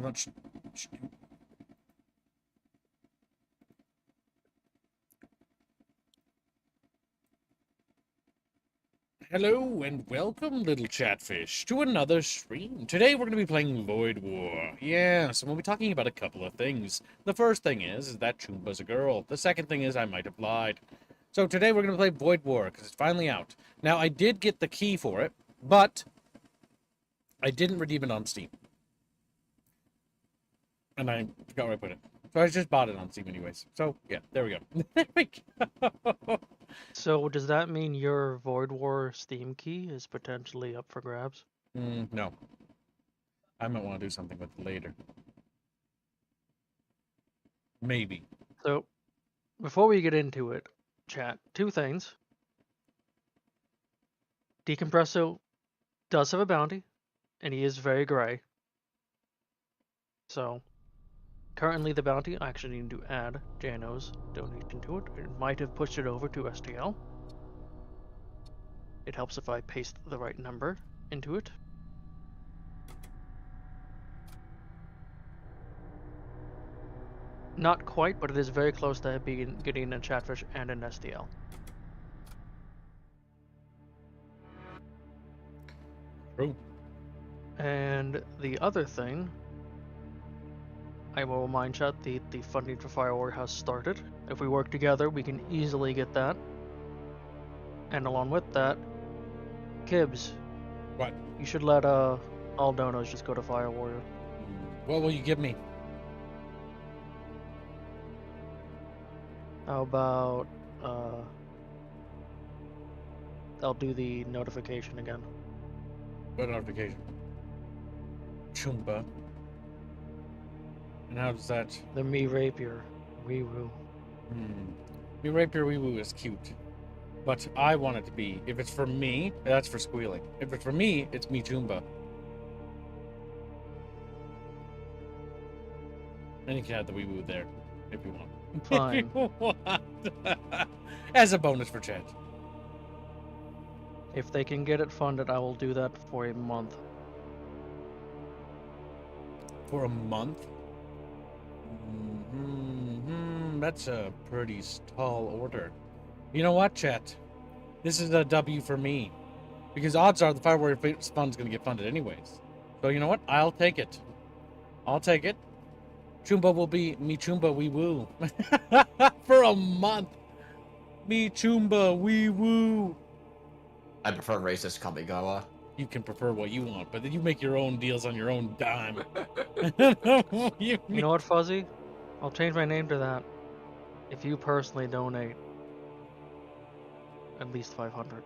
Hold on. Hello and welcome, little chatfish, to another stream. Today we're going to be playing Void War. Yeah, so we'll be talking about a couple of things. The first thing is that Choomba's a girl. The second thing is I might have lied. So today we're going to play Void War, because it's finally out. Now, I did get the key for it, but I didn't redeem it on Steam. And I forgot where I put it. So I just bought it on Steam anyways. So, yeah, there we go. There we go. So does that mean your Void War Steam key is potentially up for grabs? No. I might want to do something with it later. Maybe. So, before we get into it, chat, two things. Decompresso does have a bounty, and he is very gray. So, currently the bounty, I actually need to add Jano's donation to it. It might have pushed it over to STL. It helps if I paste the right number into it. Not quite, but it is very close to getting a Chatfish and an STL. True. And the other thing, I will remind chat, the funding for Firewall has started. If we work together, we can easily get that. And along with that, Kibbs. What? You should let all donos just go to Fire Warrior. What will you give me? How about I'll do the notification again. What notification? Choomba. And how does that? The Me Rapier. Wee woo. Me Rapier Wee Woo is cute. But I want it to be, if it's for me, that's for squealing. If it's for me, it's me Choomba. And you can add the Wee Woo there, if you want. Fine. If you want. As a bonus for chat. If they can get it funded, I will do that for a month. For a month? That's a pretty tall order. You know what, chat? This is a W for me. Because odds are the Fire Warrior Fund's going to get funded anyways. So you know what? I'll take it. I'll take it. Choomba will be me Choomba Wee Woo. For a month. Me Choomba Wee Woo. I prefer racist Kamigawa. You can prefer what you want, but then you make your own deals on your own dime. You know what, Fuzzy? I'll change my name to that. If you personally donate at least 500.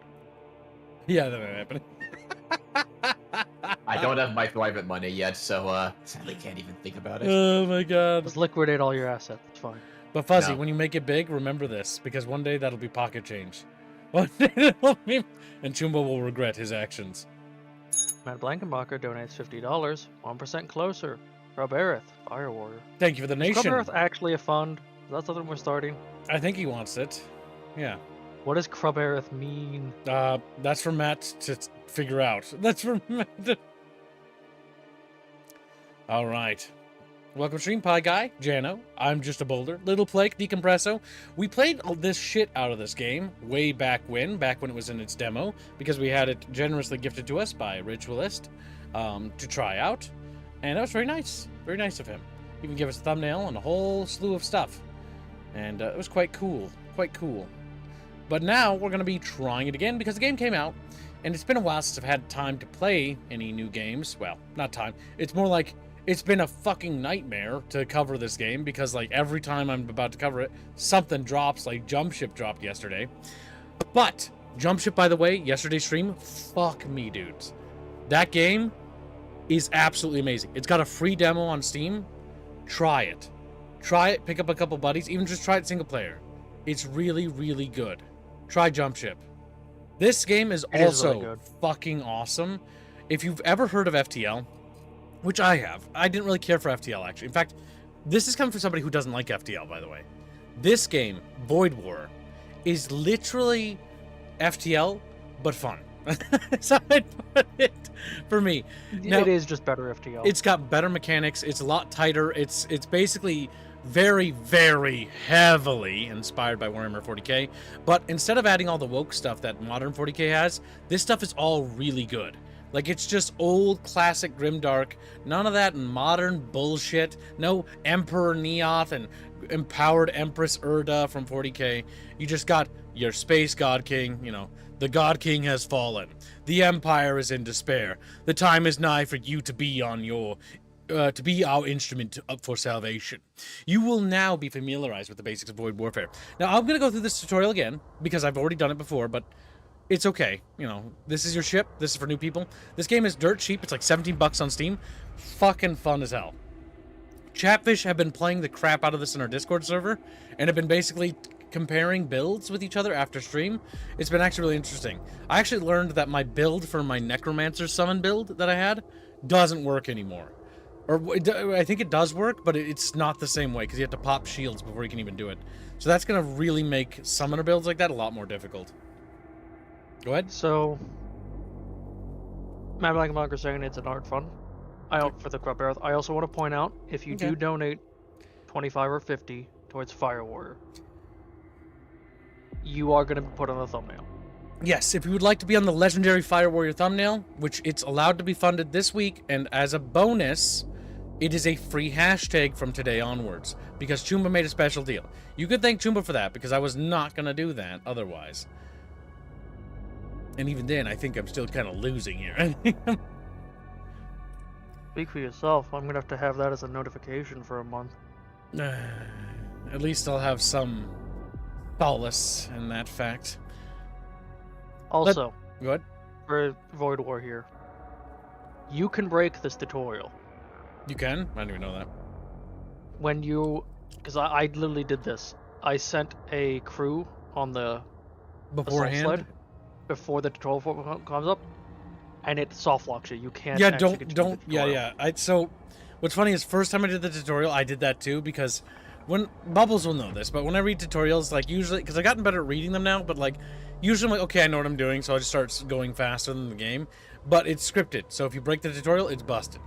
Yeah, that ain't happening. I don't have my private money yet, so sadly can't even think about it. Oh my god. Just liquidate all your assets. It's fine. But Fuzzy, No. when you make it big, remember this, because one day that'll be pocket change. One day it'll be... And Choomba will regret his actions. Matt Blankenbacher donates $50. 1% closer. Rob Aerith, Fire Warrior. Thank you for the Is nation. Crub Aerith actually a fund? Is that something we're starting? I think he wants it. Yeah. What does Crub Aerith mean? That's for Matt to figure out. That's for Matt to... All right. Welcome, Stream Pie Guy, Jano. I'm just a boulder. Little Plake, Decompresso. We played this shit out of this game way back when it was in its demo, because we had it generously gifted to us by a Ritualist to try out. And that was very nice. Very nice of him. Even give us a thumbnail and a whole slew of stuff. And it was quite cool. Quite cool. But now we're going to be trying it again because the game came out, and it's been a while since I've had time to play any new games. Well, not time. It's more like it's been a fucking nightmare to cover this game because, like, every time I'm about to cover it, something drops, like Jump Ship dropped yesterday. But Jump Ship, by the way, yesterday's stream, fuck me, dudes. That game is absolutely amazing. It's got a free demo on Steam. Try it. Try it, pick up a couple buddies, even just try it single player. It's really, really good. Try Jump Ship. This game is also really fucking awesome. If you've ever heard of FTL, which I have, I didn't really care for FTL, actually. In fact, this is coming from somebody who doesn't like FTL, by the way. This game, Void War, is literally FTL, but fun. That's how I'd put it for me. Now, it is just better FTL. it's got better mechanics. It's a lot tighter. It's basically very, very heavily inspired by Warhammer 40k. But instead of adding all the woke stuff that modern 40k has, this stuff is all really good. Like, it's just old, classic Grimdark. None of that modern bullshit. No Emperor Neoth and empowered Empress Urda from 40k. You just got your Space God King, you know. The God King has fallen. The Empire is in despair. The time is nigh for you to be on your... to be our instrument for salvation. You will now be familiarized with the basics of Void Warfare. Now, I'm going to go through this tutorial again, because I've already done it before, but... it's okay, you know, this is your ship, this is for new people. This game is dirt cheap, it's like 17 bucks on Steam. Fucking fun as hell. Chatfish have been playing the crap out of this in our Discord server, and have been basically comparing builds with each other after stream. It's been actually really interesting. I actually learned that my build for my Necromancer summon build that I had doesn't work anymore. Or, I think it does work, but it's not the same way, because you have to pop shields before you can even do it. So that's going to really make summoner builds like that a lot more difficult. Go ahead. So, Mad Black Monk is saying it's an art fun. For the Crop Earth. I also want to point out, if you do donate 25 or 50 towards Fire Warrior, you are going to be put on the thumbnail. Yes, if you would like to be on the legendary Fire Warrior thumbnail, which it's allowed to be funded this week, and as a bonus, it is a free hashtag from today onwards, because Chumba made a special deal. You could thank Chumba for that, because I was not going to do that otherwise. And even then, I think I'm still kind of losing here. Speak for yourself. I'm going to have that as a notification for a month. At least I'll have some solace in that fact. Also, Go ahead. for Void War here, you can break this tutorial. You can? I didn't even know that. When you... because I literally did this. I sent a crew on the Beforehand? sled before the tutorial comes up, and it soft locks you. You can't. Yeah, actually don't. continue the tutorial. Yeah. So, what's funny is first time I did the tutorial, I did that too, because when Bubbles will know this, but when I read tutorials, like usually, because I've gotten better at reading them now, but like usually I'm like, okay, I know what I'm doing, so I just start going faster than the game. But it's scripted, so if you break the tutorial, it's busted.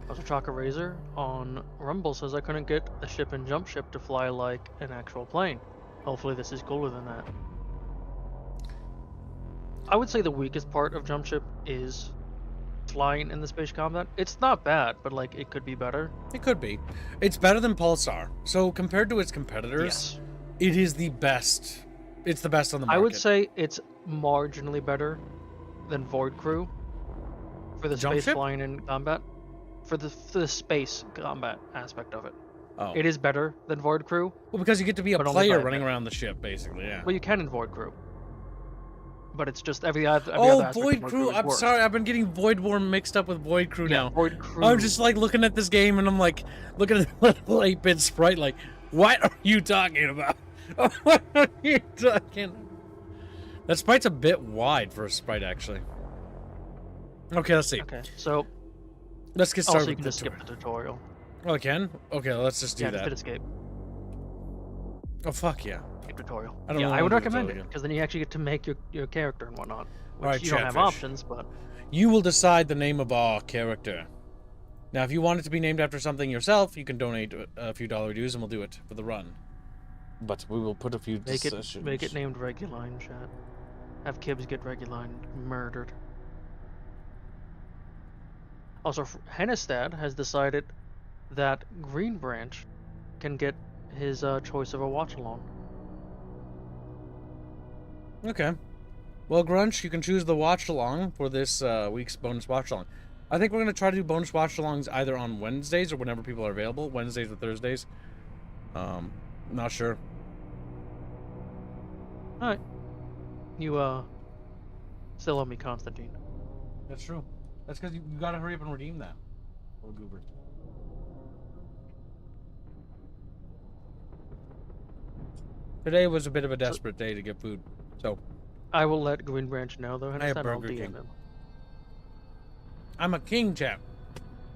Also, Chaka Razor on Rumble says I couldn't get the ship and jump ship to fly like an actual plane. Hopefully, this is cooler than that. I would say the weakest part of jump ship is flying in the space combat. It's not bad, but like it could be better. It could be. It's better than Pulsar. So compared to its competitors, Yes. it is the best. It's the best on the market. I would say it's marginally better than Void Crew for the Jump space ship? flying in combat. For the space combat aspect of it. Oh. It is better than Void Crew. Well, because you get to be a but only by player a running bit. around the ship, basically, yeah. Well, you can in Void Crew. But it's just every other Oh, aspect of Void Void Crew! is I'm worse. sorry, I've been getting Void War mixed up with Void Crew Yeah, now. Void Crew. I'm just like looking at this game and I'm like looking at the little 8-bit sprite like, what are you talking about? What are you talking? That sprite's a bit wide for a sprite, actually. Okay, let's see. Okay, so Let's get started also you with can the just skip tutorial. the tutorial. Oh, I can? Okay, let's just do Yeah, just that. hit escape. Oh, fuck yeah. Skip tutorial. I don't Yeah, really I would wanna do recommend tutorial it because then you actually get to make your character and whatnot. Which Alright, you don't have Chatfish. options, but You will decide the name of our character. Now, if you want it to be named after something yourself, you can donate a few dollar dues and we'll do it for the run. But we will put a few make decisions. it named Reguline, chat. Have Kibbs get Reguline murdered. Also, Hennestad has decided that Green Branch can get his choice of a watch along. Okay. Well, Grunch, you can choose the watch along for this week's bonus watch along. I think we're going to try to do bonus watch alongs either on Wednesdays or whenever people are available. Wednesdays or Thursdays. Not sure. Alright. You still owe me Constantine. That's true. That's because you got to hurry up and redeem that. Or goober. Today was a bit of a desperate day to get food. So, I will let Green Branch know though. I have Hennestad, I'll Burger DM King. him. I'm a king, chap.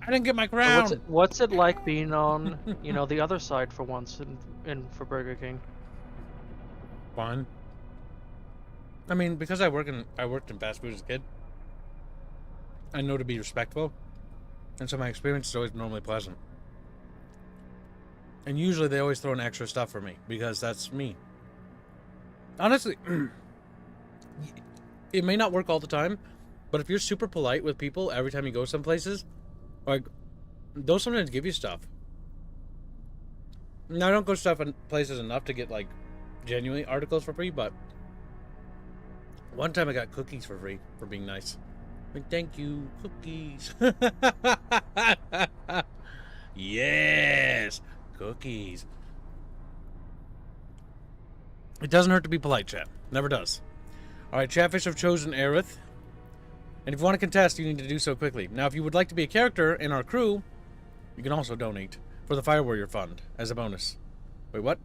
I didn't get my So crown. what's it like being on, the other side for once in for Burger King? Fun. I mean, because I worked in fast food as a kid, I know to be respectful, and so my experience is always normally pleasant. And usually they always throw in extra stuff for me because that's me. Honestly, it may not work all the time, but if you're super polite with people every time you go some places, like, they'll sometimes give you stuff. Now, I don't go stuff in places enough to get, like, genuine articles for free, but one time I got cookies for free for being nice. Like, thank you, cookies. Yes, cookies. It doesn't hurt to be polite, chat. Never does. Alright, Chatfish have chosen Aerith. And if you want to contest, you need to do so quickly. Now, if you would like to be a character in our crew, you can also donate for the Fire Warrior Fund as a bonus. Wait, what?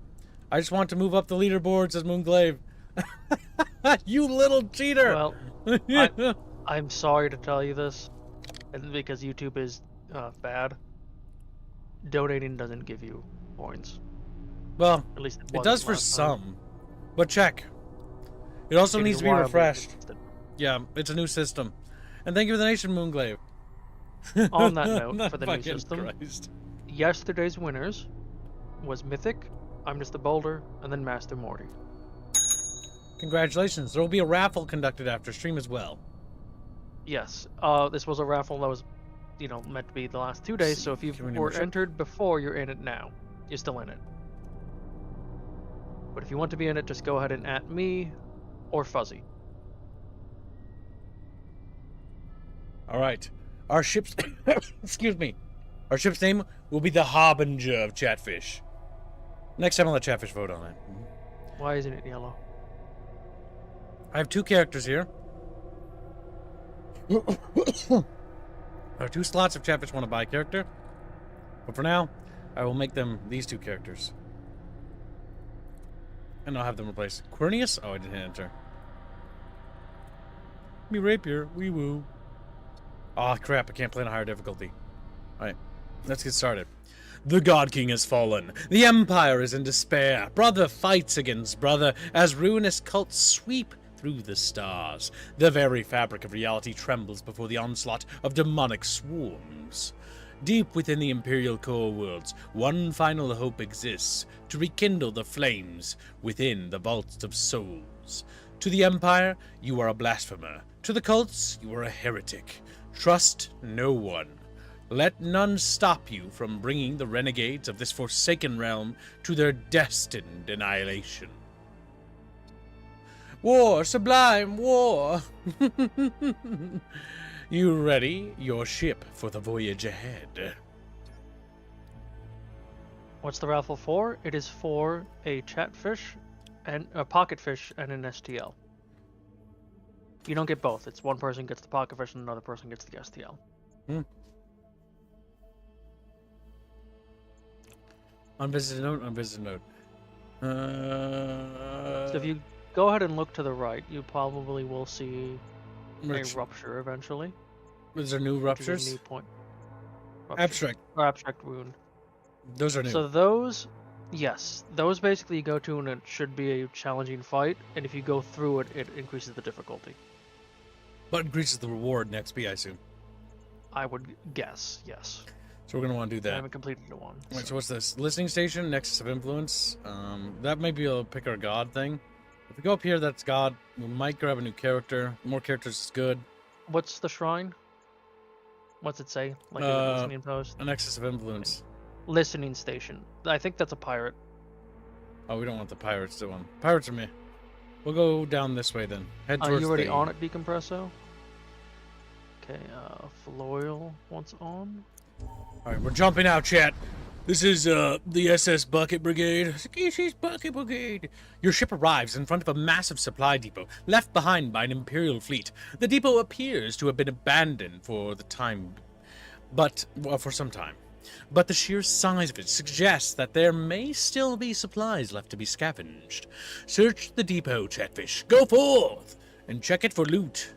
I just want to move up the leaderboard, says Moonglaive. You little cheater! Well, I'm sorry to tell you this, and because YouTube is bad. Donating doesn't give you points. Well, At least it does for some. But check. It also needs to be refreshed. Yeah, it's a new system. And thank you for the nation, Moonglaive. On that note, for the new Fucking system, Christ. yesterday's winners was Mythic, I'm Just a Boulder, and then Master Morty. Congratulations. There will be a raffle conducted after stream as well. Yes, this was a raffle that was, meant to be the last 2 days, so if you were entered before, you're in it now. You're still in it. But if you want to be in it, just go ahead and @ me or Fuzzy. All right. Our ship's... Excuse me. Our ship's name will be the Harbinger of Chatfish. Next time I'll let Chatfish vote on it. Why isn't it yellow? I have 2 characters here. There are 2 slots if Chatfish want to buy a character. But for now, I will make them these 2 characters. And I'll have them replace Quirnius? Oh, I didn't enter. Me rapier, wee woo. Oh crap, I can't play on a higher difficulty. Alright, let's get started. The God King has fallen. The Empire is in despair. Brother fights against brother as ruinous cults sweep through the stars. The very fabric of reality trembles before the onslaught of demonic swarms. Deep within the Imperial core worlds, one final hope exists, to rekindle the flames within the vaults of souls. To the Empire, you are a blasphemer. To the cults, you are a heretic. Trust no one. Let none stop you from bringing the renegades of this forsaken realm to their destined annihilation. War, sublime war! You ready your ship for the voyage ahead? What's the raffle for? It is for a Chatfish, and a Pocketfish, and an STL. You don't get both. It's one person gets the Pocketfish and another person gets the STL. Unvisited note, unvisited note. So if you go ahead and look to the right, you probably will see a rupture eventually. Is there new ruptures? A new point. Rupture. Abstract. Or abstract wound. Those are new. So those, yes, those basically you go to and it should be a challenging fight, and if you go through it, it increases the difficulty. But increases the reward in XP, I assume. I would guess, yes. So we're going to want to do that. I haven't completed the one. Wait, so what's this? Listening station, Nexus of Influence. That might be a pick our god thing. If we go up here, that's god. We might grab a new character. More characters is good. What's the shrine? What's it say? Like in the listening post? A Nexus of Influence. Listening station. I think that's a pirate. Oh, we don't want the pirates to one. Pirates are me. We'll go down this way then. Head Are towards you already on it, Decompresso? Okay, Floyal once on. Alright, we're jumping out, chat. This is, the SS Bucket Brigade. Sakishi's Bucket Brigade. Your ship arrives in front of a massive supply depot, left behind by an Imperial fleet. The depot appears to have been abandoned for the time, for some time. But the sheer size of it suggests that there may still be supplies left to be scavenged. Search the depot, Chatfish. Go forth and check it for loot.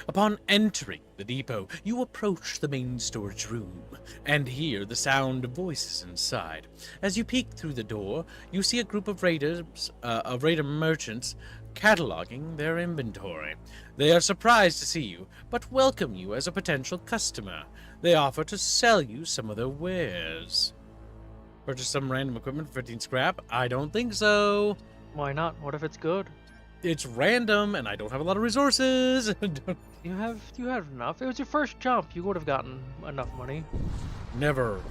Upon entering the depot, you approach the main storage room and hear the sound of voices inside. As you peek through the door, you see a group of raiders, raider merchants cataloging their inventory. They are surprised to see you, but welcome you as a potential customer. They offer to sell you some of their wares. Purchase some random equipment for 15 scrap? I don't think so. Why not? What if it's good? It's random, and I don't have a lot of resources. You have enough. It was your first jump. You would have gotten enough money. Never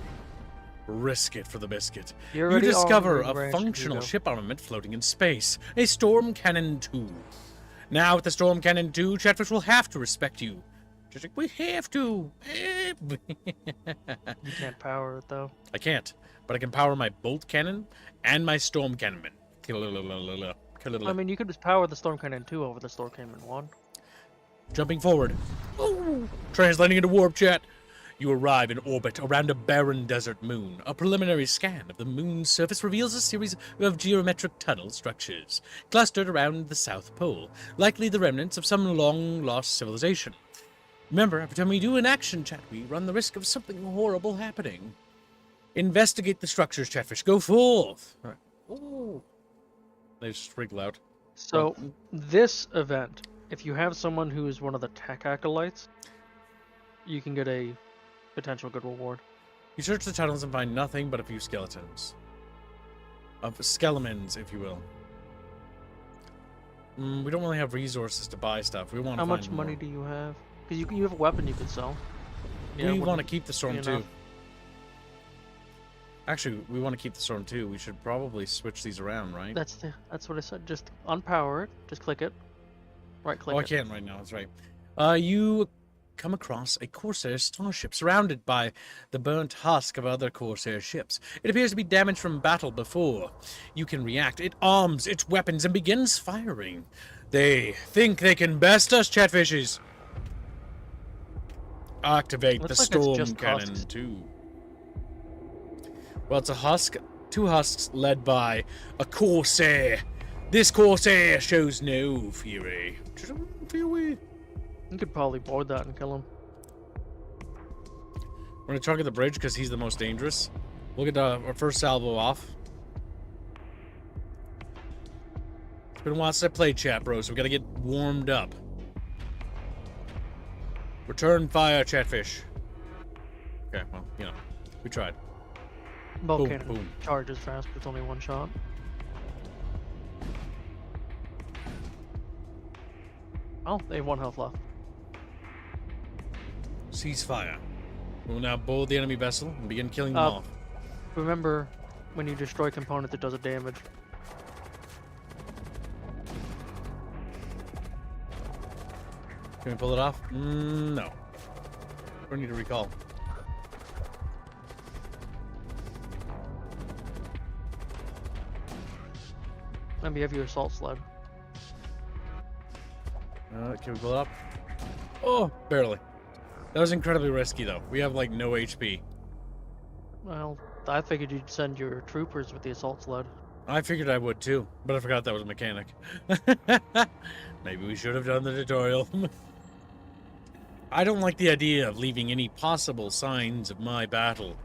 risk it for the biscuit. You're You already discover on a range, functional Hugo. ship armament floating in space. A Storm Cannon 2. Now, with the Storm Cannon 2, Chatfish will have to respect you. Just like, we have to. You can't power it though. I can't, but I can power my Bolt Cannon and my Storm Cannon. I mean, you could just power the Storm Cannon 2 over the Storm Cannon 1. Jumping forward. Ooh. Translating into warp chat. You arrive in orbit around a barren desert moon. A preliminary scan of the moon's surface reveals a series of geometric tunnel structures clustered around the South Pole, likely the remnants of some long-lost civilization. Remember, every time we do an action chat, we run the risk of something horrible happening. Investigate the structures, Chatfish. Go forth. All right. Ooh. They just wriggle out. So, this event, if you have someone who is one of the tech acolytes, you can get a potential good reward. You search the tunnels and find nothing but a few skeletons. Of skeletons, if you will. We don't really have resources to buy stuff. We want to How find much more. money do you have? Because you have a weapon you could sell. We want to wouldn't keep the storm be too. enough. Actually, we want to keep the storm too. We should probably switch these around, right? That's what I said. Just unpower it. Just click it. Right click Oh, I it. can't right now. That's right. You come across a Corsair starship surrounded by the burnt husk of other Corsair ships. It appears to be damaged from battle before. You can react. It arms its weapons and begins firing. They think they can best us, Chatfishes. Activate Looks the like it's storm just cannon husks. too. Well, it's a husk. 2 husks led by a Corsair. This Corsair shows no fury. You could probably board that and kill him. We're gonna target the bridge because he's the most dangerous. We'll get our first salvo off. It's been a while since I played chat, bro, so we gotta get warmed up. Return fire, Chatfish. Okay, well, you know, we tried. Bolt Boom, cannon boom. charges fast, but it's only one shot. Oh, they have 1 health left. Cease fire. We will now board the enemy vessel and begin killing them off. Remember, when you destroy components, it does a damage. Can we pull it off? No. We need to recall. Maybe you have your assault sled. Can we pull it up? Oh, barely. That was incredibly risky, though. We have, like, no HP. Well, I figured you'd send your troopers with the assault sled. I figured I would, too. But I forgot that was a mechanic. Maybe we should have done the tutorial. I don't like the idea of leaving any possible signs of my battle.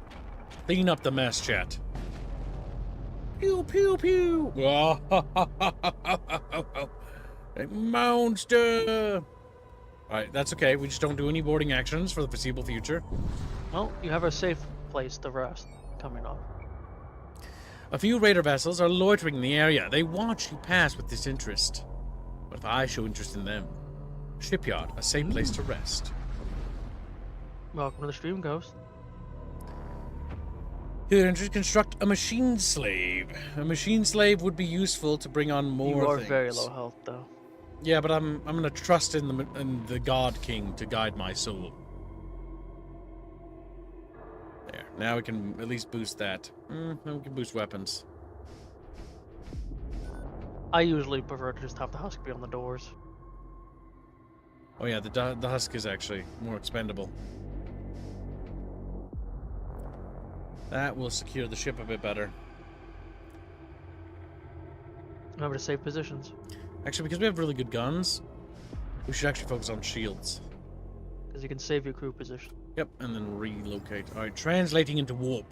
Clean up the mess, chat. Pew, pew, pew. A monster. Alright, that's okay. We just don't do any boarding actions for the foreseeable future. Well, you have a safe place to rest coming up. A few raider vessels are loitering in the area. They watch you pass with disinterest. But if I show interest in them, shipyard, a safe place to rest. Welcome to the stream, Ghost. Here, construct a machine slave. A machine slave would be useful to bring on more You are things. very low health, though. Yeah, but I'm gonna trust in the God King to guide my soul. There. Now we can at least boost that. Then we can boost weapons. I usually prefer to just have the husk be on the doors. Oh yeah, the husk is actually more expendable. That will secure the ship a bit better. Remember to save positions. Actually, because we have really good guns, we should actually focus on shields. Because you can save your crew position. Yep, and then relocate. Alright, translating into warp.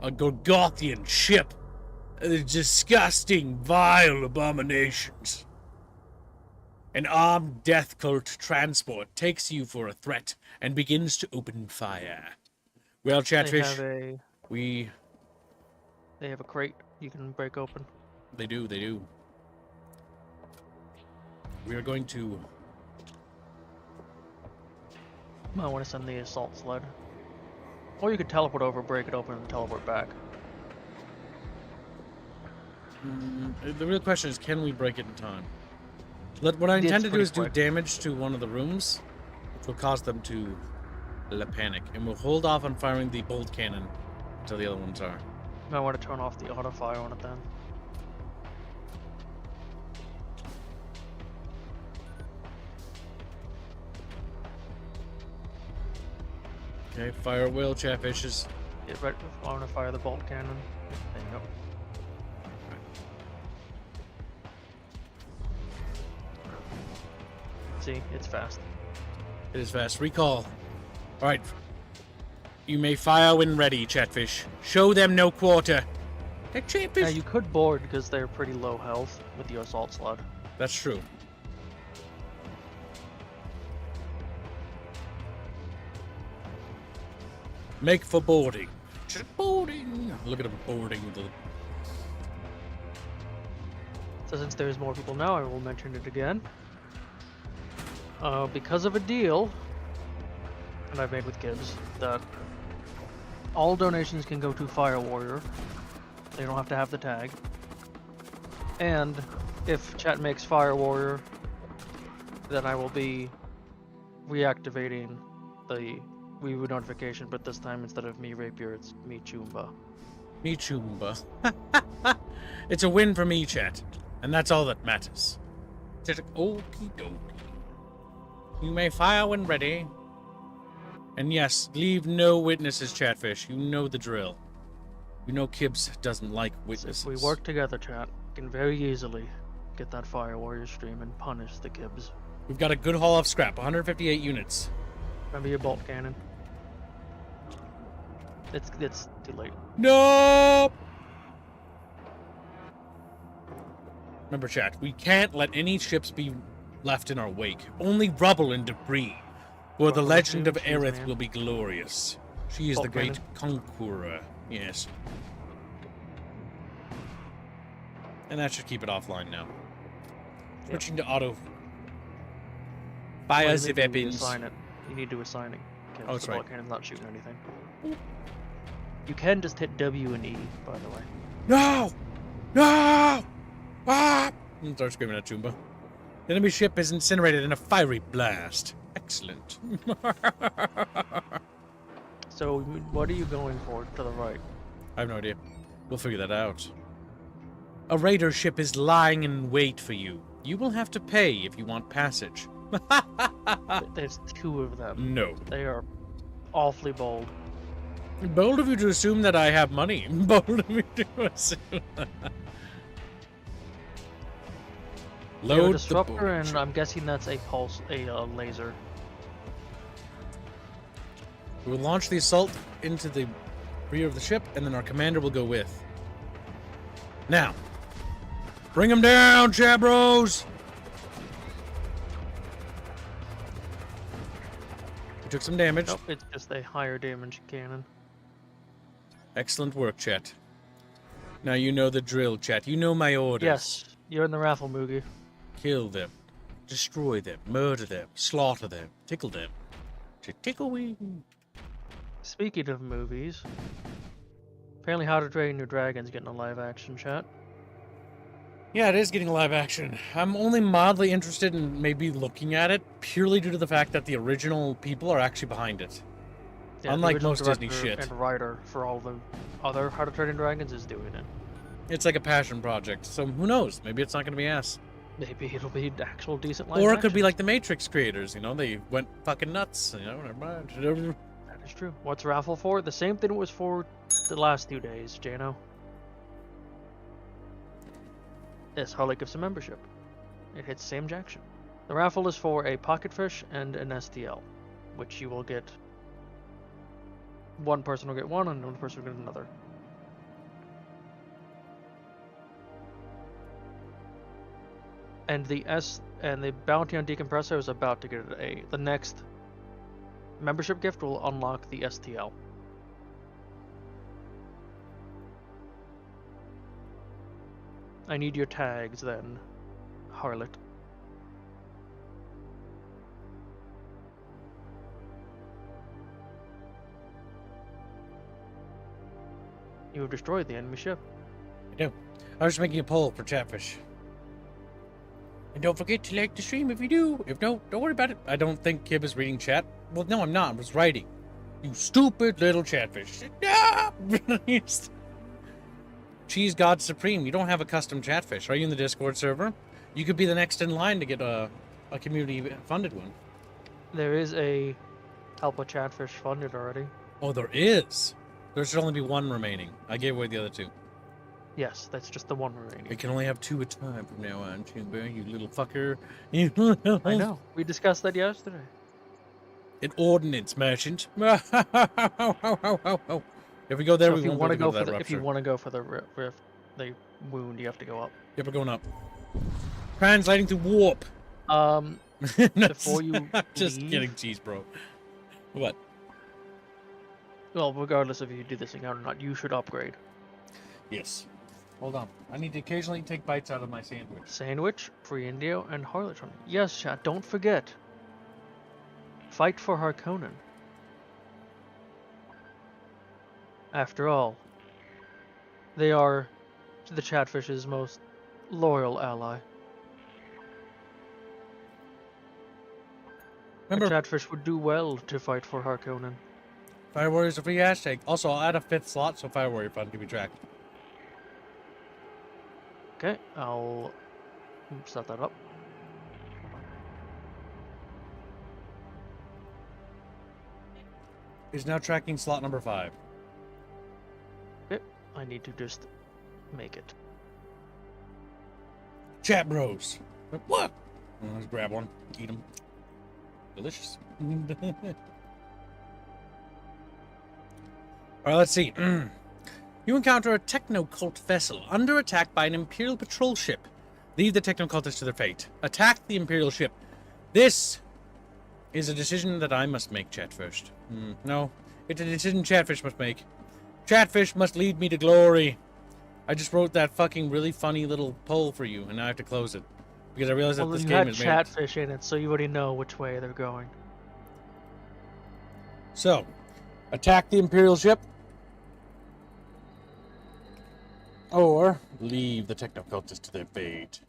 A Gorgothian ship. disgusting, vile abominations. An armed death cult transport takes you for a threat and begins to open fire. Well, Chatfish, They have a crate you can break open. They do. We are going to... I want to send the assault sled. Or you could teleport over, break it open, and teleport back. The real question is, can we break it in time? What I intend to do is do damage to one of the rooms, which will cause them to panic. And we'll hold off on firing the bolt cannon until the other ones are. I want to turn off the auto fire on it then. Okay, fire at will, Chatfishes. Get ready. I want to fire the bolt cannon. There you go. See, it's fast. It is fast. Recall. Alright. You may fire when ready, Chatfish. Show them no quarter. Hey, Chatfish! Yeah, you could board because they're pretty low health with the assault sled. That's true. Make for boarding. Boarding! Look at him boarding. So since there's more people now, I will mention it again. Because of a deal that I've made with Gibbs, that all donations can go to Fire Warrior. They don't have to have the tag. And if chat makes Fire Warrior, then I will be reactivating the reboot notification, but this time instead of me Rapier, it's me Choomba. Me Choomba. It's a win for me, chat. And that's all that matters. Okie dokie. You may fire when ready. And yes, leave no witnesses, Chatfish. You know the drill. You know Kibbs doesn't like witnesses. So if we work together, chat, we can very easily get that Fire Warrior stream and punish the Kibbs. We've got a good haul of scrap, 158 units. Remember your bolt cannon. It's too late. No! Remember, chat, we can't let any ships be left in our wake. Only rubble and debris. For the legend of Aerith will be glorious. She is the great conqueror. Yes. And that should keep it offline now. Switching to auto. Fire the weapons. You need to assign it. Oh, that's the right. bolt cannon's not shooting anything. You can just hit W and E, by the way. No! No! Ah! And start screaming at Choomba. The enemy ship is incinerated in a fiery blast. Excellent. So, what are you going for to the right? I have no idea. We'll figure that out. A raider ship is lying in wait for you. You will have to pay if you want passage. There's two of them. No. They are awfully bold. Bold of you to assume that I have money. Bold of you to assume. Load a disruptor, the and I'm guessing that's a laser. We will launch the assault into the rear of the ship, and then our commander will go with. Now, bring him down, Chabros! We took some damage. Nope, it's just a higher damage cannon. Excellent work, chat. Now you know the drill, chat. You know my orders. Yes, you're in the Raffle Moogie. Kill them. Destroy them. Murder them. Slaughter them. Tickle them. Tickle-wing. Speaking of movies, apparently How to Train Your Dragon's getting a live action chat. Yeah, it is getting live action. I'm only mildly interested in maybe looking at it, purely due to the fact that the original people are actually behind it. Yeah, Unlike most Disney director shit. And writer for all the other How to Train Your Dragons is doing it. It's like a passion project, so who knows? Maybe it's not going to be ass. Maybe it'll be actual decent live Or it action. could be like the Matrix creators, you know? They went fucking nuts, you know? Never mind. That is true. What's Raffle for? The same thing it was for the last 2 days, Jano. Yes, Harley gives a membership. It hits same jackson. The raffle is for a pocket fish and an STL, which you will get. One person will get one, and one person will get another. And the bounty on decompressor is about to get an A. The next membership gift will unlock the STL. I need your tags then, harlot. You have destroyed the enemy ship. I do. I was just making a poll for Chatfish. And don't forget to like the stream if you do. If no, don't worry about it. I don't think Kib is reading chat. Well, no, I'm not. I was writing. You stupid little Chatfish. Ah! Cheese God Supreme. You don't have a custom Chatfish. Are you in the Discord server? You could be the next in line to get a community-funded one. There is a Help a Chatfish funded already. Oh, there is? There should only be one remaining. I gave away the other two. Yes, that's just the one remaining. We can only have two at a time from now on, Timber, you little fucker. I know. We discussed that yesterday. An ordnance merchant. If we go there, So we won't want to go for that rupture. If you want to go for the rift, the wound, you have to go up. Yep, we're going up. Translating to warp. Before you just leave, kidding, cheese, bro. What? Well, regardless if you do this encounter or not, you should upgrade. Yes. Hold on. I need to occasionally take bites out of my sandwich. Sandwich, free Indio, and Harlotron. Yes, chat. Don't forget. Fight for Harkonnen. After all, they are the Chatfish's most loyal ally. Remember, the Chatfish would do well to fight for Harkonnen. Fire Warrior's a free hashtag. Also, I'll add a 5th slot so Fire Warrior fun can be tracked. Okay, I'll set that up. Is now tracking slot number 5. Okay, I need to just make it. Chat bros. What? Let's grab one. Eat them. Delicious. Alright, let's see. You encounter a techno-cult vessel under attack by an Imperial patrol ship. Leave the techno-cultists to their fate. Attack the Imperial ship. This is a decision that I must make, Chat, first. No, it's a decision Chatfish must make. Chatfish must lead me to glory. I just wrote that fucking really funny little poll for you, and now I have to close it. Because I realized that this game is made... Well, you had Chatfish in it, so you already know which way they're going. So, attack the Imperial ship. Or leave the techno-cultists to their fate.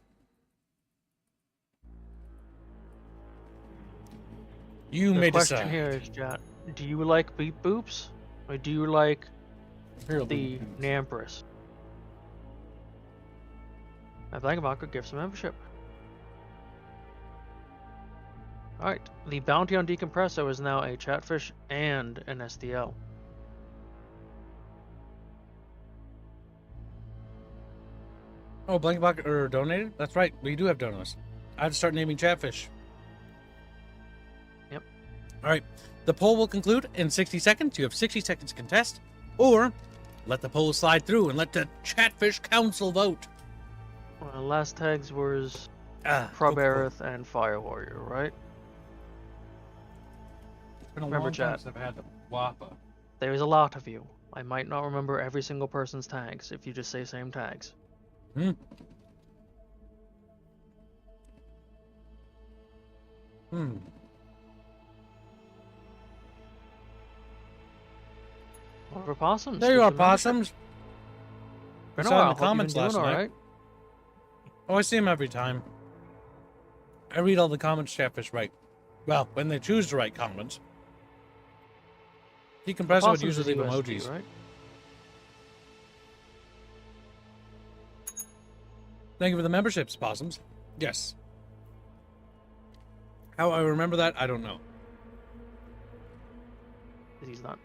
You may decide. The question here is, Chat, do you like beep boops? Or do you like Imperial the boops. Nampress? I think about could give some membership. Alright, the bounty on Decompresso is now a Chatfish and an STL. Oh, Blank Bucket or donated? That's right, we do have donuts. I have to start naming Chatfish. Yep. Alright, the poll will conclude in 60 seconds. You have 60 seconds to contest, or let the poll slide through and let the Chatfish Council vote. Well, last tags was Proberith and Fire Warrior, right? It's been a Remember, long time Chat. since I've had the Wappa. There's a lot of you. I might not remember every single person's tags if you just say same tags. Over possums. There you are, possums. I I know, saw in I the comments last night. Right? Oh, I see them every time. I read all the comments Chatfish write. Well, when they choose to write comments. Decompressor would usually leave USD, emojis. right? Thank you for the memberships, possums. Yes. How I remember that, I don't know. He's not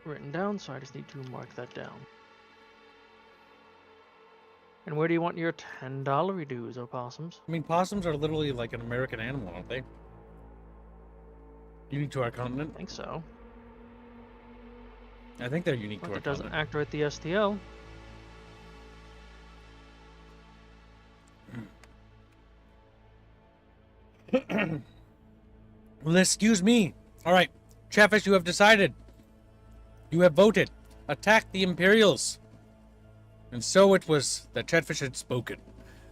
written down, so I just need to mark that down. And where do you want your $10 dues, opossums? I mean, possums are literally like an American animal, aren't they? Unique to our continent. I think so. I think they're unique But to our it doesn't continent. activate the STL. Excuse me. All right, Chatfish, you have decided. You have voted. Attack the Imperials. And so it was that Chatfish had spoken.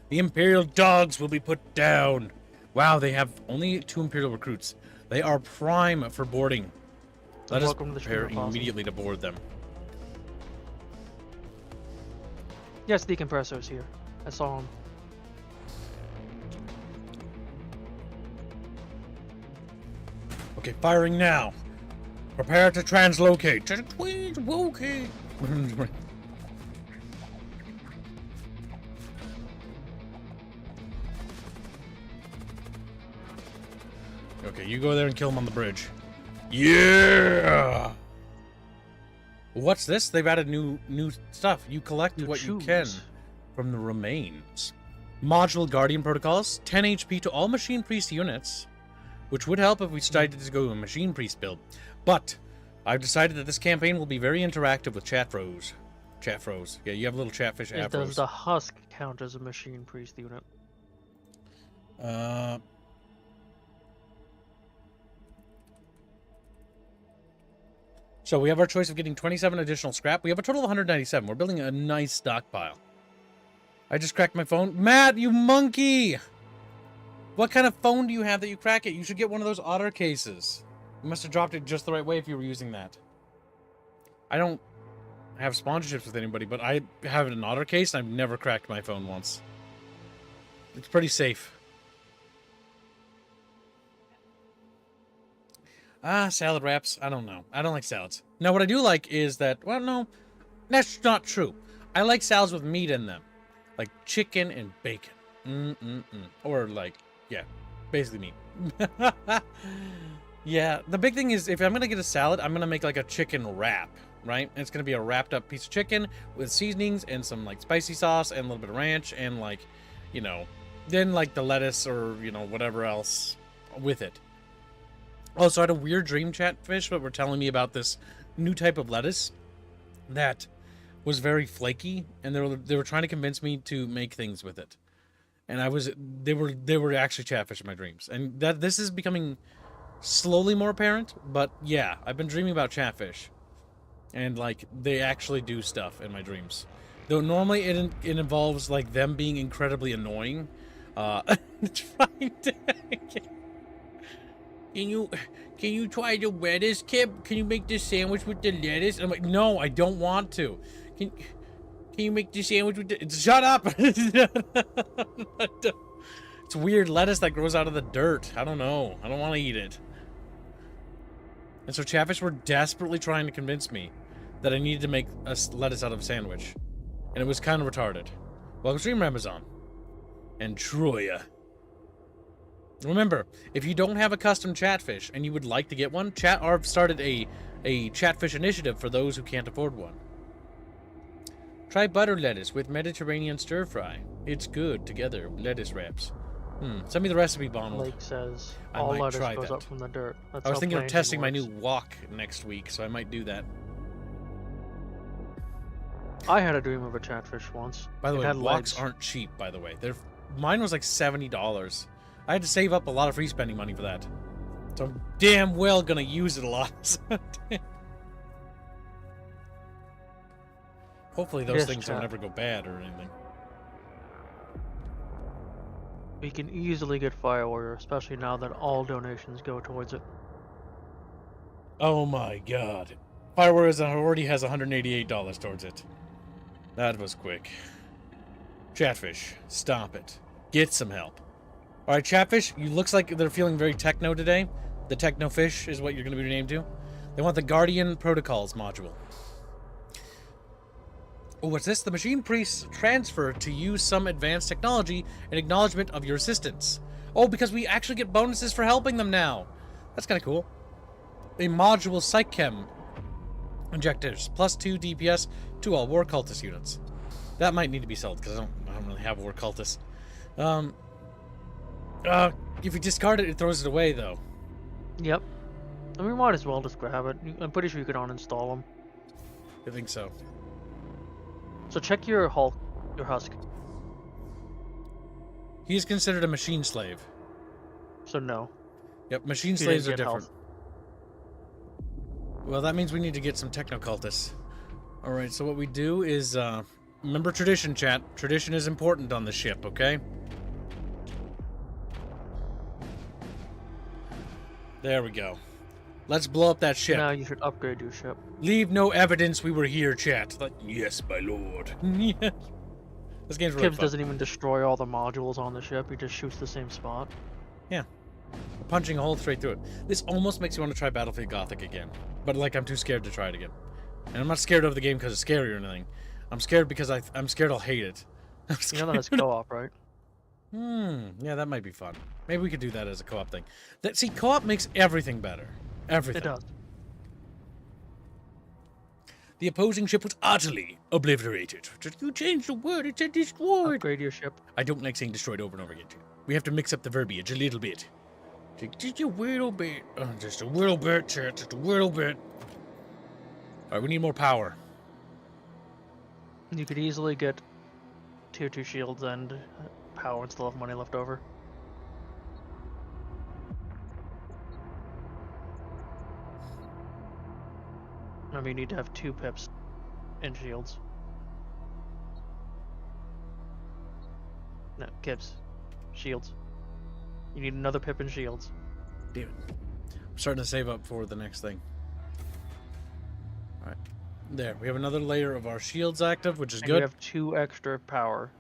The Imperial dogs will be put down. Wow, they have only 2 Imperial recruits. They are prime for boarding. Let us Welcome to the prepare stream, Apostle. immediately to board them. Yes, the decompressor's here. I saw him. Okay, firing now. Prepare to translocate. Translocate. Okay, you go there and kill him on the bridge. Yeah. What's this? They've added new stuff. You collect You what you can choose. from the remains. Module Guardian protocols, 10 HP to all machine priest units, which would help if we decided to go a machine priest build. But I've decided that this campaign will be very interactive with chat froze. Chat froze. Yeah, you have little chatfish Does afros. the husk count as a machine priest unit? So we have our choice of getting 27 additional scrap. We have a total of 197. We're building a nice stockpile. I just cracked my phone. Matt, you monkey! What kind of phone do you have that you crack it? You should get one of those otter cases. You must have dropped it just the right way if you were using that. I don't have sponsorships with anybody, but I have an otter case and I've never cracked my phone once. It's pretty safe. Salad wraps. I don't know. I don't like salads. Now, what I do like is that, well, no, that's not true. I like salads with meat in them. Like chicken and bacon. Or like, yeah, basically meat. Yeah, the big thing is if I'm going to get a salad, I'm going to make like a chicken wrap, right? And it's going to be a wrapped up piece of chicken with seasonings and some like spicy sauce and a little bit of ranch and like, you know, then like the lettuce or, you know, whatever else with it. Also, I had a weird dream, Chatfish, but were telling me about this new type of lettuce that was very flaky, and they were trying to convince me to make things with it. And they were actually Chatfish in my dreams, and that this is becoming slowly more apparent. But yeah, I've been dreaming about Chatfish, and like they actually do stuff in my dreams. Though normally it involves like them being incredibly annoying. Trying to. Can you try the lettuce, Kip? Can you make this sandwich with the lettuce? I'm like, no, I don't want to. Can you make the sandwich with the... Shut up! It's weird lettuce that grows out of the dirt. I don't know. I don't want to eat it. And so Chatfish were desperately trying to convince me that I needed to make a lettuce out of a sandwich. And it was kind of retarded. Welcome to Stream Amazon. And Troya. Remember, if you don't have a custom Chatfish and you would like to get one, I've started a Chatfish initiative for those who can't afford one. Try butter lettuce with Mediterranean stir fry. It's good together with lettuce wraps. Send me the recipe, Bonald. Lake says I all might lettuce try goes that. up from the dirt. That's I was how thinking of planting testing my new works. wok next week, so I might do that. I had a dream of a chatfish once. By the It way, had woks legs. aren't cheap, by the way. Mine was like $70. I had to save up a lot of free spending money for that. So I'm damn well gonna use it a lot. Hopefully those Yes, things don't chat. ever go bad or anything. We can easily get Fire Warrior, especially now that all donations go towards it. Oh my god. Fire Warriors already has $188 towards it. That was quick. Chatfish, stop it. Get some help. Alright, Chatfish, you looks like they're feeling very techno today. The Techno Fish is what you're going to be renamed to. They want the Guardian Protocols module. Oh, what's this? The Machine Priests transfer to use some advanced technology in acknowledgement of your assistance. Oh, because we actually get bonuses for helping them now. That's kind of cool. A module Psychem injectors, +2 DPS to all War Cultist units. That might need to be sold, because I don't really have War Cultist. If you discard it, it throws it away, though. Yep. And we might as well just grab it. I'm pretty sure you can uninstall them. I think so. So check your husk. He is considered a machine slave. So no. Yep, machine You didn't slaves are get different. health. Well, that means we need to get some techno-cultists. Alright, so what we do is, remember tradition, chat. Tradition is important on the ship, okay? There we go. Let's blow up that ship. Now you should upgrade your ship. Leave no evidence we were here, chat. Like, yes, my lord. Yes. This game's really Kibbs fun. doesn't even destroy all the modules on the ship. He just shoots the same spot. Yeah. Punching a hole straight through it. This almost makes you want to try Battlefield Gothic again. But, like, I'm too scared to try it again. And I'm not scared of the game because it's scary or anything. I'm scared because I'm scared I'll hate it. You know that it's co-op, right? Yeah, that might be fun. Maybe we could do that as a co-op thing. See, co-op makes everything better. Everything. It does. The opposing ship was utterly obliterated. You changed the word, it said destroyed. Upgrade your ship. I don't like saying destroyed over and over again. We have to mix up the verbiage a little bit. Just a little bit. Just a little bit, chat. Just a little bit. Alright, we need more power. You could easily get tier 2 shields and power and still have money left over. Remember, you need to have 2 pips in shields. No, Kibbs. Shields. You need another pip in shields. Damn it. I'm starting to save up for the next thing. Alright. There, we have another layer of our shields active, which is And good. you have 2 extra power.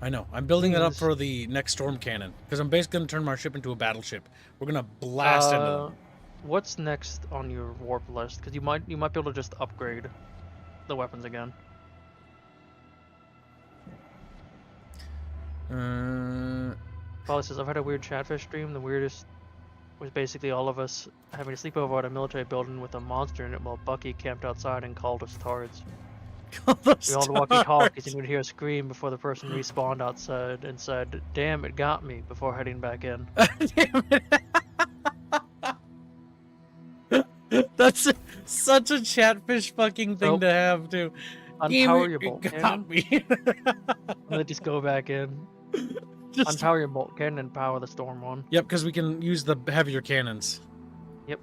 I know. I'm building that up Means- for the next storm cannon. Because I'm basically going to turn my ship into a battleship. We're going to blast into them. What's next on your warp list? Because you might be able to just upgrade the weapons again. Probably says, I've had a weird Chatfish dream. The weirdest was basically all of us having a sleepover at a military building with a monster in it while Bucky camped outside and called us tards. We all had walkie-talkies and we'd hear a scream before the person respawned outside and said, "Damn, it got me," before heading back in. Damn it. That's such a Chatfish fucking thing Nope. to have, too. Unpower Damn your it, bolt it cannon. got me. And then just go back in. Just- Unpower your bolt cannon and power the storm one. Yep, because we can use the heavier cannons. Yep.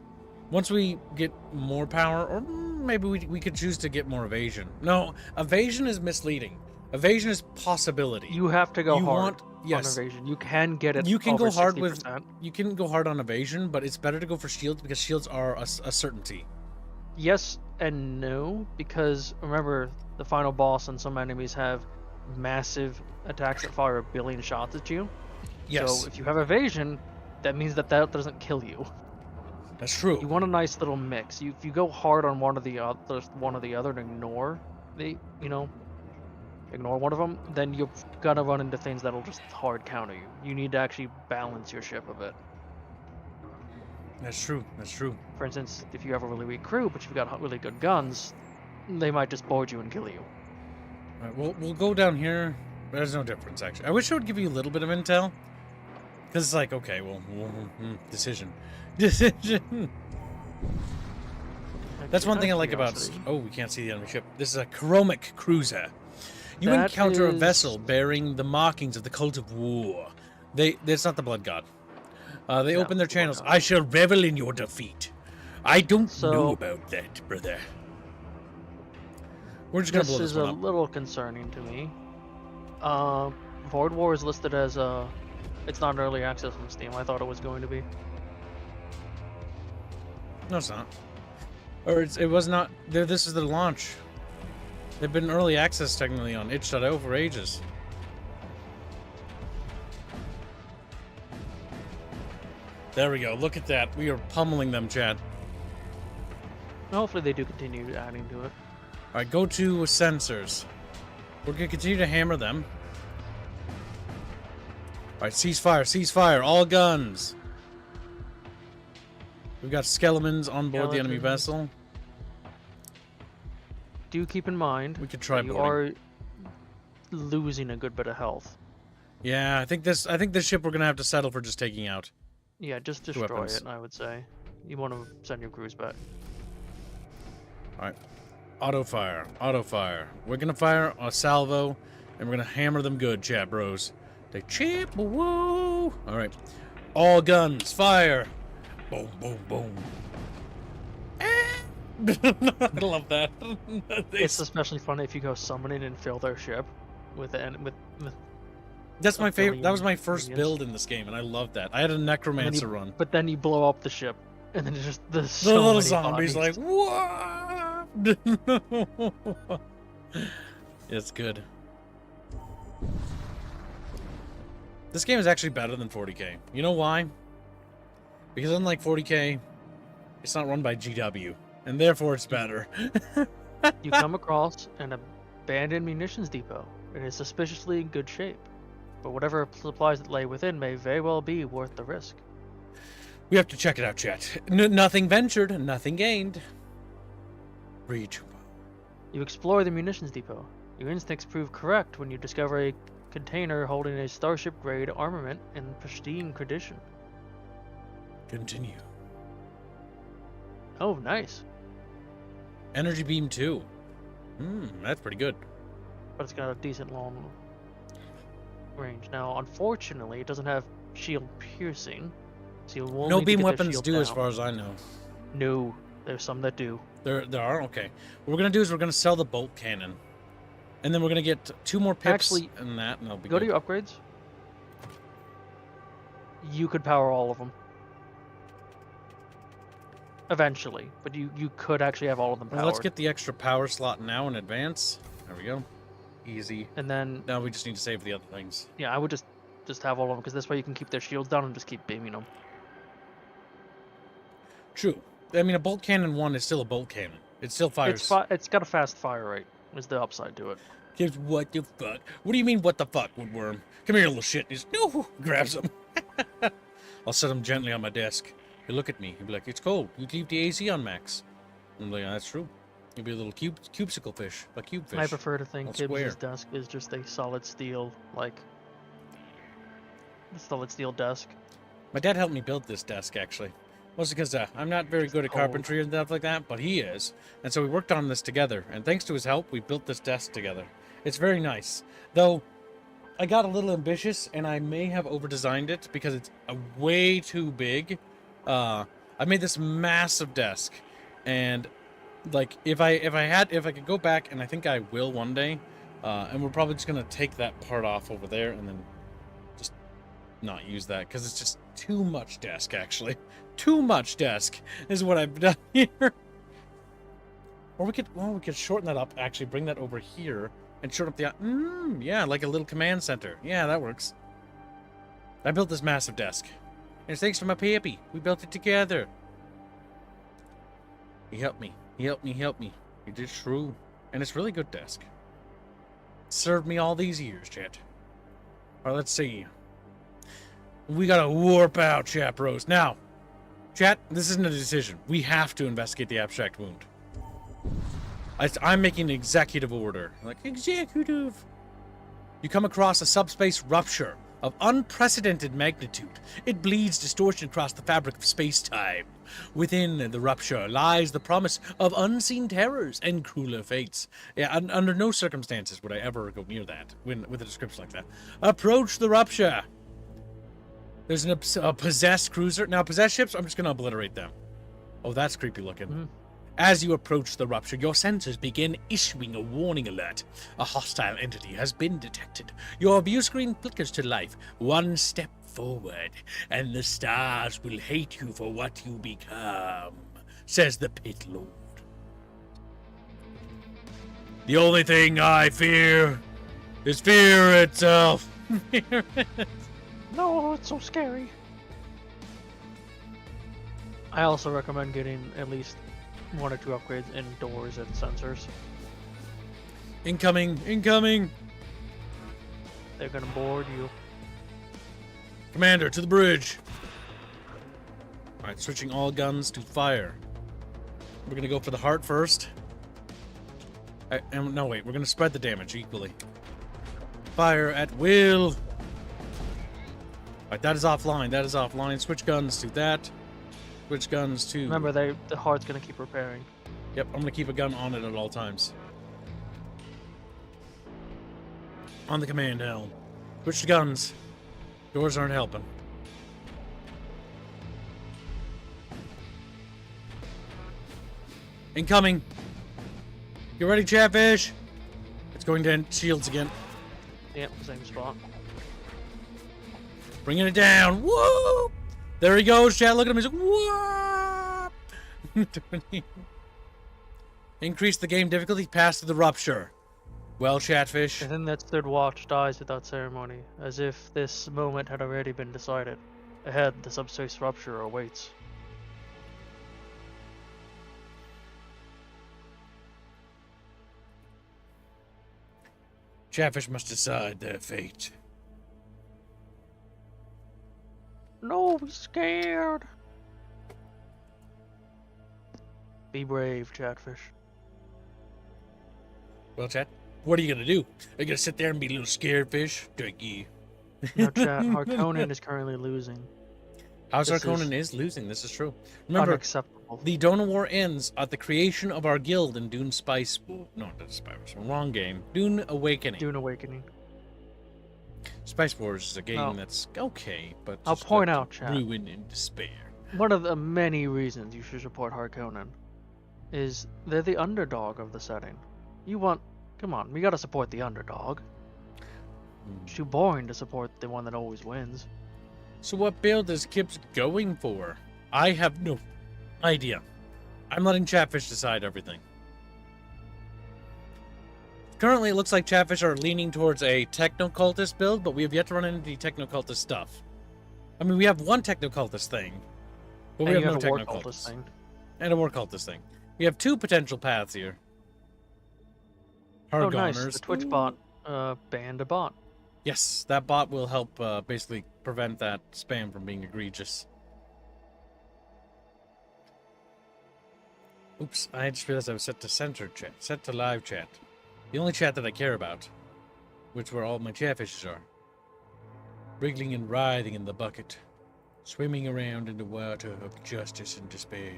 Once we get more power, or maybe we could choose to get more evasion. No, evasion is misleading. Evasion is possibility. You have to go You hard want- yes. on evasion. You can get it. You can over go hard with 60%. you can go hard on evasion, but it's better to go for shields because shields are a certainty. Yes and no, because remember the final boss and some enemies have massive attacks that fire 1 billion shots at you. Yes, So if you have evasion, that means that doesn't kill you. that's true. You want a nice little mix. If you go hard on one or the other, and ignore ignore one of them, then you're gonna run into things that'll just hard counter you. You need to actually balance your ship a bit. That's true. That's true. For instance, if you have a really weak crew, but you've got really good guns, they might just board you and kill you. All right, we'll go down here. There's no difference, actually. I wish I would give you a little bit of intel. Because it's like, okay, well, decision. Decision. That's one thing I like about... Curiosity. Oh, we can't see the enemy ship. This is a chromic cruiser. You That encounter a is- vessel bearing the markings of the cult of war. It's not the blood god. They No, open their it's the blood channels. god. I shall revel in your defeat. I don't know So- about that, brother. We're just gonna This blow this is one a up. little concerning to me. Void War is listed as it's not an early access on Steam. I thought it was going to be. No, it's not. Or it was not. This is the launch. They've been early access technically on itch.io for ages. There we go. Look at that. We are pummeling them, Chad. Hopefully they do continue adding to it. Alright, go to sensors. We're going to continue to hammer them. Alright, ceasefire, ceasefire. All guns. We've got skeletons on board the enemy Skeletons. vessel. Do keep in mind We could try that you boarding. are losing a good bit of health. Yeah, I think this ship we're going to have to settle for just taking out. Yeah, just destroy weapons. it, I would say. You want to send your crews back. Alright. Auto fire. Auto fire. We're gonna fire a salvo, and we're gonna hammer them good, chat bros. They chip woo! Alright. All guns, fire! Boom, boom, boom. I love that. It's especially funny if you go summoning and fill their ship with That's my favorite. That was my billion first minions. build in this game, and I love that. I had a necromancer run. But then you blow up the ship, and then it's just there's The so little many zombies bodies. like, what? It's good. This game is actually better than 40K. You know why? Because unlike 40K, it's not run by GW, and therefore it's better. You come across an abandoned munitions depot. It is suspiciously in good shape, but whatever supplies that lay within may very well be worth the risk. We have to check it out, chat. Nothing ventured, nothing gained. Reach. You explore the munitions depot. Your instincts prove correct when you discover a container holding a starship-grade armament in pristine condition. Continue. Oh, nice. Energy beam 2. That's pretty good. But it's got a decent long range. Now, unfortunately, it doesn't have shield piercing, so you will No need to beam get their weapons shield do, as down. far as I know. No, there's some that do. There are? Okay. What we're going to do is we're going to sell the bolt cannon. And then we're going to get 2 more pips Actually, and that, and that'll be Go good. to your upgrades. You could power all of them. Eventually, but you could actually have all of them powered. Well, let's get the extra power slot now in advance. There we go. Easy. And then, Now we just need to save the other things. yeah, I would just have all of them, because this way you can keep their shields down and just keep beaming them. True. I mean, a bolt cannon 1 is still a bolt cannon. It still fires. It's got a fast fire rate, is the upside to it. Gives what the fuck? What do you mean, what the fuck, Woodworm? Come here, little shit. He's no, grabs him. I'll set him gently on my desk. He'll look at me. He'll be like, "It's cold. You keep the AC on max." I'm like, "That's true." He'll be a little cubesicle fish, a cube fish. I prefer to think All square. Tibbs' desk is just a solid steel, solid steel desk. My dad helped me build this desk, actually. Mostly because I'm not very good at cold. carpentry and stuff like that, but he is. And so we worked on this together, and thanks to his help, we built this desk together. It's very nice. Though, I got a little ambitious, and I may have over-designed it because it's way too big. I made this massive desk, and like if I could go back, and I think I will one day, and we're probably just gonna take that part off over there and then just not use that because it's just too much desk. Actually, too much desk is what I've done here. Or we could shorten that up. Actually, bring that over here and shorten up the yeah, like a little command center. Yeah, that works. I built this massive desk. And it's thanks to my pappy. We built it together. He helped me. He helped me. He helped me. He did true. And it's really good desk. Served me all these years, chat. Alright, let's see. We gotta warp out, Chap Rose. Now, chat, this isn't a decision. We have to investigate the abstract wound. I'm making an executive order. Like, executive. You come across a subspace rupture of unprecedented magnitude. It bleeds distortion across the fabric of space-time. Within the rupture lies the promise of unseen terrors and crueler fates. Yeah, under no circumstances would I ever go near that with a description like that. Approach the rupture. There's a possessed cruiser. Now, possessed ships, I'm just going to obliterate them. Oh, that's creepy looking. Mm-hmm. As you approach the rupture, your sensors begin issuing a warning alert. A hostile entity has been detected. Your view screen flickers to life. One step forward, and the stars will hate you for what you become, says the Pit Lord. The only thing I fear is fear itself. No, it's so scary. I also recommend getting at least 1 or 2 upgrades in doors and sensors. Incoming! Incoming! They're gonna board you. Commander, to the bridge! Alright, switching all guns to fire. We're gonna go for the heart first. No, wait, we're gonna spread the damage equally. Fire at will! Alright, that is offline, that is offline. Switch guns to that. Switch guns to... Remember, the heart's gonna keep repairing. Yep, I'm gonna keep a gun on it at all times. On the command helm. Switch to guns. Doors aren't helping. Incoming. Get ready, Chatfish. It's going to end shields again. Yep, same spot. Bringing it down. Whoop! There he goes, chat. Look at him. He's like, whoop! Increase the game difficulty past the rupture. Well, Chatfish. And then that third watch dies without ceremony, as if this moment had already been decided. Ahead, the subspace rupture awaits. Chatfish must decide their fate. No, be scared. Be brave, Chatfish. Well, chat, what are you gonna do? Are you gonna sit there and be a little scared fish? Drinky. Now, chat, Harkonnen is currently losing. House This Harkonnen is losing. This is true. Remember, Unacceptable. the Dona War ends at the creation of our guild in Dune Spice. No, not Spice Wars. Wrong game. Dune Awakening. Dune Awakening. Spice Wars is a game No. that's okay, but I'll just point left out, chat. ruin and despair. One of the many reasons you should support Harkonnen is they're the underdog of the setting. You want... Come on, we gotta support the underdog. It's too boring to support the one that always wins. So what build is Kip's going for? I have no idea. I'm letting Chatfish decide everything. Currently, it looks like Chatfish are leaning towards a techno-cultist build, but we have yet to run into the techno-cultist stuff. I mean, we have one techno-cultist thing, but we And have you no have a war techno-cultist. cultist thing. And a war cultist thing. We have two potential paths here. Oh, nice. Hargoners. The Twitch bot banned a bot. Yes, that bot will help basically prevent that spam from being egregious. Oops, I just realized I was set to center chat, set to live chat. The only chat that I care about, which where all my chatfishes are. Wriggling and writhing in the bucket, swimming around in the water of justice and despair.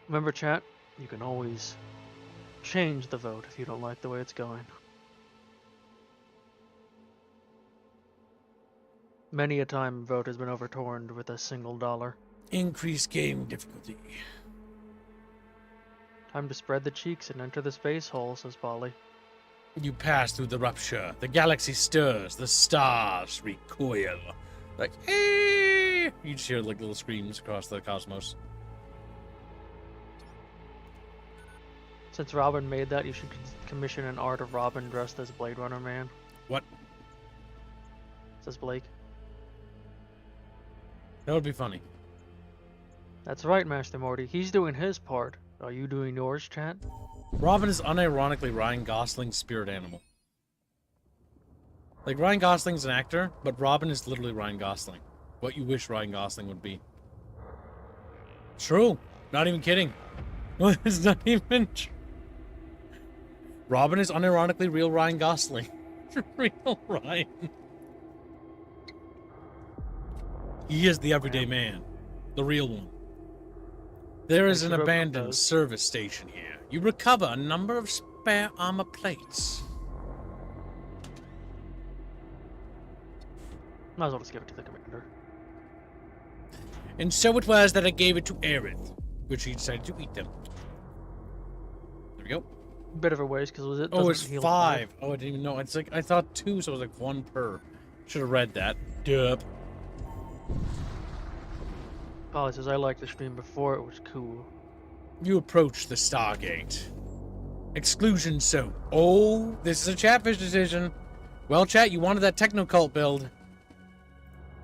Remember, chat, you can always change the vote if you don't like the way it's going. Many a time vote has been overturned with a single dollar. Increase game difficulty. Time to spread the cheeks and enter the space hole, says Polly. You pass through the rupture. The galaxy stirs. The stars recoil. Like, hey! You just hear like little screams across the cosmos. Since Robin made that, you should commission an art of Robin dressed as Blade Runner Man, What? says Blake. That would be funny. That's right, Master Morty. He's doing his part. Are you doing yours, chat? Robin is unironically Ryan Gosling's spirit animal. Like, Ryan Gosling's an actor, but Robin is literally Ryan Gosling. What you wish Ryan Gosling would be. True. Not even kidding. It's not even true. Robin is unironically real Ryan Gosling. Real Ryan. He is the everyday man. The real one. There is an Thanks for opening abandoned those. service station here. You recover a number of spare armor plates. Might as well just give it to the commander. And so it was that I gave it to Aerith, which he decided to eat them. There we go. Bit of a waste, because was it? Oh, doesn't it's heal 5. Oh, I didn't even know. It's like, I thought 2, so it was like 1 per. Should have read that. Dup. Polly says, I liked the stream before, it was cool. You approach the Stargate. Exclusion so. Oh, this is a Chatfish decision. Well, chat, you wanted that Technocult build.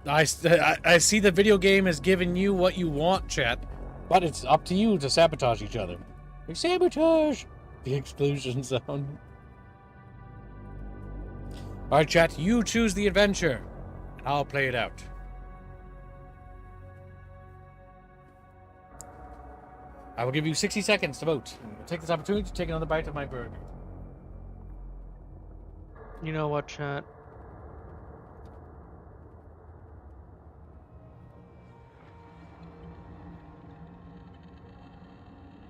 I see the video game has given you what you want, chat. But it's up to you to sabotage each other. We sabotage the exclusion zone. Alright, chat, you choose the adventure. I'll play it out. I will give you 60 seconds to vote. I'll take this opportunity to take another bite of my burger. You know what, chat?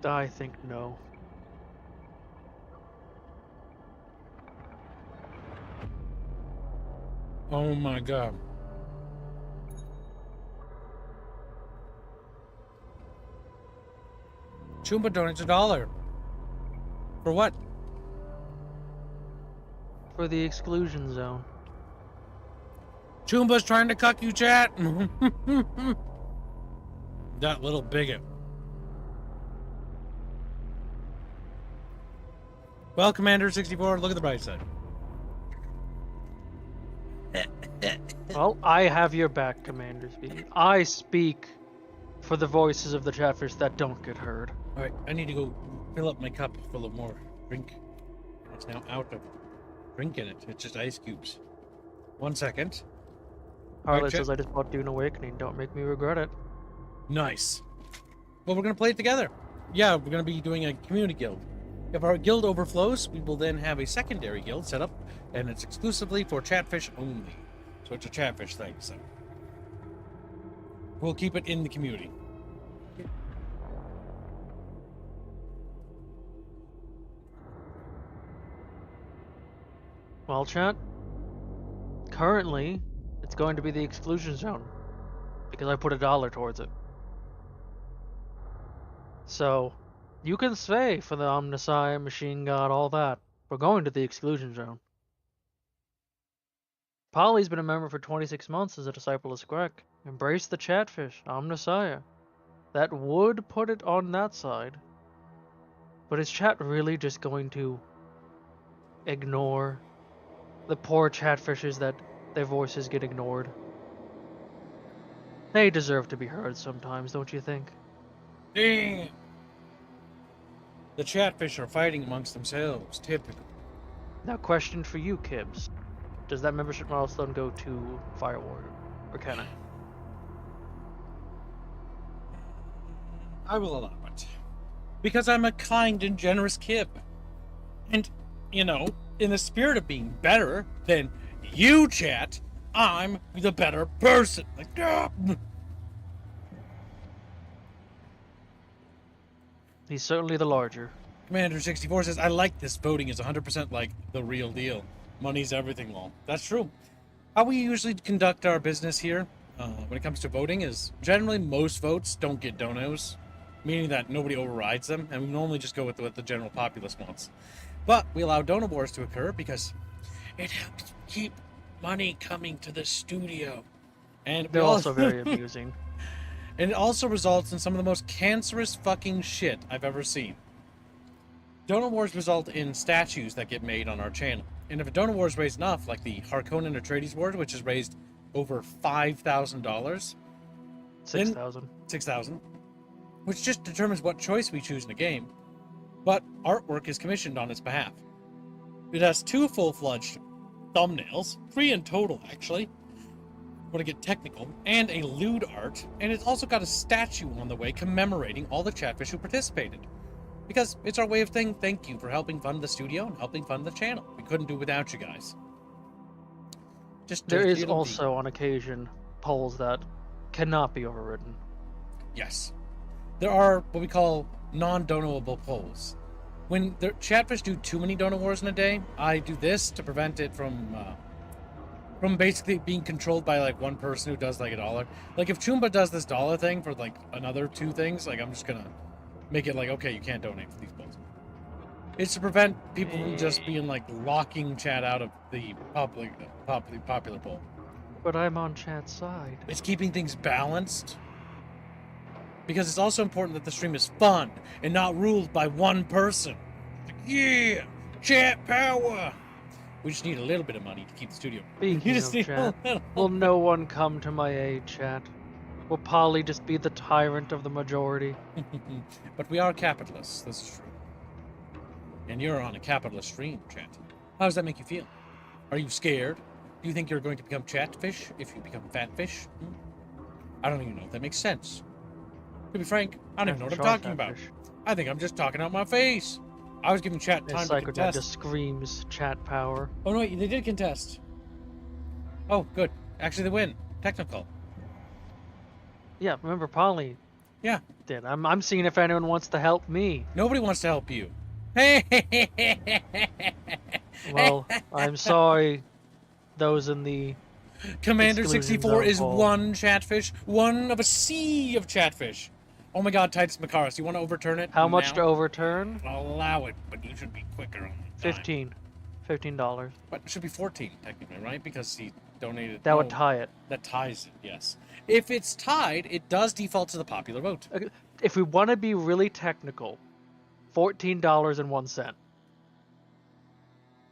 I think no. Oh my god. Chumba donates $1. For what? For the exclusion zone. Chumba's trying to cuck you, chat. That little bigot. Well, Commander 64, look at the bright side. Well, I have your back, Commander Speed. I speak for the voices of the chatfish that don't get heard. Alright, I need to go fill up my cup full of more drink. It's now out of drink in it. It's just ice cubes. 1 second. Harlot Chat. says, I just bought Dune Awakening. Don't make me regret it. Nice. Well, we're going to play it together. Yeah, we're going to be doing a community guild. If our guild overflows, we will then have a secondary guild set up, and it's exclusively for Chatfish only. So it's a Chatfish thing, so we'll keep it in the community. Well, chat, currently, it's going to be the exclusion zone, because I put $1 towards it. So, you can stay for the Omnissiah, Machine God, all that. We're going to the exclusion zone. Polly's been a member for 26 months as a disciple of Skrek. Embrace the chatfish, Omnissiah. That would put it on that side. But is chat really just going to ignore the poor chatfishes that their voices get ignored? They deserve to be heard sometimes, don't you think? Damn. The Chatfish are fighting amongst themselves, typical. Now, question for you, Kibbs. Does that membership milestone go to Fire Warrior? Or can it? I will allow it. Because I'm a kind and generous kib. And, you know, in the spirit of being better than you, chat, I'm the better person. Like, ah. He's certainly the larger. Commander 64 says, I like this. Voting is 100% like the real deal. Money's everything, lol. That's true. How we usually conduct our business here, when it comes to voting, is generally most votes don't get donos, meaning that nobody overrides them, and we normally just go with what the general populace wants. But we allow donor wars to occur because it helps keep money coming to the studio. And They're also very amusing. And it also results in some of the most cancerous fucking shit I've ever seen. Donor wars result in statues that get made on our channel. And if a donor war is raised enough, like the Harkonnen Atreides War, which has raised over $5,000, 6,000. 6,000, which just determines what choice we choose in the game. But artwork is commissioned on its behalf. It has 2 full-fledged thumbnails, 3 in total actually, want to get technical, and a lewd art, and it's also got a statue on the way commemorating all the chatfish who participated. Because it's our way of saying thank you for helping fund the studio and helping fund the channel. We couldn't do it without you guys. There is also, on occasion, polls that cannot be overridden. Yes. There are what we call non-donable polls. When the chatfish do too many donor wars in a day, I do this to prevent it from basically being controlled by like one person who does like $1. Like if Chumba does this dollar thing for like another 2 things, like I'm just gonna make it like, okay, you can't donate for these polls. It's to prevent people from just being like locking chat out of the popular poll. But I'm on chat's side. It's keeping things balanced. Because it's also important that the stream is fun and not ruled by one person. Like, yeah, chat power. We just need a little bit of money to keep the studio. Speaking of chat, will no one come to my aid, chat? Will Polly just be the tyrant of the majority? But we are capitalists, this is true. And you're on a capitalist stream, chat. How does that make you feel? Are you scared? Do you think you're going to become chatfish if you become fatfish? I don't even know if that makes sense. To be frank, I don't even know what I'm talking about. I think I'm just talking out my face. I was giving chat time to contest. Just screams chat power. Oh no, wait, they did contest. Oh, good. Actually, they win. Technical. Yeah, remember Polly? Yeah. Did. I'm seeing if anyone wants to help me. Nobody wants to help you. Well, I'm sorry. Those in the Commander Exclusion 64 zone is poll. one chatfish, one of a sea of chatfish. Oh my god, Titus Macaris, you want to overturn it? How much now? to overturn? I'll allow it, but you should be quicker on the time. $15. But it should be 14, technically, right? Because he donated... That would tie it. That ties it, yes. If it's tied, it does default to the popular vote. Okay, if we want to be really technical, $14.01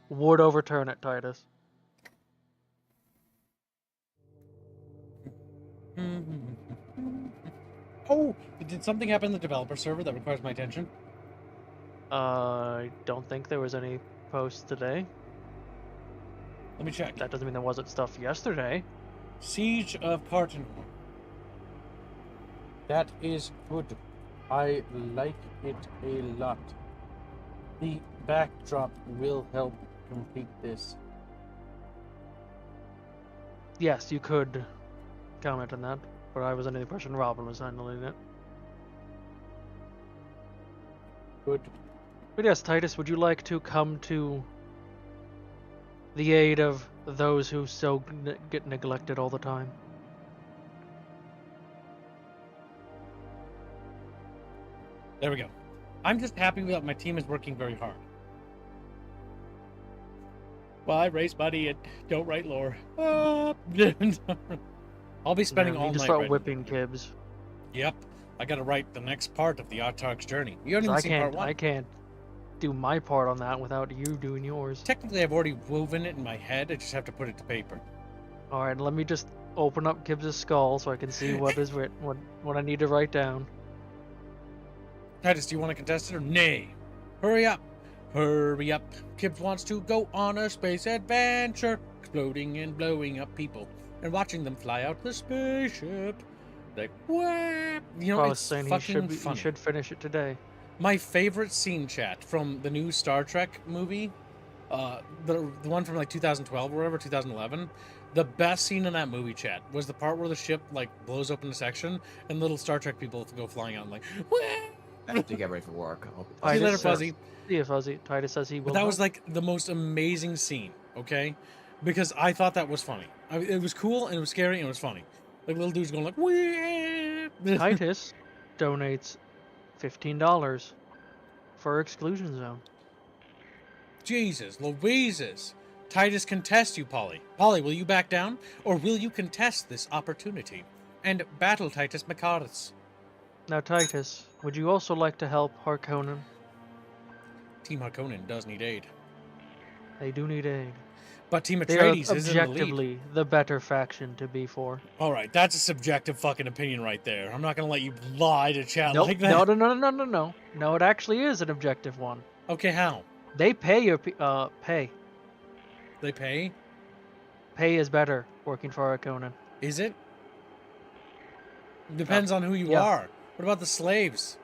would overturn it, Titus. Oh, did something happen in the developer server that requires my attention? I don't think there was any posts today. Let me check. That doesn't mean there wasn't stuff yesterday. Siege of Carton. That is good. I like it a lot. The backdrop will help complete this. Yes, you could comment on that, but I was under the impression Robin was handling it. Good. But yes, Titus, would you like to come to the aid of those who so get neglected all the time? There we go. I'm just happy that my team is working very hard. Well, I raise money and don't write lore. I'll be spending all You night just start writing. whipping Kibbs. Yep. I gotta write the next part of the Autark's journey. You haven't even seen part one. I can't do my part on that without you doing yours. Technically, I've already woven it in my head. I just have to put it to paper. All right, let me just open up Kibbs' skull so I can see what is written, what I need to write down. Titus, do you want to contest it or nay? Hurry up. Hurry up. Kibbs wants to go on a space adventure, exploding and blowing up people and watching them fly out the spaceship. Like, what? You know, I was it's saying fucking he funny. should finish it today. My favorite scene, chat, from the new Star Trek movie, the one from like 2012 or whatever, 2011, the best scene in that movie, chat, was the part where the ship like blows open a section and little Star Trek people go flying out and like, "Wah!" I have to get ready for work. I hope it See you doesn't- later, Titus Fuzzy. See you, Fuzzy. Titus says he will. But that was not. like the most amazing scene, okay? Because I thought that was funny. It was cool and it was scary and it was funny. Like little dudes going like, "Wah!" Titus donates $15 for Exclusion Zone. Jesus, Louises. Titus contest you, Polly. Polly, will you back down? Or will you contest this opportunity? And battle Titus Macaris. Now, Titus, would you also like to help Harkonnen? Team Harkonnen does need aid. They do need aid. But Team They are Atreides is in the lead. objectively the better faction to be for. Alright, that's a subjective fucking opinion right there. I'm not gonna let you lie to chat Nope. like that. No. No, it actually is an objective one. Okay, how? They pay your pay. They pay? Pay is better working for Harkonnen. Is it? Depends on who you Yeah. are. What about the slaves?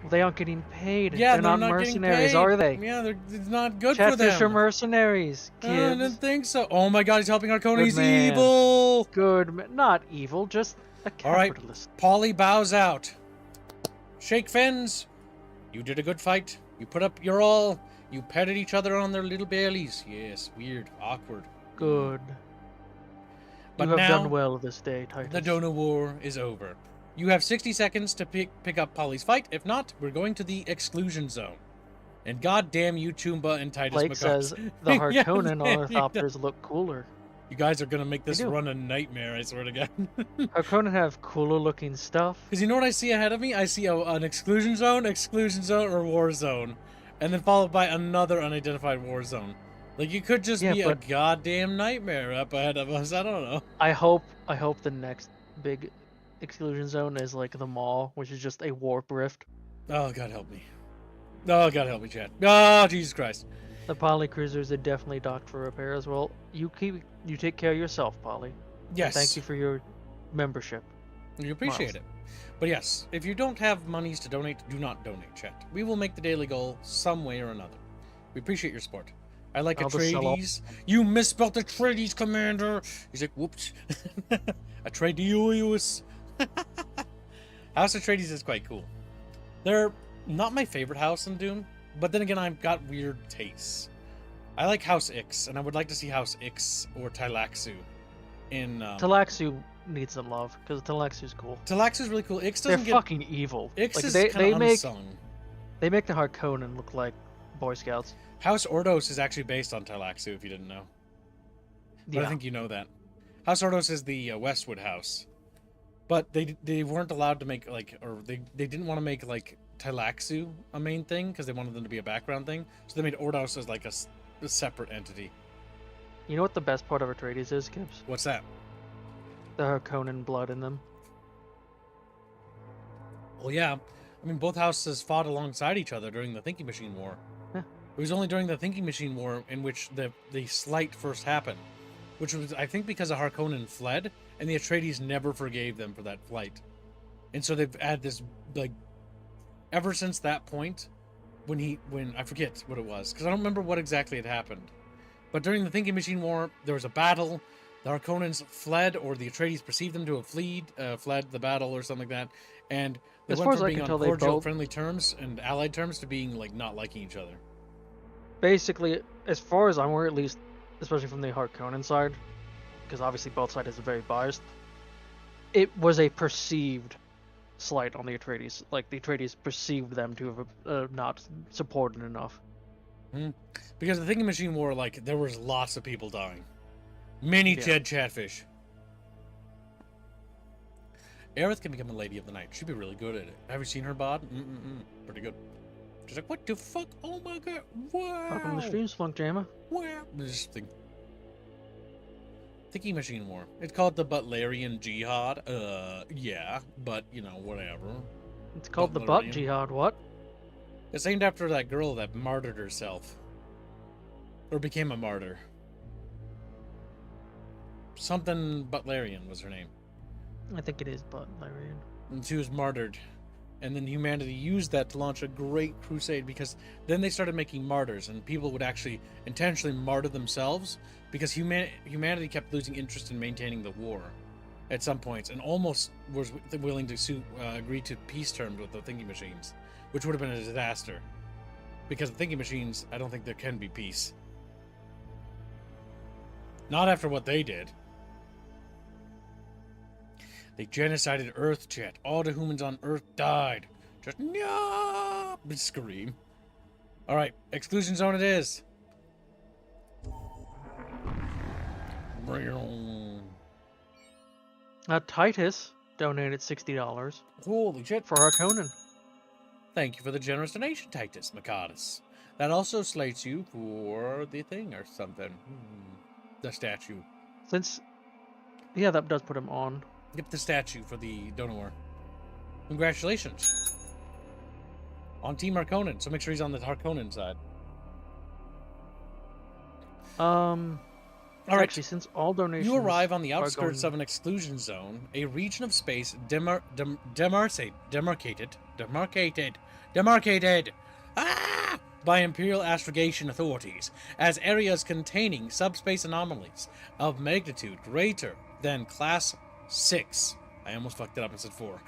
Well, they aren't getting paid. Yeah, they're not getting mercenaries, paid. are they? Yeah, it's not good for Catfish are them. mercenaries, I kids. didn't think so. Oh my god, he's helping Harkonnen. He's man. evil. Not evil, just a All right. capitalist. Polly bows out. Shake fins. You did a good fight. You put up your all. You petted each other on their little bellies. Yes, weird, awkward. Good. But You have now, done well this day, Titus. the donor war is over. You have 60 seconds to pick up Polly's fight. If not, we're going to the exclusion zone. And goddamn you, Chumba and Titus Blake Macaris. says the Yeah, Harkonnen yeah, ornithopters look cooler. You guys are gonna make this do. run a nightmare, I swear to God. Harkonnen have cooler looking stuff. Because you know what I see ahead of me? I see an exclusion zone, or war zone. And then followed by another unidentified war zone. Like, you could just Yeah, be a but- goddamn nightmare up ahead of us. I don't know. I hope the next big exclusion zone is like the mall, which is just a warp rift. Oh, God help me. Oh, God help me, Chad. Oh, Jesus Christ. The Poly cruisers are definitely docked for repair as well. You take care of yourself, Poly. Yes. Thank you for your membership. We appreciate Miles. it. But yes, if you don't have monies to donate, do not donate, chat. We will make the daily goal some way or another. We appreciate your support. I like I'll just sell all- Atreides. You misspelled Atreides, Commander. He's like, whoops. Atreides. House Atreides is quite cool. They're not my favorite house in Dune, but then again, I've got weird tastes. I like House Ix, and I would like to see House Ix or Tylaxu in... Talaxu needs some love because Talaxu's cool. Talaxu's really cool. Ix They're doesn't get... fucking evil. Ix Like is they kind of make unsung. they make the Harkonnen look like Boy Scouts. House Ordos is actually based on Talaxu, if you didn't know. But Yeah. I think you know that. House Ordos is the Westwood house. But they weren't allowed to make, like, or they didn't want to make, like, Talaxu a main thing, because they wanted them to be a background thing. So they made Ordos as, like, a separate entity. You know what the best part of Atreides is, Gibbs? What's that? The Harkonnen blood in them. Well, yeah. I mean, both houses fought alongside each other during the Thinking Machine War. Yeah. It was only during the Thinking Machine War in which the slight first happened. Which was, I think, because the Harkonnen fled, and the Atreides never forgave them for that flight. And so they've had this, like, ever since that point, when I forget what it was, because I don't remember what exactly had happened. But during the Thinking Machine War, there was a battle, the Harkonnens fled, or the Atreides perceived them to have fled the battle or something like that, and they As went far as from I being can on tell, they cordial, both- friendly terms and allied terms to being, like, not liking each other. Basically, as far as I'm aware, at least, especially from the Harkonnen side, because obviously both sides is very biased, it was a perceived slight on the Atreides. Like, the Atreides perceived them to have not supported enough. Because the Thinking Machine War, like, there was lots of people dying. Many Yeah. dead chatfish. Aerith can become a Lady of the Night. She'd be really good at it. Have you seen her bod? Pretty good. She's like, what the fuck? Oh my god. Wow. Welcome to the stream, Slunk Jammer. Wow. This thing. Thinking Machine War. It's called the Butlerian Jihad. Yeah. But, you know, whatever. It's called the Butt Butlerian. Jihad, what? It's named after that girl that martyred herself. Or became a martyr. Something Butlerian was her name. I think it is Butlerian. And she was martyred. And then humanity used that to launch a great crusade, because then they started making martyrs, and people would actually intentionally martyr themselves because humanity kept losing interest in maintaining the war at some points, and almost was willing to agree to peace terms with the Thinking Machines, which would have been a disaster. Because the Thinking Machines, I don't think there can be peace. Not after what they did. They genocided Earth, chat. All the humans on Earth died. Just no! Scream. Alright, exclusion zone it is. Titus donated $60 Holy shit. for Harkonnen. Thank you for the generous donation, Titus Makadis. That also slates you for the thing or something. The statue. Yeah, that does put him on. Get the statue for the Donor. Congratulations. On Team Harkonnen, so make sure he's on the Harkonnen side. All right. Actually, since all donations You arrive on the are outskirts going- of an exclusion zone, a region of space demarcated by Imperial astrogation authorities as areas containing subspace anomalies of magnitude greater than Class 6. I almost fucked it up and said 4.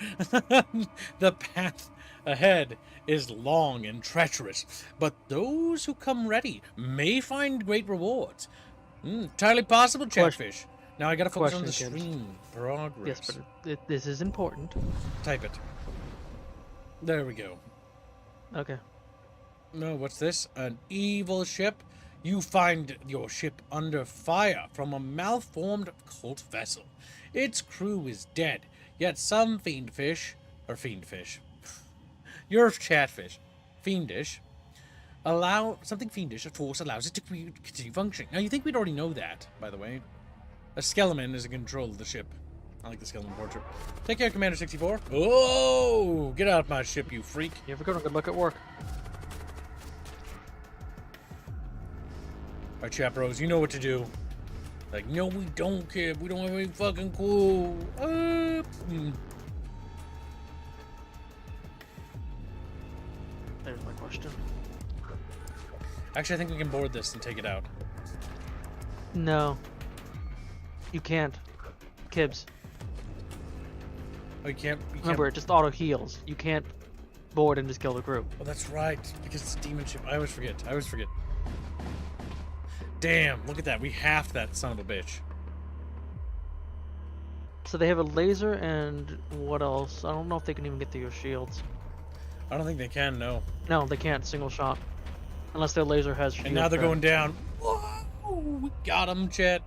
The path ahead is long and treacherous, but those who come ready may find great rewards. Entirely possible, Chatfish. Now I gotta focus on the Question, James. stream progress. Yes, but this is important. Type it. There we go. Okay. No, what's this? An evil ship? You find your ship under fire from a malformed cult vessel. Its crew is dead, yet some fiendfish, your chatfish, fiendish, something fiendish, of course, allows it to continue functioning. Now, you think we'd already know that, by the way. A skeleton is in control of the ship. I like the skeleton portrait. Take care, Commander 64. Oh, get out of my ship, you freak. You ever go to good look at work? Alright, chat bros, you know what to do. Like, no, we don't care. We don't have any fucking clue. There's my question. Actually, I think we can board this and take it out. No. You can't. Kibbs. Oh, you can't. Remember, it just auto heals. You can't board and just kill the group. Oh, that's right. Because it's a demon ship. I always forget. Damn, look at that. We halved that son of a bitch. So they have a laser and what else? I don't know if they can even get through your shields. I don't think they can, no. No, they can't. Single shot. Unless their laser has shield. And now they're track. going down. Whoa! We got him, Chet.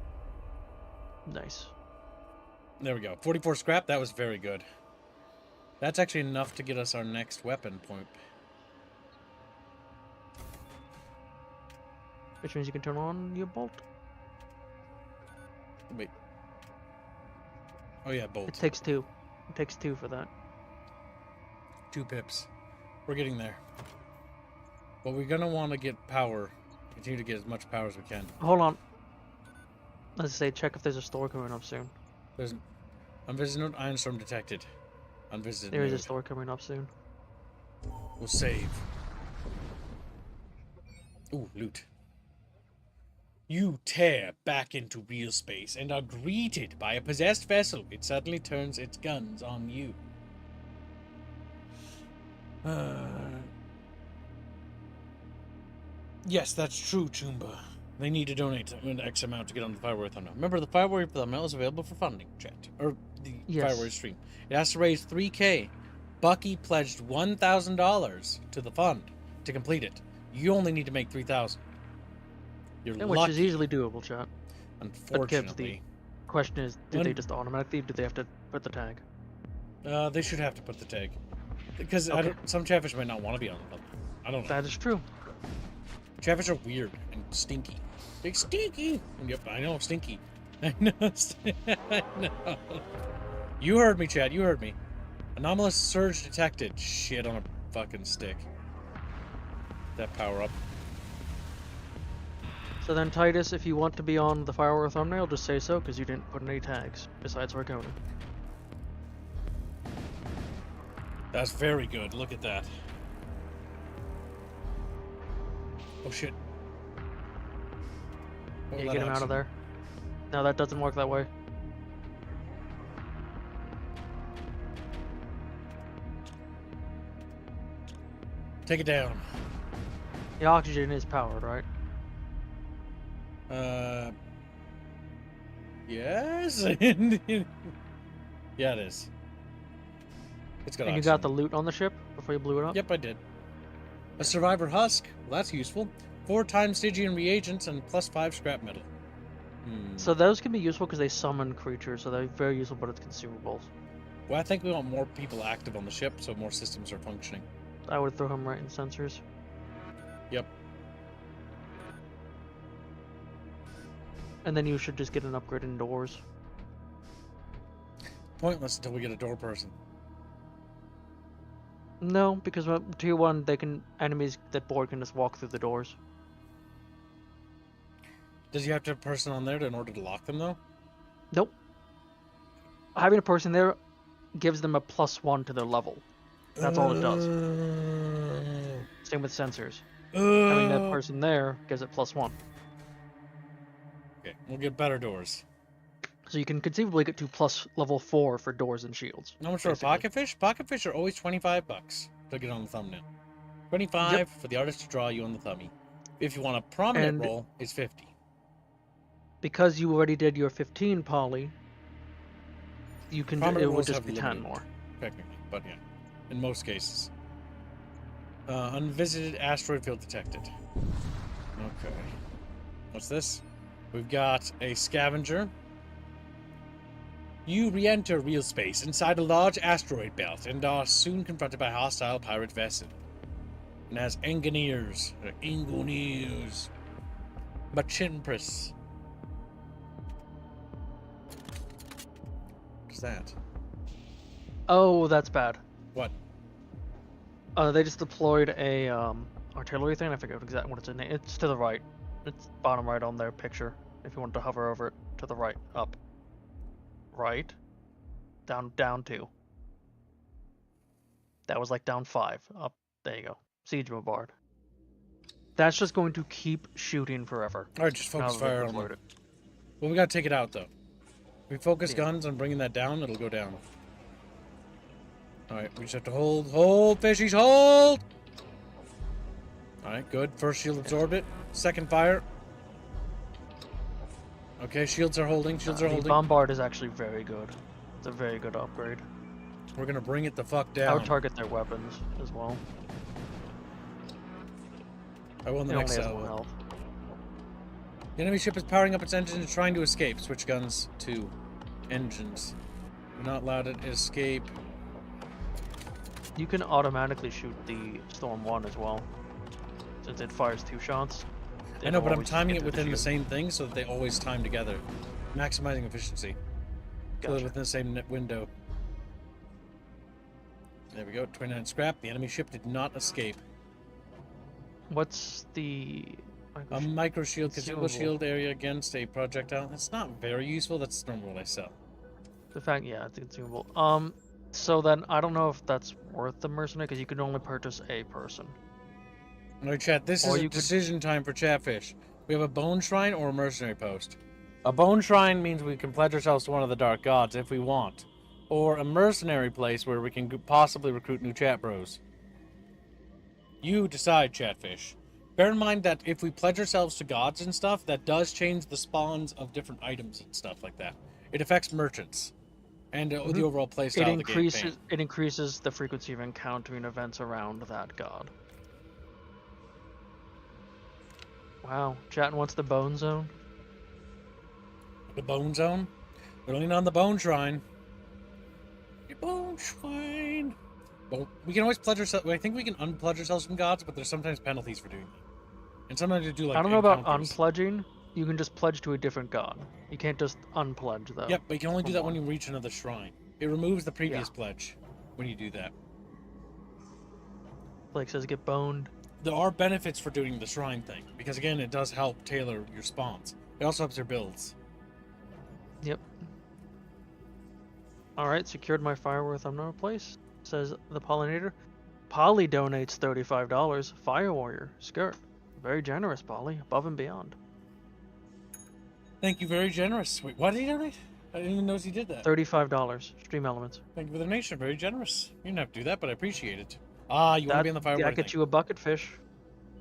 Nice. There we go. 44 scrap. That was very good. That's actually enough to get us our next weapon point. Which means you can turn on your bolt. Wait. Oh yeah, bolt. It takes 2. It takes 2 for that. 2 pips. We're getting there. But we're gonna want to get power. Continue to get as much power as we can. Hold on. Let's say check if there's a store coming up soon. There's unvisited node, iron storm detected. Unvisited There is a node. store coming up soon. We'll save. Ooh, loot. You tear back into real space and are greeted by a possessed vessel. It suddenly turns its guns on you. Yes, that's true, Choomba. They need to donate an X amount to get on the Fire Warrior Thumbnail. Remember, the Fire Warrior Thumbnail is available for funding, chat. Or the Yes. Fire Warrior stream. It has to raise $3K. Bucky pledged $1,000 to the fund to complete it. You only need to make $3,000. You're Which lucky. is easily doable, chat. Unfortunately. Question is, do they just automatically, do they have to put the tag? They should have to put the tag. Because Okay. some Chatfish might not want to be on the thumbnail. I don't know. That is true. Chatfish are weird and stinky. They're stinky! Yep, I know, stinky. I know. I know. You heard me, Chad. You heard me. Anomalous surge detected. Shit on a fucking stick. That power up. So then, Titus, if you want to be on the Fire Warrior Thumbnail, just say so, because you didn't put any tags, besides Arcona. That's very good. Look at that. Oh shit. What Yeah, will get that him out of option? there. No, that doesn't work that way. Take it down. The oxygen is powered, right? Yes? Yeah, it is. It's got And you oxygen. got the loot on the ship before you blew it up? Yep, I did. A survivor husk. Well, that's useful. 4 times Stygian reagents and +5 scrap metal. So those can be useful because they summon creatures, so they're very useful, but it's consumables. Well, I think we want more people active on the ship, so more systems are functioning. I would throw him right in sensors. Yep. And then you should just get an upgrade in doors. Pointless until we get a door person. No, because tier 1, enemies that board can just walk through the doors. Does you have to have a person on there in order to lock them, though? Nope. Having a person there gives them a +1 to their level. That's all it does. Same with sensors. Having that person there gives it +1. Okay, we'll get better doors. So you can conceivably get to level 4 for doors and shields. How much for a basically. pocket fish? Pocket fish are always $25 to get on the thumbnail. 25 for the artist to draw you on the thummy. If you want a prominent And- roll, it's 50. Because you already did your 15 poly, you can Prominent it would rolls just have be 10 limited, more. technically, but yeah, in most cases. Unvisited asteroid field detected. Okay. What's this? We've got a scavenger. You re-enter real space inside a large asteroid belt and are soon confronted by a hostile pirate vessel. And has engineers, or engineers, but Chinpris. What's that? Oh, that's bad. What? They just deployed a artillery thing. I forget exactly what it's in. It's to the right. It's bottom right on their picture. If you want to hover over it, to the right, up, right, down 2. That was like down 5. Up. There you go. Siege bombard. That's just going to keep shooting forever. Alright, just focus now that they've fire on deployed them. it. Well, we gotta take it out, though. If we focus Yeah. guns on bringing that down, it'll go down. Alright, we just have to hold. Hold, fishies, hold! Alright, good. First shield absorbed it. Second fire. Okay, shields are holding. Shields are The holding. bombard is actually very good. It's a very good upgrade. We're gonna bring it the fuck down. I would target their weapons as well. I will in the It next only has cell. 1 health. The enemy ship is powering up its engines and trying to escape. Switch guns to engines. We're not allowed to escape. You can automatically shoot the Storm 1 as well, since it fires 2 shots. I know, but I'm always timing get it through within the shield. same thing so that they always time together. Maximizing efficiency. So they're Gotcha. within the same window. There we go, 29 scrap. The enemy ship did not escape. What's the... A micro shield, consumable Consumable. shield area against a projectile. That's not very useful. That's normally what I sell. The fact, yeah, it's a consumable. So then I don't know if that's worth the mercenary because you can only purchase a person. Alright, chat. This Or is a you could- decision time for Chatfish. We have a bone shrine or a mercenary post. A bone shrine means we can pledge ourselves to one of the dark gods if we want, or a mercenary place where we can possibly recruit new chat bros. You decide, Chatfish. Bear in mind that if we pledge ourselves to gods and stuff, that does change the spawns of different items and stuff like that. It affects merchants and the overall playstyle of the campaign. It increases the frequency of encountering events around that god. Wow, chatting what's the bone zone? The bone zone? We're leaning on the bone shrine. The bone shrine. Well, we can always pledge ourselves. I think we can unpledge ourselves from gods, but there's sometimes penalties for doing that. And sometimes you do like. I don't know about encounters. unpledging. You can just pledge to a different god. You can't just unpledge though. Yep, but you can only do from that when one. you reach another shrine. It removes the previous Yeah. pledge when you do that. Blake says get boned. There are benefits for doing the shrine thing because again, it does help tailor your spawns. It also helps your builds. Yep. Alright, secured my Fireware thumbnail place, says the Pollinator. Polly donates $35. Fire Warrior, skirt. Very generous, Polly, above and beyond. Thank you, very generous. Wait, why did he donate? I didn't even notice he did that. $35. Stream Elements. Thank you for the donation. Very generous. You didn't have to do that, but I appreciate it. Ah, you want to be on the firework That gets you a bucket fish.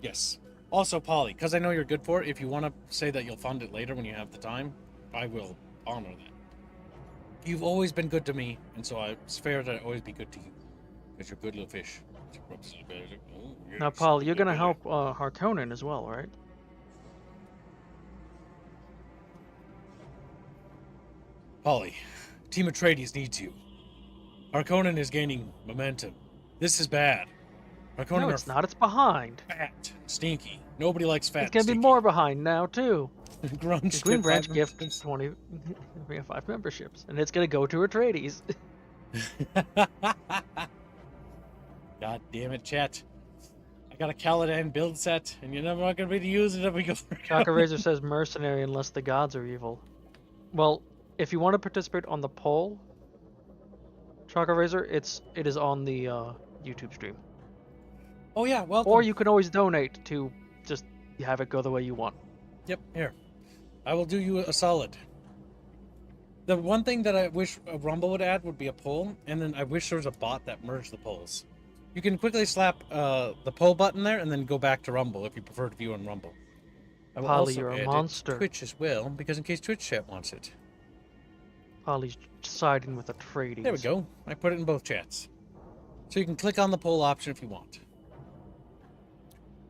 Yes. Also, Polly, because I know you're good for it, if you want to say that you'll fund it later when you have the time, I will honor that. You've always been good to me, and so it's fair that I always be good to you. Because you're a good little fish. Now, Polly, you're gonna help Harkonnen as well, right? Polly, Team Atreides needs you. Harkonnen is gaining momentum. This is bad. Harkonnen No, are it's not. It's behind. fat, stinky. Nobody likes fat. It's gonna be more behind now too. Grunge. The Green did Branch 5 gift memberships. 20. We have 5 memberships, and it's gonna go to Atreides. God damn it, chat. I got a Caladan build set, and you're never going to be able to use it if we go for Chaka Razor says mercenary unless the gods are evil. Well, if you want to participate on the poll, Chaka Razor, it is on the YouTube stream. Oh, yeah, welcome. Or you can always donate to just have it go the way you want. Yep, here. I will do you a solid. The one thing that I wish Rumble would add would be a poll, and then I wish there was a bot that merged the polls. You can quickly slap the poll button there and then go back to Rumble if you prefer to view on Rumble. I will Polly, also you're a edit monster. Twitch as well, because in case Twitch chat wants it. Polly's siding with Atreides. There we go. I put it in both chats. So you can click on the poll option if you want.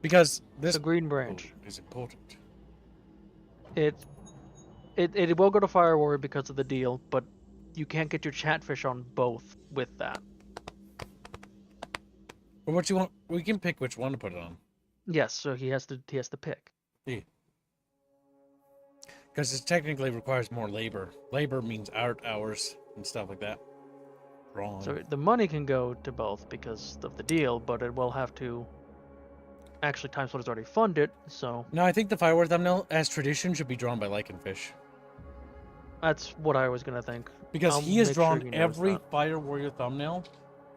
Because this The Green Branch. poll is important. It will go to Fire Warrior because of the deal, but you can't get your Chatfish on both with that. Or what you want, we can pick which one to put it on. Yes, so he has to pick. Yeah. Because it technically requires more labor. Labor means art hours and stuff like that. Wrong. So the money can go to both because of the deal, but it will have to. Actually, Time Slot is already funded, so No, I think the firework thumbnail, as tradition, should be drawn by Lycanfish. that's what I was gonna think. Because I'll he has make sure drawn he knows every that. Fire Warrior thumbnail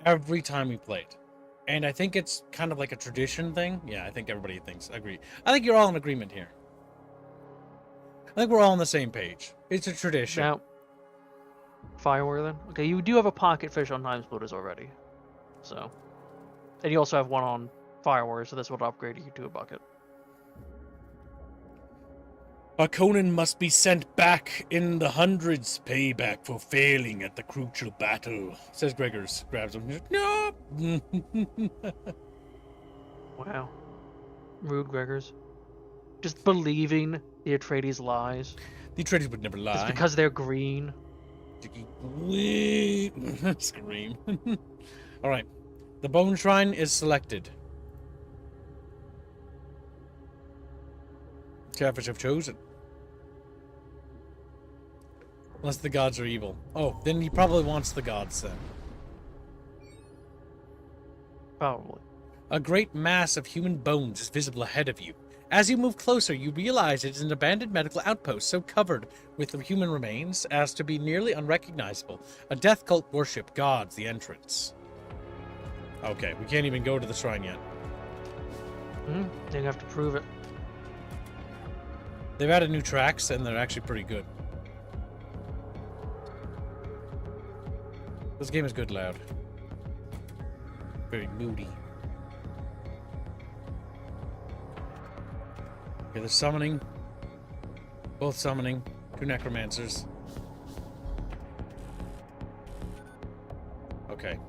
every time we played. And I think it's kind of like a tradition thing. Yeah, I think everybody thinks. Agree. I think you're all in agreement here. I think we're all on the same page. It's a tradition. Now, Fire Warrior then. Okay, you do have a pocket fish on Time Splitters already, so, and you also have one on Fire Warrior, so this will upgrade you to a bucket. A Conan must be sent back in the hundreds, payback for failing at the crucial battle, says Gregors. Grabs him. No! Wow. Rude Gregors. Just believing the Atreides lies. The Atreides would never Just lie. because they're green. Scream. Alright. The bone shrine is selected. Chatfish have chosen. Unless the gods are evil. Oh, then he probably wants the gods then. Probably. A great mass of human bones is visible ahead of you. As you move closer, you realize it is an abandoned medical outpost so covered with human remains as to be nearly unrecognizable. A death cult worship guards the entrance. Okay, we can't even go to the shrine yet. They have to prove it. They've added new tracks, and they're actually pretty good. This game is good loud. Very moody. Okay, they're summoning. Both summoning. 2 necromancers. Okay.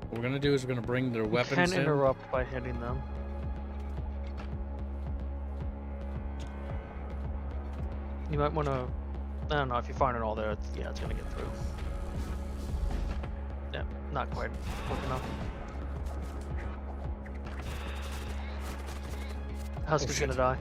What we're gonna do is we're gonna bring their weapons in. You can interrupt by hitting them. You might want to... I don't know, if you find it all there, yeah, it's gonna get through. Yeah, not quite quick enough. Husky's gonna die.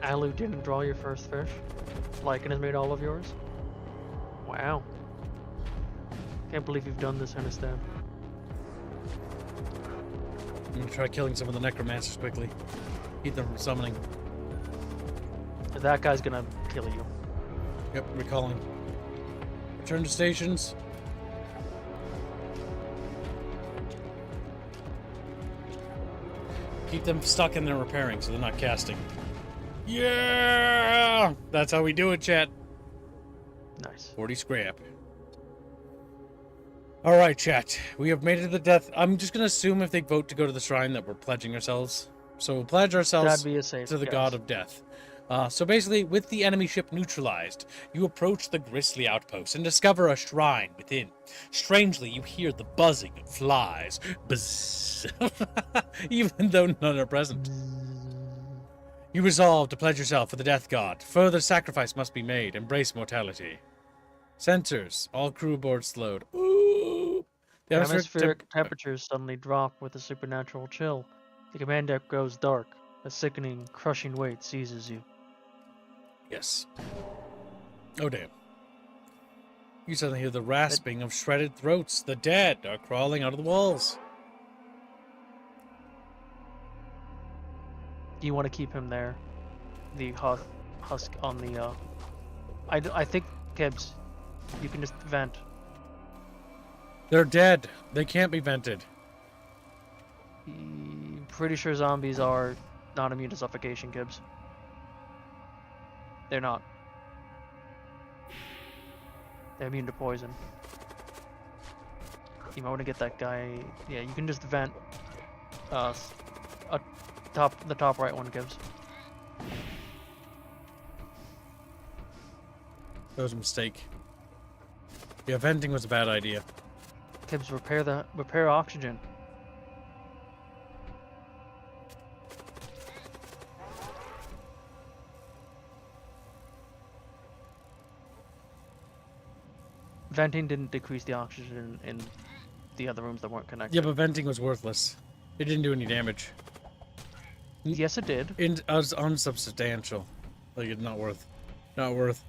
Alu didn't draw your first fish. Lycan has made all of yours. Wow. Can't believe you've done this, Hennestan. I'm gonna try killing some of the necromancers quickly. Keep them from summoning. That guy's gonna kill you. Yep, recalling. Return to stations. Keep them stuck in their repairing so they're not casting. Yeah! That's how we do it, chat. Nice. 40 scrap. Alright, chat. We have made it to the death. I'm just gonna assume if they vote to go to the shrine that we're pledging ourselves. So we'll pledge ourselves That'd be a safe to the guess. god of death. So basically, with the enemy ship neutralized, you approach the grisly outpost and discover a shrine within. Strangely, you hear the buzzing of flies. Buzz. Even though none are present. You resolve to pledge yourself for the death god. Further sacrifice must be made. Embrace mortality. Sensors. All crew aboard slowed. Ooh. The Atmospheric temperatures suddenly drop with a supernatural chill. The command deck grows dark. A sickening, crushing weight seizes you. Yes. Oh, damn. You suddenly hear the rasping of shredded throats. The dead are crawling out of the walls. Do you want to keep him there? The husk on the, I think, Gibbs, you can just vent. They're dead. They can't be vented. Pretty sure zombies are not immune to suffocation, Gibbs. They're not. They're immune to poison. You might want to get that guy. Yeah, you can just vent. The top right one, Gibbs. That was a mistake. Yeah, venting was a bad idea. Gibbs, repair oxygen. Venting didn't decrease the oxygen in the other rooms that weren't connected. Yeah, but venting was worthless. It didn't do any damage. Yes, it did. It was unsubstantial. Like, it's not worth. Not worth.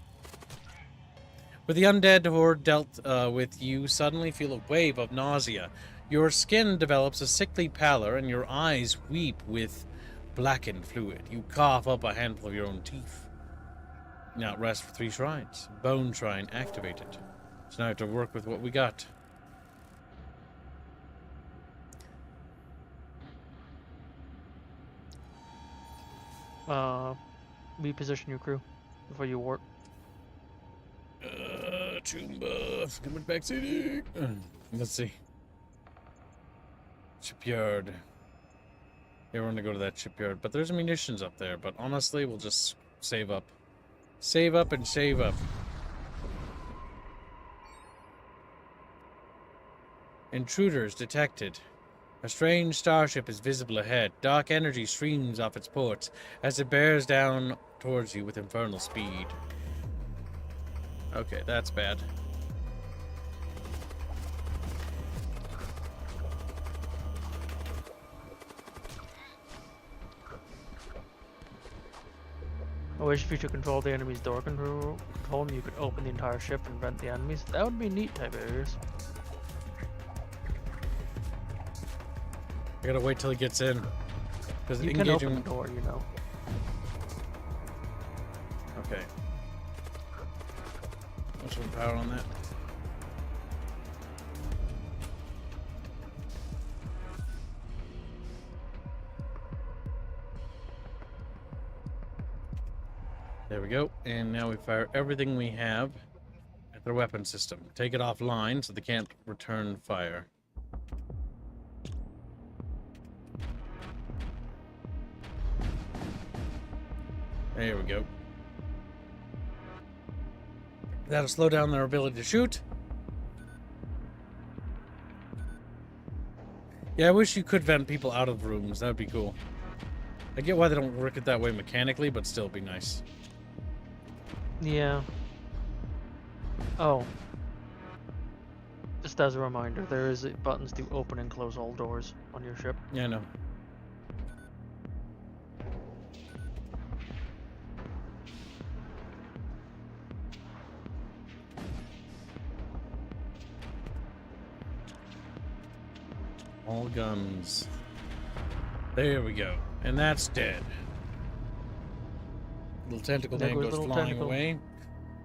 With the undead horde dealt with, you suddenly feel a wave of nausea. Your skin develops a sickly pallor, and your eyes weep with blackened fluid. You cough up a handful of your own teeth. Now rest for 3 shrines. Bone shrine activated. So now I have to work with what we got. reposition your crew before you warp. Tomb buff. Coming back city. Let's see. Shipyard. Yeah, we're gonna go to that shipyard, but there's munitions up there. But honestly, we'll just save up. Save up and save up. Intruders detected. A strange starship is visible ahead. Dark energy streams off its ports as it bears down towards you with infernal speed. Okay, that's bad. I wish if you could control the enemy's door control, you could open the entire ship and vent the enemies. That would be neat type areas. I gotta wait till he gets in. Because You can open the door, you know. Okay. What's the power on that? There we go. And now we fire everything we have at their weapon system. Take it offline so they can't return fire. There we go. That'll slow down their ability to shoot. Yeah, I wish you could vent people out of rooms. That would be cool. I get why they don't work it that way mechanically, but still be nice. Yeah. Oh. Just as a reminder, there is buttons to open and close all doors on your ship. Yeah, no. All guns. There we go. And that's dead. Little tentacle There man goes goes little flying tentacle. away.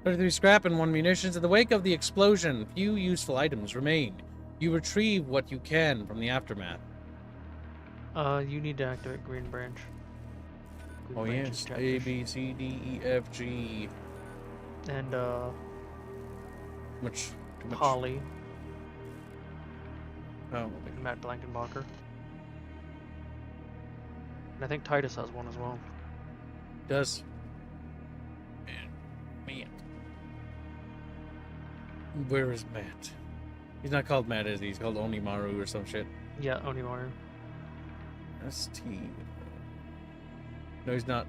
33 scrap and 1 munitions. In the wake of the explosion, few useful items remain. You retrieve what you can from the aftermath. You need to activate Green Branch. Green Oh Branch yes, is A, Chatfish. B, C, D, E, F, G. And, Much. Holly Oh, and Matt Blankenbacher. And I think Titus has one as well. does. And Matt. Where is Matt? He's not called Matt, is he? He's called Onimaru or some shit. Yeah, Onimaru. S-T. No, he's not.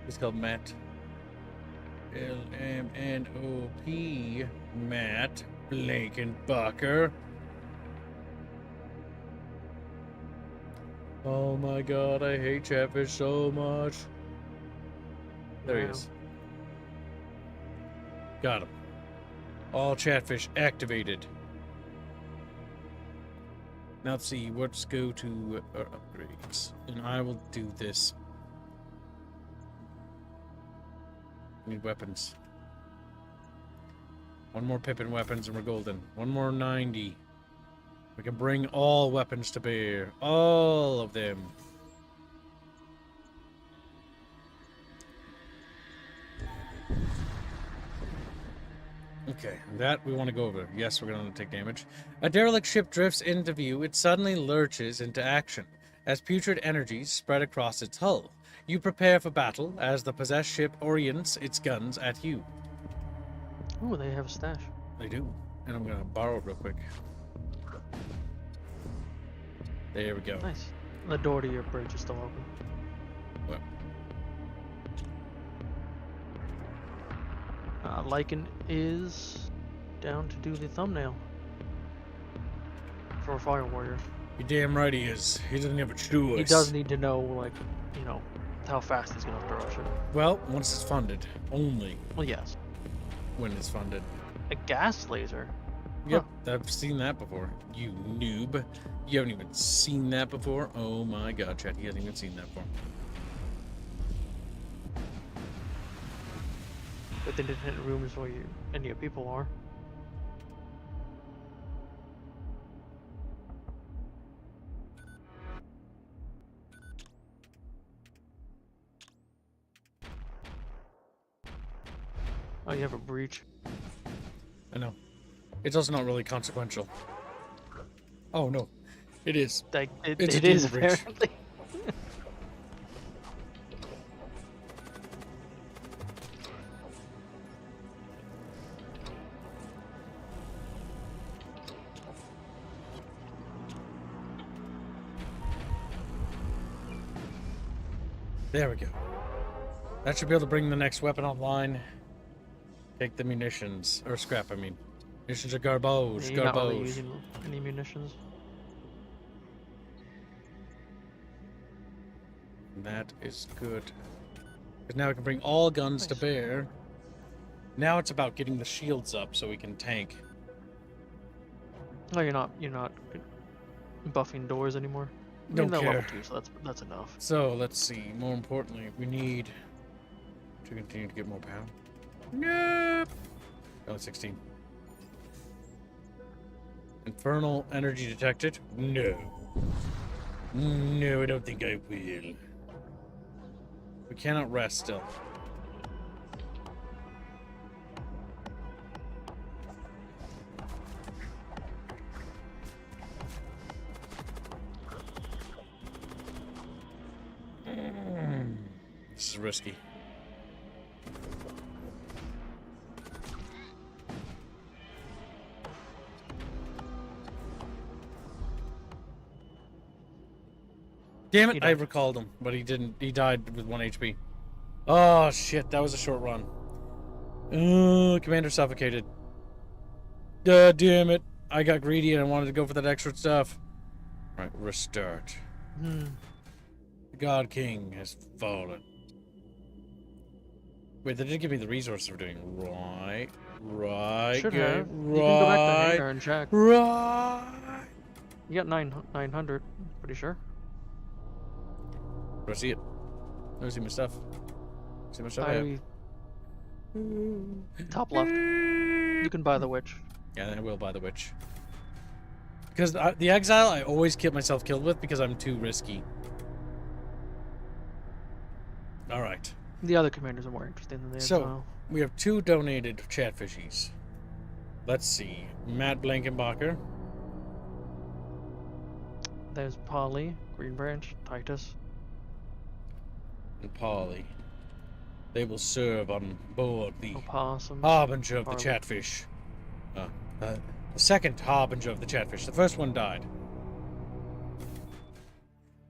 He's called Matt. L-M-N-O-P. Matt Blankenbacher. Oh my god, I hate Chatfish so much. There he Wow. is. Got him. All Chatfish activated. Now let's see, let's go to our upgrades. And I will do this. Need weapons. One more Pippin weapons and we're golden. One more 90. We can bring all weapons to bear. All of them. Okay, that we want to go over. Yes, we're going to take damage. A derelict ship drifts into view. It suddenly lurches into action as putrid energies spread across its hull. You prepare for battle as the possessed ship orients its guns at you. Ooh, they have a stash. They do. And I'm going to borrow it real quick. There we go. Nice. The door to your bridge is still open. Well, Lycan is down to do the thumbnail for a Fire Warrior. you're damn right he is. He doesn't have a choice. He does need to know, like, you know, how fast he's gonna have to rush it. Well, once it's funded. Only Well, yes. when it's funded. A gas laser. Yep, I've seen that before. You noob. You haven't even seen that before? Oh my god, Chad, he hasn't even seen that before. But they didn't hit rooms where you and your people are. Oh, you have a breach. I know. It's also not really consequential. Oh no, it is. Like, It's a it is demon breach. apparently. There we go. That should be able to bring the next weapon online. Take the munitions. Or scrap, I mean. Munitions are garbage. Yeah, you're not really Garbage. using any munitions. That is good. Because now we can bring all guns to Nice. bear. Now it's about getting the shields up so we can tank. No, you're not buffing doors anymore. I Don't mean, they're care. level 2, so that's enough. So let's see. More importantly, we need to continue to get more power. Nope. Oh, 16. Infernal energy detected? No. No, I don't think I will. We cannot rest still. This is risky. Damn it, I recalled him, but he didn't. He died with 1 HP. Oh, shit, that was a short run. Commander suffocated. Damn it. I got greedy and I wanted to go for that extra stuff. Right, restart. The God King has fallen. Wait, they didn't give me the resources for doing. Right. Should Good. have. You can go back to the hangar and check. Right. You got 900, pretty sure. Do I see it? Do I see my stuff? See my stuff? I have. Top left. You can buy the witch. Yeah, I will buy the witch. Because the exile, I always get myself killed with because I'm too risky. All right. The other commanders are more interesting than the So, exile. we have 2 donated chatfishies. Let's see. Matt Blankenbacher. There's Polly, Green Branch, Titus. And Polly. They will serve on board the Opossum. harbinger of the Harley. chatfish. The second harbinger of the chatfish. The first one died.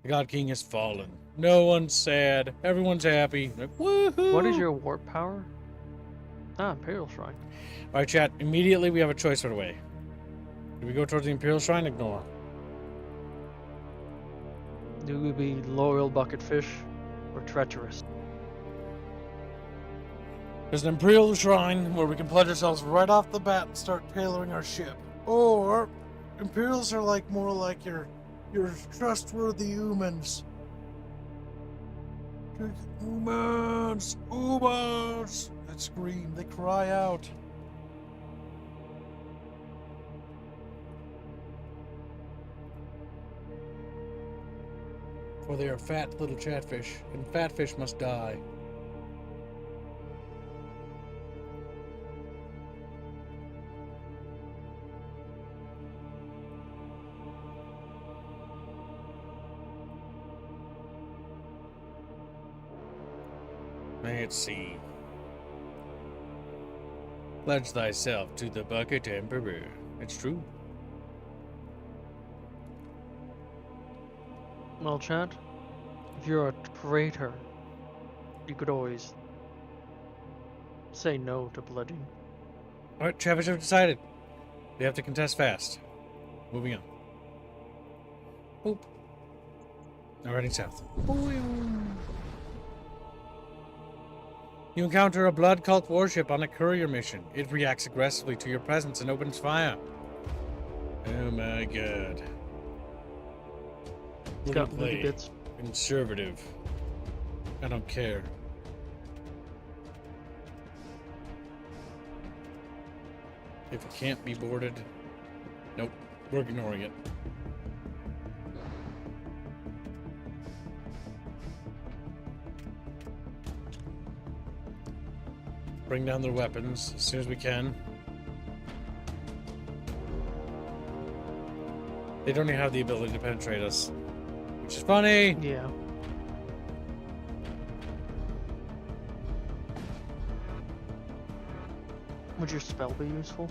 The God King has fallen. No one's sad. Everyone's happy. Like, woohoo! What is your warp power? Ah, Imperial Shrine. Alright, chat. Immediately we have a choice right away. Do we go towards the Imperial Shrine? Ignore. Do we be loyal bucketfish or treacherous? There's an Imperial Shrine where we can pledge ourselves right off the bat and start tailoring our ship. Or Imperials are like more like your trustworthy humans. Humans! Humans! They scream, they cry out. For they are fat little chatfish, and fat fish must die. Let's see. Pledge thyself to the Bucket Emperor. It's true. Well, chat, if you're a traitor, you could always say no to pledging. Alright, Travis have decided. They have to contest fast. Moving on. Boop. Now heading south. You encounter a blood cult warship on a courier mission. It reacts aggressively to your presence and opens fire. Oh my god. It's got bloody bits. Conservative. I don't care. If it can't be boarded, nope, we're ignoring it. Bring down their weapons as soon as we can. They don't even have the ability to penetrate us, which is funny. Yeah. Would your spell be useful?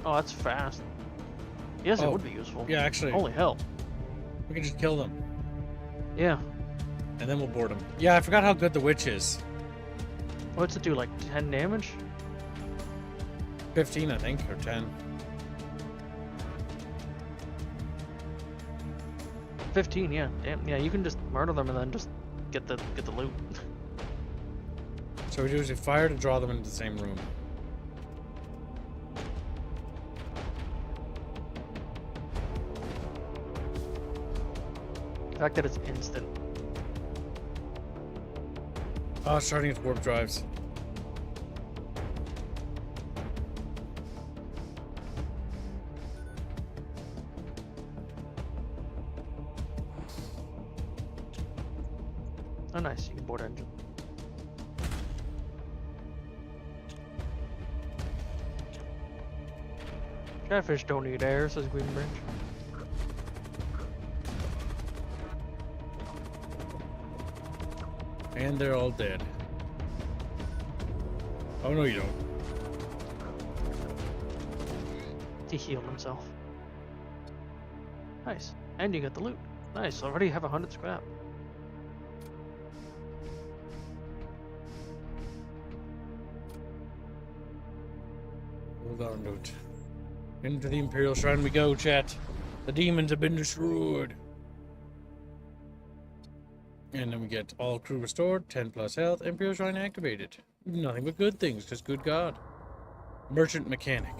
Oh, that's fast. Yes, it Oh, would be useful. Yeah, actually, Holy hell. we can just kill them, Yeah. and then we'll board them. Yeah, I forgot how good the witch is. What's it do, like 10 damage? 15, I think, or 10. 15, yeah. Damn, yeah, you can just murder them and then just get the loot. So we do is we fire to draw them into the same room. The fact that it's instant. Oh, starting its warp drives. Oh, nice. You can board engine. Catfish don't need air, says Greenbridge. And they're all dead. Oh, no, you don't. He healed himself. Nice. And you get the loot. Nice. Already have 100 scrap. Hold on, dude. Into the Imperial Shrine we go, chat. The demons have been destroyed. And then we get all crew restored, 10 plus health, Imperial Shrine activated. Nothing but good things, just good God. Merchant Mechanic.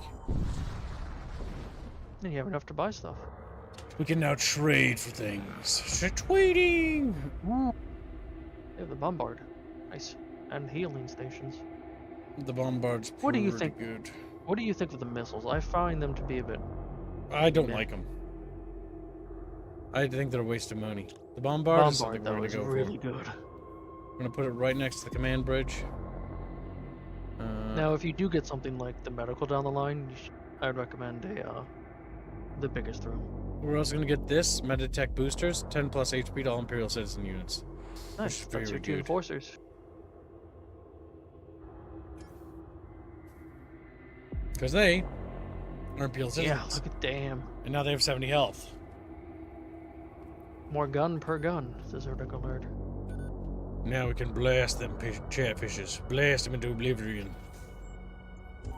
And you have enough to buy stuff. We can now trade for things. Trading! You have the bombard. Nice. And healing stations. The bombard's What do you pretty think? good. What do you think of the missiles? I find them to be a bit... I don't Yeah. like them. I think they're a waste of money. The bombard is something Bombard, we're though, going to is go really for. good. I'm going to put it right next to the command bridge. Now, if you do get something like the medical down the line, I would recommend the biggest room. We're also going to get this, Meditech boosters, 10 plus HP to all Imperial citizen units. Nice. is That's your very two good. enforcers. Because they are Imperial citizens. Yeah, look at damn. And now they have 70 health. More gun per gun, says Erdic Alert. Now we can blast them chatfishes. Blast them into oblivion.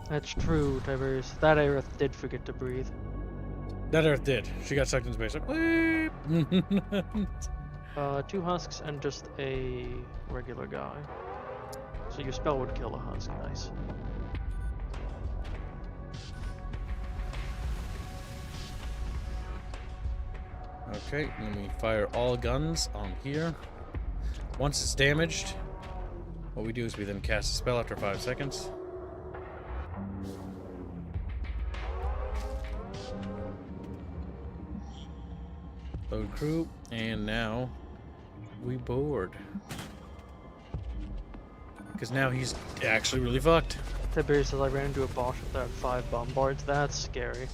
That's true, Tiberius. That Aerith did forget to breathe. That Earth did. She got sucked in space. Like, "Weep." 2 husks and just a regular guy. So your spell would kill a husk. Nice. Okay, and then we fire all guns on here. Once it's damaged, what we do is we then cast a spell after 5 seconds. Load crew, and now we board. Because now he's actually really fucked. Tiberius says I ran into a boss that had 5 bombards. That's scary.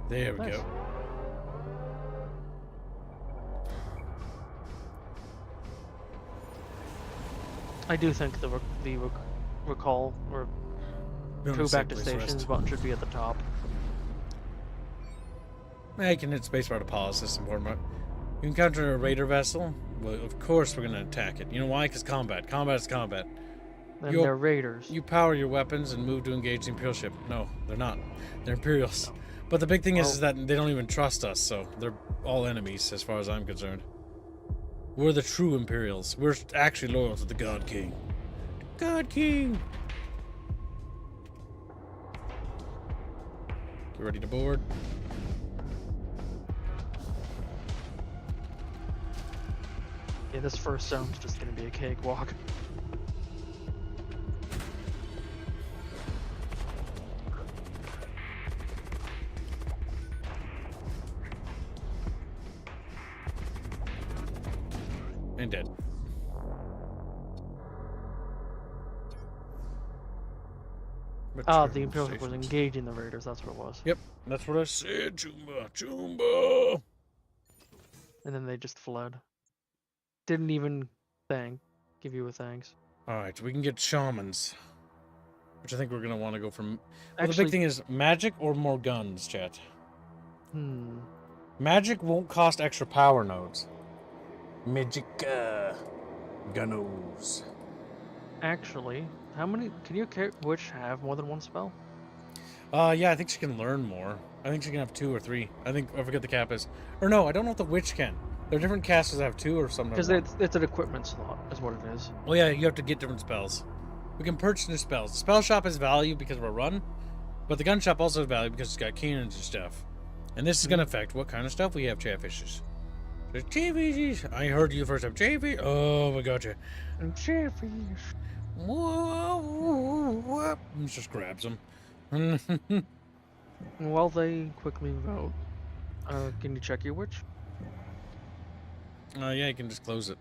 There we Nice. go. I do think the recall or crew back to stations button should be at the top. I can hit spacebar to pause. This is important. Right? You encounter a raider vessel. Well, of course we're gonna attack it. You know why? Because combat. Combat is combat. And they're raiders. You power your weapons and move to engage the Imperial ship. No, they're not. They're Imperials. But the big thing is that they don't even trust us, so they're all enemies as far as I'm concerned. We're the true Imperials. We're actually loyal to the God King. God King! Get ready to board. Yeah, this first zone's just gonna be a cakewalk. And dead. The Imperial ship was engaging the raiders, that's what it was. Yep, that's what I said, Chumba. Chumba! And then they just fled. Didn't even give you a thanks. Alright, we can get shamans. Which I think we're going to want to go from... Well, Actually, the big thing is magic or more guns, chat. Hmm. Magic won't cost extra power nodes. Magic, gunnos. Actually, how many... Can your witch have more than one spell? Yeah, I think she can learn more. I think she can have 2 or 3. I forget the cap is. Or no, I don't know if the witch can. There are different casters that have 2 or something. Because it's an equipment slot, is what it is. Well, yeah, you have to get different spells. We can purchase new spells. The spell shop has value because of a run, but the gun shop also has value because it's got cannons and stuff. And this is going to affect what kind of stuff we have, chatfishes. There's chatfishes. I heard you first have chatfish. Oh, we got you. Chatfish. Whoa. Just grabs them. While they quickly vote, can you check your witch? Yeah, you can just close it.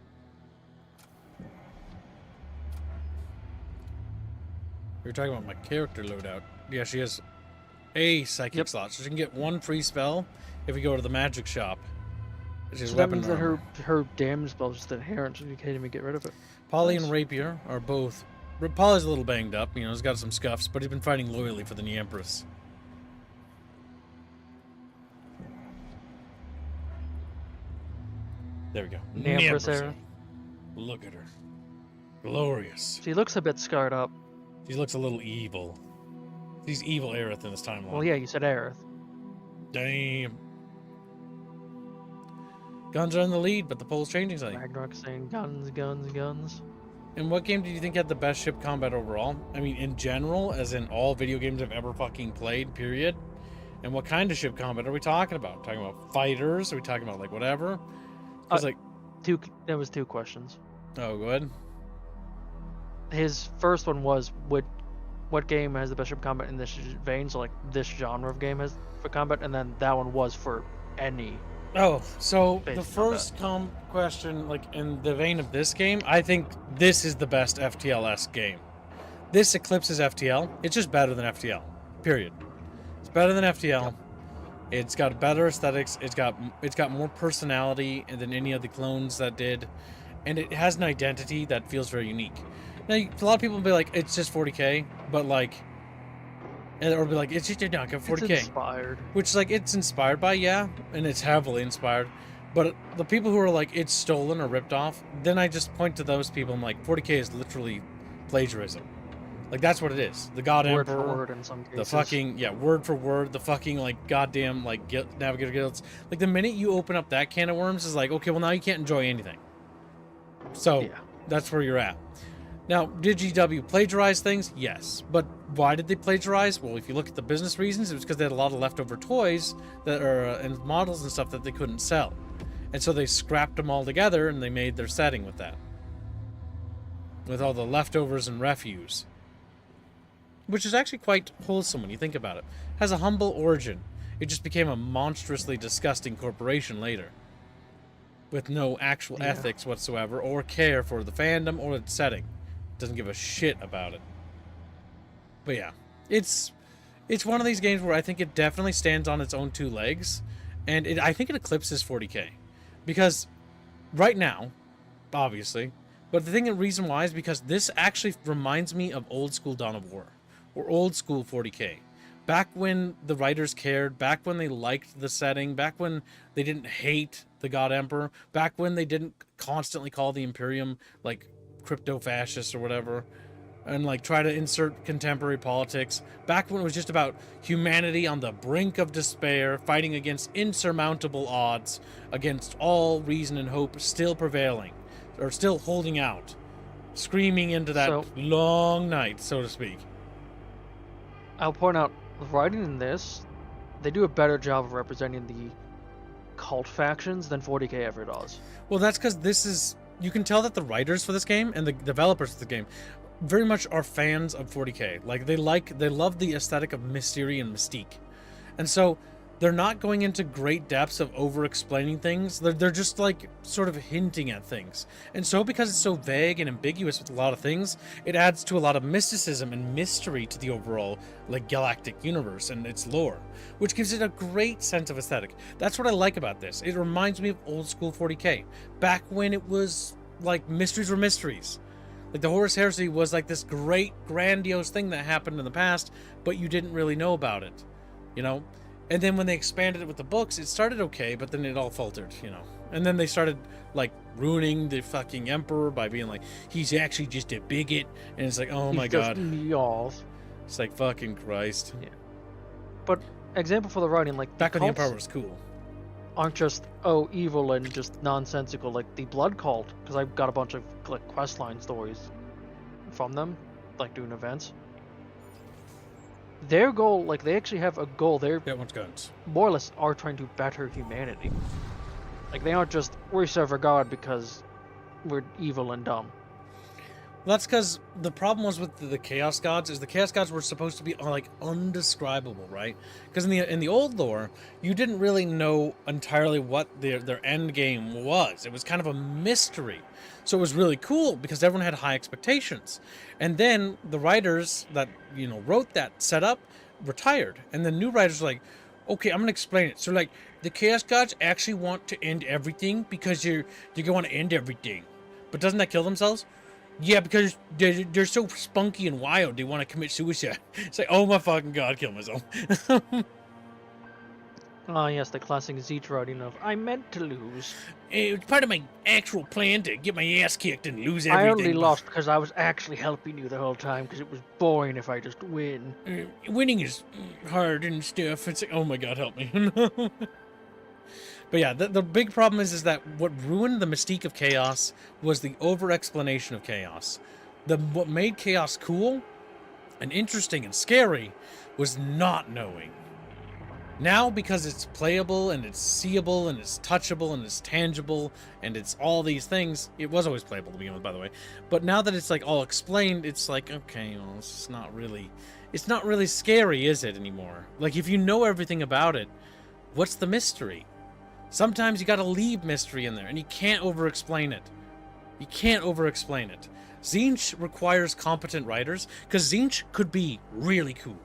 We were talking about my character loadout. Yeah, she has a psychic slot, so she can get 1 free spell if we go to the magic shop. So that means that her damage spell is just inherent, so you can't even get rid of it. Polly and Rapier are both... Polly's a little banged up, you know, he's got some scuffs, but he's been fighting loyally for the Empress. There we go. Empress era. Look at her. Glorious. She looks a bit scarred up. She looks a little evil. She's evil Aerith in this timeline. Well, yeah, you said Aerith. Damn. Guns are in the lead, but the poll's changing something. Ragnarok saying guns, guns, guns. And what game did you think had the best ship combat overall? I mean, in general, as in all video games I've ever fucking played, period. And what kind of ship combat are we talking about? Talking about fighters? Are we talking about, like, whatever? There was 2 questions. Oh, go ahead. His first one was, what game has the best ship combat in this vein? So, like, this genre of game has for combat, and then that one was for any. Oh, so Base the first question, like, in the vein of this game, I think this is the best FTL-esque game. This eclipses FTL. It's just better than FTL. Period. It's better than FTL. Yep. It's got better aesthetics. It's got more personality than any of the clones that did, and it has an identity that feels very unique. Now, a lot of people will be like, it's just 40K, but like, or be like, it's just not 40K. It's inspired. Which, like, it's inspired by, yeah, and it's heavily inspired. But the people who are like, it's stolen or ripped off, then I just point to those people. I'm like, 40K is literally plagiarism. Like, that's what it is. The God word Emperor. For word in some cases. The fucking, yeah, word for word. The fucking, like, goddamn, like, Navigator Guilds. Like, the minute you open up that can of worms, is like, okay, well, now you can't enjoy anything. So, yeah. That's where you're at. Now, did GW plagiarize things? Yes. But why did they plagiarize? Well, if you look at the business reasons, it was because they had a lot of leftover toys that are and models and stuff that they couldn't sell. And so they scrapped them all together and they made their setting with that. With all the leftovers and refuse. Which is actually quite wholesome when you think about it. It has a humble origin. It just became a monstrously disgusting corporation later. With no actual ethics whatsoever or care for the fandom or its setting. Doesn't give a shit about it. But yeah, it's one of these games where I think it definitely stands on its own 2 legs, and I think it eclipses 40K, because right now, obviously, but the reason why is because this actually reminds me of old school Dawn of War or old school 40K. Back when the writers cared, back when they liked the setting, back when they didn't hate the God Emperor, back when they didn't constantly call the Imperium like crypto-fascist or whatever, and like try to insert contemporary politics, back when it was just about humanity on the brink of despair, fighting against insurmountable odds, against all reason and hope still prevailing, or still holding out, screaming into that long night, so to speak. I'll point out, writing in this, they do a better job of representing the cult factions than 40K ever does. Well, that's because this is... You can tell that the writers for this game and the developers of the game very much are fans of 40K. Like, they love the aesthetic of mystery and mystique. And so they're not going into great depths of over-explaining things. They're just like sort of hinting at things. And so because it's so vague and ambiguous with a lot of things, it adds to a lot of mysticism and mystery to the overall like galactic universe and its lore, which gives it a great sense of aesthetic. That's what I like about this. It reminds me of old school 40K, back when it was like mysteries were mysteries. Like the Horus Heresy was like this great grandiose thing that happened in the past, but you didn't really know about it, you know? And then when they expanded it with the books, it started okay, but then it all faltered, you know? And then they started like ruining the fucking emperor by being like, he's actually just a bigot, and it's like, oh my god. Y'alls. It's like, fucking Christ. Yeah. But example for the writing, like back when the cults Empire was cool. aren't just evil and just nonsensical like the Blood Cult, because I've got a bunch of like questline stories from them, like doing events. Their goal, like they actually have a goal. They're wants guns. more or less are trying to better humanity. Like they aren't just we serve a god because we're evil and dumb. Well, that's because the problem was with the Chaos Gods is the Chaos Gods were supposed to be like undescribable, right? Because in the old lore, you didn't really know entirely what their end game was. It was kind of a mystery. So it was really cool because everyone had high expectations. And then the writers that, you know, wrote that setup retired. And the new writers were like, okay, I'm going to explain it. So like the Chaos Gods actually want to end everything because you're going to end everything. But doesn't that kill themselves? Yeah, because they're so spunky and wild, they want to commit suicide. It's like, oh my fucking god, kill myself. Ah, yes, the classic Zeech writing of, I meant to lose. It was part of my actual plan to get my ass kicked and lose everything. I only lost because I was actually helping you the whole time, because it was boring if I just win. Winning is hard and stuff. It's like, oh my god, help me. But yeah, the big problem is that what ruined the mystique of chaos was the over-explanation of chaos. What made chaos cool and interesting and scary was not knowing. Now, because it's playable and it's seeable and it's touchable and it's tangible and it's all these things, it was always playable to begin with, by the way. But now that it's like all explained, it's like, okay, well, it's not really scary, is it, anymore? Like, if you know everything about it, what's the mystery? Sometimes you gotta leave mystery in there, and you can't over-explain it. You can't over-explain it. Tzeentch requires competent writers, because Tzeentch could be really cool.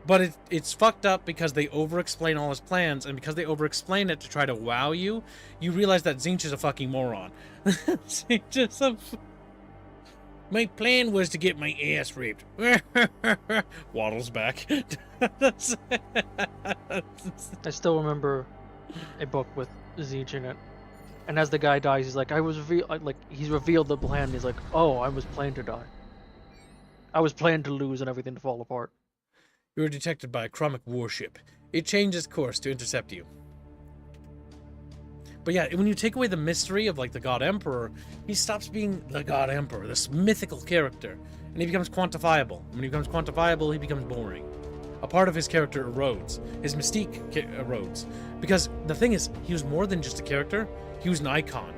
But it's fucked up because they over-explain all his plans, and because they over-explain it to try to wow you, you realize that Tzeentch is a fucking moron. My plan was to get my ass raped. Waddles back. I still remember a book with Zeech in it, and as the guy dies, he's like, he's revealed the plan. He's like, oh, I was planned to die. I was planned to lose and everything to fall apart. You were detected by a chromic warship. It changed its to intercept you. But yeah, when you take away the mystery of like the God Emperor, he stops being the God Emperor, this mythical character, and he becomes quantifiable. When he becomes quantifiable, he becomes boring. A part of his character erodes. His mystique erodes. Because the thing is, he was more than just a character, he was an icon.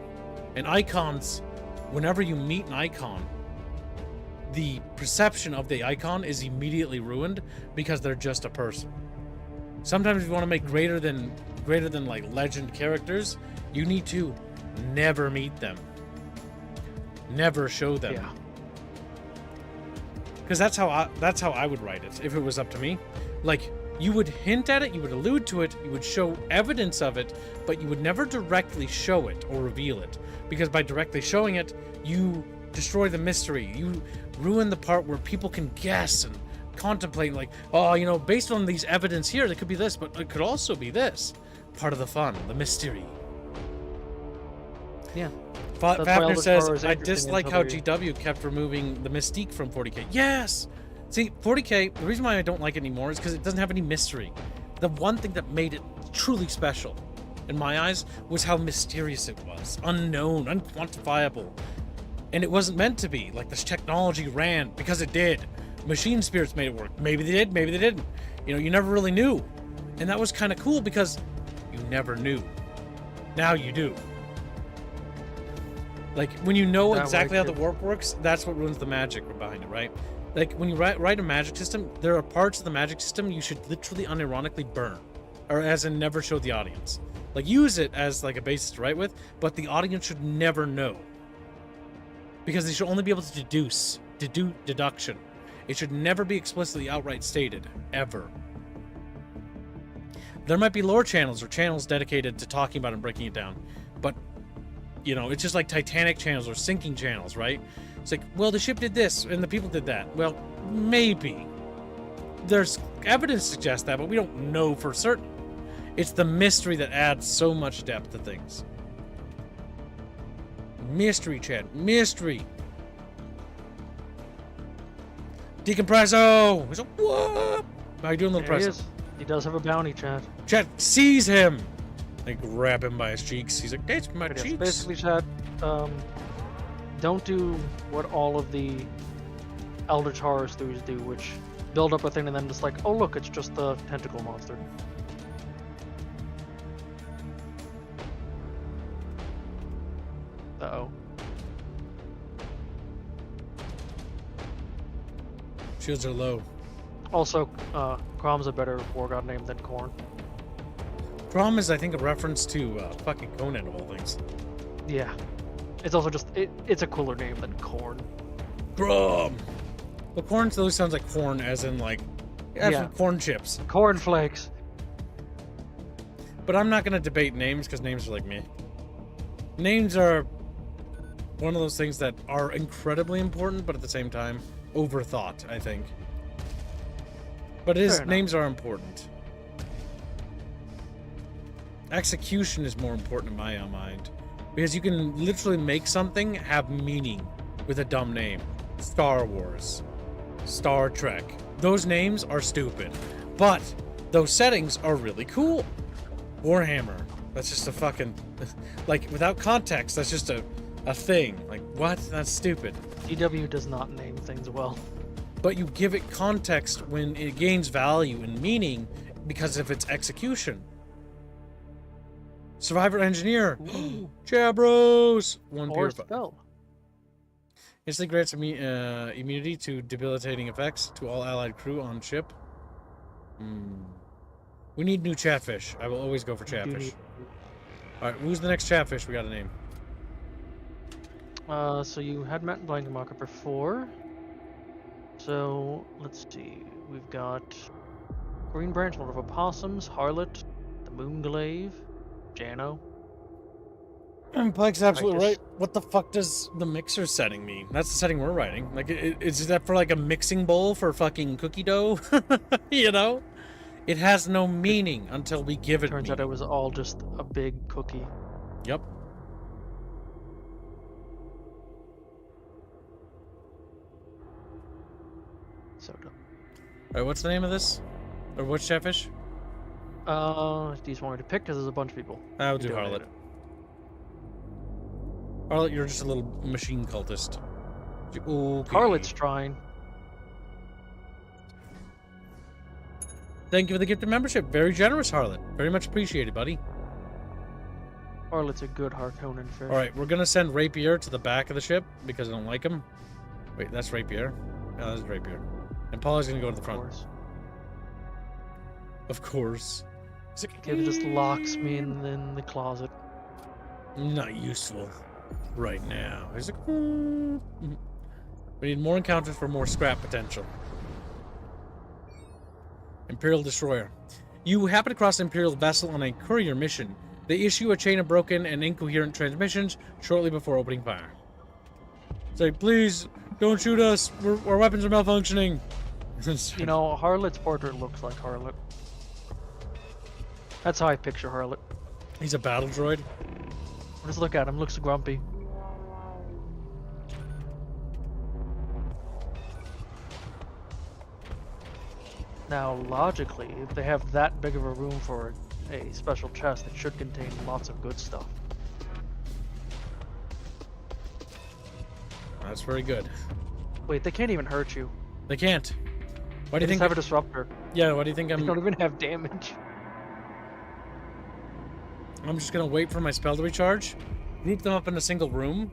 And icons, whenever you meet an icon, the perception of the icon is immediately ruined because they're just a person. Sometimes if you want to make greater than like legend characters, you need to never meet them. Never show them. Yeah. Because that's how I would write it if it was up to me. Like, you would hint at it, you would allude to it, you would show evidence of it, but you would never directly show it or reveal it. Because by directly showing it, you destroy the mystery. You ruin the part where people can guess and contemplate, like, oh, you know, based on these evidence here, it could be this, but it could also be this. Part of the fun, the mystery. Yeah. Fafner says, I dislike how GW kept removing the mystique from 40K. Yes! See, 40K, the reason why I don't like it anymore is because it doesn't have any mystery. The one thing that made it truly special, in my eyes, was how mysterious it was. Unknown, unquantifiable. And it wasn't meant to be. Like, this technology ran because it did. Machine spirits made it work. Maybe they did, maybe they didn't. You know, you never really knew. And that was kind of cool because you never knew. Now you do. Like, when you know exactly how the warp works, that's what ruins the magic behind it, right? Like, when you write a magic system, there are parts of the magic system you should literally unironically burn. Or as in never show the audience. Like, use it as, like, a basis to write with, but the audience should never know. Because they should only be able to do deduction. It should never be explicitly outright stated, ever. There might be lore channels or channels dedicated to talking about and breaking it down, but, you know, it's just like Titanic channels or sinking channels, right? It's like, well, the ship did this and the people did that. Well, maybe. There's evidence to suggest that, but we don't know for certain. It's the mystery that adds so much depth to things. Mystery, Chad. Mystery. Decompresso! He's like, what? How you doing, little There he presso? is. He does have a bounty, Chad. Chad seize him! They grab him by his cheeks. He's like, that's my But yes, cheeks. basically, Chad, don't do what all of the Eldritch Horror Stews do, which build up a thing and then just like, oh look, it's just the tentacle monster. Uh-oh. Shields are low. Also, Crom's a better war god name than Korn. Prom is, I think, a reference to fucking Conan of all things. Yeah. It's also just, it's a cooler name than Korn. Prom! But corn still sounds like corn, as in, like, Yeah. corn chips. Cornflakes. But I'm not going to debate names, because names are like me. Names are one of those things that are incredibly important, but at the same time, overthought, I think. But names are important. Execution is more important in my mind. Because you can literally make something have meaning with a dumb name. Star Wars. Star Trek. Those names are stupid. But those settings are really cool. Warhammer. That's just a fucking... Like, without context, that's just a thing. Like, what? That's stupid. DW does not name things well. But you give it context when it gains value and meaning because of its execution. Survivor Engineer. Jabros. One Or pure. spell. Instantly grants immunity to debilitating effects to all allied crew on ship. We need new Chatfish. I will always go for Chatfish. Alright, who's the next Chatfish we got to name? So you had met Blankenmacher before. So, let's see. We've got Green Branch, one of Opossums, Harlot, the Moonglaive, Jano. Pike's absolutely guess- right. What the fuck does the mixer setting mean? That's the setting we're writing. Like, is that for like a mixing bowl for fucking cookie dough? You know? It has no meaning until we give it Turns out it was all just a big cookie. Yep. So dumb. Alright, what's the name of this? Or what's Chatfish? Do you just want me to pick? Because there's a bunch of people. I'll who do donated. Harlot. Harlot, you're just a little machine cultist. Okay. Harlot's trying. Thank you for the gift of membership. Very generous, Harlot. Very much appreciated, buddy. Harlot's a good Harkonnen fish. Alright, we're gonna send Rapier to the back of the ship because I don't like him. Wait, that's Rapier. No, that's Rapier. And Paula's gonna go to the Of front. course. Of course. He's like, Kid just locks me in the closet. not useful right now. He's like, we need more encounters for more scrap potential. Imperial Destroyer. You happen across an Imperial vessel on a courier mission. They issue a chain of broken and incoherent transmissions shortly before opening fire. It's like, please, don't shoot us. Our weapons are malfunctioning. You know, Harlot's portrait looks like Harlot. That's how I picture Harlot. He's a battle droid. Just look at him, looks grumpy. Now, logically, if they have that big of a room for a special chest, it should contain lots of good stuff. That's very good. Wait, they can't even hurt you. They can't. Why do They you just think? have a disruptor. Yeah. Why do you think They don't I'm? even have damage. I'm just gonna wait for my spell to recharge, group them up in a single room,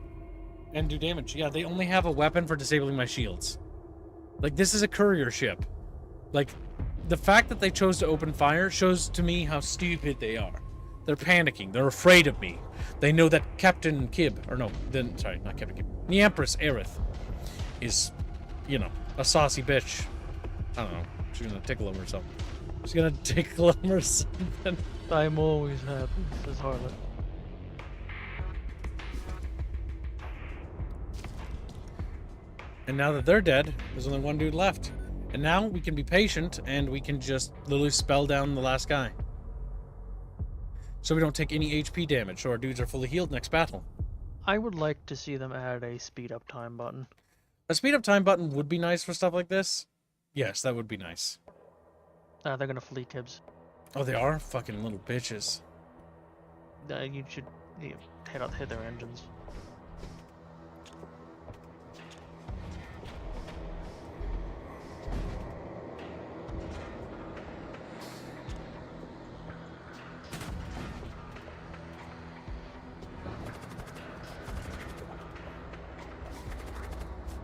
and do damage. Yeah, they only have a weapon for disabling my shields. Like, this is a courier ship. Like, the fact that they chose to open fire shows to me how stupid they are. They're panicking. They're afraid of me. They know that Captain Kib, or no, then sorry, not Captain Kib. The Empress Aerith is, you know, a saucy bitch. I don't know. She's gonna tickle him or something. She's gonna tickle him or something. I'm always happy, says Harlot. And now that they're dead, there's only one dude left. And now we can be patient and we can just literally spell down the last guy. So we don't take any HP damage, so our dudes are fully healed next battle. I would like to see them add a speed up time button. A speed up time button would be nice for stuff like this. Yes, that would be nice. They're gonna flee Tibbs. Oh, they are? Fucking little bitches. You should hit their engines.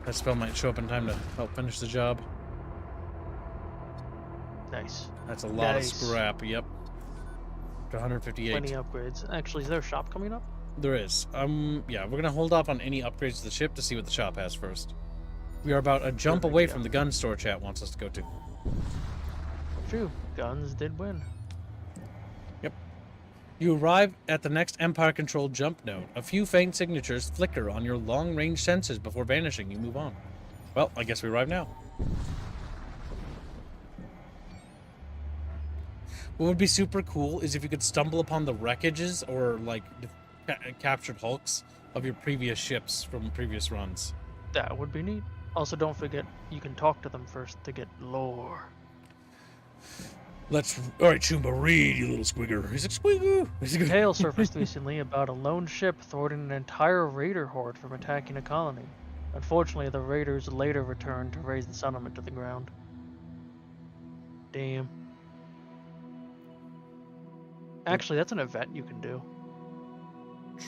That spell might show up in time to help finish the job. Nice. That's a lot of scrap, yep. To 158. Plenty upgrades. Actually, is there a shop coming up? There is. Yeah, we're gonna hold off on any upgrades to the ship to see what the shop has first. We are about a jump away from the gun store chat wants us to go to. True. Guns did win. Yep. You arrive at the next Empire-controlled jump node. A few faint signatures flicker on your long-range sensors before vanishing. You move on. Well, I guess we arrive now. What would be super cool is if you could stumble upon the wreckages or, like, captured hulks of your previous ships from previous runs. That would be neat. Also, don't forget, you can talk to them first to get lore. Alright, Chumba, read, you little squigger. He's like, squigger! Tale surfaced recently about a lone ship thwarting an entire raider horde from attacking a colony. Unfortunately, the raiders later returned to raise the settlement to the ground. Damn. Actually, that's an event you can do.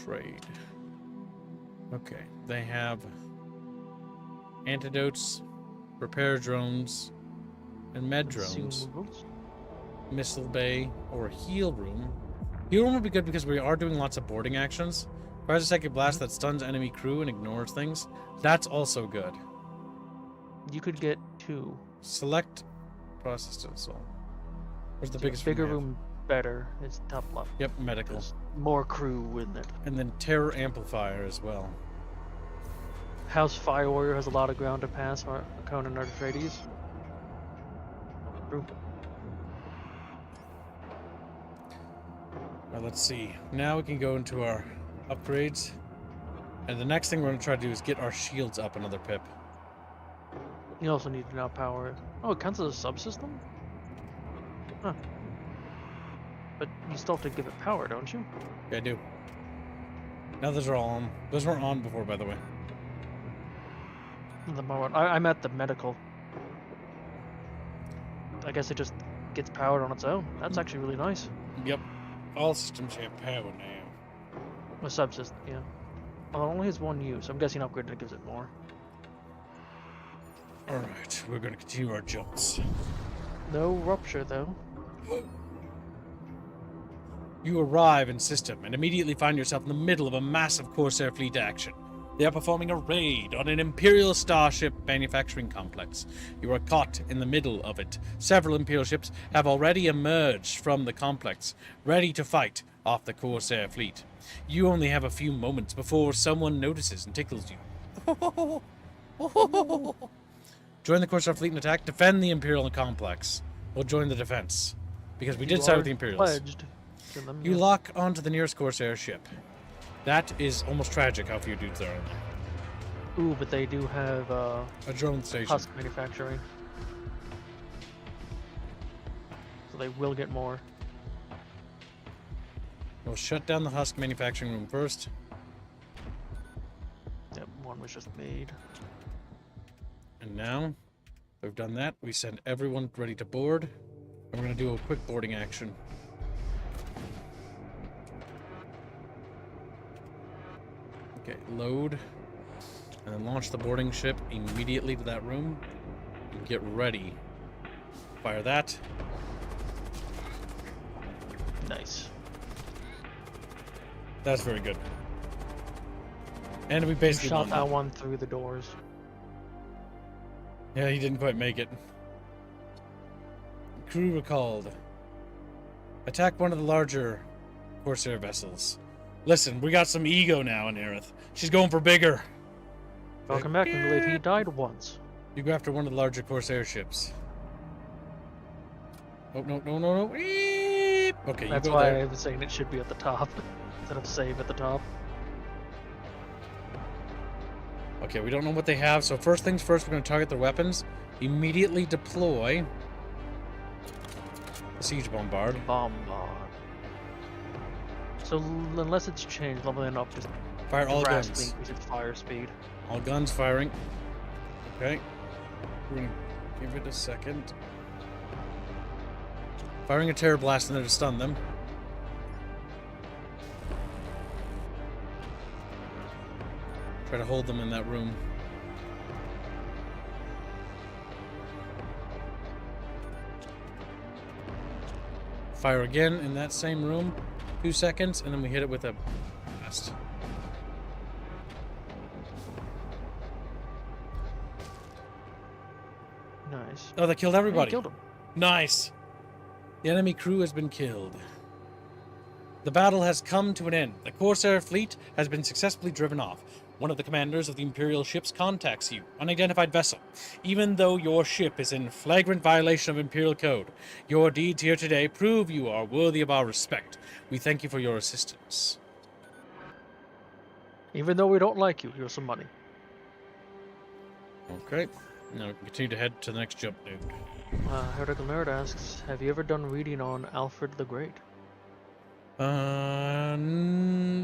Trade. Okay, they have antidotes, repair drones, and med drones. Consumables. Missile bay or heal room. Heal room would be good because we are doing lots of boarding actions. Fires a psychic blast that stuns enemy crew and ignores things. That's also good. You could get 2. Select process as well. Where's the So biggest bigger room? room better. It's top left. Yep, medical. There's more crew with it. And then terror amplifier as well. House Fire Warrior has a lot of ground to pass. Conan or Atreides. True. Now let's see. Now we can go into our upgrades. And the next thing we're going to try to do is get our shields up another pip. You also need to now power it. Oh, it counts as a subsystem? Huh. But you still have to give it power, don't you? Yeah, I do. Now those are all on. Those weren't on before, by the way. The moment I'm at the medical. I guess it just gets powered on its own. That's actually really nice. Yep. All systems have power now. A subsystem, yeah. Well, it only has one use. I'm guessing upgraded gives it more. Alright, we're going to continue our jumps. No rupture, though. You arrive in system and immediately find yourself in the middle of a massive Corsair fleet action. They are performing a raid on an Imperial starship manufacturing complex. You are caught in the middle of it. Several Imperial ships have already emerged from the complex, ready to fight off the Corsair fleet. You only have a few moments before someone notices and tickles you. Join the Corsair fleet and attack. Defend the Imperial complex. We'll join the defense. Because we did side with the Imperials. Pledged to them, You yeah. lock onto the nearest Corsair ship. That is almost tragic how few dudes there are in there. Ooh, but they do have A drone station. husk manufacturing. So they will get more. We'll shut down the husk manufacturing room first. Yep, one was just made. And now, we've done that. We send everyone ready to board. And we're going to do a quick boarding action. Okay, load. And then launch the boarding ship immediately to that room. and get ready. Fire that. Nice. That's very good. And we You basically shot won that one through the doors. Yeah, he didn't quite make it. Crew recalled. Attack one of the larger Corsair vessels. Listen, we got some ego now in Aerith. She's going for bigger. Welcome back. I believe he died once. You go after one of the larger Corsair ships. Oh, no, no, no, no. Eep. Okay, That's you go why there. I was saying it should be at the top instead of save at the top. Okay, we don't know what they have, so first things first, we're going to target their weapons. Immediately deploy the Siege Bombard. Bombard. So unless it's changed, leveling up just Fire all drastically guns. increases fire speed. All guns firing. Okay. We're going to give it a second. Firing a terror blast in there to stun them. Try to hold them in that room. Fire again in that same room. 2 seconds, and then we hit it with a blast. Nice. Oh, that killed Yeah, everybody. killed him. Nice. The enemy crew has been killed. The battle has come to an end. The Corsair fleet has been successfully driven off. One of the commanders of the Imperial ships contacts you, unidentified vessel. Even though your ship is in flagrant violation of Imperial code, your deeds here today prove you are worthy of our respect. We thank you for your assistance. Even though we don't like you, here's some money. Okay. Now we can continue to head to the next jump, dude. Heretical Nerd asks, have you ever done reading on Alfred the Great?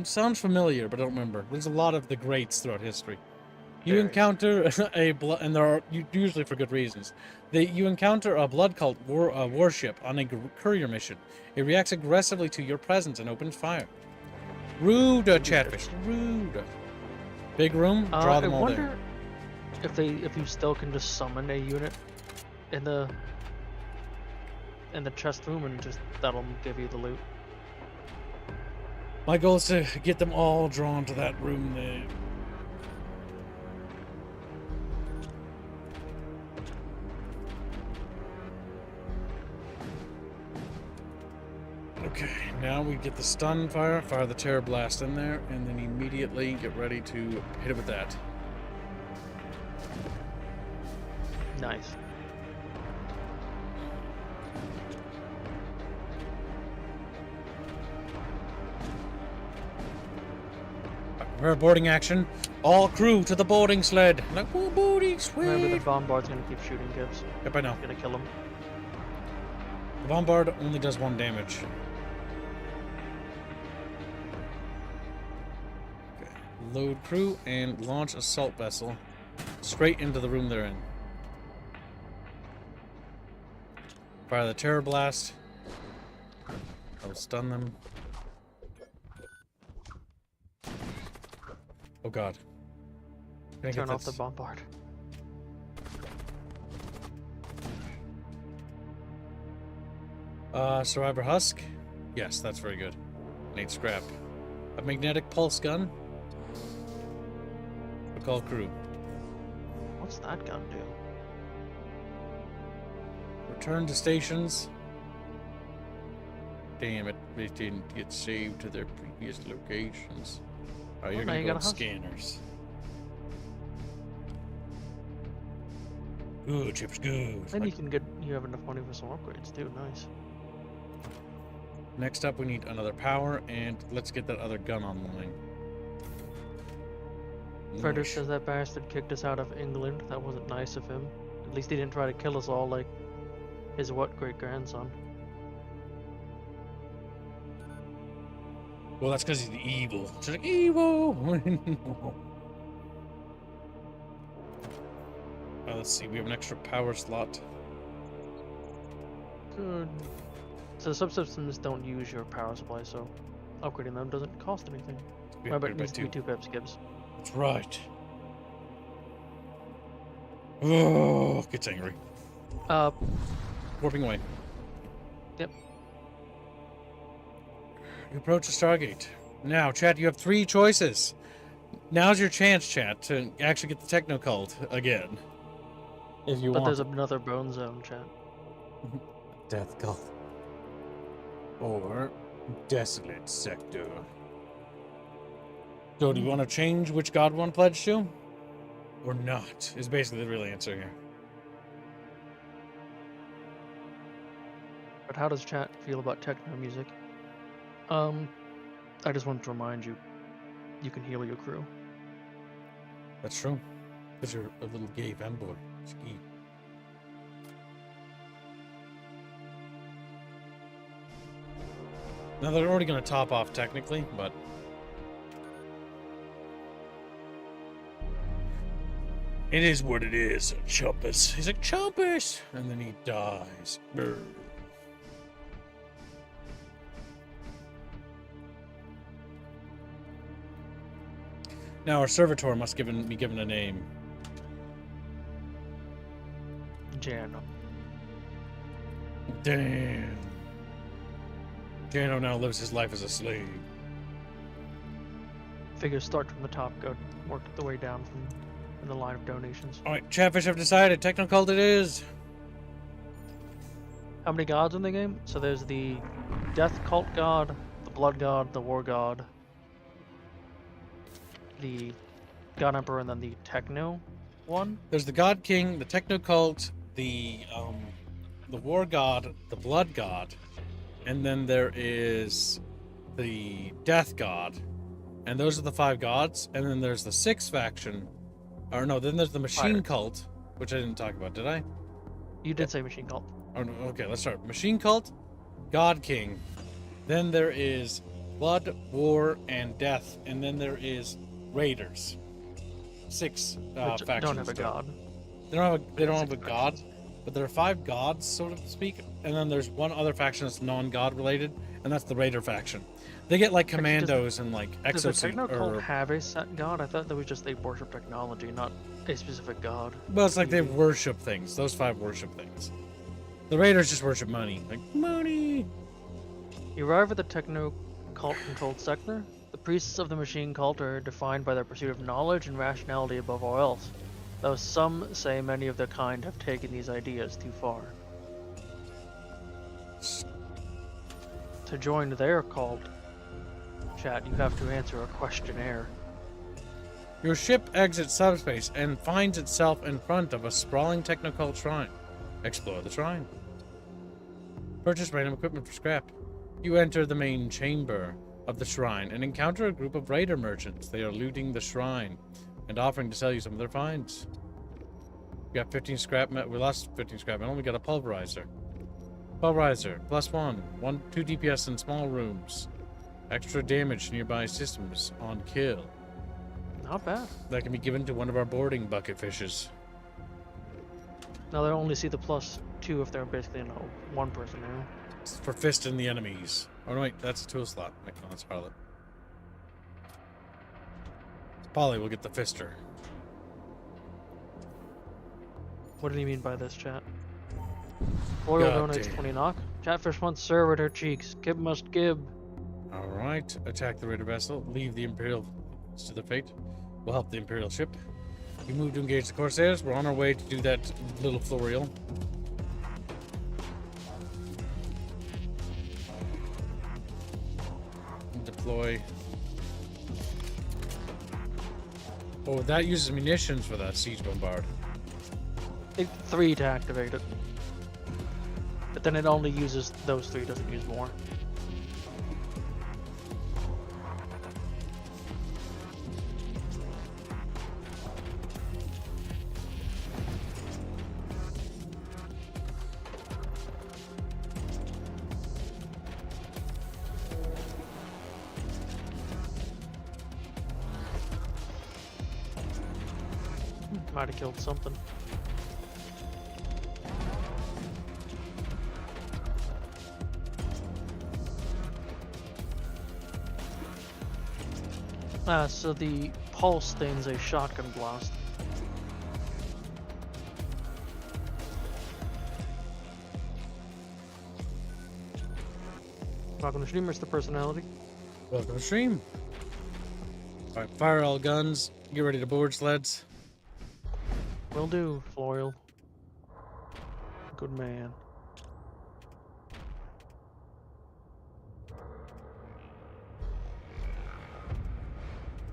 Sounds familiar, but I don't remember. There's a lot of the greats throughout history. You Very. encounter a blood, and there are usually for good reasons. You encounter a blood cult warship on a courier mission. It reacts aggressively to your presence and opens fire. Rude, Chatfish. Rude. Big room. Draw them I all wonder there. if you still can just summon a unit in the chest room and just that'll give you the loot. My goal is to get them all drawn to that room there. Okay, now we get the stun fire the terror blast in there, and then immediately get ready to hit it with that. Nice. Prepare boarding action. All crew to the boarding sled. Like, whoa, boarding Remember, the sled. bombard's gonna keep shooting Gibbs. Yep, I know. Gonna kill him. The bombard only does 1 damage. Okay. Load crew and launch assault vessel straight into the room they're in. Fire the terror blast. I'll stun them. Oh god. Can I Turn get off the this? bombard. Survivor husk? Yes, that's very good. Need scrap. A magnetic pulse gun. Recall crew. What's that gun do? Return to stations. Damn it, they didn't get saved to their previous locations. Oh, you're now gonna you go got with a husk. scanners. Good, chips, good. And you have enough money for some upgrades too. Nice. Next up, we need another power, and let's get that other gun online. Frederick Nice. says that bastard kicked us out of England. That wasn't nice of him. At least he didn't try to kill us all like his great grandson. Well, that's because he's evil. Just like, evil! Let's see, we have an extra power slot. Good. So subsystems don't use your power supply, so upgrading them doesn't cost anything. We Remember, upgraded it by needs to be 2. 2 pips, Gibbs. That's right. Oh, gets angry. Uh, Warping away. Yep. You approach the Stargate. Now, chat, you have 3 choices. Now's your chance, chat, to actually get the Techno Cult again. If you but want. there's another bone zone, chat. Death Cult. Or Desolate Sector. So, do you want to change which god one pledge to? Or not? Is basically the real answer here. But how does chat feel about techno music? I just wanted to remind you, you can heal your crew. That's true. Because you're a little gay fanboy. Ski. Now they're already going to top off technically, but it is what it is. Chumpus. He's like, Chumpus! And then he dies. Brr. Now our servitor must be given a name. Jano. Damn. Jano now lives his life as a slave. Figures start from the top, go work the way down from in the line of donations. Alright, Chatfish have decided. Technocult it is. How many gods in the game? So there's the Death Cult God, the Blood God, the War God, the God Emperor, and then the Techno one. There's the God King, the Technocult, the War God, the Blood God, and then there is the Death God. And those are the 5 gods. And then there's the 6th faction. Or no, then there's the Machine Fire. Cult, which I didn't talk about, did I? You did say Machine Cult. Oh, no, okay, let's start. Machine Cult, God King. Then there is Blood, War, and Death. And then there is Raiders. 6 Which factions. don't have a still. god. They don't have a 6 god, factions. but there are 5 gods, so to speak. And then there's one other faction that's non-god related, and that's the Raider faction. They get like commandos and like Does the exosuit. Techno Cult Or, have a set god? I thought that was just they worship technology, not a specific god. well, it's like they worship things. Those 5 worship things. The Raiders just worship money. Like, money! You arrive at the Techno Cult controlled sector. The priests of the Machine Cult are defined by their pursuit of knowledge and rationality above all else, though some say many of their kind have taken these ideas too far. To join their cult, chat, you have to answer a questionnaire. Your ship exits subspace and finds itself in front of a sprawling Technocult shrine. Explore the shrine. Purchase random equipment for scrap. You enter the main chamber of the shrine and encounter a group of raider merchants. They are looting the shrine and offering to sell you some of their finds. We got 15 scrap metal. We lost 15 scrap metal. We got a pulverizer. Pulverizer, +1, 2 DPS in small rooms. Extra damage to nearby systems on kill. Not bad. That can be given to one of our boarding bucket fishes. Now they only see the +2 if they're basically in a 1-person room. It's for fisting the enemies. Oh no, wait, that's a tool slot. No, that's Harlot. Polly will get the fister. What do you mean by this, chat? Loyal God donates damn. 20 knock. Chatfish wants serve at her cheeks. Gib must gib. Alright, attack the raider vessel. Leave the Imperial to the fate. We'll help the Imperial ship. We move to engage the Corsairs. We're on our way to do that little florial. Deploy. Oh, that uses munitions for that siege bombard. Take 3 to activate it. But then it only uses those 3, doesn't use more. Might have killed something. So the pulse thing's a shotgun blast. Welcome to stream, Mr. Personality. Welcome to stream. Alright, fire all guns. Get ready to board sleds. Will do, Floyle. Good man.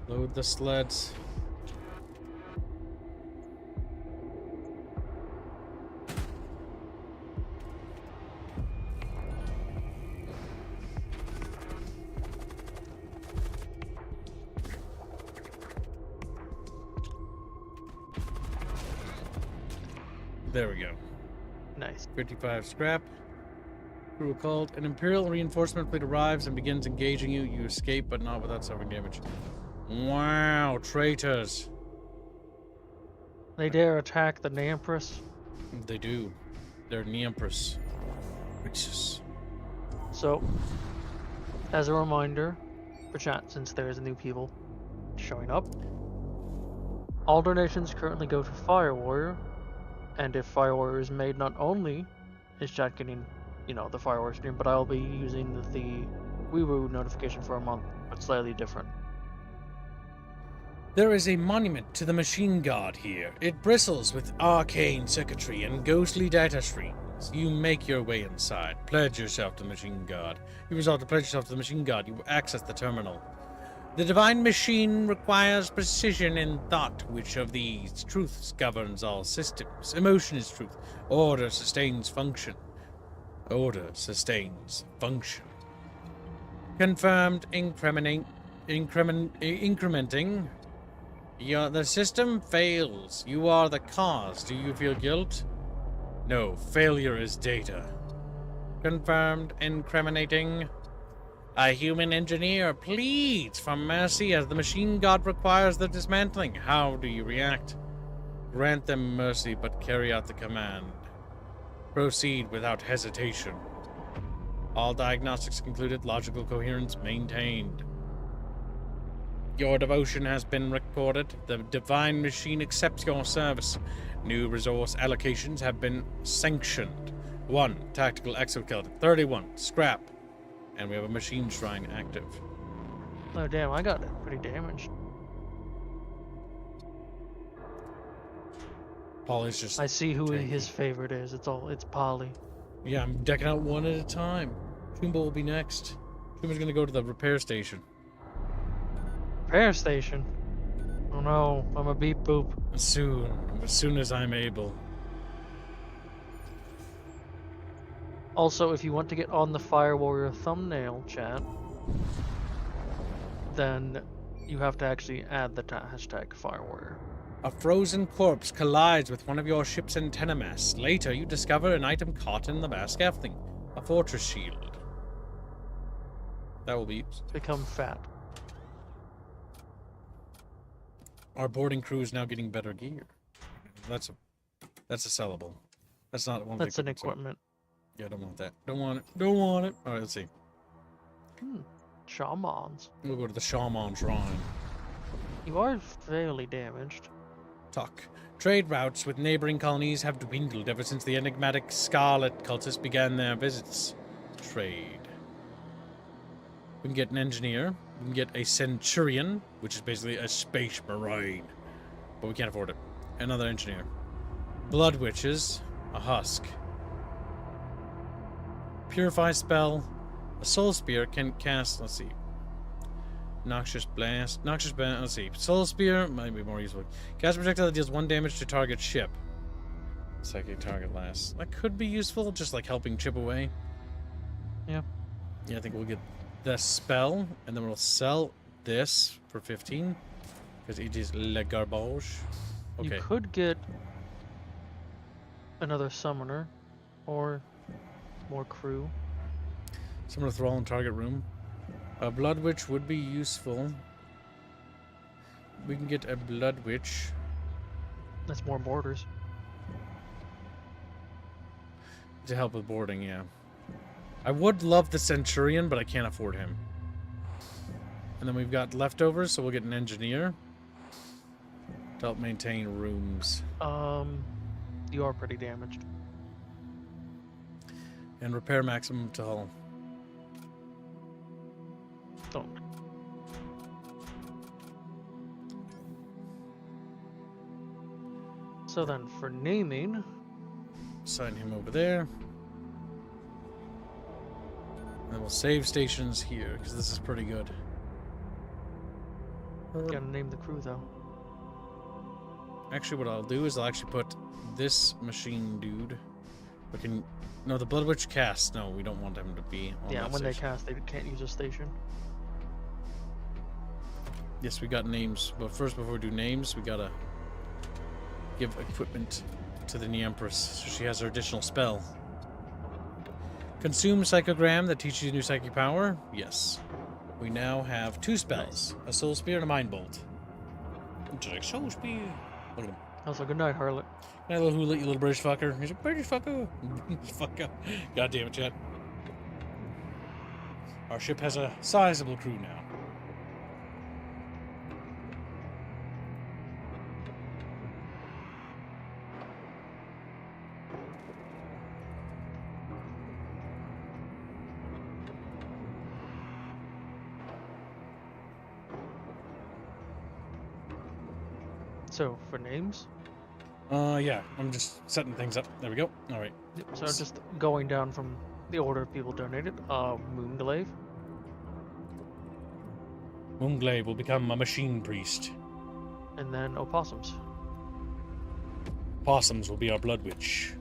Load the sleds. There we go. Nice. 55 scrap. Crew called. An Imperial reinforcement fleet arrives and begins engaging you. You escape, but not without suffering damage. Wow, traitors. They dare attack the Empress. They do. They're Empress. Witches. So, as a reminder for chat, since there's new people showing up, all donations currently go to Fire Warrior, and if Fire Warrior is made, not only is chat getting, the Fire Warrior stream, but I'll be using the Weewoo notification for a month, but slightly different. There is a monument to the machine god here. It bristles with arcane circuitry and ghostly data streams. You make your way inside. Pledge yourself to the machine god. You resolve to pledge yourself to the machine god. You access the terminal. The divine machine requires precision in thought. Which of these truths governs all systems? Emotion is truth. Order sustains function. Order sustains function. Confirmed incrementing. The system fails. You are the cause. Do you feel guilt? No, failure is data. Confirmed incriminating. A human engineer pleads for mercy as the machine god requires the dismantling. How do you react? Grant them mercy, but carry out the command. Proceed without hesitation. All diagnostics concluded. Logical coherence maintained. Your devotion has been recorded. The divine machine accepts your service. New resource allocations have been sanctioned. 1 tactical exoskeleton, 31 scrap, and we have a machine shrine active. Oh damn, I got it pretty damaged. Polly's just. I see who tanky. his favorite is. It's Polly. Yeah, I'm decking out one at a time. Toomba will be next. Toomba's gonna go to the repair station. Repair station. Oh no, I'm a beep boop. Soon, as soon as I'm able. Also, if you want to get on the Fire Warrior thumbnail chat, then you have to actually add the hashtag Fire Warrior. A frozen corpse collides with one of your ship's antenna masts. Later, you discover an item caught in the mast scaffolding. A fortress shield. That will be used. Become fat. Our boarding crew is now getting better gear. That's a sellable. That's not one. That's an equipment. Yeah, don't want that. Don't want it. Don't want it. All right, let's see. Shamans. We'll go to the shaman shrine. You are fairly damaged. Talk. Trade routes with neighboring colonies have dwindled ever since the enigmatic Scarlet cultists began their visits. Trade. We can get an engineer. We can get a centurion, which is basically a space marine, but we can't afford it. Another engineer. Blood witches. A husk. Purify spell. A soul spear can cast. Let's see. Noxious blast. Let's see. Soul spear might be more useful. Cast projectile that deals 1 damage to target ship. Psychic target lasts. That could be useful, just like helping chip away. Yeah. Yeah, I think we'll get the spell, and then we'll sell this for 15 because it is le garbage. Okay. You could get another summoner or more crew. Summoner thrall in target room. A blood witch would be useful. We can get a blood witch. That's more borders. To help with boarding, yeah. I would love the Centurion, but I can't afford him. And then we've got leftovers, so we'll get an engineer to help maintain rooms. You are pretty damaged. And repair maximum to hull. So then, for naming, Assign him over there. And we'll save stations here, because this is pretty good. gotta name the crew though. Actually, what I'll do is I'll actually put this machine dude. No, the Blood Witch cast. No, we don't want him to be on Yeah, that when they station. cast, they can't use a station. Yes, we got names. But first, before we do names, we gotta give equipment to the new Empress, so she has her additional spell. Consume Psychogram that teaches you new psychic power. Yes. We now have 2 spells. A Soul Spear and a Mind Bolt. Like Soul Spear. Look at him. Also, good night, Harlot. Hey, little hula, you little British fucker. He's a British fucker. Fuck up. God damn it, Chad. Our ship has a sizable crew now. So, for names, Yeah, I'm just setting things up. There we go. All right. so just going down from the order of people donated, Moonglaive, Moonglaive will become a machine priest. and then Opossums, Possums will be our Blood Witch.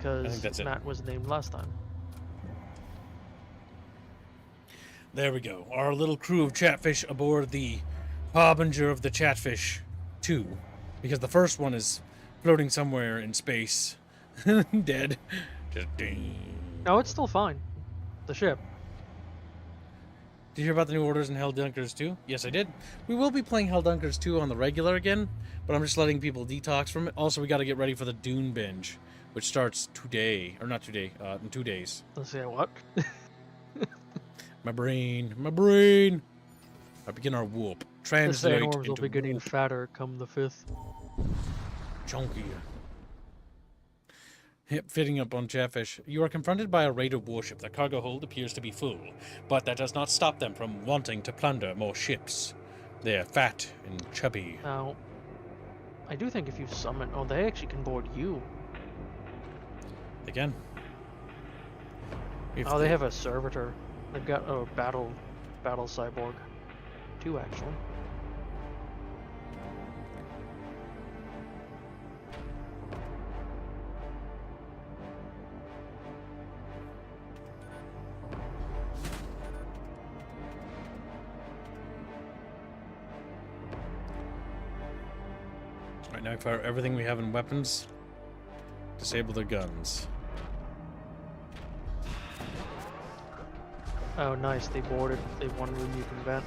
because that's it. Matt was named last time. There we go. Our little crew of Chatfish aboard the Harbinger of the Chatfish 2. Because the first one is floating somewhere in space. Dead. Just ding. No, it's still fine. The ship. Did you hear about the new orders in Hell Dunkers 2? Yes, I did. We will be playing Hell Dunkers 2 on the regular again, but I'm just letting people detox from it. Also, we got to get ready for the Dune binge, which starts today. Or not today, in 2 days. Let's say what? My brain. I begin our whoop. The Translate sandworms will into be getting whoop. fatter come the 5th. Chunky. Hip fitting up on Chatfish. You are confronted by a raid of warship. The cargo hold appears to be full, but that does not stop them from wanting to plunder more ships. They are fat and chubby. Now, I do think if you summon... Oh, they actually can board you. Again. Oh, they have a servitor. They've got a battle cyborg. 2, actually. Alright, now fire everything we have in weapons. Disable their guns. Oh, nice. They boarded. They have one room you can vent.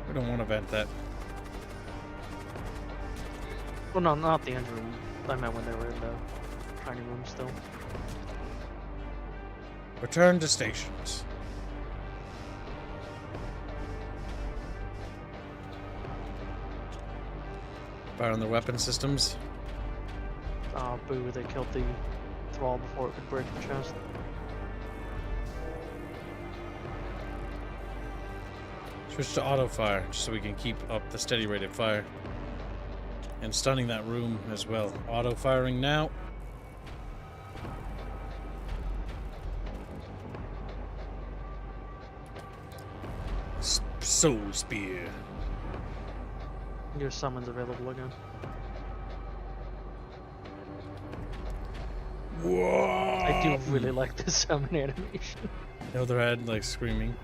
We don't want to vent that. Well, no, not the engine room. I meant when they were in the tiny room still. Return to stations. Fire on the weapon systems. Boo, they killed the thrall before it could break the chest. Switch to auto fire, just so we can keep up the steady rate of fire. And stunning that room as well. Auto firing now. Soul Spear. Your summon's available again. Whoa! I do really like the summon animation. The other head, like, screaming.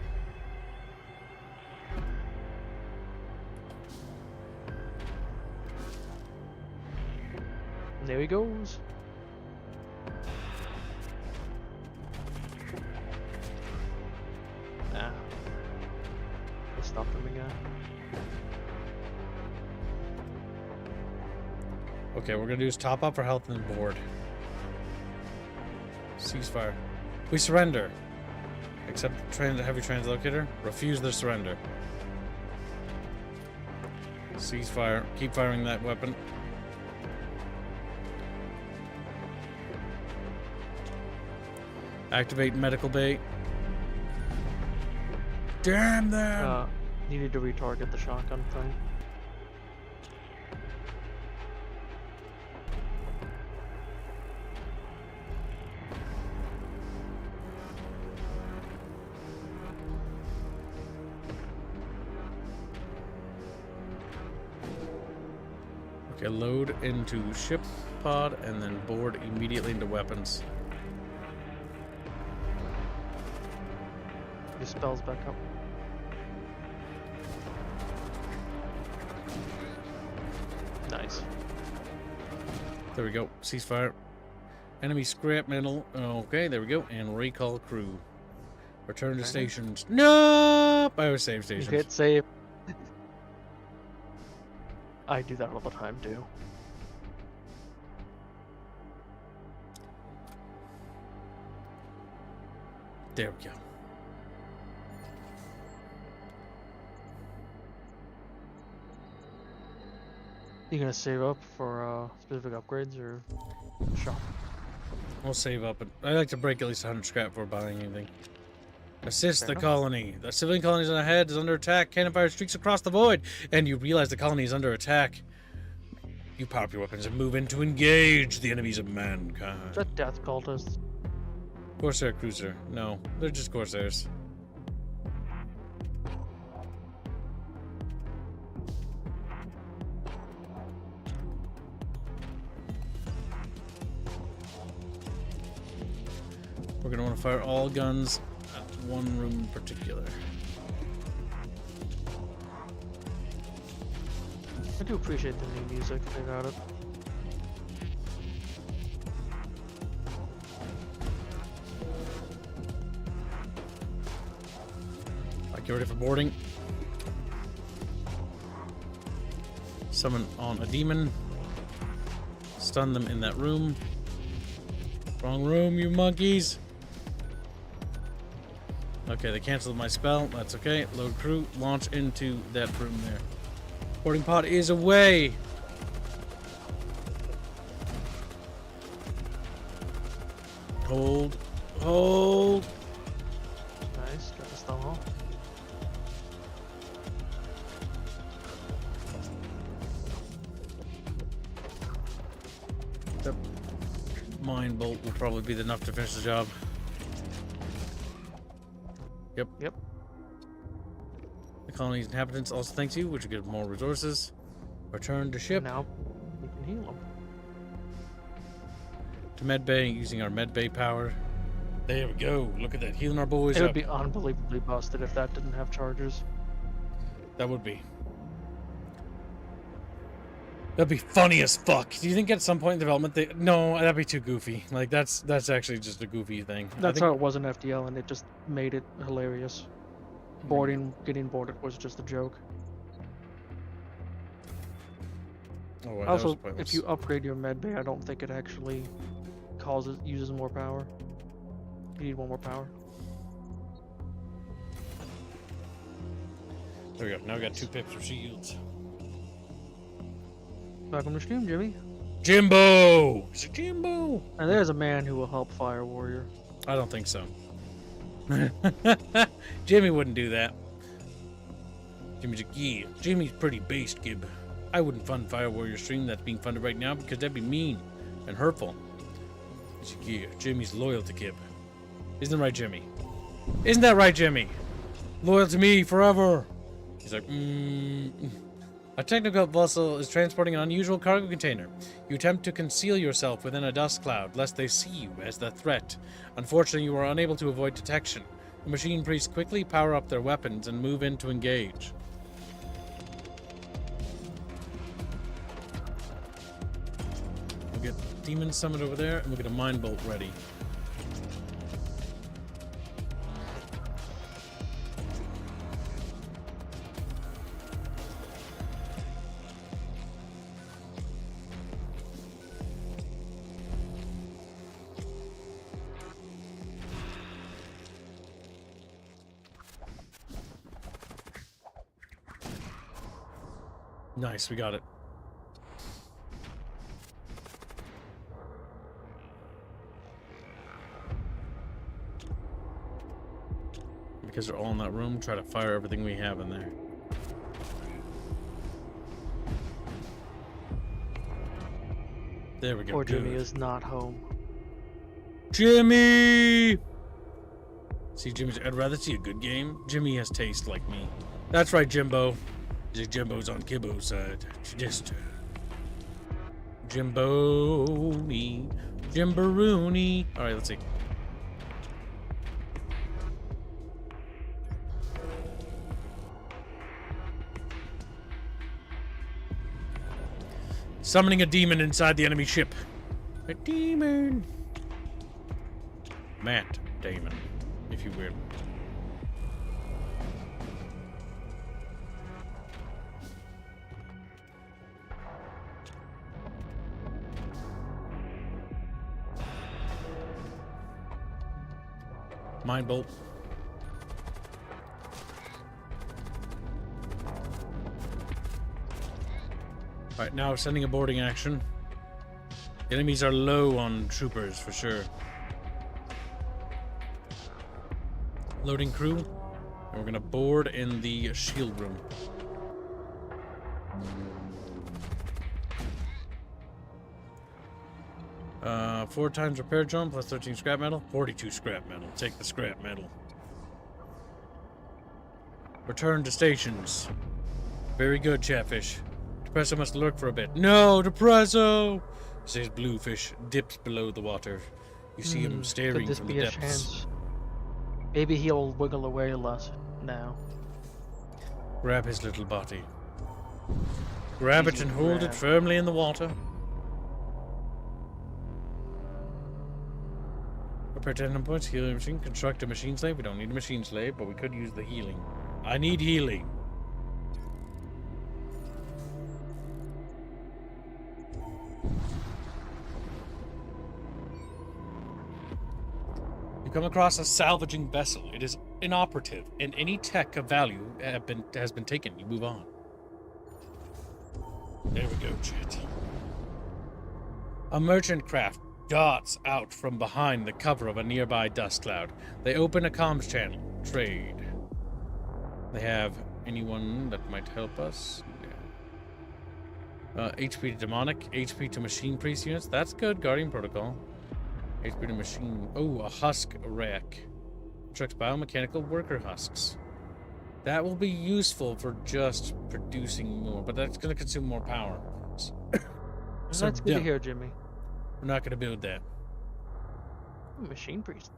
And there he goes. Ah. I stopped him again. Okay, we're gonna do is top up for health and board. Ceasefire. We surrender. Accept heavy translocator. Refuse their surrender. Ceasefire. Keep firing that weapon. Activate medical bay. Damn them! You need to retarget the shotgun thing. Okay, load into ship pod and then board immediately into weapons. Your spells back up. Nice. There we go. Ceasefire. Enemy scrap metal. Okay, there we go. And recall crew. Return to stations. Nope! I was save stations. You hit save. I do that all the time too. There we go. You gonna save up for specific upgrades or shop? We'll save up. I like to break at least 100 scrap before buying anything. Assist Fair the enough. colony. The civilian colony on ahead is under attack. Cannon fire streaks across the void, and you realize the colony is under attack. You power up your weapons and move in to engage the enemies of mankind. Is that death cultists? Corsair cruiser. No, they're just Corsairs. We're going to want to fire all guns at one room in particular. I do appreciate the new music. They got it. Get ready for boarding. Summon on a demon. Stun them in that room. Wrong room, you monkeys. Okay, they canceled my spell. That's okay. Load crew. Launch into that room there. Boarding pod is away. Hold. Hold. Nice. Got the stun off. The mine bolt will probably be enough to finish the job. Yep. Yep. The colony's inhabitants also thanks you, which will give more resources. Return to ship. Now we can heal them. To medbay using our medbay power. There we go. Look at that. Healing our boys It up. would be unbelievably busted if that didn't have chargers. That would be. That'd be funny as fuck. Do you think at some point in development they... No, that'd be too goofy. Like, that's actually just a goofy thing. That's how it was in FDL, and it just made it hilarious. Getting boarded was just a joke. Oh, wow, that was Also, pointless. if you upgrade your medbay, I don't think it actually uses more power. You need one more power. There we go. Now we got 2 pips for shields. Welcome to stream, Jimmy. Jimbo! It's a Jimbo! And there's a man who will help Fire Warrior. I don't think so. Jimmy wouldn't do that. Jimmy's like, yeah, Jimmy's pretty based, Gib. I wouldn't fund Fire Warrior stream that's being funded right now because that'd be mean and hurtful. He's like, yeah, Jimmy's loyal to Gib. Isn't that right, Jimmy? Isn't that right, Jimmy? Loyal to me forever. He's like, A technical vessel is transporting an unusual cargo container. You attempt to conceal yourself within a dust cloud, lest they see you as the threat. Unfortunately, you are unable to avoid detection. The machine priests quickly power up their weapons and move in to engage. We'll get Demon Summit over there, and we'll get a Mind Bolt ready. Nice, we got it. Because they're all in that room, try to fire everything we have in there. There we go. Poor Jimmy good. is not home. Jimmy! See, Jimmy's. I'd rather see a good game. Jimmy has taste like me. That's right, Jimbo. Jimbo's on Kibbo's side. Just Jimbo-nee. Jimbaroony. Alright, let's see. Summoning a demon inside the enemy ship. A demon. Matt Damon, if you will. Mind bolt. Alright, now sending a boarding action. Enemies are low on troopers for sure. Loading crew. And we're gonna board in the shield room. Four times repair jump plus 13 scrap metal. 42 scrap metal. Take the scrap metal. Return to stations. Very good, Chatfish. Depresso must lurk for a bit. No, Depresso! Says Bluefish dips below the water. You see him staring Could this from be the a depths. chance? Maybe he'll wiggle away less now. Grab his little body. Grab it Easy and hold grab. it firmly in the water. Repair 10 points, healing machine, construct a machine slave. We don't need a machine slave, but we could use the healing. I need healing. You come across a salvaging vessel. It is inoperative, and any tech of value has been taken. You move on. There we go, chat. A merchant craft darts out from behind the cover of a nearby dust cloud. They open a comms channel. Trade. They have anyone that might help us? Yeah. HP to demonic, HP to machine priest units. That's good. Guardian protocol. HP to machine. Oh, a husk rack. Trucks biomechanical worker husks. That will be useful for just producing more, but that's going to consume more power. So That's good no, to hear, Jimmy. we're not going to build that. Machine priest.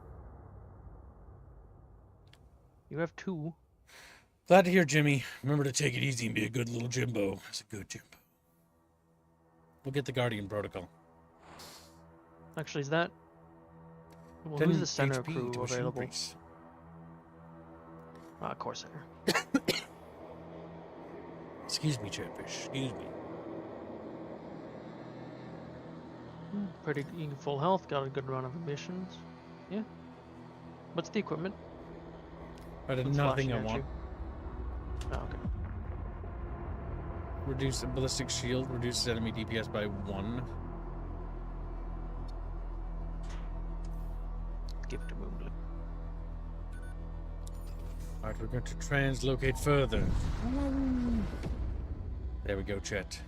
You have two. Glad to hear, Jimmy. Remember to take it easy and be a good little Jimbo. That's a good Jimbo. We'll get the Guardian protocol. Actually, is that? Well, 10 who's the center HP crew to machine available? priest. Core center. Excuse me, Chatfish. Excuse me. Pretty full health. Got a good run of emissions. Yeah. What's the equipment? I did What's nothing flashing I at want. you? Oh, okay. Reduce the ballistic shield. Reduces enemy DPS by 1. Give it to Moonblue. Alright, we're going to translocate further. There we go, Chet.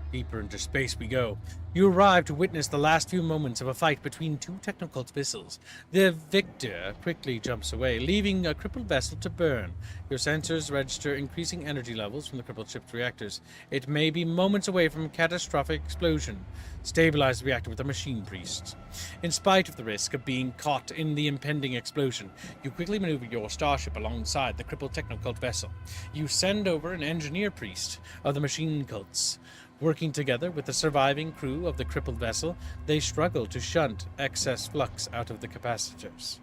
Deeper into space we go. You arrive to witness the last few moments of a fight between two Technocult vessels. The victor quickly jumps away, leaving a crippled vessel to burn. Your sensors register increasing energy levels from the crippled ship's reactors. It may be moments away from a catastrophic explosion. Stabilize the reactor with a machine priest. In spite of the risk of being caught in the impending explosion, you quickly maneuver your starship alongside the crippled Technocult vessel. You send over an engineer priest of the machine cults. Working together with the surviving crew of the crippled vessel, they struggle to shunt excess flux out of the capacitors.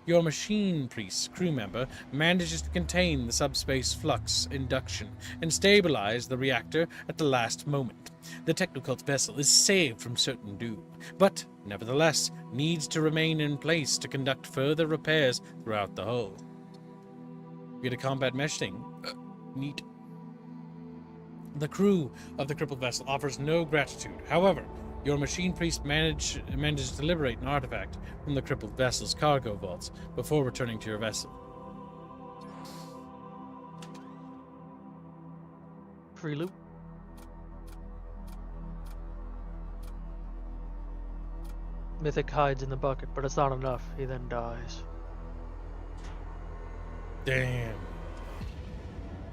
Your machine priest crew member manages to contain the subspace flux induction and stabilize the reactor at the last moment. The Technocult vessel is saved from certain doom, but nevertheless needs to remain in place to conduct further repairs throughout the hull. You get a combat mesh thing. Neat. The crew of the crippled vessel offers no gratitude. However, your machine priest manages to liberate an artifact from the crippled vessel's cargo vaults before returning to your vessel. free loot. Mythic hides in the bucket, but it's not enough. He then dies. Damn.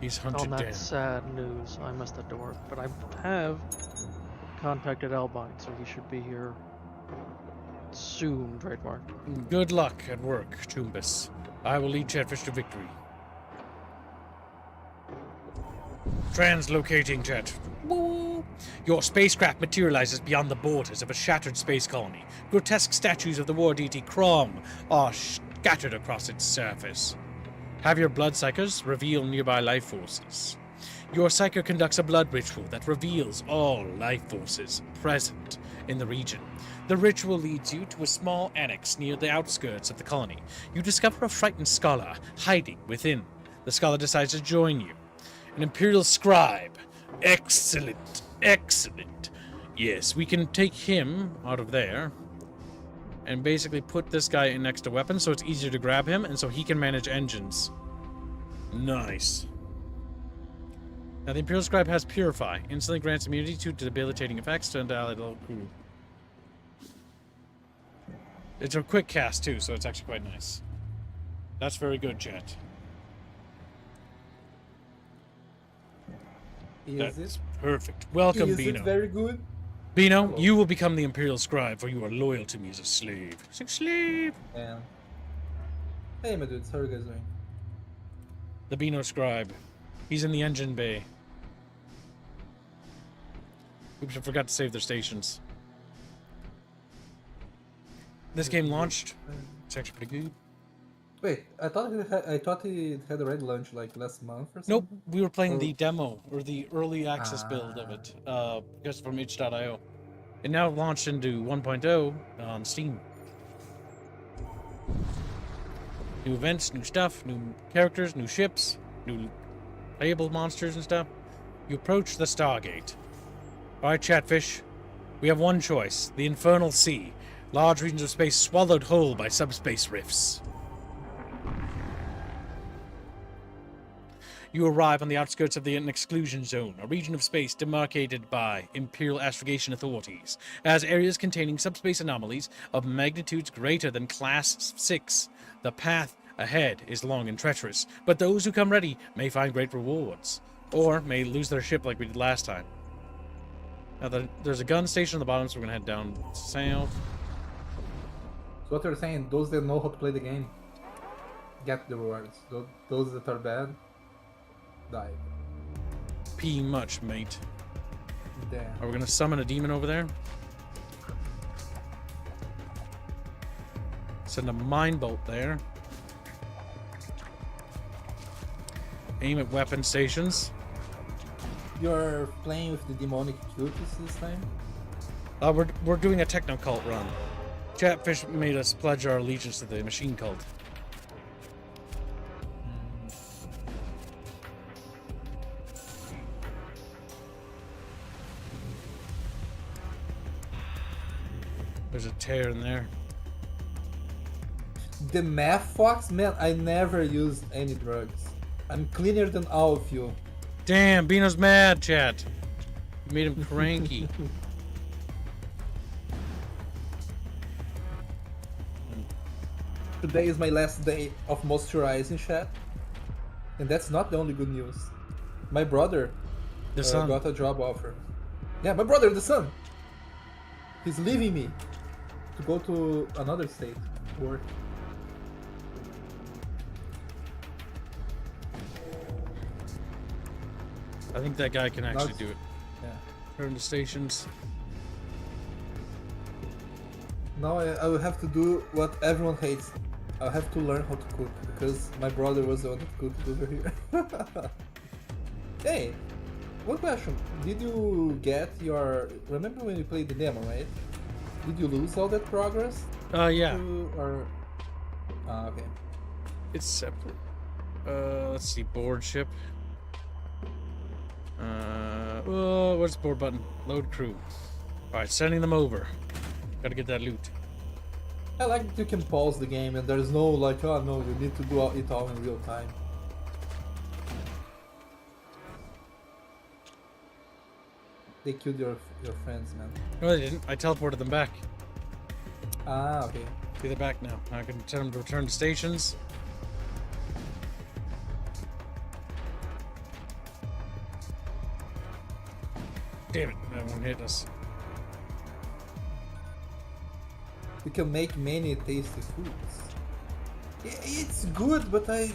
He's hunted On that down. sad news, I must have to work, but I have contacted Albine, so he should be here soon, trademark. Good luck at work, Tumbus. I will lead Chatfish to victory. Translocating Chat. Woo! Your spacecraft materializes beyond the borders of a shattered space colony. Grotesque statues of the war deity Crom are scattered across its surface. Have your blood psychers reveal nearby life forces. Your psyker conducts a blood ritual that reveals all life forces present in the region. The ritual leads you to a small annex near the outskirts of the colony. You discover a frightened scholar hiding within. The scholar decides to join you. An Imperial scribe. Excellent. Excellent. Yes, we can take him out of there and basically put this guy in next to weapons so it's easier to grab him and so he can manage engines. Nice. Now, the Imperial Scribe has Purify. Instantly grants immunity to debilitating effects to an allied crew. It's a quick cast, too, so it's actually quite nice. That's very good, chat. That's perfect. Welcome, Bino. Very good. Bino, Hello. you will become the Imperial Scribe, for you are loyal to me as a slave. As a slave! Yeah. Hey, my dudes, how are you guys doing? The Bino Scribe. He's in the engine bay. Oops, I forgot to save their stations. This game launched. It's actually pretty good. Wait, I thought it had already launched like last month or something. Nope, we were playing the Oh. demo, or the early access build of it, just from itch.io. It now launched into 1.0 on Steam. New events, new stuff, new characters, new ships, new playable monsters and stuff. You approach the Stargate. Alright, Chatfish. We have one choice. The Infernal Sea. Large regions of space swallowed whole by subspace rifts. You arrive on the outskirts of the Exclusion Zone, a region of space demarcated by Imperial astrogation authorities, as areas containing subspace anomalies of magnitudes greater than Class 6. The path ahead is long and treacherous, but those who come ready may find great rewards, or may lose their ship like we did last time. Now, there's a gun station on the bottom, so we're going to head down south. So what you're saying, those that know how to play the game get the rewards. Those that are bad die. P much, mate. Damn. Are we going to summon a demon over there? Send a mine bolt there. Aim at weapon stations. You're playing with the demonic quotas this time? We're doing a techno cult run. Chatfish made us pledge our allegiance to the machine cult. There's a tear in there. The math fox? Man, I never used any drugs. I'm cleaner than all of you. Damn, Bino's mad, chat. You made him cranky. Today is my last day of moisturizing, chat. And that's not the only good news. My brother The sun. got a job offer. Yeah, my brother, the son. He's leaving me to go to another state to work. I think that guy can actually That's- do it. Yeah. Turn to stations. Now I will have to do what everyone hates. I'll have to learn how to cook because my brother was the one that cooked over here. Hey, one question. Did you get your... Remember when you played the demo, right? Did you lose all that progress? Yeah. Or... okay. It's separate. Let's see, board ship. Oh, what's the board button? Load crew. Alright, sending them over. Gotta get that loot. I like that you can pause the game and there's no like, oh no, you need to do it all in real time. They killed your friends, man. No, they didn't. I teleported them back. Ah, okay. See, they're back now. I can tell them to return to stations. Damn it, that one hit us. We can make many tasty foods. It's good, but I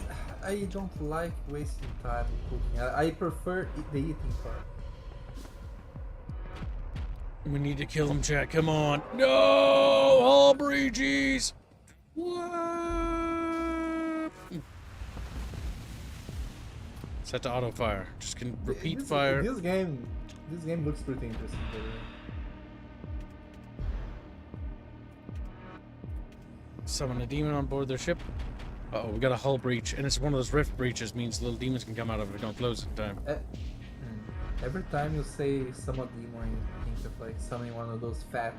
don't like wasting time cooking. I prefer the eating part. We need to kill him, chat. Come on. No! All breeches! What? Set to auto fire. Just can repeat fire. This game looks pretty interesting. By the way. Summon a demon on board their ship. Uh-oh, we got a hull breach, and it's one of those rift breaches, means little demons can come out of it if we don't close it in time. Every time you say summon demon, you think of like summoning one of those fat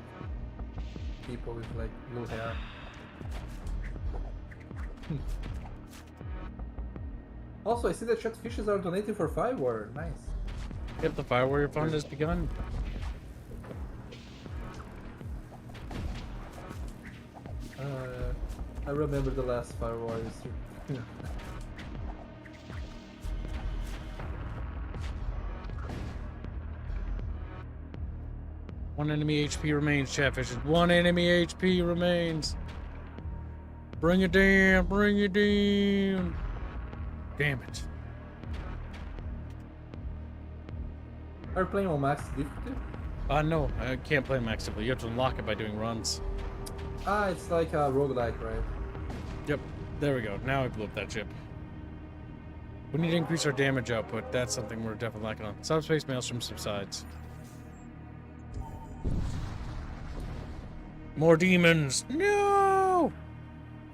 people with like blue hair. Also, I see that chatfishes are donating for Fire Warrior. Nice. Yep, the Fire Warrior Fund has begun. I remember the last Fire Warriors. One enemy HP remains, chatfish. One enemy HP remains. Bring it down, bring it down. Damn it. Are you playing on max difficulty? No, I can't play max difficulty. You have to unlock it by doing runs. Ah, it's like a roguelike, right? Yep, there we go. Now I blew up that ship. We need to increase our damage output. That's something we're definitely lacking on. Subspace Maelstrom subsides. More demons! No!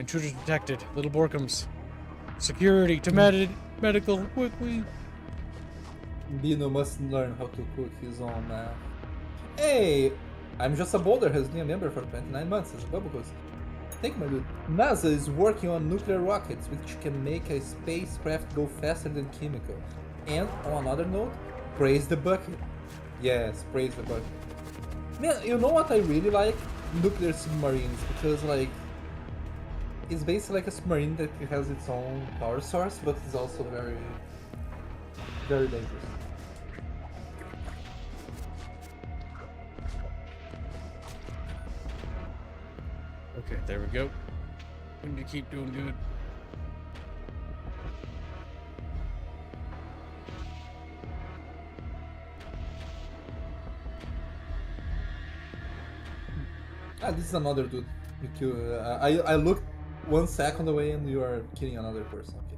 Intruders detected. Little Borkums. Security to medical, quickly. Bino must learn how to cook his own math. Hey! I'm just a boulder has been a member for 29 months as a bubble host. Thank you, my dude. NASA is working on nuclear rockets which can make a spacecraft go faster than chemical. And on another note, praise the bucket. Yes, praise the bucket. Man, you know what I really like? Nuclear submarines, because like it's basically like a submarine that has its own power source, but it's also very, very dangerous. Okay, there we go. We need to keep doing good. Ah, this is another dude. You kill. I looked 1 second away and you are killing another person. Okay.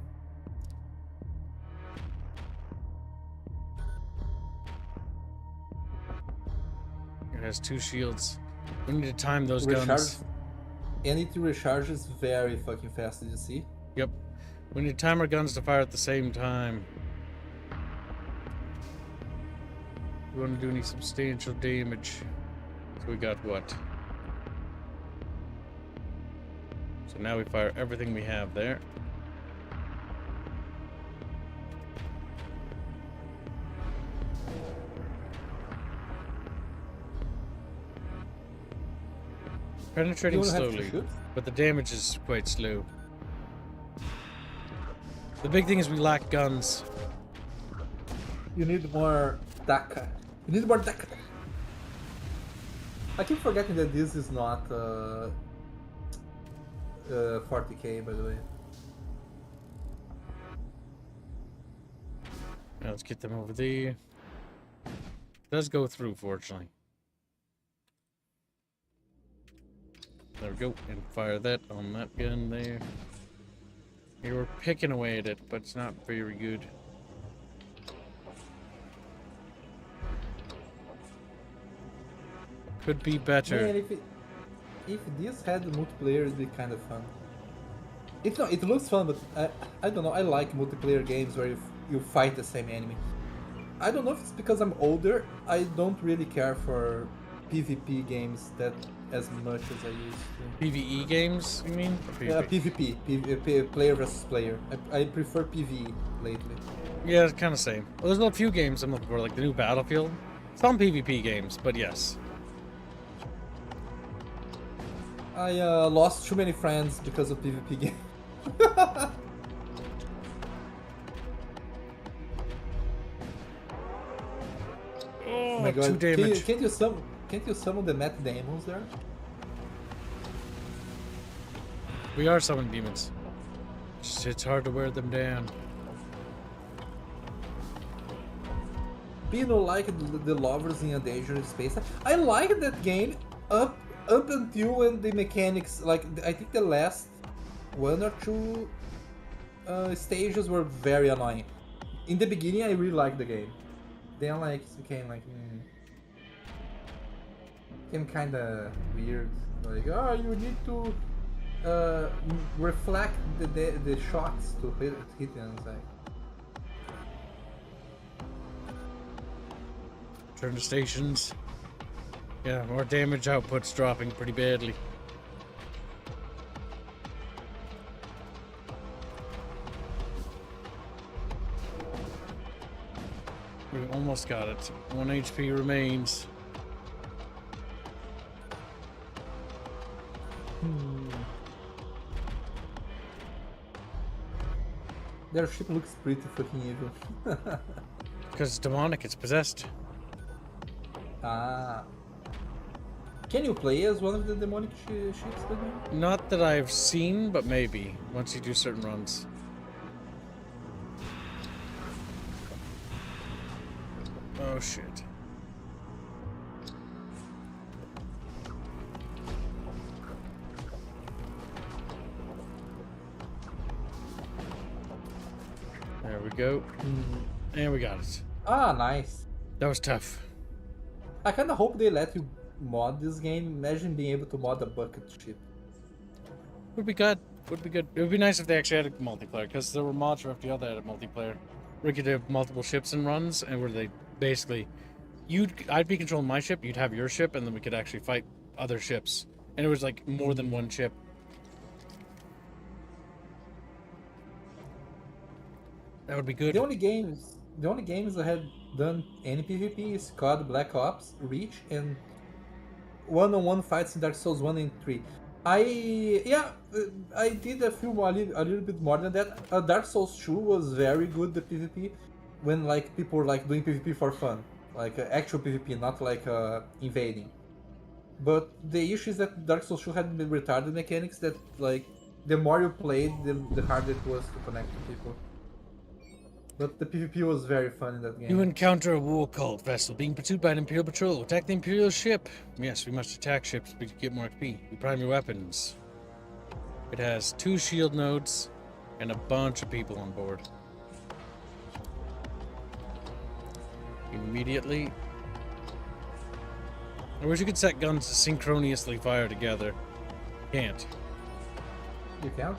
It has 2 shields. We need to time those Recharge. guns. And it recharges very fucking fast. Did you see? Yep. We need to time our guns to fire at the same time. We want to do any substantial damage. So we got what? So now we fire everything we have there. Penetrating You don't have to slowly, shoot? but the damage is quite slow. The big thing is we lack guns. You need more DACA. You need more DACA. I keep forgetting that this is not 40k, by the way. Now let's get them over there. Does go through, fortunately. There we go, and fire that on that gun there. You were picking away at it, but it's not very good. Could be better. Man, if this had multiplayer, it'd be kind of fun. It looks fun, but I don't know. I like multiplayer games where you fight the same enemy. I don't know if it's because I'm older. I don't really care for PvP games that as much as I used to. PvE games, you mean? Or Yeah, PvP? PvP, player versus player. I prefer PvE lately. Yeah, it's kind of same. Well, there's a few games I'm looking for, like the new Battlefield. Some PvP games, but yes. I lost too many friends because of PvP games. Oh, Oh my god! 2 damage. Can't you summon the Matt Demons there? We are summoning demons. It's hard to wear them down. Pino liked the lovers in a dangerous space. I liked that game up until when the mechanics, like I think the last 1 or 2 stages were very annoying. In the beginning, I really liked the game. Then like it became like became kind of weird. Like you need to reflect the shots to hit them. It's like, Turn to stations. Yeah, more damage output's dropping pretty badly. We almost got it. 1 HP remains. their ship looks pretty fucking evil. Because it's demonic, it's possessed. Ah. Can you play as one of the demonic ships? Not that I've seen, but maybe, once you do certain runs. Oh shit. There we go. And we got it. Ah, nice. That was tough. I kind of hope they let you mod this game. Imagine being able to mod a bucket ship. Would be good. Would be good. It would be nice if they actually had a multiplayer, because there were mods for FTL that had a multiplayer. Where you could have multiple ships and runs, and where they basically, I'd be controlling my ship, you'd have your ship, and then we could actually fight other ships. And it was like more than one ship. That would be good. The only games that had done any PvP is COD, Black Ops, Reach, and one-on-one fights in Dark Souls 1 and 3. I did a little bit more than that. Dark Souls 2 was very good, the PvP, when like people were like doing PvP for fun, like actual PvP, not like invading. But the issue is that Dark Souls 2 had retarded mechanics that like the more you played, the harder it was to connect to people. But the PvP was very fun in that game. You encounter a war cult vessel being pursued by an Imperial patrol. Attack the Imperial ship. Yes, we must attack ships to get more XP. We prime your weapons. It has 2 shield nodes and a bunch of people on board. Immediately. I wish you could set guns to synchronously fire together. Can't. You can't?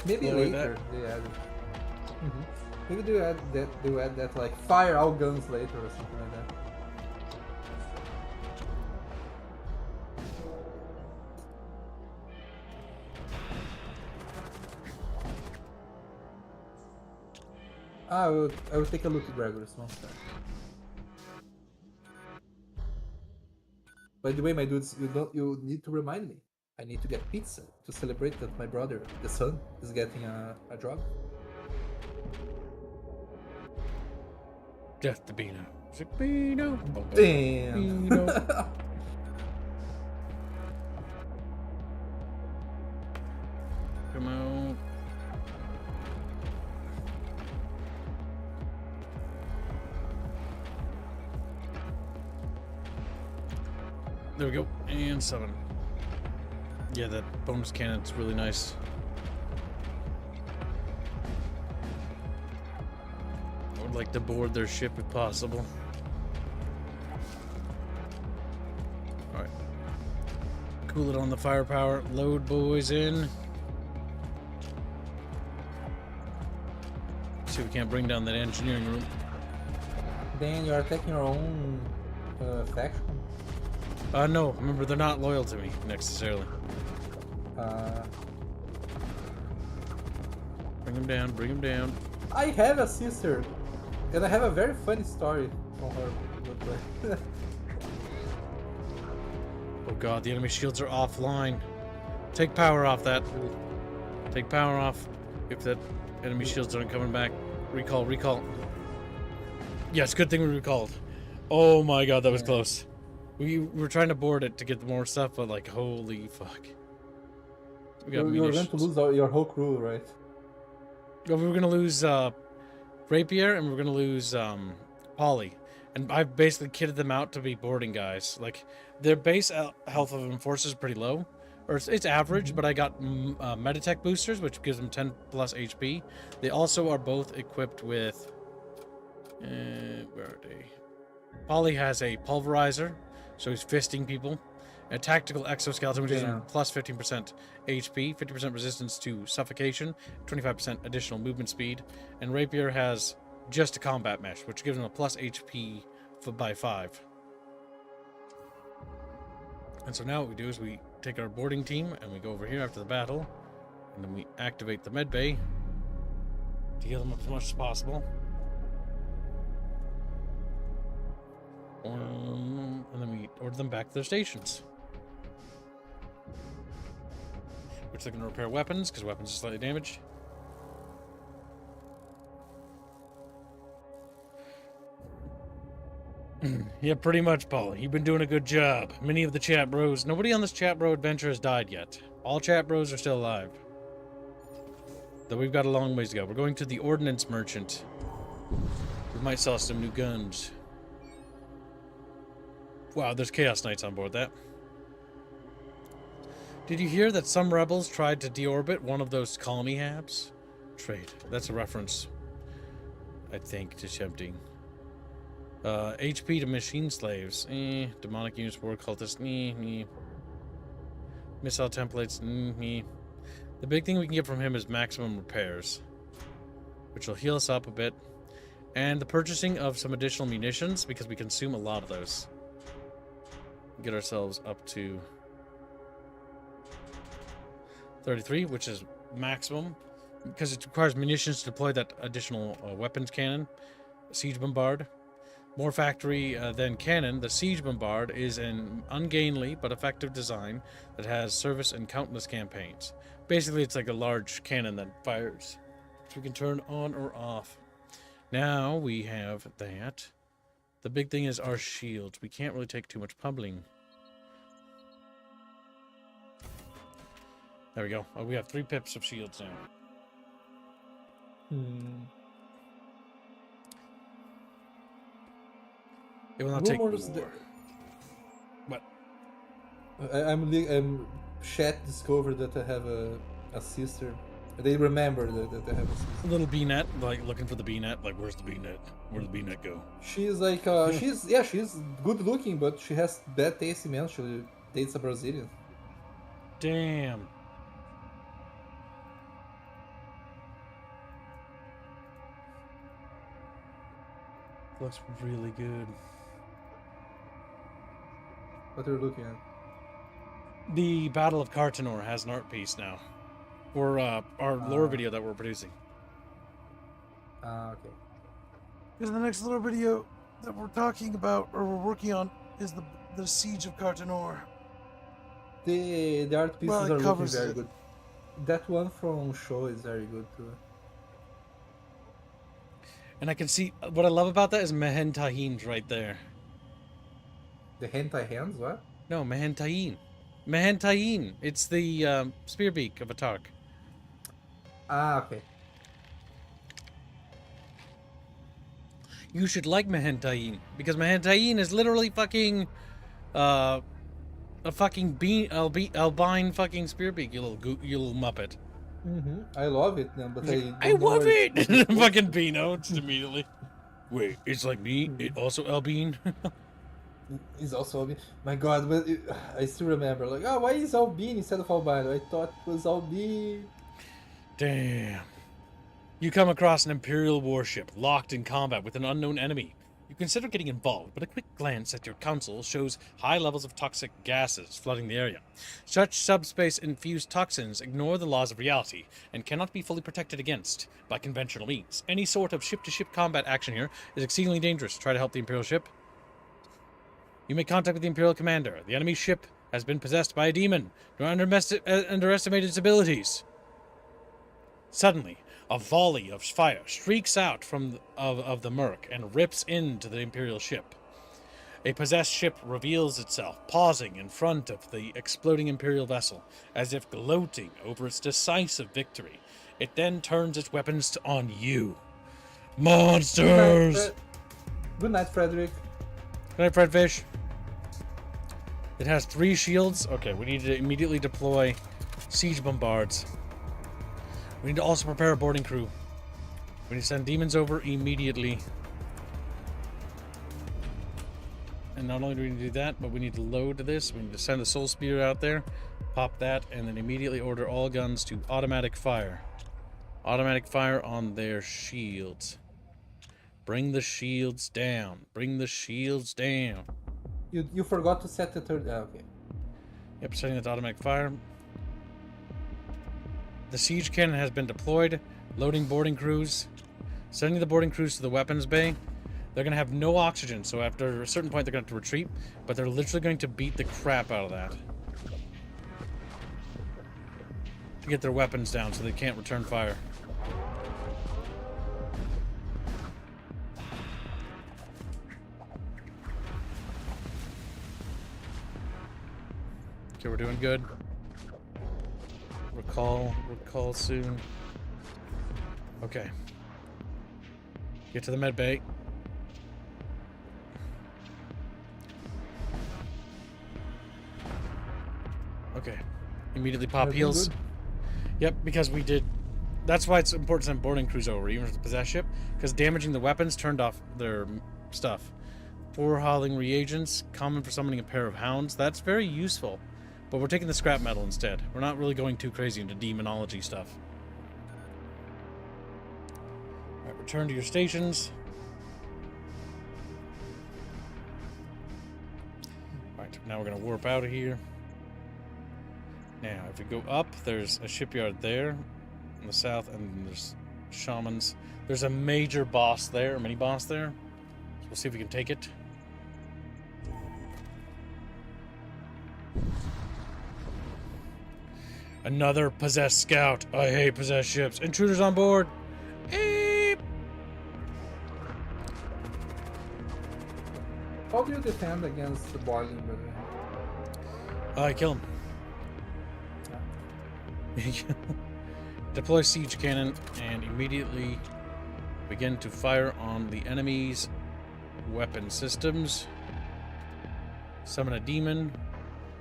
Maybe Well, like later they added. Maybe they will add that like fire all guns later or something like that. I will take a look at Gregor's one sec. By the way, my dudes, you need to remind me. I need to get pizza to celebrate that my brother, the son, is getting a job. Death to Bino. Bino. Damn. Bino. Come on. There we go. And 7. Yeah, that bonus cannon's really nice. I would like to board their ship if possible. Alright. Cool it on the firepower. Load boys in. See if we can't bring down that engineering room. Dan, you are attacking your own faction? No. Remember, they're not loyal to me, necessarily. Bring them down, bring them down. I have a sister, and I have a very funny story from her but Oh god, the enemy shields are offline. Take power off that. Take power off. If that enemy shields aren't coming back. Recall, recall. Yes, good thing we recalled. Oh my god, that was close. We were trying to board it to get more stuff, but like, holy fuck. We got you're going to lose your whole crew, right? We were gonna lose Rapier, and we're gonna lose Polly. And I've basically kitted them out to be boarding guys. Like, their base health of enforcers is pretty low. Or it's average, but I got Meditech boosters, which gives them 10 plus HP. They also are both equipped with... where are they? Polly has a pulverizer, so he's fisting people. A tactical exoskeleton, which gives him plus 15% HP, 50% resistance to suffocation, 25% additional movement speed. And Rapier has just a combat mesh, which gives him a plus HP by 5. And so now what we do is we take our boarding team and we go over here after the battle, and then we activate the med bay to heal them up as much as possible. And then we order them back to their stations, which they're going to repair weapons, because weapons are slightly damaged. Yeah, pretty much, Paul. You've been doing a good job. Many of the chat bros... Nobody on this chat bro adventure has died yet. All chat bros are still alive. Though we've got a long ways to go. We're going to the Ordnance Merchant. We might sell some new guns. Wow, there's Chaos Knights on board that. Did you hear that some rebels tried to deorbit one of those colony habs? Trade. That's a reference, I think, to tempting. HP to machine slaves. Demonic units, war cultists. Missile templates. The big thing we can get from him is maximum repairs, which will heal us up a bit. And the purchasing of some additional munitions, because we consume a lot of those. Get ourselves up to 33, which is maximum, because it requires munitions to deploy that additional weapons cannon. Siege Bombard. More factory than cannon, the Siege Bombard is an ungainly but effective design that has service in countless campaigns. Basically, it's like a large cannon that fires, which we can turn on or off. Now we have that. The big thing is our shields. We can't really take too much pummeling. There we go. Oh, we have 3 pips of shields now. It will not take war. What? I'm chat discovered that I have a sister. They remember that I have a sister. Little B-net, like looking for the B-net. Like, where's the B-net? Where did the B-net go? She's like, she's good looking, but she has bad taste in men. She dates a Brazilian. Damn. Looks really good. What are you looking at? The Battle of Cartanor has an art piece now. For our lore video that we're producing. Okay. Because the next lore video that we're talking about, or we're working on, is the Siege of Cartanor. The art pieces Well, are looking very it. good. That one from Show is very good too. And I can see, what I love about that is Mehen Tahin's right there. The hentai hands, what? No, Mehen Tahin. Mehen Tahin. It's the spearbeak of a Tark. Okay. You should like Mehen Tahin, because Mehen Tahin is literally fucking a fucking albine fucking spearbeak, you little muppet. I love it, man, but I love it. Fucking Beano just immediately. Wait, it's like me. It also albine. He's also albino. My God, but I still remember, like, oh, why is albino instead of albino? I thought it was albino. Damn. You come across an Imperial warship locked in combat with an unknown enemy. You consider getting involved, but a quick glance at your console shows high levels of toxic gases flooding the area. Such subspace-infused toxins ignore the laws of reality and cannot be fully protected against by conventional means. Any sort of ship-to-ship combat action here is exceedingly dangerous. Try to help the Imperial ship. You make contact with the Imperial commander. The enemy ship has been possessed by a demon. Do not underestimate its abilities. Suddenly, a volley of fire streaks out from of the murk and rips into the Imperial ship. A possessed ship reveals itself, pausing in front of the exploding Imperial vessel, as if gloating over its decisive victory. It then turns its weapons on you. Monsters! Good night, Frederick. Good night, Fredfish. It has 3 shields. Okay, we need to immediately deploy siege bombards. We need to also prepare a boarding crew. We need to send demons over immediately. And not only do we need to do that, but we need to load this. We need to send a soul spear out there, pop that, and then immediately order all guns to automatic fire. Automatic fire on their shields. Bring the shields down. Bring the shields down. You forgot to set the third. Okay. Yep, setting that to automatic fire. The siege cannon has been deployed. Loading boarding crews. Sending the boarding crews to the weapons bay. They're going to have no oxygen, so after a certain point they're going to have to retreat. But they're literally going to beat the crap out of that. To get their weapons down so they can't return fire. Okay, we're doing good. Recall soon. Okay. Get to the med bay. Okay. Immediately pop heals. Good. Yep, because we did. That's why it's important to send boarding crews over, even if it's a possessed ship, because damaging the weapons turned off their stuff. 4 hauling reagents, common for summoning a pair of hounds. That's very useful. But we're taking the scrap metal instead. We're not really going too crazy into demonology stuff. Alright, return to your stations. Alright, now we're going to warp out of here. Now, if we go up, there's a shipyard there in the south, and there's shamans. There's a major boss there, a mini-boss there. So we'll see if we can take it. Another possessed scout. I hate possessed ships. Intruders on board. Eep. How do you defend against the boiling river? I kill him. Deploy siege cannon and immediately begin to fire on the enemy's weapon systems. Summon a demon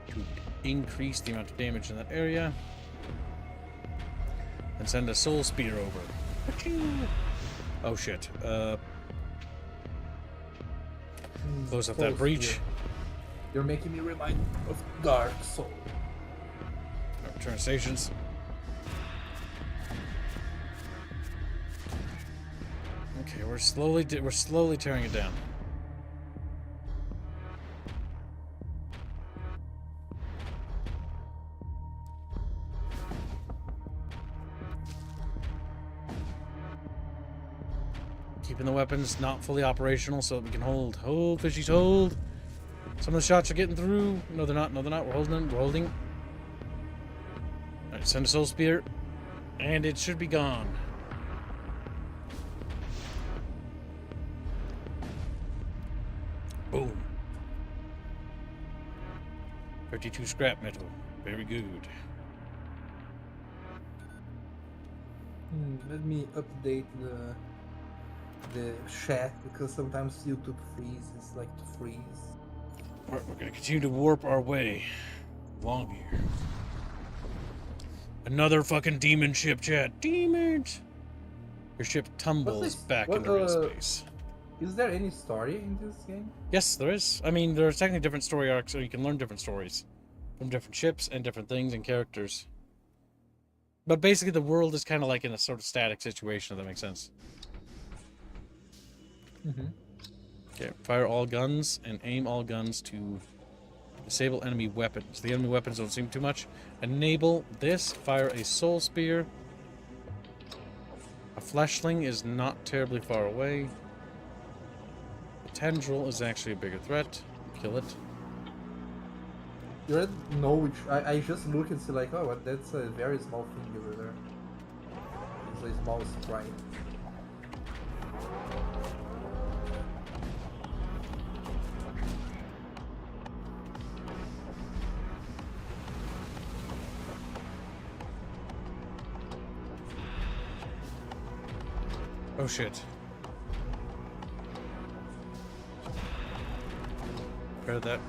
to increase the amount of damage in that area. And send a soul spear over. Oh shit. Close up that breach. Spear. You're making me remind of Dark Soul. Return stations. Okay, we're slowly tearing it down. Keeping the weapons not fully operational so that we can hold. Hold, fishies, hold. Some of the shots are getting through. No, they're not. No, they're not. We're holding them. We're holding. Alright, send a soul spear. And it should be gone. Boom. 32 scrap metal. Very good. Let me update the chat because sometimes YouTube freezes, like to freeze. Alright, we're gonna continue to warp our way along here. Another fucking demon ship, chat. Demons! Your ship tumbles back into real space. Is there any story in this game? Yes, there is. I mean, there's technically different story arcs, so you can learn different stories from different ships and different things and characters. But basically, the world is kind of like in a sort of static situation, if that makes sense. Okay, fire all guns and aim all guns to disable enemy weapons. The enemy weapons don't seem too much. Enable this. Fire a soul spear. A fleshling is not terribly far away. A tendril is actually a bigger threat. kill it. You already know which. I just look and see like, oh, that's a very small thing over there. It's a small sprite. Oh shit. Repair that.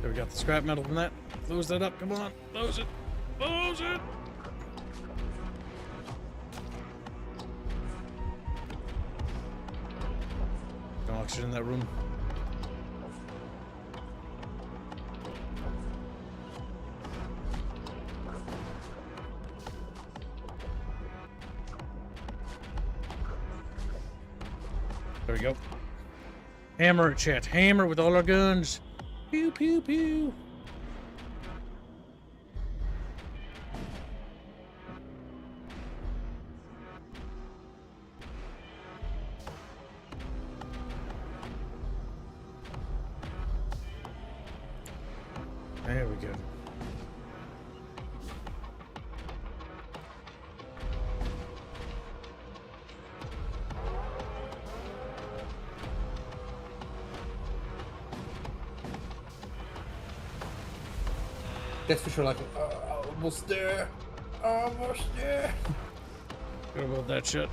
There we got the scrap metal from that. Close that up, come on. Close it. Close it! No oxygen in that room. There we go. Hammer it, chat. Hammer with all our guns. Pew, pew, pew. There we go. Catfish are like, almost there. Almost there. What about that shit?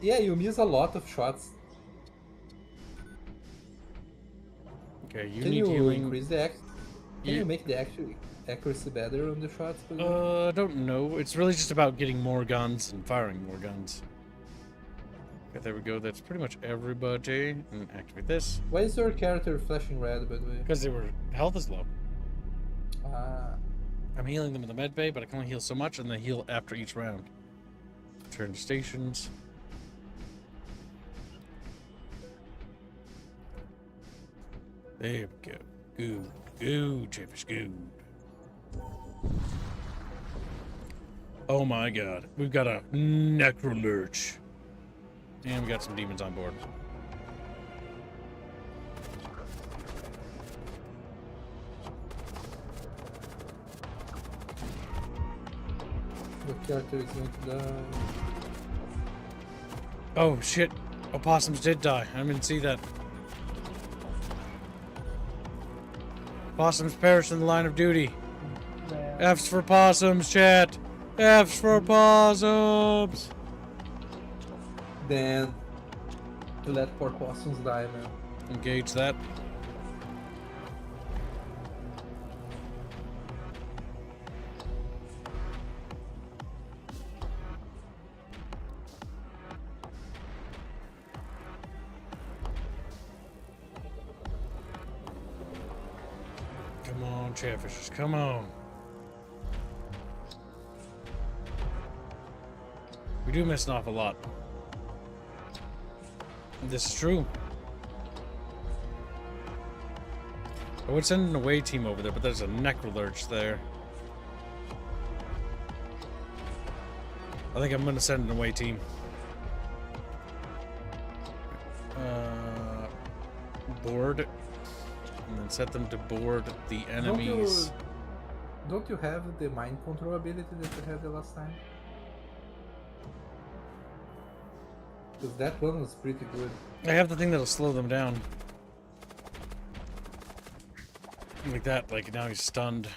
Yeah, you miss a lot of shots. Okay, you Can need you healing. increase the Can You- you make the accuracy better on the shots? Please? I don't know. It's really just about getting more guns and firing more guns. Okay, there we go. That's pretty much everybody. And activate this. Why is your character flashing red, by the way? Because health is low. Ah, I'm healing them in the med bay, but I can only heal so much, and they heal after each round. Turn to stations. There we go. Good. Good, Chatfish. Good. Oh my god. We've got a necrolurch. And we got some demons on board. the character is going to die. Oh shit. Opossums did die. I didn't see that. Possums perished in the line of duty. F's for possums, chat. F's for possums. Then, to let poor possums die, man. Engage that. Come on, Chatfishes, come on. We do miss an awful lot. This is true. I would send an away team over there, but there's a necrolurch there. I think I'm gonna send an away team. Board. And then set them to board the enemies. Don't you have the mind control ability that you had the last time? Because that one was pretty good. I have the thing that'll slow them down. Like that, like now he's stunned.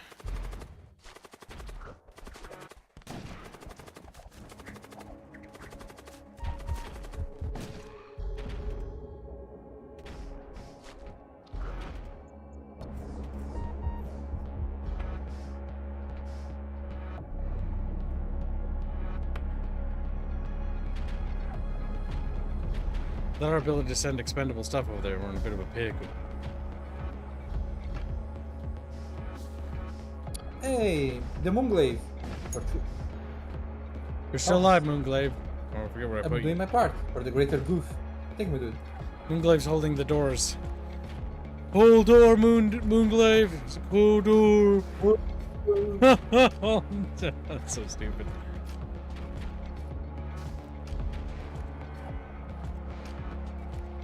That our ability to send expendable stuff over there, we're in a bit of a pickle. Hey, the Moonglaive. You're still alive, Moonglaive. Oh, I forget where I I'm put doing you. my part for the greater goof. Thank me, dude. Moonglaive's holding the doors. Hold door, Moonglaive. Hold door. That's so stupid.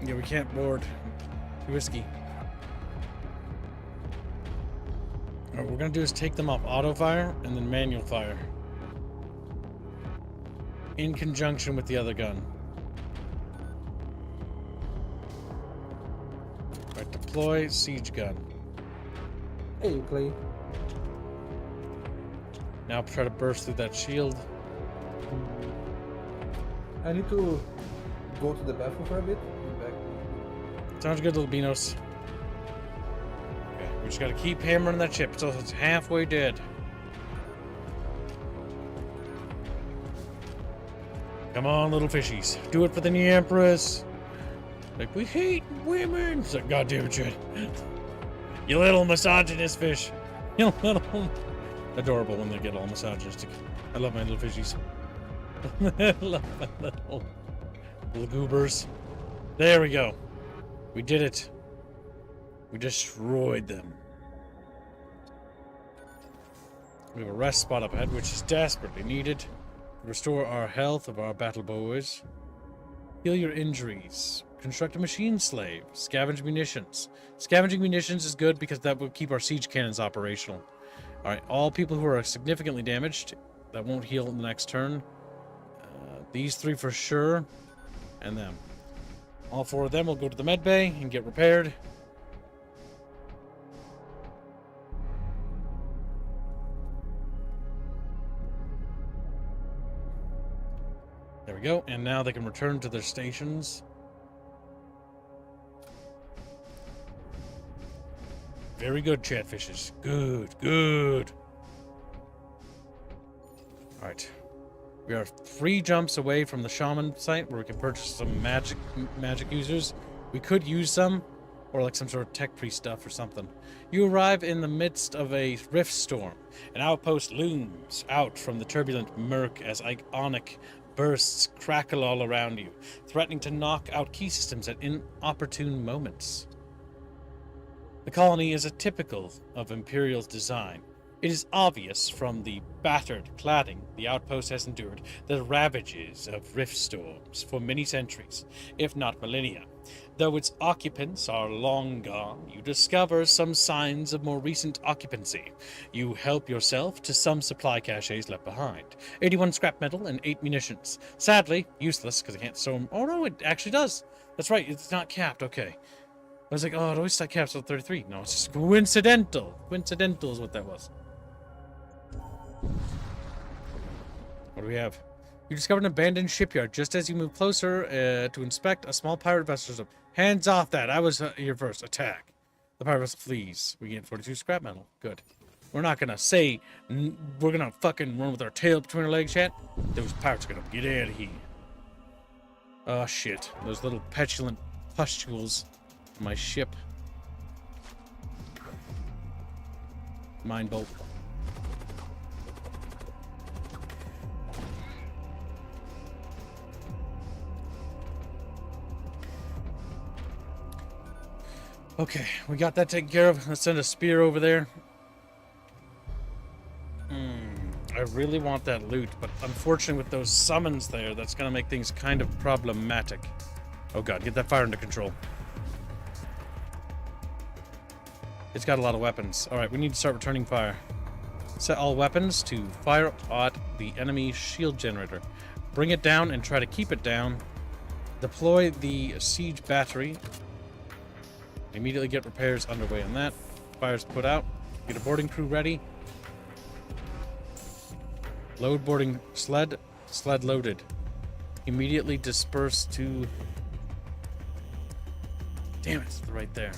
Yeah, we can't board. Too risky. Alright, what we're gonna do is take them off auto fire and then manual fire. In conjunction with the other gun. Alright, deploy siege gun. Hey, Clay. Now try to burst through that shield. I need to go to the bathroom for a bit. Be back. Sounds good, little Beanos. Okay, we just gotta keep hammering that ship until it's halfway dead. Come on, little fishies. Do it for the new Empress. Like, we hate women. It's like, God damn it, Jed. You little misogynist fish. You little... Adorable when they get all misogynistic. I love my little fishies. I love my little goobers. There we go. We did it. We destroyed them. We have a rest spot up ahead, which is desperately needed. Restore our health of our battle boys. Heal your injuries. Construct a machine slave. Scavenge munitions. Scavenging munitions is good because that will keep our siege cannons operational. Alright, all people who are significantly damaged, that won't heal in the next turn. These three for sure. And them. All four of them will go to the med bay and get repaired. There we go, and now they can return to their stations. Very good, chatfishes. Good, good. Alright. We are 3 jumps away from the shaman site where we can purchase some magic users. We could use some, or like some sort of tech priest stuff or something. You arrive in the midst of a rift storm. An outpost looms out from the turbulent murk as ionic bursts crackle all around you, threatening to knock out key systems at inopportune moments. The colony is typical of Imperial's design. It is obvious from the battered cladding the outpost has endured the ravages of rift storms for many centuries, if not millennia. Though its occupants are long gone, you discover some signs of more recent occupancy. You help yourself to some supply caches left behind. 81 scrap metal and 8 munitions. Sadly, useless because I can't store them. Oh no, it actually does. That's right, it's not capped, okay. I was like, oh, it always said capped till 33. No, it's just coincidental. Coincidental is what that was. What do we have? You discover an abandoned shipyard just as you move closer to inspect a small pirate vessel. Hands off that. I was here first. Attack. The pirate vessel flees. We get 42 scrap metal. Good. We're not going to say we're going to fucking run with our tail between our legs yet. Those pirates are going to get out of here. Oh, shit. Those little petulant pustules on my ship. Mine bolt. Okay, we got that taken care of. Let's send a spear over there. I really want that loot, but unfortunately with those summons there, that's going to make things kind of problematic. Oh god, get that fire under control. It's got a lot of weapons. Alright, we need to start returning fire. Set all weapons to fire at the enemy shield generator. Bring it down and try to keep it down. Deploy the siege battery. Immediately get repairs underway on that. Fire's put out. Get a boarding crew ready. Load boarding sled. Sled loaded. Immediately disperse to... Damn it, it's right there.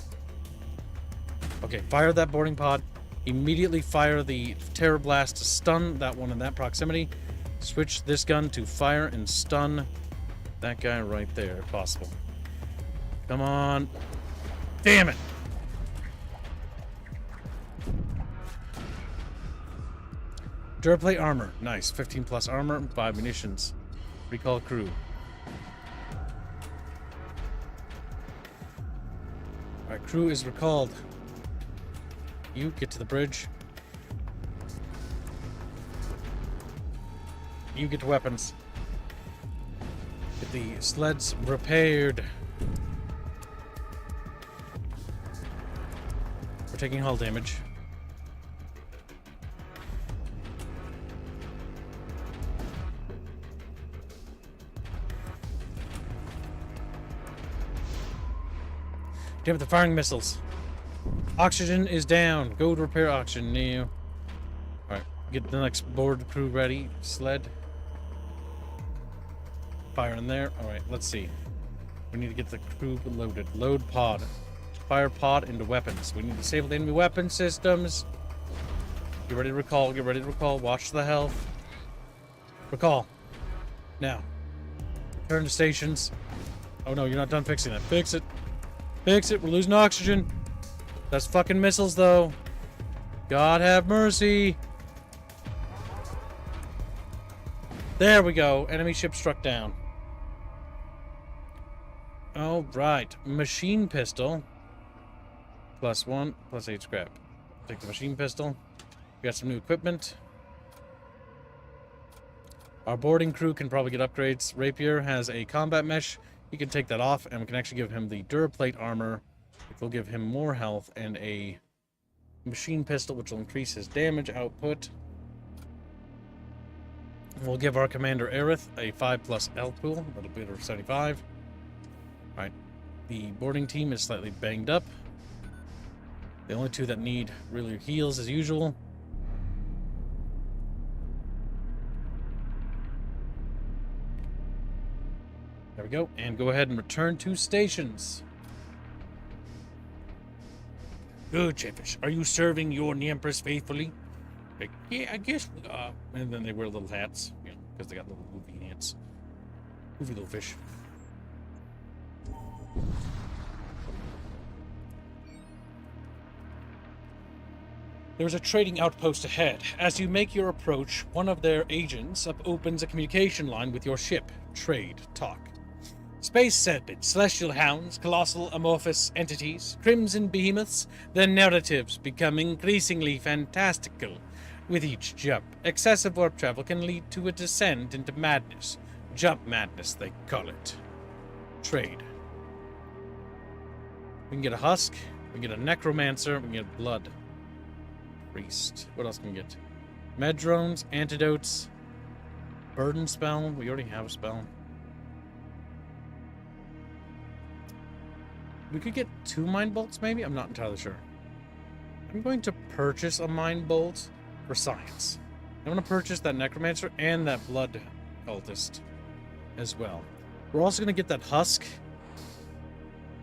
Okay, fire that boarding pod. Immediately fire the terror blast to stun that one in that proximity. Switch this gun to fire and stun that guy right there if possible. Come on. Damn it! Duraplate armor. Nice. 15 plus armor, 5 munitions. Recall crew. Alright, crew is recalled. You get to the bridge. You get to weapons. Get the sleds repaired. taking hull damage. Damn it, they're firing missiles. Oxygen is down. Go to repair oxygen now. Alright, get the next board crew ready. Sled. Fire in there. Alright, let's see. We need to get the crew loaded. Load pod. Fire pod into weapons. We need to disable the enemy weapon systems. Get ready to recall. Get ready to recall. Watch the health. Recall. Now. Return to stations. Oh no, you're not done fixing that. Fix it. Fix it. We're losing oxygen. That's fucking missiles, though. God have mercy. There we go. Enemy ship struck down. All right. Machine pistol. +1, +8 scrap. Take the machine pistol. We got some new equipment. Our boarding crew can probably get upgrades. Rapier has a combat mesh. He can take that off, and we can actually give him the Duraplate armor, which will give him more health, and a machine pistol, which will increase his damage output. We'll give our commander Aerith a 5+ L pool. That'll be her 75. Alright. The boarding team is slightly banged up. The only two that need really heals as usual. There we go. And go ahead and return to stations. Good, Chatfish. Are you serving your Empress faithfully? Like, yeah, I guess we are. And then they wear little hats, you know, because they got little goofy hats. Goofy little fish. There's a trading outpost ahead. As you make your approach, one of their agents opens a communication line with your ship. Trade. Talk. Space serpents, celestial hounds, colossal amorphous entities, crimson behemoths, their narratives become increasingly fantastical with each jump. Excessive warp travel can lead to a descent into madness. Jump madness, they call it. Trade. We can get a husk, we can get a necromancer, we can get blood. Priest. What else can we get? Medrones, antidotes, burden spell. We already have a spell. We could get 2 mind bolts, maybe? I'm not entirely sure. I'm going to purchase a mind bolt for science. I'm going to purchase that necromancer and that blood cultist as well. We're also going to get that husk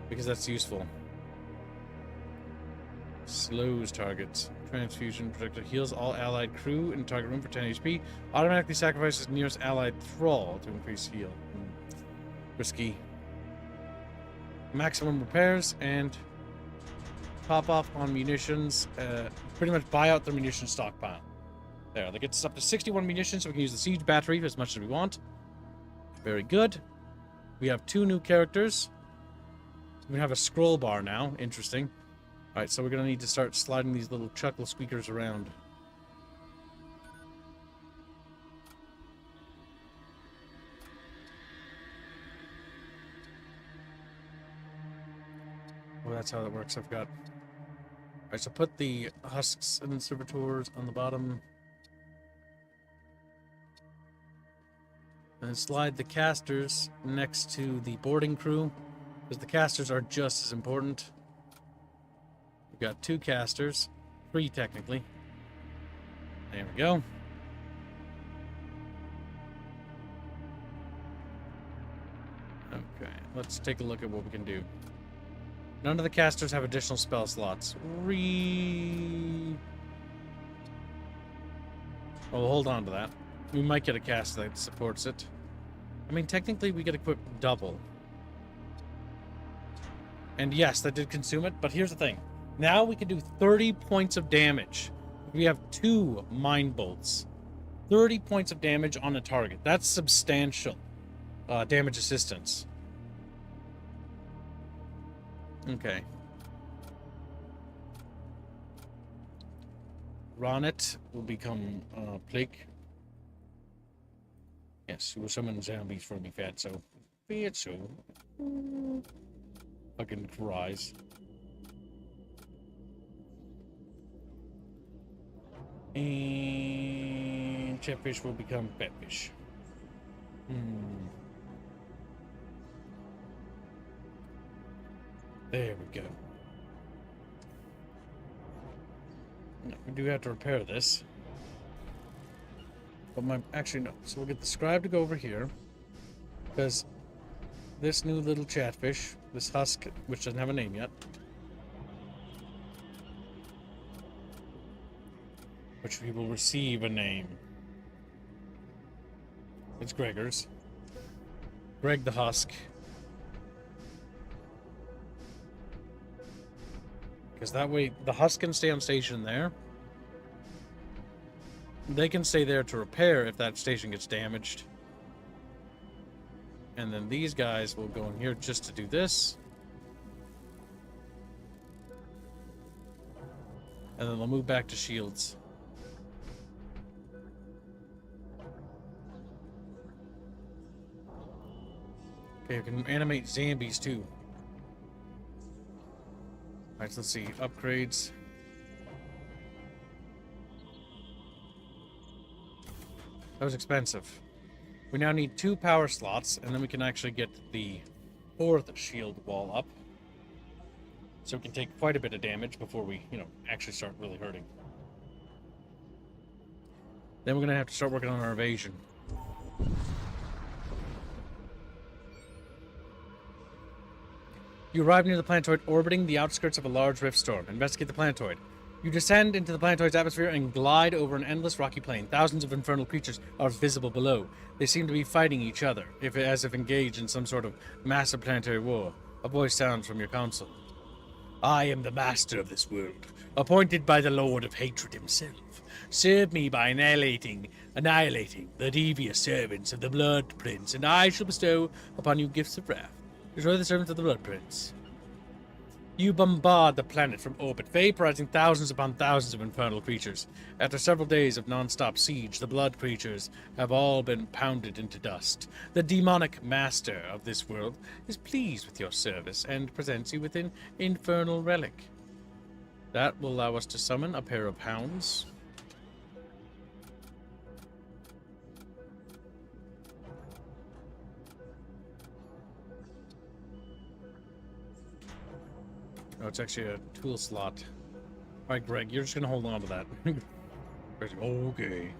because that's useful. Slows targets. Transfusion projectile heals all allied crew in target room for 10 HP. Automatically sacrifices nearest allied thrall to increase heal. Risky. Maximum repairs and pop off on munitions. Pretty much buy out their munition stockpile. There, that gets us up to 61 munitions, so we can use the siege battery as much as we want. Very good. We have 2 new characters. We have a scroll bar now. Interesting. Alright, so we're going to need to start sliding these little chuckle squeakers around. Oh, that's how that works. I've got... Alright, so put the husks and servitors on the bottom. And slide the casters next to the boarding crew, because the casters are just as important. We've got 2 casters. 3 technically. There we go. Okay, let's take a look at what we can do. None of the casters have additional spell slots. Oh, we'll hold on to that. We might get a caster that supports it. I mean, technically we get equipped double. And yes, that did consume it, but here's the thing. Now we can do 30 points of damage. We have 2 mind bolts. 30 points of damage on a target. That's substantial damage assistance. Okay. Ronnet will become Plague. Yes, he will summon zombies for me, Fatso. Fatso. Fucking cries. And chatfish will become fatfish. There we go. No, we do have to repair this. But actually no. So we'll get the scribe to go over here. Because this new little chatfish, this husk, which doesn't have a name yet. Which we will receive a name. It's Gregor's. Greg the Husk. Because that way, the husk can stay on station there. They can stay there to repair if that station gets damaged. And then these guys will go in here just to do this. And then they'll move back to shields. Okay, we can animate zombies too. Alright, so let's see. Upgrades. That was expensive. We now need 2 power slots, and then we can actually get the 4th shield wall up. So we can take quite a bit of damage before we, actually start really hurting. Then we're going to have to start working on our evasion. You arrive near the planetoid orbiting the outskirts of a large rift storm. Investigate the planetoid. You descend into the planetoid's atmosphere and glide over an endless rocky plain. Thousands of infernal creatures are visible below. They seem to be fighting each other, as if engaged in some sort of massive planetary war. A voice sounds from your console. I am the master of this world, appointed by the Lord of Hatred himself. Serve me by annihilating the devious servants of the Blood Prince, and I shall bestow upon you gifts of wrath. Destroy the servants of the Blood Prince. You bombard the planet from orbit, vaporizing thousands upon thousands of infernal creatures. After several days of non-stop siege, the blood creatures have all been pounded into dust. The demonic master of this world is pleased with your service and presents you with an infernal relic. That will allow us to summon a pair of hounds. Oh, it's actually a tool slot. Alright, Greg, you're just gonna hold on to that. Okay.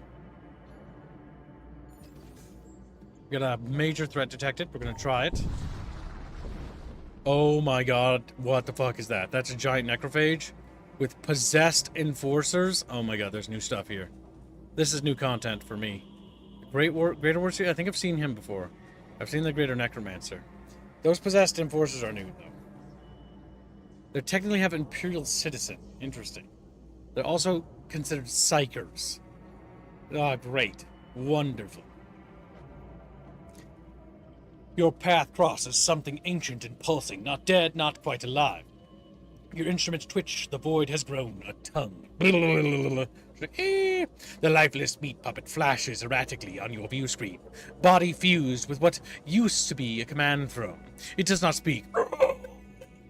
We got a major threat detected. We're gonna try it. Oh my god, what the fuck is that? That's a giant necrophage with possessed enforcers. Oh my god, there's new stuff here. This is new content for me. Greater Warseer, I think I've seen him before. I've seen the Greater Necromancer. Those possessed enforcers are new, though. They technically have Imperial Citizen. Interesting. They're also considered Psychers. Ah, great. Wonderful. Your path crosses something ancient and pulsing, not dead, not quite alive. Your instruments twitch, the void has grown a tongue. The lifeless meat puppet flashes erratically on your view screen, body fused with what used to be a command throne. It does not speak.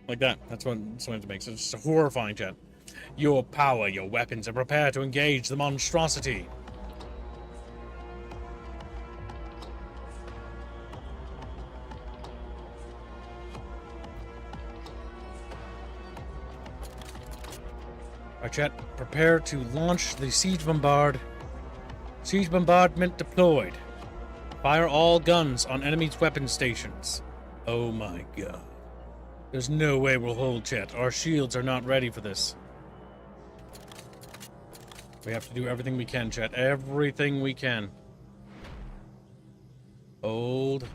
Like that. That's what it makes. It's just a horrifying chat. Your power, your weapons, and prepare to engage the monstrosity. Alright, chat. Prepare to launch the siege bombard. Siege bombardment deployed. Fire all guns on enemy's weapon stations. Oh my god. There's no way we'll hold, chat. Our shields are not ready for this. We have to do everything we can, chat. Everything we can. Hold.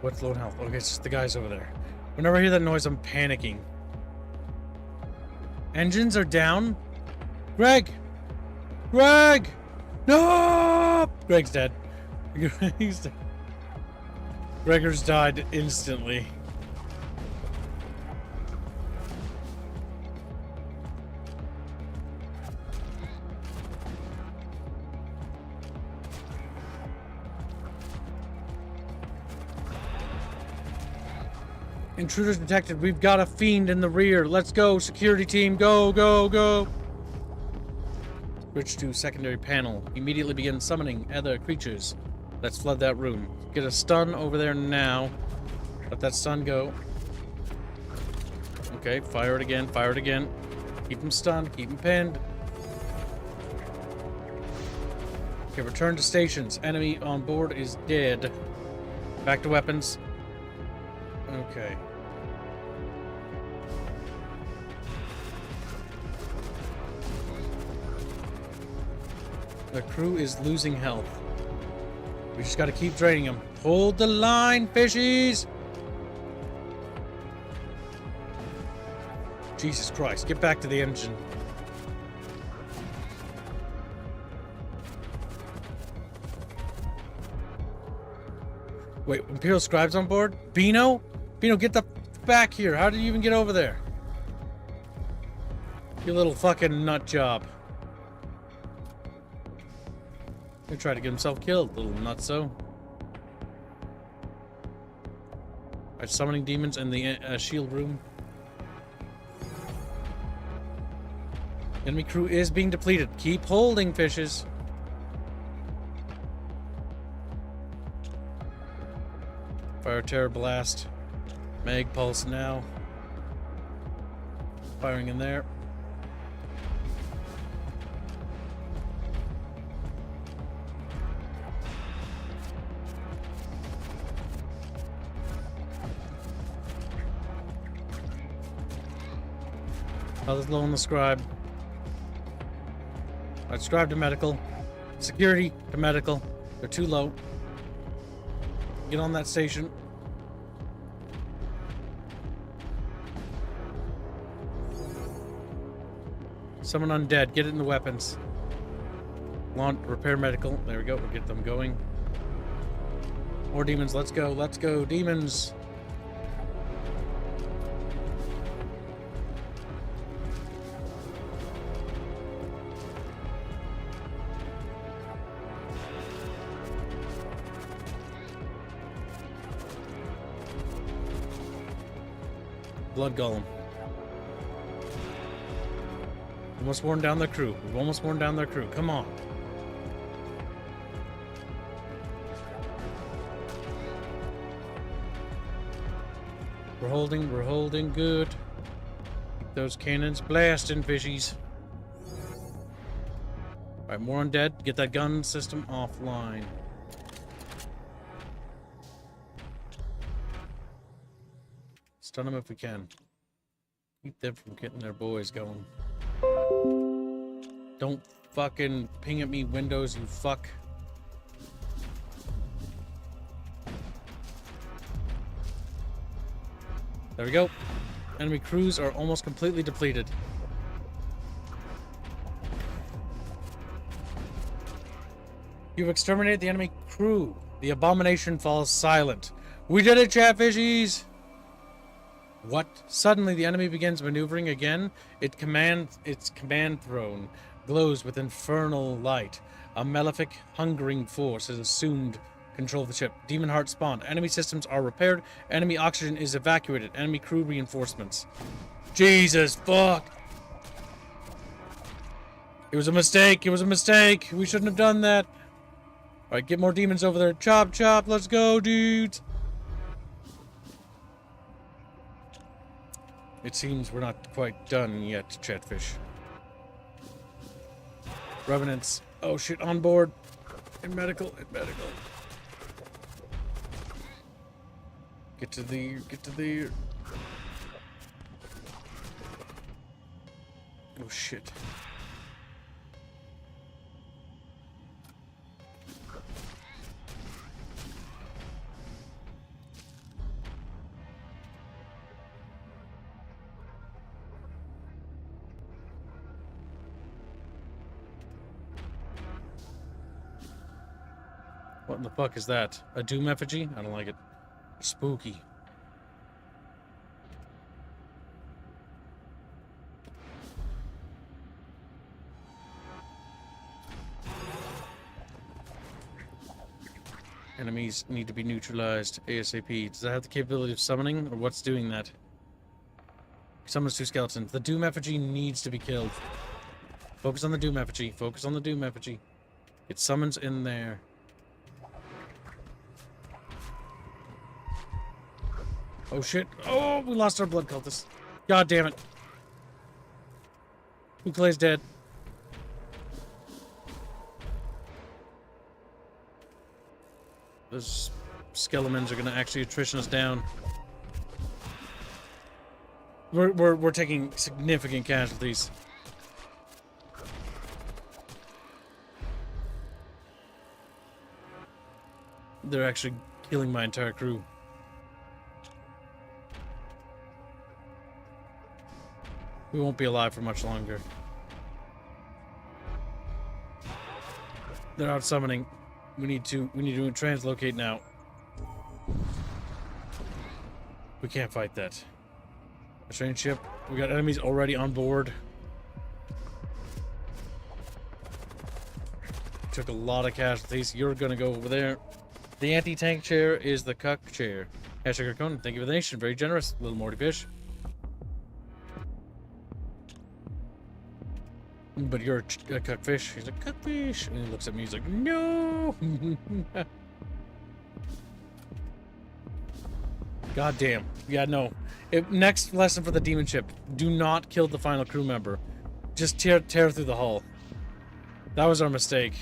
What's low health? Okay, it's just the guys over there. Whenever I hear that noise, I'm panicking. Engines are down? Greg! Greg! No! Greg's dead. He's dead. Gregor's died instantly. Intruders detected. We've got a fiend in the rear. Let's go, security team. Go, go, go. Switch to secondary panel. Immediately begin summoning other creatures. Let's flood that room. Get a stun over there now. Let that stun go. Okay, fire it again. Fire it again. Keep him stunned. Keep him pinned. Okay, return to stations. Enemy on board is dead. Back to weapons. Okay. The crew is losing health. We just gotta keep draining them. Hold the line, fishies! Jesus Christ, get back to the engine. Wait, Imperial Scribe's on board? Bino? Bino, get the back here. How did you even get over there? You little fucking nut job. He tried to get himself killed, little nutso. Alright, summoning demons in the shield room. Enemy crew is being depleted. Keep holding, fishes. Fire Terror Blast. Mag Pulse now. Firing in there. Others low on the scribe. Alright, scribe to medical. Security to medical. They're too low. Get on that station. Summon undead. Get it in the weapons. Launch, repair medical. There we go. We'll get them going. More demons. Let's go. Let's go. Demons. Blood Golem. Almost worn down their crew. We've almost worn down their crew. Come on. We're holding good. Keep those cannons blasting, fishies. Alright, more undead. Get that gun system offline. Stun them if we can. Keep them from getting their boys going. Don't fucking ping at me, Windows, you fuck. There we go. Enemy crews are almost completely depleted. You've exterminated the enemy crew. The abomination falls silent. We did it, chatfishies! What? Suddenly the enemy begins maneuvering again. Its command throne glows with infernal light. A malefic, hungering force has assumed control of the ship. Demon heart spawned. Enemy systems are repaired. Enemy oxygen is evacuated. Enemy crew reinforcements. Jesus fuck! It was a mistake. It was a mistake. We shouldn't have done that. Alright, get more demons over there. Chop, chop. Let's go, dudes. It seems we're not quite done yet, Chatfish. Revenants. Oh shit, on board. In medical, in medical. Get to the... Oh shit. What in the fuck is that? A doom effigy? I don't like it. Spooky. Enemies need to be neutralized ASAP. Does that have the capability of summoning, or what's doing that? Summons 2 skeletons. The Doom effigy needs to be killed. Focus on the Doom effigy. Focus on the Doom effigy. It summons in there. Oh shit. Oh, we lost our blood cultist. God damn it. Uklay's dead. Those skeletons are gonna actually attrition us down. We're taking significant casualties. They're actually killing my entire crew. We won't be alive for much longer. They're out summoning. We need to translocate now. We can't fight that. A train ship. We got enemies already on board. Took a lot of casualties. You're gonna go over there. The anti-tank chair is the cuck chair. Hashtag Conan, thank you for the nation. Very generous. Little Morty Fish. But you're a cuckfish. He's a cuckfish. And he looks at me. He's like, no. God damn. Yeah, no. Next lesson for the demon ship. Do not kill the final crew member. Just tear through the hull. That was our mistake.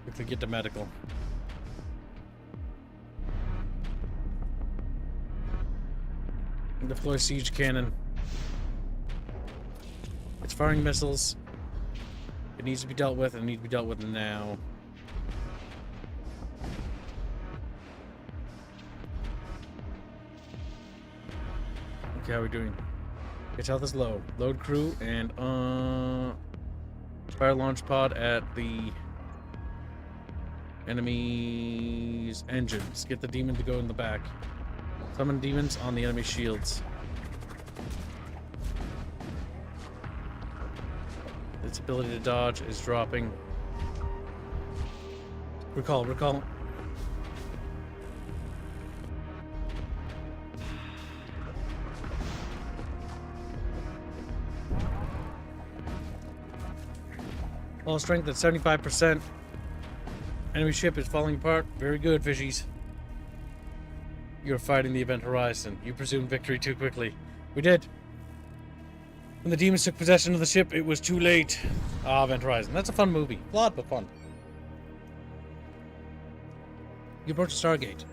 If we get to medical. Deploy siege cannon. It's firing missiles. It needs to be dealt with, and it needs to be dealt with now. Okay, how are we doing? Its health is low. Load crew and fire launch pod at the enemy's engines. Get the demon to go in the back. Summon demons on the enemy shields. Its ability to dodge is dropping. Recall. All strength at 75%. Enemy ship is falling apart. Very good, fishies. You're fighting the event horizon. You presumed victory too quickly. We did. When the demons took possession of the ship, it was too late. Ah, Event Horizon. That's a fun movie. Flawed, but fun. You approach Stargate.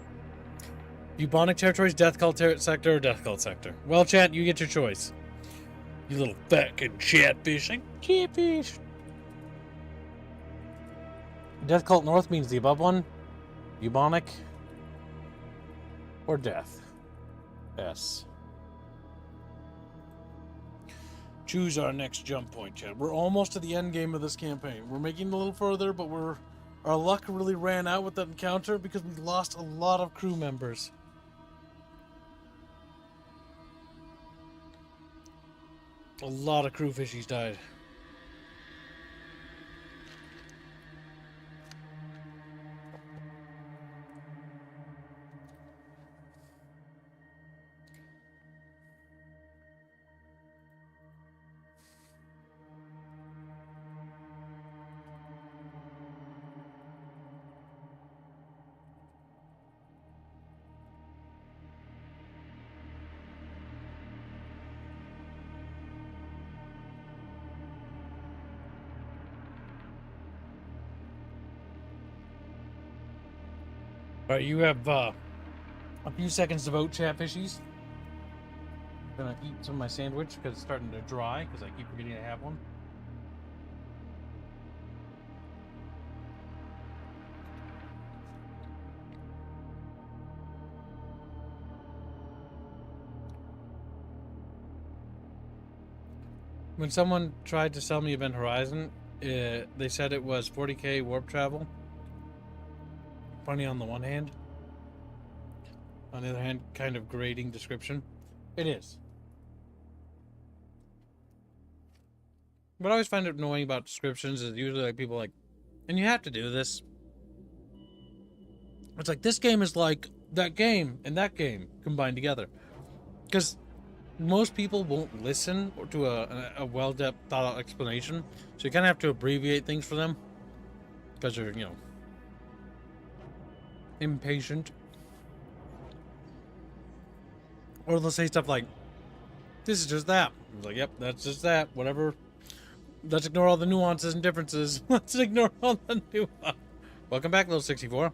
Bubonic territories, Death Cult sector, or Death Cult sector. Well, chat, you get your choice. You little fucking chatfish. Like, chatfish. Death Cult North means the above one. Bubonic. Or Death. S. Choose our next jump point, chat. We're almost to the end game of this campaign. We're making it a little further, but our luck really ran out with that encounter because we lost a lot of crew members. A lot of crew fishies died. Alright, you have a few seconds to vote, chat fishies. I'm gonna eat some of my sandwich because it's starting to dry because I keep forgetting I have one. When someone tried to sell me Event Horizon, they said it was 40k warp travel. funny on the one hand. On the other hand, kind of grating description. It is. What I always find annoying about descriptions is usually like people like, and you have to do this. It's like, this game is like that game and that game combined together. Because most people won't listen to a well-depth, thought-out explanation. So you kind of have to abbreviate things for them. Because they're, you know, impatient. Or they'll say stuff like, this is just that. It's like, yep, that's just that. Whatever. Let's ignore all the nuances and differences. Let's ignore all the nuances. Welcome back, little 64.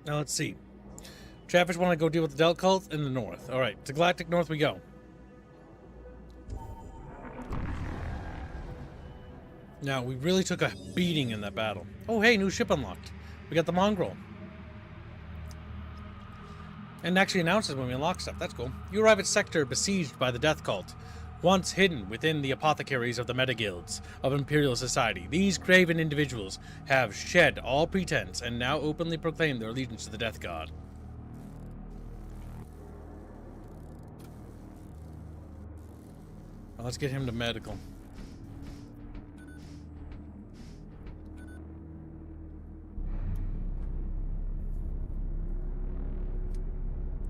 Now let's see. Chatfish want to go deal with the Delt cult in the north. Alright, to Galactic North we go. Now, we really took a beating in that battle. Oh, hey, new ship unlocked. We got the Mongrel. And it actually announces when we unlock stuff. That's cool. You arrive at sector besieged by the Death Cult. Once hidden within the apothecaries of the meta-guilds of Imperial Society, these craven individuals have shed all pretense and now openly proclaim their allegiance to the Death God. Well, let's get him to medical.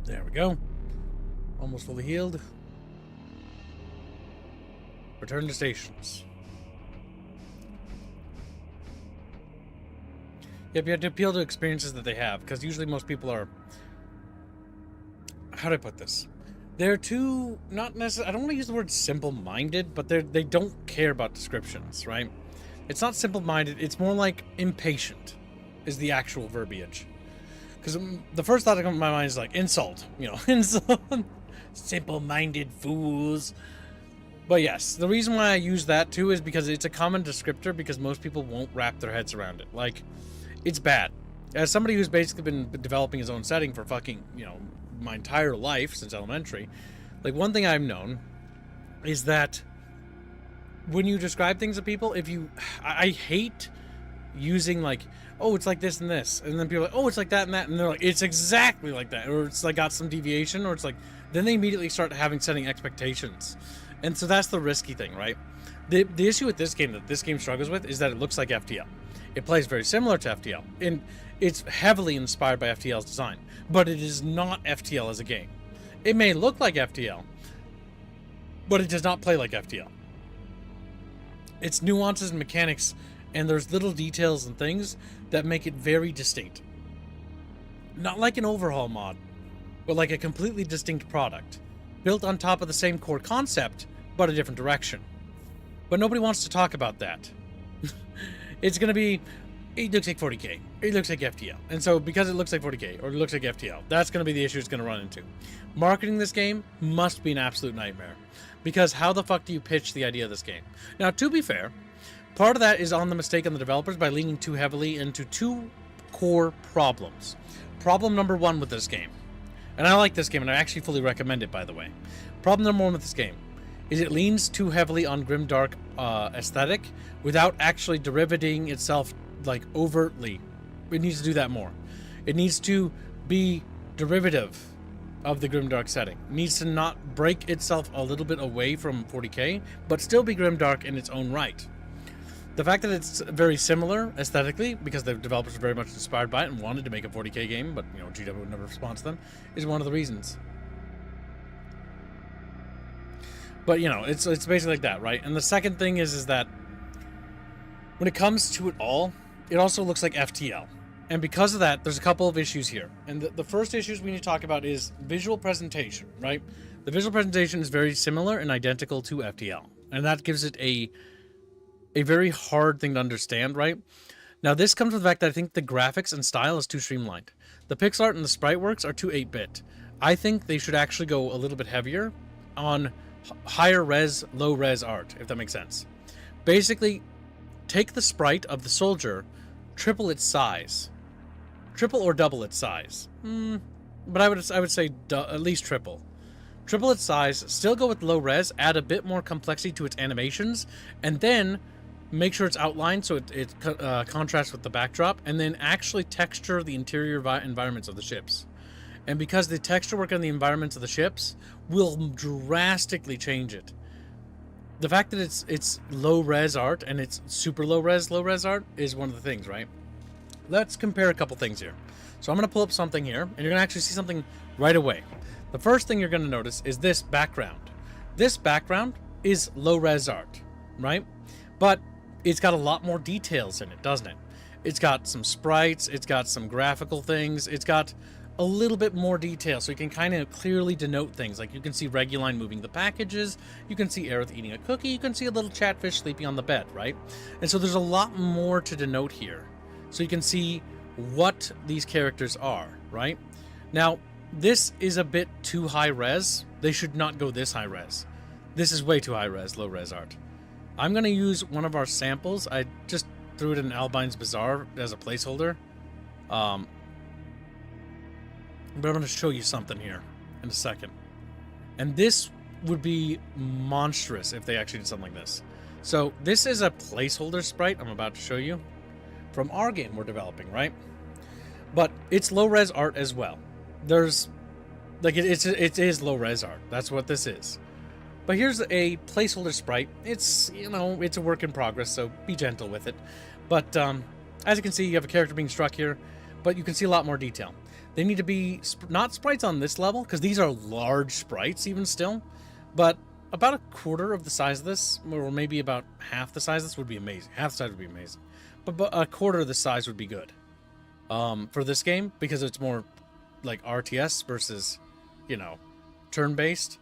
There we go. Almost fully healed. Return to stations. Yep, you have to appeal to experiences that they have, because usually most people are... How do I put this? They're too... Not necessarily... I don't want to use the word simple-minded, but they don't care about descriptions, right? It's not simple-minded, it's more like impatient, is the actual verbiage. Because the first thought that comes to my mind is like, insult. You know, insult. Simple-minded fools. But yes, the reason why I use that too is because it's a common descriptor because most people won't wrap their heads around it. Like, it's bad. As somebody who's basically been developing his own setting for fucking, you know, my entire life since elementary, like, one thing I've known is that when you describe things to people, if you... I hate using, like, oh, it's like this and this. And then people are like, oh, it's like that and that. And they're like, it's exactly like that. Or it's like got some deviation. Or it's like... Then they immediately start setting expectations. And so that's the risky thing, right? The issue with this game that this game struggles with is that it looks like FTL. It plays very similar to FTL. And it's heavily inspired by FTL's design. But it is not FTL as a game. It may look like FTL, but it does not play like FTL. Its nuances and mechanics, and there's little details and things that make it very distinct. Not like an overhaul mod, but like a completely distinct product. Built on top of the same core concept, but a different direction. But nobody wants to talk about that. It's going to be, it looks like 40k, it looks like FTL. And so because it looks like 40k, or it looks like FTL, that's going to be the issue it's going to run into. Marketing this game must be an absolute nightmare. Because how the fuck do you pitch the idea of this game? Now, to be fair, part of that is on the mistake on the developers by leaning too heavily into two core problems. Problem number one with this game, and I like this game, and I actually fully recommend it, by the way. Problem number one with this game is it leans too heavily on grimdark aesthetic without actually derivating itself, like, overtly. It needs to do that more. It needs to be derivative of the grimdark setting. It needs to not break itself a little bit away from 40k, but still be grimdark in its own right. The fact that it's very similar aesthetically, because the developers were very much inspired by it and wanted to make a 40k game, but, you know, GW would never respond to them, is one of the reasons. But, you know, it's basically like that, right? And the second thing is that when it comes to it all, it also looks like FTL. And because of that, there's a couple of issues here. And the first issues we need to talk about is visual presentation, right? The visual presentation is very similar and identical to FTL. And that gives it a very hard thing to understand, right? Now, this comes with the fact that I think the graphics and style is too streamlined. The pixel art and the sprite works are too 8-bit. I think they should actually go a little bit heavier on higher res, low res art, if that makes sense. Basically, take the sprite of the soldier, triple its size. Triple or double its size. But I would say at least triple. triple its size, still go with low res, add a bit more complexity to its animations, and then make sure it's outlined so it contrasts with the backdrop, and then actually texture the interior environments of the ships. And because the texture work on the environments of the ships will drastically change it. The fact that it's low res art and it's super low res art is one of the things, right? Let's compare a couple things here. So I'm going to pull up something here, and you're going to actually see something right away. The first thing you're going to notice is this background. This background is low res art, right? But it's got a lot more details in it, doesn't it? It's got some sprites, it's got some graphical things, it's got a little bit more detail, so you can kind of clearly denote things. Like you can see Reguline moving the packages, you can see Aerith eating a cookie, you can see a little chatfish sleeping on the bed, right? And so there's a lot more to denote here. So you can see what these characters are, right? Now, this is a bit too high res. They should not go this high res. This is way too high res, low res art. I'm going to use one of our samples. I just threw it in Albine's Bazaar as a placeholder. But I'm going to show you something here in a second. And this would be monstrous if they actually did something like this. So this is a placeholder sprite I'm about to show you from our game we're developing, right? But it's low res art as well. There's like it is low res art. That's what this is. But here's a placeholder sprite. It's, you know, it's a work in progress, so be gentle with it. But as you can see, you have a character being struck here, but you can see a lot more detail. They need to be not sprites on this level, because these are large sprites even still, but about a quarter of the size of this, or maybe about half the size of this would be amazing. Half the size would be amazing. But a quarter of the size would be good for this game, because it's more like RTS versus, you know, turn-based.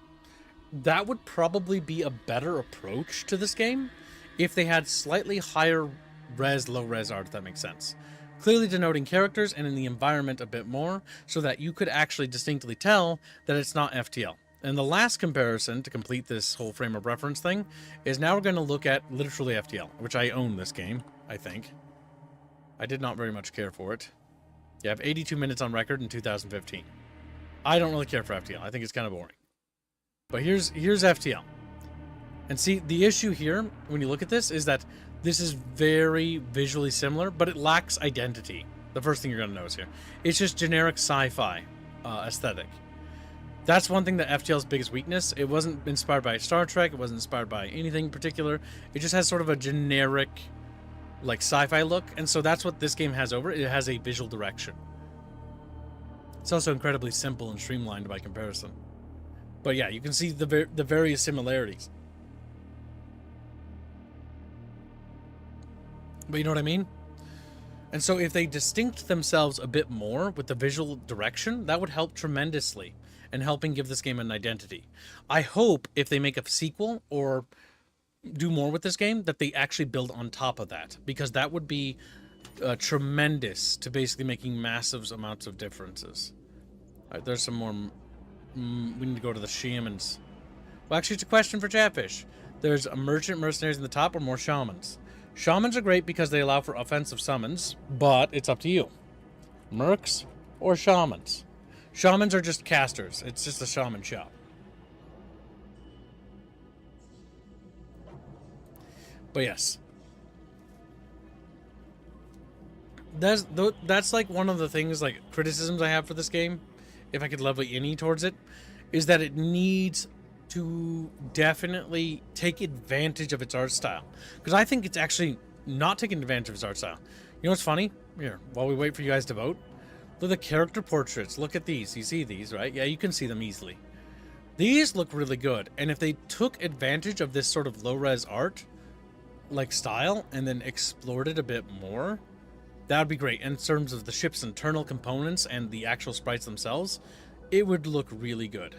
That would probably be a better approach to this game if they had slightly higher res, low res art, if that makes sense. Clearly denoting characters and in the environment a bit more so that you could actually distinctly tell that it's not FTL. And the last comparison to complete this whole frame of reference thing is now we're going to look at literally FTL, which I own this game, I think. I did not very much care for it. You have 82 minutes on record in 2015. I don't really care for FTL. I think it's kind of boring. But here's FTL. And see, the issue here, when you look at this, is that this is very visually similar, but it lacks identity. The first thing you're going to notice here. It's just generic sci-fi aesthetic. That's one thing that FTL's biggest weakness. It wasn't inspired by Star Trek. It wasn't inspired by anything in particular. It just has sort of a generic, like, sci-fi look. And so that's what this game has over it. It has a visual direction. It's also incredibly simple and streamlined by comparison. But yeah, you can see the various similarities. But you know what I mean? And so if they distinct themselves a bit more with the visual direction, that would help tremendously in helping give this game an identity. I hope if they make a sequel or do more with this game, that they actually build on top of that. Because that would be tremendous to basically making massive amounts of differences. All right, there's some more... we need to go to the shamans. Well, actually, it's a question for Chatfish. There's a merchant mercenaries in the top or more shamans. Shamans are great because they allow for offensive summons, but it's up to you. Mercs or shamans? Shamans are just casters. It's just a shaman shop. But yes. That's like one of the things, like, criticisms I have for this game, if I could level any towards it, is that it needs to definitely take advantage of its art style. Because I think it's actually not taking advantage of its art style. You know what's funny? Here, while we wait for you guys to vote, look at the character portraits. Look at these. You see these, right? Yeah, you can see them easily. These look really good. And if they took advantage of this sort of low-res art, like, style, and then explored it a bit more, that would be great. In terms of the ship's internal components and the actual sprites themselves, it would look really good.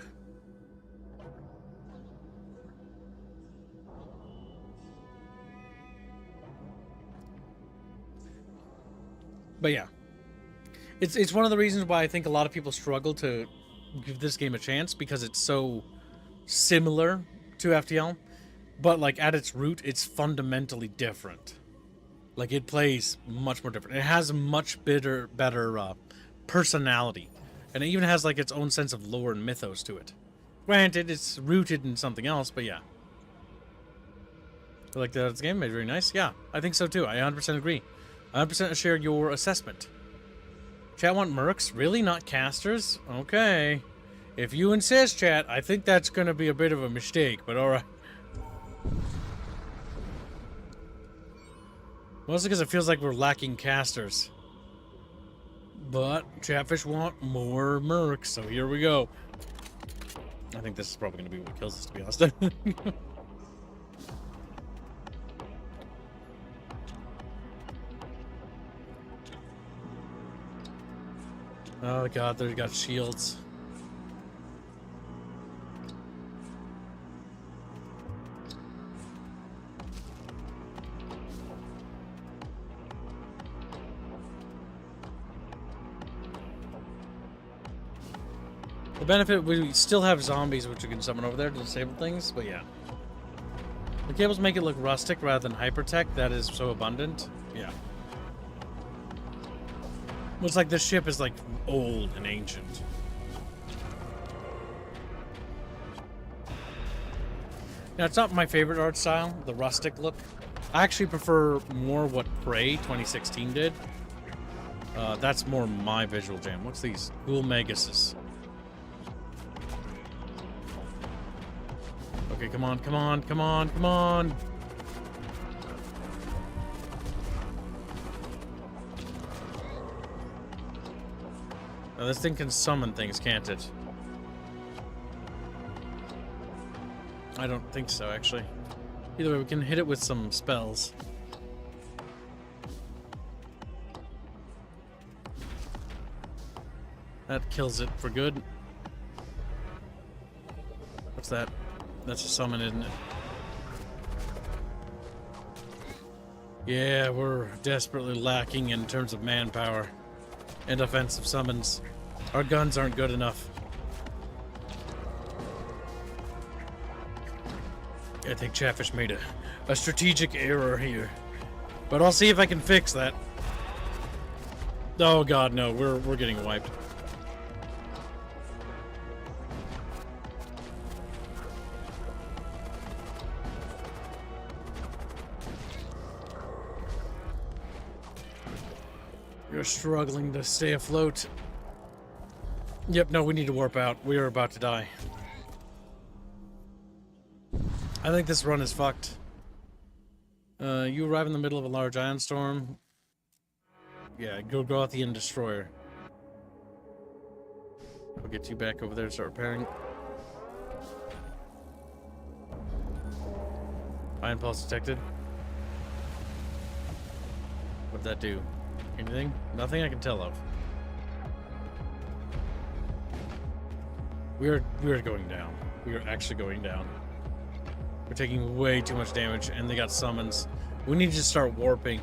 But yeah, it's one of the reasons why I think a lot of people struggle to give this game a chance, because it's so similar to FTL, but like at its root, it's fundamentally different. Like, it plays much more different. It has a much better personality, and it even has like its own sense of lore and mythos to it. Granted, it's rooted in something else, but yeah. I like that it's game made very nice. Yeah, I think so too. I 100% agree. 100% share your assessment. Chat want mercs? Really? Not casters? Okay. If you insist, chat, I think that's going to be a bit of a mistake, but alright. Mostly because it feels like we're lacking casters. But Chatfish want more mercs, so here we go. I think this is probably going to be what kills us, to be honest. Oh god, they've got shields. The benefit, we still have zombies which we can summon over there to disable things, but yeah. The cables make it look rustic rather than hypertech, that is so abundant. Yeah. Looks like this ship is like old and ancient. Now, it's not my favorite art style, the rustic look. I actually prefer more what Prey 2016 did. That's more my visual jam. What's these? Ghoul Maguses. Okay, come on, come on, come on, come on. Now this thing can summon things, can't it? I don't think so, actually. Either way, we can hit it with some spells. That kills it for good. What's that? That's a summon, isn't it? Yeah, we're desperately lacking in terms of manpower and offensive summons. Our guns aren't good enough. I think Chatfish made a strategic error here. But I'll see if I can fix that. Oh god, no, we're getting wiped. You're struggling to stay afloat. Yep, no, we need to warp out. We are about to die. I think this run is fucked. You arrive in the middle of a large ion storm. Yeah, go out the end destroyer. I'll get you back over there to start repairing. Ion pulse detected. What'd that do? Anything? Nothing I can tell of. We are going down. We are actually going down. We're taking way too much damage, and they got summons. We need to start warping.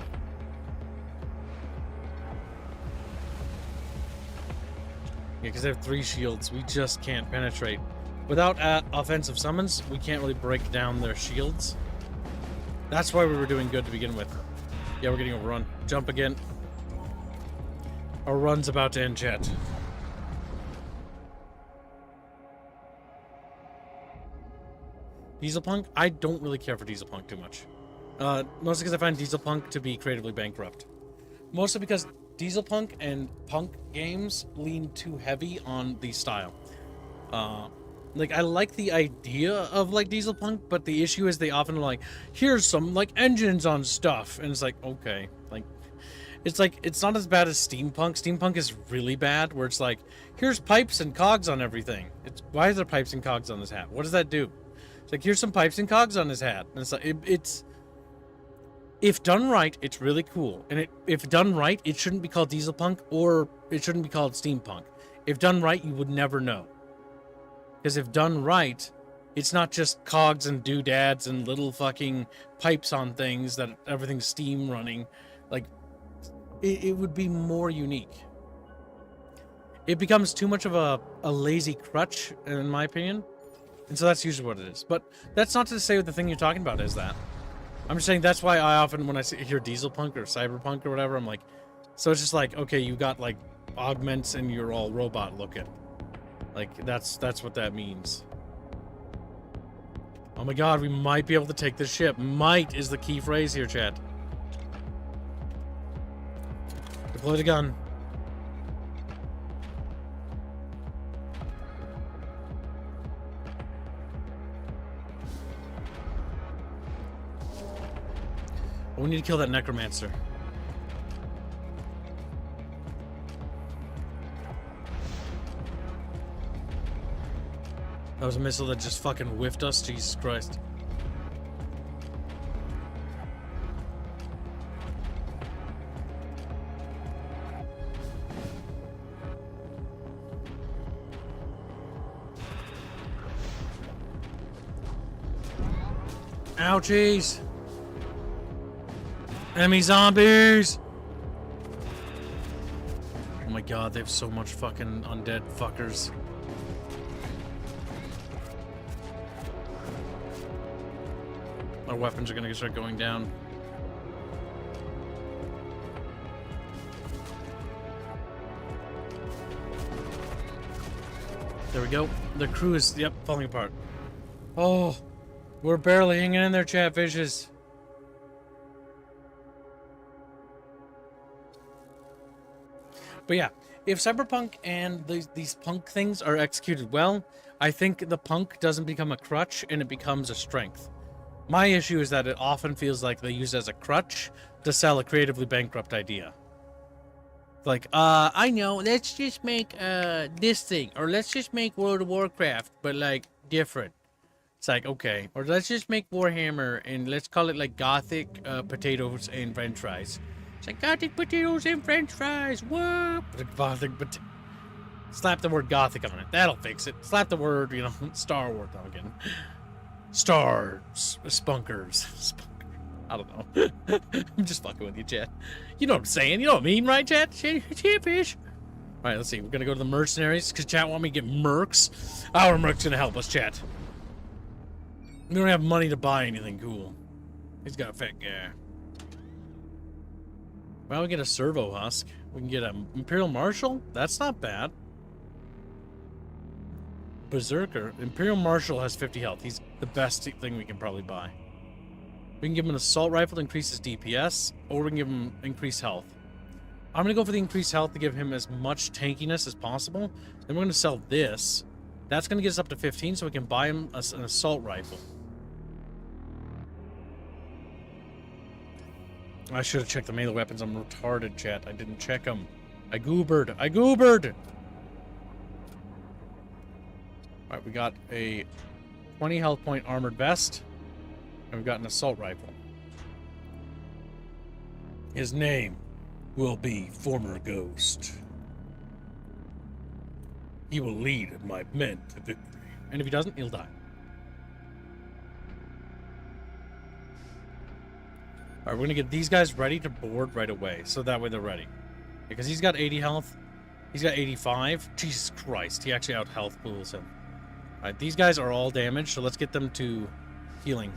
Yeah, because they have 3 shields. We just can't penetrate. Without offensive summons, we can't really break down their shields. That's why we were doing good to begin with. Yeah, we're getting overrun. Jump again. Our run's about to end, chat. Dieselpunk? I don't really care for Dieselpunk too much. Mostly because I find Dieselpunk to be creatively bankrupt. Mostly because Dieselpunk and Punk games lean too heavy on the style. Like, I like the idea of, like, Dieselpunk, but the issue is they often are like, here's some, like, engines on stuff. And it's like, okay. Like, it's not as bad as Steampunk. Steampunk is really bad, where it's like, here's pipes and cogs on everything. Why is there pipes and cogs on this hat? What does that do? It's like, here's some pipes and cogs on his hat. And it's like, if done right, it's really cool. And if done right, it shouldn't be called Dieselpunk, or it shouldn't be called Steampunk. If done right, you would never know. Because if done right, it's not just cogs and doodads and little fucking pipes on things that everything's steam running. Like, it would be more unique. It becomes too much of a lazy crutch, in my opinion. And so that's usually what it is. But that's not to say the thing you're talking about is that. I'm just saying that's why I often, when I hear Dieselpunk or Cyberpunk or whatever, I'm like, so it's just like, okay, you got like augments and you're all robot looking. Like, that's what that means. Oh my god, we might be able to take this ship. Might is the key phrase here, chat. Deploy the gun. We need to kill that necromancer. That was a missile that just fucking whiffed us. Jesus Christ. Ouchies! Enemy zombies! Oh my god, they have so much fucking undead fuckers. Our weapons are gonna start going down. There we go. The crew is, yep, falling apart. Oh, we're barely hanging in there, chatfishes. But yeah, if Cyberpunk and these punk things are executed well, I think the punk doesn't become a crutch and it becomes a strength. My issue is that it often feels like they use it as a crutch to sell a creatively bankrupt idea. Like, I know, let's just make this thing, or let's just make World of Warcraft, but like different. It's like, okay, or let's just make Warhammer and let's call it like Gothic potatoes and French fries. It's like Gothic potatoes and French fries. Whoop! Gothic slap the word Gothic on it. That'll fix it. Slap the word, you know, Star Wars on again. Stars, spunkers. I don't know. I'm just fucking with you, chat. You know what I'm saying? You know what I mean, right, chat? Chatfish. All right, let's see. We're gonna go to the mercenaries because chat want me to get mercs. Our merc's gonna help us, chat. We don't have money to buy anything cool. He's got a fat guy. Well, we get a servo husk. We can get an Imperial Marshal. That's not bad. Berserker. Imperial Marshal has 50 health. He's the best thing we can probably buy. We can give him an assault rifle to increase his DPS, or we can give him increased health. I'm going to go for the increased health to give him as much tankiness as possible. Then we're going to sell this. That's going to get us up to 15, so we can buy him an assault rifle. I should have checked the melee weapons. I'm retarded, chat. I didn't check them. I goobered. I goobered! Alright, we got a 20 health point armored vest. And we've got an assault rifle. His name will be Former Ghost. He will lead my men to victory. And if he doesn't, he'll die. Alright, we're gonna get these guys ready to board right away. So that way they're ready. Because he's got 80 health. He's got 85. Jesus Christ, he actually out health pools him. Alright, these guys are all damaged, so let's get them to healing.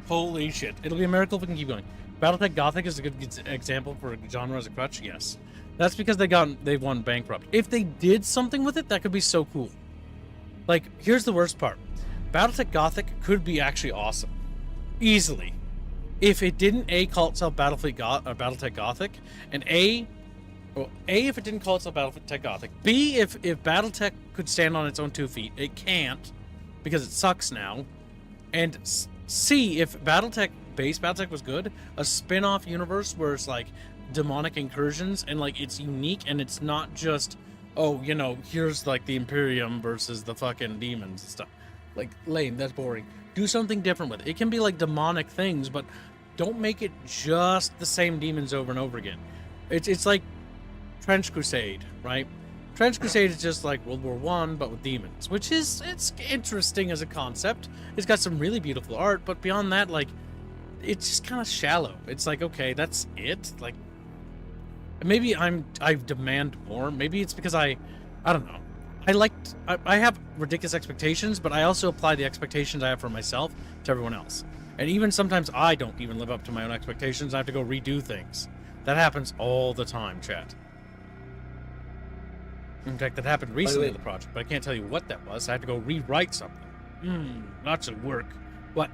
Holy shit. It'll be a miracle if we can keep going. Battletech Gothic is a good example for a genre as a crutch, yes. That's because they won bankrupt. If they did something with it, that could be so cool. Like, here's the worst part. Battletech Gothic could be actually awesome. Easily. If it didn't A, call itself Battletech Gothic, and A, if it didn't call itself Battletech Gothic, B, if Battletech could stand on its own 2 feet, it can't, because it sucks now, and C, if base Battletech was good, a spin-off universe where it's like demonic incursions, and like it's unique, and it's not just, oh, you know, here's like the Imperium versus the fucking demons and stuff. Like, lame, that's boring. Do something different with it. It can be like demonic things, but don't make it just the same demons over and over again. It's like Trench Crusade, right? Trench Crusade is just like World War I, but with demons, which is, it's interesting as a concept. It's got some really beautiful art, but beyond that, like, it's just kind of shallow. It's like, okay, that's it. Like, maybe I demand more. Maybe it's because I don't know. I have ridiculous expectations, but I also apply the expectations I have for myself to everyone else. And even sometimes I don't even live up to my own expectations. I have to go redo things. That happens all the time, chat. In fact, that happened recently in the project, but I can't tell you what that was. I had to go rewrite something. Lots of work. What?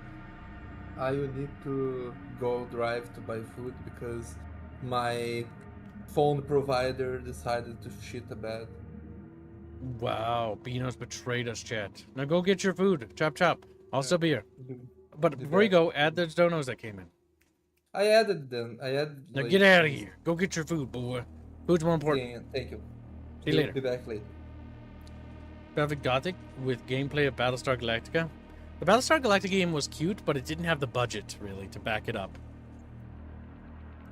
I will need to go drive to buy food because my phone provider decided to shit the bed. Wow, Beano's betrayed us, chat. Now go get your food. Chop chop. I'll still be here. Do- But do before you that. go, add those donos that came in. I added them. I added. Now like, get out of here. Go get your food, boy. Food's more important. Yeah, thank you. See you later. Be back later. Graphic Gothic with gameplay of Battlestar Galactica. The Battlestar Galactica game was cute, but it didn't have the budget, really, to back it up.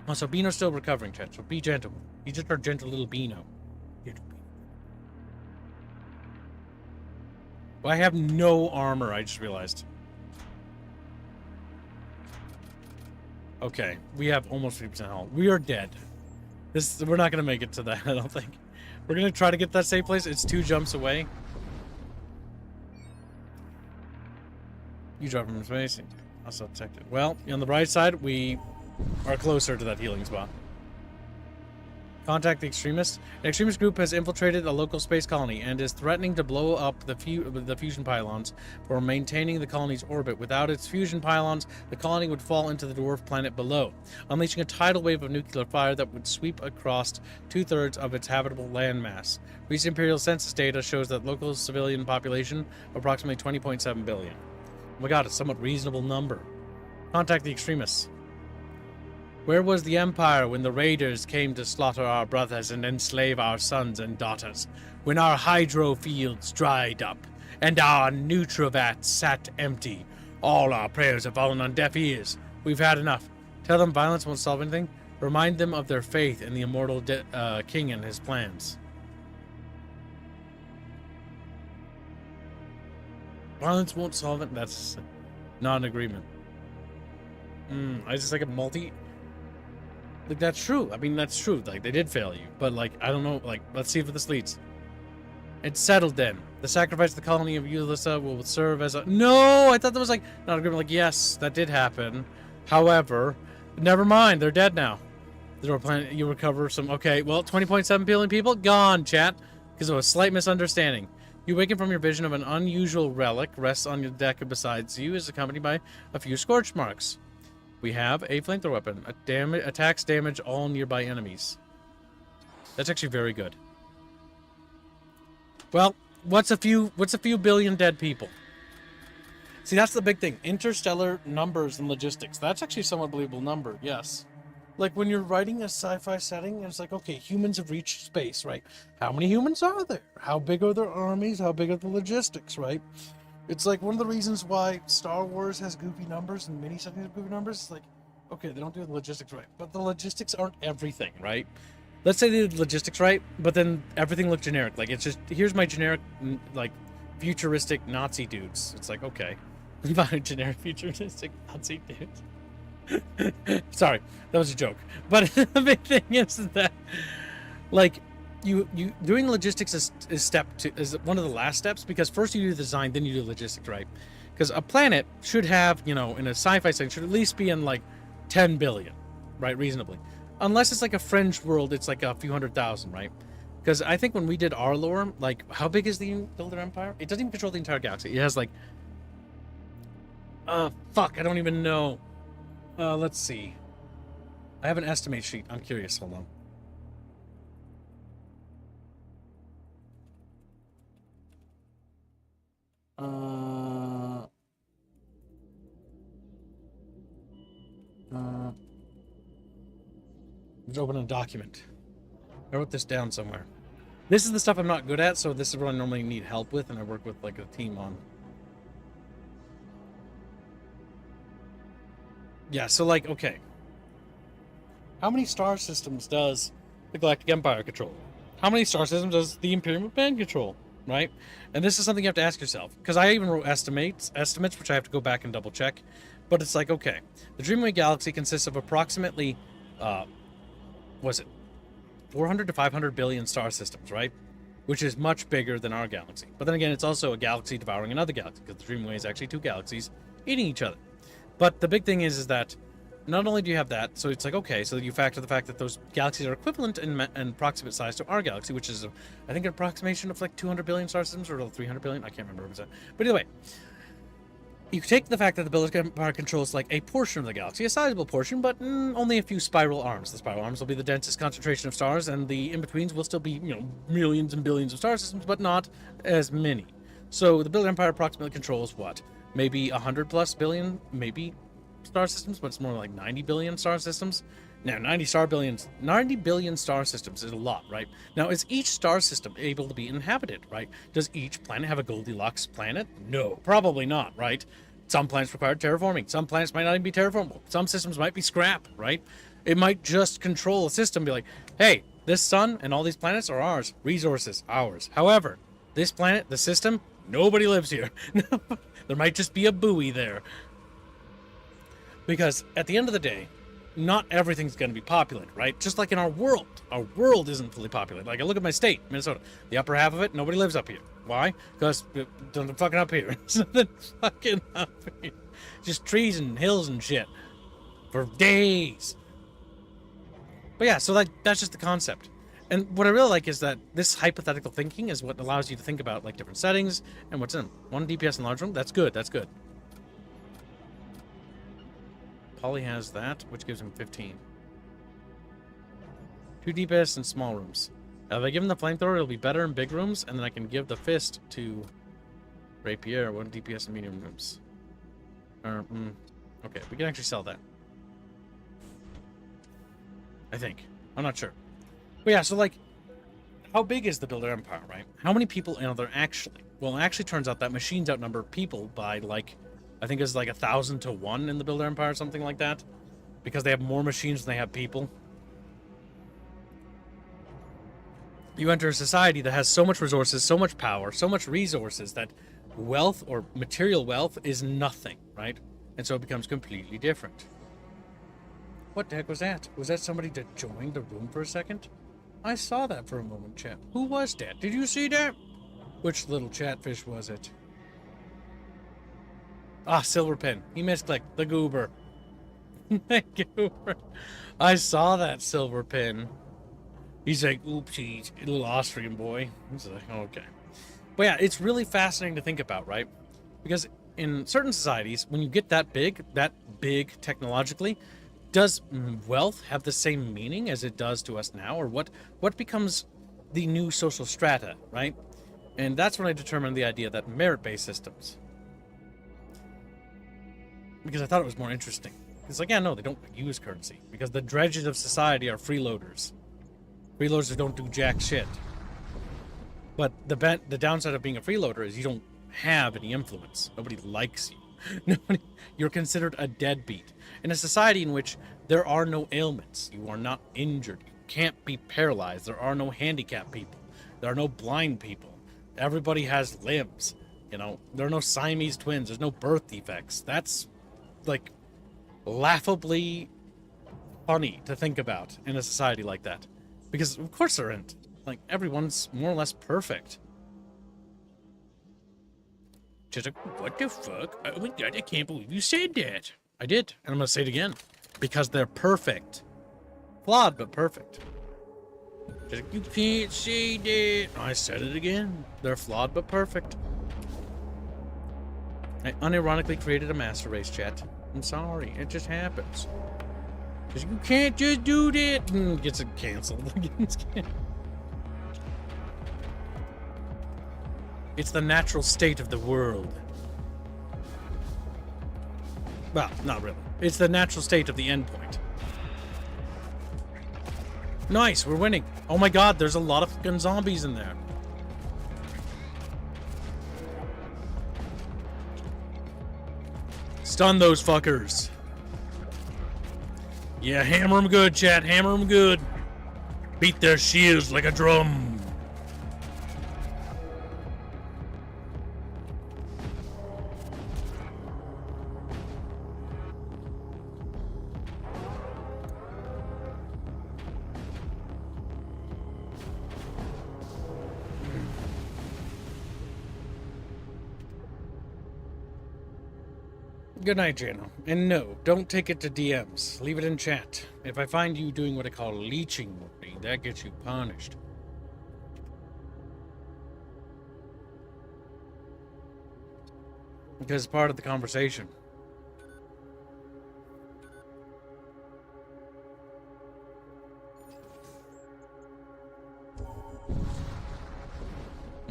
Also, Beano's still recovering, chat, so be gentle. He's just our gentle little Beano. Well, I have no armor, I just realized. Okay, we have almost 50% health. We are dead. We're not going to make it to that, I don't think. We're going to try to get that safe place. It's 2 jumps away. You drop from space. Also detected. Well, on the right side, we are closer to that healing spot. Contact the extremists. An extremist group has infiltrated a local space colony and is threatening to blow up the fusion pylons for maintaining the colony's orbit. Without its fusion pylons, the colony would fall into the dwarf planet below, unleashing a tidal wave of nuclear fire that would sweep across 2/3 of its habitable landmass. Recent Imperial census data shows that local civilian population approximately 20.7 billion. Oh my god, a somewhat reasonable number. Contact the extremists. Where was the Empire when the raiders came to slaughter our brothers and enslave our sons and daughters? When our hydro fields dried up and our nutravats sat empty? All our prayers have fallen on deaf ears. We've had enough. Tell them violence won't solve anything. Remind them of their faith in the immortal king and his plans. Violence won't solve it. That's not an agreement. I just like a multi... Like, that's true. I mean, that's true. Like, they did fail you. But, like, I don't know. Like, let's see if this leads. It's settled then. The sacrifice of the colony of Ulissa will serve as a... No! I thought that was, like, not agreement. Like, yes, that did happen. However, never mind. They're dead now. The door planet, you recover some... Okay, well, 20.7 billion people? Gone, chat. Because of a slight misunderstanding. You awaken from your vision of an unusual relic. Rests on your deck besides you. Is accompanied by a few scorch marks. We have a flamethrower weapon. Attacks damage all nearby enemies. That's actually very good. Well, what's a few billion dead people? See, that's the big thing. Interstellar numbers and logistics. That's actually a somewhat believable number, yes. Like, when you're writing a sci-fi setting, it's like, okay, humans have reached space, right? How many humans are there? How big are their armies? How big are the logistics, right? It's like one of the reasons why Star Wars has goofy numbers and mini settings have goofy numbers. It's like, okay, they don't do the logistics right, but the logistics aren't everything, right? Let's say they did logistics right, but then everything looked generic. Like, it's just, here's my generic, like, futuristic Nazi dudes. It's like, okay, my generic futuristic Nazi dudes. Sorry, that was a joke. But the big thing is that, like, you doing logistics is one of the last steps, because first you do the design, then you do logistics, right? Because a planet should have, you know, in a sci-fi setting, should at least be in like 10 billion, right? Reasonably, unless it's like a fringe world, it's like a few 100,000, right? Because I think when we did our lore, like, how big is the Builder Empire? It doesn't even control the entire galaxy. It has like, fuck, I don't even know. Let's see. I have an estimate sheet. I'm curious. Hold on. Let's open a document. I wrote this down somewhere. This is the stuff I'm not good at, so this is what I normally need help with, and I work with like a team on. Yeah, so like, okay. How many star systems does the Galactic Empire control? How many star systems does the Imperium Band control? Right? And this is something you have to ask yourself. Because I even wrote estimates, which I have to go back and double check. But it's like, okay, the Dreamway Galaxy consists of approximately, was it 400 to 500 billion star systems, right? Which is much bigger than our galaxy. But then again, it's also a galaxy devouring another galaxy, because the Dreamway is actually 2 galaxies eating each other. But the big thing is that not only do you have that, so it's like, okay, so you factor the fact that those galaxies are equivalent in approximate size to our galaxy, which is, I think, an approximation of like 200 billion star systems, or 300 billion, I can't remember what it was. But either way, You take the fact that the Builder Empire controls like a portion of the galaxy, a sizable portion, but only a few spiral arms. The spiral arms will be the densest concentration of stars, and the in-betweens will still be, millions and billions of star systems, but not as many. So the Builder Empire approximately controls what? Maybe 100 plus billion, maybe star systems, but it's more like 90 billion star systems. Now, 90 billion star systems is a lot, right? Now, is each star system able to be inhabited, right? Does each planet have a Goldilocks planet? No, probably not, right? Some planets require terraforming. Some planets might not even be terraformable. Some systems might be scrap, right? It might just control a system, be like, hey, this sun and all these planets are ours. Resources, ours. However, this planet, the system, nobody lives here. There might just be a buoy there. Because at the end of the day, not everything's going to be populated, right? Just like in our world isn't fully populated. Like, I look at my state, Minnesota. The upper half of it, nobody lives up here. Why? Because there's nothing fucking up here. There's nothing fucking up here. Just trees and hills and shit. For days. But yeah, so that's just the concept. And what I really like is that this hypothetical thinking is what allows you to think about, like, different settings and what's in them. 1 DPS in large room, that's good, that's good. Polly has that, which gives him 15. 2 DPS in small rooms. Now, if I give him the flamethrower, it'll be better in big rooms, and then I can give the fist to Rapier, 1 DPS in medium rooms. Okay, we can actually sell that. I think. I'm not sure. But yeah, so like, how big is the Builder Empire, right? How many people are there actually? Well, it actually turns out that machines outnumber people by like, I think it's like 1,000 to 1 in the Builder Empire, or something like that. Because they have more machines than they have people. You enter a society that has so much resources, so much power, so much resources that wealth or material wealth is nothing, right? And so it becomes completely different. What the heck was that? Was that somebody that joined the room for a second? I saw that for a moment, chat. Who was that? Did you see that? Which little chatfish was it? Ah, Silverpin. He misclicked. The goober. The goober. I saw that Silverpin. He's like, oopsies, little Austrian boy. He's like, okay. But yeah, it's really fascinating to think about, right? Because in certain societies, when you get that big technologically, does wealth have the same meaning as it does to us now? Or what becomes the new social strata, right? And that's when I determined the idea that merit-based systems. Because I thought it was more interesting. It's like, yeah, no, they don't use currency. Because the dredges of society are freeloaders. Freeloaders don't do jack shit. But the downside of being a freeloader is you don't have any influence. Nobody likes you. You're considered a deadbeat. In a society in which there are no ailments, you are not injured, you can't be paralyzed, there are no handicapped people, there are no blind people, everybody has limbs, there are no Siamese twins, there's no birth defects. That's, like, laughably funny to think about in a society like that. Because, of course there isn't. Like, everyone's more or less perfect. Just like, what the fuck? Oh my god, I can't believe you said that. I did, and I'm gonna say it again. Because they're perfect. Flawed, but perfect. Just like, you can't say that. I said it again. They're flawed, but perfect. I unironically created a master race, chat. I'm sorry, it just happens. Because you can't just do that. And gets it canceled. It's the natural state of the world. Well, not really. It's the natural state of the endpoint. Nice, we're winning. Oh my god, there's a lot of fucking zombies in there. Stun those fuckers. Yeah, hammer them good, chat. Hammer them good. Beat their shields like a drum. Good night, Jano. And no, don't take it to DMs. Leave it in chat. If I find you doing what I call leeching, that gets you punished. Because it's part of the conversation.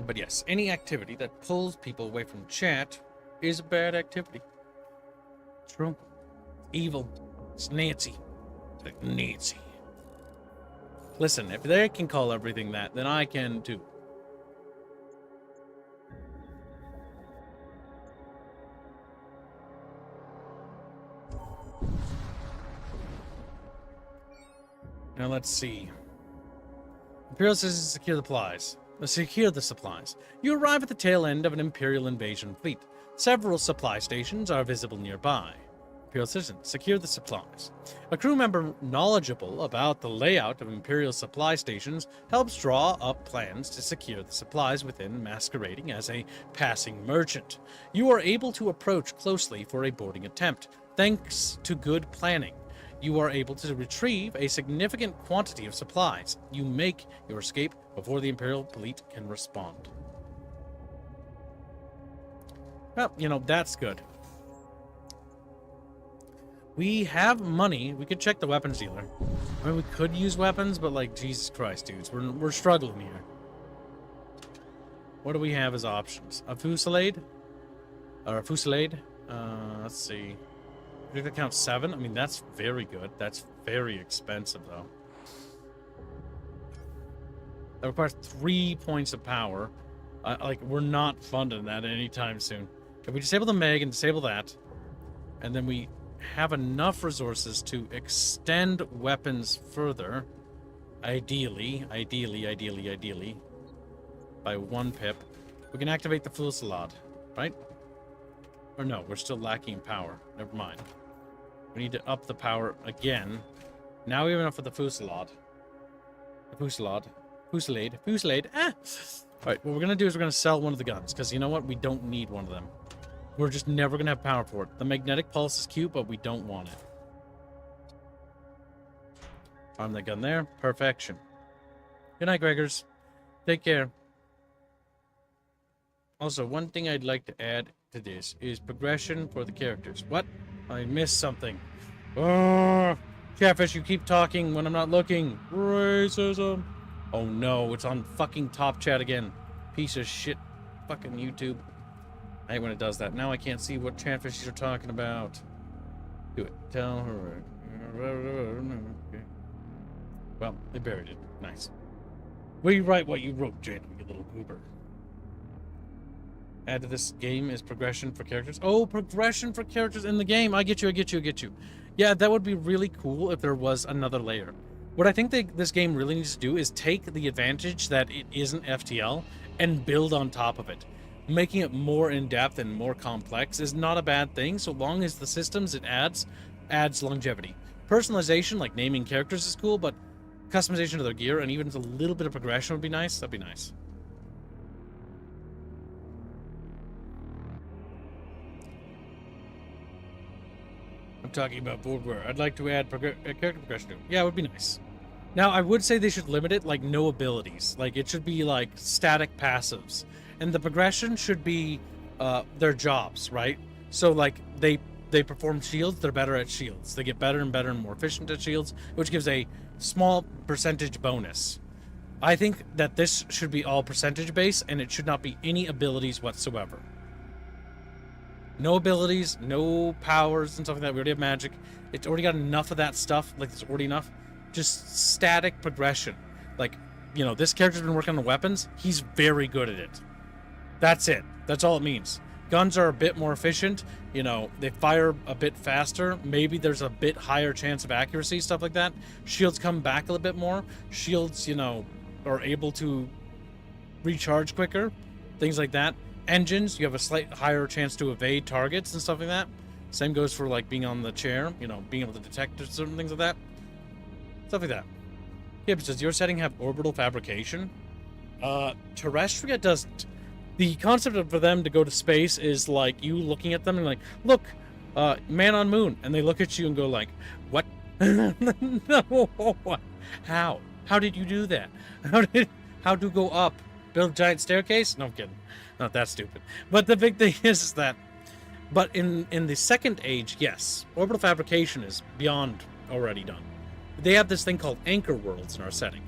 But yes, any activity that pulls people away from chat is a bad activity. True. Evil. It's Nancy. It's like Nancy. Listen, if they can call everything that, then I can too. Now let's see. Imperial says secure the supplies. Secure the supplies. You arrive at the tail end of an Imperial invasion fleet. Several supply stations are visible nearby. Imperial citizen, secure the supplies. A crew member knowledgeable about the layout of Imperial supply stations helps draw up plans to secure the supplies within, masquerading as a passing merchant. You are able to approach closely for a boarding attempt. Thanks to good planning, you are able to retrieve a significant quantity of supplies. You make your escape before the Imperial fleet can respond. Well, you know, that's good. We have money. We could check the weapons dealer. I mean, we could use weapons, but like, Jesus Christ, dudes. We're struggling here. What do we have as options? A fusillade? Or a fusillade? Let's see. Projectile count 7? I mean, that's very good. That's very expensive, though. That requires 3 points of power. Like, we're not funding that anytime soon. If we disable the Meg and disable that, and then we have enough resources to extend weapons further, ideally, by 1 pip, we can activate the fusillade, right? Or no, we're still lacking power. Never mind. We need to up the power again. Now we have enough for the fusillade. Fusillade. Ah! Alright, what we're going to do is we're going to sell one of the guns, because you know what? We don't need one of them. We're just never going to have power for it. The magnetic pulse is cute, but we don't want it. Arm that gun there. Perfection. Good night, Gregors. Take care. Also, one thing I'd like to add to this is progression for the characters. What? I missed something. Oh, Chatfish, you keep talking when I'm not looking. Racism. Oh no, it's on fucking top chat again. Piece of shit. Fucking YouTube. I hate when it does that. Now I can't see what Chatfishes are talking about. Do it. Tell her. Well, they buried it. Nice. Rewrite what you wrote, Jane, you little goober. Add to this game is progression for characters. Oh, progression for characters in the game. I get you. Yeah, that would be really cool if there was another layer. What I think this game really needs to do is take the advantage that it isn't FTL and build on top of it. Making it more in-depth and more complex is not a bad thing, so long as the systems it adds longevity. Personalization, like naming characters, is cool, but customization of their gear and even a little bit of progression would be nice. That'd be nice. I'm talking about boardware. I'd like to add character progression to it. Yeah, it would be nice. Now, I would say they should limit it, like, no abilities. Like, it should be, like, static passives. And the progression should be their jobs, right? So, like, they perform shields, they're better at shields. They get better and better and more efficient at shields, which gives a small percentage bonus. I think that this should be all percentage-based, and it should not be any abilities whatsoever. No abilities, no powers and stuff like that. We already have magic. It's already got enough of that stuff. Like, it's already enough. Just static progression. Like, you know, this character's been working on the weapons. He's very good at it. That's it. That's all it means. Guns are a bit more efficient. You know, they fire a bit faster. Maybe there's a bit higher chance of accuracy, stuff like that. Shields come back a little bit more. Shields, you know, are able to recharge quicker. Things like that. Engines, you have a slight higher chance to evade targets and stuff like that. Same goes for, like, being on the chair, you know, being able to detect certain things like that. Stuff like that. Yeah, but does your setting have orbital fabrication? Terrestria doesn't. The concept for them to go to space is, like, you looking at them and, like, look, man on moon. And they look at you and go, like, what? No. How? How did you do that? How to go up? Build a giant staircase? No, I'm kidding. Not that stupid. But the big thing is that But in the second age, yes, orbital fabrication is beyond already done. They have this thing called anchor worlds in our setting.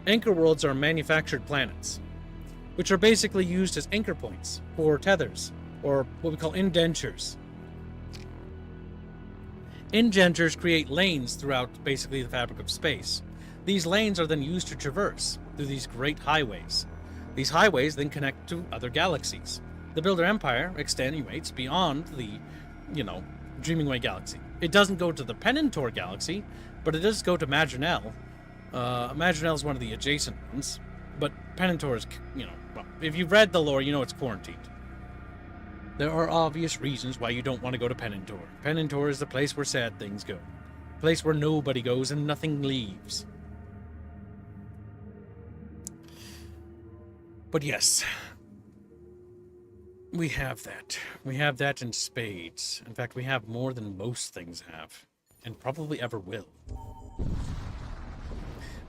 Anchor worlds are manufactured planets, which are basically used as anchor points for tethers, or what we call indentures. Indentures create lanes throughout basically the fabric of space. These lanes are then used to traverse through these great highways. These highways then connect to other galaxies. The Builder Empire extenuates beyond the, Dreaming-Way galaxy. It doesn't go to the Penantor galaxy, but it does go to Maginel. Maginel is one of the adjacent ones, but Penantor is, well, if you've read the lore, you know it's quarantined. There are obvious reasons why you don't want to go to Penantor. Penantor is the place where sad things go. A place where nobody goes and nothing leaves. But yes, we have that. We have that in spades. In fact, we have more than most things have, and probably ever will.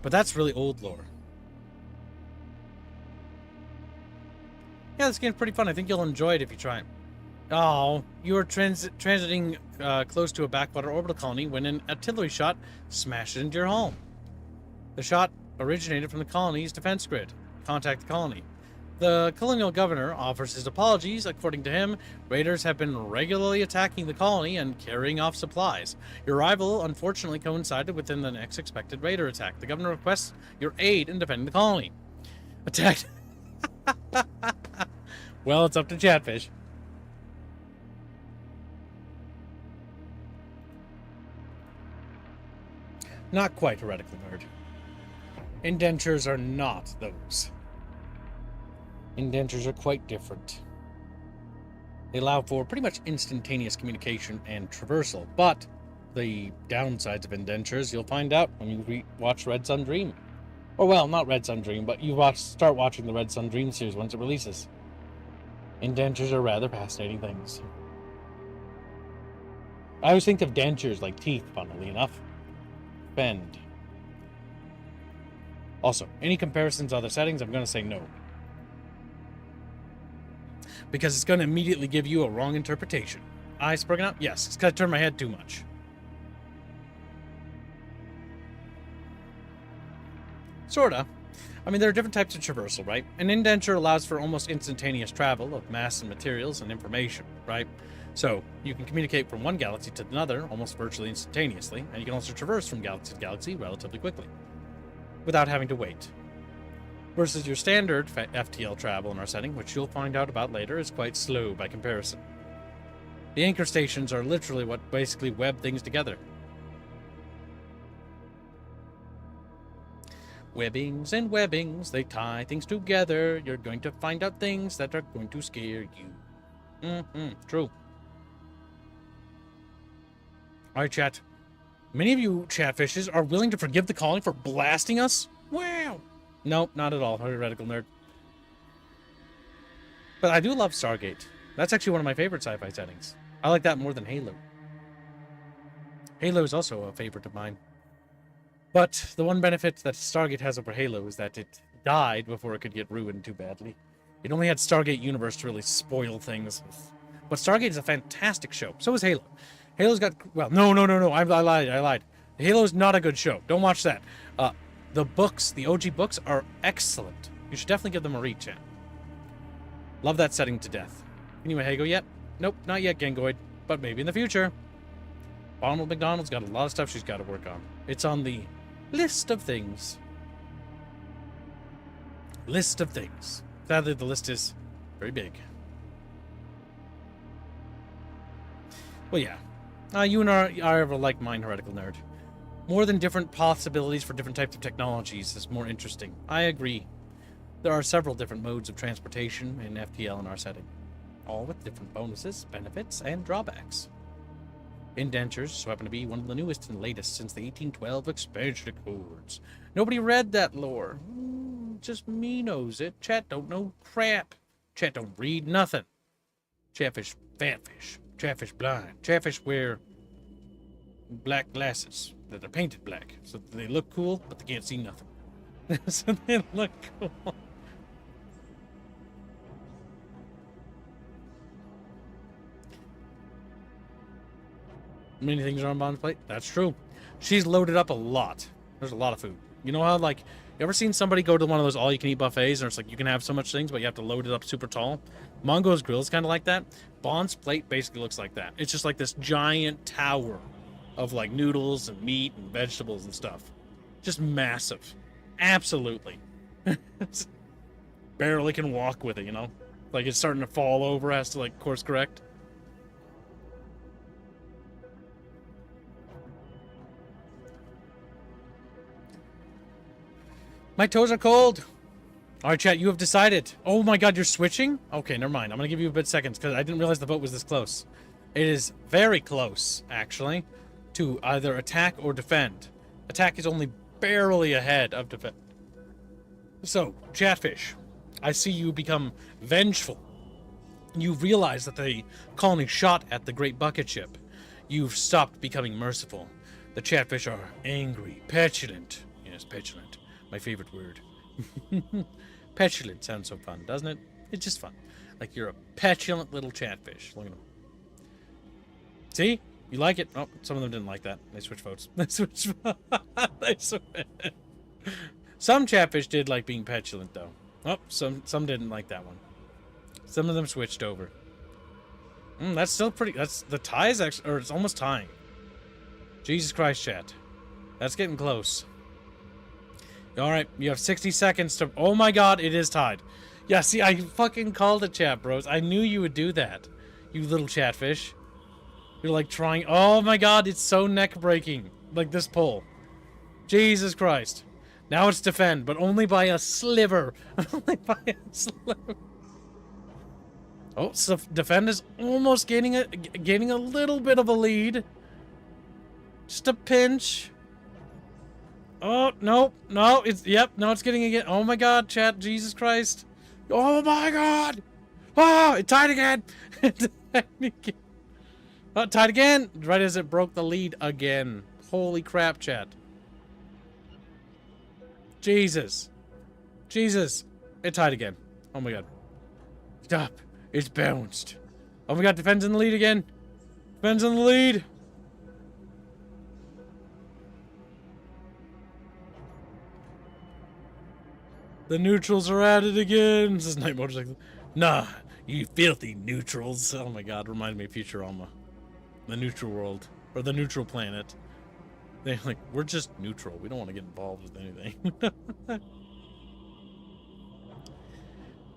But that's really old lore. Yeah, this game's pretty fun. I think you'll enjoy it if you try it. Oh, you are transiting close to a backwater orbital colony when an artillery shot smashed into your home. The shot originated from the colony's defense grid. Contact the colony. The colonial governor offers his apologies. According to him, raiders have been regularly attacking the colony and carrying off supplies. Your arrival unfortunately coincided with the next expected raider attack. The governor requests your aid in defending the colony. Attacked. Well, it's up to Chatfish. Not quite, heretical nerd. Indentures are not those. Indentures are quite different. They allow for pretty much instantaneous communication and traversal, but the downsides of indentures you'll find out when you watch Red Sun Dream. Or, well, not Red Sun Dream, but you start watching the Red Sun Dream series once it releases. Indentures are rather fascinating things. I always think of dentures like teeth, funnily enough. Bend. Also, any comparisons to other settings, I'm going to say no. Because it's going to immediately give you a wrong interpretation. Eyes broken out? Yes, it's going to turn my head too much. Sorta. I mean, there are different types of traversal, right? An indenture allows for almost instantaneous travel of mass and materials and information, right? So, you can communicate from one galaxy to another almost virtually instantaneously, and you can also traverse from galaxy to galaxy relatively quickly, without having to wait. Versus your standard FTL travel in our setting, which you'll find out about later, is quite slow by comparison. The anchor stations are literally what basically web things together. Webbings and webbings, they tie things together. You're going to find out things that are going to scare you. True. Alright, chat. Many of you chatfishes are willing to forgive the colony for blasting us? Wow! Nope, not at all, heretical nerd. But I do love Stargate. That's actually one of my favorite sci-fi settings. I like that more than Halo. Halo is also a favorite of mine. But the one benefit that Stargate has over Halo is that it died before it could get ruined too badly. It only had Stargate Universe to really spoil things. But Stargate is a fantastic show. So is Halo. Halo's got... Well, no. I lied. Halo's not a good show. Don't watch that. The books, the OG books, are excellent. You should definitely give them a read, chat. Love that setting to death. Can you Hago yet? Nope, not yet, Gangoid. But maybe in the future. Ronald McDonald's got a lot of stuff she's got to work on. It's on the list of things. List of things. Sadly, the list is very big. Well, yeah. You and I are of a like mind, heretical nerd. More than different possibilities for different types of technologies is more interesting. I agree. There are several different modes of transportation in FTL in our setting, all with different bonuses, benefits, and drawbacks. Indentures so happen to be one of the newest and latest since the 1812 expansion accords. Nobody read that lore. Just me knows it. Chat don't know crap. Chat don't read nothing. Chatfish fatfish. Chatfish blind. Chatfish wear black glasses that are painted black, so that they look cool, but they can't see nothing. So they look cool. Many things are on Bond's plate. That's true. She's loaded up a lot. There's a lot of food. You know how, like, you ever seen somebody go to one of those all-you-can-eat buffets and it's like you can have so much things, but you have to load it up super tall? Mongo's Grill is kind of like that. Bond's plate basically looks like that. It's just like this giant tower of, like, noodles and meat and vegetables and stuff. Just massive. Absolutely. Barely can walk with it, you know? Like, it's starting to fall over, has to, like, course correct. My toes are cold. All right, chat, you have decided. Oh my god, you're switching? Okay, never mind. I'm going to give you a bit seconds because I didn't realize the vote was this close. It is very close, actually, to either attack or defend. Attack is only barely ahead of defend. So, Chatfish, I see you become vengeful. You realize that the colony shot at the Great Bucket Ship. You've stopped becoming merciful. The Chatfish are angry, petulant. Yes, petulant. My favorite word. Petulant sounds so fun, doesn't it? It's just fun. Like you're a petulant little chatfish. Look at them. See? You like it? Oh, some of them didn't like that. They switched votes. They switched. Some chatfish did like being petulant, though. Oh, some didn't like that one. Some of them switched over. That's still pretty. That's the tie is actually, or it's almost tying. Jesus Christ, chat. That's getting close. All right, you have 60 seconds to... Oh my god, it is tied. Yeah, see, I fucking called it, chat bros. I knew you would do that, you little chatfish. You're like trying... Oh my god, it's so neck-breaking. Like this pull. Jesus Christ. Now it's defend, but only by a sliver. Only by a sliver. Oh, so defend is almost gaining a little bit of a lead. Just a pinch. Oh, no, it's, yep, no, it's getting again. Oh my god, chat, Jesus Christ. Oh my god. Oh, it tied again. Oh, tied again. Right as it broke the lead again. Holy crap, chat. Jesus. Jesus. It tied again. Oh my god. Stop. It's bounced. Oh my god, defends in the lead again. Defends in the lead. The neutrals are at it again. This is Night Motorcycle. Nah, you filthy neutrals. Oh my god, remind me of Futurama. The neutral world. Or the neutral planet. They're like, we're just neutral. We don't want to get involved with anything.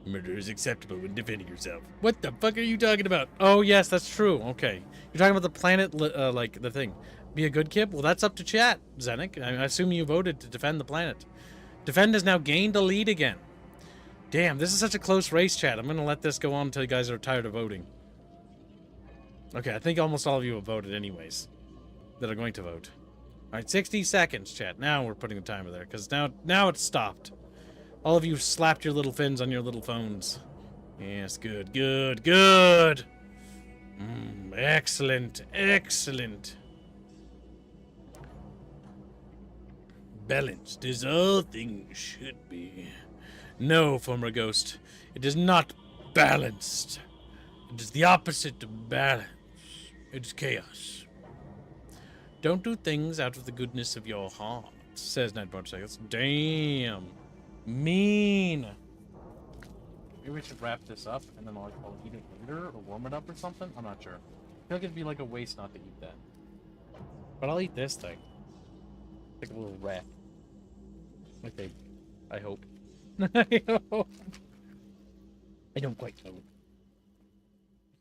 Murder is acceptable when defending yourself. What the fuck are you talking about? Oh, yes, that's true. Okay. You're talking about the planet, like, the thing. Be a good kid? Well, that's up to chat, Zenik. I assume you voted to defend the planet. Defend has now gained a lead again. Damn, this is such a close race, chat. I'm going to let this go on until you guys are tired of voting. Okay, I think almost all of you have voted anyways. That are going to vote. Alright, 60 seconds, chat. Now we're putting the timer there, because now it's stopped. All of you slapped your little fins on your little phones. Yes, good, good, good! Excellent, excellent. Balanced as all things should be. No, former ghost, it is not balanced. It is the opposite of balance. It is chaos. Don't do things out of the goodness of your heart, says Night Motorcycles. Damn. Mean. Maybe we should wrap this up and then I'll eat it later or warm it up or something? I'm not sure. I feel like it'd be like a waste not to eat that. But I'll eat this thing. Like a little rat. Okay. I hope. I hope. I don't quite know.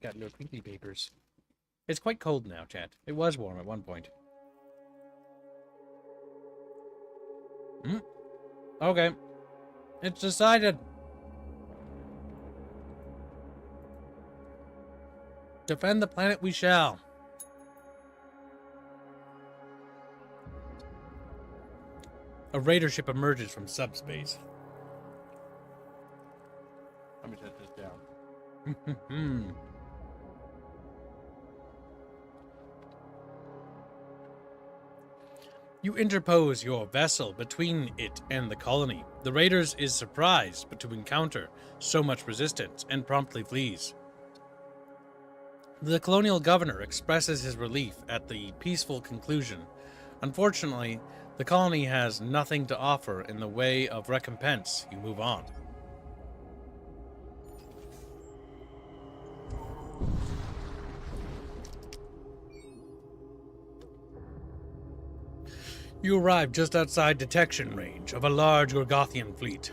Got little crinkly papers. It's quite cold now, chat. It was warm at one point. Okay. It's decided. Defend the planet we shall. A raider ship emerges from subspace. Let me shut this down. You interpose your vessel between it and the colony. The raiders is surprised, but to encounter so much resistance and promptly flees. The colonial governor expresses his relief at the peaceful conclusion. Unfortunately, the colony has nothing to offer in the way of recompense. You move on. You arrive just outside detection range of a large Gorgothian fleet.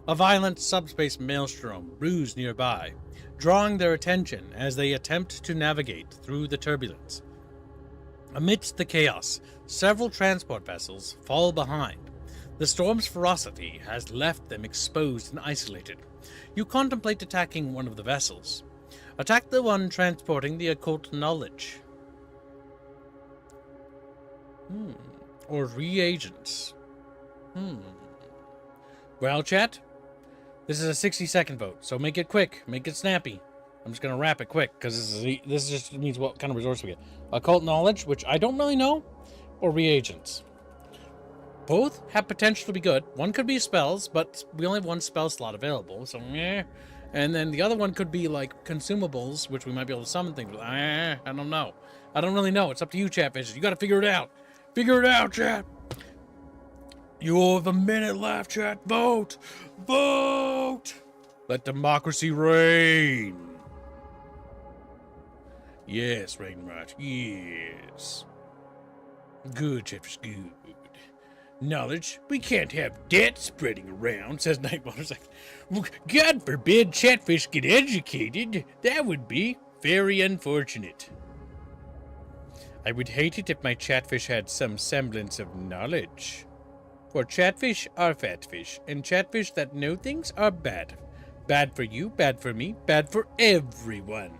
A violent subspace maelstrom brews nearby, drawing their attention as they attempt to navigate through the turbulence. Amidst the chaos, several transport vessels fall behind. The storm's ferocity has left them exposed and isolated. You contemplate attacking one of the vessels. Attack the one transporting the occult knowledge. Or reagents. Well, chat, this is a 60-second vote, so make it quick, make it snappy. I'm just gonna wrap it quick because this just means what kind of resource we get. Occult knowledge, which I don't really know, or reagents. Both have potential to be good. One could be spells, but we only have one spell slot available, so meh. And then the other one could be like consumables, which we might be able to summon things with. I don't know. I don't really know. It's up to you, Chatfish. You gotta figure it out. Figure it out, chat. You have a minute left, chat. Vote. Vote. Let democracy reign. Yes, reign right. Yes. Good, Chatfish, good. Knowledge. We can't have debt spreading around, says Nightwater's like, God forbid Chatfish get educated. That would be very unfortunate. I would hate it if my Chatfish had some semblance of knowledge. For Chatfish are fatfish, and Chatfish that know things are bad. Bad for you, bad for me, bad for everyone.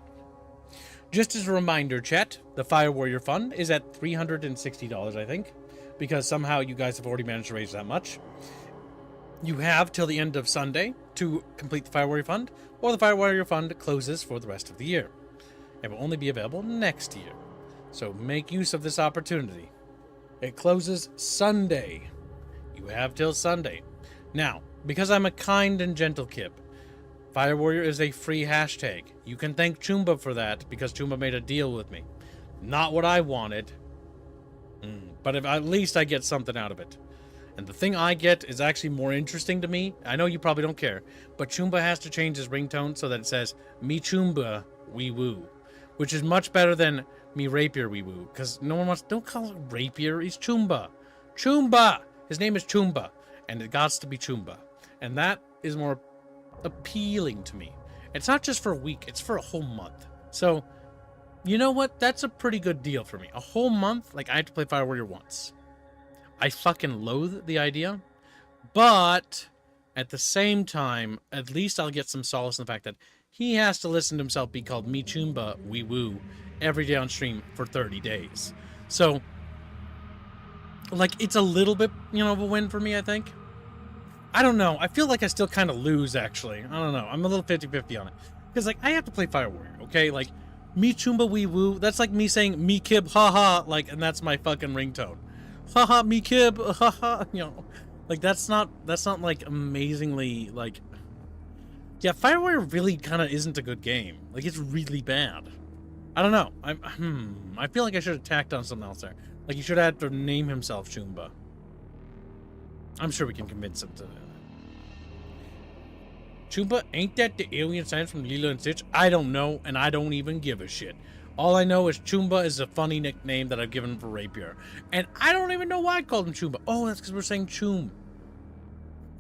Just as a reminder, chat, the Fire Warrior Fund is at $360, I think, because somehow you guys have already managed to raise that much. You have till the end of Sunday to complete the Fire Warrior Fund, or the Fire Warrior Fund closes for the rest of the year. It will only be available next year. So make use of this opportunity. It closes Sunday. You have till Sunday. Now, because I'm a kind and gentle kip, Fire Warrior is a free hashtag. You can thank Chumba for that because Chumba made a deal with me. Not what I wanted. But if at least I get something out of it. And the thing I get is actually more interesting to me. I know you probably don't care, but Chumba has to change his ringtone so that it says, Me Chumba, wee woo. Which is much better than Me Rapier, wee woo. Because no one wants, don't call it Rapier, he's Chumba. Chumba! His name is Chumba. And it gots to be Chumba. And that is more appealing to me. It's not just for a week, it's for a whole month. So, you know what? That's a pretty good deal for me. A whole month, like I have to play Fire Warrior once. I fucking loathe the idea, but at the same time, at least I'll get some solace in the fact that he has to listen to himself be called Me Chumba Wee Woo every day on stream for 30 days. So, like, it's a little bit, of a win for me, I think. I don't know. I feel like I still kind of lose, actually. I don't know. I'm a little 50-50 on it. Because, like, I have to play Fire Warrior, okay? Like, Me Chumba Wee Woo, that's like me saying Me Kib, haha, like, and that's my fucking ringtone. Haha, Me Kib, haha, like, that's not, like, amazingly, like, yeah, Fire Warrior really kind of isn't a good game. Like, it's really bad. I don't know. I feel like I should have tacked on something else there. Like, he should have had to name himself Chumba. I'm sure we can convince him to. Chumba, ain't that the alien signs from Lilo and Stitch? I don't know, and I don't even give a shit. All I know is Chumba is a funny nickname that I've given him for Rapier. And I don't even know why I called him Chumba. Oh, that's because we're saying Choom.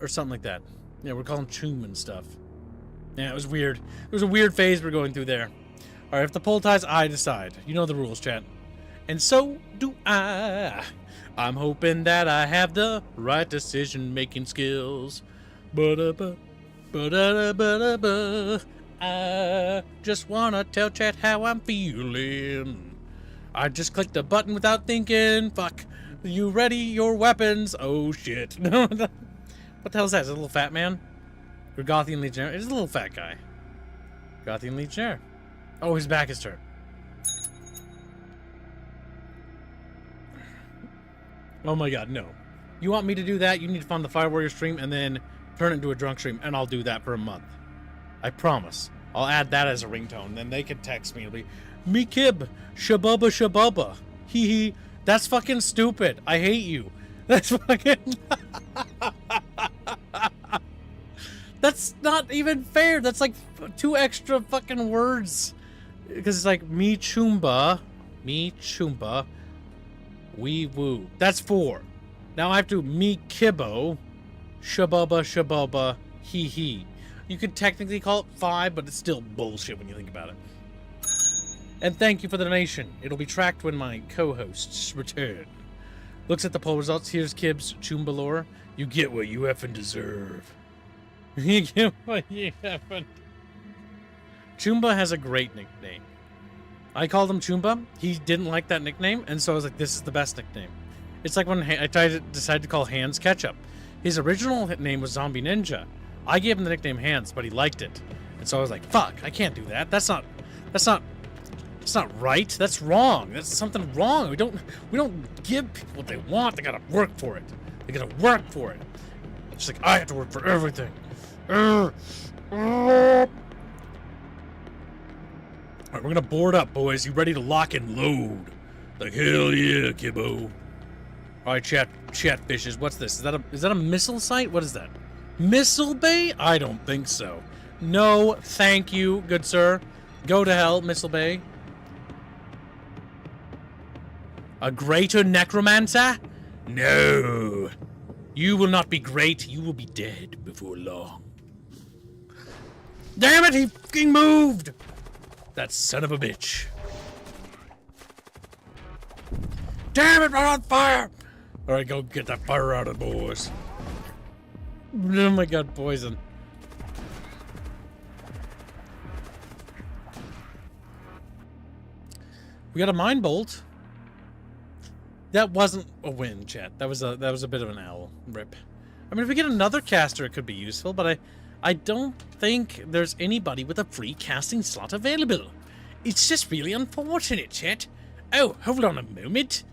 Or something like that. Yeah, we're calling Choom and stuff. Yeah, it was weird. It was a weird phase we're going through there. Alright, if the poll ties, I decide. You know the rules, chat. And so do I. I'm hoping that I have the right decision-making skills. Ba-da-ba, ba-da-da-ba-da-ba. I just wanna tell chat how I'm feeling. I just clicked the button without thinking. Fuck. You ready? Your weapons. Oh, shit. What the hell is that? Is it a little fat man? Gorgothian Legionnaire? It's a little fat guy. Gorgothian Legionnaire. Oh, his back is turned. Oh my god, no. You want me to do that? You need to find the Fire Warrior stream and then turn it into a drunk stream, and I'll do that for a month. I promise. I'll add that as a ringtone. Then they can text me. It'll be, Me kib. Shabubba shabubba. Hee hee. That's fucking stupid. I hate you. That's fucking... That's not even fair. That's like 2 extra fucking words. Because it's like me chumba, wee woo. That's 4. Now I have to me kibbo, shabubba, hee hee. You could technically call it 5, but it's still bullshit when you think about it. And thank you for the donation. It'll be tracked when my co-hosts return. Looks at the poll results. Here's Kib's Chumba lore. You get what you effing deserve. You get what you effing... Chumba has a great nickname. I called him Chumba. He didn't like that nickname, and so I was like, this is the best nickname. It's like when I decided to call Hands Ketchup. His original name was Zombie Ninja. I gave him the nickname Hands, but he liked it. And so I was like, fuck, I can't do that. That's not right. That's wrong. That's something wrong. We don't give people what they want. They gotta work for it. They gotta work for it. It's like, I have to work for everything. Alright, we're gonna board up, boys. You ready to lock and load? Like, hell yeah, kibbo. Alright, chatfishes. What's this? Is that a missile site? What is that? Missile Bay? I don't think so. No, thank you, good sir. Go to hell, Missile Bay. A greater necromancer? No. You will not be great. You will be dead before long. Damn it, he fucking moved! That son of a bitch. Damn it, we're on fire! Alright, go get that fire out of the boys. Oh my god, poison. We got a mine bolt. That wasn't a win, chat. That was a bit of an L. Rip. I mean, if we get another caster, it could be useful, but I don't think there's anybody with a free casting slot available. It's just really unfortunate, chat. Oh, hold on a moment.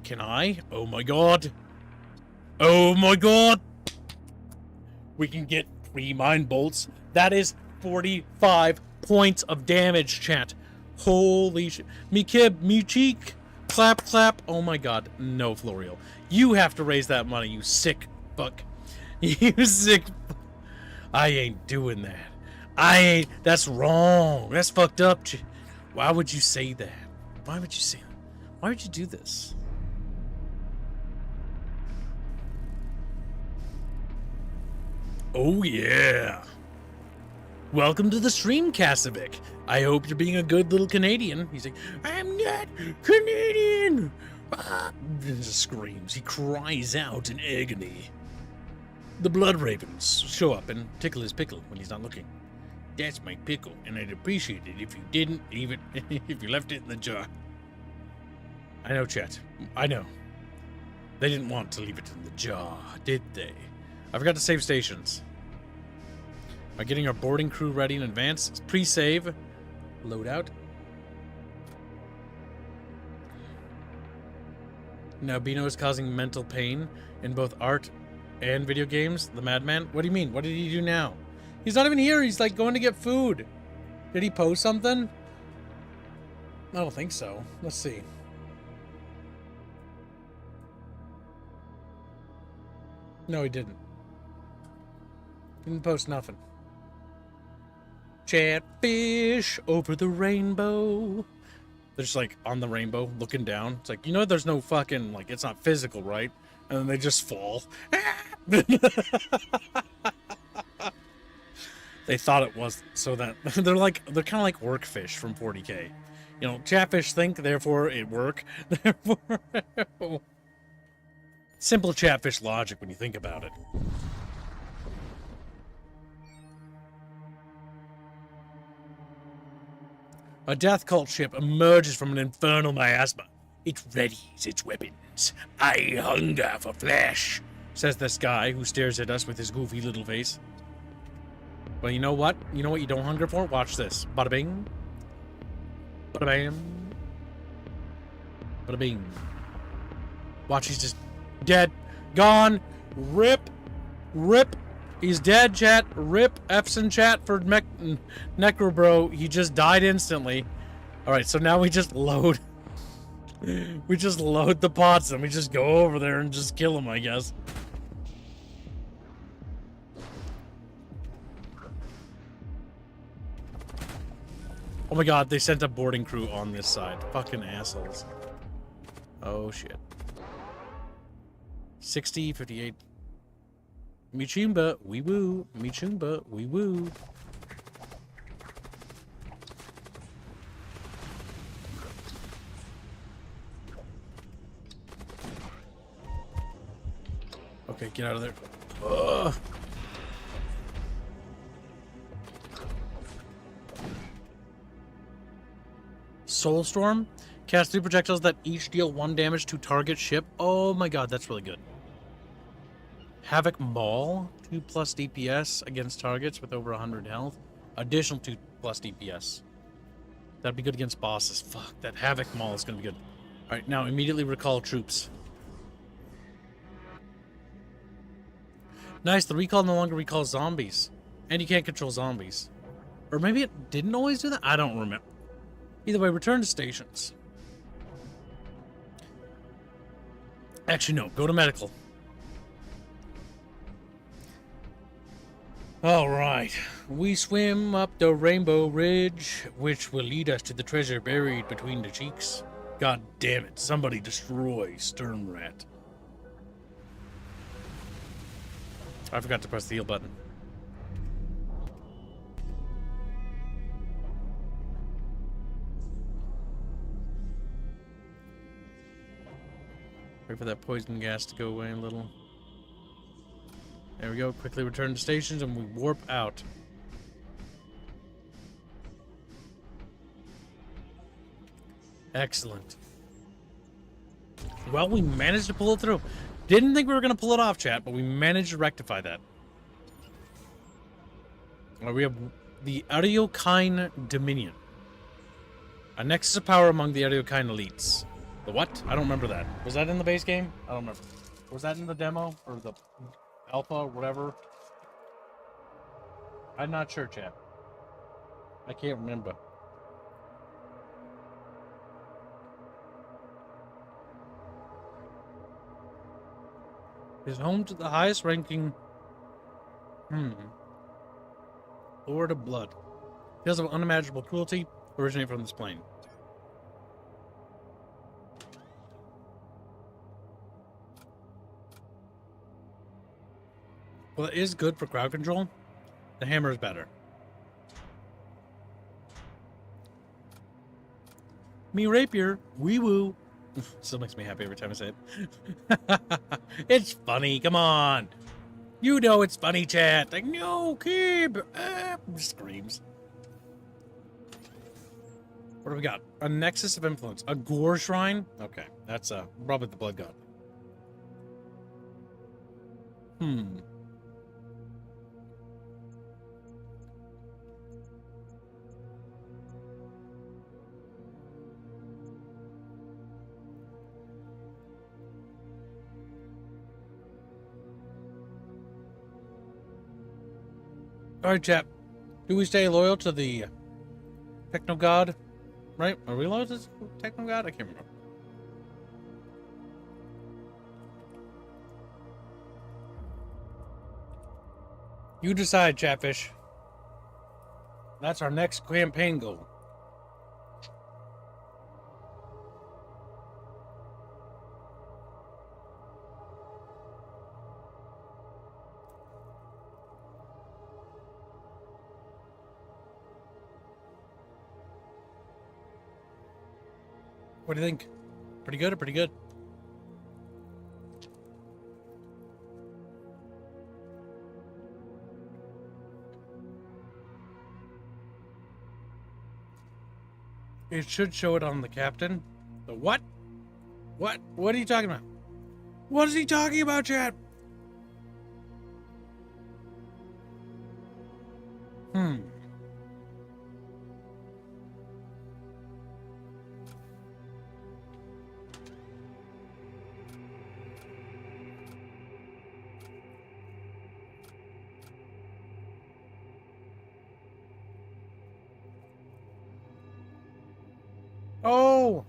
Can I? Oh my god. Oh my god. We can get 3 mine bolts. That is 45 points of damage, chat. Holy shit. Me kib, me cheek. Clap, clap. Oh my god. No, Florial. You have to raise that money, you sick fuck. You sick fuck. I ain't doing that. That's wrong. That's fucked up. Why would you say that? Why would you say that? Why would you do this? Oh yeah. Welcome to the stream, Kasovic. I hope you're being a good little Canadian. He's like, I'm not Canadian. Ah, he just screams. He cries out in agony. The blood ravens show up and tickle his pickle when he's not looking. That's my pickle, and I'd appreciate it if you didn't leave it, if you left it in the jar. I know, chat. I know. They didn't want to leave it in the jar, did they? I forgot to save stations. By getting our boarding crew ready in advance. Pre-save. Loadout. Now Bino is causing mental pain in both art and video games. The madman. What do you mean? What did he do now? He's not even here. He's like going to get food. Did he post something? I don't think so. Let's see. No, he didn't. Didn't post nothing. Chatfish over the rainbow. They're just like on the rainbow looking down. It's like, you know, there's no fucking, like, it's not physical, right? And then they just fall. They thought it was, so that they're kind of like workfish from 40K. You know, chatfish think, therefore it work. Therefore, simple chatfish logic when you think about it. A death cult ship emerges from an infernal miasma. It readies its weapons. I hunger for flesh, says this guy who stares at us with his goofy little face. But you know what? You know what you don't hunger for? Watch this. Bada bing. Bada bam. Bada bing. Watch, he's just dead. Gone. Rip. Rip. He's dead, chat. Rip Epson chat for Necrobro. He just died instantly. Alright, so now we just load... we just load the pots and we just go over there and just kill them, I guess. Oh my god, they sent a boarding crew on this side. Fucking assholes. Oh shit. 60, 58. Michumba, wee woo. Michumba, wee woo. Okay, get out of there. Ugh. Soulstorm? Cast 3 projectiles that each deal 1 damage to target ship. Oh my god, that's really good. Havoc Maul, 2+ DPS against targets with over 100 health. Additional 2+ DPS. That'd be good against bosses. Fuck, that Havoc Maul is gonna be good. Alright, now immediately recall troops. Nice, the recall no longer recalls zombies. And you can't control zombies. Or maybe it didn't always do that? I don't remember. Either way, return to stations. Actually, no. Go to medical. Alright. We swim up the Rainbow Ridge, which will lead us to the treasure buried between the cheeks. God damn it. Somebody destroy Stern Rat. I forgot to press the heal button. Wait for that poison gas to go away a little. There we go. Quickly return to stations and we warp out. Excellent. Well, we managed to pull it through. Didn't think we were going to pull it off, chat, but we managed to rectify that. Well, we have the Ariokine Dominion. A nexus of power among the Ariokine elites. The what? I don't remember that. Was that in the base game? I don't remember. Was that in the demo? Or the alpha or whatever? I'm not sure, chat. I can't remember. Is home to the highest ranking... Lord of Blood. Tales of unimaginable cruelty originate from this plane. Well, it is good for crowd control. The hammer is better. Me rapier, wee woo. Still makes me happy every time I say it. It's funny, come on. You know it's funny, chat. Like, no, kid. Screams. What do we got? A Nexus of Influence. A Gore Shrine? Okay, that's probably the Blood God. Alright, chap. Do we stay loyal to the Techno God? Right? Are we loyal to the Techno God? I can't remember. You decide, Chatfish. That's our next campaign goal. What do you think? Pretty good or pretty good? It should show it on the captain. The what? What? What are you talking about? What is he talking about, chat? Oh!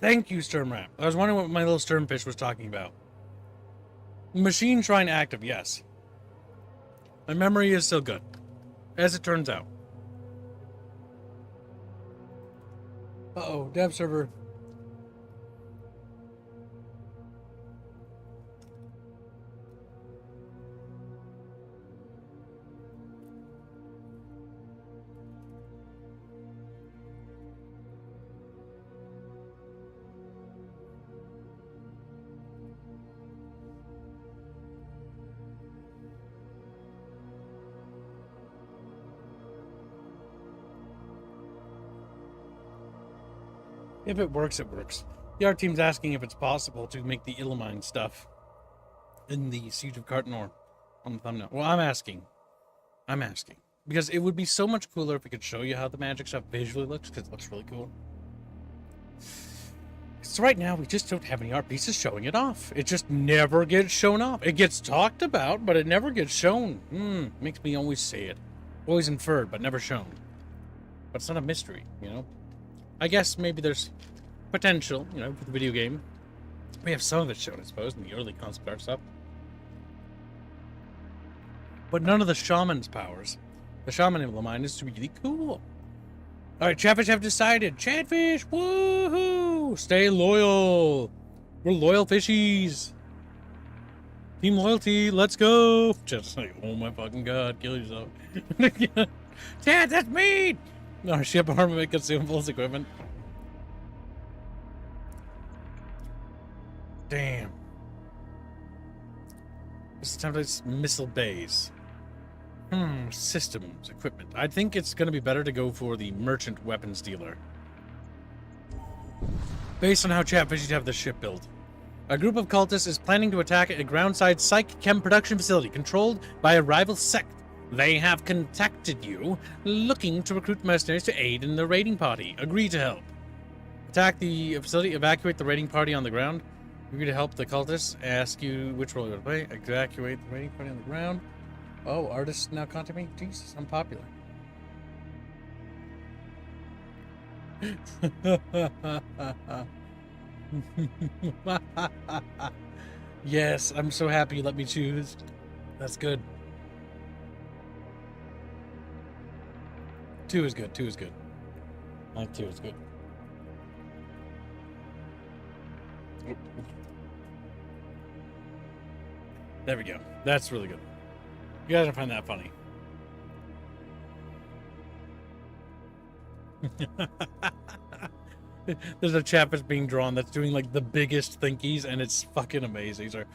Thank you, Sturmrat. I was wondering what my little sternfish was talking about. Machine shrine active, yes. My memory is still good, as it turns out. Uh-oh, dev server. If it works, it works. The art team's asking if it's possible to make the Illimine stuff in the Siege of Cartonor on the thumbnail. Well, I'm asking. Because it would be so much cooler if we could show you how the magic stuff visually looks, because it looks really cool. So right now, we just don't have any art pieces showing it off. It just never gets shown off. It gets talked about, but it never gets shown. Makes me always say it. Always inferred, but never shown. But it's not a mystery, you know? I guess maybe there's potential, you know, for the video game. We have some of it shown, I suppose, in the early concept art stuff. But none of the shaman's powers. The shaman in Illimine is really cool. Alright, Chatfish have decided. Chatfish, woohoo! Stay loyal. We're loyal fishies. Team loyalty, let's go. Just like, oh my fucking god, kill yourself. Chad, that's me! Our ship armament consumables equipment. Damn. This is missile bays. Systems, equipment. I think it's going to be better to go for the merchant weapons dealer. Based on how Chatfish have the ship built. A group of cultists is planning to attack a groundside psych chem production facility controlled by a rival sect. They have contacted you, looking to recruit mercenaries to aid in the raiding party. Agree to help. Attack the facility, evacuate the raiding party on the ground. Agree to help the cultists. Ask you which role you're going to play. Evacuate the raiding party on the ground. Oh, artists now contact me? Jesus, I'm popular. Yes, I'm so happy you let me choose. That's good. 2 is good. 2 is good. I think 2 is good. There we go. That's really good. You guys don't find that funny. There's a chap that's being drawn that's doing like the biggest thinkies, and it's fucking amazing. He's like,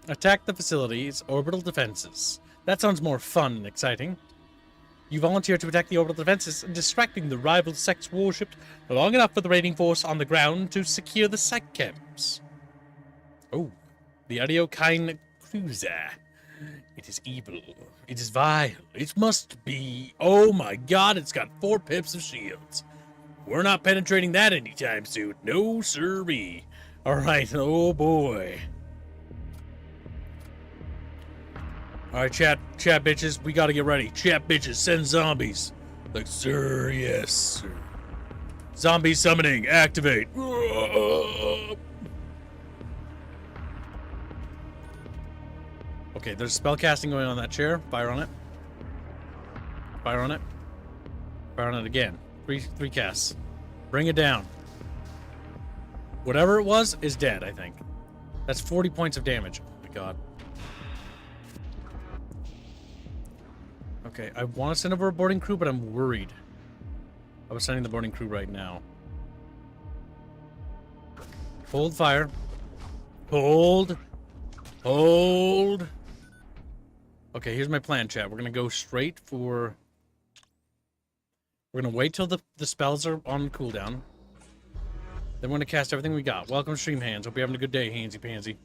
Attack the facility's orbital defenses. That sounds more fun and exciting. You volunteer to attack the orbital defenses, distracting the rival sect's warships long enough for the raiding force on the ground to secure the psych camps. Oh, the Adiokine cruiser. It is evil. It is vile. It must be. Oh my god, it's got 4 pips of shields. We're not penetrating that anytime soon. No sirree. Alright, oh boy. Alright, chat bitches, we gotta get ready. Chat bitches, send zombies. Like, sir, yes, sir. Zombie summoning, activate. Okay, there's spell casting going on that chair. Fire on it. Fire on it. Fire on it again. Three casts. Bring it down. Whatever it was is dead, I think. That's 40 points of damage. Oh my god. Okay, I want to send over a boarding crew, but I'm worried. I was sending the boarding crew right now. Hold fire. Hold. Hold. Okay, here's my plan, chat. We're going to go straight for... We're going to wait till the spells are on cooldown. Then we're going to cast everything we got. Welcome, Stream Hands. Hope you're having a good day, Handsy Pansy.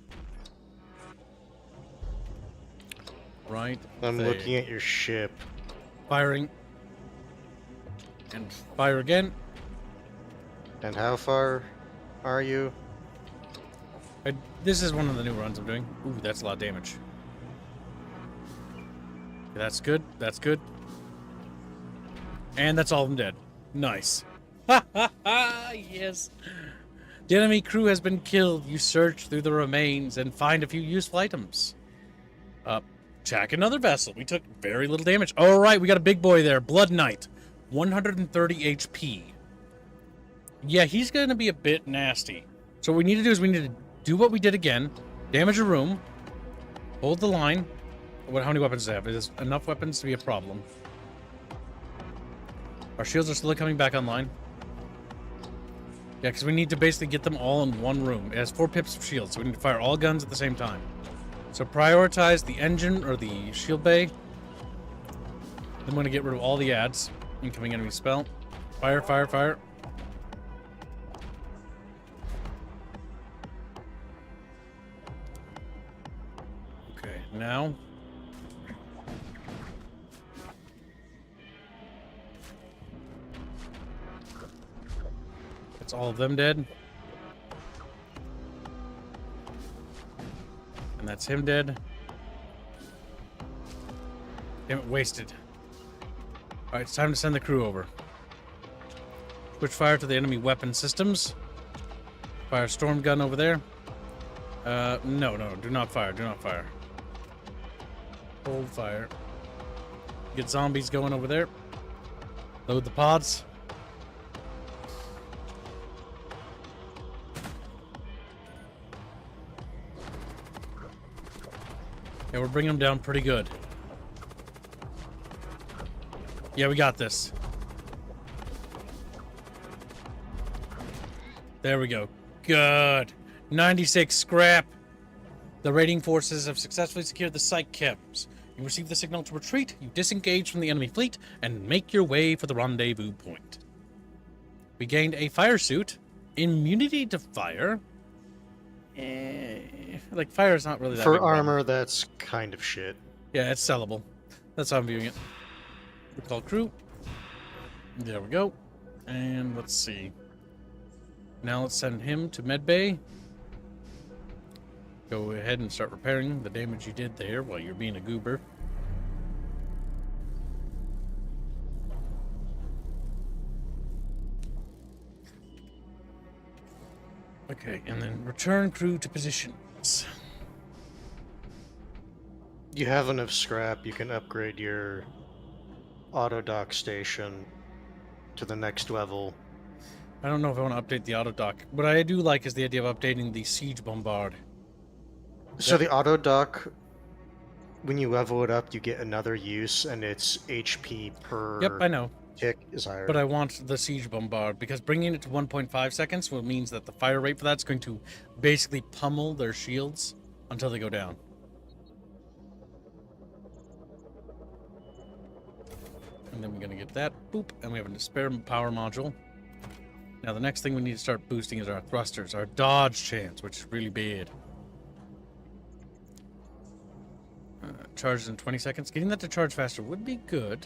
Right. I'm there. looking at your ship. Firing. And fire again. And how far are you? This is one of the new runs I'm doing. Ooh, that's a lot of damage. That's good. That's good. And that's all of them dead. Nice. Ha ha ha! Yes. The enemy crew has been killed. You search through the remains and find a few useful items. Check another vessel. We took very little damage. All right, we got a big boy there. Blood Knight. 130 HP. Yeah, he's going to be a bit nasty. So what we need to do is we need to do what we did again. Damage a room. Hold the line. How many weapons do they have? Is enough weapons to be a problem? Our shields are still coming back online. Yeah, because we need to basically get them all in one room. It has 4 pips of shields, so we need to fire all guns at the same time. So prioritize the engine or the shield bay. Then we're going to get rid of all the ads. Incoming enemy spell. Fire, fire, fire. Okay, now... It's all of them dead. And that's him dead. Damn it, wasted. Alright, it's time to send the crew over. Switch fire to the enemy weapon systems. Fire storm gun over there. No, do not fire, do not fire. Hold fire. Get zombies going over there. Load the pods. Yeah, we're bringing them down pretty good. Yeah, we got this. There we go. Good. 96 scrap. The raiding forces have successfully secured the site camps. You receive the signal to retreat, you disengage from the enemy fleet, and make your way for the rendezvous point. We gained a fire suit, immunity to fire. Like, fire is not really that For big a problem. armor, that's kind of shit. Yeah, it's sellable. That's how I'm viewing it. Recall crew. There we go. And let's see. Now let's send him to medbay. Go ahead and start repairing the damage you did there while you're being a goober. Okay, and then return crew to positions. You have enough scrap, you can upgrade your auto dock station to the next level. I don't know if I want to update the auto dock. What I do like is the idea of updating the siege bombard. So the auto dock, when you level it up, you get another use, and it's HP per Yep, I know. tick is higher. But I want the siege bombard because bringing it to 1.5 seconds will means that the fire rate for that's going to basically pummel their shields until they go down. And then we're going to get that. Boop. And we have a spare power module. Now the next thing we need to start boosting is our thrusters, our dodge chance, which is really bad. Charges in 20 seconds. Getting that to charge faster would be good.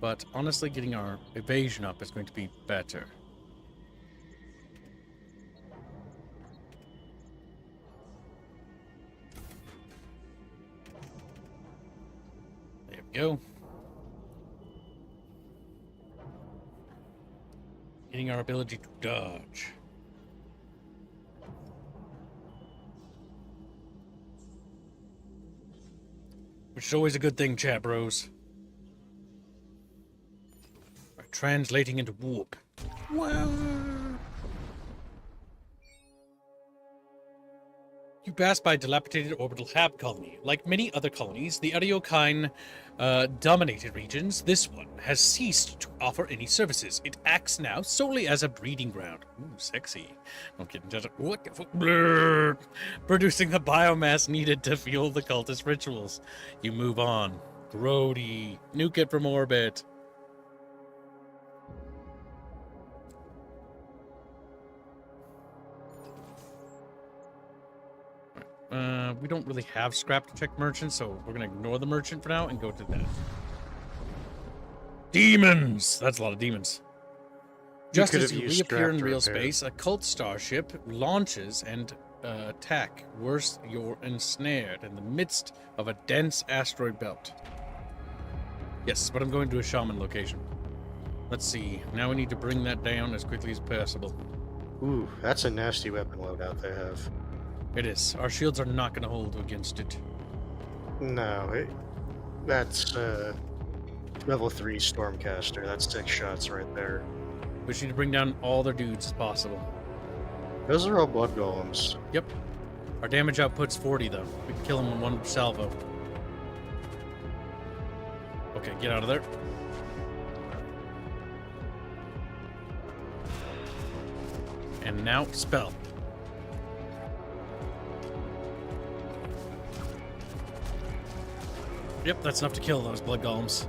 But honestly, getting our evasion up is going to be better. There we go. Getting our ability to dodge. Which is always a good thing, chat bros. Right, translating into warp. Wow. You pass by a dilapidated orbital hab colony. Like many other colonies, the Ariokine dominated regions, this one has ceased to offer any services. It acts now solely as a breeding ground. Ooh, sexy. No kidding. What? Blur. Producing the biomass needed to fuel the cultist rituals. You move on. Grody. Nuke it from orbit. We don't really have scrap to check merchants, so we're going to ignore the merchant for now and go to that. Demons! That's a lot of demons. Just as you reappear in real space, a cult starship launches and attack. Worse, you're ensnared in the midst of a dense asteroid belt. Yes, but I'm going to a shaman location. Let's see. Now we need to bring that down as quickly as possible. Ooh, that's a nasty weapon loadout they have. It is. Our shields are not going to hold against it. No, that's level 3 Stormcaster. That's 6 shots right there. We just need to bring down all their dudes as possible. Those are all blood golems. Yep. Our damage output's 40, though. We can kill them in one salvo. Okay, get out of there. And now, spell. Yep, that's enough to kill those blood golems.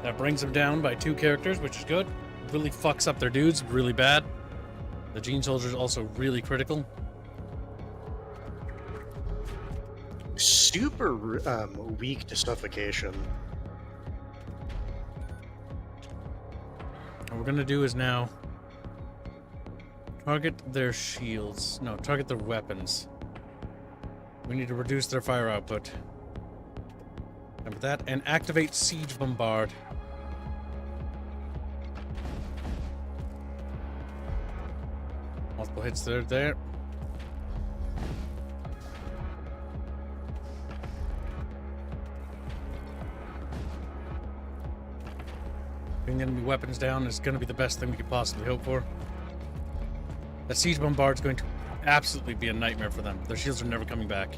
That brings them down by 2 characters, which is good. Really fucks up their dudes really bad. The Gene Soldier's also really critical. Super weak to suffocation. What we're gonna do is now target their shields. No, target their weapons. We need to reduce their fire output. Remember that, and activate Siege Bombard. Multiple hits there. Bring enemy weapons down is going to be the best thing we could possibly hope for. That Siege Bombard is going to absolutely be a nightmare for them. Their shields are never coming back.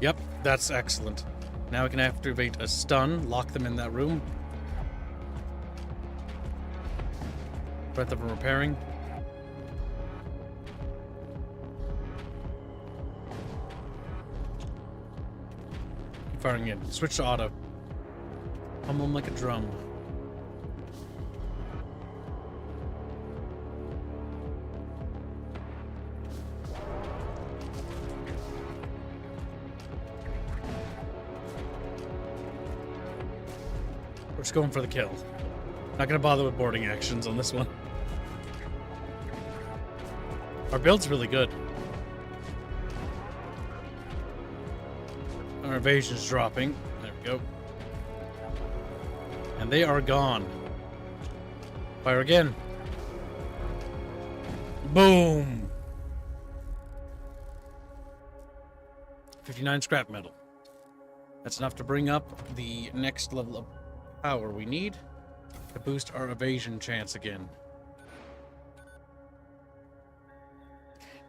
Yep, that's excellent. Now we can activate a stun, lock them in that room. Breath of repairing. Keep firing in. Switch to auto. Hum them like a drum. We're just going for the kill. Not gonna bother with boarding actions on this one. Our build's really good. Our evasion's dropping. There we go. And they are gone. Fire again. Boom! 59 scrap metal. That's enough to bring up the next level of power we need to boost our evasion chance again.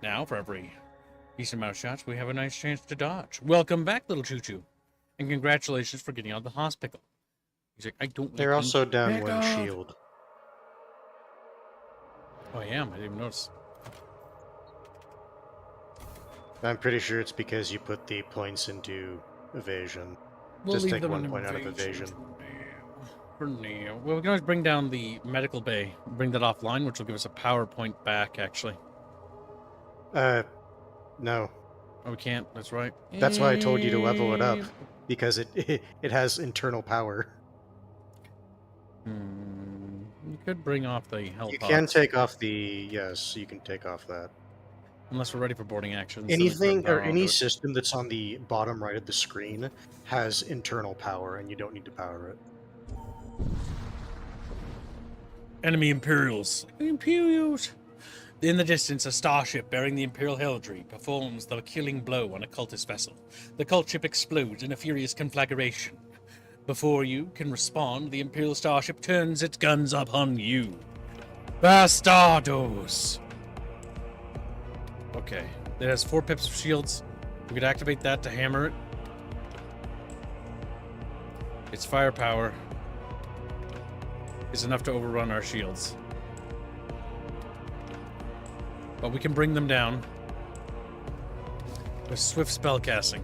Now, for every decent amount of shots, we have a nice chance to dodge. Welcome back, little choo-choo. And congratulations for getting out of the hospital. He's like, I don't They're like also down back 1 off. shield. Oh, I am. I didn't even notice. I'm pretty sure it's because you put the points into evasion. We'll Just leave take them 1 in point out of evasion. For now. Well, we can always bring down the medical bay. Bring that offline, which will give us a power point back, actually. No. Oh, we can't. That's right. That's why I told you to level it up. Because it has internal power. You could bring off the health. You can take off the... Yes, you can take off that. Unless we're ready for boarding actions. Anything or any system that's on the bottom right of the screen has internal power, and you don't need to power it. Enemy Imperials. Imperials! In the distance, a starship bearing the Imperial heraldry performs the killing blow on a cultist vessel. The cult ship explodes in a furious conflagration. Before you can respond, the Imperial starship turns its guns upon you. Bastardos! Okay, it has 4 pips of shields. We could activate that to hammer it. Its firepower is enough to overrun our shields. But we can bring them down with swift spellcasting.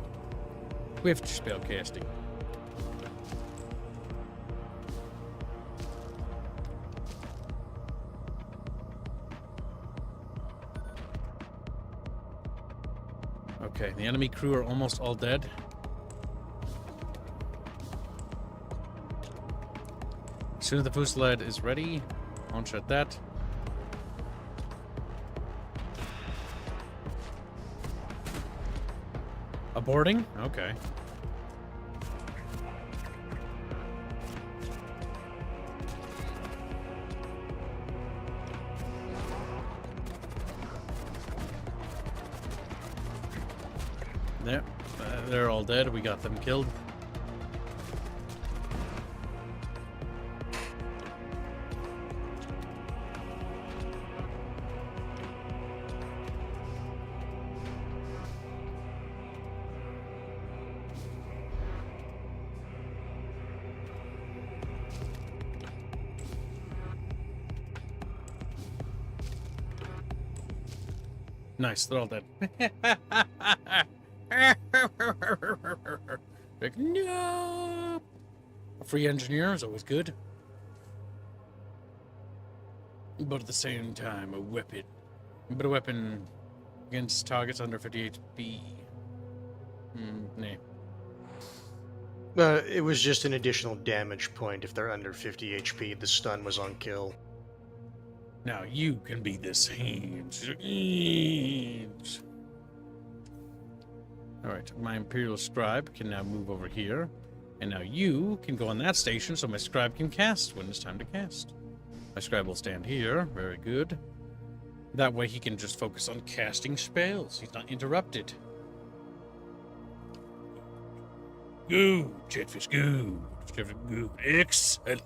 Swift spellcasting. Okay, the enemy crew are almost all dead. As soon as the fusillade is ready, launch at that. boarding? Okay. There. They're all dead. We got them killed. Nice, they're all dead. Like, no! A free engineer is always good. But at the same time, a weapon. But a weapon against targets under 50 HP. Nah. It was just an additional damage point if they're under 50 HP. The stun was on kill. Now you can be the Saints. Alright, my Imperial Scribe can now move over here. And now you can go on that station so my Scribe can cast when it's time to cast. My Scribe will stand here. Very good. That way he can just focus on casting spells. He's not interrupted. Good, Chatfish, good. Chatfish, good. Excellent.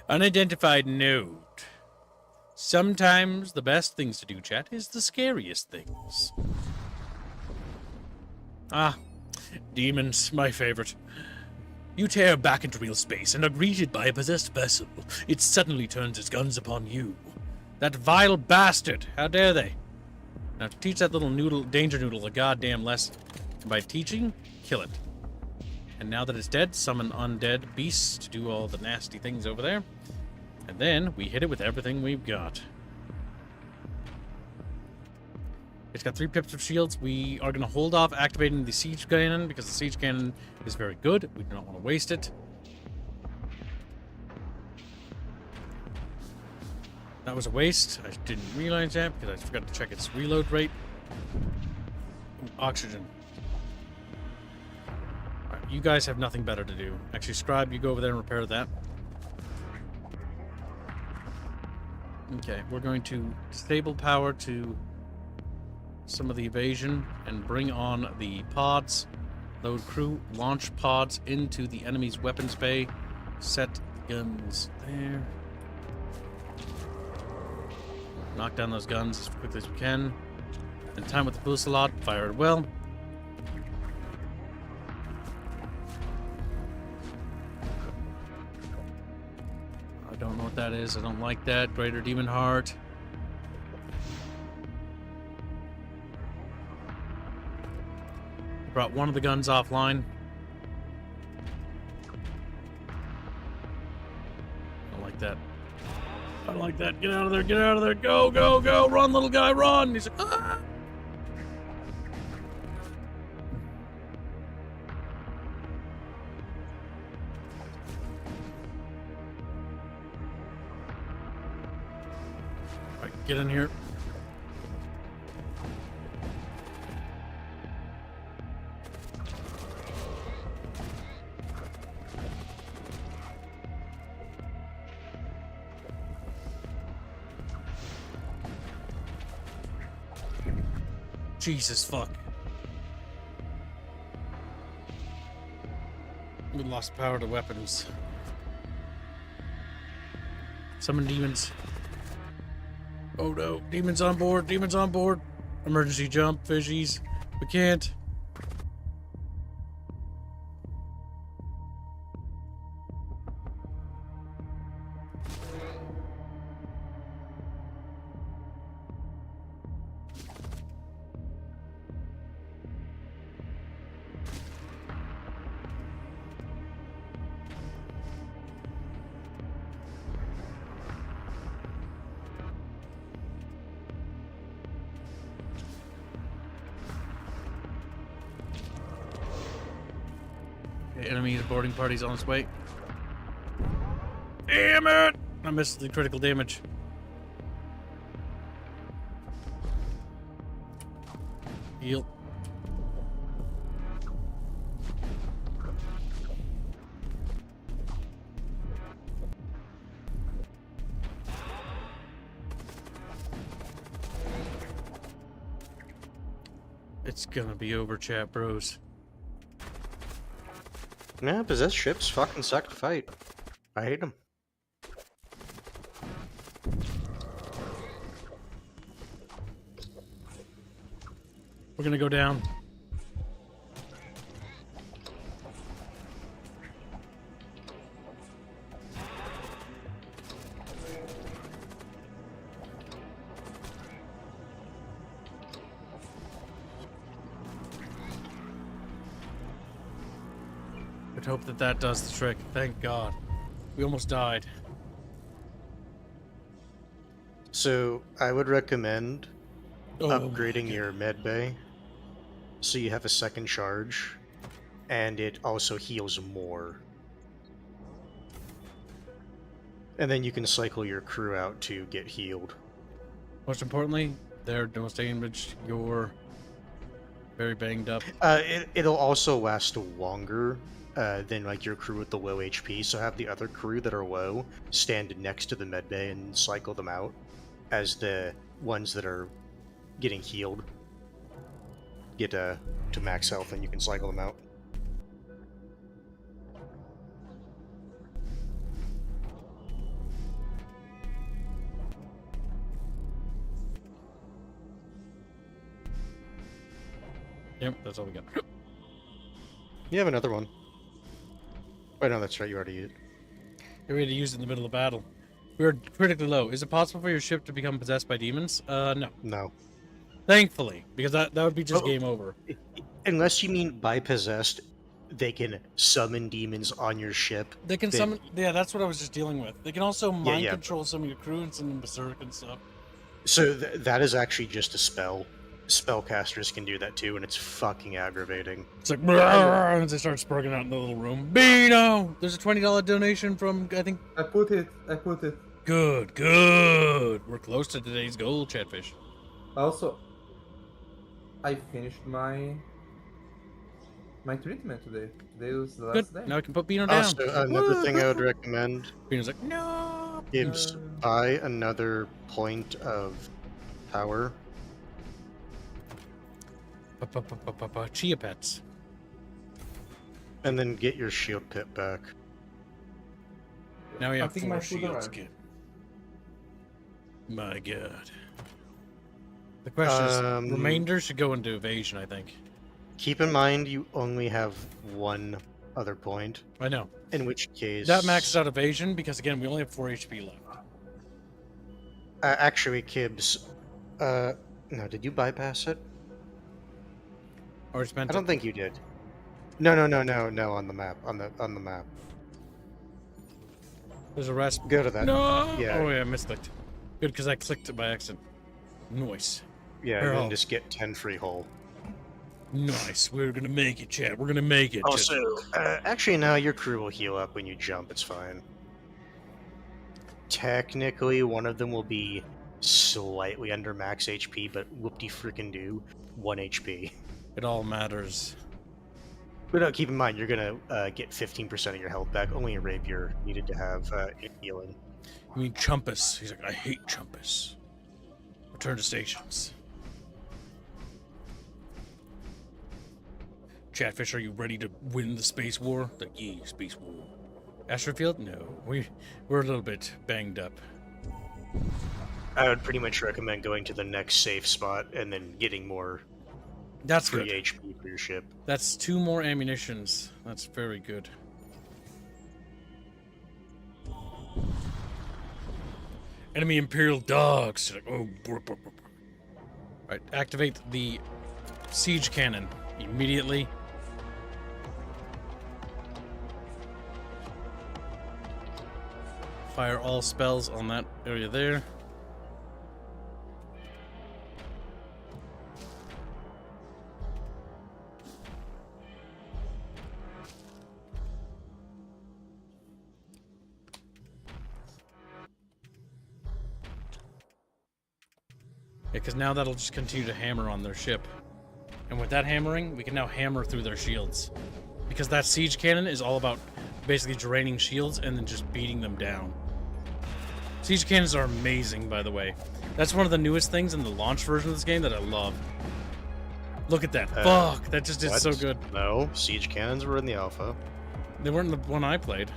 Unidentified node. Sometimes the best things to do, chat, is the scariest things. Ah, demons, my favorite. You tear back into real space and are greeted by a possessed vessel. It suddenly turns its guns upon you. That vile bastard! How dare they? Now teach that little noodle, danger noodle, a goddamn lesson. And by teaching, kill it. And now that it's dead, summon undead beasts to do all the nasty things over there. And then we hit it with everything we've got. It's got 3 pips of shields. We are going to hold off activating the siege cannon because the siege cannon is very good. We do not want to waste it. That was a waste. I didn't realize that because I forgot to check its reload rate. Ooh, oxygen. Alright, you guys have nothing better to do. Actually, Scribe, you go over there and repair that. Okay, we're going to disable power to some of the evasion and bring on the pods. Load crew, launch pods into the enemy's weapons bay. Set guns there. Knock down those guns as quickly as we can. And time with the Busalot, fire it well. I don't know what that is. I don't like that. Greater Demon Heart. Brought one of the guns offline. I don't like that. I don't like that. Get out of there. Get out of there. Go, go, go. Run, little guy, run. He's like, ah. All right, get in here. Jesus fuck. We lost power to weapons. Summon demons. Oh no, demons on board, demons on board. Emergency jump, fishies. We can't. The enemy's boarding party's on its way. Damn it! I missed the critical damage. Heal. It's gonna be over, chat bros. Nah, possessed ships fucking suck to fight. I hate them. We're gonna go down. I'd hope that that does the trick. Thank God. We almost died. So I would recommend Oh, upgrading your med bay so you have a second charge, and it also heals more. And then you can cycle your crew out to get healed. Most importantly, their most damage, you're very banged up. It'll also last longer than like your crew with the low HP. So have the other crew that are low stand next to the med bay and cycle them out as the ones that are getting healed get to max health, and you can cycle them out. Yep, that's all we got. You have another one. Wait, no, that's right. You already used it. You're ready to use it in the middle of battle. We are critically low. Is it possible for your ship to become possessed by demons? No. No. Thankfully, because that would be just game over. Unless you mean by possessed, they can summon demons on your ship. They can summon... Yeah, that's what I was just dealing with. They can also mind yeah. control some of your crew and send them berserk and stuff. So that is actually just a spell. Spellcasters can do that too, and it's fucking aggravating. It's like, as they start spurging out in the little room. Bino! There's a $20 donation from, I think... I put it. Good, good. We're close to today's goal, Chatfish. Also, I finished my treatment today. Today was the last day. Now I can put Bino down. Also, another thing I would recommend Bino's like, no! is buy another point of power. Chia pets. And then get your shield pit back. Now we have I think 4 my food shields arrived. again. My God. The question is, remainder should go into evasion, I think. Keep in mind you only have one other point. I know. In which case... That maxes out evasion because, again, we only have 4 HP left. Actually, Kibbs... no, did you bypass it? Or it's meant I to... don't think you did. No, on the map. On the map. There's a rest. Go to that. No! Yeah. Oh, yeah, I misclicked. Good, because I clicked it by accident. Nice. Yeah, Here, and then I'll- just get 10 free hull. Nice. We're gonna make it, chat. We're gonna make it. Also, actually, no, your crew will heal up when you jump. It's fine. Technically, one of them will be slightly under max HP, but whoop-de-frickin-do, 1 HP. It all matters. But no, keep in mind, you're gonna get 15% of your health back. Only a rapier needed to have healing. You mean Chumpus? He's like, I hate Chumpus. Return to stations. Chatfish, are you ready to win the space war? Like, yeah, space war. Astrofield? No, we're a little bit banged up. I would pretty much recommend going to the next safe spot and then getting more That's free good. HP for your ship. That's 2 more ammunitions. That's very good. Enemy Imperial dogs. Like, oh, Right, activate the siege cannon immediately. Fire all spells on that area there. Yeah, because now that'll just continue to hammer on their ship. And with that hammering, we can now hammer through their shields. Because that siege cannon is all about basically draining shields and then just beating them down. Siege cannons are amazing, by the way. That's one of the newest things in the launch version of this game that I love. Look at that. Uh, Fuck, that just did What? so good. No, siege cannons were in the alpha. They weren't the one I played.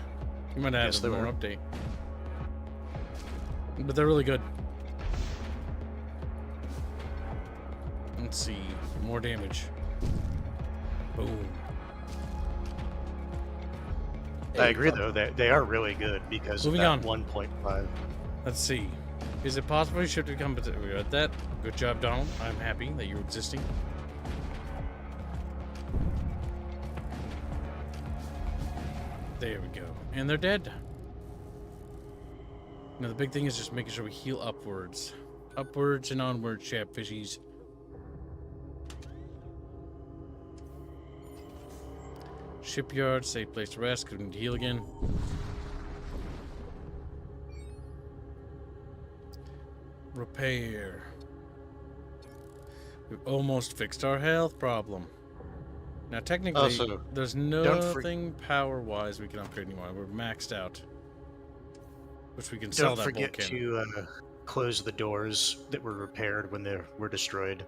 You might have Yes, had they a more were. update. But they're really good. Let's see. More damage. Boom. I agree, though. They are really good because Moving of that on. 1.5. Let's see. Is it possible you should become... We read that. Good job, Donald. I'm happy that you're existing. There we go. And they're dead. Now, the big thing is just making sure we heal upwards. Upwards and onwards, Chatfishies. Shipyard, safe place to rest. Couldn't heal again. Repair. We've almost fixed our health problem. Now, technically, Also, there's nothing power-wise we can upgrade anymore. We're maxed out. Which we can sell Don't that forget bolt cannon. to close the doors that were repaired when they were destroyed.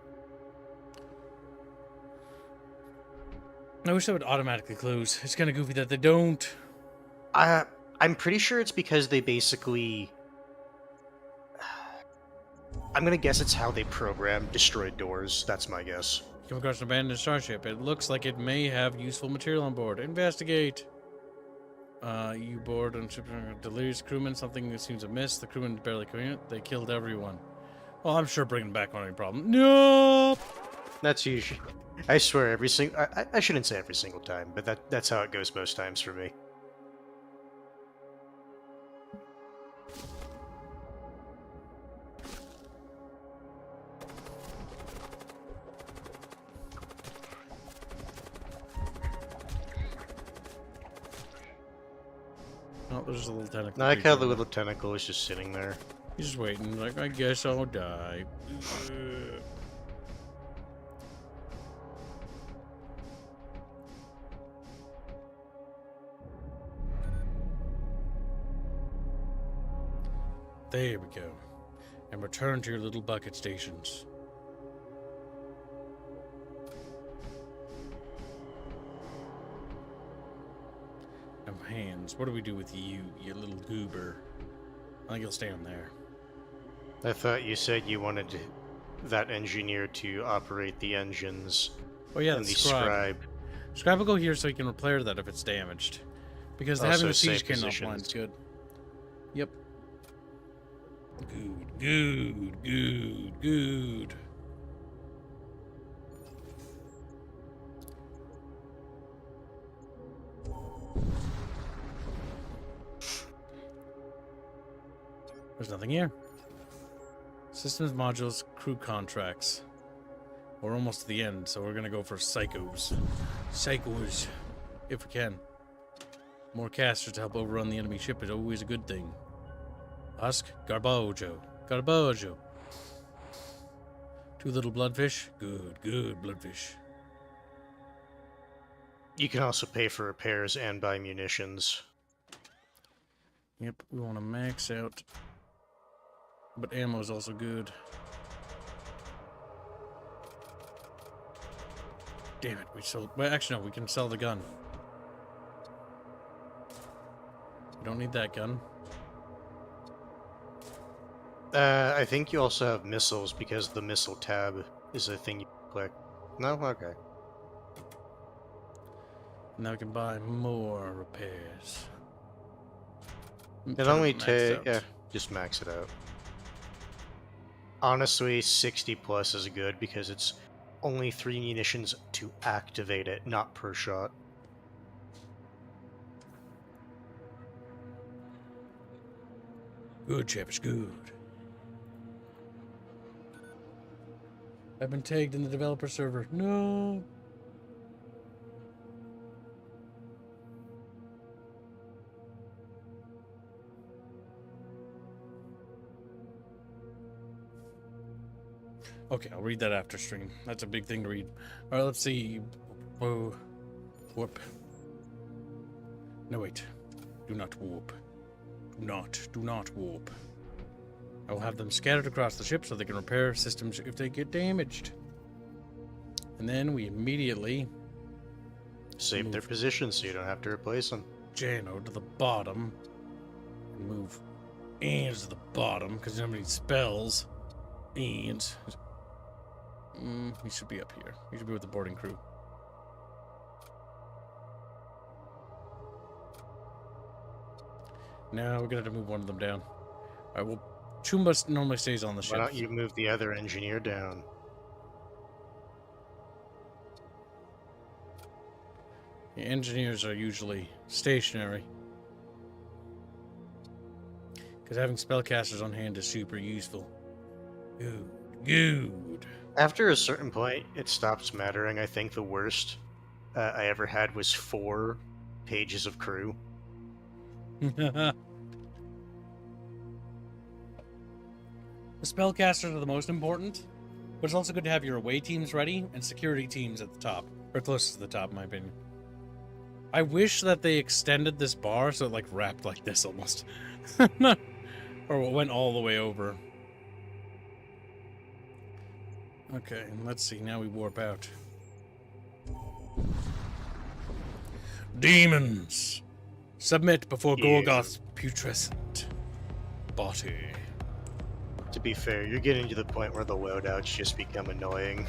I wish they would automatically close. It's kind of goofy that they don't. I'm pretty sure it's because they basically... I'm gonna guess it's how they program destroyed doors. That's my guess. Come across an abandoned starship. It looks like it may have useful material on board. Investigate. You board on ship. Delirious crewman. Something that seems amiss. The crewman barely coherent. They killed everyone. Well, I'm sure bringing back won't be a problem. No. That's usually... I swear, every single... I shouldn't say every single time, but that's how it goes most times for me. Oh, there's a little tentacle. I like how the creature. little tentacle is just sitting there. He's just waiting. Like, I guess I'll die. There we go. And return to your little bucket stations. Now, hands. What do we do with you, you little goober? I think you'll stay on there. I thought you said you wanted that engineer to operate the engines Oh yeah, and the the scribe. scribe. Scribe will go here so he can repair that if it's damaged. Because Also having the save siege cannon offline positions. is good. Yep. Good, good, good, good. There's nothing here. Systems modules, crew contracts. We're almost to the end, so we're gonna go for psychos. Psychos, if we can. More casters to help overrun the enemy ship is always a good thing. Husk, Garbojo. Garbojo. 2 little bloodfish. Good, good bloodfish. You can also pay for repairs and buy munitions. Yep, we want to max out. But ammo is also good. Damn it, we sold... Well, actually, no, we can sell the gun. We don't need that gun. I think you also have missiles because the missile tab is a thing you click. No? Okay. Now we can buy more repairs. It only Maxed takes... out. Yeah, just max it out. Honestly, 60 plus is good because it's only 3 munitions to activate it, not per shot. Good, Chapish, good. I've been tagged in the developer server. No. Okay, I'll read that after stream. That's a big thing to read. All right, let's see. Whoa. Whoop. No, wait. Do not whoop. Do not whoop. I will have them scattered across the ship so they can repair systems if they get damaged. And then we immediately Save their Move. position so you don't have to replace them. Jano to the bottom. And move and to the bottom because nobody spells. And he should be up here. He should be with the boarding crew. Now we're gonna have to move one of them down. Alright, well, Chumba normally stays on the ship. Why don't you move the other engineer down? The engineers are usually stationary. Because having spellcasters on hand is super useful. Good. After a certain point, it stops mattering. I think the worst I ever had was 4 pages of crew. The spellcasters are the most important, but it's also good to have your away teams ready and security teams at the top, or closest to the top, in my opinion. I wish that they extended this bar so it like wrapped like this almost, or went all the way over. Okay, let's see. Now we warp out. Demons, submit before Yeah. Gorgoth's putrescent body. To be fair, you're getting to the point where the loadouts just become annoying.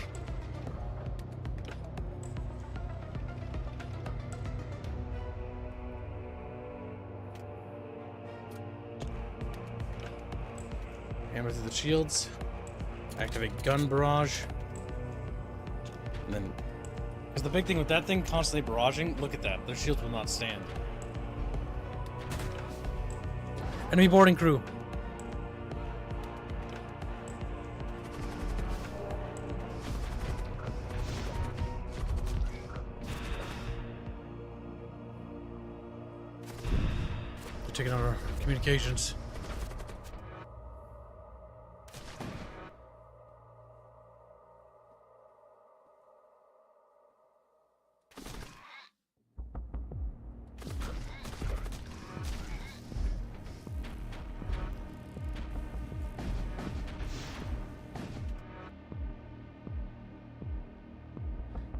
Hammer through the shields. Activate gun barrage. And then, because the big thing with that thing constantly barraging, look at that. Their shields will not stand. Enemy boarding crew. They're taking out our communications.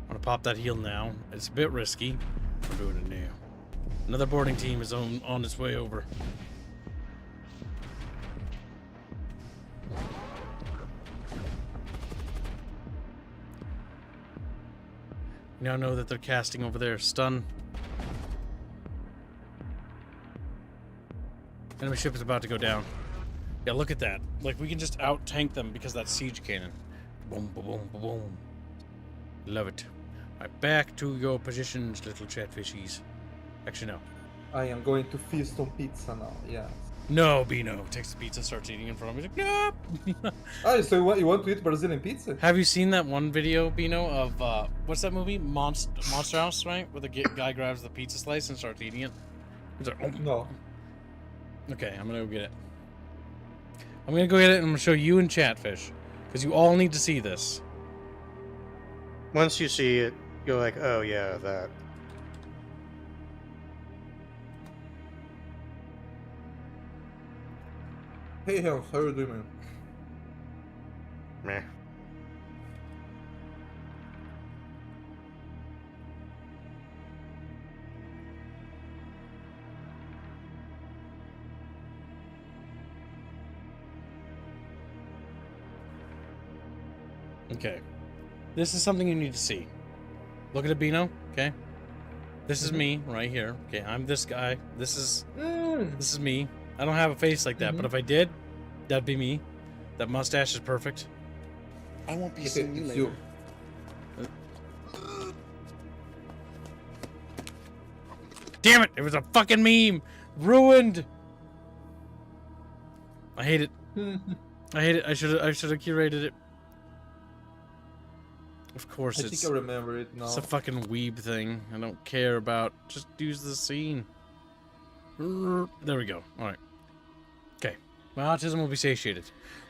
I'm gonna pop that heal now. It's a bit risky. I'm doing it now. Another boarding team is on its way over. You now know that they're casting over there. Stun. Enemy ship is about to go down. Yeah, look at that. Like, we can just out-tank them because of that siege cannon. Boom, boom, boom, boom, boom. Love it. Alright, back to your positions, little chatfishies. Actually, no. I am going to feast on pizza now, yes. No, Bino. Takes the pizza, starts eating in front of me. He's like, no! Oh, so you want to eat Brazilian pizza? Have you seen that one video, Bino, of, what's that movie? Monster House, right? Where the guy grabs the pizza slice and starts eating it? He's like, oh. No. Okay, I'm gonna go get it. I'm gonna go get it and I'm gonna show you and Chatfish. Because you all need to see this. Once you see it, you're like, oh yeah, that. Hey, Helms, how are you doing, man? Meh. Okay. This is something you need to see. Look at it, Bino, okay? This is me right here. Okay, I'm this guy. This is me. I don't have a face like that, but if I did, that'd be me. That mustache is perfect. I won't be seeing you It's later. you. Damn it! It was a fucking meme! Ruined! I hate it. I hate it. I should have curated it. Of course I think I remember it now. it's a fucking weeb thing. I don't care about. Just use the scene. There we go. Alright. Okay. My autism will be satiated.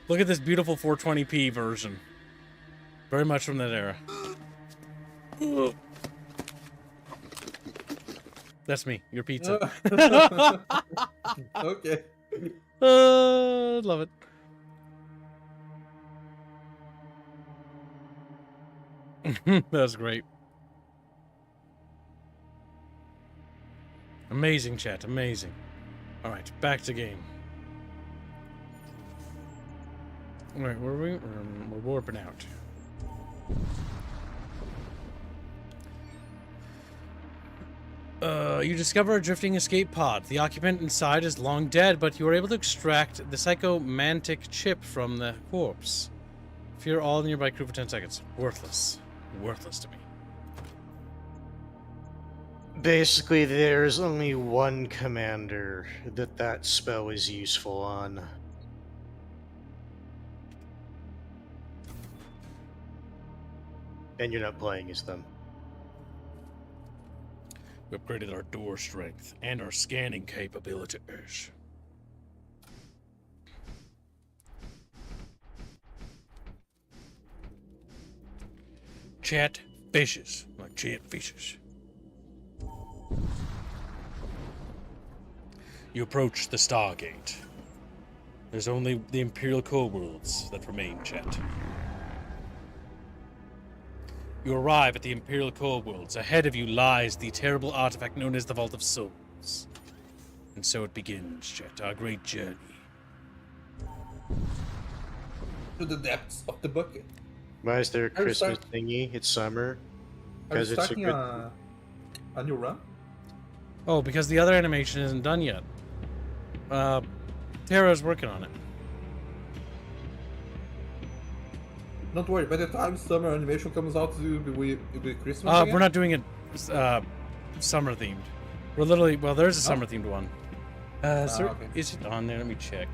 Look at this beautiful 420p version. Very much from that era. That's me. Your pizza. Okay. Love it. That's great. Amazing, chat. Amazing. All right, back to game. All right, where are we? We're warping out. You discover a drifting escape pod. The occupant inside is long dead, but you are able to extract the psychomantic chip from the corpse. Fear all nearby crew for 10 seconds. Worthless. Worthless to me. Basically, there's only one commander that spell is useful on. And you're not playing as them. We upgraded our door strength and our scanning capabilities. Chat fishes, like chat fishes. You approach the Stargate. There's only the Imperial Core worlds that remain, chat. You arrive at the Imperial Core worlds. Ahead of you lies the terrible artifact known as the Vault of Souls. And so it begins, chat, our great journey. To the depths of the bucket. Why is there a Are you Christmas start- thingy? It's summer. Are you Because it's a starting good. a new run? Oh, because the other animation isn't done yet. Tara's working on it. Don't worry, by the time summer animation comes out, it'll be Christmas again? We're not doing it summer themed. We're literally, well, there's a summer themed one. okay. Is it on there? Let me check.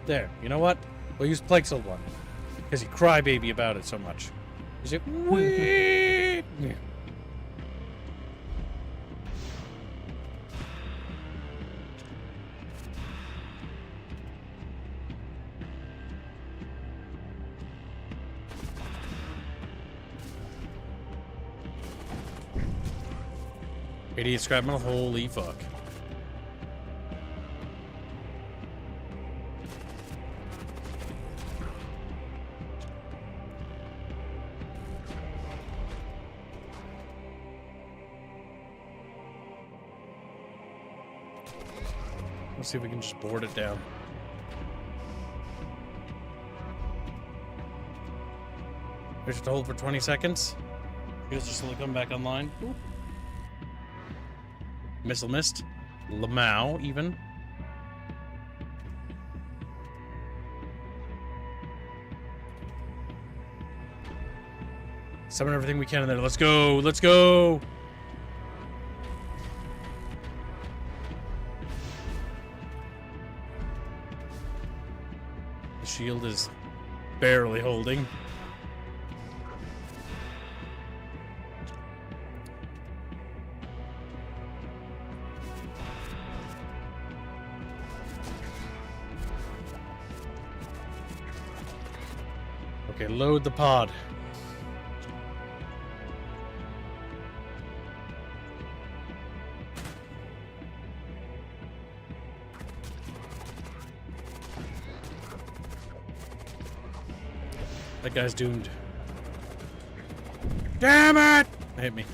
There. You know what? We'll use Plague's old one. Because he crybaby about it so much. Is it? Wee? Yeah. Idiot scrap metal, holy fuck. Let's see if we can just board it down. We have to hold for 20 seconds. He'll just come back online. Ooh. Missile missed. Lamau, even. Summon everything we can in there. Let's go. Let's go. The shield is barely holding. Okay, load the pod. That guy's doomed. Damn it! Hit me.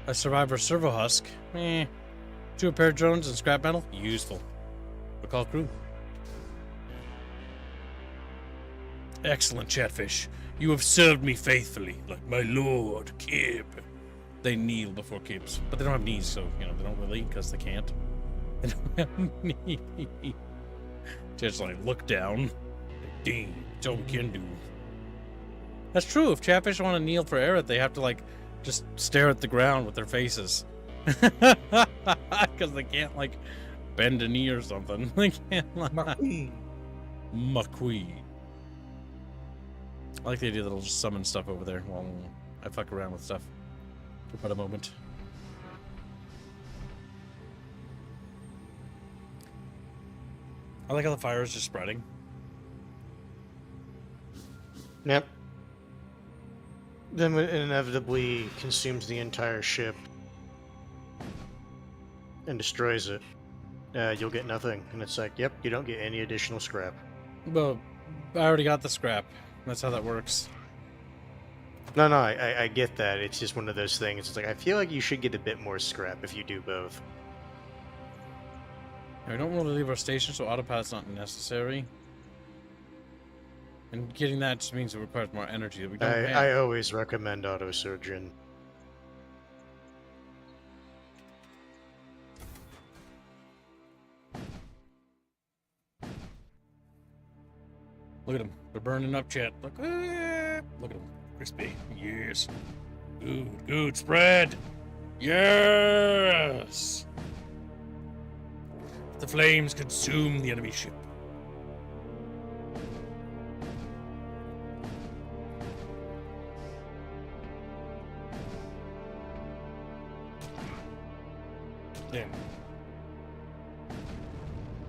A survivor servo husk. 2 repair drones and scrap metal. Useful. Recall crew. Excellent, Chatfish. You have served me faithfully, like my lord, Kib. They kneel before Kibs, but they don't have knees, so, you know, they don't really, because they can't. They don't have knees. Just, like, look down. Dang, that's all we can do. That's true. If Chatfish want to kneel for Aerith, they have to, like, just stare at the ground with their faces. Because they can't, like, bend a knee or something. They can't, like... McQueen. McQueen. I like the idea that I'll just summon stuff over there while I fuck around with stuff for about a moment. I like how the fire is just spreading. Yep. Then it inevitably consumes the entire ship and destroys it. you'll get nothing. And it's like, yep, you don't get any additional scrap. Well, I already got the scrap. That's how that works. No, I get that. It's just one of those things. It's like, I feel like you should get a bit more scrap if you do both. We don't want to leave our station, so autopilot's not necessary. And getting that just means it requires more energy that we don't have. I always recommend autosurgeon. Look at them. They're burning up, chat. Look, look at them. Crispy. Yes. Good, good. Spread. Yes. The flames consume the enemy ship. Damn.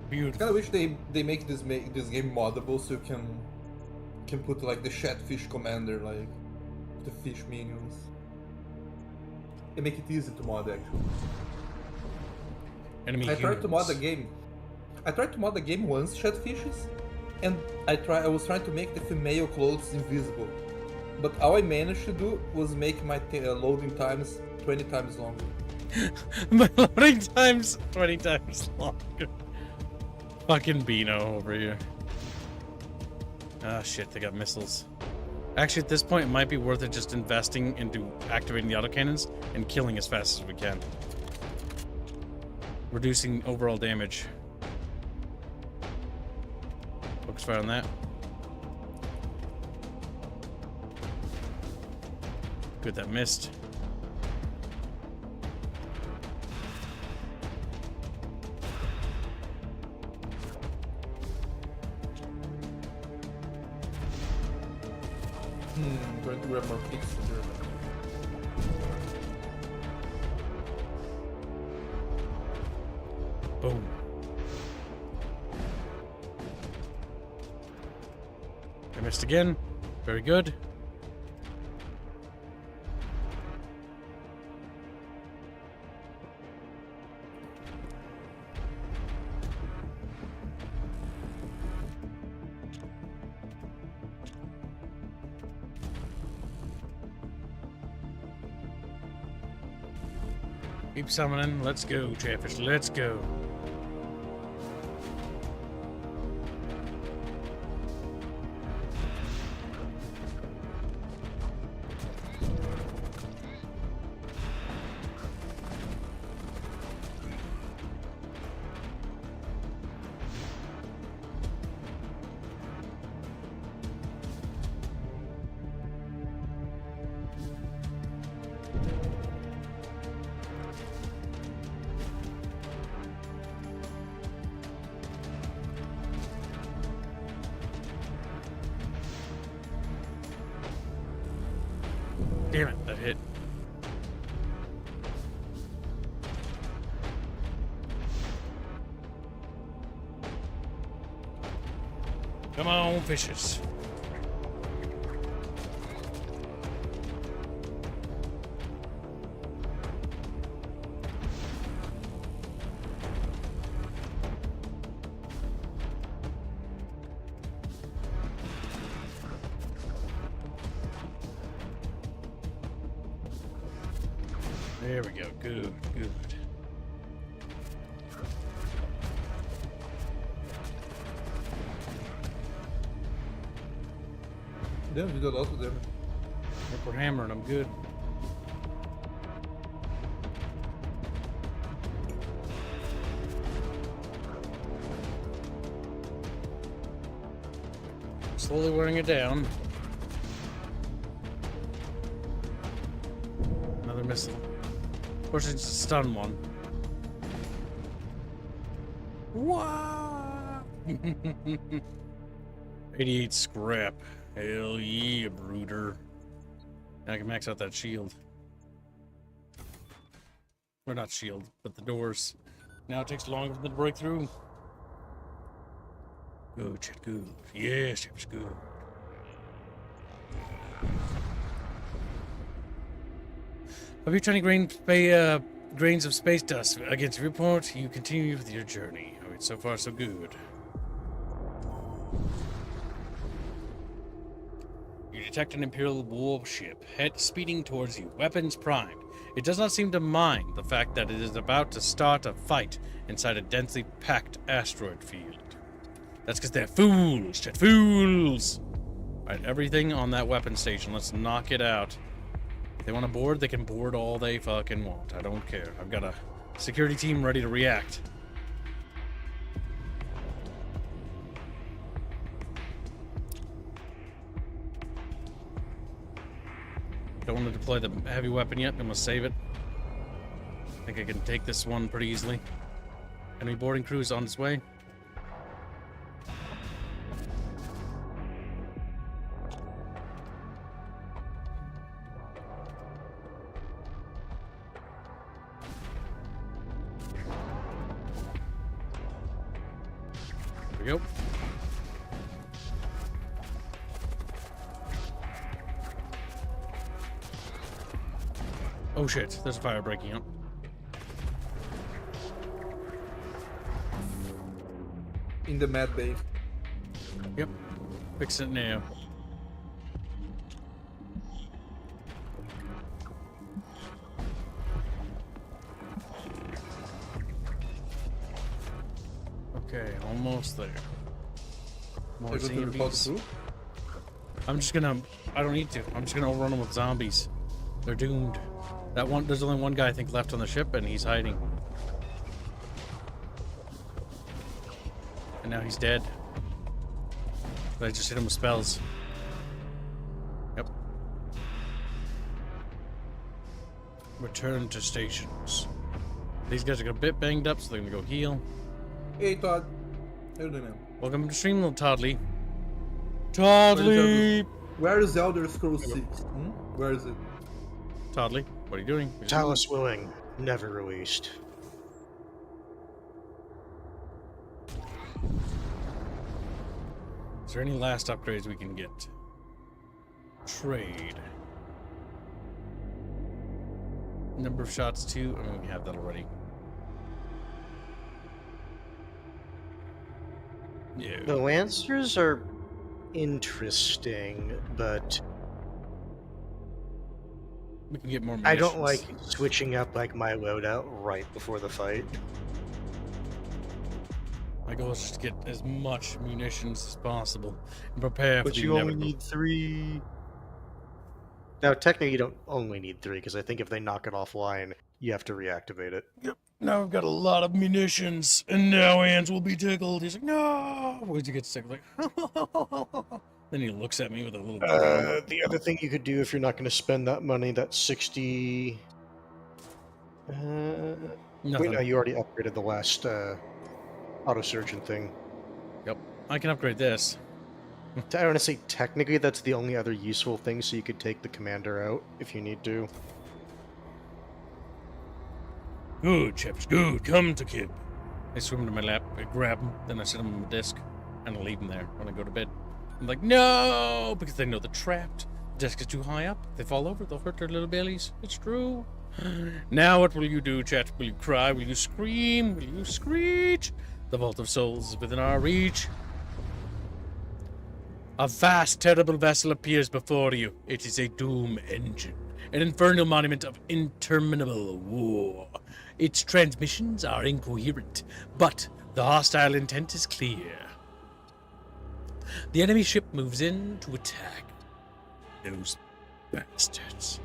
Beautiful. I wish they make this game moddable so you can put like the Chatfish commander, like the fish minions. And make it easy to mod actually. Enemy I tried to mod the humans. game. I tried to mod the game once, Chatfishes, and I was trying to make the female clothes invisible. But all I managed to do was make my loading times 20 times longer. My loading time's 20 times longer. Fucking Beano over here. Ah, shit, they got missiles. Actually, at this point, it might be worth it just investing into activating the autocannons and killing as fast as we can. Reducing overall damage. Focus fire on that. Good, that missed. Going to grab more picks to do Boom. I missed again. Very good. Keep summoning. Let's go, Chatfish. Let's go. Damn it, that hit. Come on, fishes. There we go. Good, good. Damn, you did a lot of damage. If we're hammering, I'm good. Slowly wearing it down. Another missile. Of course, it's a stun one. Wow! 88 scrap. Hell yeah, brooder. Now I can max out that shield. Or not shield, but the doors. Now it takes longer for them to break through. Good, shit, good. Yes, it was good. Have you trying to pay grains of space dust against report. You continue with your journey. All right, so far so good. You detect an Imperial warship speeding towards you, weapons primed. It does not seem to mind the fact that it is about to start a fight inside a densely packed asteroid field. That's because they're fools, Chet, fools! Alright, everything on that weapon station, let's knock it out. If they want to board, they can board all they fucking want. I don't care. I've got a security team ready to react. Don't want to deploy the heavy weapon yet. I'm going to save it. I think I can take this one pretty easily. Enemy boarding crew is on its way. There we go. Oh shit, there's a fire breaking out. In the med bay. Yep. Fix it now. Okay, almost there. More Able to report zombies. through? I'm just gonna... I don't need to. I'm just gonna overrun them with zombies. They're doomed. That one... There's only one guy, I think, left on the ship, and he's hiding. And now he's dead. But I just hit him with spells. Yep. Return to stations. These guys are a bit banged up, so they're gonna go heal. Hey Todd. How you doing, man? Welcome to stream, little Toddly. Toddly! Where is Elder Scrolls 6? Hmm? Where is it? Toddly, what are you doing? Talus Willing, never released. Is there any last upgrades we can get? Trade. Number of shots, 2. I mean, we have that already. Yeah. The Lancers are interesting, but We can get more I munitions. don't like switching up like my loadout right before the fight. My goal is just to get as much munitions as possible and prepare for But the you only inevitable. need 3. Now, technically, you don't only need 3, because I think if they knock it offline, you have to reactivate it. Now we've got a lot of munitions, and now Ange will be tickled. He's like, no! Once he gets sick, like, then he looks at me with a little. The other thing you could do if you're not going to spend that money, that's 60. Wait, Nothing. no, you already upgraded the last auto surgeon thing. Yep, I can upgrade this. I want to say technically that's the only other useful thing, so you could take the commander out if you need to. Good, chaps, good. Come to Kib. I swim to my lap, I grab him, then I sit him on my disc, and I leave him there when I go to bed. I'm like, no! Because they know they're trapped. The desk is too high up. If they fall over, they'll hurt their little bellies. It's true. Now what will you do, chat? Will you cry? Will you scream? Will you screech? The Vault of Souls is within our reach. A vast, terrible vessel appears before you. It is a doom engine, an infernal monument of interminable war. Its transmissions are incoherent, but the hostile intent is clear. The enemy ship moves in to attack. Those bastards.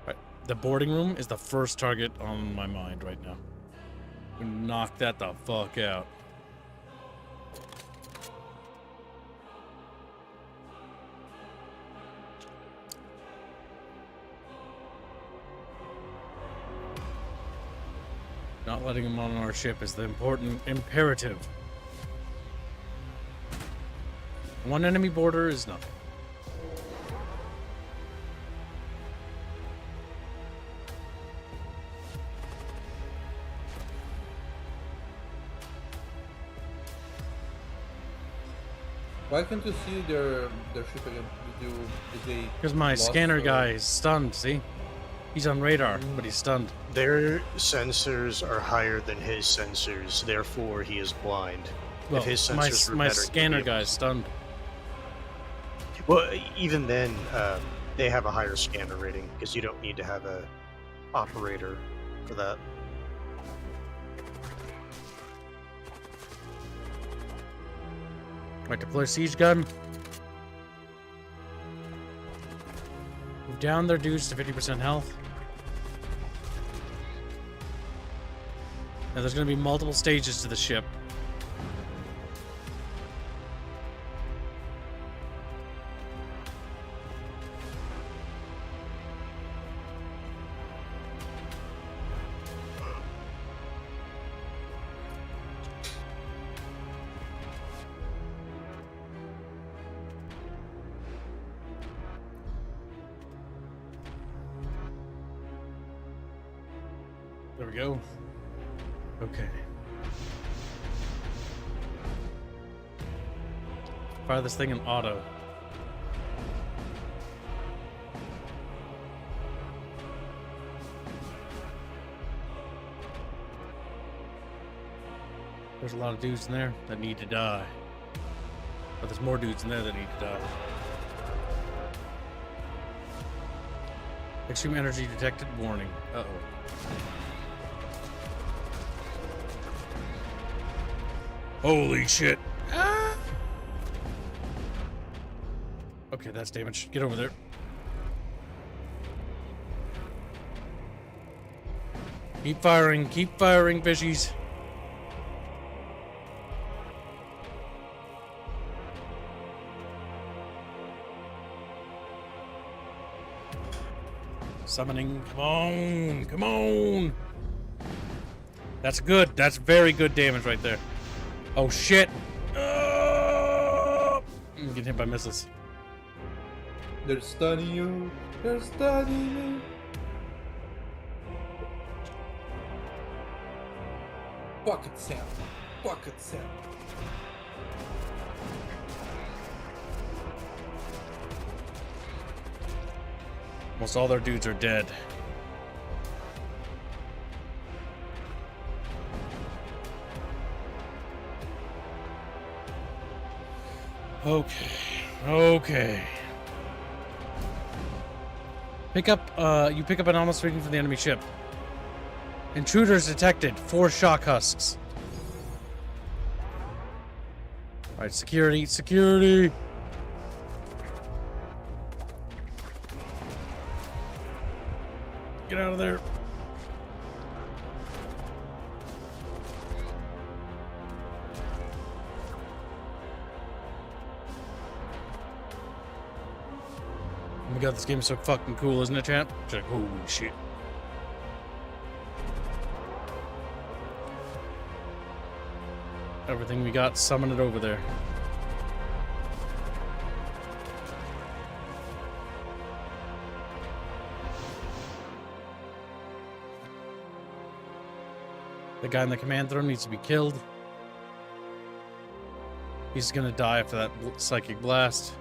Right, the boarding room is the first target on my mind right now. Knock that the fuck out. Not letting him on our ship is the important imperative. One enemy boarder is nothing. Why can't you see their ship again? Did they Because my lost scanner or- guy is stunned, see? He's on radar, but he's stunned. Their sensors are higher than his sensors, therefore he is blind. Well, if his my, sensors were my better, he'd scanner be able guy's stunned. Well, even then, they have a higher scanner rating because you don't need to have a operator for that. Right, deploy siege gun. Move down their dudes to 50% health. Now there's going to be multiple stages to the ship. There we go. Okay. Fire this thing in auto. There's a lot of dudes in there that need to die. But there's more dudes in there that need to die. Extreme energy detected. Warning. Uh-oh. Holy shit. Ah! Okay, that's damage. Get over there. Keep firing, fishies. Summoning, come on, come on. That's good, that's very good damage right there. Oh shit! I'm getting hit by missiles. They're stunning you. They're stunning me. Bucket sound. Bucket sound. Almost all their dudes are dead. Okay. Okay. Pick up, you pick up an anomalous reading from the enemy ship. Intruders detected. 4 shock husks. Alright, security, security! Get out of there. Oh my god, this game is so fucking cool, isn't it, champ? It's like, holy shit. Everything we got, summon it over there. The guy in the command throne needs to be killed. He's gonna die after that psychic blast.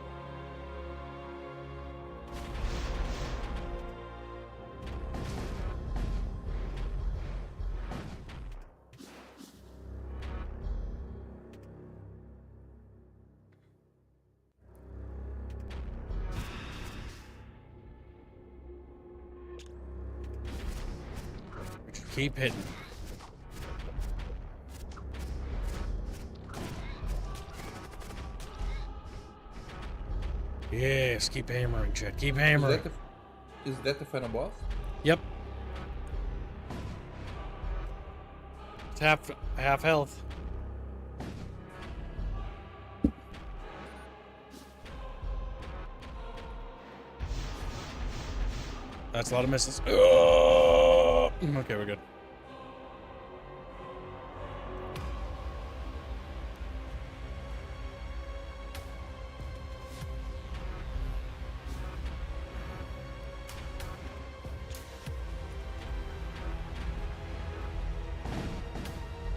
Keep hitting. Yes, keep hammering, Chet. Keep hammering. Is that the final boss? Yep. It's half health. That's a lot of missiles. Oh! Okay, we're good.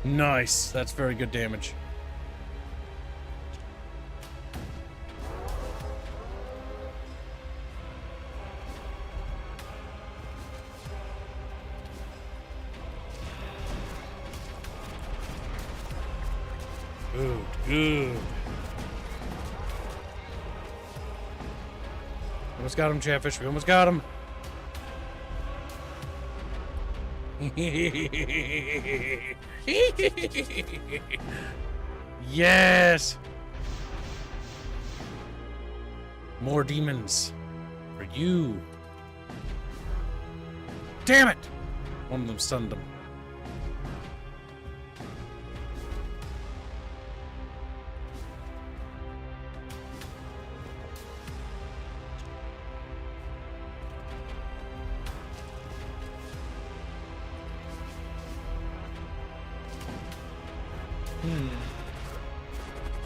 Nice. That's very good damage. Good, good. Almost got him, Chatfish. We almost got him. Yes! More demons. For you. Damn it! One of them stunned him.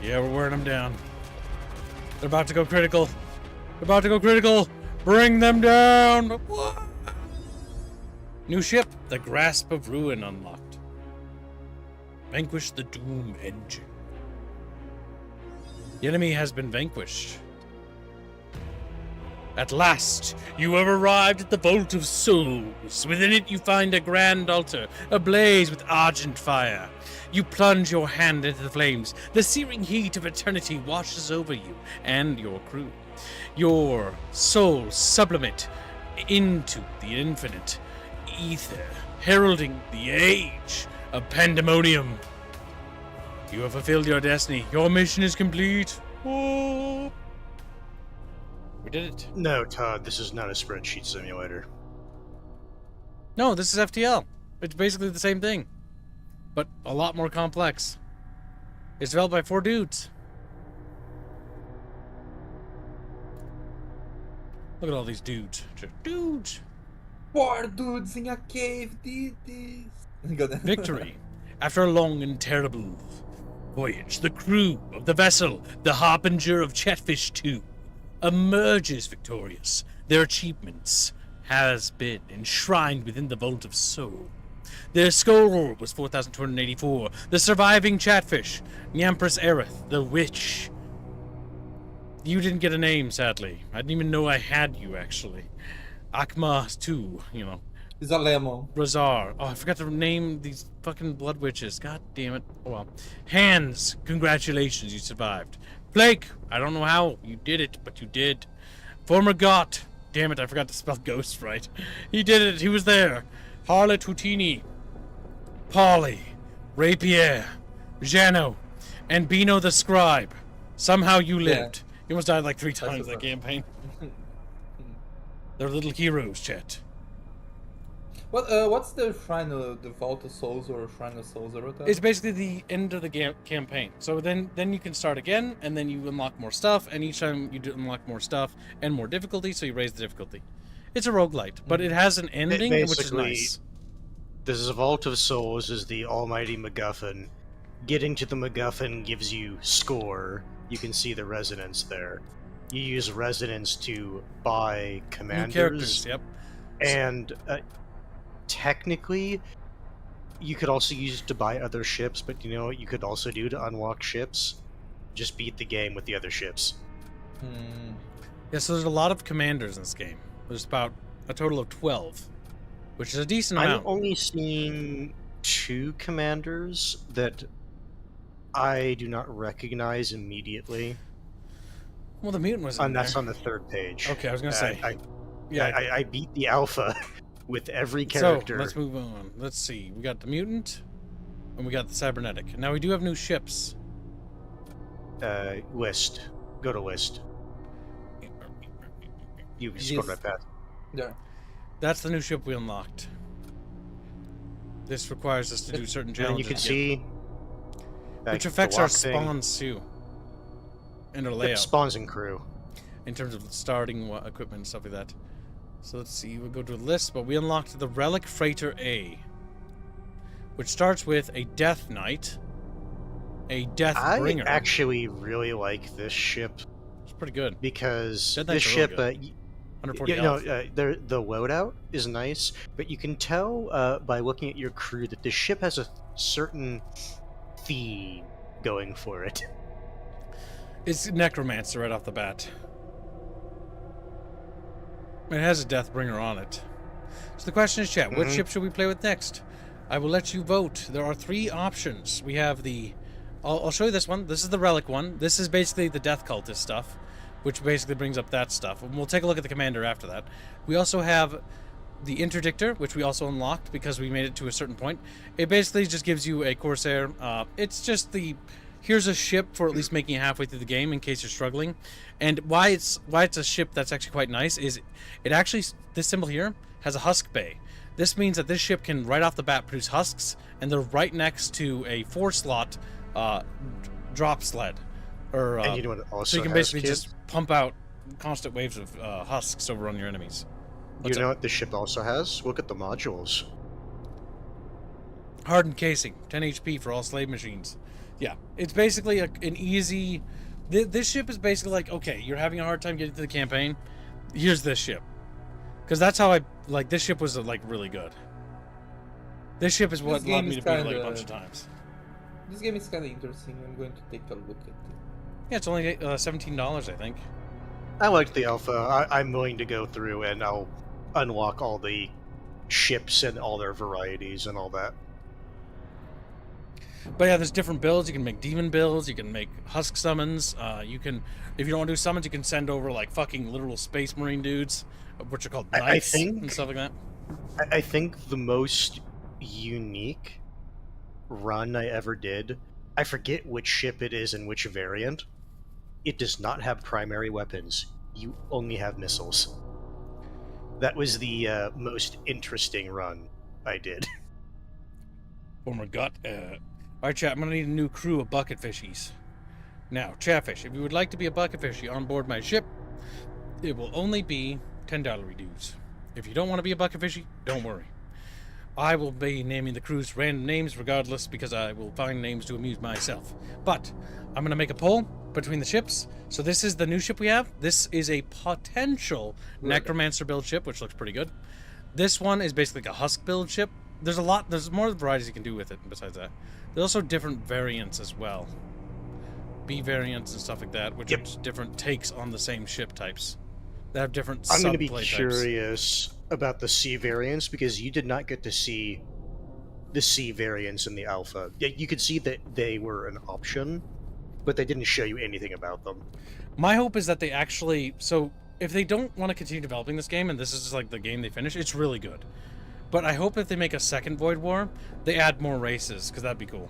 Yeah, we're wearing them down. They're about to go critical. They're about to go critical. Bring them down. What? New ship, the Grasp of Ruin unlocked. Vanquish the Doom engine. The enemy has been vanquished. At last, you have arrived at the Vault of Souls. Within it you find a grand altar, ablaze with argent fire. You plunge your hand into the flames. The searing heat of eternity washes over you and your crew. Your souls sublimate into the infinite ether, heralding the age of pandemonium. You have fulfilled your destiny. Your mission is complete. Oh. We did it. No, Todd, this is not a spreadsheet simulator. No, this is FTL. It's basically the same thing, but a lot more complex. It's developed by 4 dudes. Look at all these dudes. Just dudes. 4 dudes in a cave did this. Victory. After a long and terrible voyage, the crew of the vessel, the Harbinger of Chatfish 2, emerges victorious. Their achievements has been enshrined within the Vault of Soul. Their score was 4,284. The surviving Chatfish, Nyampress Aerith, the Witch. You didn't get a name, sadly. I didn't even know I had you, actually. Akma 2, you know. It's a lemon. Razar. Oh, I forgot to name these fucking blood witches. God damn it. Oh well. Hands, congratulations, you survived. Blake, I don't know how you did it, but you did. Former Got. Damn it, I forgot to spell ghost right. He did it, he was there. Harlot Houtini. Polly. Rapier. Jano. And Bino the Scribe. Somehow you lived. You almost died like 3 times that campaign. They're little heroes, Chet. What's the Shrine of the Vault of Souls or Shrine of Souls or whatever? It's basically the end of the campaign. So then you can start again, and then you unlock more stuff, and each time you unlock more stuff and more difficulty, so you raise the difficulty. It's a roguelite, but it has an ending, which is nice. This is a Vault of Souls is the almighty MacGuffin. Getting to the MacGuffin gives you score. You can see the resonance there. You use resonance to buy commanders. New characters, yep. And technically, you could also use it to buy other ships, but you know what you could also do to unlock ships? Just beat the game with the other ships. Yeah, so there's a lot of commanders in this game. There's about a total of 12, which is a decent amount. I'm only seeing 2 commanders that I do not recognize immediately. Well, the mutant was in And that's there. on the 3rd page. Okay, I was gonna say. I beat the alpha with every character. So, let's move on. Let's see. We got the mutant, and we got the cybernetic. Now, we do have new ships. List. Go to list. You scrolled right past. Yeah. That's the new ship we unlocked. This requires us to do certain And challenges. you can see... Which the affects our lock thing. spawns, too. And our Yep, layout. spawns and crew. In terms of starting equipment and stuff like that. So let's see, we'll go to a list, but we unlocked the Relic Freighter A, which starts with a Death Knight, a Death Bringer. I actually really like this ship It's pretty good. because Death this Knights are really ship, good. 140 you know, health. the loadout is nice, but you can tell by looking at your crew that the ship has a certain theme going for it. It's Necromancer right off the bat. It has a Deathbringer on it. So the question is, chat, what ship should we play with next? I will let you vote. There are 3 options. We have the I'll show you this one. This is the relic one. This is basically the death cultist stuff, which basically brings up that stuff. And we'll take a look at the commander after that. We also have the interdictor, which we also unlocked because we made it to a certain point. It basically just gives you a corsair. It's just the here's a ship for at least making it halfway through the game in case you're struggling. And why it's a ship that's actually quite nice is it actually, this symbol here has a husk bay. This means that this ship can right off the bat produce husks, and they're right next to a 4-slot drop sled. Or And you know what it also so you can has, basically kid? just pump out constant waves of husks over on your enemies. You know what the ship also has? Look at the modules. Hardened casing, 10 HP for all slave machines. Yeah, it's basically an easy... This ship is basically like, okay, you're having a hard time getting to the campaign, here's this ship. Because that's how this ship was, like, really good. This ship is what allowed me to beat, like, a bunch of times. This game is kind of interesting. I'm going to take a look at it. Yeah, it's only $17, I think. I liked the alpha. I'm willing to go through and I'll unlock all the ships and all their varieties and all that. But yeah, there's different builds. You can make demon builds. You can make husk summons. You can, if you don't want to do summons, you can send over like fucking literal space marine dudes, which are called knights and stuff like that. I think the most unique run I ever did, I forget which ship it is and which variant. It does not have primary weapons. You only have missiles. That was the most interesting run I did. Oh my god. Alright, chat, I'm gonna need a new crew of bucket fishies. Now, Chatfish, if you would like to be a bucket fishy on board my ship, it will only be $10 dues. If you don't want to be a bucket fishy, don't worry. I will be naming the crews random names regardless because I will find names to amuse myself. But I'm going to make a poll between the ships. So this is the new ship we have. This is a potential Necromancer build ship, which looks pretty good. This one is basically like a Husk build ship. There's more varieties you can do with it besides that. There's also different variants as well. B variants and stuff like that, which are different takes on the same ship types. That have different I'm going to be sub-play types. curious about the C variants because you did not get to see the C variants in the alpha. You could see that they were an option, but they didn't show you anything about them. My hope is that they actually... So, if they don't want to continue developing this game, and this is just like the game they finish, it's really good. But I hope if they make a second Void War, they add more races, because that'd be cool.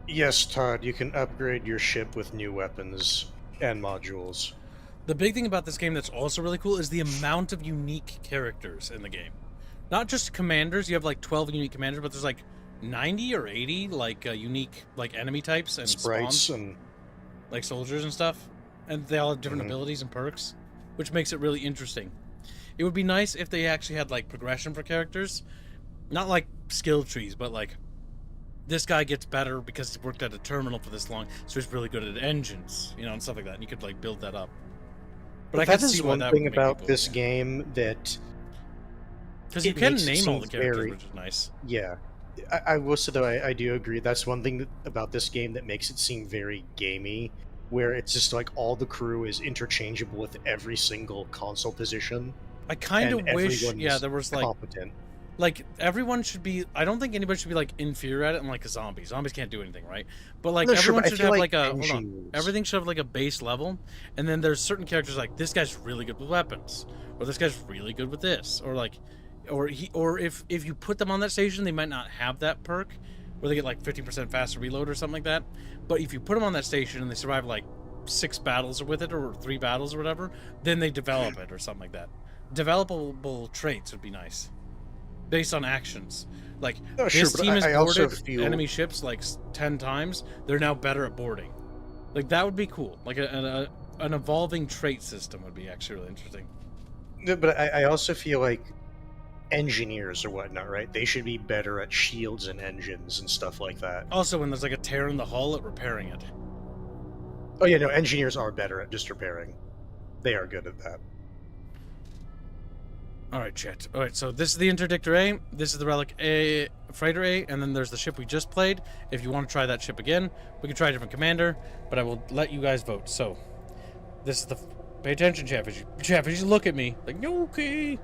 Yes, Todd, you can upgrade your ship with new weapons and modules. The big thing about this game that's also really cool is the amount of unique characters in the game. Not just commanders, you have like 12 unique commanders, but there's like 90 or 80 like unique like enemy types and sprites spawns, and like soldiers and stuff. And they all have different abilities and perks, which makes it really interesting. It would be nice if they actually had like progression for characters. Not like skill trees, but like this guy gets better because he's worked at a terminal for this long, so he's really good at engines, you know, and stuff like that. And you could like build that up. But I that can is see why one that thing would make about people- this game that because you it can makes it name all seem the characters, very- which is nice. yeah. I will say though, I do agree. That's one thing about this game that makes it seem very gamey, where it's just like all the crew is interchangeable with every single console position. I kind of and wish, everyone's yeah, there was competent. like everyone should be. I don't think anybody should be like inferior at it, and like a zombie. Zombies can't do anything, right? But like No, sure, everyone but I should feel have like like a hold on. engineers- Everything should have like a base level, and then there's certain characters like this guy's really good with weapons, or this guy's really good with this, or like, or if you put them on that station, they might not have that perk, where they get like 15% faster reload or something like that. But if you put them on that station and they survive like 6 battles with it or 3 battles or whatever, then they develop it or something like that. Developable traits would be nice, based on actions. Like Oh, sure, this but team has I also boarded feel- enemy ships like 10 times. They're now better at boarding. Like that would be cool. Like an evolving trait system would be actually really interesting. No, but I also feel like engineers or whatnot, right? They should be better at shields and engines and stuff like that. Also, when there's like a tear in the hull, at repairing it. Oh yeah, no, engineers are better at just repairing. They are good at that. All right, chat. All right, so this is the Interdictor A, this is the Relic A, Freighter A, and then there's the ship we just played. If you want to try that ship again, we can try a different commander, but I will let you guys vote. So, this is the... Pay attention, Chatfish. Chatfish, look at me. Like, okay.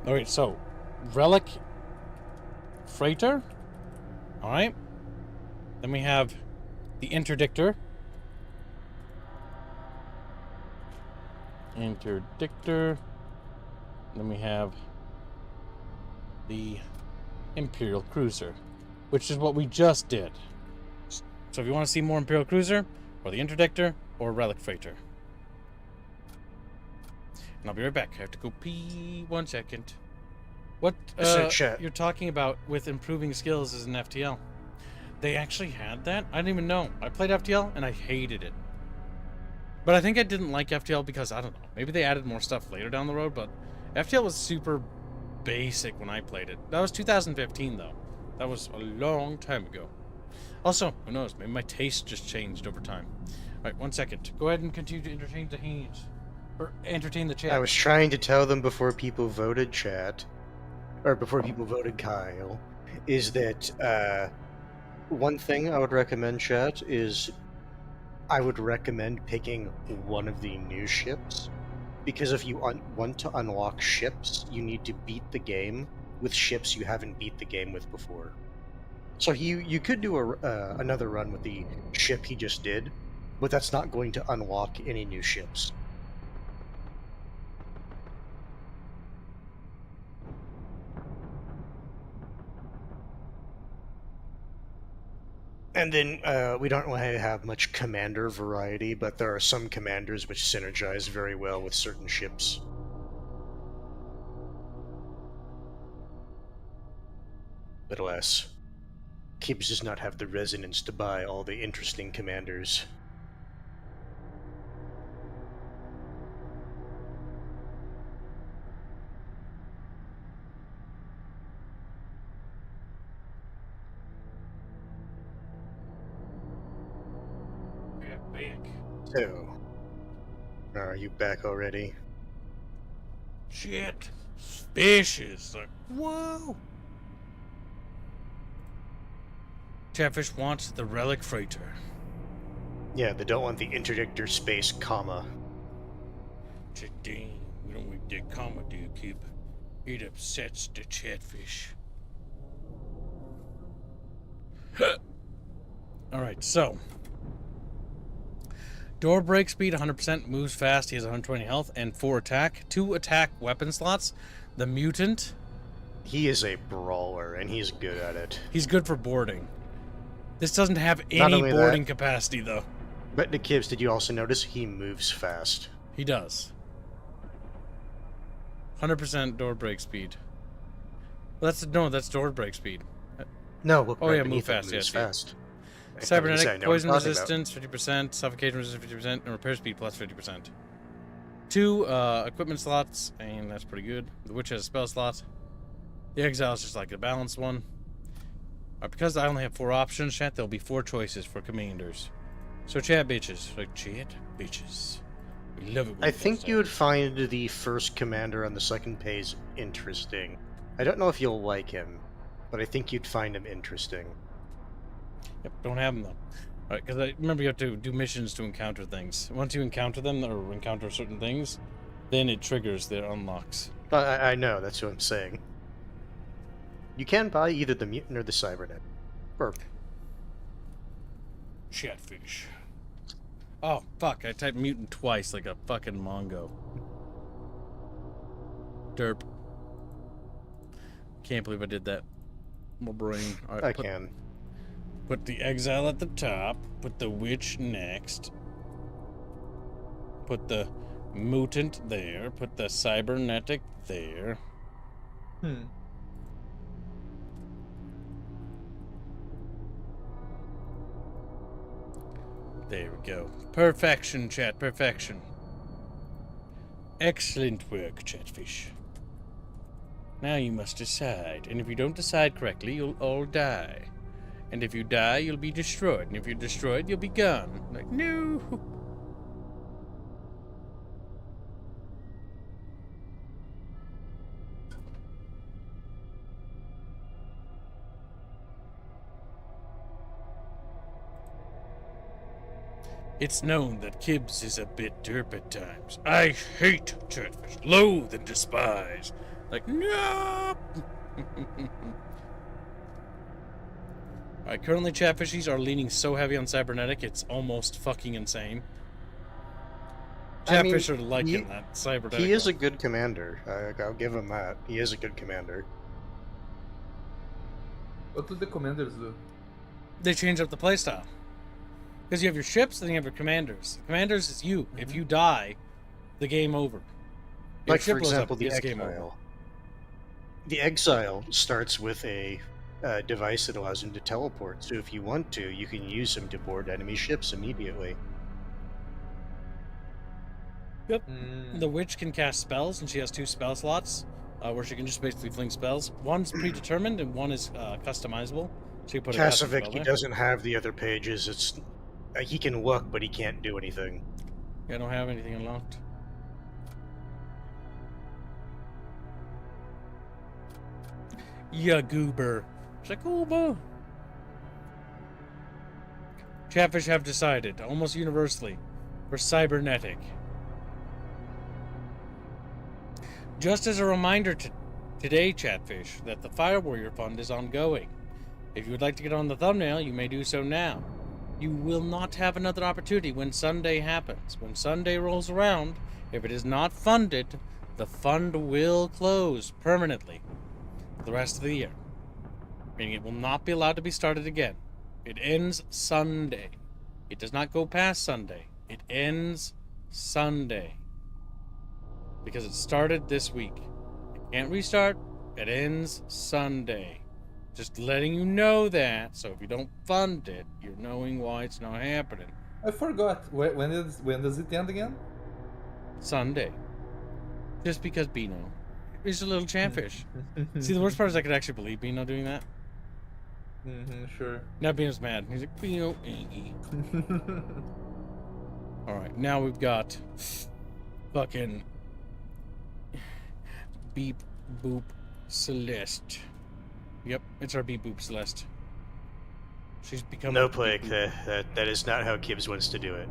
All right, so, Relic Freighter. All right. Then we have the interdictor. Interdictor. Then we have the Imperial Cruiser, which is what we just did. So if you want to see more Imperial Cruiser, or the interdictor, or Relic Freighter. And I'll be right back. I have to go pee 1 second. What you're talking about with improving skills is an FTL. They actually had that? I didn't even know. I played FTL and I hated it. But I think I didn't like FTL because, I don't know, maybe they added more stuff later down the road, but FTL was super basic when I played it. That was 2015, though. That was a long time ago. Also, who knows, maybe my taste just changed over time. Alright, 1 second. Go ahead and continue to entertain the hands. Or entertain the chat. I was trying to tell them before people voted chat, or before people voted Kyle, is that one thing I would recommend chat is I would recommend picking one of the new ships, because if you want to unlock ships, you need to beat the game with ships you haven't beat the game with before. So you could do another run with the ship he just did, but that's not going to unlock any new ships. And then we don't really have much commander variety, but there are some commanders which synergize very well with certain ships. But alas, Kibbs does not have the resonance to buy all the interesting commanders. So, are you back already? Shit. Fishes. Like, whoa. Chatfish wants the Relic Freighter. Yeah, they don't want the interdictor space comma. Dang, we don't want that comma, do you, Kib? It upsets the Chatfish. Alright, so. Door break speed 100%, moves fast, he has 120 health, and 4 attack. 2 attack weapon slots. The mutant. He is a brawler, and he's good at it. He's good for boarding. This doesn't have any boarding capacity, though. But the Kibbs, did you also notice he moves fast? He does. 100% door break speed. Well, that's door break speed. No, look, oh right yeah, move beneath it, fast. moves Yeah, fast. Cybernetic poison resistance 50%, suffocation resistance 50%, and repair speed plus 50%. 2 equipment slots, and that's pretty good. The witch has a spell slot. The exile is just like a balanced one. Because I only have 4 options, chat, there'll be 4 choices for commanders. So chat bitches, like chat bitches. We love it. I think you would find the first commander on the second page interesting. I don't know if you'll like him, but I think you'd find him interesting. Yep, don't have them though. Alright, because I remember you have to do missions to encounter things. Once you encounter them, or encounter certain things, then it triggers their unlocks. I know, that's what I'm saying. You can buy either the mutant or the cybernetic. Or Chatfish. Oh, fuck, I typed mutant twice like a fucking Mongo. Derp. Can't believe I did that. My brain. All right, I can. Put the exile at the top. Put the witch next. Put the mutant there. Put the cybernetic there. There we go. Perfection, chat. Perfection. Excellent work, Chatfish. Now you must decide. And if you don't decide correctly, you'll all die. And if you die, you'll be destroyed. And if you're destroyed, you'll be gone. Like, no. It's known that Kibbs is a bit derp at times. I hate Chatfish. Loathe and despise. Like, no! Alright, currently chatfishies are leaning so heavy on cybernetic, it's almost fucking insane. I mean, Chatfish are liking that cybernetic. He is a good commander. I'll give him that. He is a good commander. What do the commanders do? They change up the playstyle. Because you have your ships, then you have your commanders. The commanders is you. If you die, the game over. If your Like, ship for blows up, example, the it's game over. Exile. The Exile starts with a device that allows him to teleport, so if you want to, you can use him to board enemy ships immediately. Yep. The witch can cast spells, and she has 2 spell slots, where she can just basically fling spells. One's predetermined, and one is customizable. So you put a custom spell Kasovic, he there. doesn't have the other pages. It's he can look, but he can't do anything. Yeah, I don't have anything unlocked. Yeah, goober. It's like, goober. Chatfish have decided, almost universally, for cybernetic. Just as a reminder to today, Chatfish, that the Fire Warrior Fund is ongoing. If you would like to get on the thumbnail, you may do so now. You will not have another opportunity when Sunday happens. When Sunday rolls around, if it is not funded, the fund will close permanently for the rest of the year. Meaning it will not be allowed to be started again. It ends Sunday. It does not go past Sunday. It ends Sunday. Because it started this week. It can't restart. It ends Sunday. Just letting you know that, so if you don't fund it, you're knowing why it's not happening. I forgot. When does it end again? Sunday. Just because Bino is a little chatfish. See, the worst part is I could actually believe Bino doing that. Sure. Now Bino's mad. He's like, Bino, Alright, now we've got fucking Beep Boop Celeste. Yep, it's our Beep Boop Celeste. She's become No a plague. Beep Boop. That is not how Gibbs wants to do it.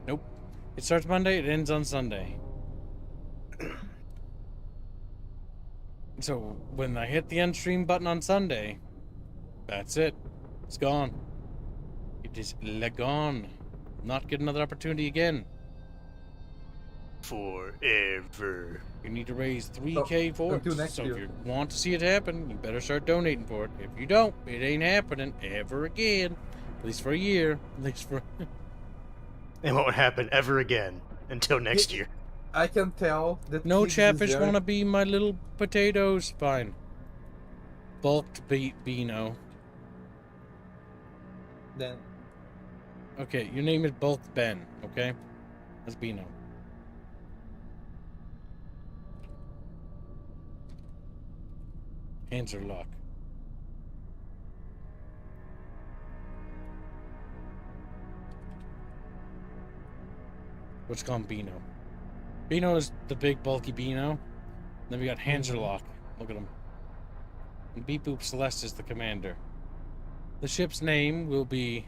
Nope. It starts Monday, it ends on Sunday. So when I hit the end stream button on Sunday, that's it. It's gone. It is gone. Not get another opportunity again. Forever. You need to raise 3K for until it. next So year. if you want to see it happen, you better start donating for it. If you don't, it ain't happening ever again. At least for a year. At least for... It won't happen ever again until next year. I can tell that No Gibbs is chatfish very- wanna be my little potatoes. Fine. Bulked Beano. Then Okay, your name is Bulked Ben, okay? That's Beano. Hands are locked. What's called Beano? Beano is the big bulky Beano. Then we got Hanserlock. Look at him. And Beep Boop Celeste is the commander. The ship's name will be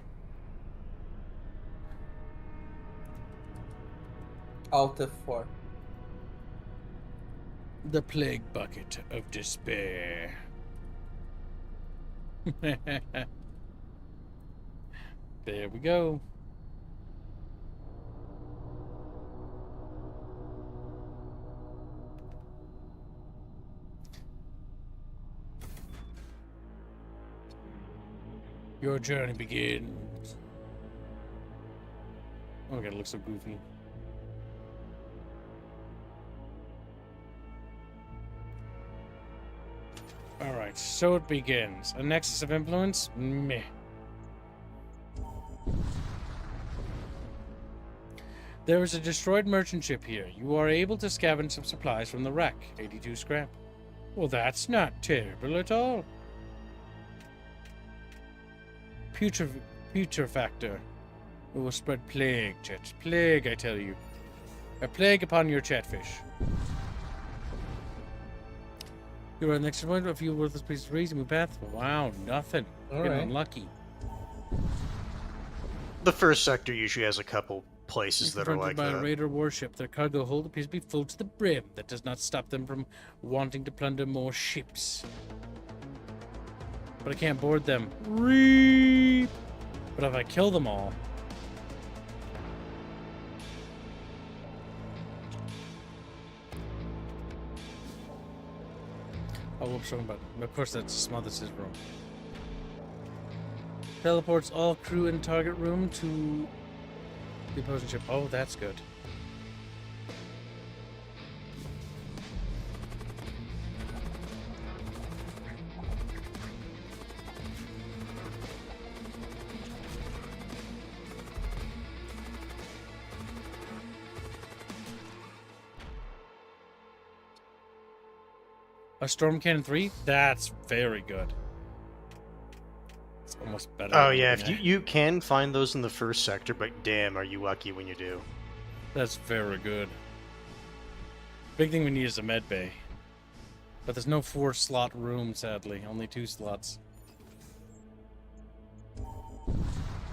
Alt F4. the Plague Bucket of Despair. There we go. Your journey begins. Oh my god, it looks so goofy. Alright, so it begins. A nexus of influence? Meh. There is a destroyed merchant ship here. You are able to scavenge some supplies from the wreck. 82 scrap. Well, that's not terrible at all. Putrefactor. It will spread plague, chats. Plague, I tell you. A plague upon your chatfish. You are next to point. A few worthless pieces of reason. Move path. Wow, nothing. All Getting right. unlucky. The first sector usually has a couple places that are Confronted like by a that. raider warship, their cargo hold appears to be full to the brim. That does not stop them from wanting to plunder more ships. but I can't board them. Reap! But if I kill them all... Oh, whoops, wrong button. Of course, that's smothers his room. Teleports all crew in target room to the opposing ship. Oh, that's good. A Storm Cannon 3? That's very good. It's almost better. Oh than yeah, if everything you can find those in the first sector, but damn, are you lucky when you do. That's very good. Big thing we need is a med bay. But there's no 4-slot room, sadly. Only 2 slots.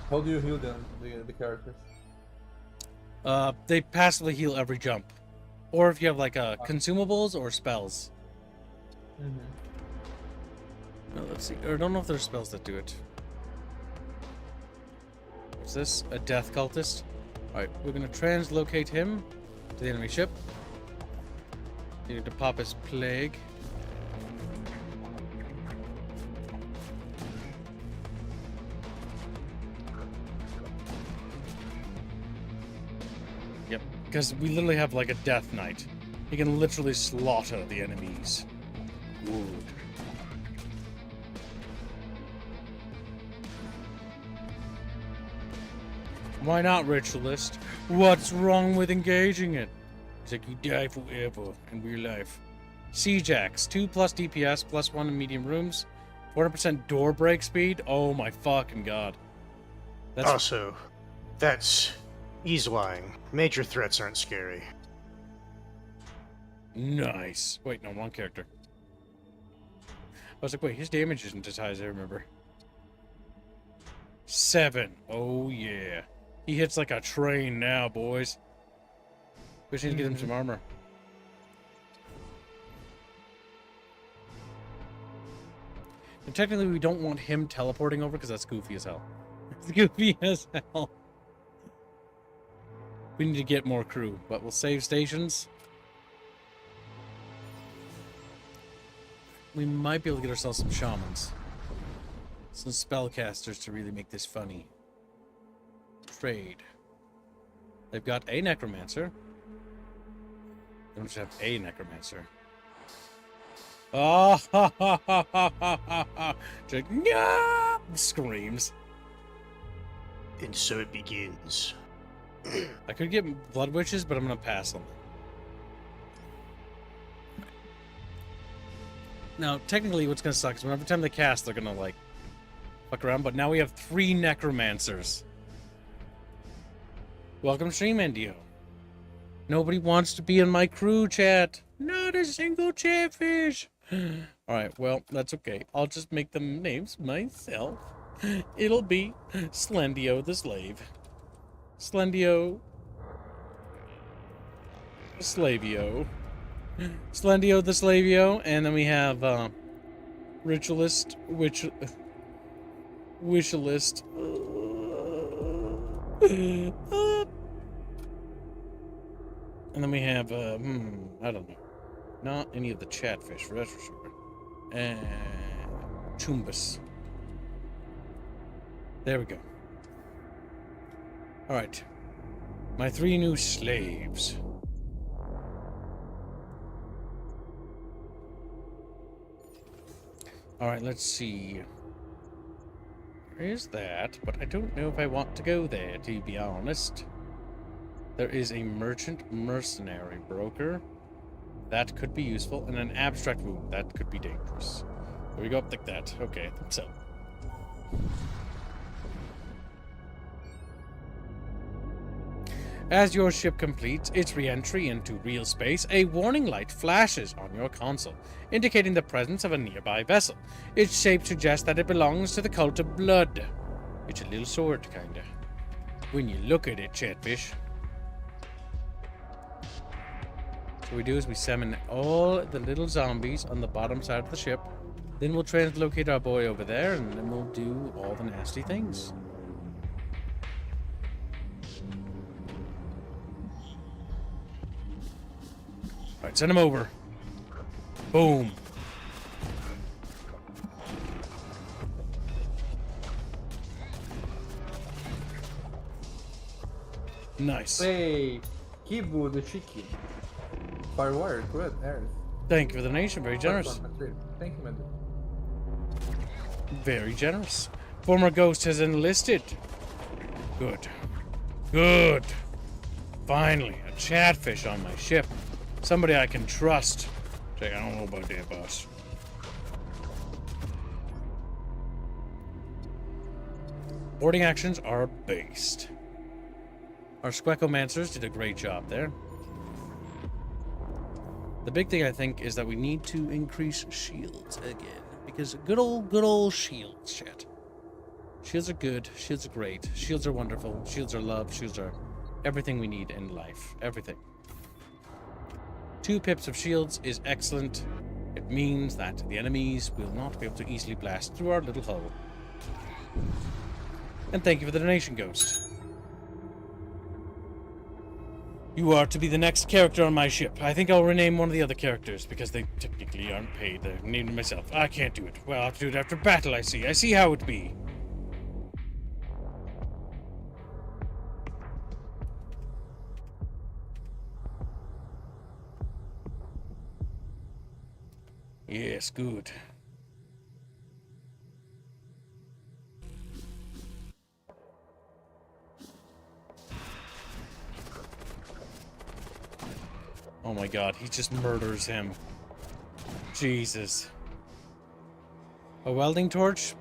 How do you heal them, the characters? They passively heal every jump. Or if you have like consumables or spells. Let's see. Or I don't know if there's spells that do it. What's this? A death cultist? Alright, we're gonna translocate him to the enemy ship. Needed to pop his plague. Yep, because we literally have like a death knight. He can literally slaughter the enemies. Good. Why not, Ritualist? What's wrong with engaging it? It's like you die forever in real life. Siege Axe, 2+ DPS, +1 in medium rooms, 400% door break speed. Oh my fucking god. That's Also, that's ease lying. Major threats aren't scary. nice. Wait, no, wrong character. I was like, wait, his damage isn't as high as I remember. 7. Oh yeah. He hits like a train now, boys. We should get him some armor. And technically, we don't want him teleporting over because that's goofy as hell. It's goofy as hell. We need to get more crew, but we'll save stations. We might be able to get ourselves some shamans. Some spellcasters to really make this funny. Trade. They've got a necromancer. They don't just have a necromancer. Oh, ha, ha, ha, ha, ha, ha, ha. Just, yeah! Screams. And so it begins. I could get blood witches, but I'm gonna pass on them. Now, technically, what's gonna suck is every time they cast, they're gonna like fuck around. But now we have 3 necromancers. Welcome to stream, Endio. Nobody wants to be in my crew chat. Not a single chatfish. Alright, well, that's okay. I'll just make them names myself. It'll be Slendio the Slave. Slendio. Slavio. Slendio the Slavio. And then we have Ritualist. Wishalist. And then we have, I don't know. Not any of the chatfish, for that's for sure. And Chumbus. There we go. Alright. My 3 new slaves. Alright, let's see. There is that, but I don't know if I want to go there, to be honest. There is a merchant mercenary broker. That could be useful. And an abstract wound. That could be dangerous. There we go, like that. Okay, so. As your ship completes its re-entry into real space, a warning light flashes on your console, indicating the presence of a nearby vessel. Its shape suggests that it belongs to the cult of blood. It's a little sword, kinda. When you look at it, chatfish. What we do is we summon all the little zombies on the bottom side of the ship. Then we'll translocate our boy over there, and then we'll do all the nasty things. Alright, send him over. Boom. Nice. Hey, Kibu the Chiki. Firewire, good, Earth. Thank you for the donation. Very generous. Thank you, man. Very generous. Former ghost has enlisted. Good. Good. Finally, a chatfish on my ship. Somebody I can trust. Check, I don't know about that, boss. Boarding actions are based. Our Squeckomancers did a great job there. The big thing, I think, is that we need to increase shields again. Because good old shields, chat. Shields are good. Shields are great. Shields are wonderful. Shields are love. Shields are everything we need in life. Everything. 2 pips of shields is excellent. It means that the enemies will not be able to easily blast through our little hull. And thank you for the donation, Ghost. You are to be the next character on my ship. I think I'll rename one of the other characters, because they technically aren't paid. They're named myself. I can't do it. Well, I'll have to do it after battle, I see. I see how it be. Yes, good. Oh my god, he just murders him. Jesus. A welding torch?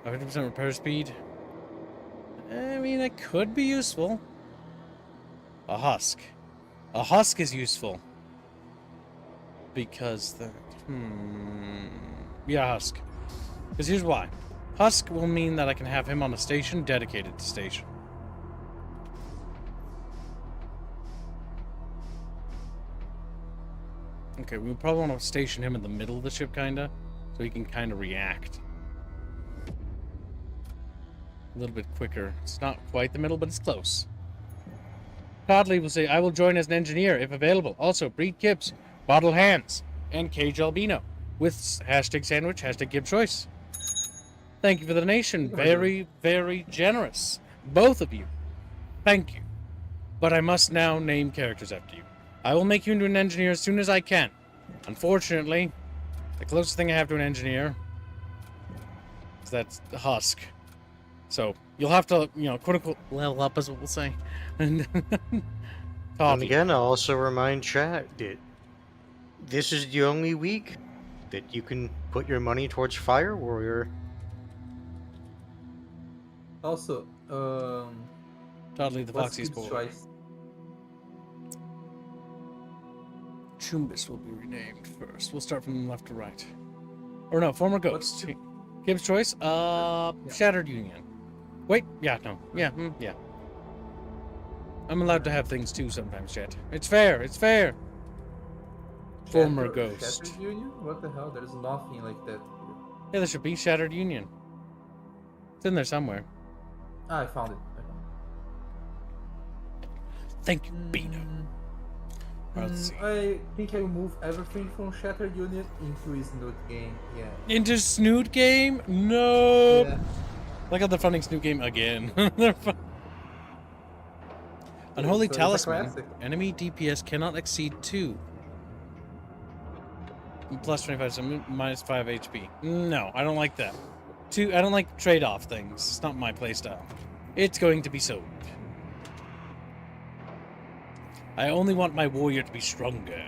100% repair speed? I mean, it could be useful. A husk. A husk is useful. Because the... Yeah, husk. Because here's why. Husk will mean that I can have him on a station dedicated to station. Okay, we probably want to station him in the middle of the ship, kinda, so he can kind of react. A little bit quicker. It's not quite the middle, but it's close. Toddley will say, I will join as an engineer, if available. Also, breed Gibbs, bottle hands, and cage albino, with hashtag sandwich, hashtag Gibbs choice. Thank you for the donation. Very, very generous. Both of you. Thank you. But I must now name characters after you. I will make you into an engineer as soon as I can. Unfortunately, the closest thing I have to an engineer is that husk. So, you'll have to, you know, quote-unquote, level up, is what we'll say. And again, I'll also remind chat that this is the only week that you can put your money towards Fire Warrior. Also, Toddley the what's Foxy's Gibbs' boy. choice? Chumbus will be renamed first. We'll start from left to right. Or no, former ghost. Gibbs' choice? Shattered Union. Wait, yeah, no. Yeah, yeah. I'm allowed to have things too sometimes, chat. It's fair, it's fair. Former ghost. Shattered Union? What the hell? There's nothing like that. Yeah, there should be Shattered Union. It's in there somewhere. Ah, I found it. Thank you, Beano. Alright, let's see. I think I will move everything from Shattered Unit into his Snoot game. Yeah. Into Snoot game? No. Yeah. Like how they're funding Snoot game again. Unholy So it's a Talisman. classic. Enemy DPS cannot exceed 2. Plus 25, so minus 5 HP. No, I don't like that. I don't like trade-off things. It's not my playstyle. It's going to be sold. I only want my warrior to be stronger.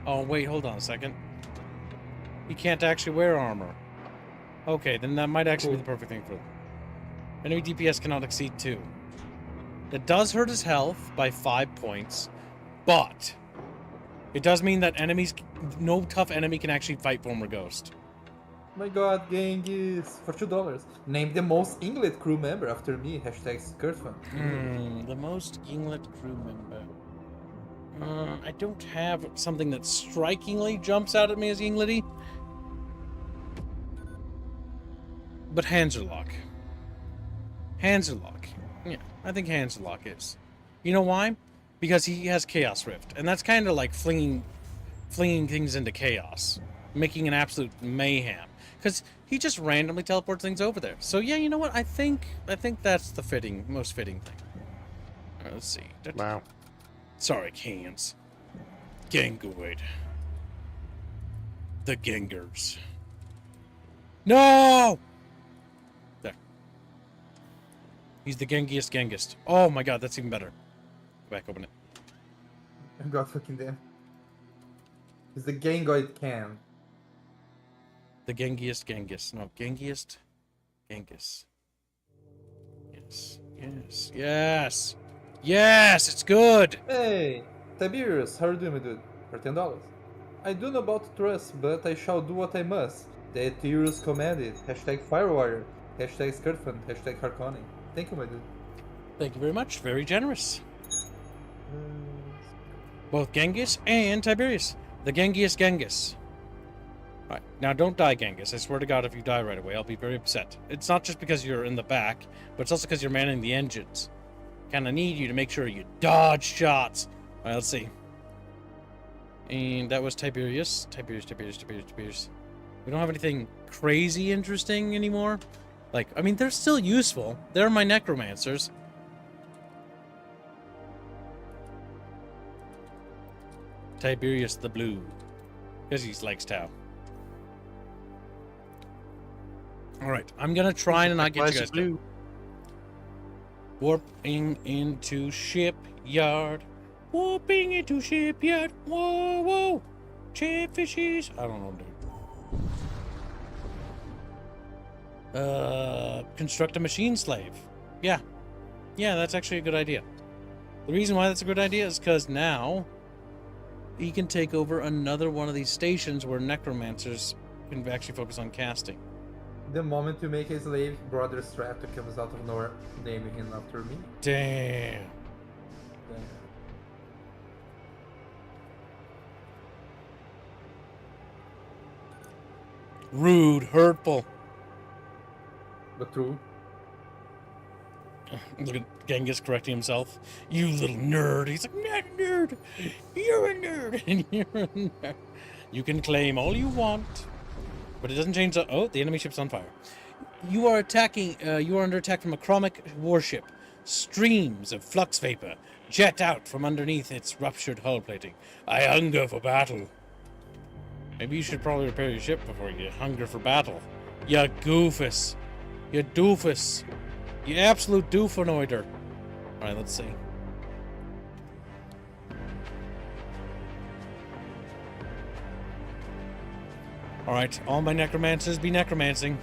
Oh, wait, hold on a second. He can't actually wear armor. Okay, then that might actually be the perfect thing for him. Enemy DPS cannot exceed 2. That does hurt his health by 5 points, but it does mean that no tough enemy can actually fight Former Ghost. My god, Genghis! For $2. Name the most Inglet crew member after me. Hashtag Skurtfun. The most Inglet crew member. I don't have something that strikingly jumps out at me as Inglety. But hands are lock. Hands are lock. Yeah, I think hands are lock is. You know why? Because he has Chaos Rift, and that's kind of like flinging things into chaos, making an absolute mayhem. Because he just randomly teleports things over there. So yeah, you know what? I think that's the most fitting thing. All right, let's see. Wow. Sorry, cans. Gangoid. The Gengers. No! There. He's the Gengiest Gengist. Oh my god, that's even better. Go back, open it. God fucking damn. It's the Gangoid can. The Gengiest Genghis. No, Gengiest Genghis. Yes. Yes. Yes. Yes, it's good. Hey, Tiberius, how are you doing, my dude? For $10. I don't know about trust, but I shall do what I must. The Tiberius commanded. Hashtag Firewire. Hashtag Skirtfun. Hashtag Harkonnen. Thank you, my dude. Thank you very much. Very generous. Both Genghis and Tiberius. The Gengiest Genghis. Alright, now don't die, Genghis. I swear to God, if you die right away, I'll be very upset. It's not just because you're in the back, but it's also because you're manning the engines. Kinda need you to make sure you dodge shots. Alright, let's see. And that was Tiberius. Tiberius. We don't have anything crazy interesting anymore. Like, I mean, they're still useful. They're my necromancers. Tiberius the Blue. Because he likes Tau. Alright, I'm gonna try and not get you guys killed. Warping into shipyard. Warping into shipyard. Whoa, whoa. Chatfishes. I don't know, dude. Construct a machine slave. Yeah. Yeah, that's actually a good idea. The reason why that's a good idea is because now he can take over another one of these stations where necromancers can actually focus on casting. The moment you make a slave, Brother Strato comes out of nowhere, naming him after me. Damn. Rude, hurtful. But true. Look at Genghis correcting himself. You little nerd. He's like, not a nerd. You're a nerd. And you're a nerd. You can claim all you want, but it doesn't change the... Oh, the enemy ship's on fire. You are attacking... you are under attack from a chromic warship. Streams of flux vapor jet out from underneath its ruptured hull plating. I hunger for battle. Maybe you should probably repair your ship before you hunger for battle. You goofus. You doofus. You absolute doofanoider. Alright, let's see. Alright, all my necromancers be necromancing.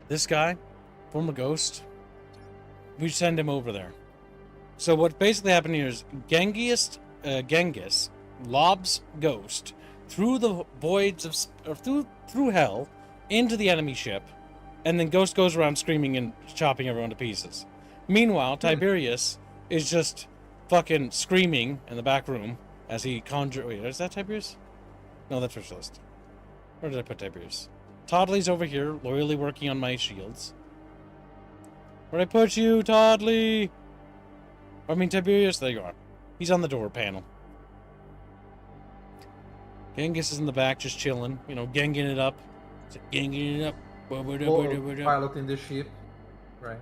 This guy, former ghost, we send him over there. So what basically happened here is Genghis lobs Ghost through the voids of or through hell into the enemy ship, and then Ghost goes around screaming and chopping everyone to pieces. Meanwhile, Tiberius is just fucking screaming in the back room as he conjure. Wait, is that Tiberius? No, that's Ritualist. Where did I put Tiberius? Toddley's over here, loyally working on my shields. Where'd I put you, Toddley? I mean, Tiberius, there you are. He's on the door panel. Genghis is in the back, just chilling. You know, ganging it up. Ganging it up. Piloting the ship. Right.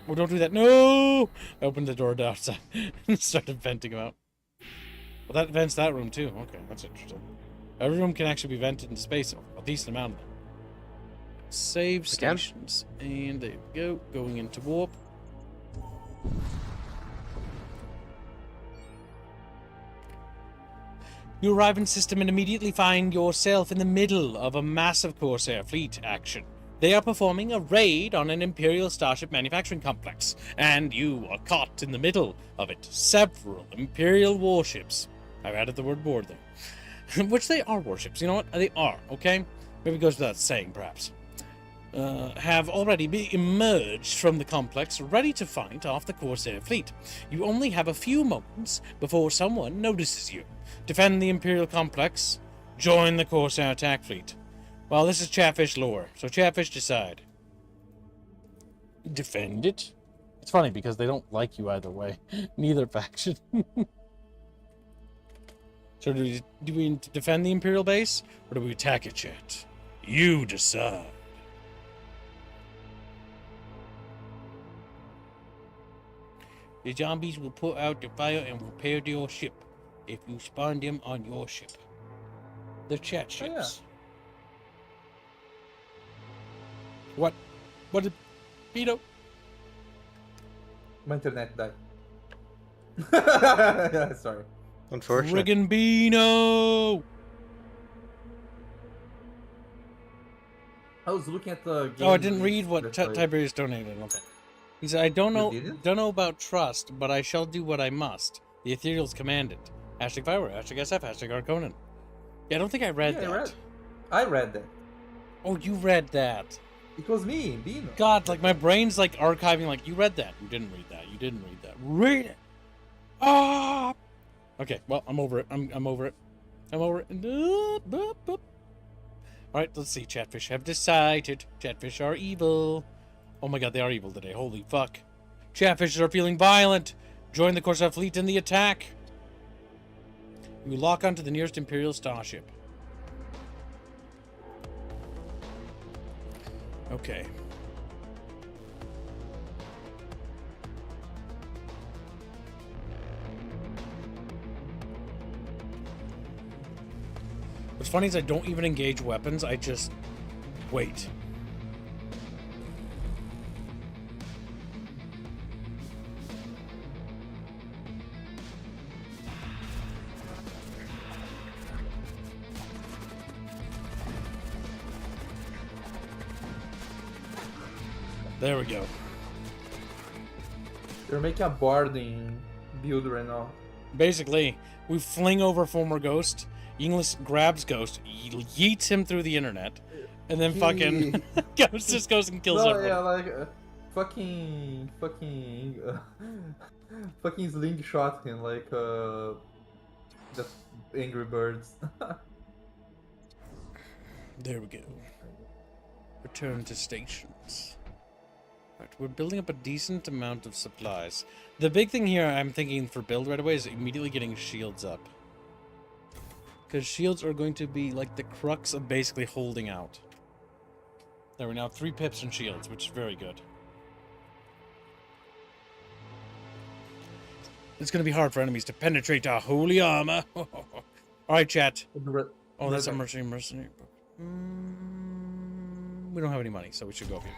Oh, don't do that. No! I opened the door outside and started venting him out. Well, that vents that room, too. Okay, that's interesting. Every room can actually be vented in space, a decent amount of them. Save stations. And there we go. Going into warp. You arrive in system and immediately find yourself in the middle of a massive Corsair fleet action. They are performing a raid on an Imperial Starship manufacturing complex, and you are caught in the middle of it. Several Imperial warships. I've added the word war there. Which they are warships. You know what? They are, okay? Maybe it goes without saying, perhaps. Have already emerged from the complex, ready to fight off the Corsair fleet. You only have a few moments before someone notices you. Defend the Imperial complex. Join the Corsair attack fleet. Well, this is Chatfish lore, so Chatfish decide. Defend it? It's funny because they don't like you either way. Neither faction. So do we defend the Imperial base, or do we attack it, chat? You decide. The zombies will put out the fire and repair your ship if you spawn them on your ship. The chat ships. What? What did... Vito? My internet died. Sorry. Unfortunately. Friggin' Beano! I was looking at the game. Oh, I didn't read what that's like- Tiberius donated. I don't think. He said, I don't know didn't? about trust, but I shall do what I must. The Ethereals command it. Hashtag Firework, hashtag SF, hashtag Arconan. Yeah, I don't think I read that. I read that. Oh, you read that. It was me, Beano. God, like my brain's like archiving, like, you read that. You didn't read that. You didn't read that. Read it! Ah! Okay, well, I'm over it. I'm over it. I'm over it. Alright, let's see. Chatfish have decided. Chatfish are evil. Oh my god, they are evil today. Holy fuck. Chatfishes are feeling violent. Join the Corsair fleet in the attack. You lock onto the nearest Imperial starship. Okay. What's funny is I don't even engage weapons, I just wait. There we go. They're making a boarding build right now. Basically, we fling over former Ghost. Yinglis grabs Ghost, yeets him through the internet, and then fucking Ghost just goes and kills everyone. Yeah, like fucking slingshot him like just Angry Birds. There we go. Return to stations. Right, we're building up a decent amount of supplies. The big thing here I'm thinking for build right away is immediately getting shields up. Because shields are going to be like the crux of basically holding out. There we now have 3 pips and shields, which is very good. It's going to be hard for enemies to penetrate our holy armor. Alright, chat. Oh, that's a mercenary. We don't have any money, so we should go up here.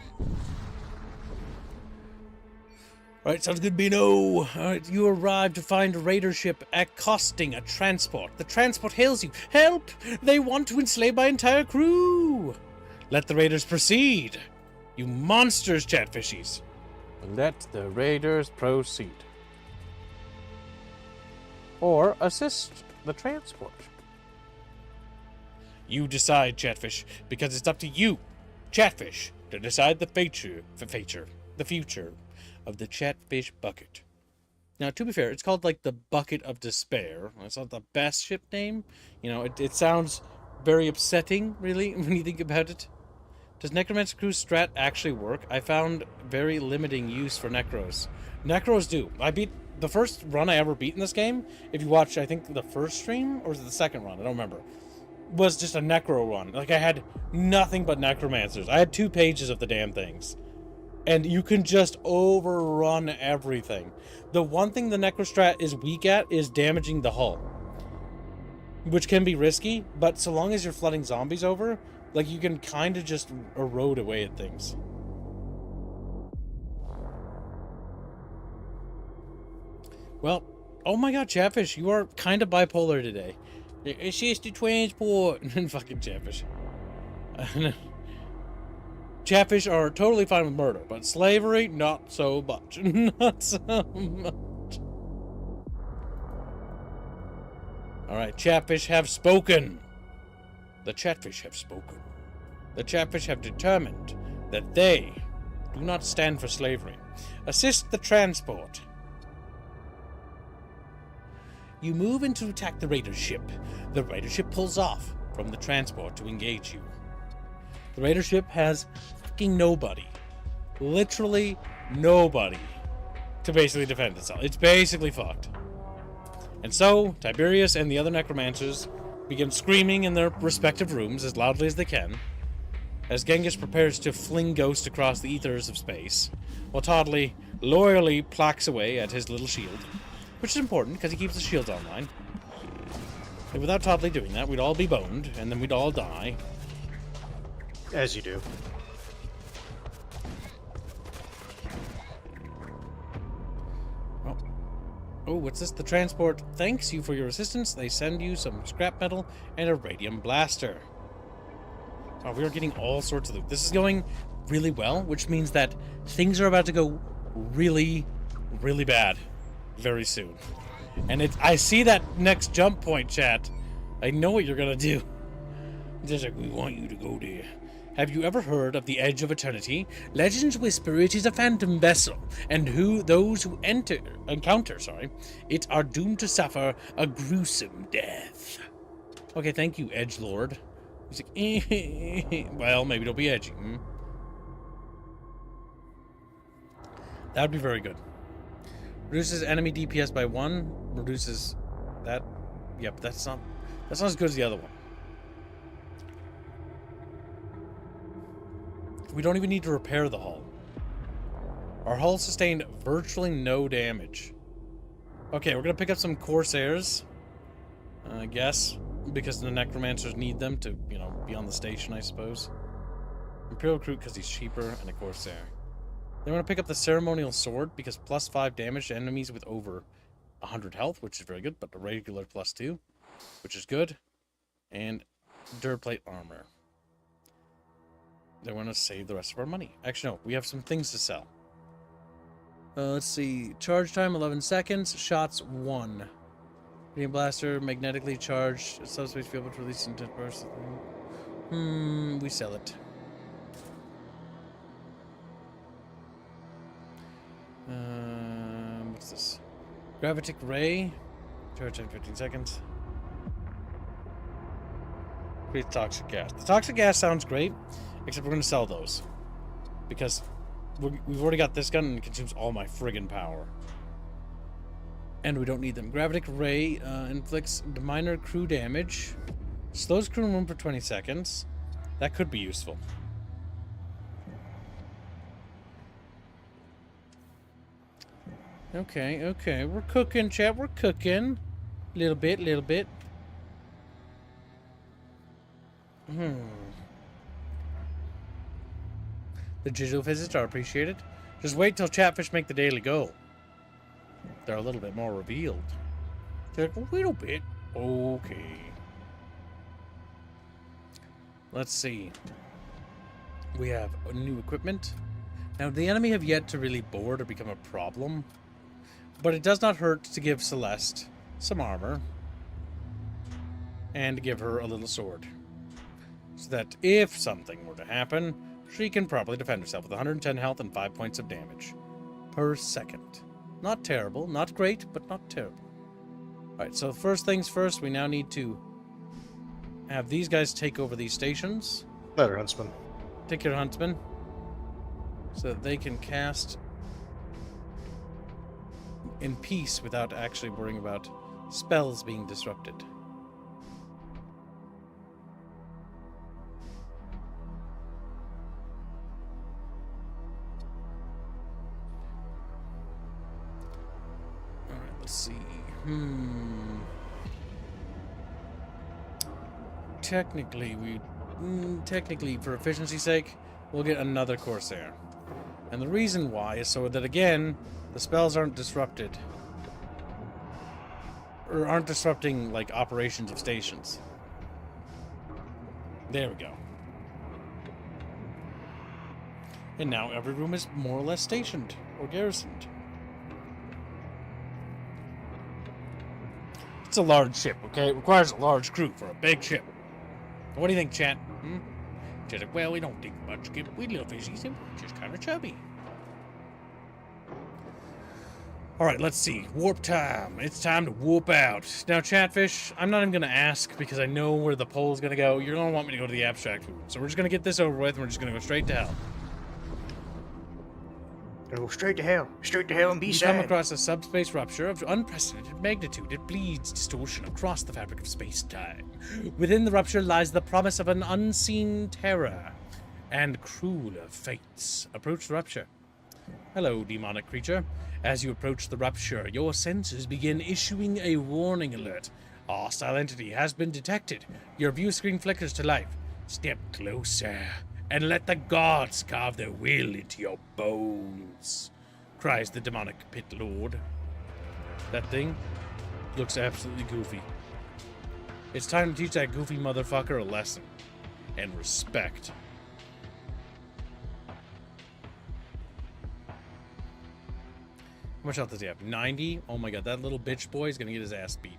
Alright, sounds good, Beano. Alright, you arrive to find a raider ship accosting a transport. The transport hails you. Help! They want to enslave my entire crew! Let the raiders proceed. You monsters, chatfishies. Let the raiders proceed. Or assist the transport. You decide, Chatfish, because it's up to you, Chatfish, to decide the future of the Chatfish bucket. Now, to be fair, it's called like the Bucket of Despair. It's not the best ship name. You know, it sounds very upsetting, really, when you think about it. Does Necromancer Crew's strat actually work? I found very limiting use for Necros. Necros do. I beat the first run I ever beat in this game. If you watch, I think the first stream, or was it the second run? I don't remember. Was just a Necro run. Like, I had nothing but Necromancers. I had 2 pages of the damn things. And you can just overrun everything. The one thing the Necrostrat is weak at is damaging the hull. Which can be risky, but so long as you're flooding zombies over, like, you can kind of just erode away at things. Well, oh my god, Chatfish, you are kind of bipolar today. Assist to transport. And fucking Chatfish. Chatfish are totally fine with murder, but slavery, not so much. Not so much. Alright, Chatfish have spoken. The Chatfish have spoken. The Chatfish have determined that they do not stand for slavery. Assist the transport. You move in to attack the raider ship. The raider ship pulls off from the transport to engage you. The raider ship has fucking nobody. Literally nobody to basically defend itself. It's basically fucked. And so, Tiberius and the other necromancers begin screaming in their respective rooms as loudly as they can, as Genghis prepares to fling Ghost across the ethers of space, while Toddley loyally plucks away at his little shield, which is important because he keeps the shield online. And without Toddley doing that, we'd all be boned, and then we'd all die. As you do. Oh, what's this? The transport thanks you for your assistance. They send you some scrap metal and a radium blaster. Oh, we are getting all sorts of loot. This is going really well, which means that things are about to go really, really bad very soon. And I see that next jump point, chat. I know what you're gonna do. It's just like, we want you to go there. Have you ever heard of the Edge of Eternity? Legends whisper it is a phantom vessel, and those who encounter it are doomed to suffer a gruesome death. Okay, thank you, Edgelord. He's like, well, maybe it'll be edgy. That would be very good. Reduces enemy DPS by 1. Reduces that. Yep, that's not as good as the other one. We don't even need to repair the hull. Our hull sustained virtually no damage. Okay, we're gonna pick up some Corsairs. I guess. Because the Necromancers need them to, you know, be on the station, I suppose. Imperial Recruit because he's cheaper, and a Corsair. Then we're gonna pick up the Ceremonial Sword because plus 5 damage to enemies with over 100 health, which is very good, but a regular plus 2, which is good. And Durplate Armor. They want to save the rest of our money. Actually, no, we have some things to sell. Let's see. Charge time, 11 seconds. Shots, 1. Radiant Blaster, magnetically charged. Subspace field which releases into burst. We sell it. What's this? Gravitic Ray. Charge time, 15 seconds. Creates toxic gas. The toxic gas sounds great. Except we're going to sell those. Because we've already got this gun and it consumes all my friggin' power. And we don't need them. Gravitic Ray inflicts minor crew damage. Slows crew room for 20 seconds. That could be useful. Okay. We're cooking, chat. We're cooking. Little bit. The digital visits are appreciated. Just wait till Chatfish make the daily goal. They're a little bit more revealed. They're like, a little bit. Okay. Let's see. We have new equipment. Now, the enemy have yet to really board or become a problem. But it does not hurt to give Celeste some armor. And give her a little sword. So that if something were to happen, she can properly defend herself with 110 health and 5 points of damage per second. Not terrible, not great, but not terrible. Alright, so first things first, we now need to have these guys take over these stations. Better, Huntsman. Take your Huntsman. So that they can cast in peace without actually worrying about spells being disrupted. Let's see. Technically, for efficiency's sake, we'll get another Corsair. And the reason why is so that, again, the spells aren't disrupted. or aren't disrupting like operations of stations. There we go. And now every room is more or less stationed or garrisoned. It's a large ship, okay? It requires a large crew for a big ship. What do you think, Chat? She's like, well, we don't think much. We little fishies, and we're just kind of chubby. Alright, let's see. Warp time. It's time to warp out. Now, Chatfish, I'm not even going to ask because I know where the poll's going to go. You're going to want me to go to the abstract food. So we're just going to get this over with, and we're just going to go straight to hell. Go straight to hell. Straight to hell and be You come sad. across a subspace rupture of unprecedented magnitude. It bleeds distortion across the fabric of space-time. Within the rupture lies the promise of an unseen terror and crueler fates. Approach the rupture. Hello, demonic creature. As you approach the rupture, your senses begin issuing a warning alert. A hostile entity has been detected. Your view screen flickers to life. Step closer and let the gods carve their will into your bones, cries the demonic pit lord. That thing looks absolutely goofy. It's time to teach that goofy motherfucker a lesson. And respect. How much health does he have? 90? Oh my god, that little bitch boy is gonna get his ass beat.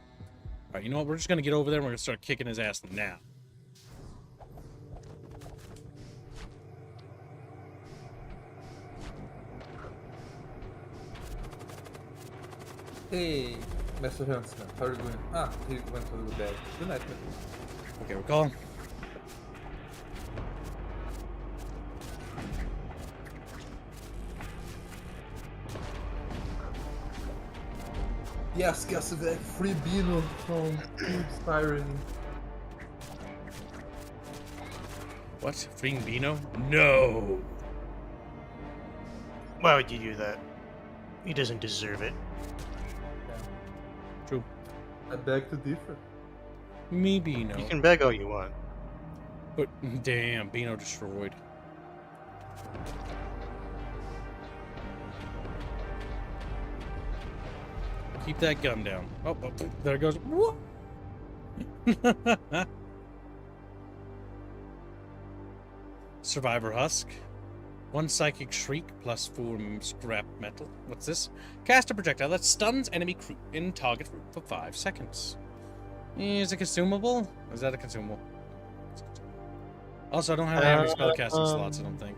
Alright, you know what? We're just gonna get over there and we're gonna start kicking his ass now. Hey, Master Huntsman, how are you doing? Ah, he went to the bed. Good night, man. Okay, we're calling. Yes, Gassavec, free Bino from Food Siren. What? Freeing Bino? No! Why would you do that? He doesn't deserve it. True. I beg to differ. Me Bino. You can beg all you want. But damn, Bino destroyed. Keep that gun down. Oh, there it goes. Whoa. Survivor Husk. 1 psychic shriek plus 4 scrap metal. What's this? Cast a projectile that stuns enemy crew in target group for 5 seconds. Is it consumable? Is that a consumable? Also, I don't have any spellcasting slots, I don't think.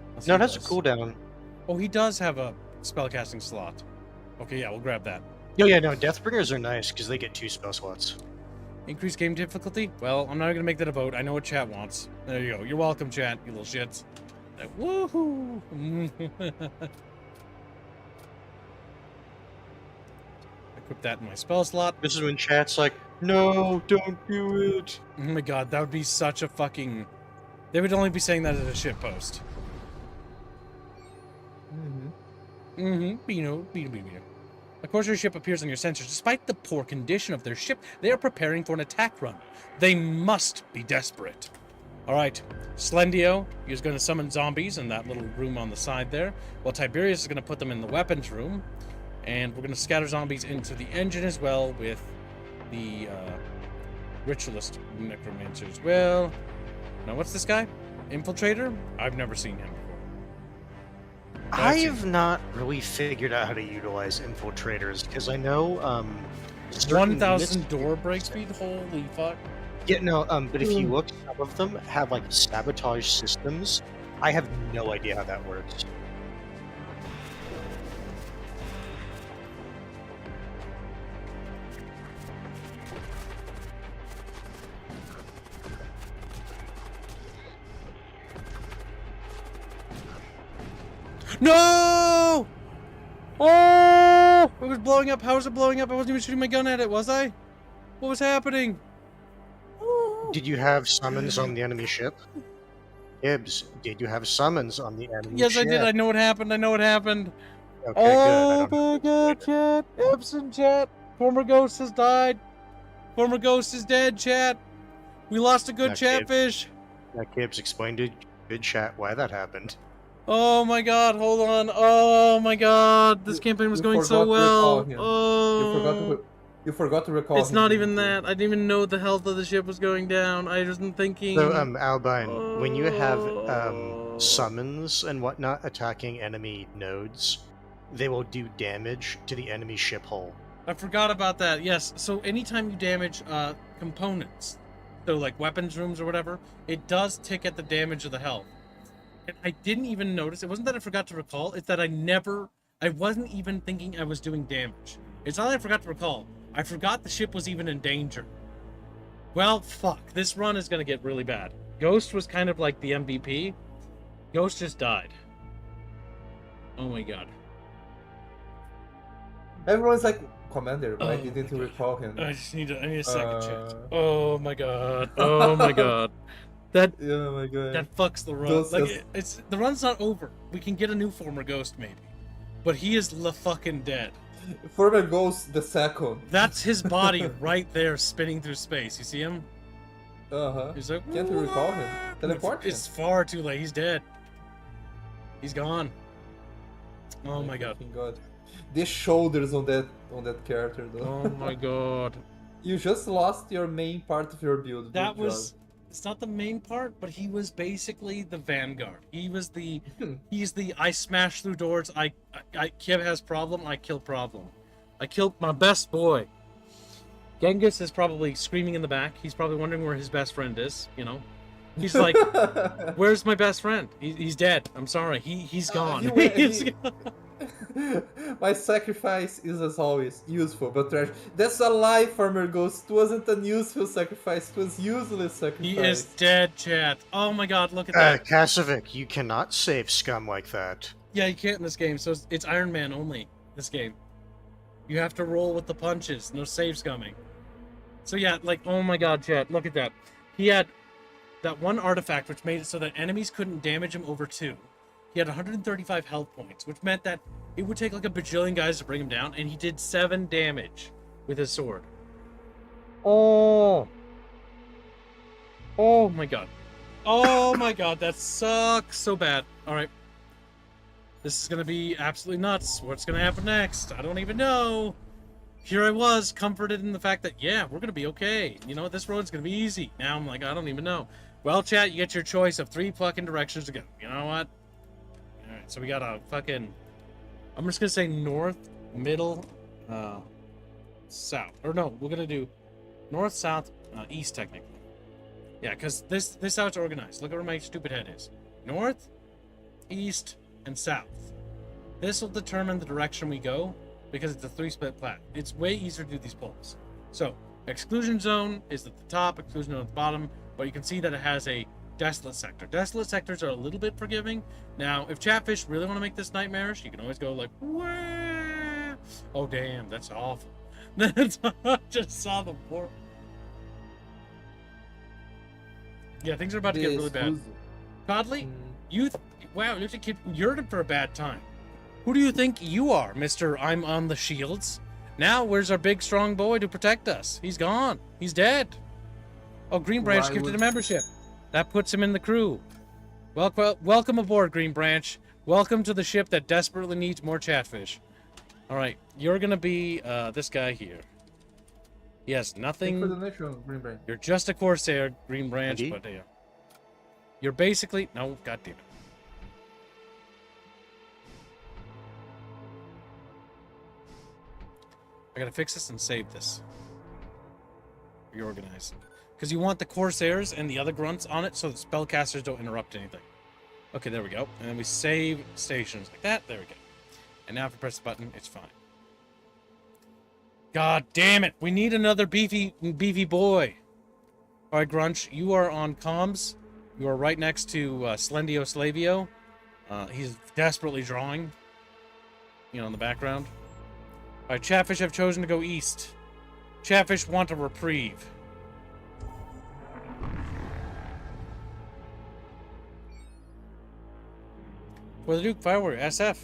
Unless No, he it has a does. cooldown. Oh, he does have a spellcasting slot. Okay, yeah, we'll grab that. Oh yeah, no, Deathbringers are nice because they get 2 spell slots. Increase game difficulty? Well, I'm not going to make that a vote. I know what chat wants. There you go. You're welcome, chat, you little shits. Woohoo! Equip that in my spell slot. This is when chat's like, no, don't do it. Oh my god, that would be such a fucking... They would only be saying that at a shit post. Bino. Of course, your ship appears on your sensors. Despite the poor condition of their ship, they are preparing for an attack run. They must be desperate. Alright, Slendio is going to summon zombies in that little room on the side there, while Tiberius is going to put them in the weapons room, and we're going to scatter zombies into the engine as well with the Ritualist Necromancer as well. Now, what's this guy? Infiltrator? I've never seen him before. I've not really figured out how to utilize infiltrators because I know 1,000 door break speed? Holy fuck. Yeah, no, but if you look, some of them have like sabotage systems. I have no idea how that works. No! Oh! It was blowing up. How was it blowing up? I wasn't even shooting my gun at it, was I? What was happening? Did you have summons on the enemy ship? Gibbs, did you have summons on the enemy Yes, ship? I did. I know what happened. I know what happened. Okay, Oh good. I my don't god, chat. Epson, chat. Former ghost has died. Former ghost is dead, chat. We lost a good That kid. chatfish. That Gibbs explained to good chat why that happened. Oh my god, hold on. Oh my god. This campaign was You going forgot so to well. recall him. Oh. You forgot to You forgot to recall. It's him not being even here. that. I didn't even know the health of the ship was going down. I wasn't thinking. So, Albine, when you have Oh. summons and whatnot attacking enemy nodes, they will do damage to the enemy ship hull. I forgot about that. Yes. So anytime you damage components, so like weapons rooms or whatever, it does tick at the damage of the health. And I didn't even notice. It wasn't that I forgot to recall. It's that I wasn't even thinking I was doing damage. It's not that I forgot to recall. I forgot the ship was even in danger. Well, fuck. This run is going to get really bad. Ghost was kind of like the MVP. Ghost just died. Oh my god. Everyone's like, Commander, why Oh didn't my you God. recall him? I need a second chat. Uh, Oh my god. Oh my god. That Yeah, my god. that fucks the run. Ghost Like has- it's the run's not over. We can get a new former Ghost maybe. But he is fucking dead. Former Ghost the second. That's his body right there spinning through space. You see him? Uh-huh. He's like, Can't you recall him? Teleport him. It's far too late. He's dead. He's gone. Oh my god. Fucking god. The shoulders on that character though. Oh my god. You just lost your main part of your build. That Good was. It's not the main part, but he was basically the vanguard. He's the I smash through doors. I Kiev has problem. I kill problem. I killed my best boy. Genghis is probably screaming in the back. He's probably wondering where his best friend is. You know, he's like, job. "Where's my best friend? He's dead. I'm sorry. He's gone." he- My sacrifice is as always useful, but trash. That's a lie, Farmer Ghost. It wasn't an useful sacrifice. It was useless sacrifice. He is dead, chat. Oh my god, look at that. Kasovic, you cannot save scum like that. Yeah, you can't in this game. So it's Iron Man only. This game. You have to roll with the punches. No save scumming. So yeah, like, oh my god, chat, look at that. He had that one artifact which made it so that enemies couldn't damage him over 2. He had 135 health points, which meant that it would take like a bajillion guys to bring him down, and he did 7 damage with his sword. Oh. Oh my god. Oh my god, that sucks so bad. Alright. This is gonna be absolutely nuts. What's gonna happen next? I don't even know. Here I was, comforted in the fact that, yeah, we're gonna be okay. You know, this road's gonna be easy. Now I'm like, I don't even know. Well, chat, you get your choice of 3 fucking directions to go. You know what? Alright, so we got a fucking... I'm just gonna say north, middle, south. Or no, we're gonna do north, south, east, technically. Yeah, because this is how it's organized. Look at where my stupid head is. North, east, and south. This will determine the direction we go, because it's a 3-split plat. It's way easier to do these polls. So, exclusion zone is at the top, exclusion zone at the bottom, but you can see that it has a desolate sector. Desolate sectors are a little bit forgiving. Now, if Chatfish really want to make this nightmarish, you can always go like, wah! Oh damn, that's awful. I just saw the port. Yeah, things are about to get really bad. Godly, wow, you're in for a bad time. Who do you think you are, Mr. I'm on the shields? Now, where's our big, strong boy to protect us? He's gone. He's dead. Oh, Green Branch Why gifted would- a membership. That puts him in the crew. Welcome aboard, Green Branch. Welcome to the ship that desperately needs more Chatfish. All right, you're going to be this guy here. He has Thank you for the nothing. nation, Green Brain. You're just a Corsair, Green Branch, Indeed. but you're basically... No, goddamn it. I gotta fix this and save this. Reorganize. Because you want the Corsairs and the other grunts on it so the spellcasters don't interrupt anything. Okay, there we go. And then we save stations like that. There we go. And now if we press the button, it's fine. God damn it! We need another beefy boy. Alright, Grunch, you are on comms. You are right next to Slendio Slavio. He's desperately drawing. You know, in the background. Alright, Chatfish have chosen to go east. Chatfish want a reprieve. For the Duke Firework, SF.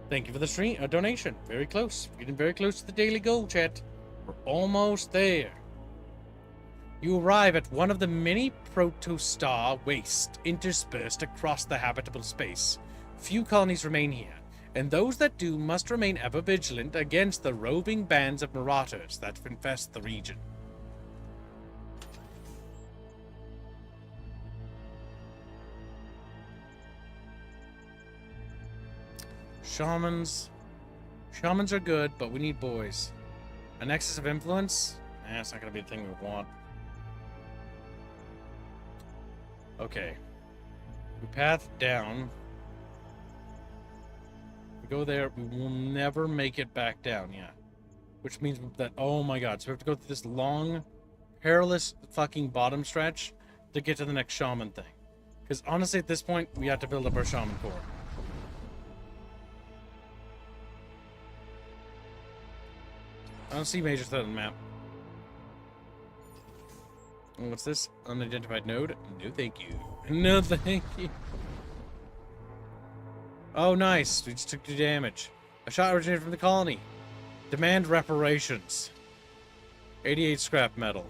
Thank you for the stream donation. Very close. Getting very close to the daily goal, chat. We're almost there. You arrive at one of the many protostar wastes interspersed across the habitable space. Few colonies remain here, and those that do must remain ever vigilant against the roving bands of marauders that infest the region. Shamans. Shamans are good, but we need boys. A nexus of influence? That's not going to be the thing we want. Okay. We path down. We go there. We will never make it back down, yeah. Which means that, oh my god. So we have to go through this long, perilous fucking bottom stretch to get to the next shaman thing. Because honestly, at this point, we have to build up our shaman core. I don't see major threat on the map. What's this? Unidentified node? No, thank you. No, thank you. Oh, nice. We just took 2 damage. A shot originated from the colony. Demand reparations. 88 scrap metal.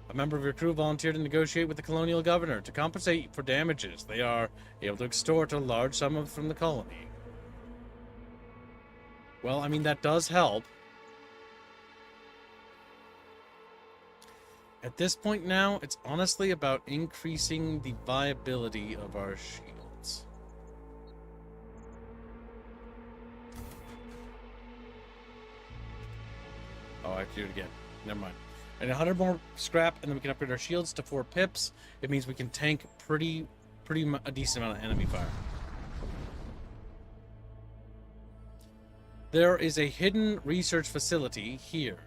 A member of your crew volunteered to negotiate with the colonial governor to compensate for damages. They are able to extort a large sum from the colony. Well, I mean, that does help. At this point now, it's honestly about increasing the viability of our shields. Oh, I have to do it again. Never mind. And 100 more scrap, and then we can upgrade our shields to 4 pips. It means we can tank a decent amount of enemy fire. There is a hidden research facility here.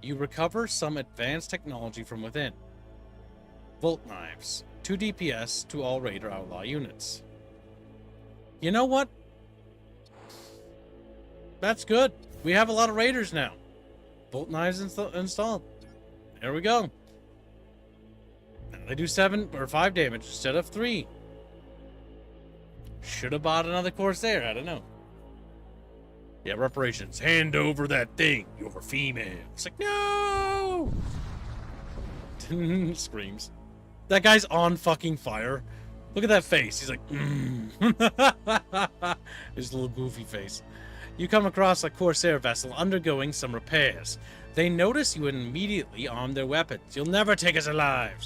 You recover some advanced technology from within. Volt knives. 2 DPS to all raid or outlaw units. You know what? That's good. We have a lot of raiders now. Volt knives installed. There we go. Now they do 7 or 5 damage instead of 3. Should have bought another Corsair. I don't know. Yeah, reparations. Hand over that thing. You're female. It's like, no! Screams. That guy's on fucking fire. Look at that face. He's like, His little goofy face. You come across a Corsair vessel undergoing some repairs. They notice you and immediately arm their weapons. You'll never take us alive.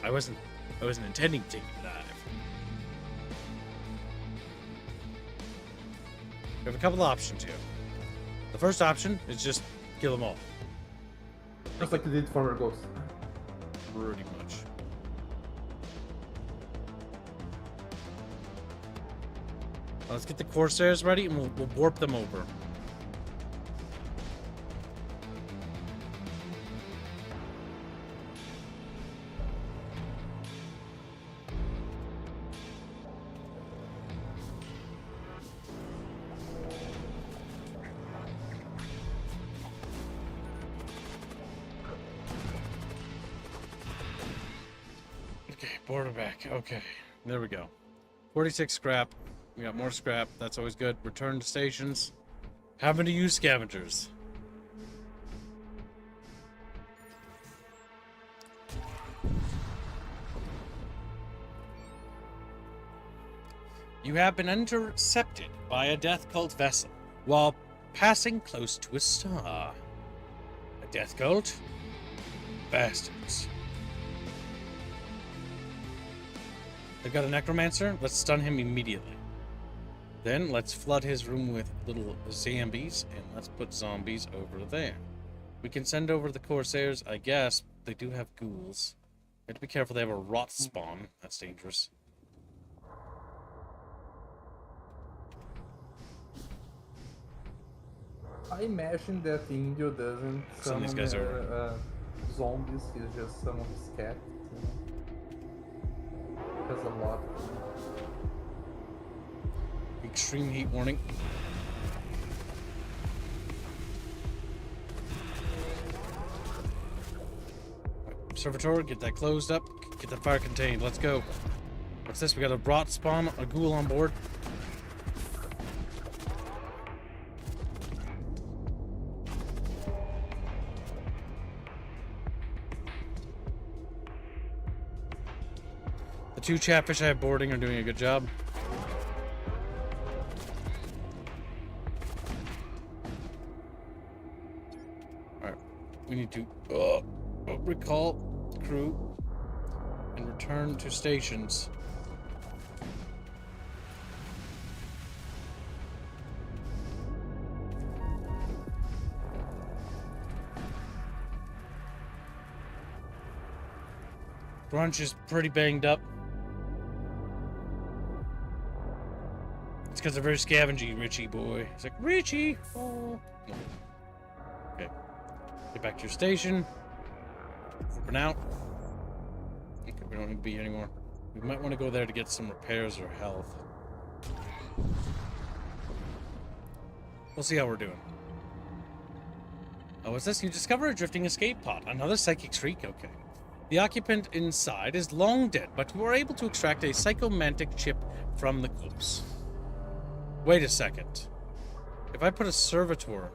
I wasn't intending to take you alive. We have a couple of options here. The first option is just kill them all. Just like you did for our ghost. Pretty much. Let's get the Corsairs ready and we'll warp them over. Border back. Okay, there we go. 46 scrap. We got more scrap. That's always good. Return to stations. Having to use scavengers. You have been intercepted by a death cult vessel while passing close to a star. A death cult? Bastards. They've got a necromancer. Let's stun him immediately. Then let's flood his room with little zombies, and let's put zombies over there. We can send over the Corsairs, I guess. They do have ghouls. We have to be careful. They have a rot spawn. That's dangerous. I imagine that Indio doesn't Some of these summon guys are zombies, he's just some of his cat. Has a lot. Extreme heat warning. Observatory, get that closed up. Get that fire contained. Let's go. What's this? We got a rot spawn, a ghoul on board. The 2 chatfish I have boarding are doing a good job. We need to recall crew and return to stations. Brunch is pretty banged up. It's because they're very scavengy, Richie boy. It's like, Richie! Oh. Okay. Get back to your station. Flipping out. Okay, we don't need to be here anymore. We might want to go there to get some repairs or health. We'll see how we're doing. Oh, what's this? You discover a drifting escape pod. Another psychic shriek? Okay. The occupant inside is long dead, but you are able to extract a psychomantic chip from the corpse. Wait a second. If I put a servitor...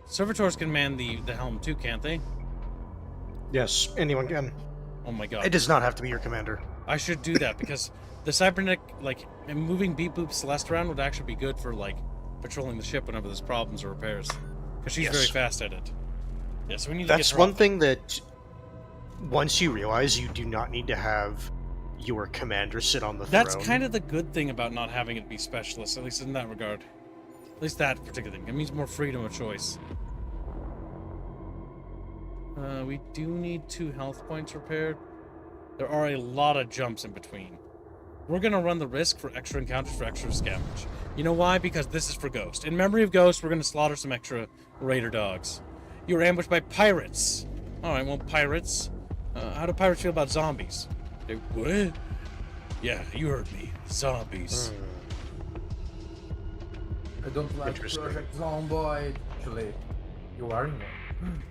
Servitors can man the helm too, can't they? Yes, anyone can. Oh my god. It does not have to be your commander. I should do that, because the cybernetic, like, moving Beep Boop Celeste around would actually be good for, like, patrolling the ship whenever there's problems or repairs. Because she's very fast at it. Yeah, so we need to That's get her one off. thing that, once you realize you do not need to have your commander sit on the throne. That's kind of the good thing about not having it be specialist, at least in that regard. At least that particular thing. It means more freedom of choice. We do need 2 health points repaired. There are a lot of jumps in between. We're going to run the risk for extra encounters for extra scavenge. You know why? Because this is for Ghost. In memory of Ghost, we're going to slaughter some extra raider dogs. You were ambushed by pirates. Alright, well, pirates. How do pirates feel about zombies? They, what? Yeah, you heard me. Zombies. I don't like Interesting. Project Zomboid. Actually, you are in one.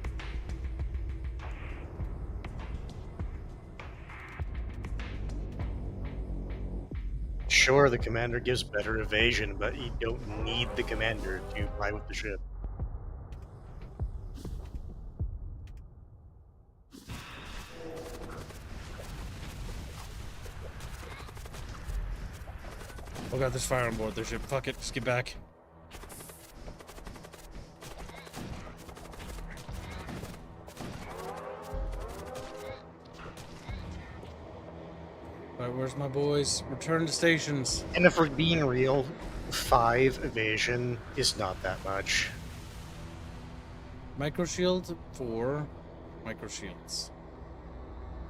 Sure, the commander gives better evasion, but you don't need the commander to fly with the ship. Oh god, there's fire on board their ship. Fuck it, just get back. Alright, where's my boys? Return to stations. And if we're being real, 5 evasion is not that much. Micro shield, 4 micro shields.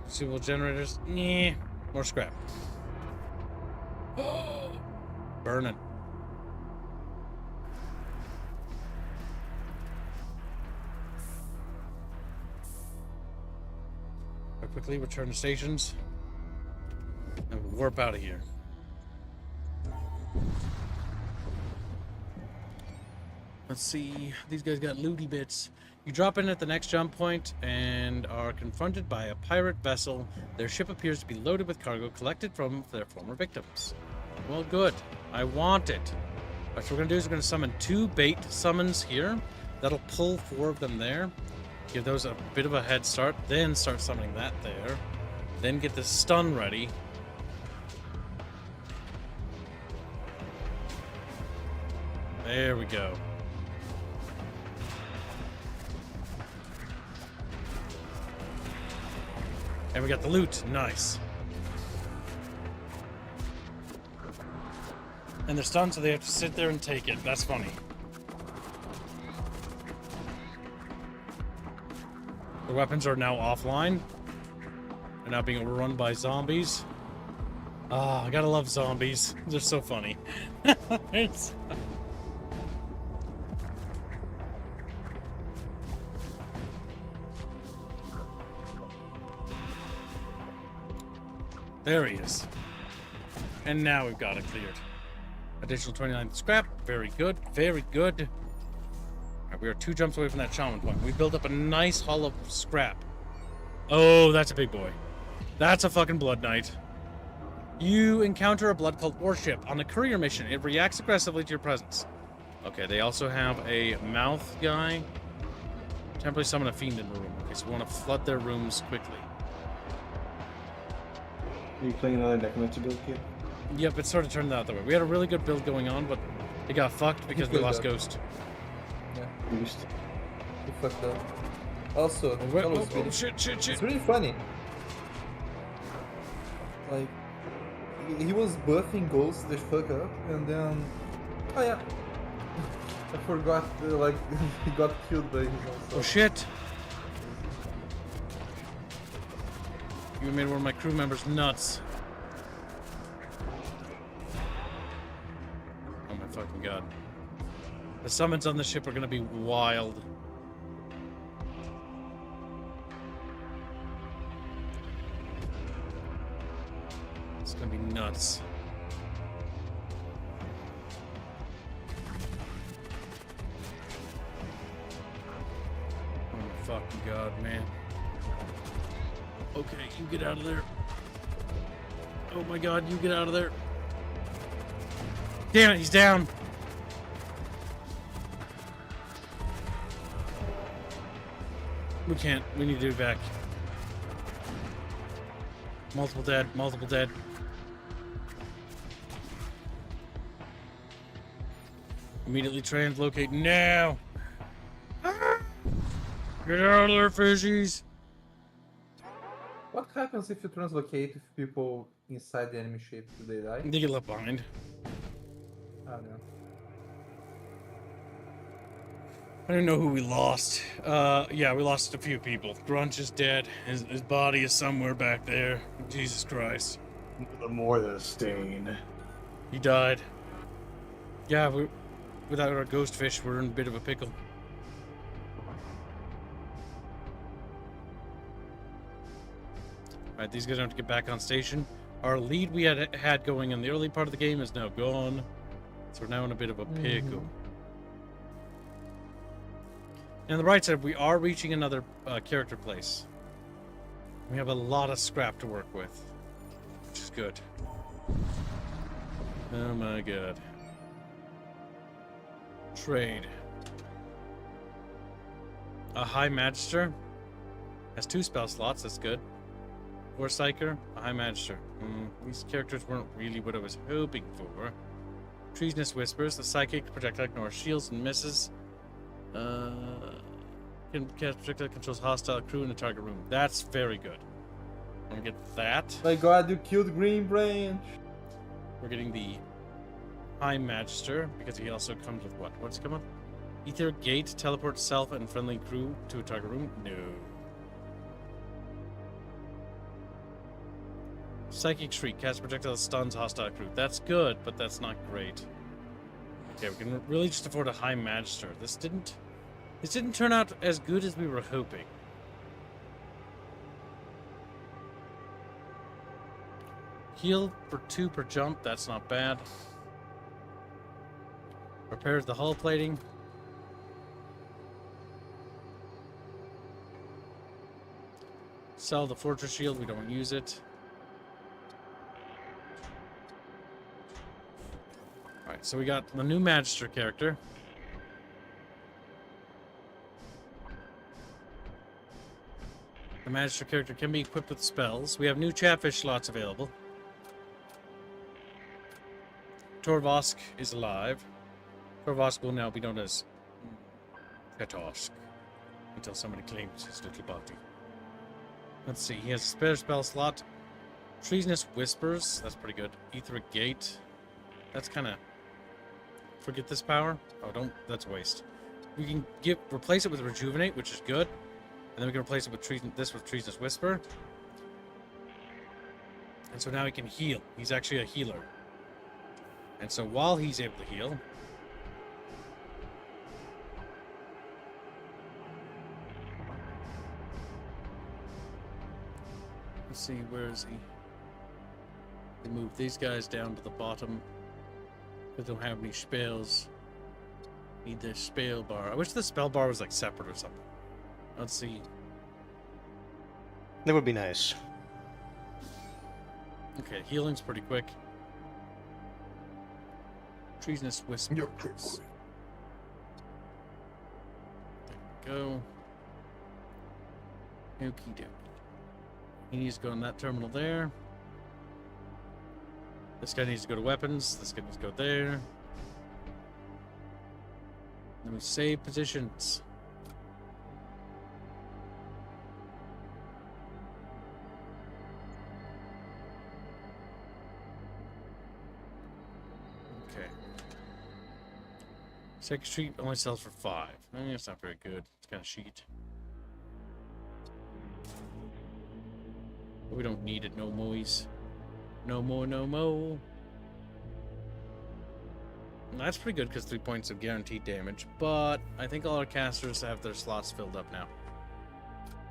Consumable generators, nah. More scrap. Burning. Quickly return to stations and warp out of here. Let's see. These guys got looty bits. You drop in at the next jump point and are confronted by a pirate vessel. Their ship appears to be loaded with cargo collected from their former victims. Well, good. I want it. What we're going to do is we're going to summon 2 bait summons here. That'll pull 4 of them there. Give those a bit of a head start. Then start summoning that there. Then get the stun ready. There we go. And we got the loot. Nice. And they're stunned, so they have to sit there and take it. That's funny. The weapons are now offline. They're now being overrun by zombies. Ah, I gotta love zombies. They're so funny. It's... There he is. And now we've got it cleared. Additional 29 scrap. Very good. Very good. Right, we are 2 jumps away from that shaman point. We built up a nice hull of scrap. Oh, that's a big boy. That's a fucking blood knight. You encounter a blood cult warship on a courier mission. It reacts aggressively to your presence. Okay, they also have a mouth guy. Temporarily summon a fiend in the room. Okay, so we want to flood their rooms quickly. Are you playing another necromancer build kit? Yep, it sort of turned out that way. We had a really good build going on, but it got fucked because we lost Ghost. Boost. He fucked up. Also, that was really, shit. it's really funny. Like, he was buffing Ghost the fuck up, and then, oh yeah, I forgot. Like, he got killed by his own Oh self. shit! You made one of my crew members nuts. Oh my fucking god. The summons on the ship are gonna be wild. It's gonna be nuts. Oh my fucking god, man. Okay, you get out of there. Oh my god, you get out of there. Damn it, he's down. We can't. We need to do back. Multiple dead, multiple dead. Immediately translocate now. Get out of there, fishies. What happens if you translocate with people inside the enemy ship? Do they die? They get left behind. I don't know. I don't know who we lost. Yeah, we lost a few people. Grunch is dead. His body is somewhere back there. Jesus Christ. The more the stain. He died. Yeah, without our ghost fish, we're in a bit of a pickle. Alright, these guys have to get back on station. Our lead we had going in the early part of the game is now gone. So we're now in a bit of a pickle. And on the right side, we are reaching another character place. We have a lot of scrap to work with, which is good. Oh my god. Trade. A High Magister has 2 spell slots, that's good. Or Psyker, a High Magister. These characters weren't really what I was hoping for. Treasonous Whispers, the Psychic projectile ignores shields and misses. Can cast projectile controls hostile crew in the target room. That's very good. I'm gonna get that. My god, you killed Green Branch! We're getting the High Magister because he also comes with what? What's coming? Ether Gate teleports self and friendly crew to a target room. No. Psychic Shriek cast projectile stuns hostile crew. That's good, but that's not great. Okay, we can really just afford a High Magister. This didn't turn out as good as we were hoping. Heal for 2 per jump, that's not bad. Repairs the hull plating. Sell the fortress shield, we don't use it. Alright, so we got the new Magister character. The Magister character can be equipped with spells. We have new Chatfish slots available. Torvosk is alive. Torvosk will now be known as Katosk until somebody claims his little body. Let's see, he has a spare spell slot. Treasonous Whispers, that's pretty good. Etheric Gate, that's kind of... Forget this power? Oh, don't, that's a waste. We can replace it with Rejuvenate, which is good. And then we can replace it with Treasonous Whisper. And so now he can heal. He's actually a healer. And so while he's able to heal... Let's see, where is he? They move these guys down to the bottom. They don't have any spells. Need their spell bar. I wish the spell bar was like separate or something. Let's see. That would be nice. Okay, healing's pretty quick. Treasonous Whispers. There we go. Okie dokie. He needs to go in that terminal there. This guy needs to go to weapons. This guy needs to go there. Then we save positions. Second Street only sells for 5. It's not very good. It's kind of shit. We don't need it no moise. No more, no more. That's pretty good because 3 points of guaranteed damage, but I think all our casters have their slots filled up now.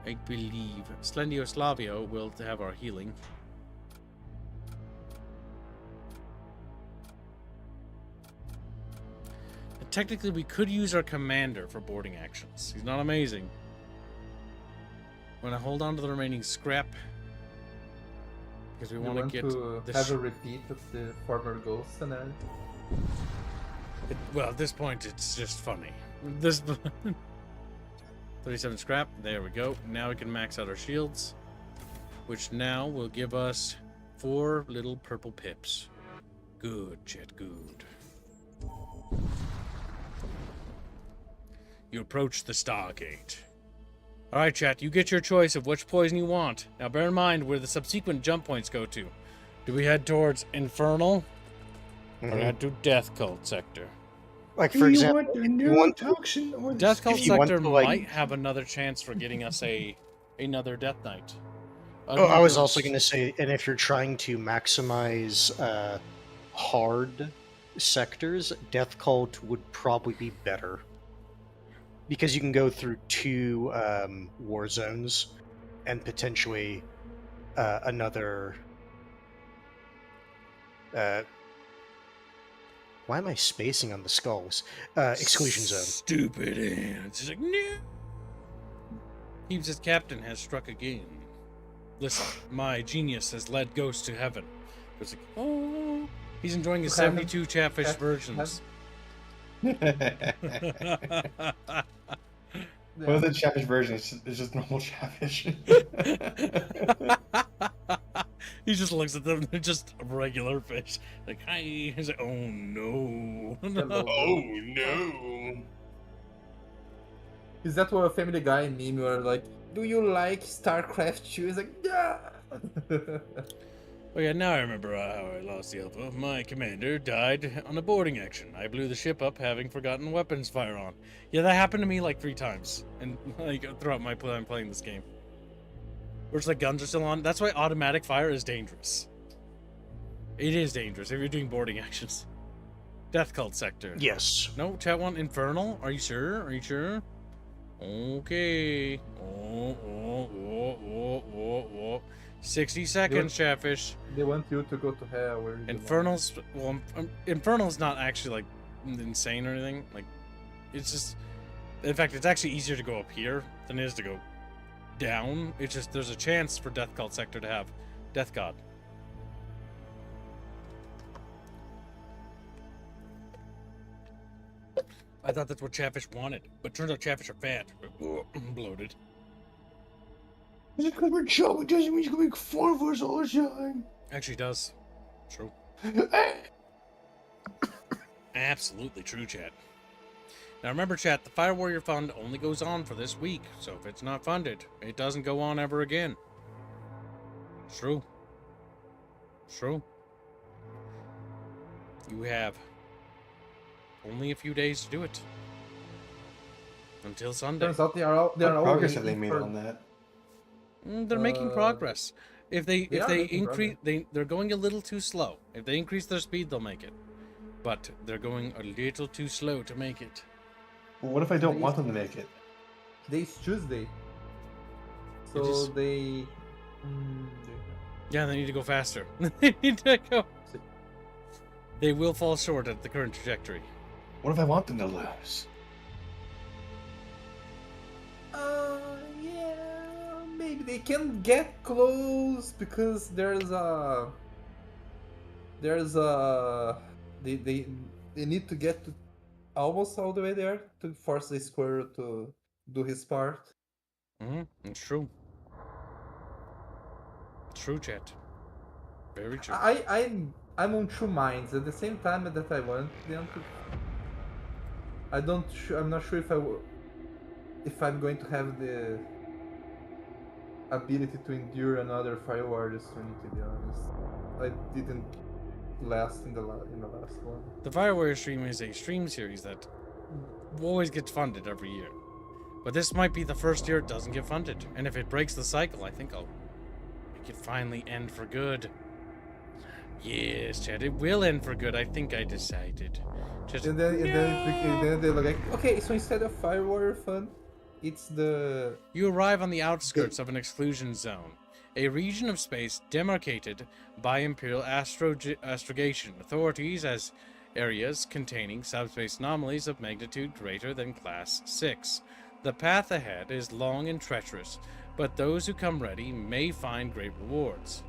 I believe Slendio Slavio will have our healing. And technically, we could use our commander for boarding actions. He's not amazing. When I hold on to the remaining scrap, because we want to get the have a repeat of the former goal scenario. Well, at this point, it's just funny. This 37 scrap. There we go. Now we can max out our shields, which now will give us 4 little purple pips. Good, Chet, good. You approach the Stargate. Alright, chat, you get your choice of which poison you want. Now bear in mind where the subsequent jump points go to. Do we head towards Infernal? Or head to Death Cult Sector? Like, for example, if you want to, auction or Death Cult if you want Sector to, like- might have another chance for getting us another Death Knight. Oh, I was also going to say, and if you're trying to maximize hard sectors, Death Cult would probably be better. Because you can go through 2 war zones and potentially another... why am I spacing on the skulls? Exclusion zone. Stupid ants. He's like, no. Heaves' captain has struck again. Listen, my genius has led ghosts to heaven. It's like, oh. He's enjoying his 72 Chatfish versions. One of the Chatfish versions is just normal Chatfish. He just looks at them, they're just regular fish. Like, hi. He's like, oh no. Oh no. Is that what a Family Guy meme where like, do you like StarCraft 2? He's like, yeah. Oh yeah, now I remember how I lost the Alpha. My commander died on a boarding action. I blew the ship up having forgotten weapons fire on. Yeah, that happened to me like 3 times, and like throughout my time playing this game. Where it's like guns are still on. That's why automatic fire is dangerous. It is dangerous if you're doing boarding actions. Death Cult Sector. Yes. No, chat one Infernal. Are you sure? Are you sure? Okay. Oh. 60 seconds, Chatfish. They want you to go to hell. Where you Infernal's well, Infernal's not actually like insane or anything. Like, it's just, in fact, it's actually easier to go up here than it is to go down. It's just there's a chance for Death Cult Sector to have Death God. I thought that's what Chatfish wanted, but turns out Chatfish are fat, bloated. Just because we're chubby doesn't mean you can make fun of us all the time. Actually does. True. Absolutely true, chat. Now remember, chat, the Fire Warrior Fund only goes on for this week, so if it's not funded, it doesn't go on ever again. It's true. It's true. You have only a few days to do it. Until Sunday. Turns out they are What progress have they made on that? They're making progress. If they making increase, they're going a little too slow. If they increase their speed, they'll make it. But they're going a little too slow to make it. Well, what if I don't want them to make it? Today's Tuesday. It So is- they... Yeah, they need to go faster. They need to go. They will fall short at the current trajectory. What if I want them to lose? Yeah, maybe they can get close because they need to get to almost all the way there to force the square to do his part. It's true. True, chat. Very true. I'm on two minds at the same time that I want them to. I'm not sure if I'm going to have the ability to endure another Fire Warriors Trinity, to be honest. I didn't last in the last one. The Fire Warrior stream is a stream series that always gets funded every year. But this might be the first year it doesn't get funded. And if it breaks the cycle, I think I'll make it finally end for good. Yes, Chad, it will end for good. I think I decided. Just And then they're like, okay, so instead of Firewire Fund, it's the... You arrive on the outskirts of an exclusion zone, a region of space demarcated by Imperial astrogation authorities as areas containing subspace anomalies of magnitude greater than Class 6. The path ahead is long and treacherous, but those who come ready may find great rewards.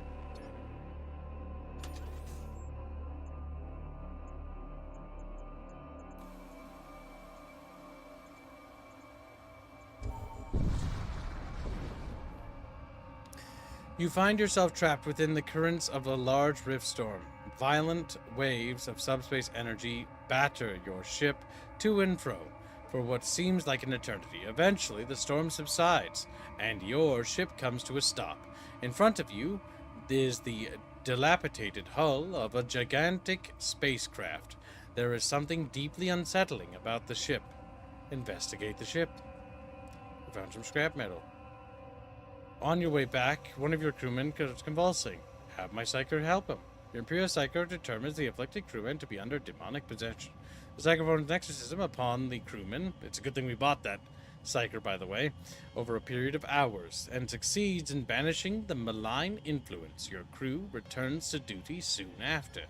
You find yourself trapped within the currents of a large rift storm. Violent waves of subspace energy batter your ship to and fro for what seems like an eternity. Eventually, the storm subsides, and your ship comes to a stop. In front of you is the dilapidated hull of a gigantic spacecraft. There is something deeply unsettling about the ship. Investigate the ship. You found some scrap metal. On your way back, one of your crewmen is convulsing. Have my psyker help him. Your Imperial psyker determines the afflicted crewman to be under demonic possession. The psyker performs an exorcism upon the crewman. It's a good thing we bought that psyker, by the way, over a period of hours, and succeeds in banishing the malign influence. Your crew returns to duty soon after.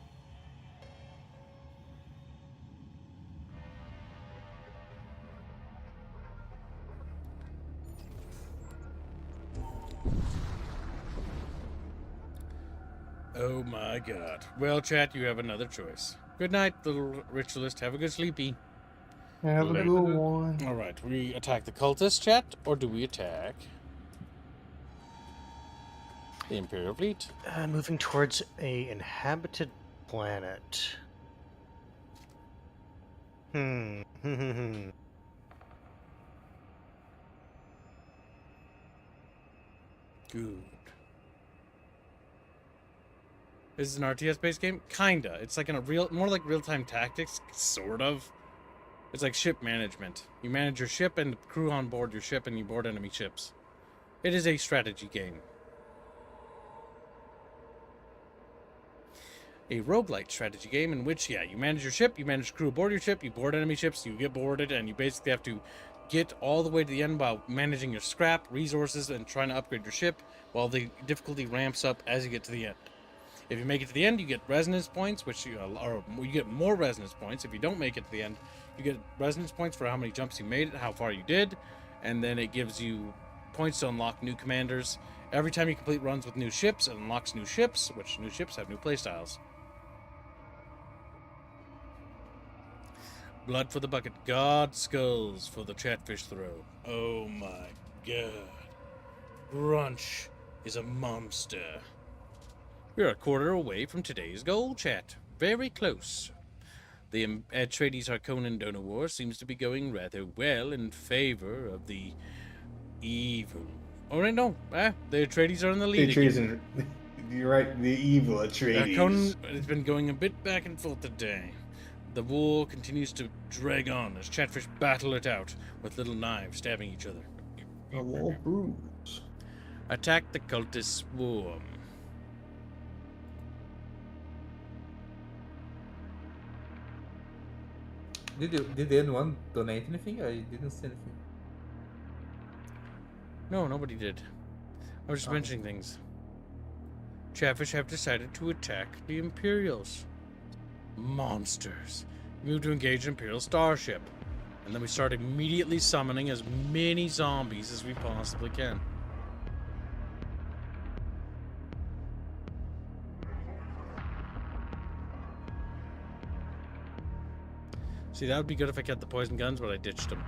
Oh my god. Well, chat, you have another choice. Good night, little ritualist. Have a good sleepy. Have a Later. good one. Alright, we attack the cultist, chat, or do we attack the Imperial fleet? Moving towards a inhabited planet. Good. Is it an RTS-based game? Kinda. It's like more like real-time tactics, sort of. It's like ship management. You manage your ship and the crew on board your ship, and you board enemy ships. It is a strategy game. A roguelite strategy game in which, you manage your ship, you manage crew aboard your ship, you board enemy ships, you get boarded, and you basically have to get all the way to the end while managing your scrap, resources, and trying to upgrade your ship, while the difficulty ramps up as you get to the end. If you make it to the end, you get resonance points, which you get more resonance points. If you don't make it to the end, you get resonance points for how many jumps you made, how far you did, and then it gives you points to unlock new commanders. Every time you complete runs with new ships, it unlocks new ships, which new ships have new playstyles. Blood for the bucket. God skulls for the chatfish throw. Oh my god. Brunch is a monster. We're a quarter away from today's goal, chat. Very close. The Atreides Harkonnen donor war seems to be going rather well in favor of the evil. Oh, wait, no. The Atreides are in the lead again. You're right, the evil Atreides. Harkonnen has been going a bit back and forth today. The war continues to drag on as chatfish battle it out with little knives stabbing each other. A wall bruise. Attack the cultist swarm. Did anyone donate anything? I didn't see anything. No, nobody did. I was just mentioning things. Chatfish have decided to attack the Imperials. Monsters. We move to engage an Imperial starship. And then we start immediately summoning as many zombies as we possibly can. See, that would be good if I kept the poison guns, but I ditched them.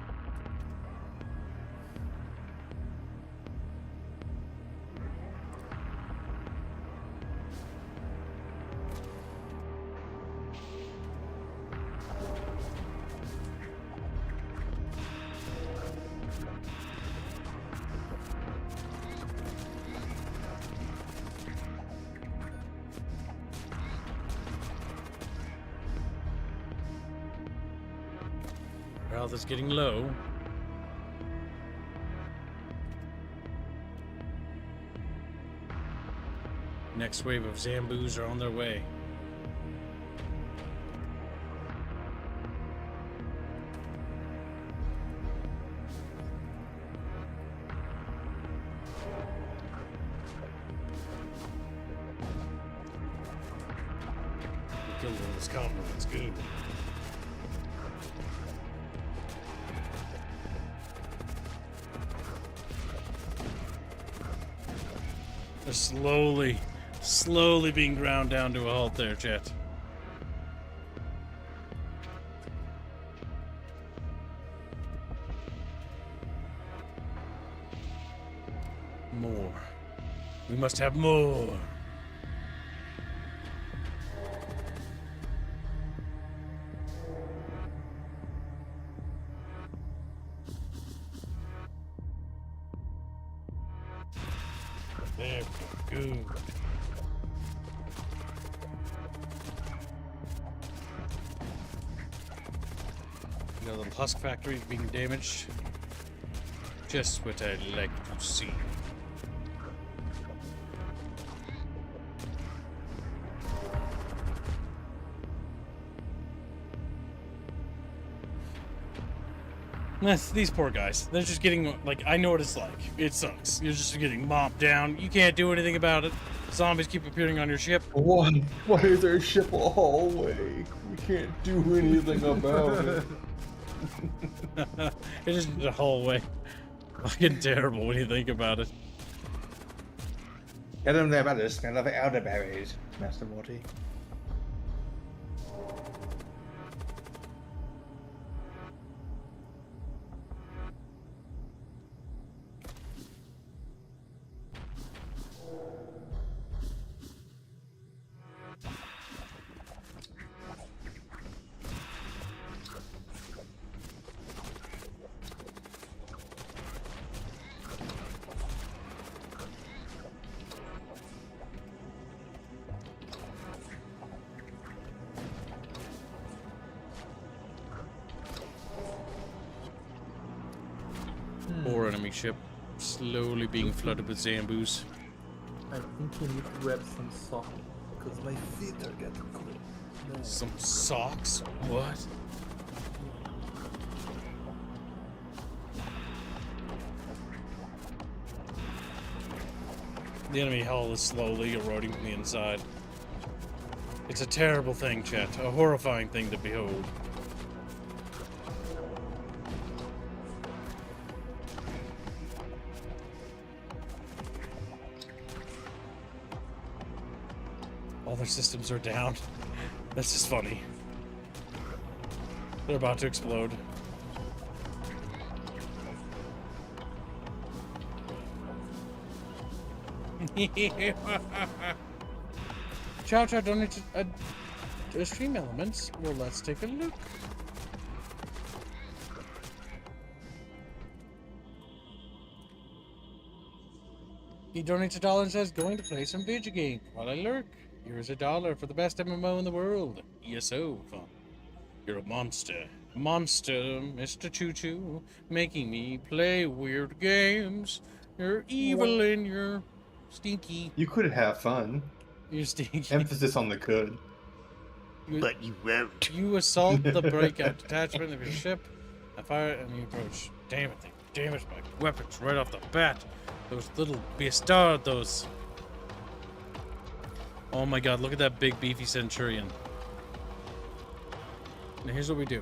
Our health is getting low. Next wave of Zambus are on their way. Kill one of those comrades, good. They're slowly being ground down to a halt there, chat. More. We must have more. There we go. Good. The little husk factory is being damaged. Just what I'd like to see. These poor guys. They're just getting, like, I know what it's like. It sucks. You're just getting mopped down. You can't do anything about it. Zombies keep appearing on your ship. Why is our ship a hallway? We can't do anything about it. It is a hallway. Fucking terrible when you think about it. I don't know about the smell of elderberries, Master Morty. Poor enemy ship. Slowly being flooded with Zambus. I think we need to grab some socks because my feet are getting cold. No. Some socks? What? The enemy hull is slowly eroding from the inside. It's a terrible thing, chat. A horrifying thing to behold. All their systems are down. That's just funny. They're about to explode. Chow Chow donated to stream elements. Well, let's take a look. He donates $1 and says, going to play some video game while I lurk. Here's $1 for the best MMO in the world. ESO fun. You're a monster. Monster, Mr. Choo Choo, making me play weird games. You're evil and you're stinky. You could have fun. You're stinky. Emphasis on the could. But you won't. You assault the breakout detachment of your ship. I fire and you approach. Damn it, they damaged my weapons right off the bat. Those little bastardos. Oh my god, look at that big beefy centurion. Now here's what we do.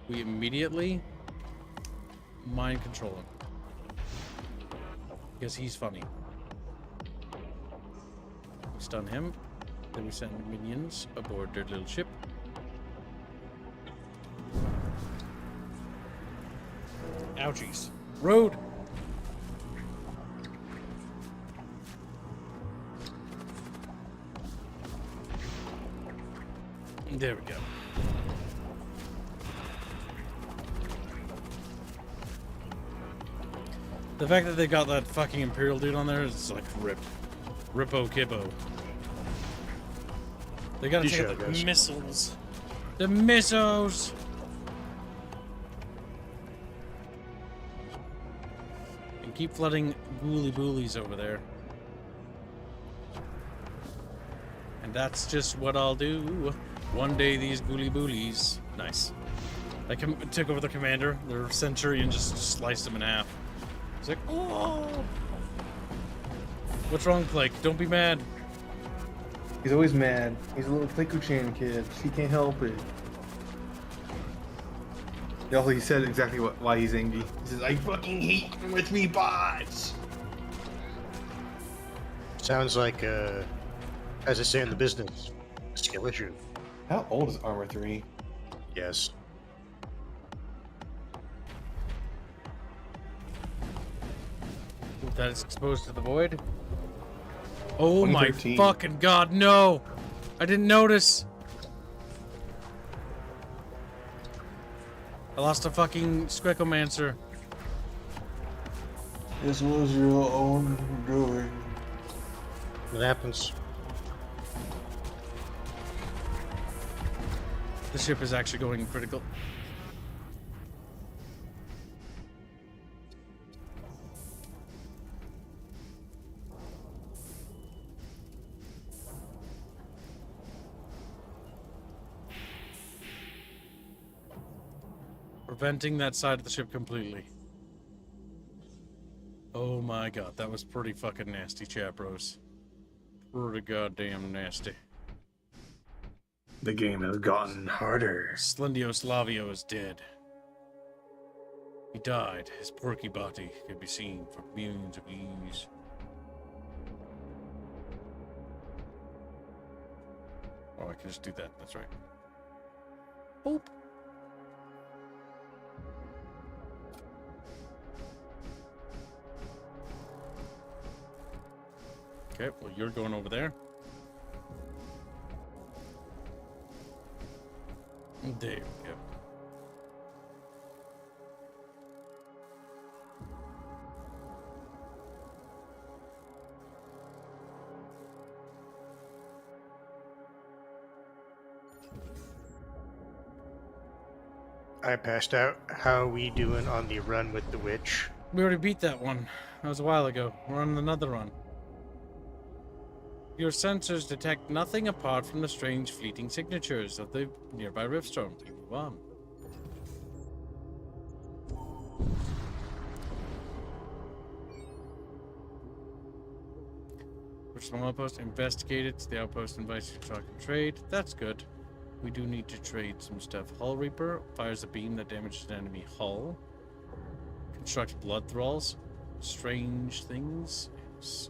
We immediately mind control him. Because he's funny. We stun him. Then we send minions aboard their little ship. Ouchies. Road! There we go. The fact that they got that fucking Imperial dude on there is like rip. Rippo Kippo. They gotta You take should, out the guys. missiles. The missiles! keep flooding ghouly boolies over there. And that's just what I'll do. One day these ghouly boolies. Nice. I took over the commander. Their centurion just sliced him in half. It's like, oh! What's wrong, Blake? Don't be mad. He's always mad. He's a little Chan kid. He can't help it. Also, he said exactly why he's angry. He says, I fucking hate Armor 3 bots! Sounds like, as I say in the business, a skill issue. How old is Armor 3? Yes. That is exposed to the void. Oh my 2013. fucking god, no! I didn't notice. I lost a fucking Squeakomancer. This was your own doing. It happens. The ship is actually going critical. Preventing that side of the ship completely. Oh my god, that was pretty fucking nasty, chat bros. Pretty goddamn nasty. The game has gotten harder. Slendio Slavio is dead. He died. His porky body can be seen for millions of years. Oh, I can just do that. That's right. Boop. Okay, well, you're going over there. There we go. I passed out. How are we doing on the run with the witch? We already beat that one. That was a while ago. We're on another run. Your sensors detect nothing apart from the strange fleeting signatures of the nearby riftstorm. Move on. Which small outpost investigated. The outpost invites you to talk and trade. That's good. We do need to trade some stuff. Hull Reaper fires a beam that damages an enemy hull. Construct blood thralls. Strange things. Yes,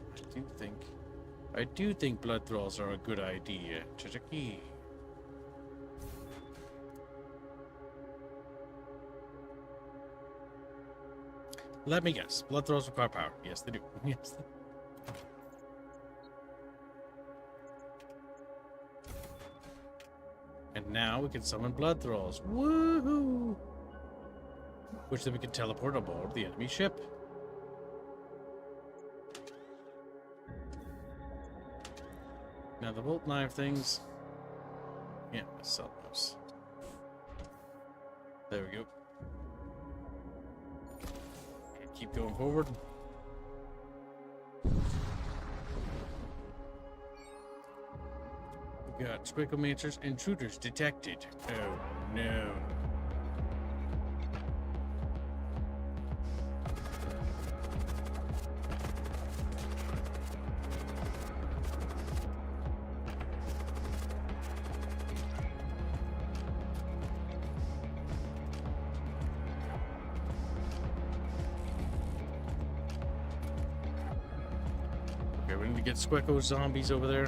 I do think blood thralls are a good idea. Chachaki. Let me guess. Blood thralls require power. Yes, they do. Yes. And now we can summon blood thralls. Woohoo! Which then we can teleport aboard the enemy ship. Now the bolt knife things. Yeah, sell those. There we go. Keep going forward. We got Squeakomancers, intruders detected. Oh no. Okay, we need to get Squeako zombies over there.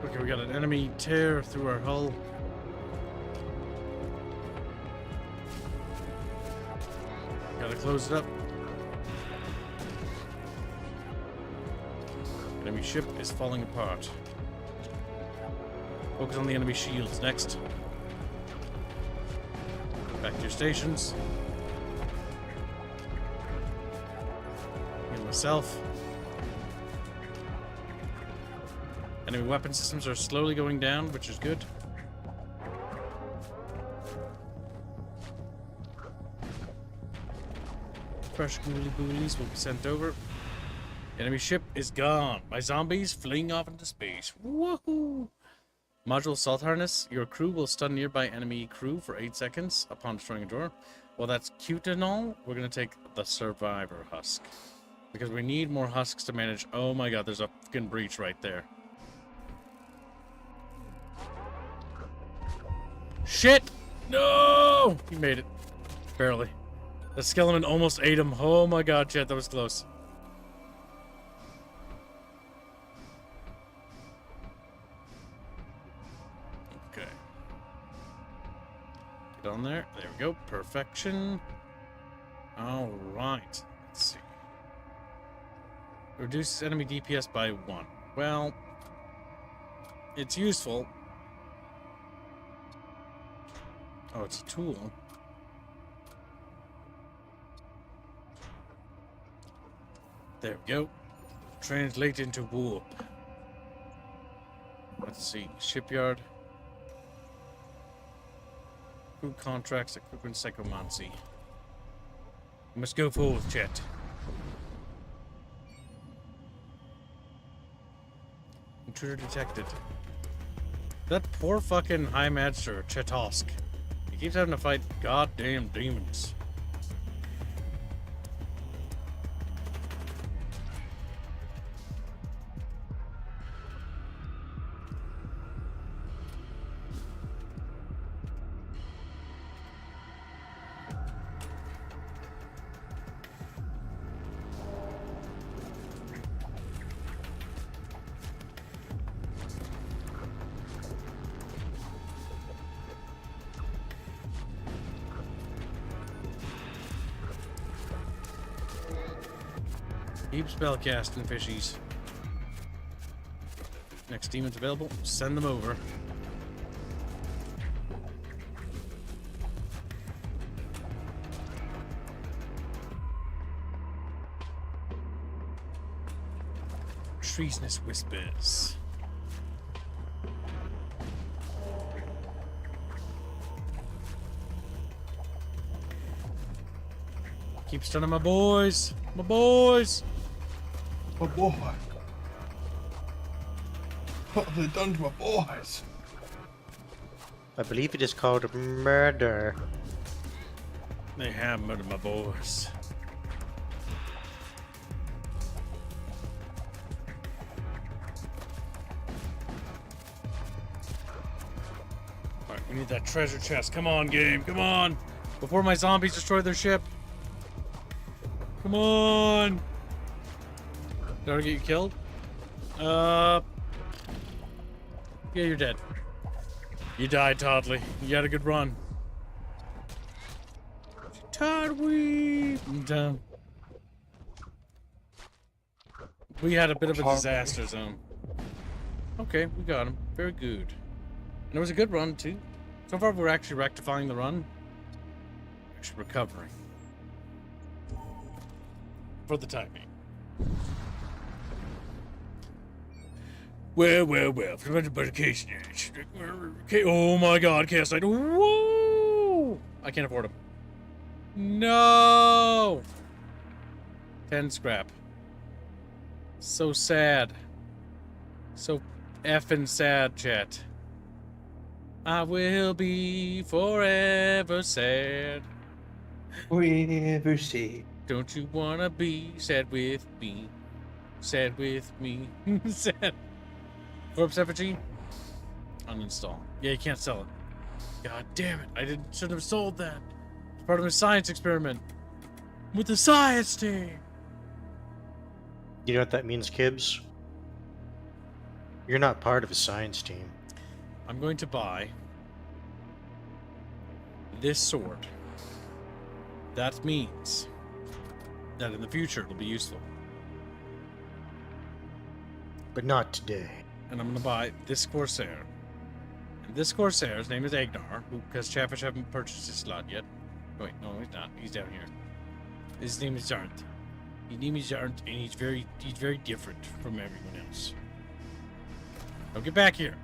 Okay, we got an enemy tear through our hull. Gotta close it up. Enemy ship is falling apart. Focus on the enemy shields. Next. Back to your stations. Heal myself. Enemy weapon systems are slowly going down, which is good. Fresh ghouly boolies will be sent over. Enemy ship is gone. My zombies fleeing off into space. Woohoo! Module assault harness. Your crew will stun nearby enemy crew for 8 seconds upon destroying a door. Well, that's cute and all. We're gonna take the survivor husk because we need more husks to manage. Oh my god, there's a fucking breach right there. Shit! No! He made it. Barely. The skeleton almost ate him. Oh my god, chat, that was close. Okay. Get on there. There we go. Perfection. Alright. Let's see. Reduces enemy DPS by 1. Well, it's useful. Oh, it's a tool. There we go. Translate into warp. Let's see. Shipyard. Crew contracts at Gungan Psychomancy. We must go forth, chat. Intruder detected. That poor fucking High Magister, Chetosk. He keeps having to fight goddamn demons. Keep spellcasting, fishies. Next demons available, send them over. Treasonous whispers. Keep stunning my boys. My boys. My boy. What have they done to my boys? I believe it is called murder. They have murdered my boys. Alright, we need that treasure chest. Come on, game. Come on. Before my zombies destroy their ship. Come on. Did I get you killed? Yeah, you're dead. You died, Toddley. You had a good run. Toddley! We had a bit of a disaster zone. Okay, we got him. Very good. And it was a good run, too. So far, we're actually rectifying the run. Actually recovering. For the time being. Well. Preventive medication. Oh my god, Chaos Knight. Whoa! I can't afford him. No! 10 scrap. So sad. So effing sad, chat. I will be forever sad. Forever sad. Don't you wanna be sad with me? Sad with me. Sad. Corpse effigy? Uninstall. Yeah, you can't sell it. God damn it. I shouldn't have sold that. It's part of a science experiment. With the science team. You know what that means, Kibbs? You're not part of a science team. I'm going to buy this sword. That means that in the future it'll be useful. But not today. And I'm gonna buy this Corsair. And this Corsair's name is Agnar, because Chatfish haven't purchased his slot yet. Wait, no, he's not. He's down here. His name is Arndt. His name is Arndt, and he's very different from everyone else. Now get back here.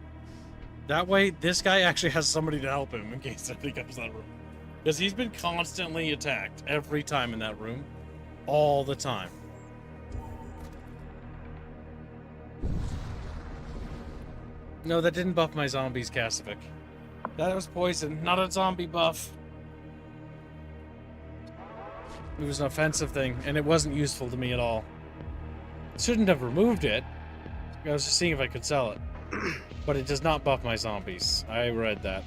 That way, this guy actually has somebody to help him in case anything comes to that room. Because he's been constantly attacked every time in that room. All the time. No, that didn't buff my zombies, Kasavik. That was poison, not a zombie buff. It was an offensive thing, and it wasn't useful to me at all. Shouldn't have removed it. I was just seeing if I could sell it. But it does not buff my zombies. I read that.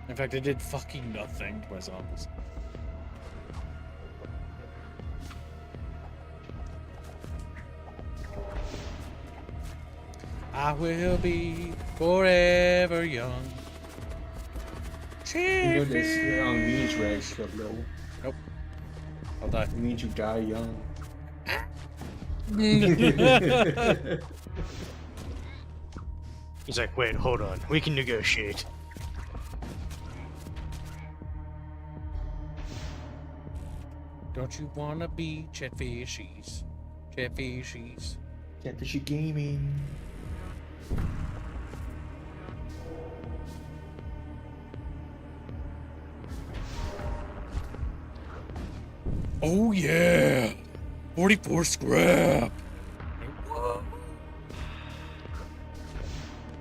In fact, it did fucking nothing to my zombies. I will be forever young. You know this means rag stuff, though. Nope. I'll die. It means you die young. He's like, wait, hold on. We can negotiate. Don't you wanna be Chatfishies? Chatfishies. Catfishy gaming. Oh yeah! 44 scrap!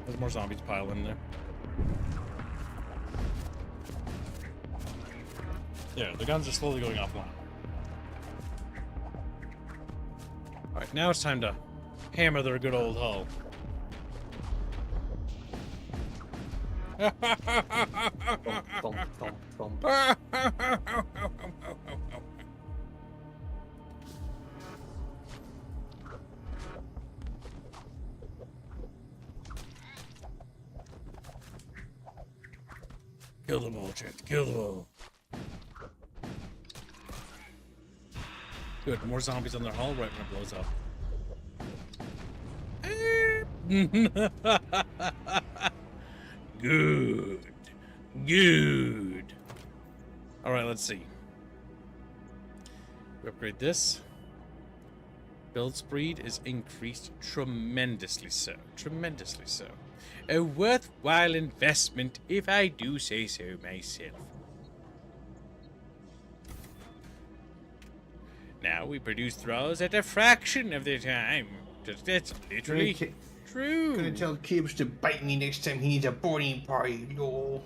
There's more zombies piling in there. There, the guns are slowly going offline. Alright, now it's time to hammer their good old hull. Thump, thump, thump, thump. Kill them all, chat. Kill them all. Good. More zombies on their hull right when it blows up. Good. Good. Alright, let's see. We upgrade this. Build speed is increased tremendously so. Tremendously so. A worthwhile investment, if I do say so myself. Now we produce throws at a fraction of the time. That's literally true. Gonna tell Kibbs to bite me next time he needs a boarding party, lol.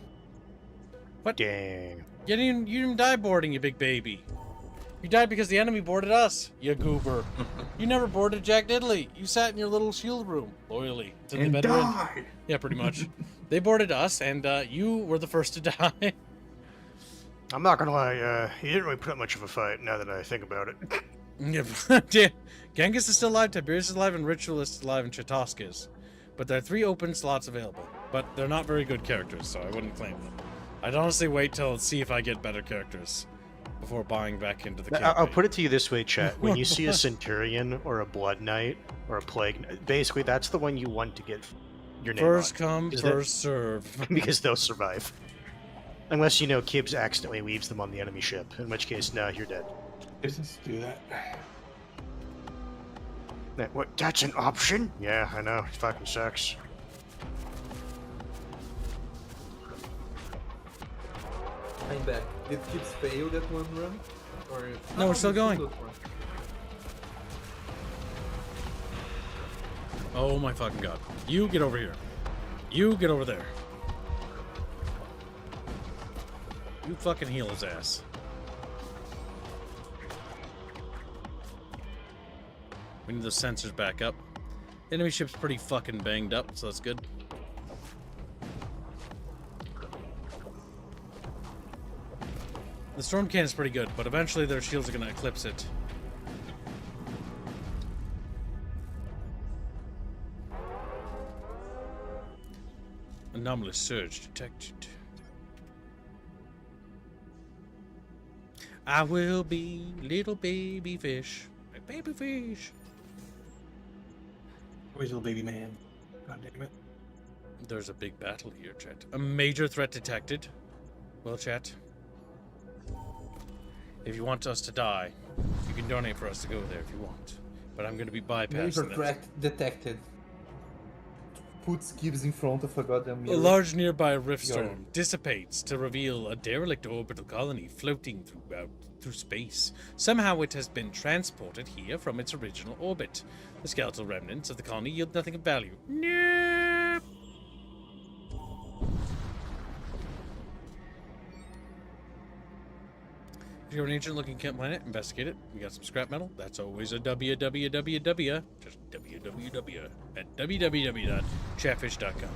What? Dang. You didn't die boarding, you big baby. You died because the enemy boarded us, you goober. You never boarded Jack Diddley. You sat in your little shield room, loyally. To the And better end. died! Yeah, pretty much. They boarded us, and you were the first to die. I'm not gonna lie, he didn't really put up much of a fight now that I think about it. Yeah, Genghis is still alive, Tiberius is alive, and Ritualist is alive, and Chatosk is. But there are 3 open slots available. But they're not very good characters, so I wouldn't claim them. I'd honestly wait till see if I get better characters before buying back into the campaign. I'll put it to you this way, chat. When you see a Centurion or a Blood Knight or a Plague Knight, basically that's the one you want to get your name First on. come, Is first serve. Because they'll survive. Unless, Kibbs accidentally leaves them on the enemy ship, in which case, no, you're dead. Let's do that. What, that's an option? Yeah, I know, it fucking sucks. I'm back. Did Kips fail that one run? Or No, we're still going. good one. Oh my fucking god. You get over here. You get over there. You fucking heal his ass. We need those sensors back up. The enemy ship's pretty fucking banged up, so that's good. The storm cannon's pretty good, but eventually their shields are gonna eclipse it. Anomalous surge detected. I will be little baby fish. A baby fish. Where's little baby man? God damn it. There's a big battle here, chat. A major threat detected. Well, chat. If you want us to die, you can donate for us to go there if you want. But I'm going to be Major bypassing that. threat detected. Puts Gibbs in front of a goddamn A mirror. large nearby rift Got it. storm dissipates to reveal a derelict orbital colony floating through space. Somehow it has been transported here from its original orbit. The skeletal remnants of the colony yield nothing of value. Nope. If you're an ancient-looking planet, investigate it. We got some scrap metal. That's always a www. Just www at www.chatfish.com.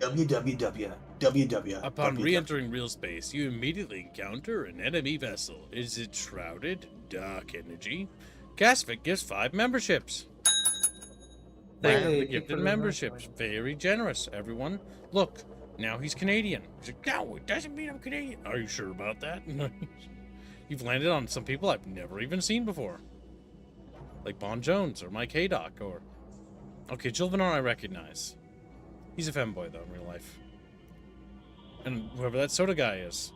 www. Upon re-entering real space, you immediately encounter an enemy vessel. Is it shrouded? Dark energy. Gasvik gives 5 memberships. Thank you for Hey, the gifted for memberships. Very generous, everyone. Look, now he's Canadian. He's like, no, it doesn't mean I'm Canadian. Are you sure about that? You've landed on some people I've never even seen before. Like Bon Jones or Mike Haydock or... Okay, Jilvanar I recognize. He's a femboy, though, in real life. And whoever that soda guy is.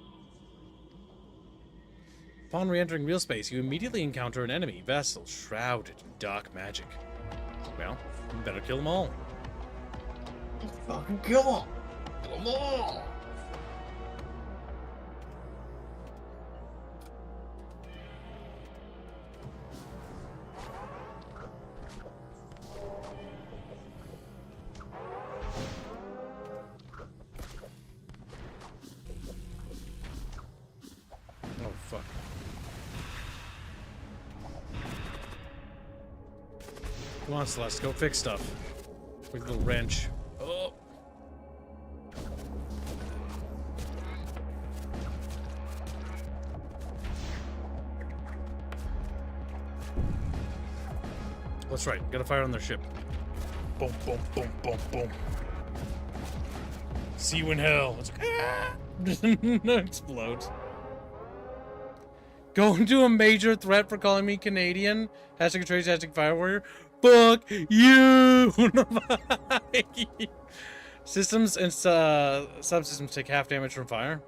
Upon re-entering real space, you immediately encounter an enemy vessel shrouded in dark magic. Well, you better kill them all. Fucking kill them! Kill them all! Oh, fuck. Come on, Celeste, go fix stuff. With a little wrench. Oh! That's right, gotta fire on their ship. Boom, boom, boom, boom, boom. See you in hell. It's like, ah! Explodes. Going to a major threat for calling me Canadian. Hashtag Trace, hashtag Fire Warrior. Fuck you! Systems and subsystems take half damage from fire.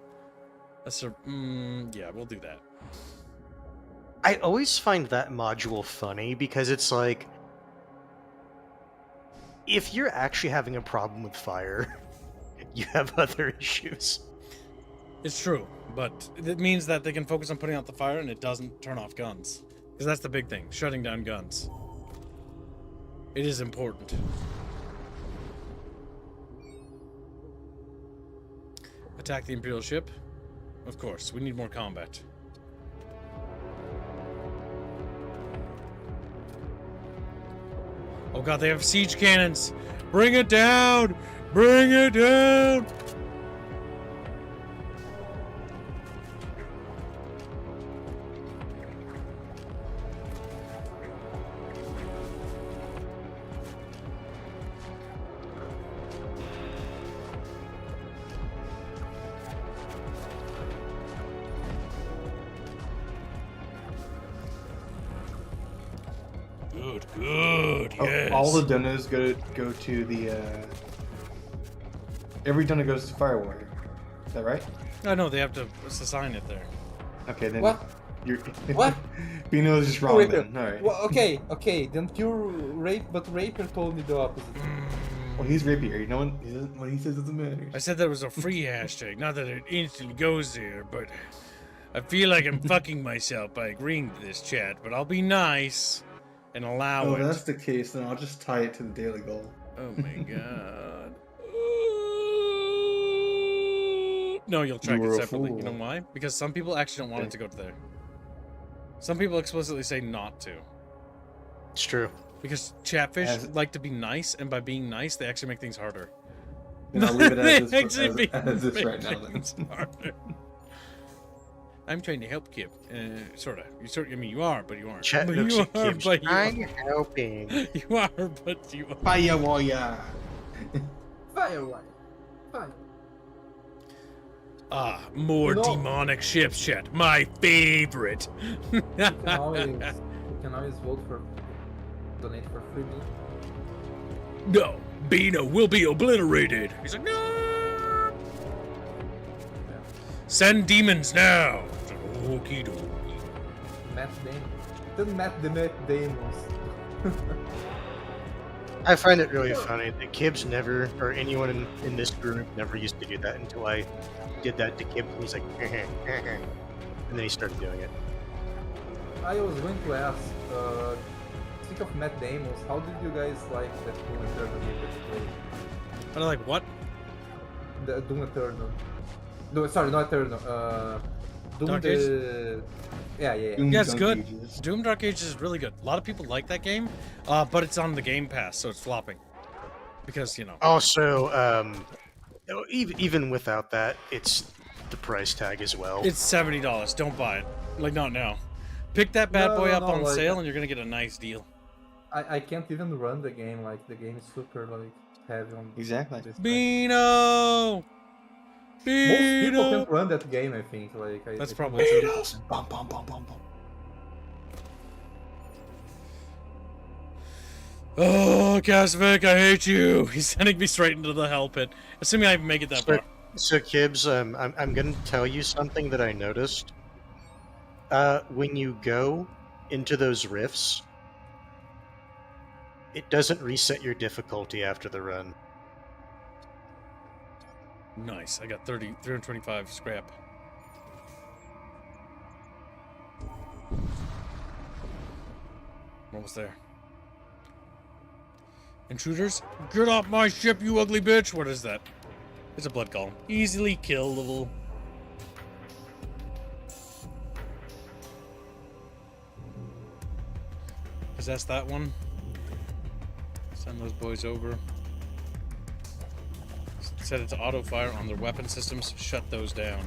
Yeah, we'll do that. I always find that module funny because it's like, if you're actually having a problem with fire, you have other issues. It's true, but it means that they can focus on putting out the fire and it doesn't turn off guns. Because that's the big thing, shutting down guns. It is important. Attack the Imperial ship? Of course, we need more combat. Oh god, they have siege cannons! Bring it down! Bring it down! Good, good, yes. All the donos go to the. Every dono goes to Fire Warrior. Is that right? Oh no, they have to assign it there. Okay, then. What? You're. What? Bino is just wrong Rapier. then. All right. Well, okay. Then pure rape, but Rapier told me the opposite. Well, he's rapier. No one. What he says doesn't matter. I said there was a free hashtag, not that it instantly goes there, but I feel like I'm fucking myself by agreeing to this chat, but I'll be nice and allow Oh, it. that's the case. Then I'll just tie it to the daily goal. Oh my god. No, you'll track You it were a separately. You fool. know why? Because some people actually don't want it to go to there. Some people explicitly say not to. It's true. Because chatfish As- like to be nice, and by being nice, they actually make things harder. Then I'll leave it They as this, actually make right now. Then. things harder. I'm trying to help Kip. Sorta. I mean, you are, but you aren't. Chat But looks you at are, Kibs. but you I'm aren't. helping. You are, but you are. Fire Warrior. Fire one. Fire. Ah, more No. demonic ships, chat. My favorite. We can always vote for. donate for free meat. No, Bino will be obliterated. He's like, no. Send demons now. It's like, okie dokie. Matt Damon. Then Matt the Matt Damons. I find it really funny that Kibbs never, or anyone in this group never used to do that until I did that to Kibbs, and he's like, and then he started doing it. I was going to ask, speak of Matt Damon, how did you guys like that Doom Eternal game that you played? I like what? The Doom Eternal. No, sorry, not Eternal. Doom Dark the... Yeah. Yeah, it's Dark good. Ages. Doom Dark Ages is really good. A lot of people like that game, but it's on the Game Pass, so it's flopping. Because, you know. Also, even without that, it's the price tag as well. It's $70. Don't buy it. Like, not now. Pick that bad boy up on like, sale, and you're gonna get a nice deal. I can't even run the game, like, the game is super, like, heavy on Exactly. this. Bino! Most people Bino! can't run that game, I think. Like, That's I probably think true. Bum, bum, bum, bum, bum. Oh, Kasvik, I hate you. He's sending me straight into the hell pit. Assuming I make it that far. So Kibbs, I'm gonna tell you something that I noticed. When you go into those rifts, it doesn't reset your difficulty after the run. Nice. I got 325 scrap. Almost there. Intruders, get off my ship, you ugly bitch! What is that? It's a blood golem. Easily killable. Possess that one. Send those boys over. Set it to auto fire on their weapon systems. Shut those down.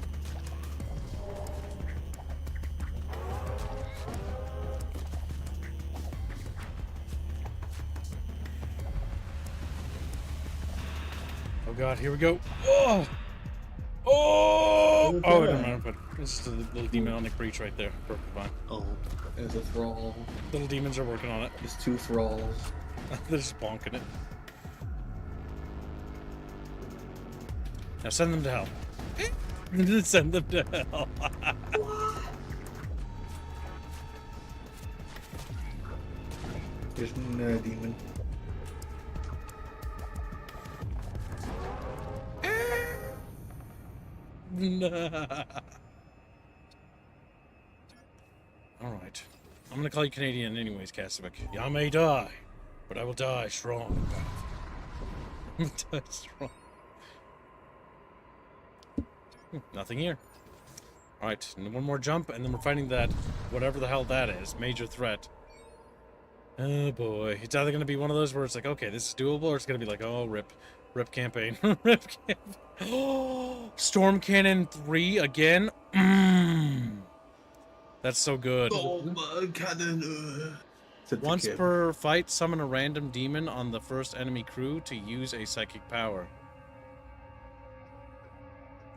Oh god, here we go. Oh! Oh! Oh, never mind. But it's just a little demon on the breach right there. Perfect, fine. Oh, as a thrall. Little demons are working on it. Just 2 thralls. They're just bonking it. Now send them to hell. Send them to hell. There's no demon. Alright. I'm gonna call you Canadian anyways, Kasvik. I may die, but I will die strong. I will die strong. Nothing here. Alright, one more jump, and then we're fighting that, whatever the hell that is, major threat. Oh boy. It's either gonna be one of those where it's like, okay, this is doable, or it's gonna be like, oh, rip. Rip campaign. Rip campaign. Storm Cannon 3 again? That's so good. Oh my god. Once per fight, summon a random demon on the first enemy crew to use a psychic power.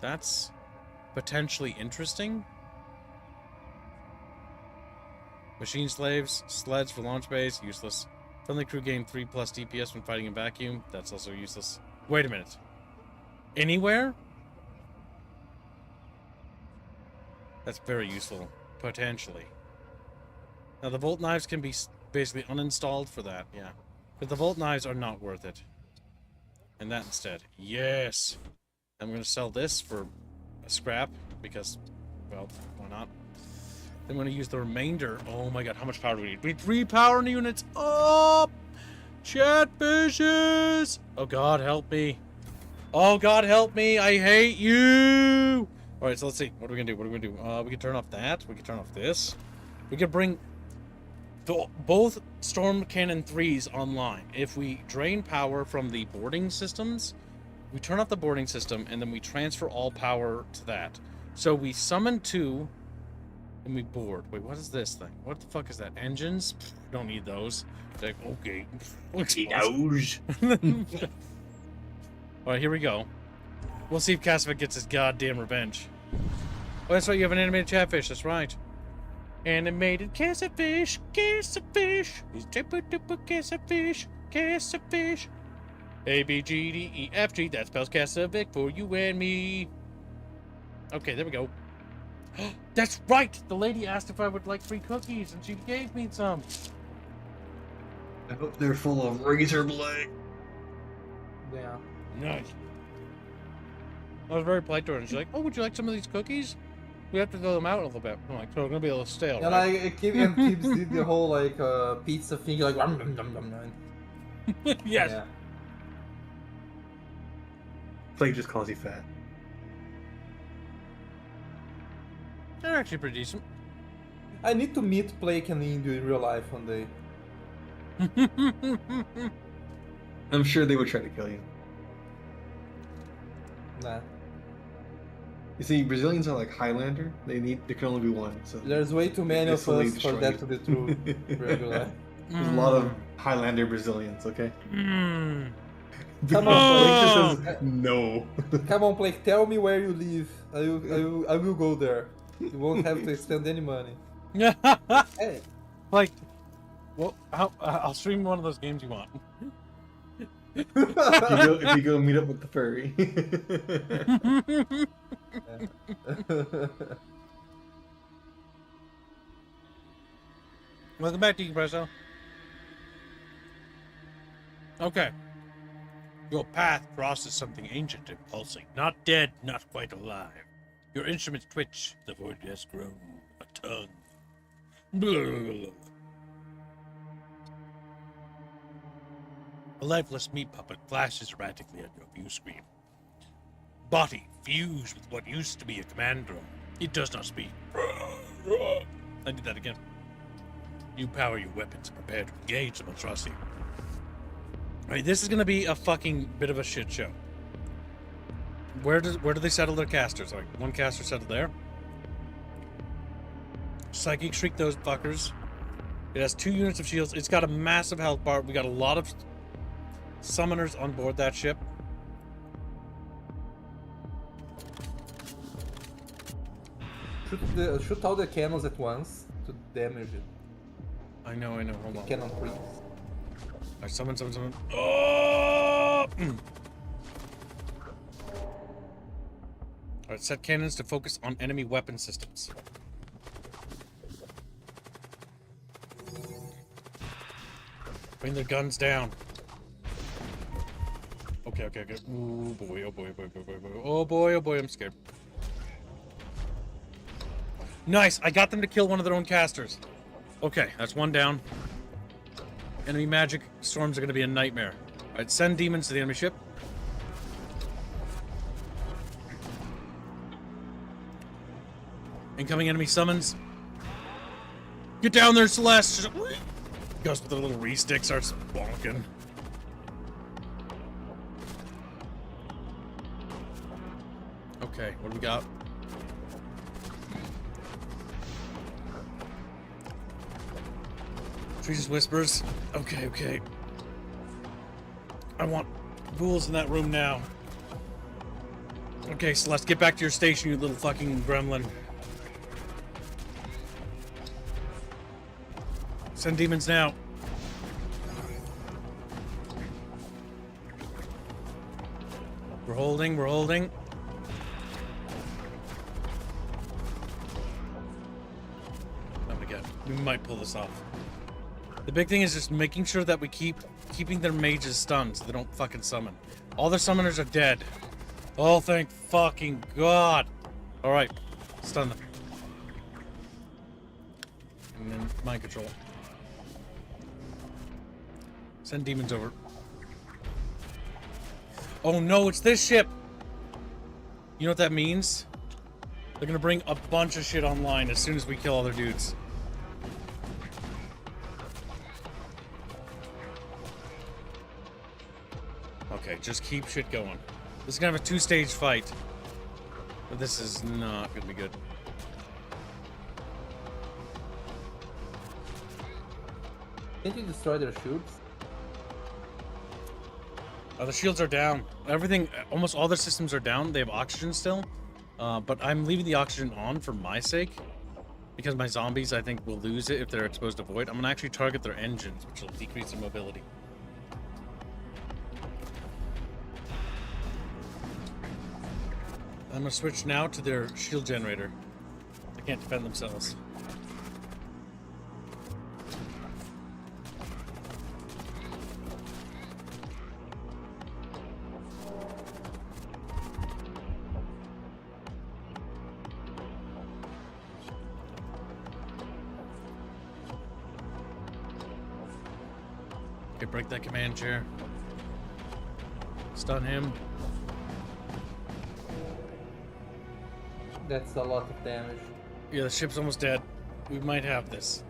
That's potentially interesting. Machine slaves, sleds for launch bays, useless. Friendly crew gain 3+ DPS when fighting in vacuum. That's also useless. Wait a minute. Anywhere? That's very useful. Potentially. Now the Volt Knives can be basically uninstalled for that, yeah. But the Volt Knives are not worth it. And that instead. Yes! I'm going to sell this for a scrap, because, well, why not? I'm going to use the remainder. Oh my god, how much power do we need? We need 3 power units up! Chatfishes! Oh god, help me. Oh god, help me! I hate you! Alright, so let's see. What are we going to do? What are we going to do? We can turn off that. We can turn off this. We can bring both Storm Cannon 3s online. If we drain power from the boarding systems, we turn off the boarding system, and then we transfer all power to that. So we summon 2... and we board. Wait, what is this thing? What the fuck is that? Engines? Pfft, don't need those. Like, okay. Looks awesome. Alright, here we go. We'll see if Kasvik gets his goddamn revenge. Oh, that's right, you have an animated chatfish, that's right. Animated kiss a fish, kiss a fish. He's super duper kiss a fish, kiss a fish. A B G D E F G. That spells Casavic for you and me. Okay, there we go. That's right. The lady asked if I would like free cookies, and she gave me some. I hope they're full of razor blade. Yeah. Nice. I was very polite to her, and she's like, "Oh, would you like some of these cookies? We have to throw them out a little bit." I'm like, "So it's gonna be a little stale, And right?" like it keeps the whole like pizza thing like nom, nom, nom, nom, nom. Yes. Yeah. Plague just calls you fat. They're actually pretty decent. I need to meet Blake and Indu in real life one day. I'm sure they would try to kill you. Nah. You see, Brazilians are like Highlander. There can only be one. So There's way too many of instantly us for destroy that you. to be true. in real life. There's a lot of Highlander Brazilians. Okay. Mm. Come Blake on, just says no. Come on, Blake, tell me where you live. I will go there. You won't have to spend any money. Hey. Like, well, I'll stream one of those games you want. if you go meet up with the furry. Welcome back, Decompresso. Okay. Your path crosses something ancient and pulsing. Not dead, not quite alive. Your instruments twitch. The void has grown a tongue. Blah. A lifeless meat puppet flashes erratically on your view screen. Body fused with what used to be a command drone. It does not speak. I did that again. You power your weapons and prepare to engage the monstrosity. Alright, this is gonna be a fucking bit of a shit show. Where do they settle their casters? Like, one caster settled there. Psychic Shriek those fuckers. It has 2 units of shields. It's got a massive health bar. We got a lot of summoners on board that ship. Shoot all the cannons at once to damage it. I know, hold on. Cannon freeze. Alright, summon. Oh! Alright, set cannons to focus on enemy weapon systems. Bring their guns down. Okay. Oh boy, I'm scared. Nice, I got them to kill one of their own casters. Okay, that's one down. Enemy magic storms are gonna be a nightmare. Alright, send demons to the enemy ship. Incoming enemy summons. Get down there, Celeste! Goes with the little re-stick, starts bonking. Okay, what do we got? Trees whispers. Okay. I want ghouls in that room now. Okay, Celeste, get back to your station, you little fucking gremlin. Send demons now. We're holding. Oh my god, we might pull this off. The big thing is just making sure that we keeping their mages stunned so they don't fucking summon. All their summoners are dead. Oh, thank fucking god. Alright, stun them. And then mind control. Send demons over. Oh no, it's this ship! You know what that means? They're gonna bring a bunch of shit online as soon as we kill all their dudes. Okay, just keep shit going. This is gonna have a 2-stage fight. But this is not gonna be good. Can't you destroy their shields? The shields are down. Everything, almost all their systems are down. They have oxygen still. But I'm leaving the oxygen on for my sake. Because my zombies, I think, will lose it if they're exposed to void. I'm gonna actually target their engines, which will decrease their mobility. I'm gonna switch now to their shield generator. They can't defend themselves. Okay, break that command chair. Stun him. That's a lot of damage. Yeah, the ship's almost dead. We might have this.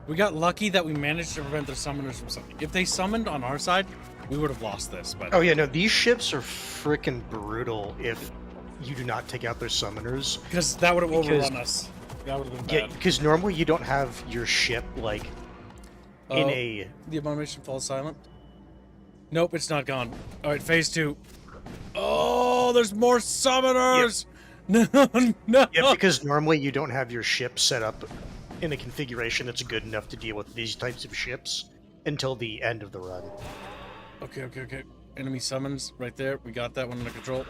We got lucky that we managed to prevent their summoners from summoning. If they summoned on our side, we would have lost this. But Oh yeah, no, these ships are freaking brutal if you do not take out their summoners. because that would have Because- overrun us. That would have been Yeah, bad. because normally you don't have your ship like in a. The abomination falls silent. Nope, it's not gone. All right, phase 2. Oh, there's more summoners. No, no. Yeah, because normally you don't have your ship set up in a configuration that's good enough to deal with these types of ships until the end of the run. Okay. Enemy summons right there. We got that one under control. All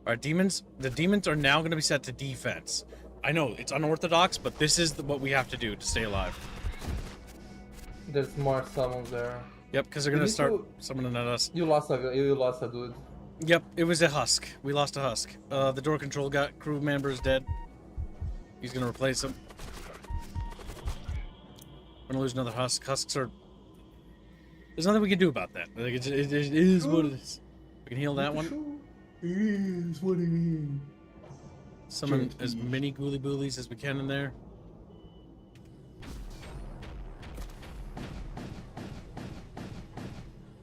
right, demons. The demons are now going to be set to defense. I know it's unorthodox, but this is what we have to do to stay alive. There's more summons there. Yep, because they're You going to need start to- summoning at us. You lost a dude. Yep, it was a husk. We lost a husk. The door control crew member is dead. He's gonna replace him. We're gonna lose another husk. Husks are. There's nothing we can do about that. Like, it is what it is. We can heal that one. It is what it is. Summon as many ghouly boolies as we can in there.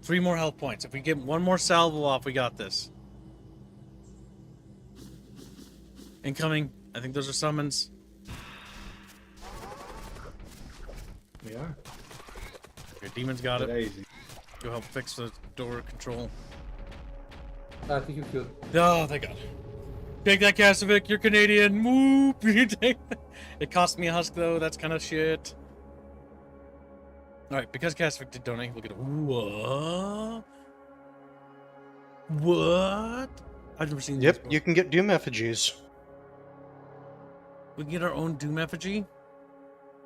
Three more health points. If we get one more salvo off, we got this. Incoming. I think those are summons. We are. Your demons got it. Crazy. Go help fix the door control. I think you killed. Oh, thank God. Take that, Kasovic. You're Canadian. Whoop. You take that. It cost me a husk, though. That's kind of shit. All right, because Kasovic did donate, we'll get a... What? What? I've never seen this Yep, before. you can get Doom effigies. We can get our own Doom effigy?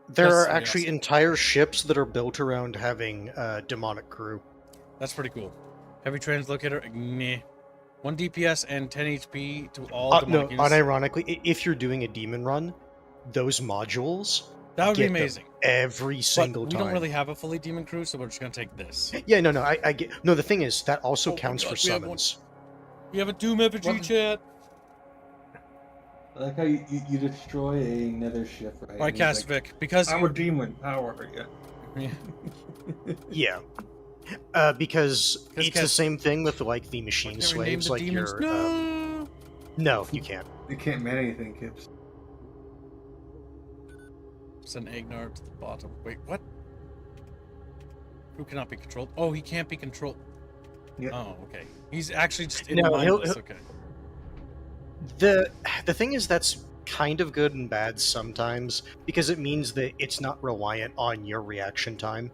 There That's are really actually awesome. entire ships that are built around having demonic crew. That's pretty cool. Heavy translocator, meh. 1 DPS and 10 HP to all No, demonic units. unironically, if you're doing a demon run, those modules That would be get them amazing. every single But we time. don't really have a fully demon crew, so we're just gonna take this. Yeah, no, I get. No, the thing is that also Oh my counts God, for we have one. summons. We have a Doom effigy, What? chat. I like how you destroy another ship, right? All right, And he's Kasovic, because like, you... our demon power, yeah. Yeah. Yeah, because it's the Cas- same thing with like the machine Can't we name slaves, the like demons? your. No! No, you can't. You can't man anything, Kips. Send Agnar to the bottom. Wait, what? Who cannot be controlled? Oh, he can't be controlled. Yep. Oh, okay. He's actually just in No, mindless. he'll- Okay. The thing is that's kind of good and bad sometimes because it means that it's not reliant on your reaction time.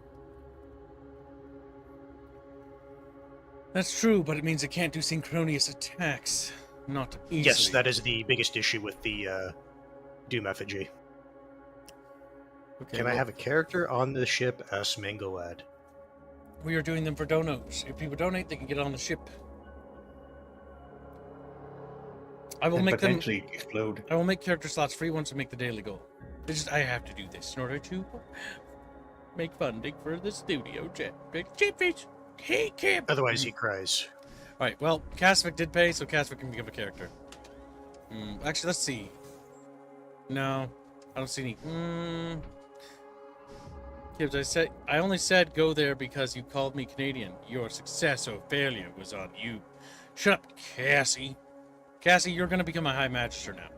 That's true, but it means it can't do synchronous attacks. Not easily. Yes, that is the biggest issue with the Doom effigy. Okay, Can I well, have a character on the ship as Mingolad? We are doing them for donos. If people donate, they can get on the ship. I will And make them. potentially explode. I will make character slots free once we make the daily goal. It's just I have to do this in order to make funding for the studio. Chatfish. Hey, Kim. Otherwise, he cries. All right. Well, Kasovic did pay, so Kasovic can become a character. Actually, let's see. No, I don't see any. Gibbs, I only said go there because you called me Canadian. Your success or failure was on you. Shut up, Cassie. Cassie, you're gonna become a High Magister now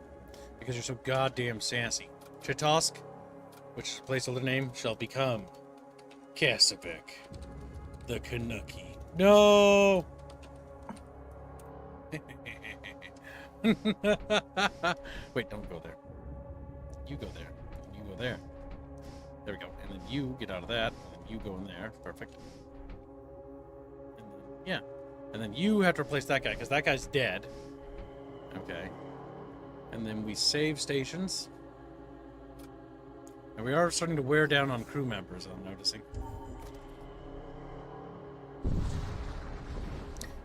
because you're so goddamn sassy. Chetosk, which is a placeholder name, shall become Kasovic, the Canucky. No. Wait, don't go there. You go there. And you go there. There we go. And then you get out of that. And then you go in there. Perfect. And then, yeah. And then you have to replace that guy, because that guy's dead. Okay. And then we save stations. And we are starting to wear down on crew members, I'm noticing.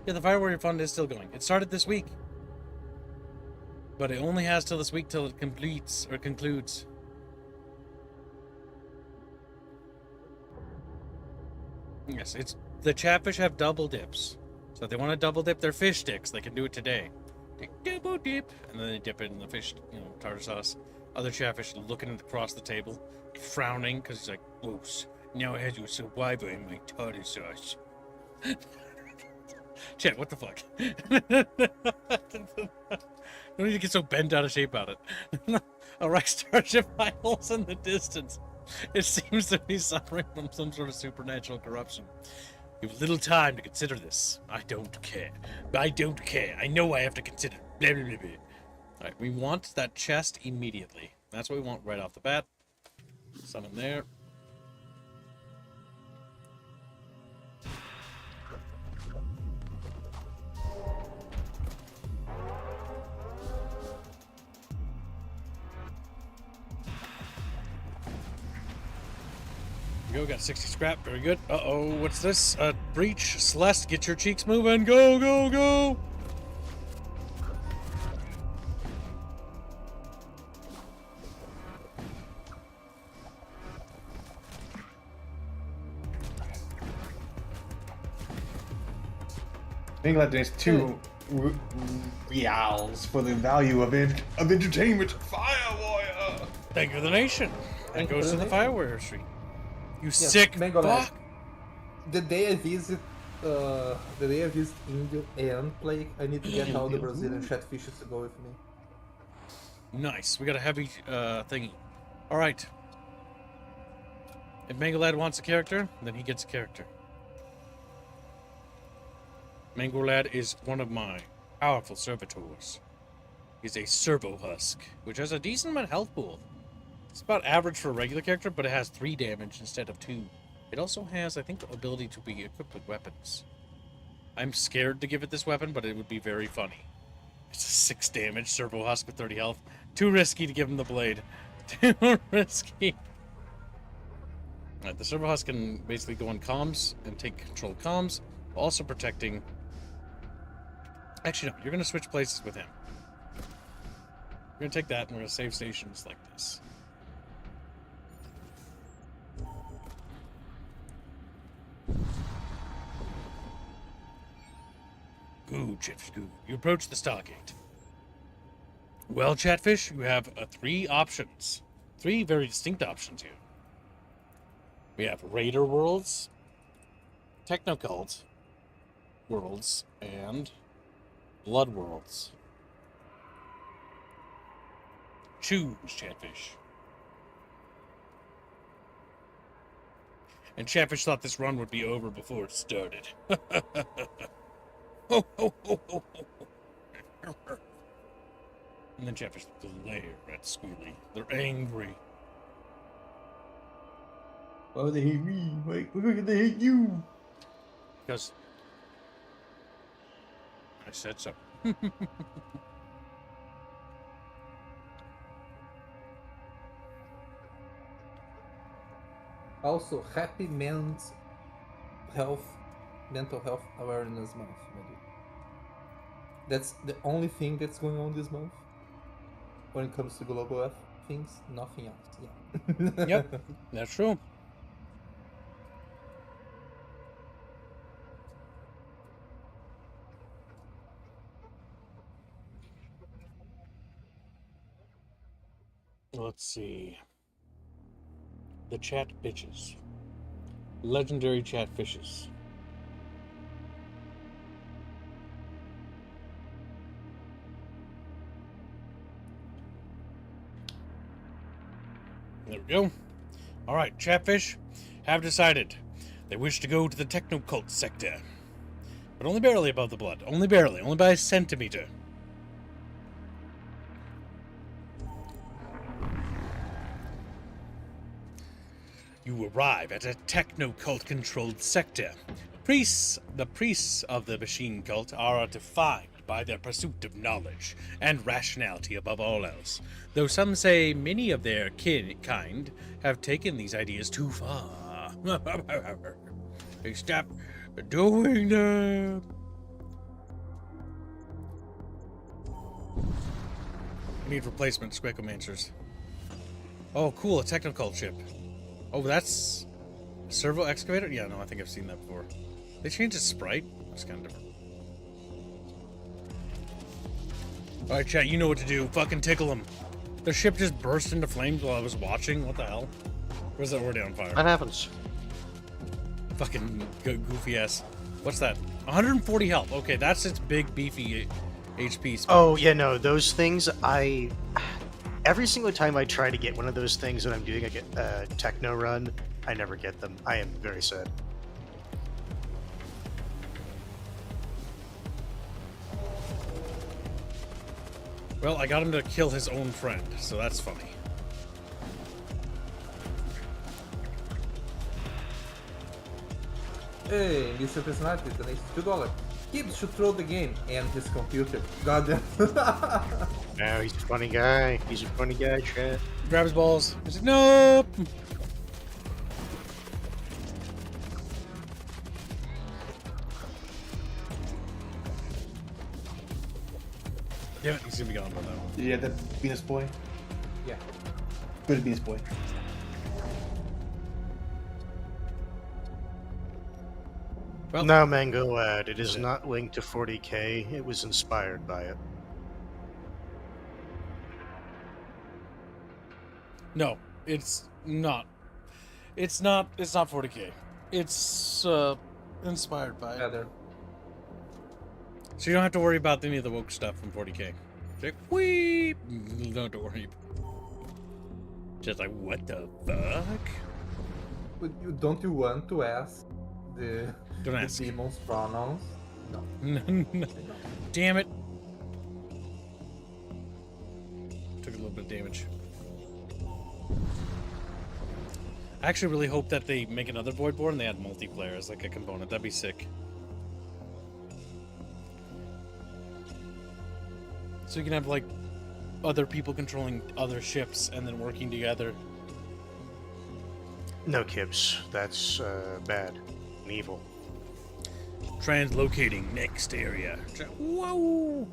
Yeah, the Fire Warrior Fund is still going. It started this week. But it only has till this week till it completes, or concludes. Yes, it's... The Chatfish have double dips. So if they want to double dip their fish sticks, they can do it today. They double dip, and then they dip it in the fish, tartar sauce. Other Chatfish looking across the table, frowning, because he's like, "Whoops, now I had you saliva in my tartar sauce." Chat, what the fuck? Don't need to get so bent out of shape about it. A wrecked starship idles in the distance. It seems to be suffering from some sort of supernatural corruption. You have little time to consider this. I don't care. I don't care. I know I have to consider. Blah, blah, blah, blah. Alright, we want that chest immediately. That's what we want right off the bat. Summon there. Go, got 60 scrap, very good. Uh-oh, what's this? Breach, Celeste, get your cheeks moving, go, go, go! Bangladesh 2 reals for the value of entertainment. Fire Warrior! Thank you for the nation. That Thank you goes for to the the nation. Fire Warrior Street. You Yes, sick Mangolad. fuck! The day I visit India and play, I need to get all the Brazilian Chatfishes to go with me. Nice, we got a heavy thingy. Alright. If Mangolad wants a character, then he gets a character. Mangolad is one of my powerful servitors. He's a servo husk, which has a decent amount of health pool. It's about average for a regular character, but it has 3 damage instead of 2. It also has, I think, the ability to be equipped with weapons. I'm scared to give it this weapon, but it would be very funny. It's a 6 damage servo husk with 30 health. Too risky to give him the blade. Too risky. Alright, the servo husk can basically go on comms and take control of comms, while also protecting... Actually, no, you're going to switch places with him. We're going to take that and we're going to save stations like this. Good, Chatfish, good. You approach the Stargate. Well, Chatfish, you have 3 options. 3 very distinct options here. We have Raider Worlds, Technocult Worlds, and Blood Worlds. Choose, Chatfish. And Chatfish thought this run would be over before it started. Ho, ho, ho, ho, ho. And then Chatfish glare at Squealy. They're angry. Why would they hate me? Why would they hate you? Because I said so. Also, Happy Men's Mental Health Awareness Month, my dude. That's the only thing that's going on this month. When it comes to global things, nothing else. Yeah. Yep, that's true. Let's see. The Chat Bitches. Legendary Chatfishes. There we go. Alright, Chatfish have decided they wish to go to the Technocult sector. But only barely above the blood. Only barely. Only by a centimeter. You arrive at a techno-cult-controlled sector. The priests of the machine cult are defined by their pursuit of knowledge and rationality above all else, though some say many of their kind have taken these ideas too far. They stop doing them. I need replacement Squeakomancers. Oh, cool, a technical chip. Oh, that's a servo excavator? Yeah, no, I think I've seen that before. They changed its sprite? It's kind of different. Alright, chat, you know what to do. Fucking tickle them. The ship just burst into flames while I was watching. What the hell? Or is it already on fire? That happens. Fucking goofy ass. What's that? 140 health. Okay, that's its big, beefy HP spike. Oh, yeah, no, those things, every single time I try to get one of those things that I'm doing a techno run, I never get them. I am very sad. Well, I got him to kill his own friend, so that's funny. Hey, Mr. Personality, donates $2. Gibbs should throw the game and his computer. Goddamn. No, he's a funny guy. He's a funny guy, chat. Grab his balls. He said, nope. Damn it, he's gonna be gone by now. Did you get that Venus boy? Yeah. Good Venus boy. Well, No, Mango Lad, it is not linked to 40k. It was inspired by it. no, it's not. It's not 40k. It's inspired by it. Better. So you don't have to worry about any of the woke stuff from 40k. It's like, whee! You don't have to worry. Just like, what the fuck? Don't you want to ask Don't the ask. demon's pronouns? No. No. Damn it. Took a little bit of damage. I actually really hope that they make another Voidborn and they add multiplayer as like a component. That'd be sick. So you can have like other people controlling other ships and then working together. No, Kibbs. That's bad and evil. Translocating next area. Whoa!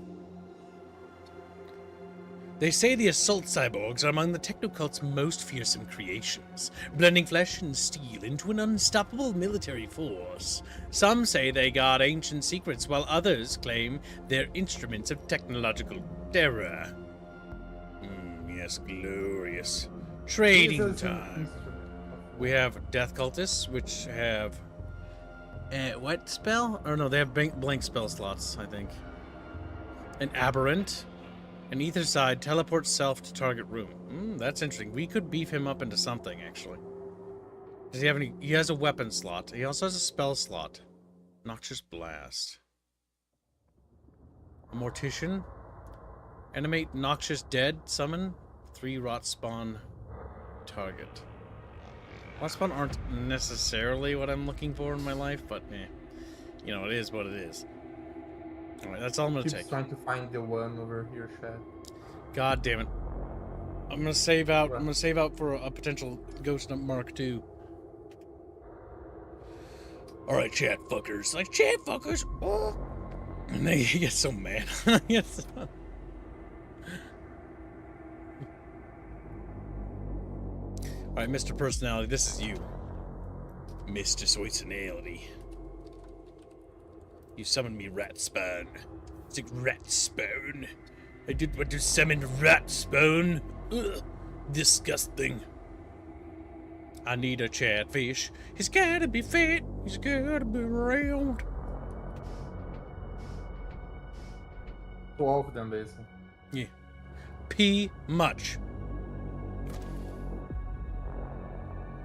They say the assault cyborgs are among the technocult's most fearsome creations, blending flesh and steel into an unstoppable military force. Some say they guard ancient secrets, while others claim they're instruments of technological terror. Yes, glorious. Trading Jesus, time. We have Death Cultists, which have... what spell? Or no, they have blank spell slots, I think. An Aberrant. An Ether Side teleports self to target room. That's interesting. We could beef him up into something, actually. Does he have any... He has a weapon slot. He also has a spell slot. Noxious Blast. A Mortician. Animate Noxious Dead. Summon. 3 Rot Spawn target. Rot Spawn aren't necessarily what I'm looking for in my life, but you know, it is what it is. Alright, that's all I'm gonna Keeps take. trying to find the one over here, Shad. God damn it. I'm gonna save out. I'm gonna save out for a potential Ghost Mark II. Alright, chat fuckers. Like, chat fuckers! Oh! And then he gets so mad. Yes. Alright, Mr. Personality, this is you. Mr. Soitonality. You summoned me rat spawn. It's like rat spawn. I did want to summon rat spawn. Ugh, disgusting. I need a chatfish. He's gotta be fit. He's gotta be round. 12 of them, basically. Yeah. P much.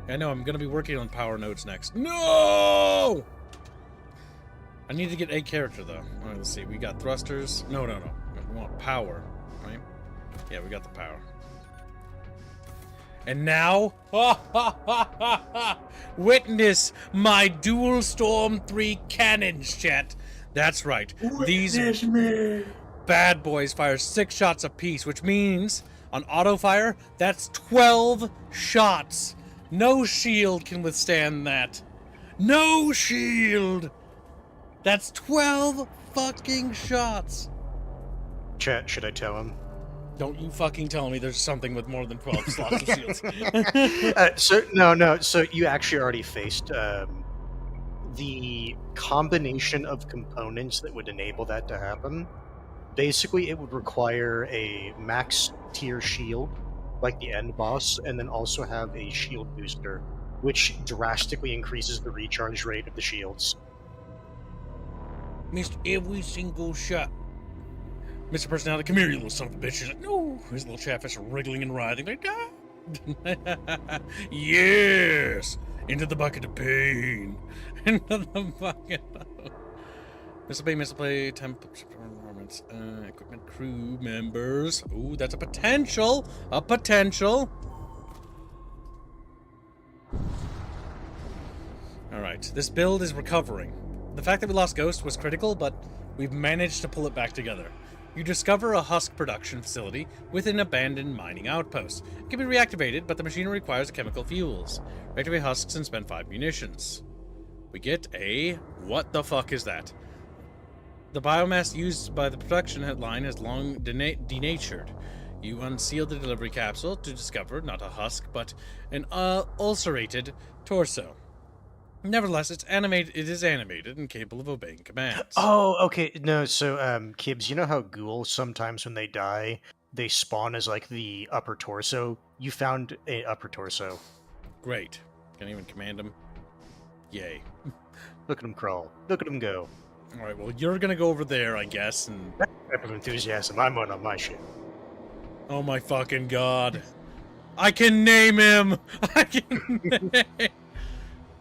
I know, I'm gonna be working on power nodes next. No! I need to get a character, though. Alright, let's see. We got thrusters. No. We want power, right? Yeah, we got the power. And now, witness my dual Storm 3 cannons, chat. That's right. These bad boys fire 6 shots apiece, which means on auto fire, that's 12 shots. No shield can withstand that. No shield. That's 12 fucking shots. Chat, should I tell him? Don't you fucking tell me there's something with more than 12 slots of shields. So you actually already faced the combination of components that would enable that to happen. Basically, it would require a max tier shield, like the end boss, and then also have a shield booster, which drastically increases the recharge rate of the shields. Missed every single shot. Mr. Personality, come here, you little son of a bitch. He's like, no. His little chatfish are wriggling and writhing. Like, ah. Yes! Into the bucket of pain. Into the bucket of... Misplay, temp performance, equipment, crew members. Ooh, that's a potential. A potential. Alright, this build is recovering. The fact that we lost Ghost was critical, but we've managed to pull it back together. You discover a husk production facility with an abandoned mining outpost. It can be reactivated, but the machinery requires chemical fuels. Reactivate husks and spend 5 munitions. We get a... what the fuck is that? The biomass used by the production line has long denatured. You unseal the delivery capsule to discover not a husk, but an ulcerated torso. Nevertheless, it is animated and capable of obeying commands. Oh, okay. No, so, Kibbs, you know how ghouls sometimes when they die, they spawn as, like, the upper torso? You found a upper torso. Great. Can't even command him. Yay. Look at him crawl. Look at him go. Alright, well, you're gonna go over there, I guess, and... Type of enthusiasm. I'm on my shit. Oh my fucking god. I can name him! I can name...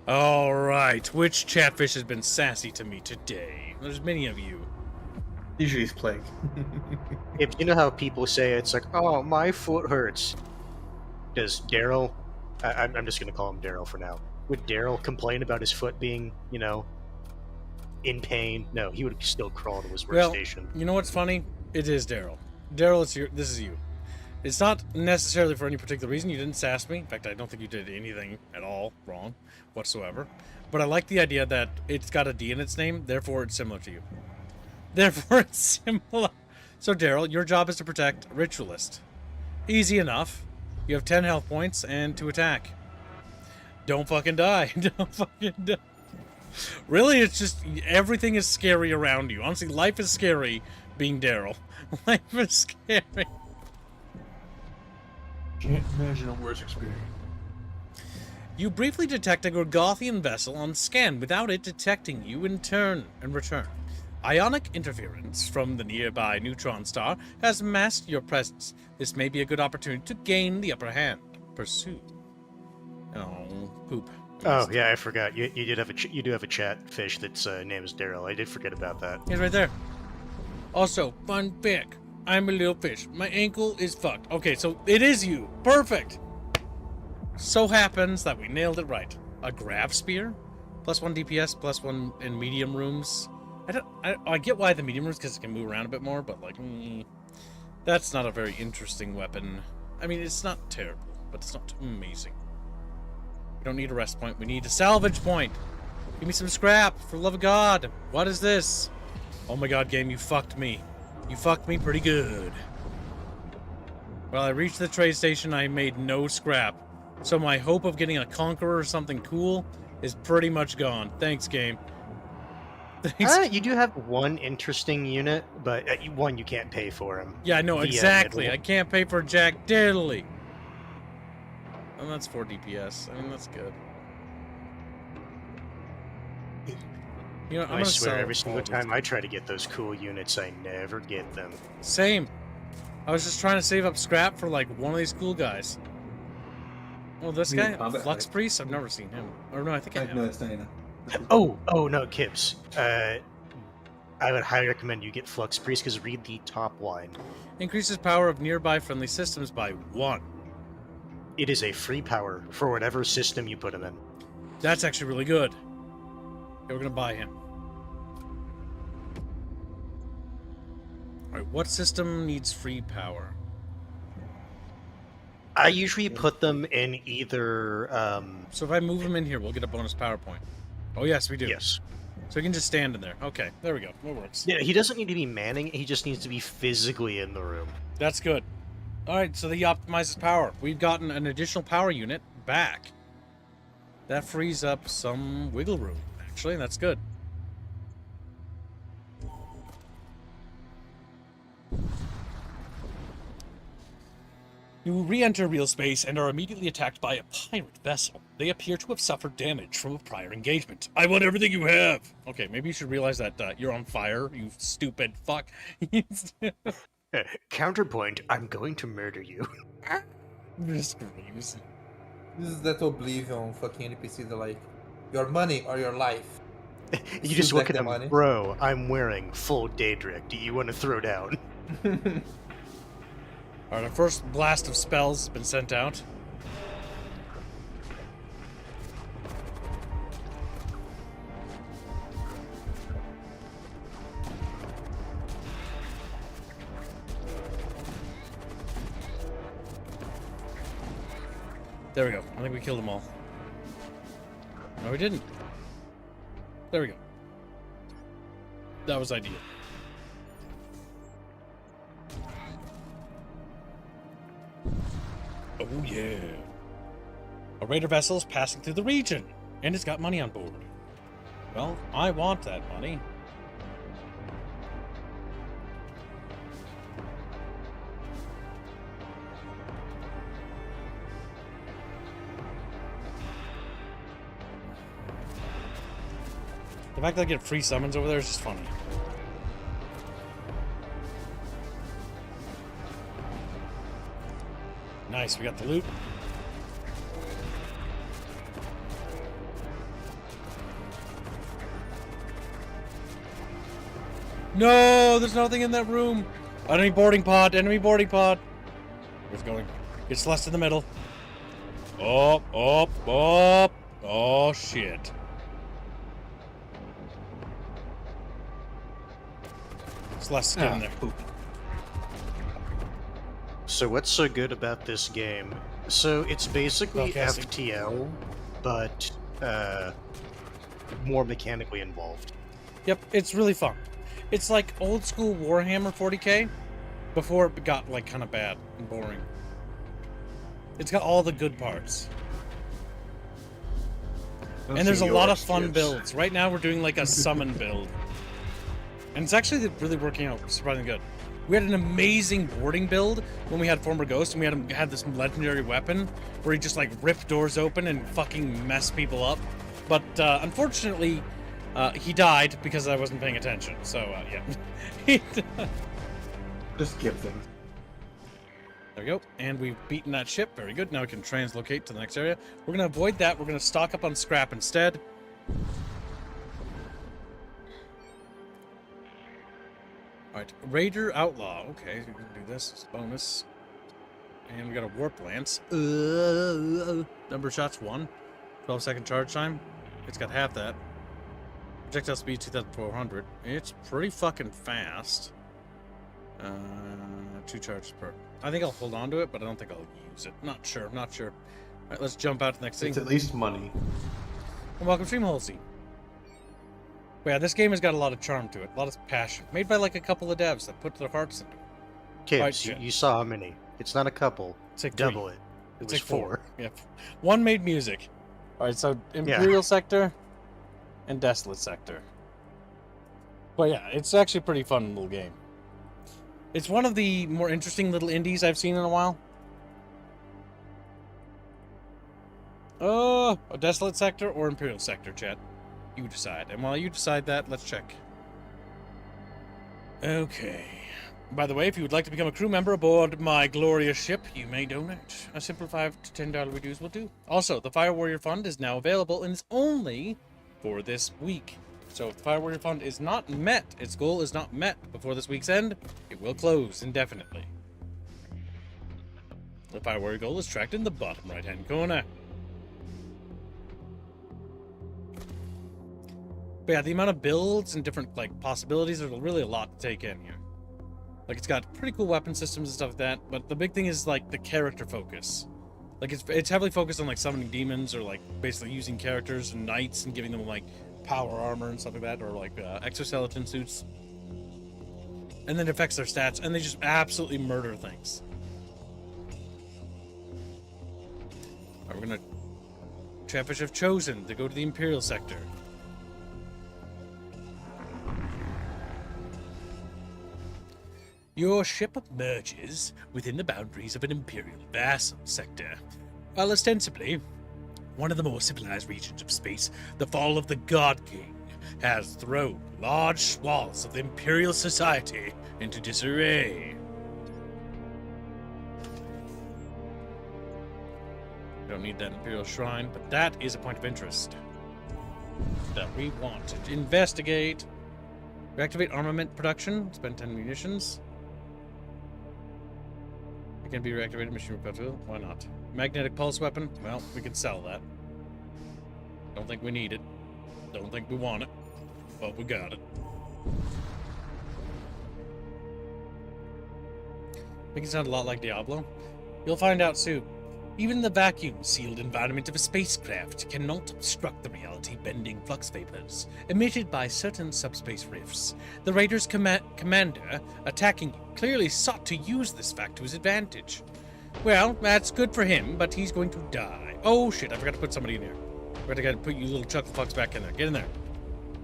Alright, which chatfish has been sassy to me today? There's many of you. Usually it's Plague. If you know how people say it's like, oh, my foot hurts. Does Daryl, I'm just going to call him Daryl for now. Would Daryl complain about his foot being, you know, in pain? No, he would still crawl to his workstation. You know what's funny? It is Daryl. Daryl, this is you. It's not necessarily for any particular reason. You didn't sass me. In fact, I don't think you did anything at all wrong whatsoever. But I like the idea that it's got a D in its name, therefore it's similar to you. Therefore it's similar. So, Daryl, your job is to protect Ritualist. Easy enough. You have 10 health points and to attack. Don't fucking die. Don't fucking die. Really, it's just everything is scary around you. Honestly, life is scary being Daryl. Life is scary. Can't imagine a worse experience. You briefly detect a Gorgothian vessel on scan without it detecting you in return. Ionic interference from the nearby neutron star has masked your presence. This may be a good opportunity to gain the upper hand. Pursue. Oh, poop. Oh yeah, I forgot. You do have a chat fish that's name is Daryl. I did forget about that. He's right there. Also, fun fact. I'm a little fish. My ankle is fucked. Okay, so it is you. Perfect. So happens that we nailed it right. A grav spear, +1 DPS, +1 in medium rooms. I get why the medium rooms, because it can move around a bit more, but like, that's not a very interesting weapon. I mean, it's not terrible, but it's not amazing. We don't need a rest point. We need a salvage point. Give me some scrap, for the love of God. What is this? Oh my God, game, you fucked me. You fucked me pretty good. Well, I reached the trade station, I made no scrap. So my hope of getting a Conqueror or something cool is pretty much gone. Thanks, game. Thanks. You do have one interesting unit, but one you can't pay for him. Yeah, I know, exactly. I can't pay for Jack Diddley. And that's 4 DPS. I mean, that's good. You know, I swear, every single time I try to get those cool units, I never get them. Same. I was just trying to save up scrap for, like, one of these cool guys. Well, this guy, Flux Priest, I've never seen him. Or no, I think I have. Oh no, Kibbs. I would highly recommend you get Flux Priest, because read the top line. Increases power of nearby friendly systems by 1. It is a free power for whatever system you put him in. That's actually really good. Okay, we're gonna buy him. Alright, what system needs free power? I usually put them in either. So if I move him in here, we'll get a bonus power point. Oh yes, we do. Yes. So he can just stand in there. Okay, there we go. That works. Yeah, he doesn't need to be manning. He just needs to be physically in the room. That's good. Alright, so he optimizes power. We've gotten an additional power unit back. That frees up some wiggle room, actually. That's good. You re-enter real space and are immediately attacked by a pirate vessel. They appear to have suffered damage from a prior engagement. I want everything you have! Okay, maybe you should realize that you're on fire, you stupid fuck. Counterpoint, I'm going to murder you. Screams. This is that Oblivion fucking NPC that like, your money or your life. You just look at him, money. bro, I'm wearing full Daedric. Do you want to throw down? Alright, our first blast of spells has been sent out. There we go. I think we killed them all. No, we didn't. There we go. That was ideal. Oh yeah. A raider vessel is passing through the region, and it's got money on board. Well, I want that money. The fact that I get free summons over there is just funny. Nice, we got the loot. No, there's nothing in that room. Enemy boarding pod, enemy boarding pod. Where's it going? Get Celeste in the middle. Up, up, up. Oh, shit. Celeste, get in there. So what's so good about this game? So it's basically Spellcasting. FTL, but more mechanically involved. Yep, it's really fun. It's like old school Warhammer 40k before it got like kind of bad and boring. It's got all the good parts. And there's a lot of fun builds. Right now we're doing like a summon build. And it's actually really working out surprisingly good. We had an amazing boarding build when we had Former Ghost, and we had this legendary weapon where he just like ripped doors open and fucking messed people up. But unfortunately, he died because I wasn't paying attention. So yeah. Just give things. There we go. And we've beaten that ship. Very good. Now we can translocate to the next area. We're going to avoid that. We're going to stock up on scrap instead. Alright, Raider Outlaw. Okay, we can do this. It's a bonus. And we got a Warp Lance. Number of shots 1. 12-second charge time. It's got half that. Projectile speed 2,400. It's pretty fucking fast. 2 charges per. I think I'll hold on to it, but I don't think I'll use it. Not sure. Alright, let's jump out to the next thing. It's at least money. And welcome, Stream Halsey. But yeah, this game has got a lot of charm to it, a lot of passion. Made by like a couple of devs that put their hearts into it. Kids, Right, you saw how many. It's not a couple. It's like Double 3. it. It It's was like 4. Yeah. One made music. Alright, so Imperial Sector and Desolate Sector. But yeah, it's actually a pretty fun little game. It's one of the more interesting little indies I've seen in a while. A Desolate Sector or Imperial Sector, chat? You decide. And while you decide that, let's check. Okay. By the way, if you would like to become a crew member aboard my glorious ship, you may donate. A simple $5 to $10 reduce will do. Also, the Fire Warrior Fund is now available, and it's only for this week. So if the Fire Warrior Fund is not met, its goal is not met before this week's end, it will close indefinitely. The firewall goal is tracked in the bottom right-hand corner. But yeah, the amount of builds and different like possibilities, there's really a lot to take in here. Like, it's got pretty cool weapon systems and stuff like that, but the big thing is like the character focus. Like, it's heavily focused on like summoning demons, or like basically using characters and knights and giving them like power armor and stuff like that, or like exoskeleton suits. And then it affects their stats, and they just absolutely murder things. Alright, we're gonna... Chatfish have chosen to go to the Imperial sector. Your ship emerges within the boundaries of an Imperial vassal sector. While ostensibly one of the more civilized regions of space, the fall of the God King has thrown large swaths of the Imperial society into disarray. We don't need that Imperial Shrine, but that is a point of interest that we want to investigate. Reactivate armament production, spend 10 munitions. It can be reactivated machine repair. Why not? Magnetic pulse weapon? Well, we can sell that. Don't think we need it. Don't think we want it. But we got it. Make it sound a lot like Diablo. You'll find out soon. Even the vacuum-sealed environment of a spacecraft cannot obstruct the reality-bending flux vapors emitted by certain subspace rifts. The Raiders' commander, attacking you, clearly sought to use this fact to his advantage. Well, that's good for him, but he's going to die. Oh shit, I forgot to put somebody in here. I forgot to put you little chuckle fucks back in there. Get in there.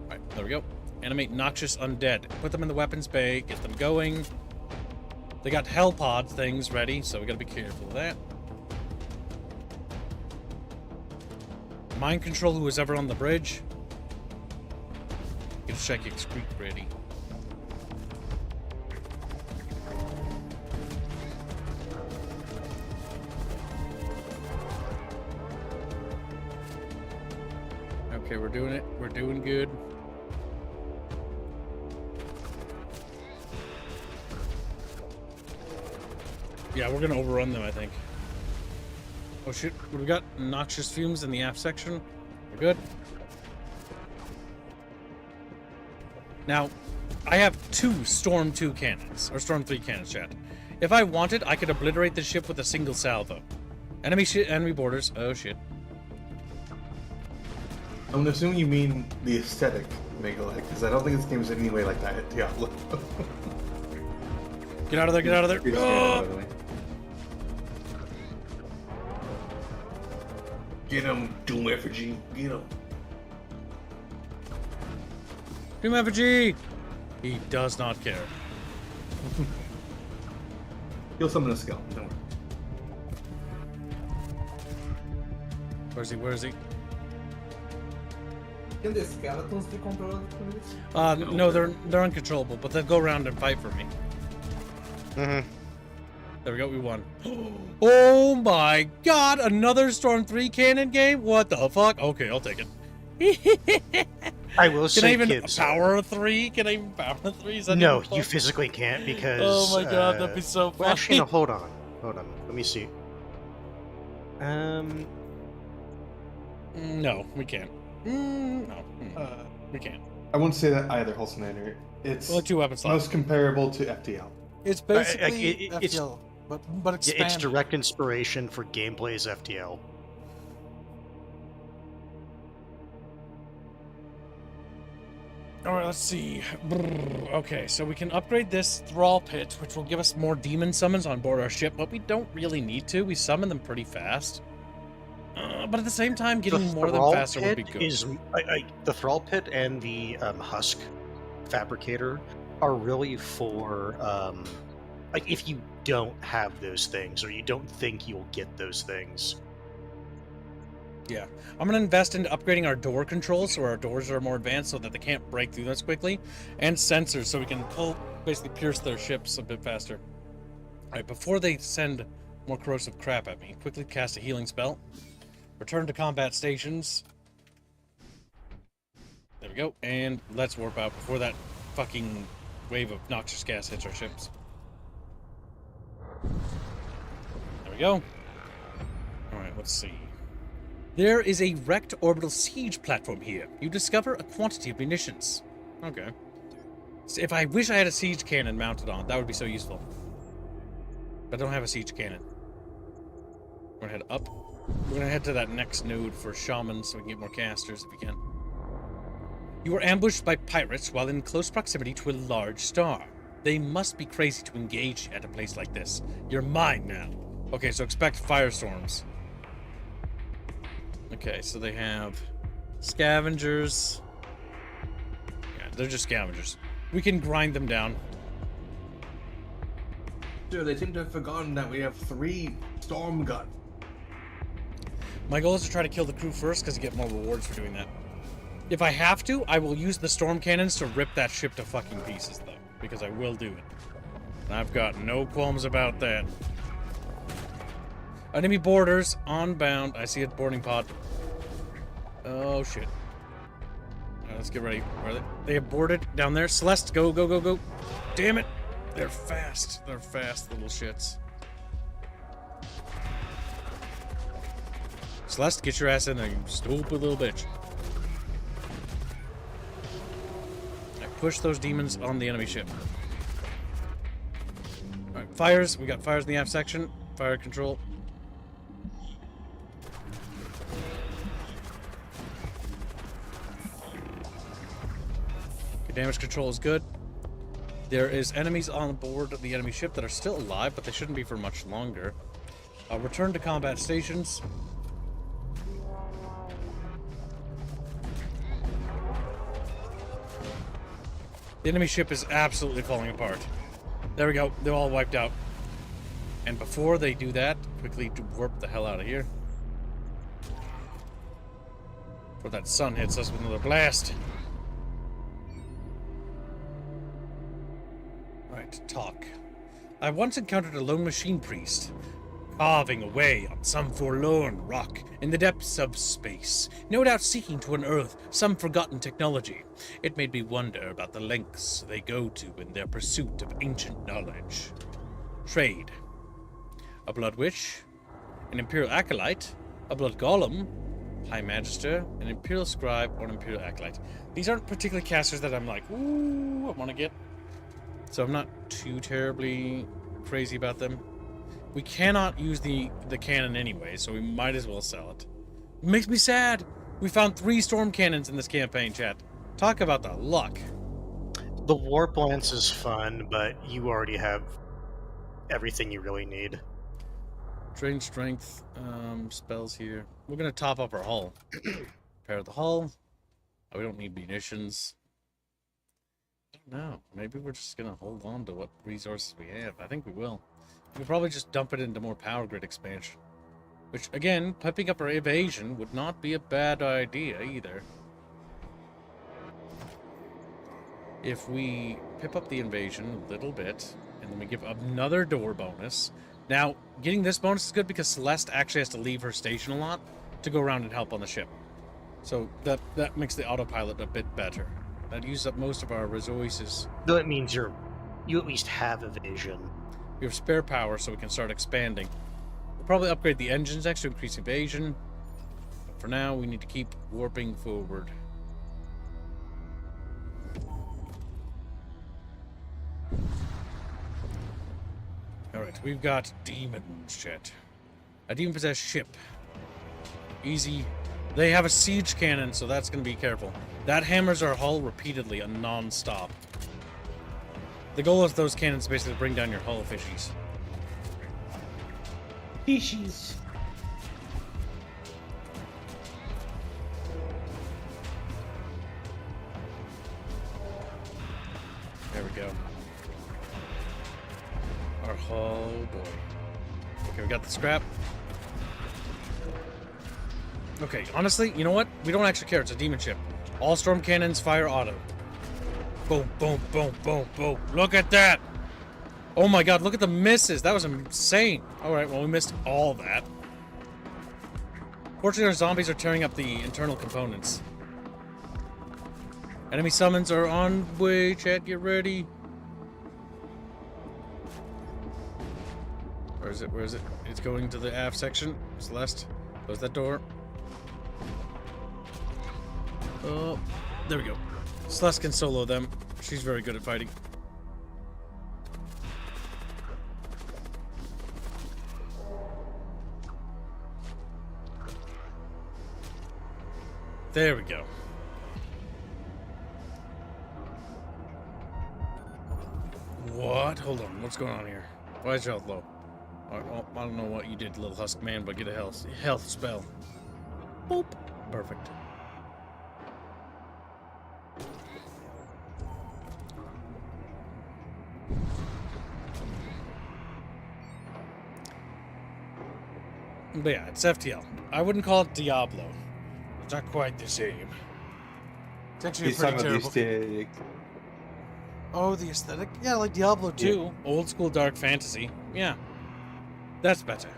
Alright, there we go. Animate noxious undead. Put them in the weapons bay, get them going. They got hell pod things ready, so we gotta be careful of that. Mind control who was ever on the bridge. Get check excrete ready. Okay, we're doing it. We're doing good. Yeah, we're gonna overrun them, I think. Oh shit, what do we got? Noxious fumes in the aft section. We're good. Now, I have two Storm 2 cannons, or Storm 3 cannons, chat. If I wanted, I could obliterate the ship with a single salvo. Enemy borders. Oh shit. I'm assuming you mean the aesthetic, Megalite, because I don't think this game is in any way like that at Diablo. Get out of there, get out of there. Pretty scared, by the way. Get him, Doom Effigy. Get him. Doom Effigy! He does not care. He'll summon a skeleton, don't worry. Where is he? Where is he? Can the skeletons be controlled, please? No, they're uncontrollable, but they'll go around and fight for me. Mm-hmm. There we go, we won. Oh my god, another Storm 3 cannon game? What the fuck? Okay, I'll take it. I will Can say, I even kids, power 3? Can I even power 3? Is that no, even fun? you physically can't because. Oh my god, that'd be so Well, funny. actually, no, hold on. Let me see. No, we can't. No, we can't. I wouldn't say that either, Holsinator. It's Well, 2 weapon slots. most comparable to FTL. It's basically it's- FTL, but Yeah, expanded. it's direct inspiration for gameplay's FTL. Alright, let's see. Brrr. Okay, so we can upgrade this Thrall Pit, which will give us more demon summons on board our ship, but we don't really need to. We summon them pretty fast. But at the same time, getting more of them Thrall faster would be Pit good. Is, the Thrall Pit and the Husk Fabricator are really for, like, if you don't have those things, or you don't think you'll get those things. Yeah. I'm going to invest into upgrading our door controls so our doors are more advanced so that they can't break through them as quickly, and sensors so we can basically pierce their ships a bit faster. Alright, before they send more corrosive crap at me, quickly cast a healing spell. Return to combat stations. There we go. And let's warp out before that fucking wave of noxious gas hits our ships. There we go. Alright, let's see. There is a wrecked orbital siege platform here. You discover a quantity of munitions. Okay. So if I wish I had a siege cannon mounted on, that would be so useful. But I don't have a siege cannon. We're gonna head up. We're gonna head to that next node for shamans so we can get more casters if we can. You were ambushed by pirates while in close proximity to a large star. They must be crazy to engage at a place like this. You're mine now. Okay, so expect firestorms. Okay, so they have scavengers. Yeah, they're just scavengers. We can grind them down. Sure, they seem to have forgotten that we have 3 storm guns. My goal is to try to kill the crew first because you get more rewards for doing that. If I have to, I will use the storm cannons to rip that ship to fucking pieces, though. Because I will do it. And I've got no qualms about that. Enemy boarders, on bound. I see a boarding pod. Oh, shit. Alright, let's get ready. Where are they? They have boarded down there. Celeste, go, go, go, go. Damn it. They're fast. They're fast little shits. Celeste, get your ass in there, you stupid little bitch. Push those demons on the enemy ship. Alright, fires. We got fires in the aft section. Fire control. Okay, damage control is good. There is enemies on board the enemy ship that are still alive, but they shouldn't be for much longer. Return to combat stations. The enemy ship is absolutely falling apart. There we go. They're all wiped out. And before they do that, quickly warp the hell out of here. Before that sun hits us with another blast. Right, talk. I once encountered a lone machine priest, carving away on some forlorn rock in the depths of space, no doubt seeking to unearth some forgotten technology. It made me wonder about the lengths they go to in their pursuit of ancient knowledge. Trade. A blood witch, an imperial acolyte, a blood golem, high magister, an imperial scribe, or an imperial acolyte. These aren't particularly casters that I'm like, ooh, I want to get. So I'm not too terribly crazy about them. We cannot use the cannon anyway, so we might as well sell it. It makes me sad. We found 3 storm cannons in this campaign, chat. Talk about the luck. The warp lance is fun, but you already have everything you really need. Drain strength, spells here. We're gonna top up our hull. Repair the hull. Oh, we don't need munitions. I don't know. Maybe we're just gonna hold on to what resources we have. I think we will. We'll probably just dump it into more power grid expansion. Which, again, piping up our evasion would not be a bad idea either. If we pip up the invasion a little bit, and then we give another door bonus. Now, getting this bonus is good because Celeste actually has to leave her station a lot to go around and help on the ship. So that makes the autopilot a bit better. That uses up most of our resources. Though it means you at least have evasion. We have spare power, so we can start expanding. We'll probably upgrade the engines next to increase evasion. But for now, we need to keep warping forward. Alright, we've got demons, chat. A demon-possessed ship. Easy. They have a siege cannon, so that's going to be careful. That hammers our hull repeatedly and non-stop. The goal of those cannons is basically to bring down your hull fishies. Fishies. There we go. Our hull, boy. Okay, we got the scrap. Okay, honestly, you know what? We don't actually care. It's a demon ship. All storm cannons fire auto. Boom, boom, boom, boom, boom. Look at that! Oh my god, look at the misses. That was insane. Alright, well, we missed all that. Fortunately, our zombies are tearing up the internal components. Enemy summons are on way, chat. Get ready. Where is it? Where is it? It's going to the aft section. Celeste, close that door. Oh, there we go. Celeste can solo them. She's very good at fighting. There we go. What? Hold on. What's going on here? Why is your health low? Well, I don't know what you did, little husk man, but get a health spell. Boop. Perfect. But yeah, it's FTL. I wouldn't call it Diablo. It's not quite the same. It's actually He's pretty talking about the terrible. aesthetic. Oh, the aesthetic? Yeah, like Diablo 2. Yeah. Old school dark fantasy. Yeah. That's better.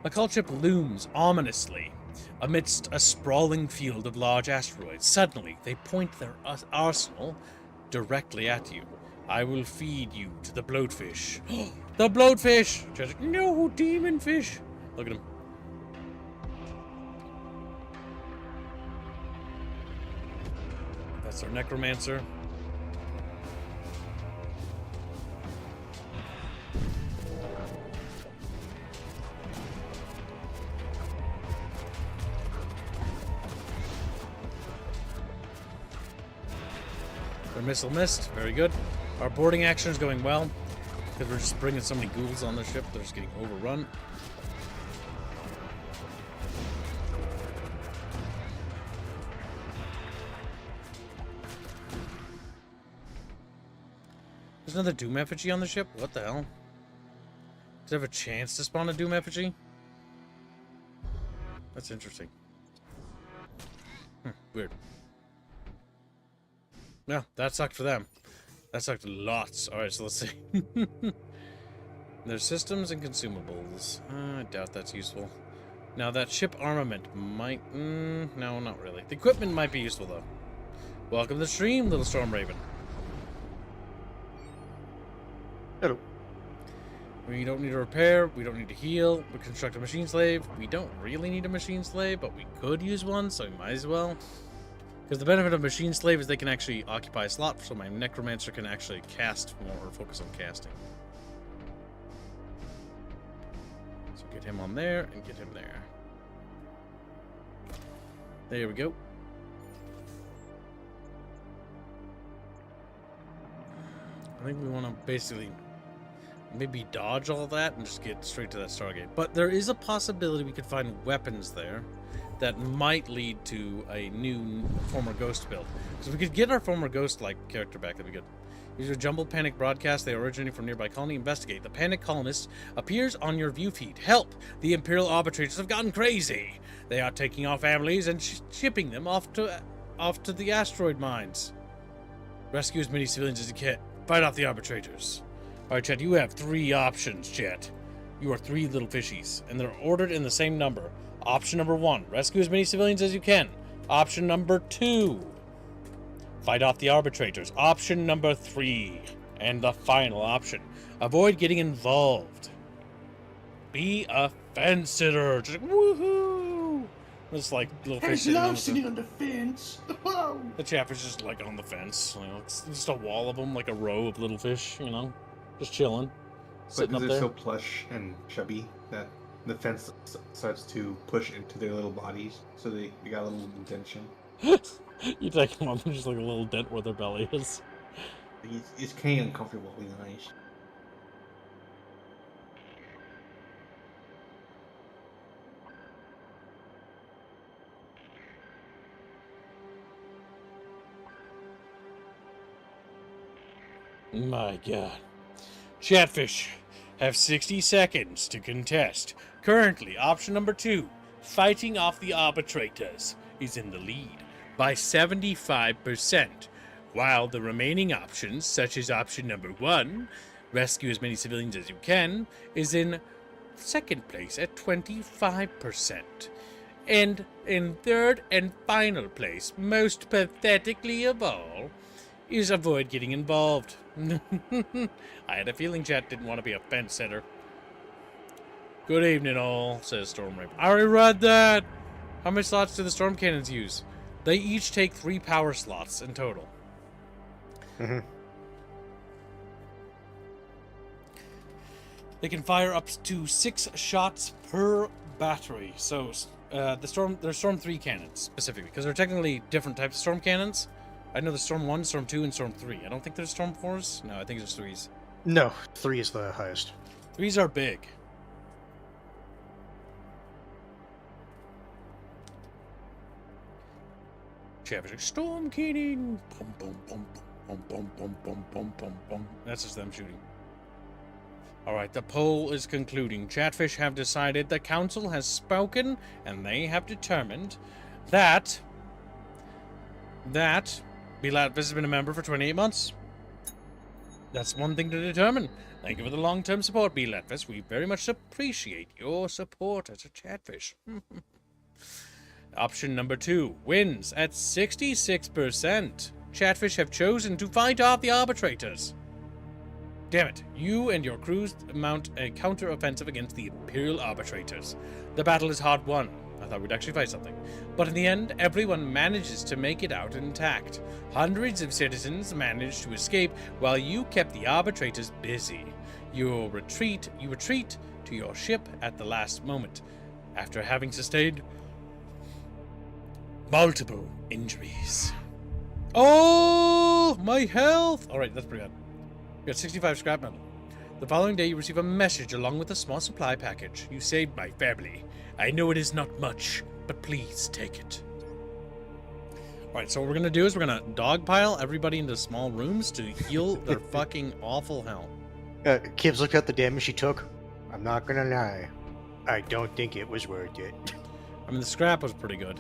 The cult ship looms ominously amidst a sprawling field of large asteroids. Suddenly, they point their arsenal directly at you. I will feed you to the bloatfish. The bloatfish! No, demon fish! Look at him. That's our necromancer. Our missile missed. Very good. Our boarding action is going well. Because we're just bringing so many ghouls on the ship, they're just getting overrun. There's another Doom effigy on the ship? What the hell? Does it have a chance to spawn a Doom effigy? That's interesting. Weird. Yeah, that sucked for them. That sucked lots. Alright, so let's see. There's systems and consumables. I doubt that's useful. Now, that ship armament might... no, not really. The equipment might be useful, though. Welcome to the stream, little Storm Raven. Hello. We don't need to repair. We don't need to heal. We construct a machine slave. We don't really need a machine slave, but we could use one, so we might as well. Because the benefit of machine slave is they can actually occupy a slot, so my necromancer can actually cast more or focus on casting. So get him on there and get him there. There we go. I think we want to basically maybe dodge all that and just get straight to that Stargate. But there is a possibility we could find weapons there that might lead to a new former Ghost build. So if we could get our former Ghost-like character back, that'd be good. These are jumbled panic broadcasts. They originate from nearby colony. Investigate. The panic colonist appears on your view feed. Help! The Imperial arbitrators have gotten crazy. They are taking our families and shipping them off to the asteroid mines. Rescue as many civilians as you can. Fight off the arbitrators. Alright, Chet, you have 3 options, Chet. You are 3 little fishies, and they're ordered in the same number. Option number 1, rescue as many civilians as you can. Option number 2, fight off the arbitrators. Option number 3, and the final option, avoid getting involved. Be a fence sitter. Just like, woohoo! It's like little fish sitting on the fence. The chap is just like on the fence. You know, it's just a wall of them, like a row of little fish. You know, just chilling, sitting up But there. they're so plush and chubby that the fence starts to push into their little bodies, so they got a little indentation. You take them on, there's just like a little dent where their belly is. It's kind of uncomfortable, you nice. My God. Chatfish have 60 seconds to contest. Currently, option number 2, fighting off the arbitrators, is in the lead by 75%, while the remaining options, such as option number 1, rescue as many civilians as you can, is in second place at 25%. And in third and final place, most pathetically of all, is avoid getting involved. I had a feeling Chat didn't want to be a fence sitter. Good evening, all, says Storm Raven. I already read that. How many slots do the Storm Cannons use? They each take 3 power slots in total. Mm-hmm. They can fire up to 6 shots per battery. So, there's Storm 3 cannons, specifically, because they're technically different types of Storm Cannons. I know there's Storm 1, Storm 2, and Storm 3. I don't think there's Storm 4s. No, I think there's 3s. No, 3 is the highest. 3s are big. Chatfish, Storm Cannon! Boom, boom, boom, boom, boom, boom, boom, boom, boom, boom. That's just them shooting. Alright, the poll is concluding. Chatfish have decided, the council has spoken, and they have determined that Bilatvis has been a member for 28 months. That's one thing to determine. Thank you for the long-term support, Bilatvis. We very much appreciate your support as a Chatfish. Option number 2 wins at 66%. Chatfish have chosen to fight off the arbitrators. Damn it, you and your crews mount a counter-offensive against the Imperial Arbitrators. The battle is hard won. I thought we'd actually fight something. But in the end, everyone manages to make it out intact. Hundreds of citizens managed to escape while you kept the arbitrators busy. You retreat to your ship at the last moment, after having sustained multiple injuries. Oh, my health! Alright, that's pretty bad. You got 65 scrap metal. The following day, you receive a message along with a small supply package. You saved my family. I know it is not much, but please take it. Alright, so what we're gonna do is we're gonna dogpile everybody into small rooms to heal their fucking awful health. Kibbs looked at the damage she took. I'm not gonna lie. I don't think it was worth it. I mean, the scrap was pretty good.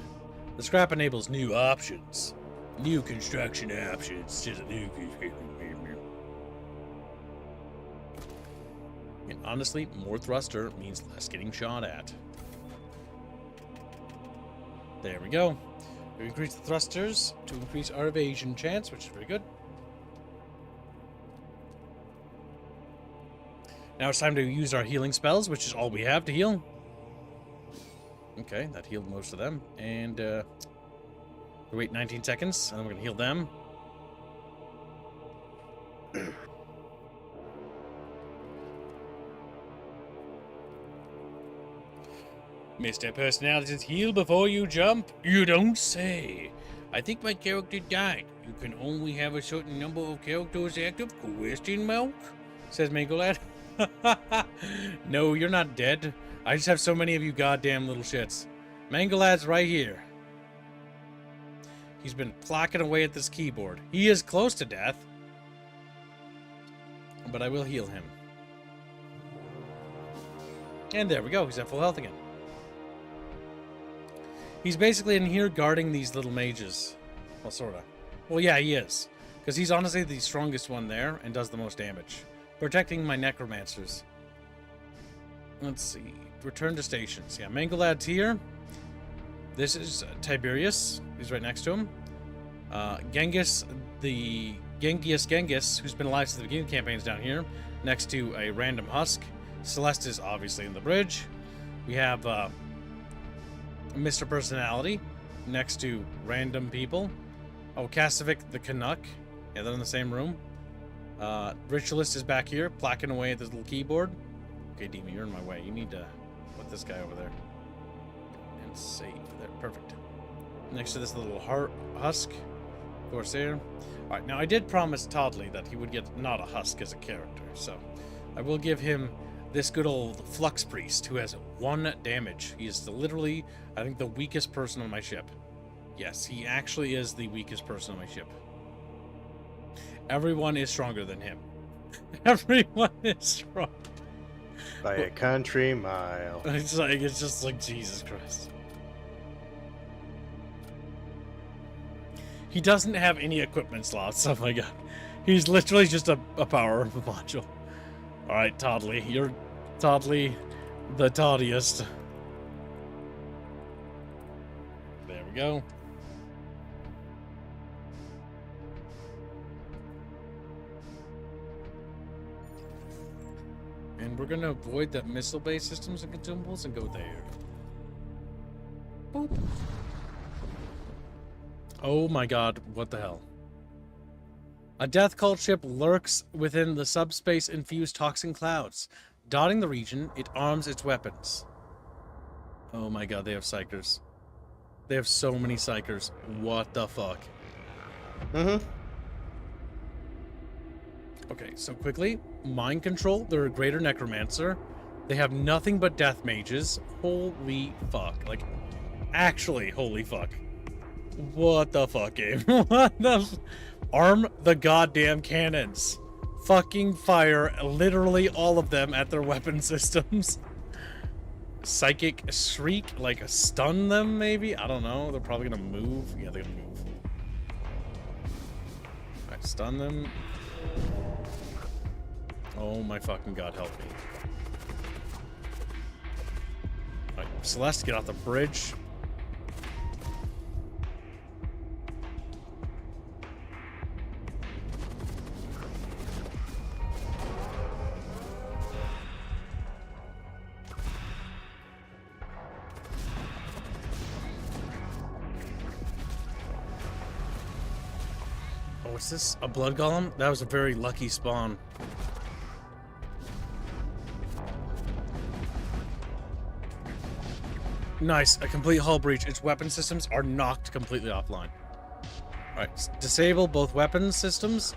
The scrap enables new options. New construction options. Just a new... And honestly, more thruster means less getting shot at. There we go. We increase the thrusters to increase our evasion chance, which is very good. Now it's time to use our healing spells, which is all we have to heal. Okay, that healed most of them. And wait 19 seconds, and then we're going to heal them. Mr. Personalities, heal before you jump? You don't say. I think my character died. You can only have a certain number of characters active? Question mark? Says Mangolad. No, you're not dead. I just have so many of you goddamn little shits. Mangolad's right here. He's been placking away at this keyboard. He is close to death. But I will heal him. And there we go. He's at full health again. He's basically in here guarding these little mages. Well, sorta. Well, yeah, he is. Because he's honestly the strongest one there and does the most damage. Protecting my necromancers. Let's see. Return to stations. Yeah, Mangolad's here. This is Tiberius. He's right next to him. Genghis, the Genghis, who's been alive since the beginning of the campaign, is down here. Next to a random husk. Celeste is obviously in the bridge. We have Mr. Personality next to random people. Oh, Kasovic the Canuck. Yeah, they're in the same room. Ritualist is back here, placking away at this little keyboard. Okay, Dima, you're in my way. You need to put this guy over there. And save there. Perfect. Next to this little husk. Of course, there. Alright, now I did promise Toddley that he would get not a husk as a character, so I will give him this good old Flux Priest, who has 1 damage. He is literally, I think, the weakest person on my ship. Yes, he actually is the weakest person on my ship. Everyone is stronger than him. Everyone is strong. By a country mile. It's just like, Jesus Christ. He doesn't have any equipment slots. Oh my god. He's literally just a power module. Alright, Toddley. You're Toddley the toddiest. There we go. And we're gonna avoid the missile-based systems and consumables and go there. Boop. Oh my god, what the hell? A death cult ship lurks within the subspace-infused toxin clouds. Dotting the region, it arms its weapons. Oh my god, they have psychers. They have so many psychers. What the fuck? Mm-hmm. Okay, so quickly, mind control. They're a greater necromancer. They have nothing but death mages. Holy fuck. Like, actually, holy fuck. What the fuck, game? What the arm the goddamn cannons. Fucking fire literally all of them at their weapon systems. Psychic shriek, like stun them maybe? I don't know. They're probably gonna move. Yeah, they're gonna move. Alright, stun them. Oh my fucking god, help me. Alright, Celeste, get off the bridge. Oh, is this a blood golem? That was a very lucky spawn. Nice, a complete hull breach. Its weapon systems are knocked completely offline. Alright, disable both weapon systems.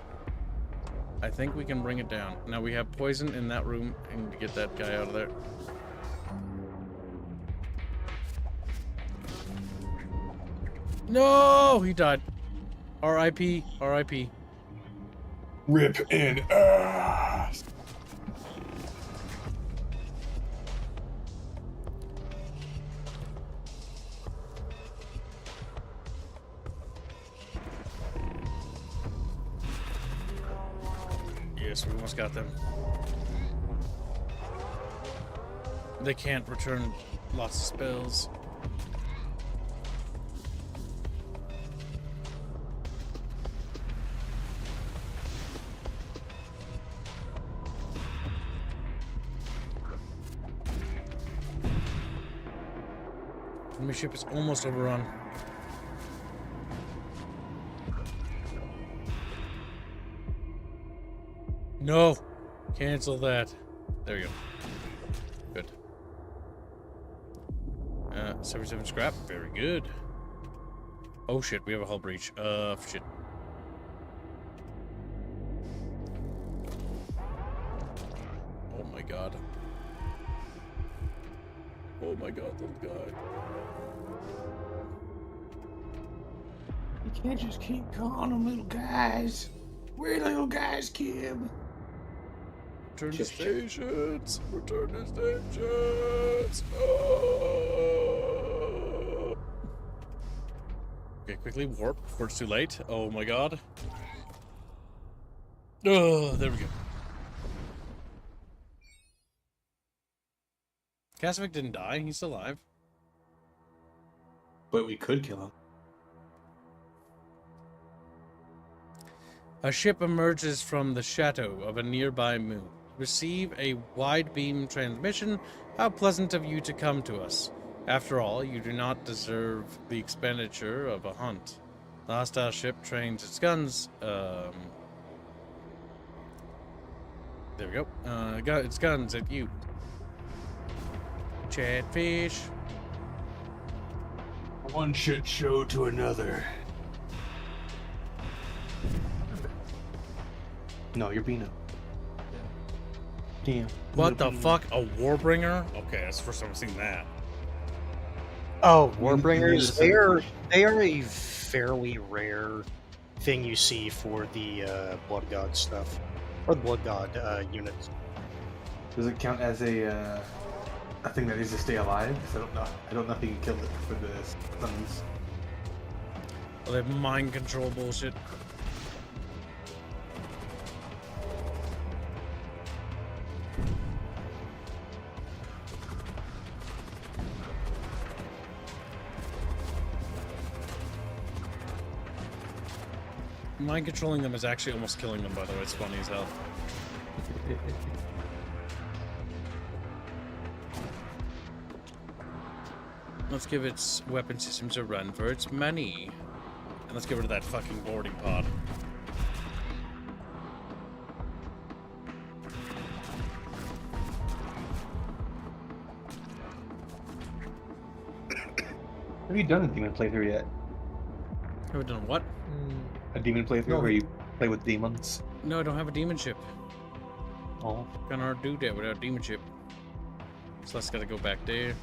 I think we can bring it down. Now we have poison in that room and get that guy out of there. No, he died. R.I.P. R.I.P. Rip in ass. Yes, we almost got them. They can't return lots of spells. Enemy ship is almost overrun. No! Cancel that. There you go. Good. 77 scrap. Very good. Oh shit, we have a hull breach. Shit. Oh my god. Oh my god, little guy. You can't just keep calling them little guys. We're little guys, kid. Return to stations! Return to stations! Oh! Okay, quickly warp before it's too late. Oh my god. Oh, there we go. Kasvik didn't die, he's still alive. But we could kill him. A ship emerges from the shadow of a nearby moon. Receive a wide beam transmission. How pleasant of you to come to us. After all, you do not deserve the expenditure of a hunt. The hostile ship trains its guns. There we go. Got its guns at you. Chatfish. One shit show to another. No, you're being a... Damn. What the fuck? A Warbringer? Okay, that's the first time I've seen that. Oh, Warbringers, they are a fairly rare thing you see for the Blood God stuff. Or the Blood God units. Does it count as a thing that needs to stay alive? Because I don't know if you can kill it for the stuns. Well, they have mind control bullshit. Mind controlling them is actually almost killing them, by the way. It's funny as hell. Let's give its weapon systems a run for its money. And let's get rid of that fucking boarding pod. Have you done a demon playthrough yet? Have we done what? A demon playthrough No. where you play with demons? No, I don't have a demon ship. Oh. Can't hard do that without a demon ship. So let's gotta go back there.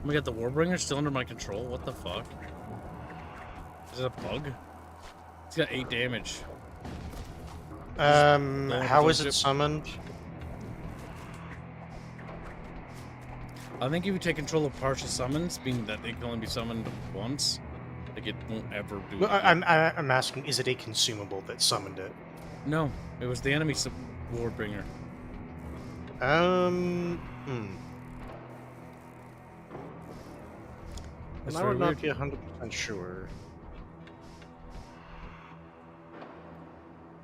We got the Warbringer still under my control. What the fuck? Is it a bug? It's got 8 damage. How is it summoned? I think if you take control of partial summons, being that they can only be summoned once, like it won't ever do Well, it. I'm asking, is it a consumable that summoned it? No, it was the enemy Warbringer. That's I very would not weird. be 100% sure.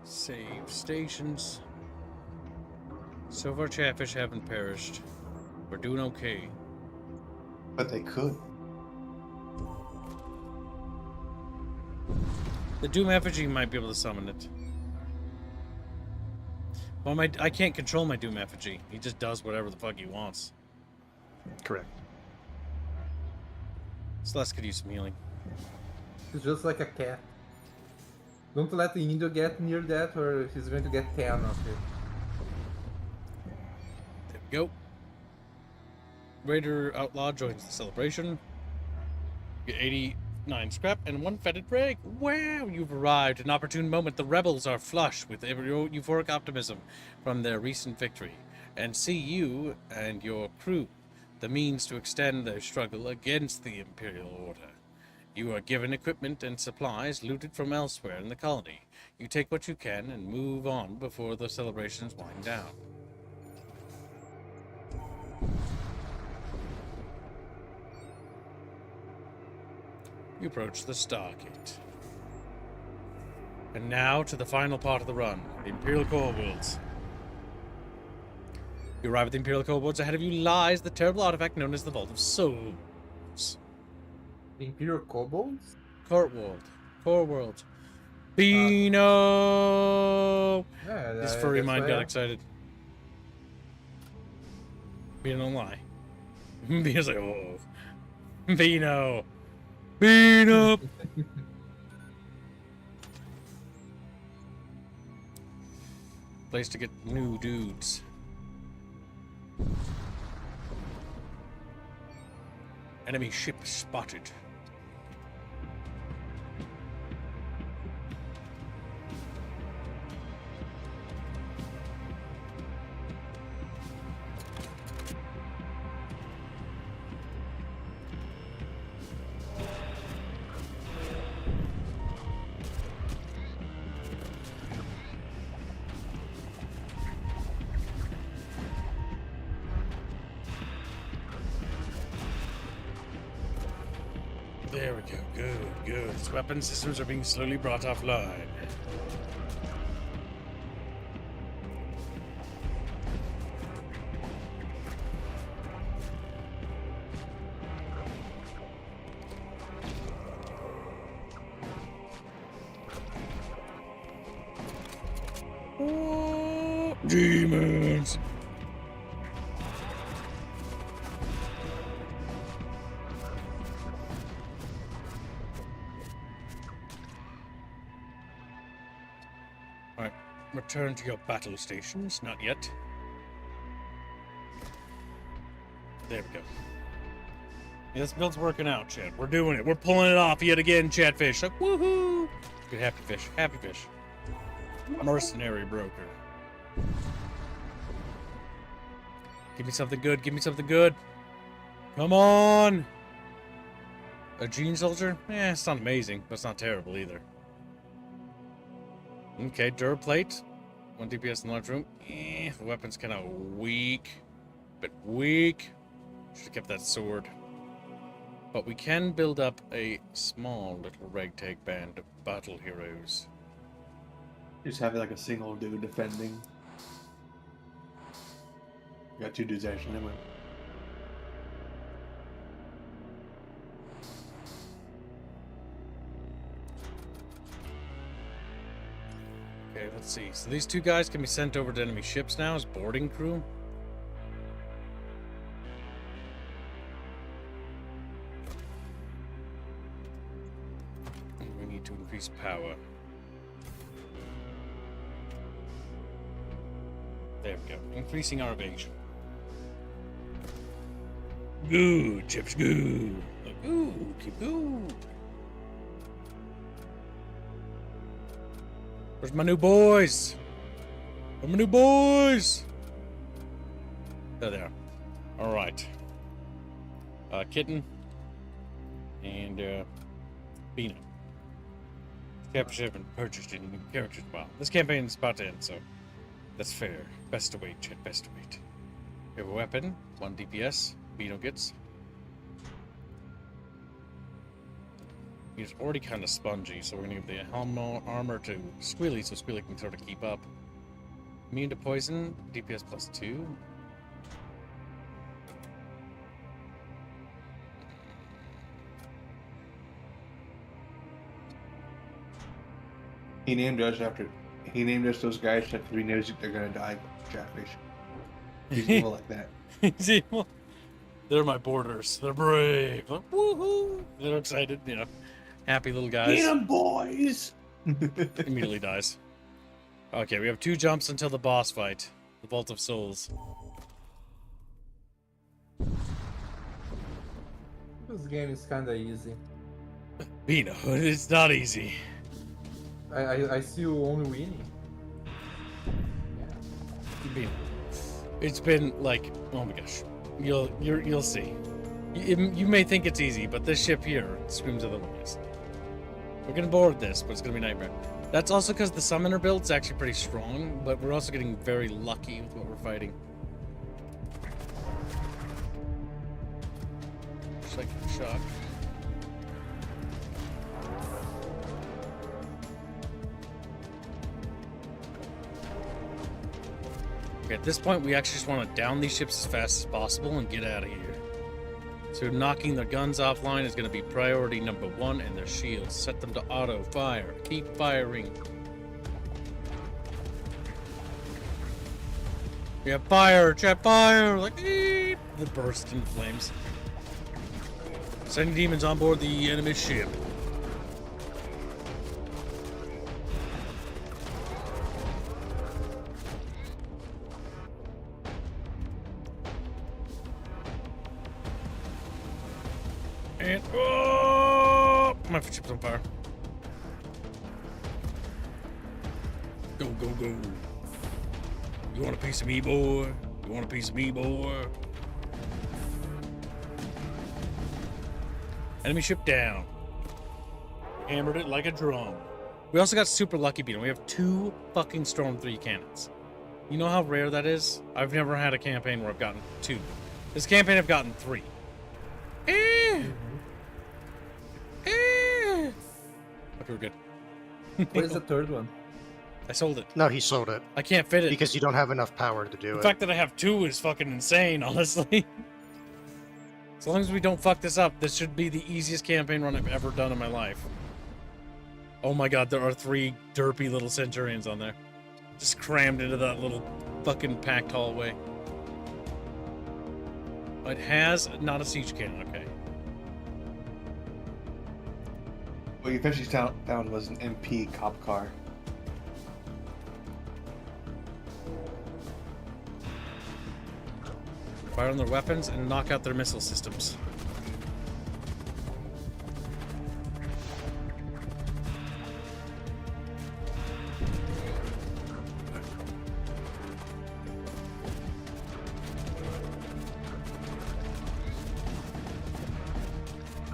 Save stations. So far, Chatfish haven't perished. We're doing okay. But they could. The Doom Effigy might be able to summon it. Well, I can't control my Doom Effigy. He just does whatever the fuck he wants. Correct. Celeste could use some healing. He's just like a cat. Don't let the Indo get near that or he's going to get 10 of it. There we go. Raider Outlaw joins the celebration. You get 89 scrap and 1 fetid break. Wow, you've arrived at an opportune moment. The rebels are flush with euphoric optimism from their recent victory, and see you and your crew the means to extend their struggle against the Imperial Order. You are given equipment and supplies looted from elsewhere in the colony. You take what you can and move on before the celebrations wind down. You approach the Stargate. And now to the final part of the run, the Imperial Core Worlds. You arrive at the Imperial Core Worlds. Ahead of you lies the terrible artifact known as the Vault of Souls. The Imperial Kobolds? Core World. Core World. Beano! Yeah, His furry that's mind why got I- excited. Beano don't lie. Beano's like, oh. Beano! Beano! Place to get new dudes. Enemy ship spotted. There we go. Good, good. Its weapon systems are being slowly brought offline. Oh, demons! Alright, return to your battle stations. Not yet. There we go. Yeah, this build's working out, Chad. We're doing it. We're pulling it off yet again, Chatfish. Like, woohoo! Good, happy fish. Happy fish. Mercenary broker. Give me something good. Give me something good. Come on! A gene soldier? Eh, it's not amazing, but it's not terrible either. Okay, Durplate. 1 DPS in the large room. The weapon's kind of weak. Bit weak. Should have kept that sword. But we can build up a small little ragtag band of battle heroes. Just having like a single dude defending. We got 2 dudes actually. Never mind. Okay, let's see. So these 2 guys can be sent over to enemy ships now as boarding crew. And we need to increase power. There we go. Increasing our evasion. Goo, chips, goo. Goo, keep goo. Where's my new boys? Where's my new boys? There they are. Alright. Kitten. And, Beano. Capture and purchased in new characters. Wow. This campaign is about to end, so that's fair. Best to wait, chat. Best to wait. We have a weapon. 1 DPS. Beano gets. He's already kind of spongy, so we're gonna give the helm armor to Squealy, so Squealy can sort of keep up. Immune to poison, DPS +2. He named us those guys after he knows they're gonna die. Chatfish. He's evil like that. He's evil. They're my boarders. They're brave. Like, woohoo! They're excited, you know. Happy little guys. Get 'em, boys! Immediately dies. Okay, we have 2 jumps until the boss fight. The Vault of Souls. This game is kinda easy. Beano, it's not easy. I see you only winning. Beano. It's been like, oh my gosh. You'll see. You may think it's easy, but this ship here screams otherwise. We're gonna board this, but it's gonna be a nightmare. That's also because the summoner build's actually pretty strong, but we're also getting very lucky with what we're fighting. Psychic shock. Okay, at this point, we actually just want to down these ships as fast as possible and get out of here. So knocking their guns offline is going to be priority number 1, and their shields. Set them to auto fire. Keep firing. Yeah, fire! Chat fire! Like, eep! The burst in flames. Sending demons on board the enemy ship. And oh, my ship's on fire. Go, go, go. You want a piece of me, boy? You want a piece of me, boy? Enemy ship down. Hammered it like a drum. We also got super lucky, Beano. We have 2 fucking Storm 3 cannons. You know how rare that is? I've never had a campaign where I've gotten 2. This campaign I've gotten 3. Okay, we're good. What is the 3rd one? I sold it. No, he sold it I can't fit it. because you don't have enough power to do The it. fact that I have 2 is fucking insane, honestly. As long as we don't fuck this up, this should be the easiest campaign run I've ever done in my life. Oh my god, there are 3 derpy little Centurions on there. Just crammed into that little fucking packed hallway. It has not a siege cannon, okay. What you eventually found was an MP cop car. Fire on their weapons and knock out their missile systems.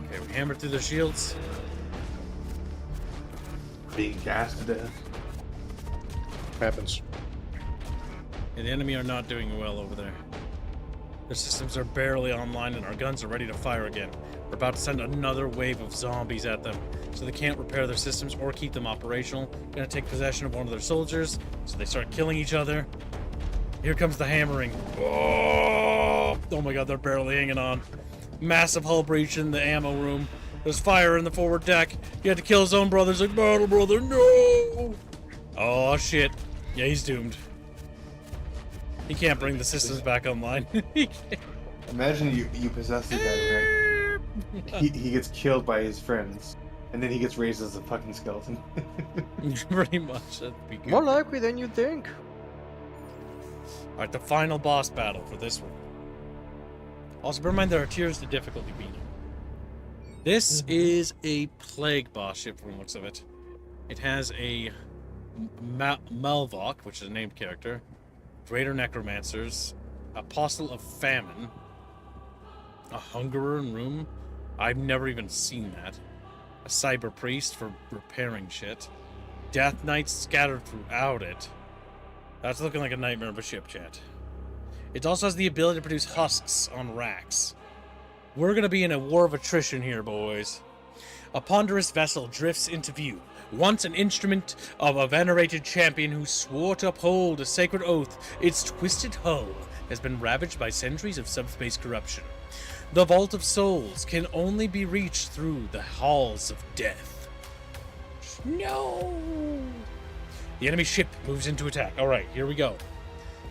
Okay, we hammered through their shields. Being gassed to death. Happens. Yeah, the enemy are not doing well over there. Their systems are barely online and our guns are ready to fire again. We're about to send another wave of zombies at them, so they can't repair their systems or keep them operational. Gonna take possession of one of their soldiers, so they start killing each other. Here comes the hammering. Oh my god, they're barely hanging on. Massive hull breach in the ammo room. There's fire in the forward deck. He had to kill his own brothers like, battle brother, no! Oh shit. Yeah, he's doomed. He can't bring the systems back online. He can't. Imagine you possess the guy, right? He gets killed by his friends, and then he gets raised as a fucking skeleton. Pretty much. That'd be good. More likely than you'd think. Alright, the final boss battle for this one. Also, bear in mind there are tiers to difficulty beating. This is a plague boss ship from the looks of it. It has a Malvok, which is a named character, Greater Necromancers, Apostle of Famine, a Hungerer in Room. I've never even seen that. A Cyber Priest for repairing shit. Death Knights scattered throughout it. That's looking like a nightmare of a ship, chat. It also has the ability to produce husks on racks. We're gonna be in a war of attrition here, boys. A ponderous vessel drifts into view. Once an instrument of a venerated champion who swore to uphold a sacred oath, its twisted hull has been ravaged by centuries of subspace corruption. The Vault of Souls can only be reached through the halls of death. No! The enemy ship moves into attack. Alright, here we go.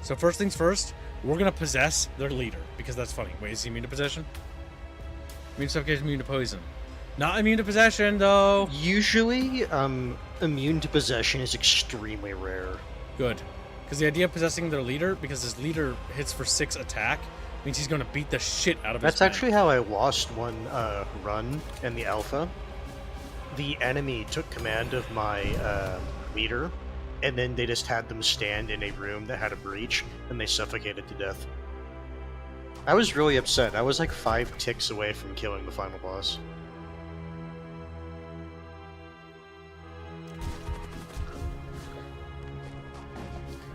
So first things first, we're gonna possess their leader, because that's funny. Wait, is he immune to possession? Immune to suffocation, immune to poison. Not immune to possession, though! Usually, immune to possession is extremely rare. Good. Because the idea of possessing their leader, because his leader hits for 6 attack, means he's gonna beat the shit out of his That's men. actually how I lost one run in the alpha. The enemy took command of my leader, and then they just had them stand in a room that had a breach, and they suffocated to death. I was really upset. I was like 5 ticks away from killing the final boss.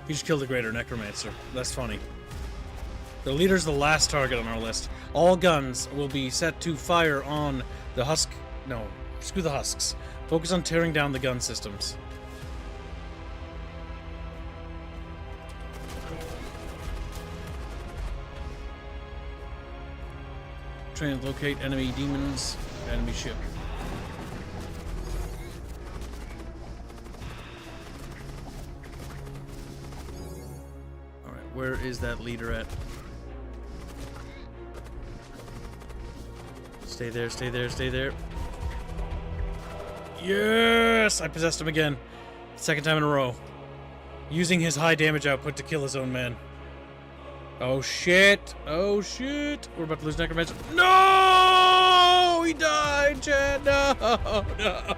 He just killed a Greater Necromancer. That's funny. The leader's the last target on our list. All guns will be set to fire on the husk... No, screw the husks. Focus on tearing down the gun systems. Translocate enemy demons, enemy ship. Alright, where is that leader at? Stay there, stay there, stay there. Yes! I possessed him again. Second time in a row. Using his high damage output to kill his own men. Oh shit! Oh shit! We're about to lose Necromancer. No! He died, Chad! No! No!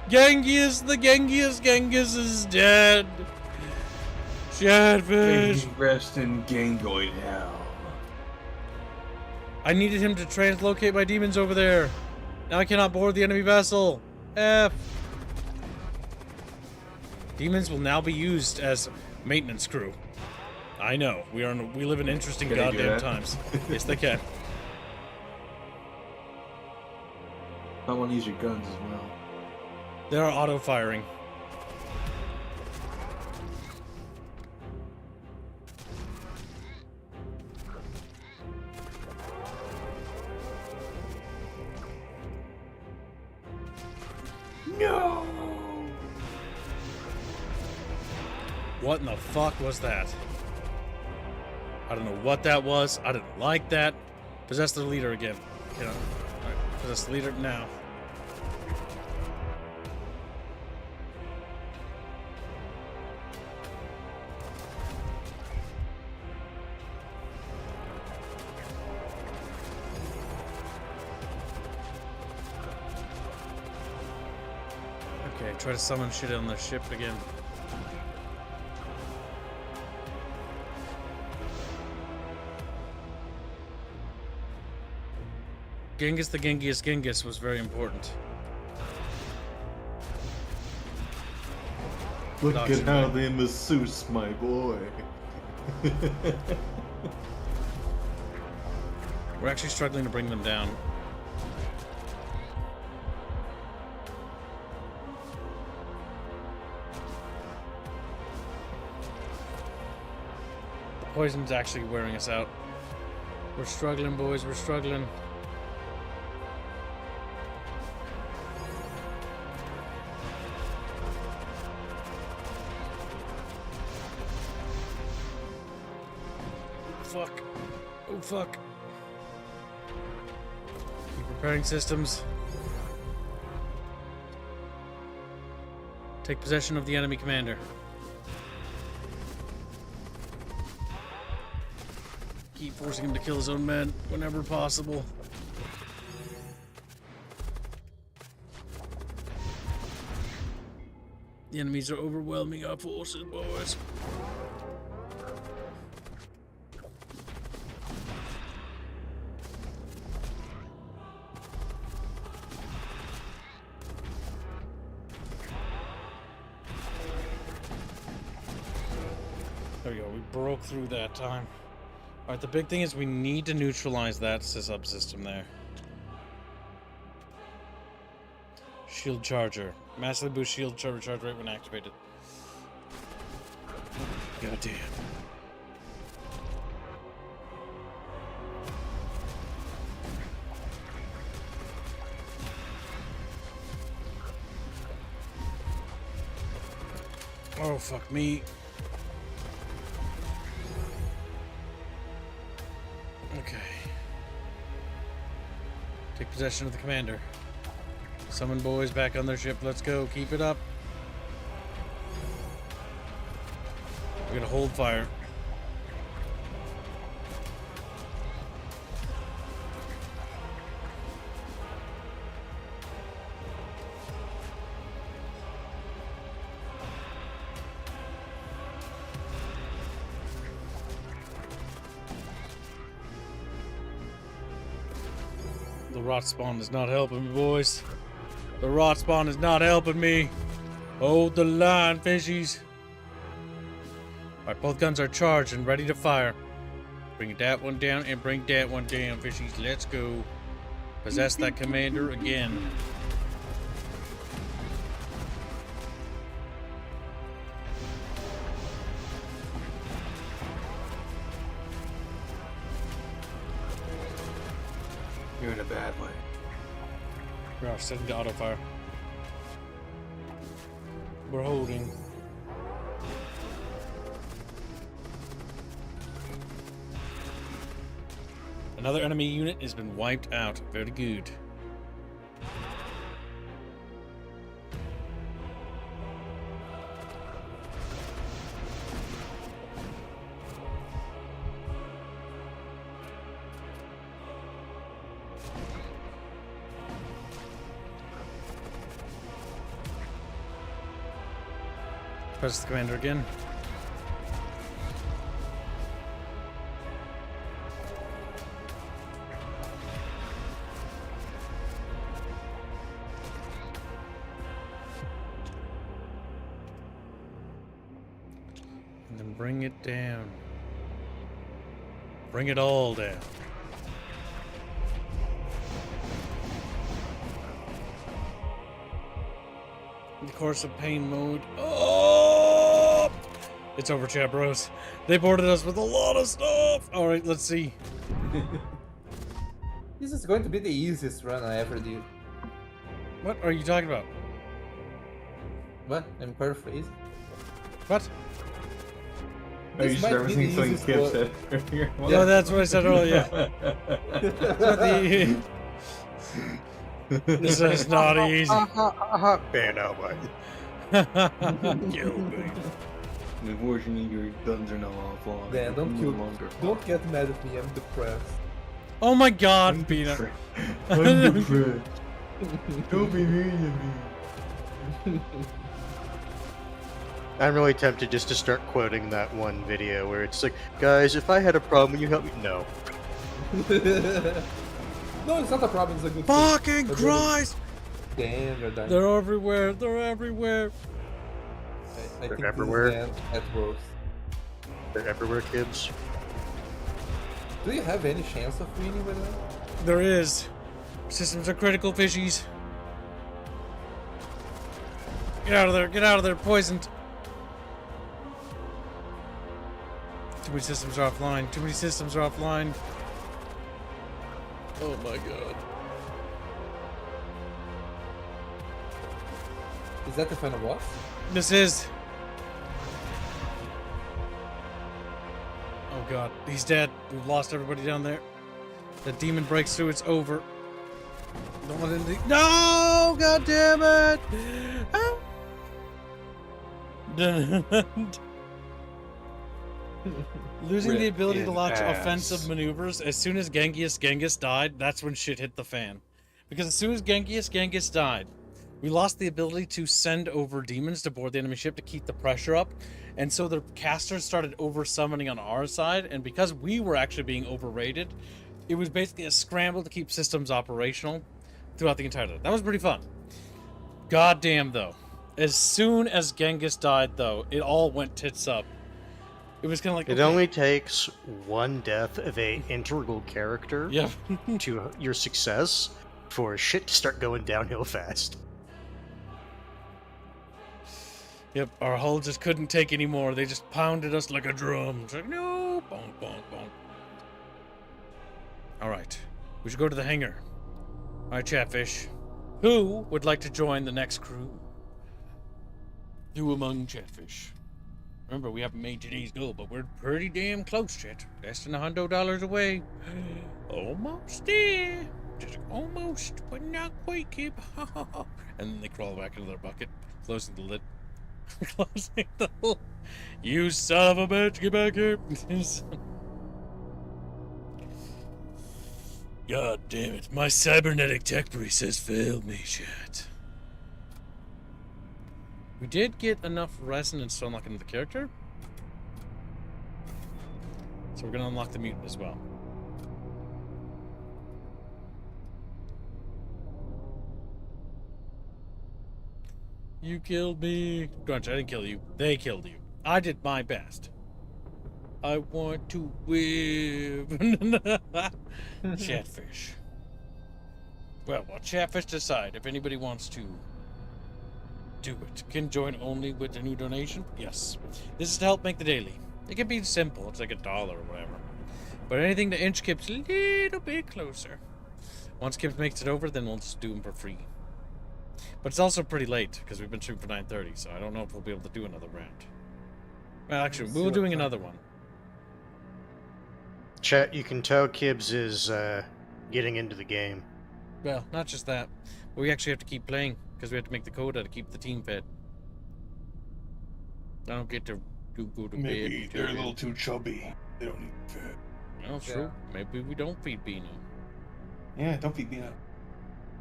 Genghis, the Genghis is dead! Chatfish! Rest in Gangoid hell. I needed him to translocate my demons over there. Now I cannot board the enemy vessel. F. Demons will now be used as maintenance crew. I know. We live in interesting Can they do goddamn that? times. Yes, they can. I want to use your guns as well. They are auto-firing. No! What in the fuck was that? I don't know what that was. I didn't like that. Possess the leader again. You know. Alright, possess the leader now. Okay, try to summon shit on the ship again. Genghis the Genghis was very important. Look Dodge at him how back. they masseuse my boy. We're actually struggling to bring them down. The poison's actually wearing us out. We're struggling, boys. We're struggling. Fuck. Oh, fuck. Keep repairing systems. Take possession of the enemy commander. Keep forcing him to kill his own men whenever possible. The enemies are overwhelming our forces, boys. There we go, we broke through that time. Alright, the big thing is we need to neutralize that subsystem there. Shield charger. Massively boost shield recharge rate when activated. God damn. Oh, fuck me. Okay. Take possession of the commander. Summon boys back on their ship. Let's go. Keep it up. We're gonna hold fire. The rot spawn is not helping me, boys. The rot spawn is not helping me. Hold the line, fishies. Alright, both guns are charged and ready to fire. Bring that one down and bring that one down, fishies. Let's go. Possess that commander again. You're in a bad way. We are setting to auto fire. We're holding. Another enemy unit has been wiped out. Very good. Press the commander again. And then bring it down. Bring it all down. In the course of pain mode. Oh! It's over, chat bros. They boarded us with a lot of stuff. All right, let's see. This is going to be the easiest run I ever did. What are you talking about? What? I'm paraphrasing. What? Are you This just might be the referencing something easiest Kip one. said earlier? Yeah, that's what I said earlier. This is not easy. Ban out, boy. Kill me. Unfortunately, your guns are now offline. Dan, don't No kill. longer Don't get mad at me. I'm depressed. Oh my God, Peanut. I'm depressed. Don't be mean to me. I'm really tempted just to start quoting that one video where it's like, guys, if I had a problem, will you help me? No. No, it's not a problem. It's a good Fucking thing. Christ! Damn, you're dying. They're everywhere. They're everywhere. Hey, I think everywhere. this is the end at worst. They're everywhere, kids. Do you have any chance of winning with that? There is. Systems are critical, fishies. Get out of there, get out of there, poisoned. Too many systems are offline, too many systems are offline. Oh my god. Is that the final boss? This is. Oh god, he's dead. We've lost everybody down there. The demon breaks through, it's over. Don't let it. No! God damn it! Losing the Rip ability to in launch ass. offensive maneuvers as soon as Genghis died, that's when shit hit the fan. Because as soon as Genghis died, we lost the ability to send over demons to board the enemy ship to keep the pressure up. And so the casters started over summoning on our side, and because we were actually being overrated, it was basically a scramble to keep systems operational throughout the entire day. That was pretty fun. Goddamn though. As soon as Genghis died though, it all went tits up. It was kind of like It okay. only takes one death of a integral character Yep. to your success for shit to start going downhill fast. Yep, our hull just couldn't take anymore. They just pounded us like a drum. It's like, no, bonk, bonk, bonk. Alright, we should go to the hangar. Alright, Chatfish. Who would like to join the next crew? Who among Chatfish? Remember, we haven't made today's goal, but we're pretty damn close, Chat. Less than $100 away. Almost there. Just almost, but not quite, kid. And then they crawl back into their bucket, closing the lid. Closing the lid. You son of a bitch, get back here. God damn it. My cybernetic tech priest has failed me, Chat. We did get enough resonance to unlock another character. So we're going to unlock the mutant as well. You killed me. Grunch, I didn't kill you. They killed you. I did my best. I want to live. Chatfish. Well, Chatfish decide if anybody wants to do it. Can join only with a new donation? Yes. This is to help make the daily. It can be simple. It's like $1 or whatever. But anything to inch Kips a little bit closer. Once Kips makes it over, then we'll just do them for free. But it's also pretty late, because we've been shooting for 9:30, so I don't know if we'll be able to do another round. Well, actually, we were doing another one. Chat, you can tell Kibbs is getting into the game. Well, not just that. But we actually have to keep playing, because we have to make the quota to keep the team fed. I don't get to go to Maybe bed. they're a little too chubby. They don't need food. Well, it's true. Maybe we don't feed Bino. Yeah, don't feed Bino.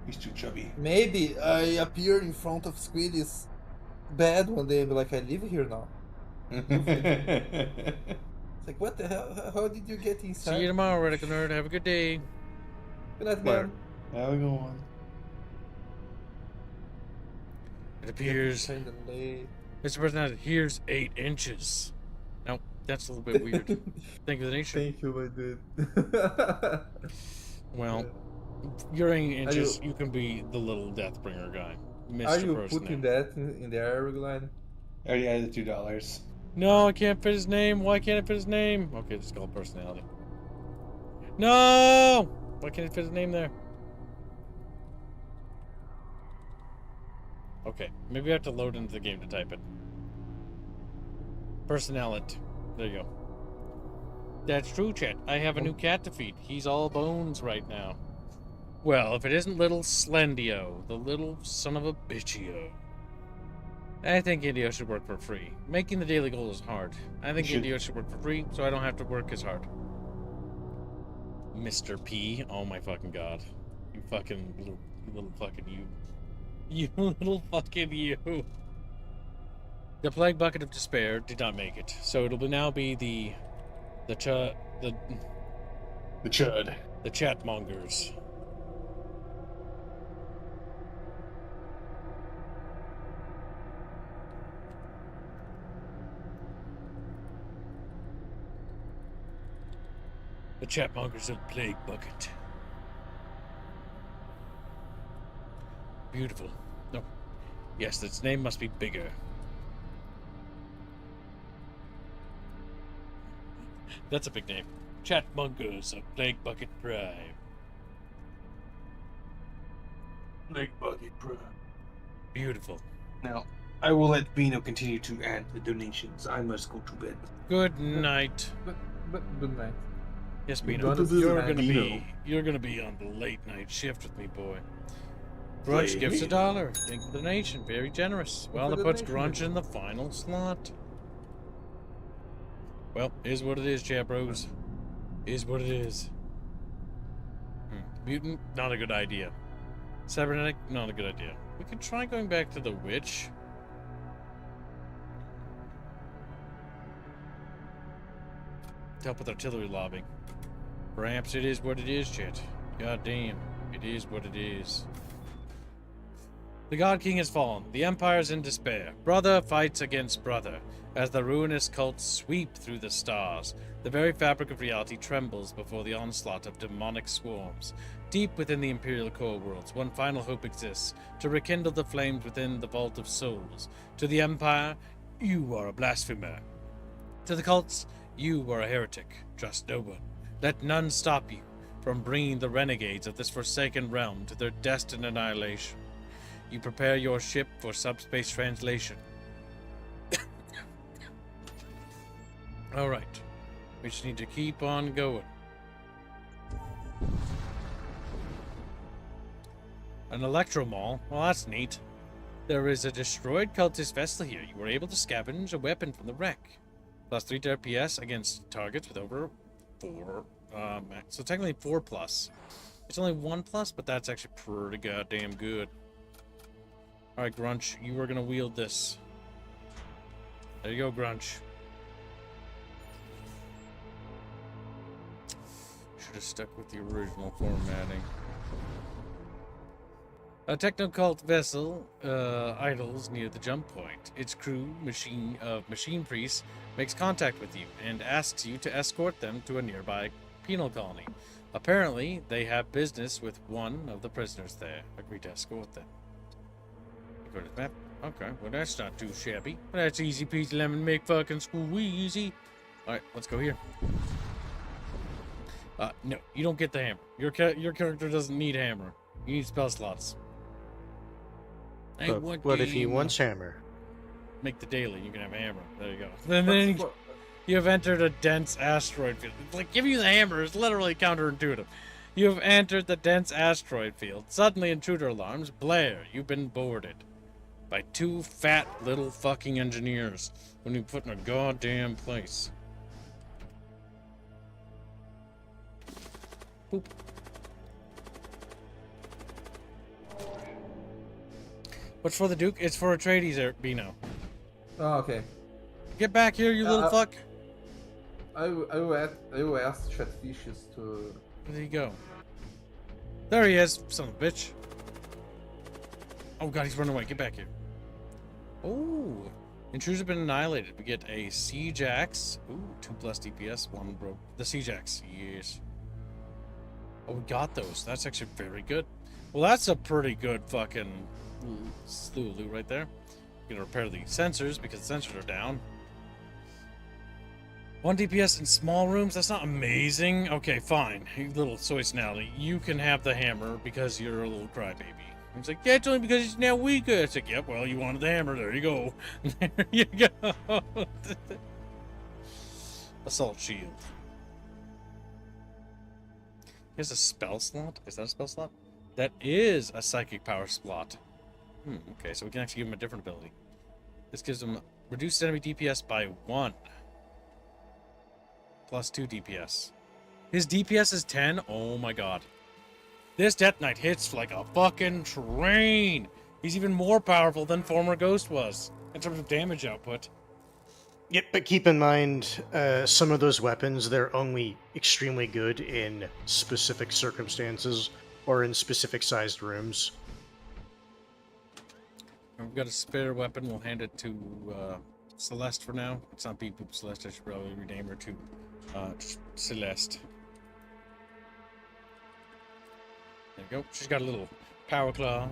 He's too chubby. Maybe I appear in front of Squiddy's bed one day and be like, I live here now. It's like, what the hell? How did you get inside? See you tomorrow, Radical Nerd. Have a good day. Good night, Where? man. Now we go on. It appears Kinda late. Mr. President, here's 8 inches. No, that's a little bit weird. Thank you for the nation. Thank you, my dude. Well, you're 8 inches. You can be the little Deathbringer guy. Mr. Are you President. putting that in the air line? I already added the $2. No, I can't fit his name. Why can't I fit his name? Okay, just call personality. No! Why can't I fit his name there? Okay, maybe I have to load into the game to type it. Personality. There you go. That's true, Chat. I have a new cat to feed. He's all bones right now. Well, if it isn't little Slendio, the little son of a bitchio. I think Indio should work for free. Making the daily goal is hard. I think Indio should work for free, so I don't have to work as hard. Mr. P. Oh my fucking god. You fucking little fucking you. You little fucking you. The Plague Bucket of Despair did not make it, so it'll now be the chud. The Chatmongers. The Chatmonger's little plague bucket. Beautiful. No. Yes, its name must be bigger. That's a big name. Chatmongers of Plague Bucket Prime. Plague Bucket Prime. Beautiful. Now, I will let Bino continue to add the donations. I must go to bed. Good night. But good night. Yes, Good Bino. night. You're gonna be on the late night shift with me, boy. Grunch Blame gives me. $1. Thank you for the donation. Very generous. Well, for that the puts donation, Grunch in the final slot. Well, is what it is, chat bros. Is what it is. Mutant, not a good idea. Cybernetic, not a good idea. We could try going back to the witch. To help with artillery lobbing. Perhaps it is what it is, chat. God damn, it is what it is. The God King has fallen. The Empire is in despair. Brother fights against brother. As the ruinous cults sweep through the stars, the very fabric of reality trembles before the onslaught of demonic swarms. Deep within the Imperial core worlds, one final hope exists, to rekindle the flames within the vault of souls. To the Empire, you are a blasphemer. To the cults, you are a heretic. Trust no one. Let none stop you from bringing the renegades of this forsaken realm to their destined annihilation. You prepare your ship for subspace translation. Alright. We just need to keep on going. An electro mall? Well, that's neat. There is a destroyed cultist vessel here. You were able to scavenge a weapon from the wreck. Plus 3 to RPS against targets with over 4 max. So technically 4 plus. It's only 1 plus, but that's actually pretty goddamn good. Alright, Grunch, you are gonna wield this. There you go, Grunch. Should have stuck with the original formatting. A techno-cult vessel idles near the jump point. Its crew, machine priests, makes contact with you and asks you to escort them to a nearby penal colony. Apparently, they have business with one of the prisoners there. Agree to escort them. Go to the map. Okay, well that's not too shabby. That's easy peasy lemon make fucking squeezy. Alright, let's go here. No, you don't get the hammer. Your character doesn't need hammer. You need spell slots. Hey, But what if he wants hammer? Make the daily, you can have a hammer. There you go. And then you have entered a dense asteroid field. It's like, give you the hammer is literally counterintuitive. You have entered the dense asteroid field. Suddenly intruder alarms blare. You've been boarded by 2 fat little fucking engineers when you put in a goddamn place. Boop. What's for the Duke? It's for Atreides, Bino. Oh, okay. Get back here, you little fuck. I will ask Chatfishes to... There you go. There he is, son of a bitch. Oh god, he's running away. Get back here. Oh, intruders have been annihilated. We get a siege axe. Ooh, 2 plus DPS, 1 broke. The siege axe, yes. Oh, we got those. That's actually very good. Well, that's a pretty good fucking slew of loot right there. We're gonna repair the sensors because the sensors are down. 1 DPS in small rooms? That's not amazing. Okay, fine. You little soy snouty. You can have the hammer because you're a little crybaby. He's like, yeah, it's only because he's now weaker. It's like, yep, well, you wanted the hammer. There you go. There you go. Assault shield. Here's a spell slot. Is that a spell slot? That is a psychic power slot. Okay, so we can actually give him a different ability. This gives him reduced enemy DPS by 1. Plus 2 DPS. His DPS is 10? Oh my god. This Death Knight hits like a fucking train! He's even more powerful than former Ghost was, in terms of damage output. Yep, but keep in mind, some of those weapons, they're only extremely good in specific circumstances or in specific sized rooms. We've got a spare weapon. We'll hand it to Celeste for now. It's not Beep Boop Celeste. I should probably rename her to Celeste. There you go. She's got a little power claw.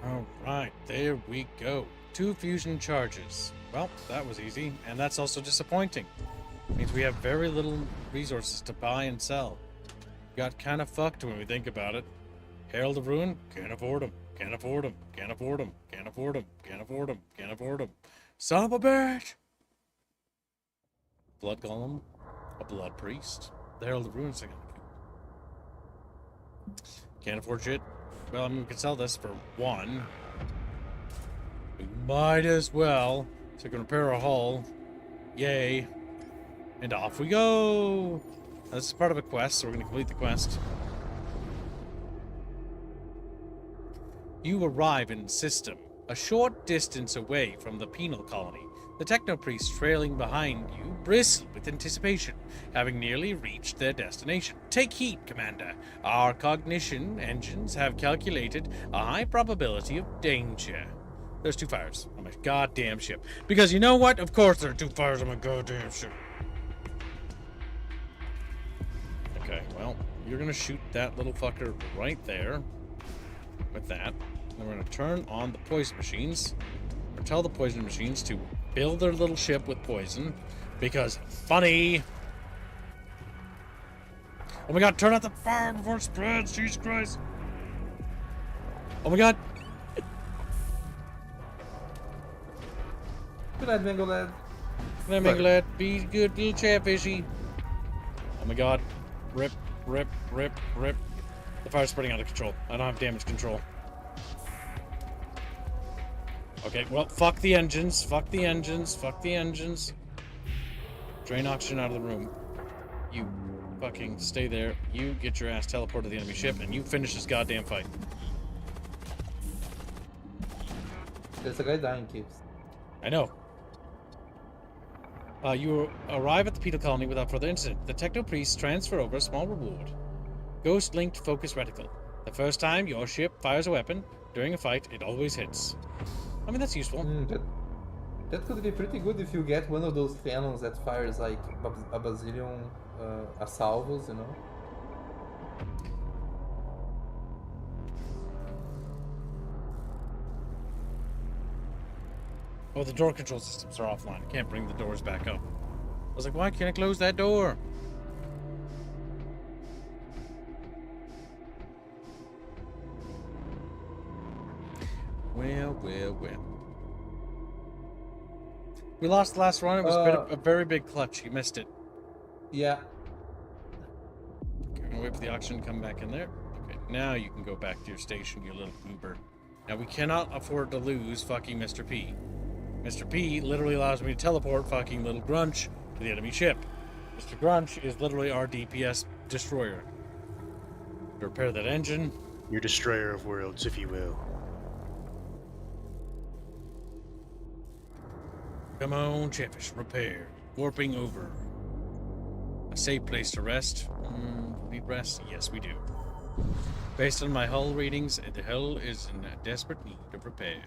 Alright, there we go. 2 fusion charges. Well, that was easy, and that's also disappointing. Means we have very little resources to buy and sell. Got kind of fucked when we think about it. Herald of Ruin? Can't afford them. Can't afford them. Can't afford them. Can't afford them. Can't afford them. Can't afford them. Son of a bitch! Blood Golem. A Blood Priest. The Herald of Ruin is can't afford shit. Well, I mean, we could sell this for 1. We might as well. So we can repair our hull. Yay. And off we go! Now, this is part of a quest, so we're going to complete the quest. You arrive in system, a short distance away from the penal colony. The techno-priests trailing behind you bristle with anticipation, having nearly reached their destination. Take heed, Commander. Our cognition engines have calculated a high probability of danger. There's 2 fires on my goddamn ship. Because you know what? Of course there are 2 fires on my goddamn ship. Okay, well, you're gonna shoot that little fucker right there. With that. And we're gonna turn on the poison machines. Or tell the poison machines to build their little ship with poison. Because funny! Oh my god, turn out the fire before it spreads, Jesus Christ! Oh my god! Good night, Mango Lad. Good night, Mango Lad. Be good, little chatfishy. Oh my god. Rip, rip, rip, rip. The fire's spreading out of control. I don't have damage control. Okay, well, fuck the engines. Fuck the engines. Fuck the engines. Drain oxygen out of the room. You fucking stay there. You get your ass teleported to the enemy ship, and you finish this goddamn fight. There's a guy dying, Keeps. I know. You arrive at the penal colony without further incident. The techno-priests transfer over a small reward. Ghost-linked focus reticle. The first time your ship fires a weapon during a fight, it always hits. I mean, that's useful. That could be pretty good if you get one of those cannons that fires like a bazillion salvos, you know? Oh, the door control systems are offline. I can't bring the doors back up. I was like, why can't I close that door? Well, well, well. We lost the last run. It was a very big clutch. You missed it. Yeah. Okay, I'm gonna wait for the oxygen to come back in there. Okay, now you can go back to your station, you little goober. Now, we cannot afford to lose fucking Mr. P. Mr. P literally allows me to teleport fucking little Grunch to the enemy ship. Mr. Grunch is literally our DPS destroyer. To repair that engine. Your destroyer of worlds, if you will. Come on, Chatfish, repair. Warping over. A safe place to rest. Need rest? Yes, we do. Based on my hull readings, the hull is in desperate need of repair.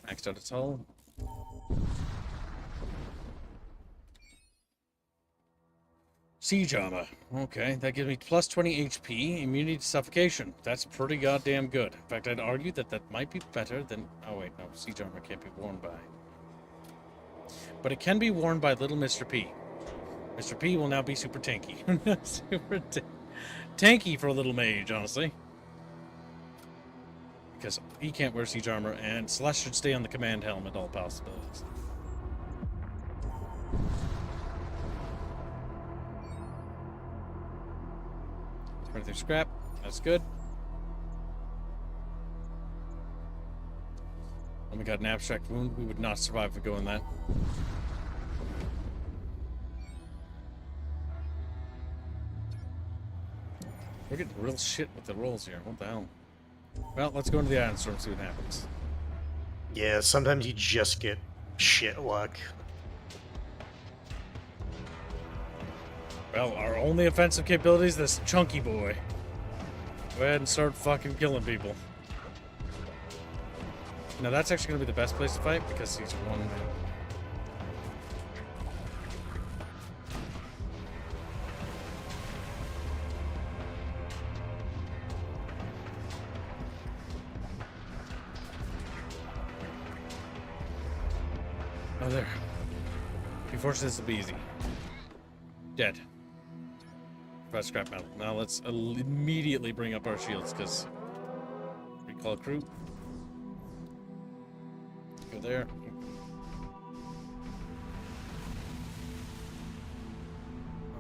Maxed out its hull. Siege armor. Okay, that gives me plus 20 HP, immunity to suffocation. That's pretty goddamn good. In fact, I'd argue that that might be better than... Oh wait, no, siege armor can't be worn by. But it can be worn by little Mr. P. Mr. P will now be super tanky. Super tanky for a little mage, honestly. Because he can't wear siege armor, and Celeste should stay on the command helm at all possibilities. Run through scrap. That's good. Oh my god, an abstract wound. We would not survive if we go in that. We're getting real shit with the rolls here. What the hell? Well, let's go into the Iron Storm and see what happens. Yeah, sometimes you just get shit luck. Well, our only offensive capability is this chunky boy. Go ahead and start fucking killing people. Now that's actually going to be the best place to fight because he's one man. Oh, there. Unfortunately, this will be easy. Dead. Provide scrap metal. Now let's immediately bring up our shields because recall crew. Go there.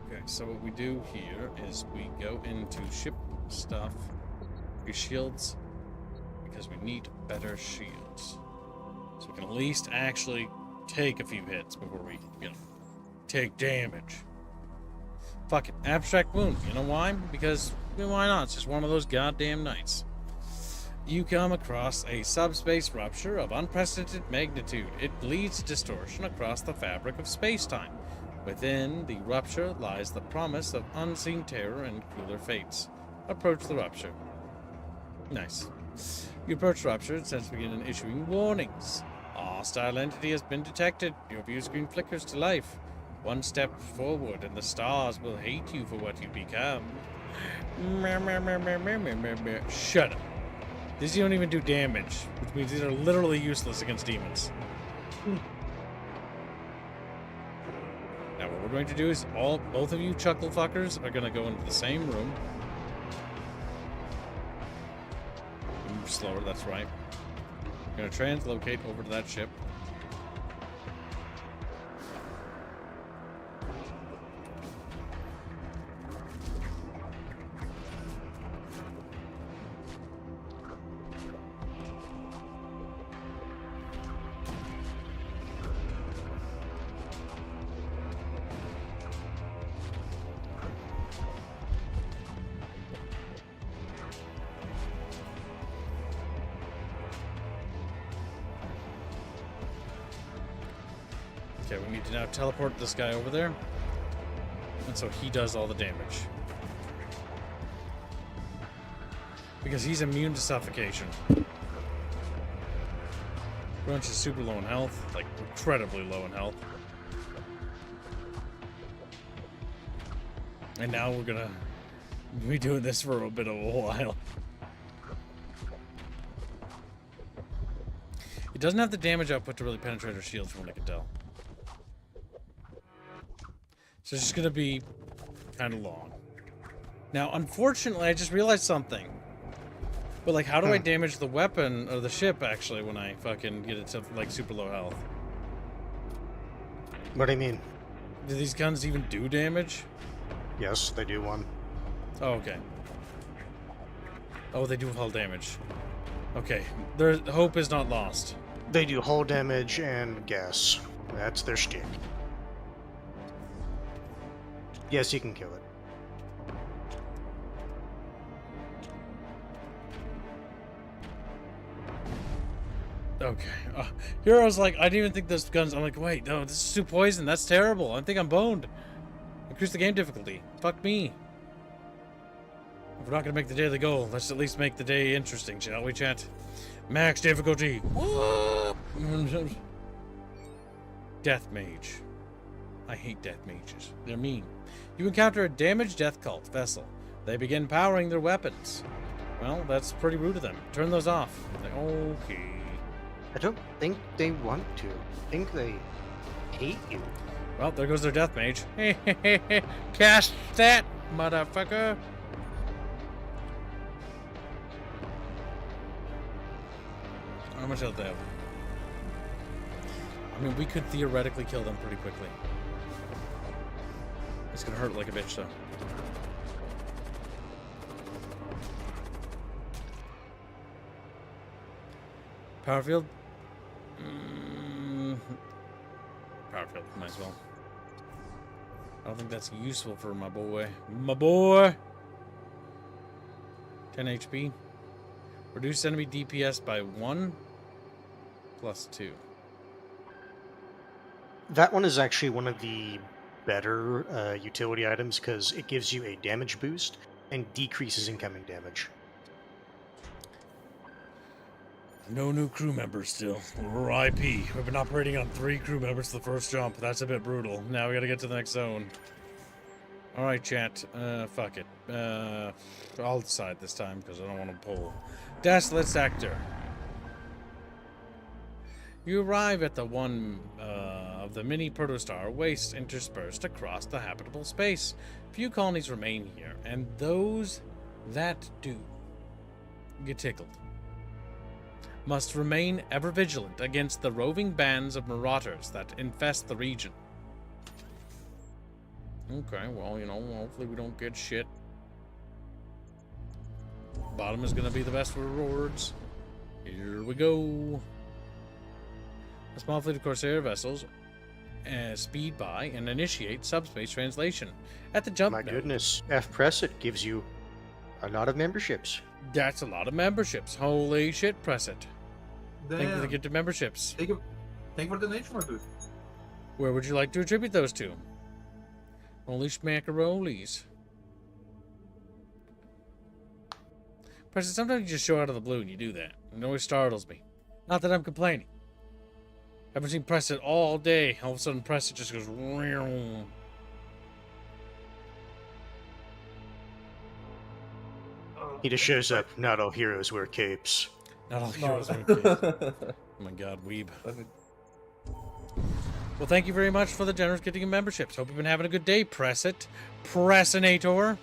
Okay, so what we do here is we go into ship stuff, your shields, because we need better shields. So we can at least actually take a few hits before we, take damage. Fuck it. Abstract wound. You know why? Because, why not? It's just one of those goddamn nights. You come across a subspace rupture of unprecedented magnitude. It bleeds distortion across the fabric of space-time. Within the rupture lies the promise of unseen terror and crueler fates. Approach the rupture. Nice. You approach the rupture and sense begin issuing warnings. A hostile entity has been detected. Your view screen flickers to life. One step forward and the stars will hate you for what you become. Shut up. These don't even do damage, which means these are literally useless against demons. Now what we're going to do is both of you chuckle fuckers are going to go into the same room. Move slower, that's right. We're going to translocate over to that ship. Okay, we need to now teleport this guy over there. And so he does all the damage. Because he's immune to suffocation. Grunch is super low in health, like incredibly low in health. And now we're gonna be doing this for a bit of a while. It doesn't have the damage output to really penetrate our shields from what I can tell. So it's just gonna be kind of long. Now, unfortunately, I just realized something. But like, how do I damage the weapon or the ship actually when I fucking get it to like super low health? What do you mean? Do these guns even do damage? Yes, they do one. Oh, okay. Oh, they do hull damage. Okay, their hope is not lost. They do hull damage and gas. That's their shtick. Yes, you can kill it. Okay. Here I was like, I didn't even think those guns. I'm like, wait, no, this is soup poison. That's terrible. I think I'm boned. Increase the game difficulty. Fuck me. If we're not gonna make the daily goal, let's at least make the day interesting, shall we, chat? Max difficulty. Death mage. I hate death mages. They're mean. You encounter a damaged death cult vessel. They begin powering their weapons. Well, that's pretty rude of them. Turn those off. Okay. I don't think they want to. I think they hate you. Well, there goes their death mage. Cast that, motherfucker. How much health do they have? I mean, we could theoretically kill them pretty quickly. It's gonna hurt like a bitch, though. Power field? Power field, might as well. I don't think that's useful for my boy. My boy! 10 HP. Reduce enemy DPS by 1 plus 2. That one is actually one of the better utility items because it gives you a damage boost and decreases incoming damage. No new crew members still. We're IP. We've been operating on 3 crew members the first jump. That's a bit brutal. Now we gotta get to the next zone. Alright, chat. Fuck it. I'll decide this time because I don't want to pull. Desolate sector. You arrive at the one of the mini protostar wastes interspersed across the habitable space. Few colonies remain here, and those that do get tickled must remain ever vigilant against the roving bands of marauders that infest the region. Okay, well, you know, hopefully we don't get shit. Bottom is gonna be the best rewards. Here we go. A small fleet of Corsair vessels speed by and initiate subspace translation. At the jump My node. goodness, F press it gives you a lot of memberships. That's a lot of memberships. Holy shit, press it. Thank you for the Damn. gifted memberships. Thank you for the donation, my dude. Where would you like to attribute those to? Holy schmackarolis. Press it, sometimes you just show out of the blue and you do that. It always startles me. Not that I'm complaining. Haven't seen press it all day. All of a sudden press it just goes. He just shows up. Not all heroes wear capes. Not all No. heroes are okay. Oh my god, weeb. Well, thank you very much for the generous gifting of memberships. Hope you've been having a good day. Press it. Pressinator.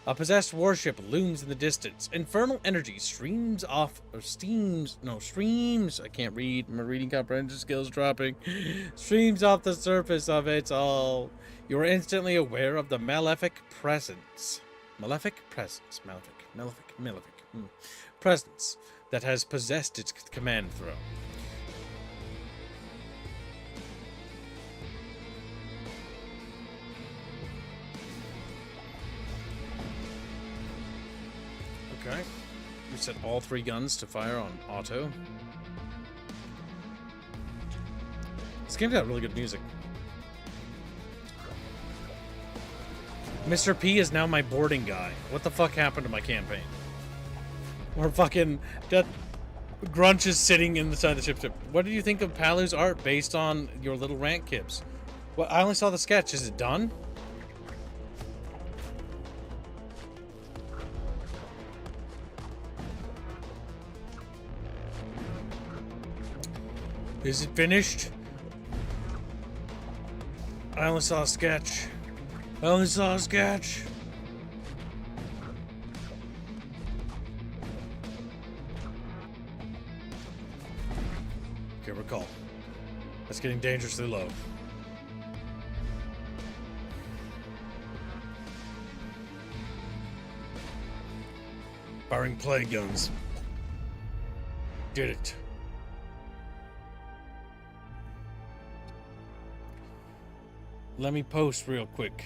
A possessed warship looms in the distance. Infernal energy streams off, or streams. I can't read. My reading comprehension skills dropping. Streams off the surface of it all. You are instantly aware of the malefic presence. Malefic presence. Malefic. Presence that has possessed its command throne. Okay. We set all 3 guns to fire on auto. This game's got really good music. Mr. P is now my boarding guy. What the fuck happened to my campaign? Or fucking Grunch is sitting inside the ship. What do you think of Palu's art based on your little rant kibs? Well, I only saw the sketch. Is it done? Is it finished? I only saw a sketch. Okay, recall. That's getting dangerously low. Firing plague guns. Did it. Let me post real quick.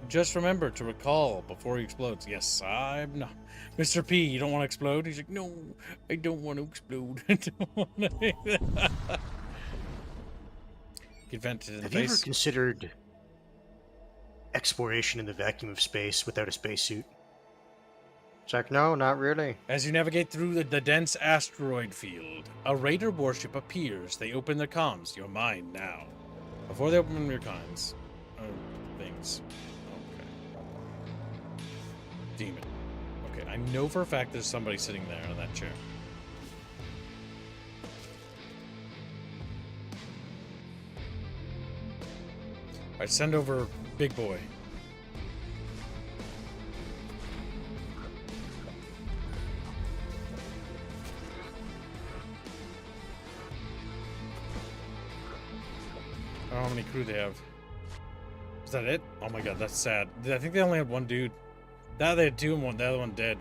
Just remember to recall before he explodes. Yes, I'm not. Mr. P, you don't want to explode? He's like, no, I don't want to explode. I don't want to. Get vented in the Have you ever face. considered exploration in the vacuum of space without a spacesuit? It's like, no, not really. As you navigate through the dense asteroid field, a raider warship appears. They open their comms. You're mine now. Before they open your comms. Things. Okay. Demon. Okay, I know for a fact there's somebody sitting there in that chair. Alright, send over Big Boy. I don't know how many crew they have. Is that it? Oh my god, that's sad. I think they only had 1 dude. Now they had 2 and 1. The other one dead.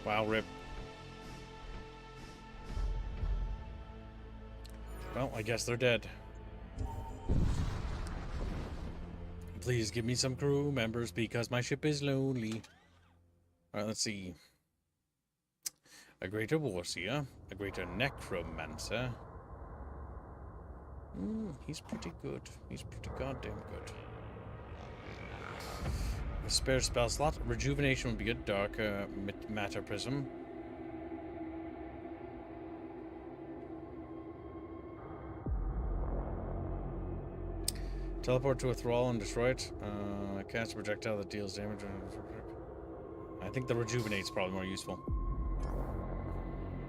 Wow, rip. Well, I guess they're dead. Please give me some crew members because my ship is lonely. Alright, let's see. A greater warseer, a greater necromancer. He's pretty good. He's pretty goddamn good. a spare spell slot. Rejuvenation would be good. Dark matter prism. Teleport to a thrall and destroy it. Cast a projectile that deals damage. I think the rejuvenate's probably more useful.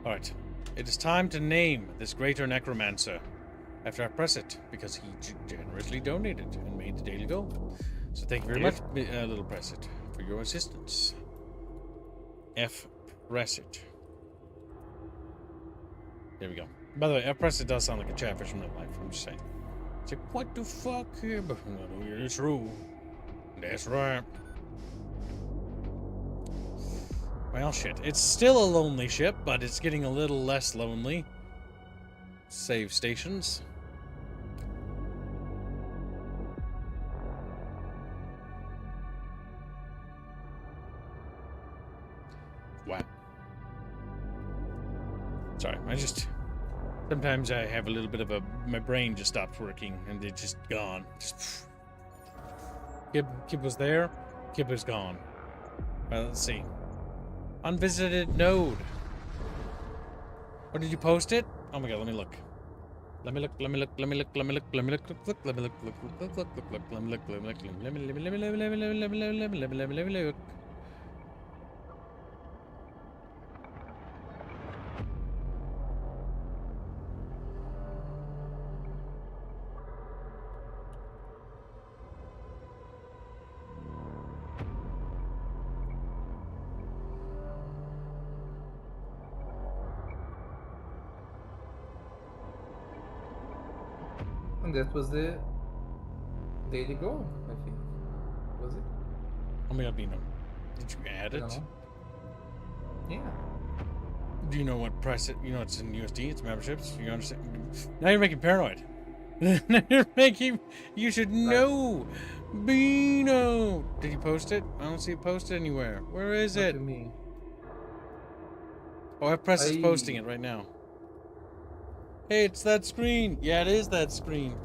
Alright. It is time to name this greater necromancer. After I press it, because he generously donated and made the daily goal. So thank you very much, Little Press It, for your assistance. F press it. There we go. By the way, F press it does sound like a chatfish from real life, I'm just saying. It's like, what the fuck? But it's true. That's right. Well, shit. It's still a lonely ship, but it's getting a little less lonely. Save stations. Wow. Sorry, sometimes I have a little bit of my brain just stops working and it's just gone. Just, Kib was there, Kib was gone. Well, let's see. Unvisited node. Or did you post it? Oh my god, let me look. Let me look. And that was the daily goal, I think. Was it? Oh my god, Bino. Did you add it? Yeah. Do you know what price it? You know it's in USD. It's memberships. You understand? Now you're making paranoid. Now you're making. You should know, Bino. Did you post it? I don't see it posted anywhere. Where is What it? do you mean? Oh, Press is posting it right now. Hey, it's that screen. Yeah, it is that screen.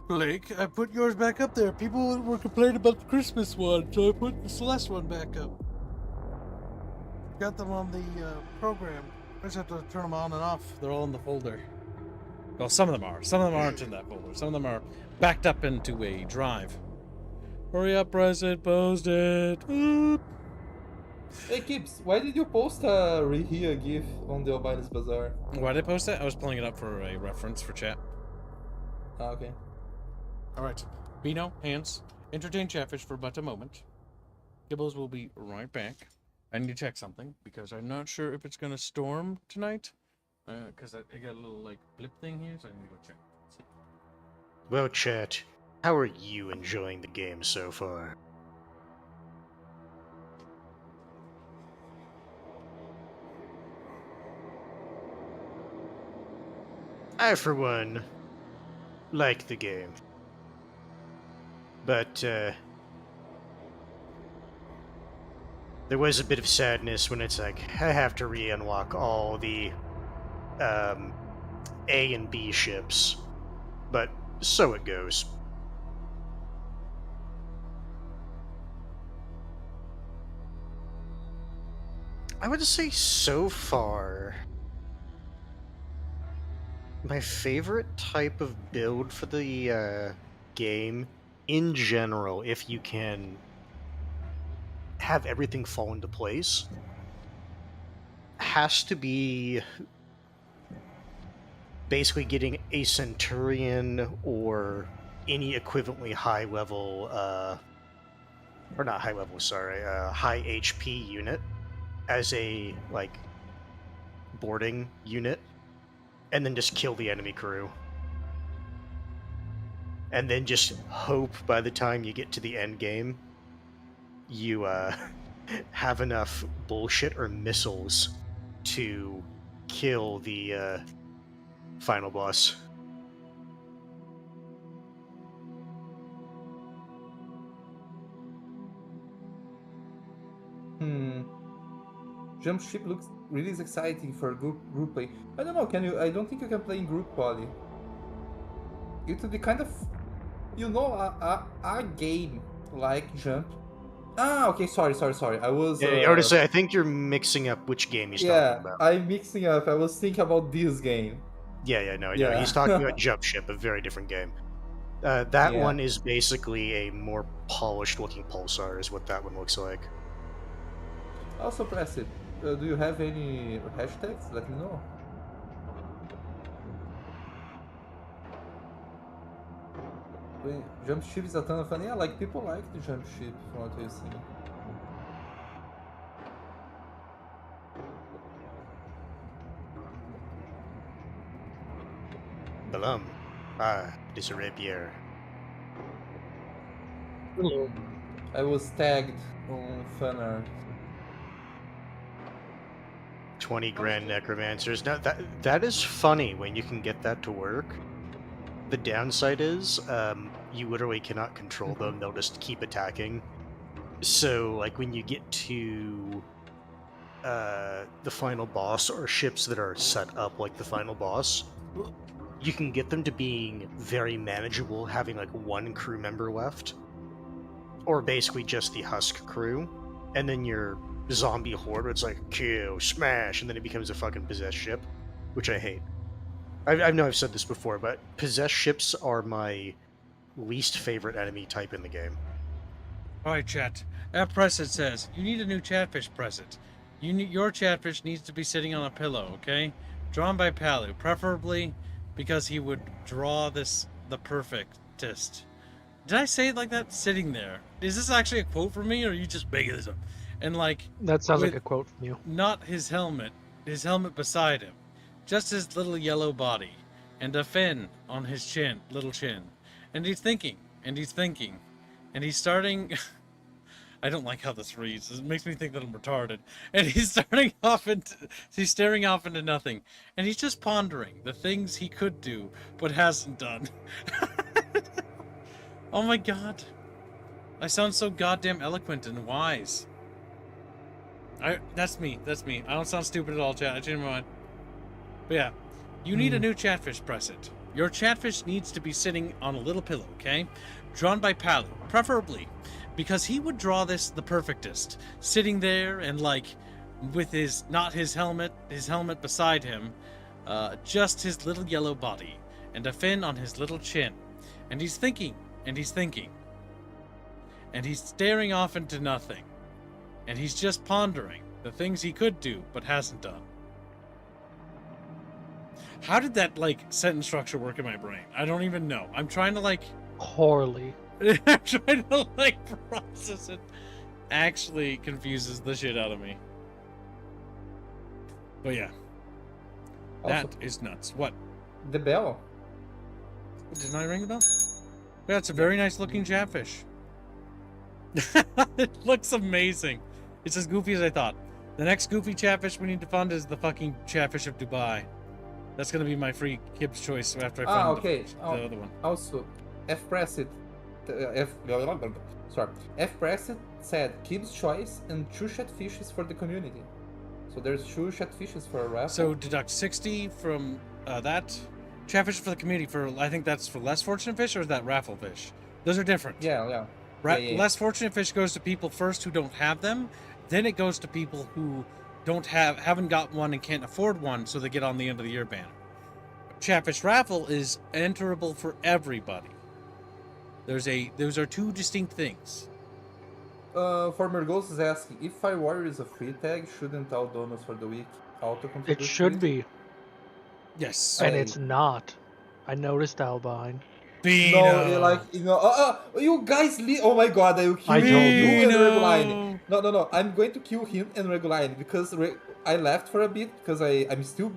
Blake, I put yours back up there. People were complaining about the Christmas one, so I put the Celeste one back up. Got them on the program. I just have to turn them on and off. They're all in the folder. Well, some of them are. Some of them aren't in that folder. Some of them are backed up into a drive. Hurry up, press it, post it. Oop. Hey Kips, why did you post a Rihia GIF on the Albinus Bazaar? Why did I post that? I was pulling it up for a reference for chat. Ah, okay. Alright. Bino, hands. Entertain Chatfish for but a moment. Gibbles will be right back. I need to check something, because I'm not sure if it's going to storm tonight. Because I got a little, like, blip thing here, so I need to go check. See. Well, chat, how are you enjoying the game so far? I, for one, like the game. But, there was a bit of sadness when it's like, I have to re-unlock all the, A and B ships. But, so it goes. I would say so far, my favorite type of build for the game, in general, if you can have everything fall into place, has to be basically getting a Centurion or any equivalently high level, or not high level, sorry, high HP unit as a, like, boarding unit. And then just kill the enemy crew. And then just hope by the time you get to the end game, you have enough bullshit or missiles to kill the final boss. Jump ship looks really exciting for group play. I don't know, I don't think you can play in group poly. It would be kind of, a game like jump. Ah, okay. Sorry. I was. Yeah, I would say I think you're mixing up which game he's Yeah, talking about. I'm mixing up. I was thinking about this game. Yeah, no, Yeah. he's talking about Jump Ship, a very different game. That Yeah. one is basically a more polished-looking pulsar, is what that one looks like. Also, press it. Do you have any hashtags? Let me know. Wait, jump ship is a ton of fun. Yeah, like people like the jump ship from what I've seen. Balam. Ah, it is a rapier. Hello. I was tagged on fan art. 20 grand necromancers. Now that is funny when you can get that to work. The downside is you literally cannot control them. They'll just keep attacking. So like when you get to the final boss or ships that are set up like the final boss, you can get them to being very manageable, having like one crew member left, or basically just the husk crew, and then your zombie horde, it's like kill, smash, and then it becomes a fucking possessed ship, which I hate. I know I've said this before, but possessed ships are my least favorite enemy type in the game. Alright, chat. That present says, you need a new chatfish present. Your chatfish needs to be sitting on a pillow, okay? Drawn by Palu, preferably because he would draw the perfectest. Did I say it like that? Sitting there. Is this actually a quote from me, or are you just making this up? And like... That sounds like with a quote from you. Not his helmet beside him. Just his little yellow body. And a fin on his little chin. And he's thinking, and he's thinking. And he's starting... I don't like how this reads. It makes me think that I'm retarded. And he's he's staring off into nothing. And he's just pondering the things he could do, but hasn't done. Oh my god. I sound so goddamn eloquent and wise. That's me. I don't sound stupid at all, chat. I changed my mind. But yeah. You need a new chatfish present. Your chatfish needs to be sitting on a little pillow, okay? Drawn by Palu, preferably. Because he would draw this the perfectest. Sitting there and like with not his helmet beside him, just his little yellow body and a fin on his little chin. And he's thinking, and he's thinking. And he's staring off into nothing. And he's just pondering the things he could do but hasn't done. How did that like sentence structure work in my brain? I don't even know. I'm trying to like Poorly. I'm trying to like process it. Actually confuses the shit out of me. But yeah. That Also, is nuts. What? the bell. Didn't I ring the bell? Yeah, it's a very nice looking chatfish. It looks amazing. It's as goofy as I thought. The next goofy chatfish we need to fund is the fucking chatfish of Dubai. That's gonna be my free Kib's choice after I fund Okay. the other one. Also, F press it. F press it said Kib's choice and 2 chatfishes for the community. So there's 2 chatfishes for a raffle. So deduct 60 from that. Chatfish for the community for, I think that's for less fortunate fish, or is that raffle fish? Those are different. yeah. Yeah. Less fortunate fish goes to people first who don't have them. Then it goes to people who haven't got one and can't afford one, so they get on the end of the year banner. Chatfish raffle is enterable for everybody. Those are 2 distinct things. Former Ghost is asking, if Fire Warrior is a free tag, shouldn't all donuts for the week auto contribute? It should be, Yes. and it's not. I noticed Albine. No, you guys oh my god, I will kill I told you and you. Reguline. No, I'm going to kill him and Reguline because I left for a bit because I'm still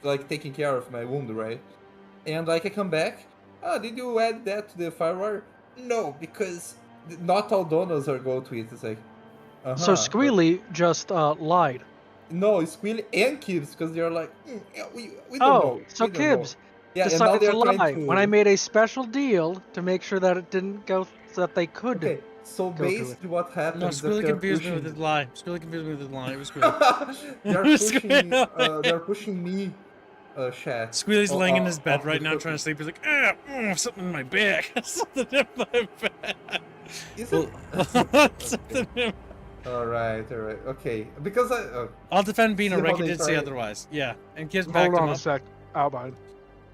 like taking care of my wound, right? And like I come back, did you add that to the Firewire? No, because not all donuts are go to it. It's like, So Squealy just lied. No, Squealy and Kibbs because they're like, we don't Oh, know. so we don't know." Kibbs Yeah, and now decided they're to trying lie to... when I made a special deal to make sure that it didn't go, so that they could. Okay, so go to it. basically what happens No, is that Squilly they're confused me with pushing... his lie. Squilly confused me with his lie. It was Squilly. they're pushing me, chat. Squealy's laying in his bed off right the now cookie. trying to sleep. He's like, something in my back. Something in my back. Is Well, it? Alright, alright. Okay. Because I'll defend Beano. See how Reggie they did say try- otherwise. Yeah, and kids Hold backed him on a up. sec, Albine.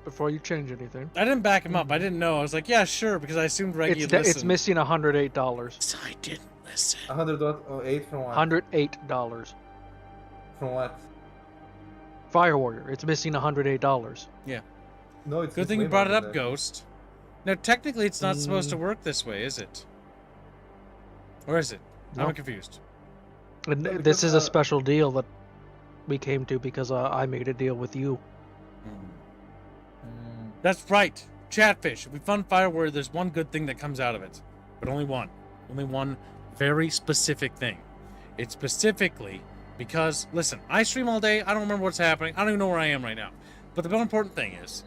Before you change anything, I didn't back him up. I didn't know. I was like, yeah, sure, because I assumed Reggie had it's listened. missing $108. So I didn't listen. 108 from what? $108. From what? Fire Warrior. It's missing $108. No, it's Good thing way you brought it more up, than that. Ghost. Now, technically, it's not supposed to work this way, is it? Or is it? No. I'm confused. And No, this because, is a special deal that we came to because I made a deal with you. That's right. Chatfish. If we fund Fire Warrior, there's one good thing that comes out of it. But only one. Only one very specific thing. It's specifically because, listen, I stream all day. I don't remember what's happening. I don't even know where I am right now. But the more important thing is,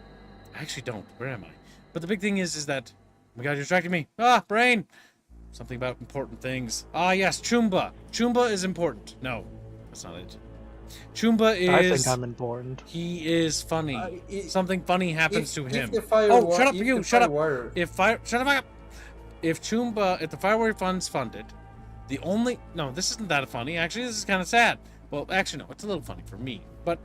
I actually don't. Where am I? But the big thing is that, oh my god, you're distracting me. Ah, brain. Something about important things. Ah, yes, Chumba. Chumba is important. No, that's not it. Chumba is... I think I'm important. He is funny. Something funny happens to him. If the fire Oh, wa- shut up, if you! the Shut fire up! warrior- Shut up! If the Fire Warrior Fund's funded, the only... No, this isn't that funny. Actually, this is kind of sad. Well, actually, no, it's a little funny for me. But,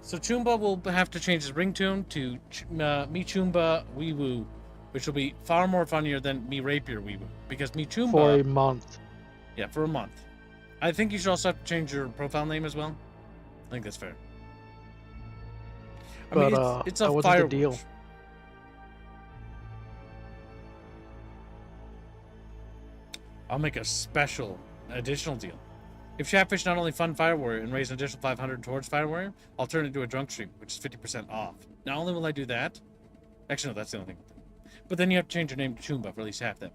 so Chumba will have to change his ringtone to Me Chumba Wee Woo, which will be far more funnier than Me Rapier Wee Woo. Because Me Chumba... For a month. Yeah, for a month. I think you should also have to change your profile name as well. I think that's fair. I mean, But, it's that a wasn't the fire deal. watch. I'll make a special additional deal. If Chatfish not only fund Fire Warrior and raise an additional 500 towards Fire Warrior, I'll turn it into a drunk stream, which is 50% off. Not only will I do that, actually no, that's the only thing. But then you have to change your name to Chumba for at least half that.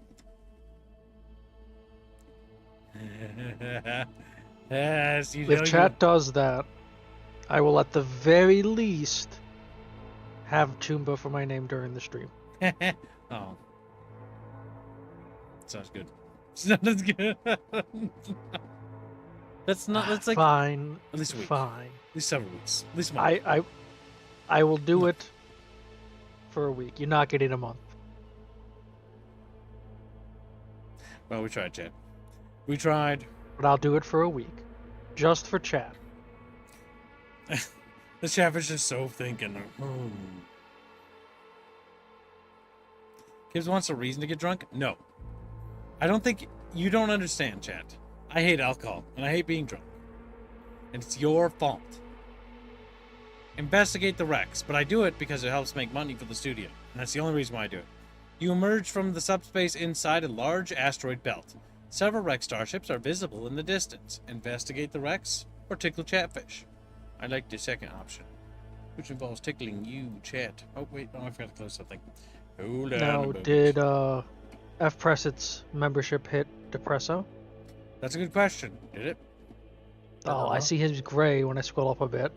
Yes, you know If chat does that, I will at the very least have Chumba for my name during the stream. Oh. Sounds good. Sounds good. That's like Fine. at least a week. Fine. At least several weeks. At least a month. I will do it for a week. You're not getting a month. Well, we tried, chat. We tried. But I'll do it for a week. Just for chat. The Chatfish is so thinking. Kids wants a reason to get drunk? No. I don't think you don't understand, chat. I hate alcohol and I hate being drunk. And it's your fault. Investigate the wrecks, but I do it because it helps make money for the studio. And that's the only reason why I do it. You emerge from the subspace inside a large asteroid belt. Several wreck starships are visible in the distance. Investigate the wrecks or tickle Chatfish. I like the second option, which involves tickling you, chat. Oh, wait, no, I forgot to close something. Hold on. a Now, moment. did F Pressett's membership hit Depresso? That's a good question. Did it? Oh, I see his gray when I scroll up a bit.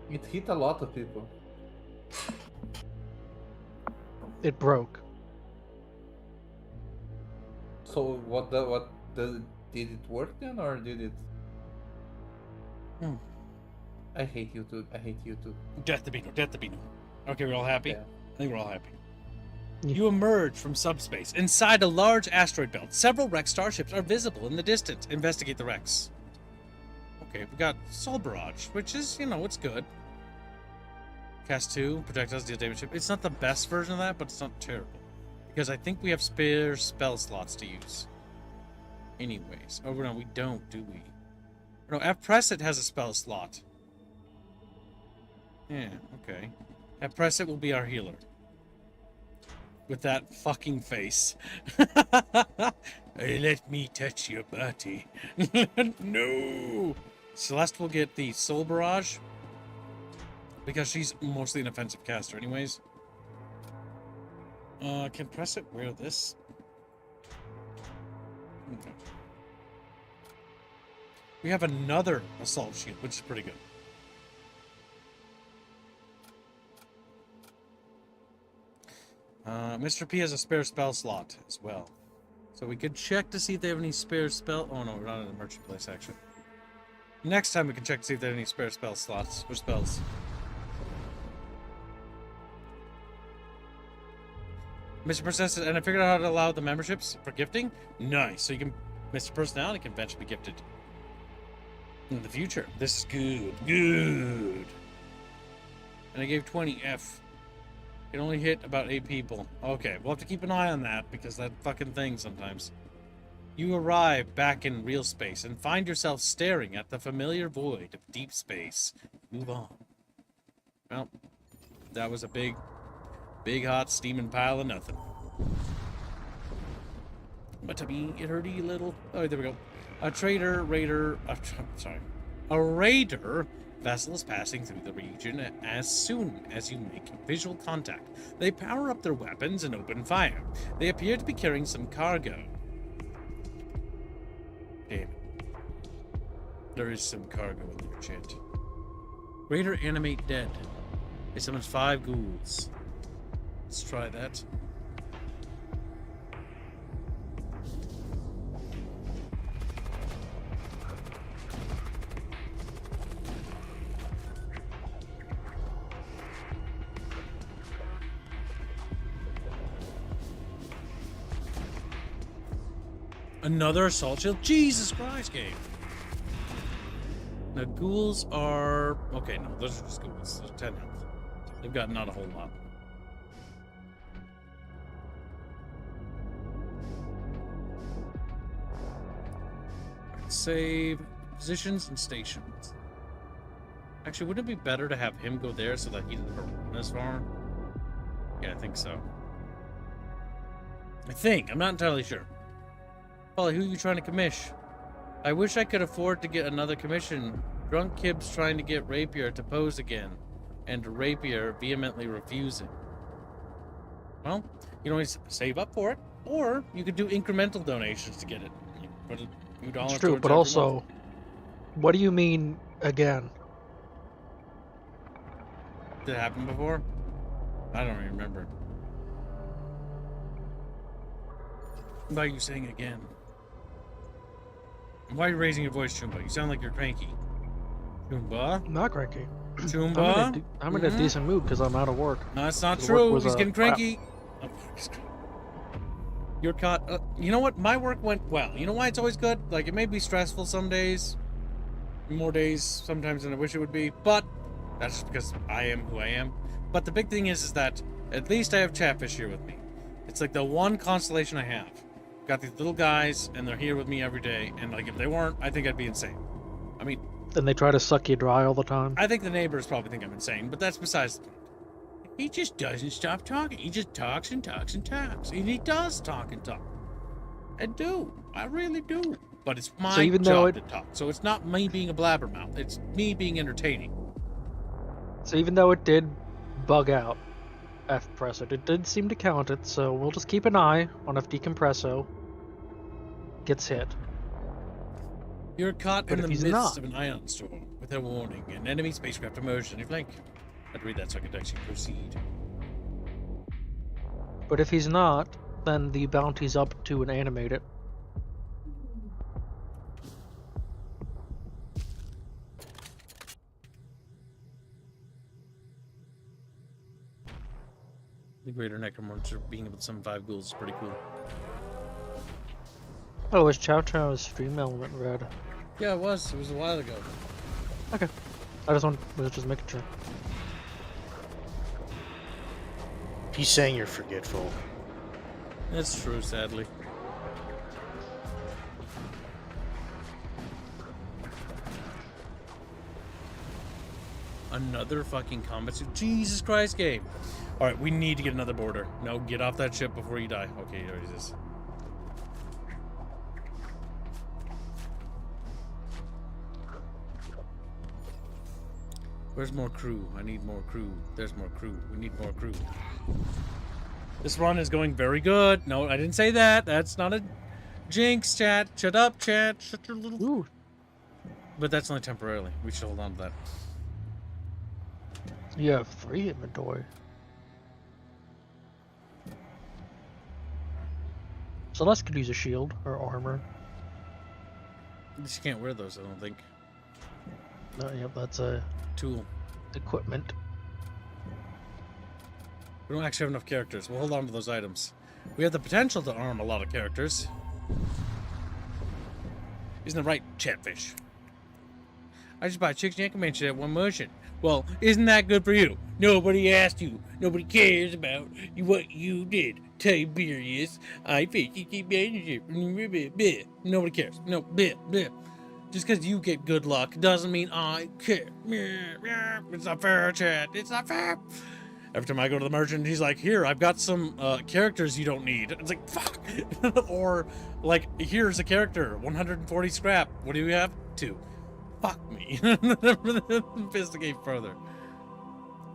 It hit a lot of people. It broke. So did it work then, or did it? I hate you too. I hate you too. Death to Beano. Death to Beano. Okay, we're all happy? Yeah. I think we're all happy. Yeah. You emerge from subspace. Inside a large asteroid belt, several wrecked starships are visible in the distance. Investigate the wrecks. Okay, we got Soul Barrage, which is, it's good. Cast 2, projectiles, deal damage. It's not the best version of that, but it's not terrible. Because I think we have spare spell slots to use. Anyways. Oh, no, we don't, do we? No, F Presset has a spell slot. Yeah, okay. F Presset will be our healer. With that fucking face. Hey, let me touch your body. No! Celeste will get the Soul Barrage. Because she's mostly an offensive caster anyways. Can Presset wear this? Okay. We have another Assault Shield, which is pretty good. Mr. P has a spare spell slot as well. So we could check to see if they have any spare spell... Oh no, we're not in the merchant place, actually. Next time we can check to see if they have any spare spell slots, or spells. Mr. Princess, and I figured out how to allow the memberships for gifting. Nice. So you can, Mr. Personality can eventually be gifted in the future. This is good. Good. And I gave 20 F. It only hit about 8 people. Okay, we'll have to keep an eye on that because that fucking thing sometimes. You arrive back in real space and find yourself staring at the familiar void of deep space. Move on. Well, that was a big hot steaming pile of nothing. But to me, it hurt a little. Oh, there we go. A raider vessel is passing through the region as soon as you make visual contact. They power up their weapons and open fire. They appear to be carrying some cargo. Damn it. There is some cargo in there, shit. Raider animate dead. It summons 5 ghouls. Let's try that. Another assault shield? Jesus Christ, game. Now, ghouls are... Okay, no, those are just ghouls. There's 10 health. They've got not a whole lot. Save positions and stations. Actually, wouldn't it be better to have him go there so that he doesn't run as far? Yeah, I think so. I'm not entirely sure. Polly, who are you trying to commish? I wish I could afford to get another commission. Drunk Kib's trying to get Rapier to pose again, and Rapier vehemently refusing. Well, you can always save up for it, or you could do incremental donations to get it. You put a few dollars It's true, towards but every also, month. what do you mean again? Did it happen before? I don't even remember. Why are you saying again? Why are you raising your voice, Choomba? You sound like you're cranky. Choomba? I'm not cranky. Choomba? I'm in a decent mood because I'm out of work. No, that's not The work true. was, He's getting crap. cranky. Oh, you're caught. You know what? My work went well. You know why it's always good? Like, it may be stressful some days. More days sometimes than I wish it would be. But that's just because I am who I am. But the big thing is that at least I have Chatfish here with me. It's like the one constellation I have. Got these little guys, and they're here with me every day. And like, if they weren't, I think I'd be insane. I mean, And they try to suck you dry all the time. I think the neighbors probably think I'm insane, but that's besides the point. He just doesn't stop talking. He just talks and talks and talks. And he does talk and talk. I do. I really do. But it's my job to talk. So it's not me being a blabbermouth. It's me being entertaining. So even though it did bug out, F press it did seem to count it, so we'll just keep an eye on if Decompresso gets hit. You're caught But in if the he's midst not- of an ion storm without warning. An enemy spacecraft emerged on your flank. I'd read that so I could actually proceed. But if he's not, then the bounty's up to an animate it. The greater necromancer being able to summon 5 ghouls is pretty cool. Oh, is Chow Chow's stream element red? Yeah, it was. It was a while ago. Okay. Was just making sure. He's saying you're forgetful. That's true, sadly. Another fucking combat suit. Jesus Christ, game. Alright, we need to get another border. No, get off that ship before you die. Okay, there he is. Where's more crew? I need more crew. There's more crew. We need more crew. This run is going very good. No, I didn't say that. That's not a jinx, chat. Shut up, chat. Shut your little... Ooh. But that's only temporarily. We should hold on to that. You have 3 inventory. Celeste could use a shield or armor. You can't wear those, I don't think. No, yep, that's a Tool. equipment. We don't actually have enough characters. We'll hold on to those items. We have the potential to arm a lot of characters. Isn't it right, Chatfish? I just bought chicken and mentioned at one motion. Well, isn't that good for you? Nobody asked you. Nobody cares about what you did. Tiberius, I think you keep nobody cares. No, bleh, bleh. Just because you get good luck doesn't mean I care. It's not fair, chat. It's not fair. Every time I go to the merchant, he's like, here, I've got some characters you don't need. It's like, fuck. Or, like, here's a character, 140 scrap. What do you have? 2. Fuck me. Investigate further.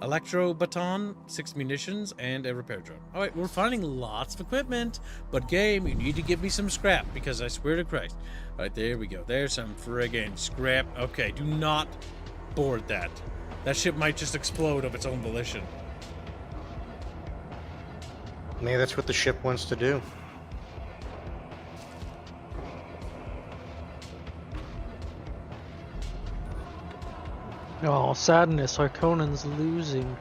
Electro baton, 6 munitions, and a repair drone. Alright, we're finding lots of equipment, but game, you need to give me some scrap, because I swear to Christ. Alright, there we go. There's some friggin' scrap. Okay, do not board that. That ship might just explode of its own volition. Maybe that's what the ship wants to do. Oh, sadness. Harkonnen's losing.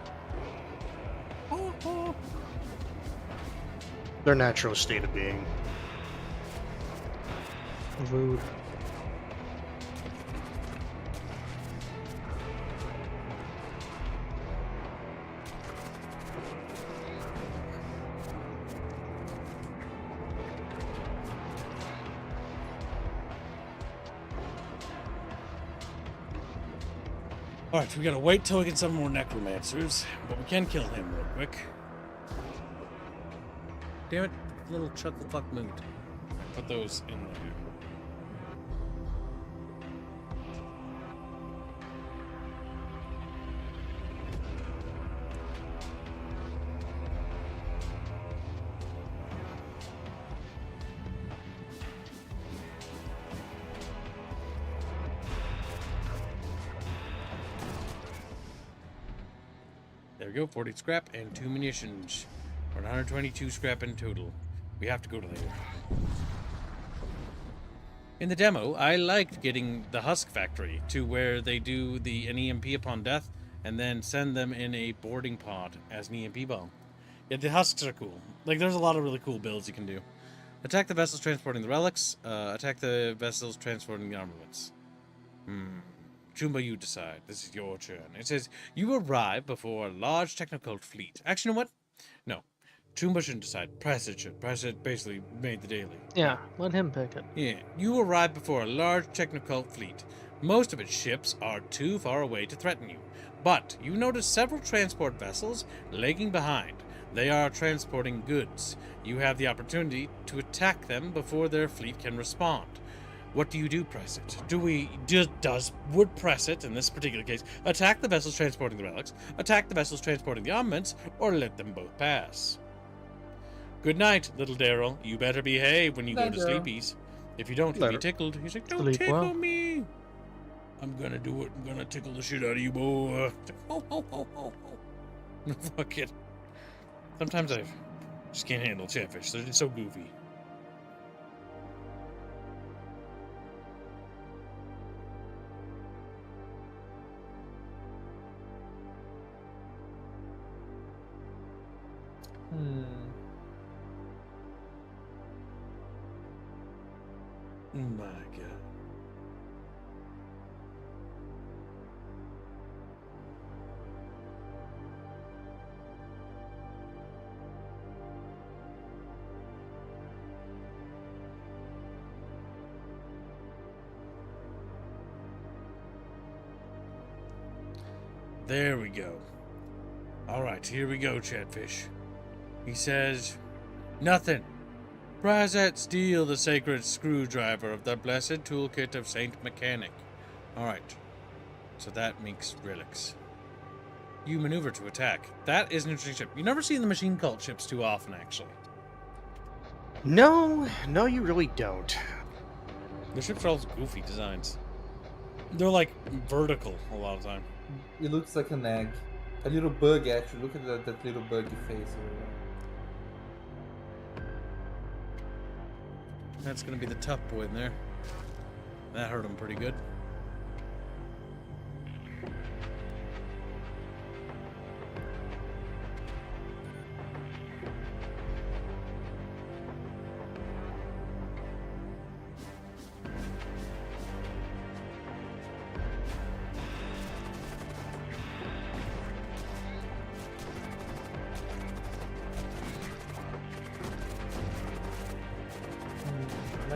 Their natural state of being. Rude. Alright, we gotta wait till we get some more necromancers, but we can kill him real quick. Damn it, little chuckle fuck mood. Put those in there. There we go, 40 scrap and 2 munitions. 122 scrap in total. We have to go to there. In the demo, I liked getting the husk factory to where they do an EMP upon death and then send them in a boarding pod as an EMP bomb. Yeah, the husks are cool. Like, there's a lot of really cool builds you can do. Attack the vessels transporting the relics. Attack the vessels transporting the armaments. Chumba, you decide. This is your turn. It says, you arrive before a large technical fleet. Actually, you know what? No. Chumba shouldn't decide. Press should. Press basically made the daily. Yeah, let him pick it. Yeah. You arrive before a large technical fleet. Most of its ships are too far away to threaten you. But you notice several transport vessels lagging behind. They are transporting goods. You have the opportunity to attack them before their fleet can respond. What do you do, Presset? Would Presset, in this particular case, attack the vessels transporting the relics, attack the vessels transporting the armaments, or let them both pass? Good night, little Daryl. You better behave when you go to sleepies. If you don't, you'll be tickled. He's like, don't Sleep tickle well. me. I'm gonna do it. I'm gonna tickle the shit out of you, boy. Ho, ho, ho, ho, ho. Fuck it. Sometimes I just can't handle Chatfish. They're so goofy. Oh my god. There we go. Alright, here we go, Chatfish. He says, nothing. Prazat steal the sacred screwdriver of the blessed toolkit of Saint Mechanic. Alright. So that makes relics. You maneuver to attack. That is an interesting ship. You never see the machine cult ships too often, actually. No, you really don't. The ships are all goofy designs. They're like vertical a lot of the time. It looks like an egg. A little bug, actually. Look at that little buggy face over there. That's gonna be the tough boy in there. That hurt him pretty good.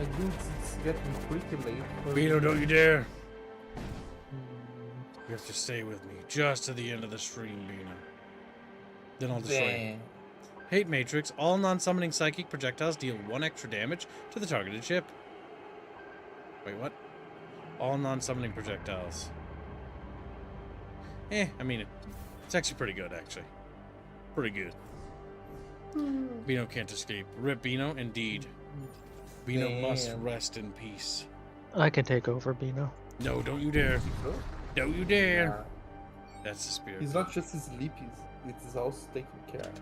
My dudes, it's getting pretty late. for Beano, me. don't you dare. Hmm, You have to stay with me just to the end of the stream, Beano. Then I'll destroy you. Damn. Hate Matrix. All non-summoning psychic projectiles deal 1 extra damage to the targeted ship. Wait, what? All non-summoning projectiles. I mean, it's actually pretty good, actually. Pretty good. Beano can't escape. Rip Beano, indeed. Beano must Damn. rest in peace. I can take over, Bino. No, don't you dare. Bro, Don't you dare. nah. That's the spirit. He's not just sleepy, it's also taking care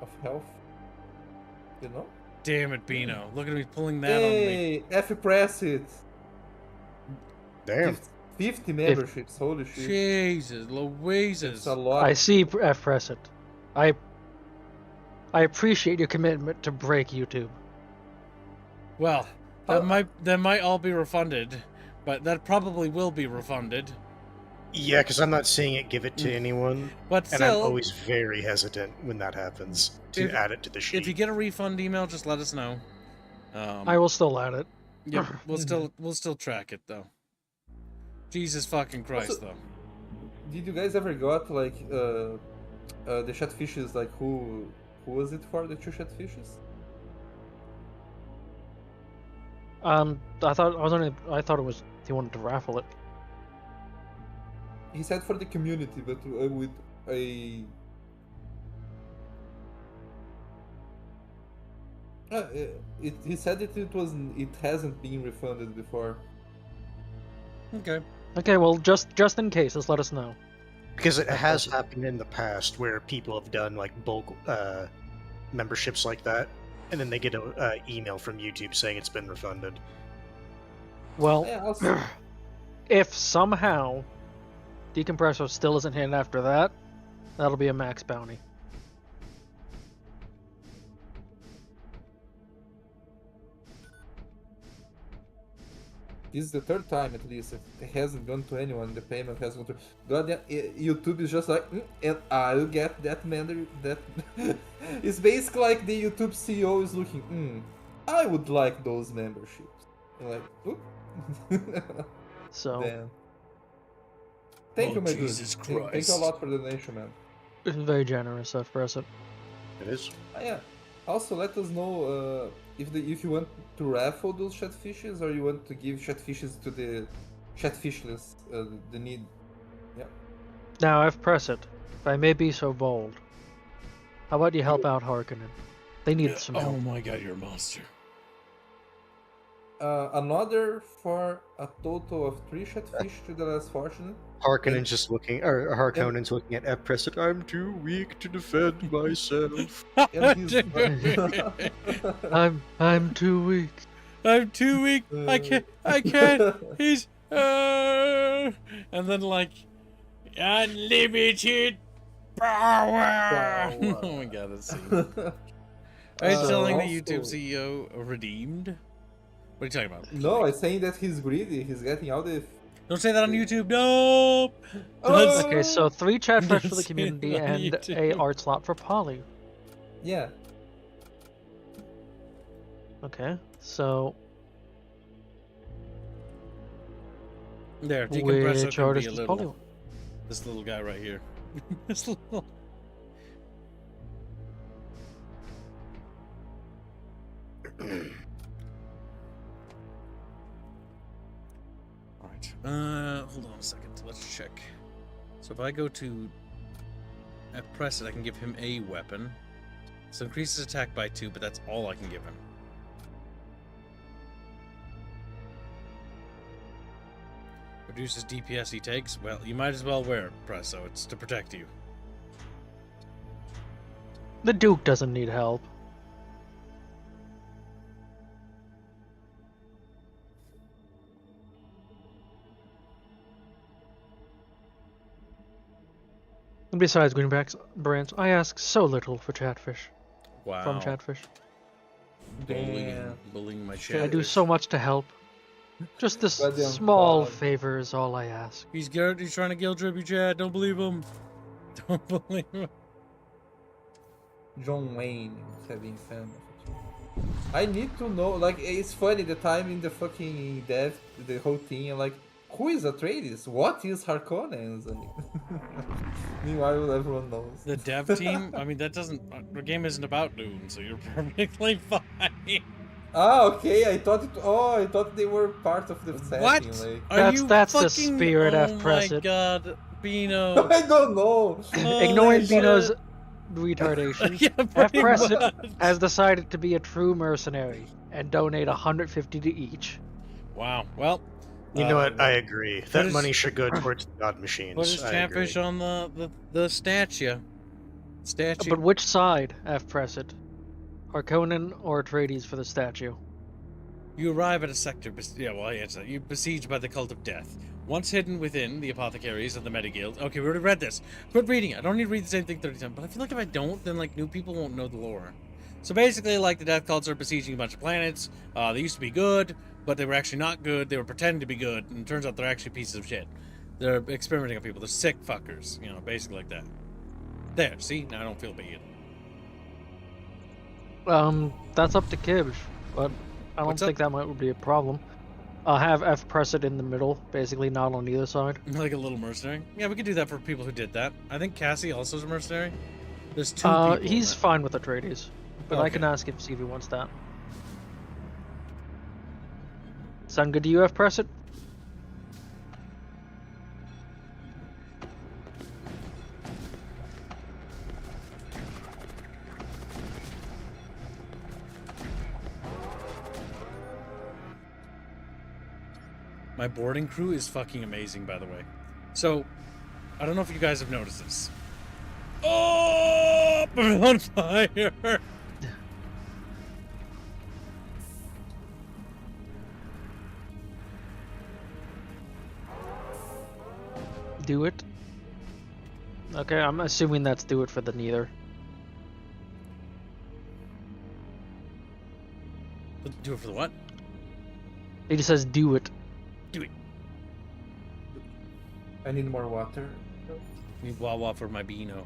of health. You know? Damn it, Beano. Look at me pulling that on me. Hey, F press it! Damn. 50 memberships, holy shit. Jesus, Louises. It's a lot. I see F press it. I appreciate your commitment to break YouTube. Well, Oh. that might all be refunded, but that probably will be refunded. Yeah, because I'm not seeing it give it to anyone, But and I'm still, always very hesitant when that happens to If- add it to the sheet. if you get a refund email, just let us know. I will still add it. Yep, we'll still track it though. Jesus fucking Christ, Also- though. Did you guys ever got like the Chatfishes? Like who was it for? The 2 Chatfishes? I thought it was he wanted to raffle it. He said for the community, but with a. He said that it hasn't been refunded before. Okay. Okay, well, just in case, just let us know. Because it has happened in the past where people have done like bulk memberships like that, and then they get an email from YouTube saying it's been refunded. Well, Yeah, also, if somehow Decompressor still isn't hit after that, that'll be a max bounty. this is the 3rd time at least. It hasn't gone to anyone. The payment has gone to. Goddamn, YouTube is just like, and I'll get that man. That it's basically like the YouTube CEO is looking. I would like those memberships. And like, oop. So, Damn. Thank Oh, you, my Jesus dude. Thank you a Christ. lot for the donation, man. it's very generous of Present. It is. Yeah. Also, let us know if you want to raffle those chatfishes or you want to give chatfishes to the chatfishless. The need. Yeah. Now, F Present, if I may be so bold, how about you help out Harkonnen? They need some Oh help. my god, you're a monster. Another for a total of 3 chatfish to the less fortunate. Harkonnen's just looking, or Harkonnen's looking at F President. I'm too weak to defend myself. And he's I'm too weak. I'm too weak. I can't. He's and then like unlimited power. Oh my god, that's scene. Are you telling the YouTube also- CEO redeemed? What are you talking about? No, I'm saying that he's greedy. He's getting all the. Don't say that on YouTube. No. Oh! Okay, so 3 chatfish for the That's community on and YouTube. a art slot for Polly. Yeah. Okay, so There, decompressor which can be artist a is little. Polly? This little guy right here. This little. Alright. Hold on a second. Let's check. So if I go to press it, I can give him a weapon. So increases attack by 2, but that's all I can give him. Reduces DPS he takes. Well, you might as well wear it, Presso. It's to protect you. The Duke doesn't need help. And besides Greenback's branch, I ask so little for Chatfish. Wow. From Chatfish. Bullying, bullying my I chat. do so much to help. Just this Goddamn small dog. favor is all I ask. He's good. He's trying to guilt trip you, Chad. Don't believe him. Don't believe him. John Wayne having fun. I need to know. Like, it's funny the time in the fucking dev, the whole thing. I'm like, who is Atreides? What is Harkonnen? Like, meanwhile, everyone knows. The dev team. I mean, that doesn't. The game isn't about Dune, so you're perfectly fine. Ah, okay. I thought it. Oh, I thought they were part of the setting. What? Like, Are you That's the fucking... spirit, Oh F. my Pressett. god, Beano. I don't know. Ignoring Holy Bino's shit. retardation, Yeah, F. pretty Pressett much. has decided to be a true mercenary and donate 150 to each. Wow. Well, You know what? I agree. That is- money should go towards the god machines. what is I Chatfish agree. on the statue? Statue. But which side, F. Pressett? Harkonnen or Atreides for the statue? You arrive at a sector. Yeah, well, it's you besieged by the cult of death. Once hidden within the apothecaries of the Meta Guild. Okay, we already read this. Quit reading it. I don't need to read the same thing 30 times. But I feel like if I don't, then like new people won't know the lore. So basically, like the death cults are besieging a bunch of planets. They used to be good, but they were actually not good. They were pretending to be good, and it turns out they're actually pieces of shit. They're experimenting on people. They're sick fuckers. You know, basically like that. There. See, now I don't feel bad. That's up to Kibsh, but I don't What's up? think that might be a problem. I'll have F. Pressett in the middle, basically not on either side. Like a little mercenary. Yeah, we could do that for people who did that. I think Cassie also is a mercenary. There's two people. in He's that. fine with Atreides, but I Okay. can ask him, see if he wants that. Sound good to you, F. Pressett? My boarding crew is fucking amazing, by the way. So, I don't know if you guys have noticed this. Oh, I'm on fire! Do it. Okay, I'm assuming that's do it for the neither. Do it for the what? He just says do it. Do it. I need more water. Need Wawa for my Beano.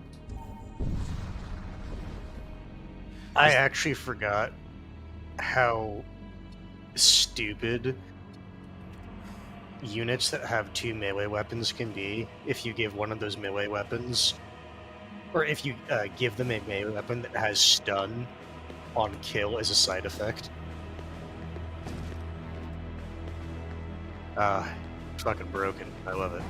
I actually forgot how stupid units that have 2 melee weapons can be if you give one of those melee weapons, or if you give them a melee weapon that has stun on kill as a side effect. Fucking broken. I love it.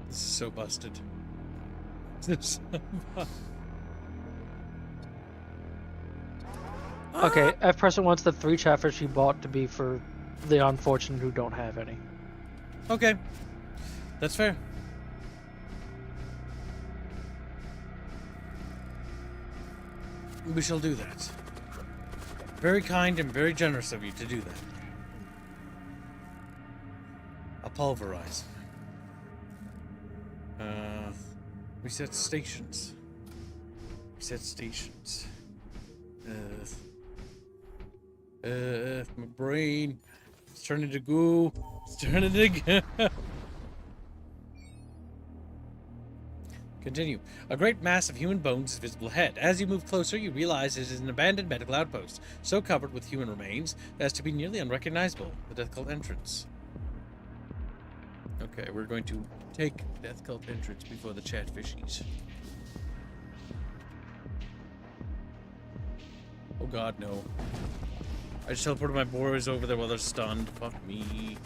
This is so busted. This is so busted. Okay, F. Pressett wants the 3 Chatfish he bought to be for the unfortunate who don't have any. Okay. That's fair. We shall do that. Very kind and very generous of you to do that. I'll pulverize. Reset stations. Reset stations. My brain. It's turning to goo. It's turning to goo. Continue. A great mass of human bones is visible ahead. As you move closer, you realize it is an abandoned medical outpost, so covered with human remains as to be nearly unrecognizable. The Death Cult entrance. Okay, we're going to take Death Cult entrance before the Chatfishies. Oh god, no. I just teleported my boys over there while they're stunned. Fuck me.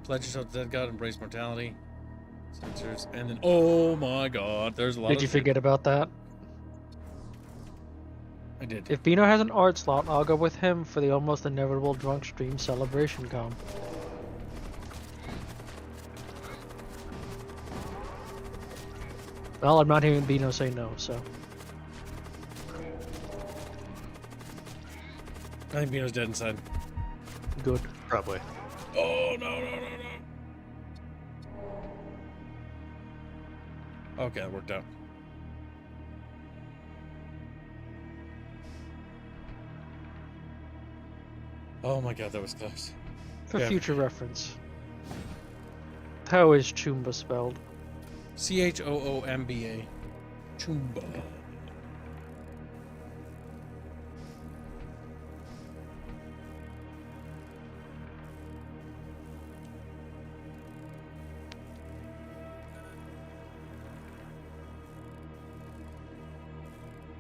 Pledge yourself to dead god, embrace mortality. Sensors, and then oh my god, there's a lot Did of you shit. forget about that? I did. If Bino has an art slot, I'll go with him for the almost inevitable drunk stream celebration com. Well, I'm not hearing Bino say no, so. I think Vino's dead inside. Good. Probably. Oh, no. Okay, that worked out. Oh my god, that was close. For Yeah. future reference, how is Chumba spelled? Choomba. Chumba.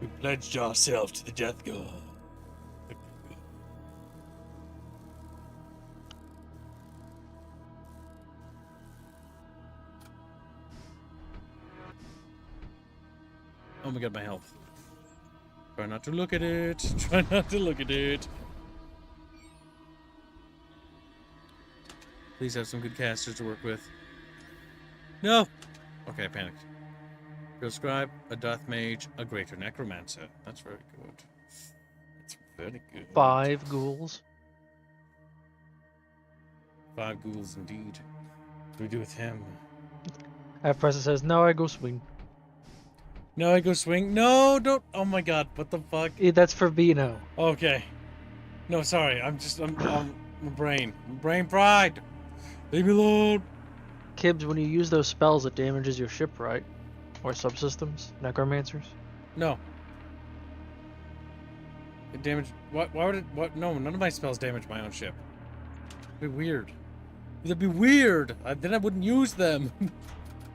We pledged ourselves to the death god. Oh my god, my health. Try not to look at it. Try not to look at it. Please have some good casters to work with. No! Okay, I panicked. Prescribe a Death Mage, a Greater Necromancer. That's very good. That's very good. 5 ghouls. 5 ghouls indeed. What do we do with him? Preston says, "No, I go swing." No, I go swing. No, don't. Oh my god, what the fuck? That's for Vino. Okay. No, sorry. I'm my brain. Brain pride. Leave me alone. Kibbs, when you use those spells, it damages your ship, right? Or subsystems? Necromancers? No. It damaged. What? Why would it? What? No, none of my spells damage my own ship. It'd be weird. That'd be weird. Then I wouldn't use them.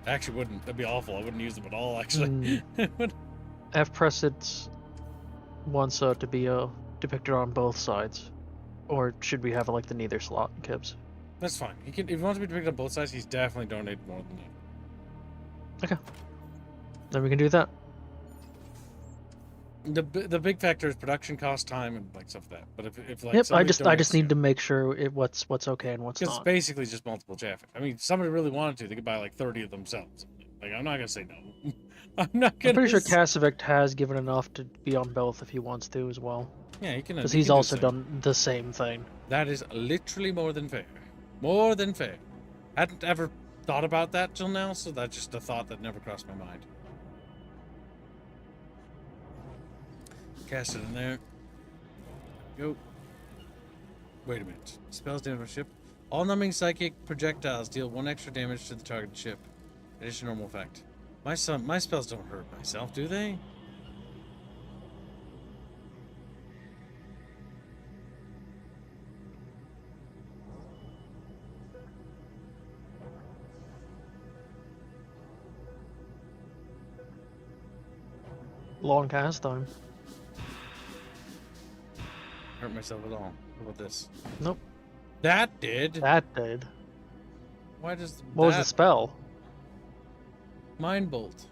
I actually wouldn't. That'd be awful. I wouldn't use them at all, actually. Preston wants to be depicted on both sides. Or should we have like the neither slot, Kibbs? That's fine. He can, if he wants to be depicted on both sides, he's definitely donated more than that. Okay. Then we can do that. The big factor is production cost, time, and like stuff like that. But if like Yep, I somebody just donates- need to make sure what's okay and what's Because not. it's basically just multiple Chatfish. I mean, if somebody really wanted to, they could buy like 30 of themselves. Like, I'm not gonna say no. I'm not gonna. I'm pretty sure s- Kasavik has given enough to be on both if he wants to as well. Yeah, he can. Because he he's can do also so. done the same thing. That is literally more than fair. More than fair. Hadn't ever thought about that till now, so that's just a thought that never crossed my mind. Cast it in there. Go. Wait a minute. Spells damage my ship. All numbing psychic projectiles deal 1 extra damage to the targeted ship. Addition normal effect. My spells don't hurt myself, do they? Long cast time. Hurt myself at all. How about this? Nope. That did. That did. Why does What was that- the spell? Mind bolt?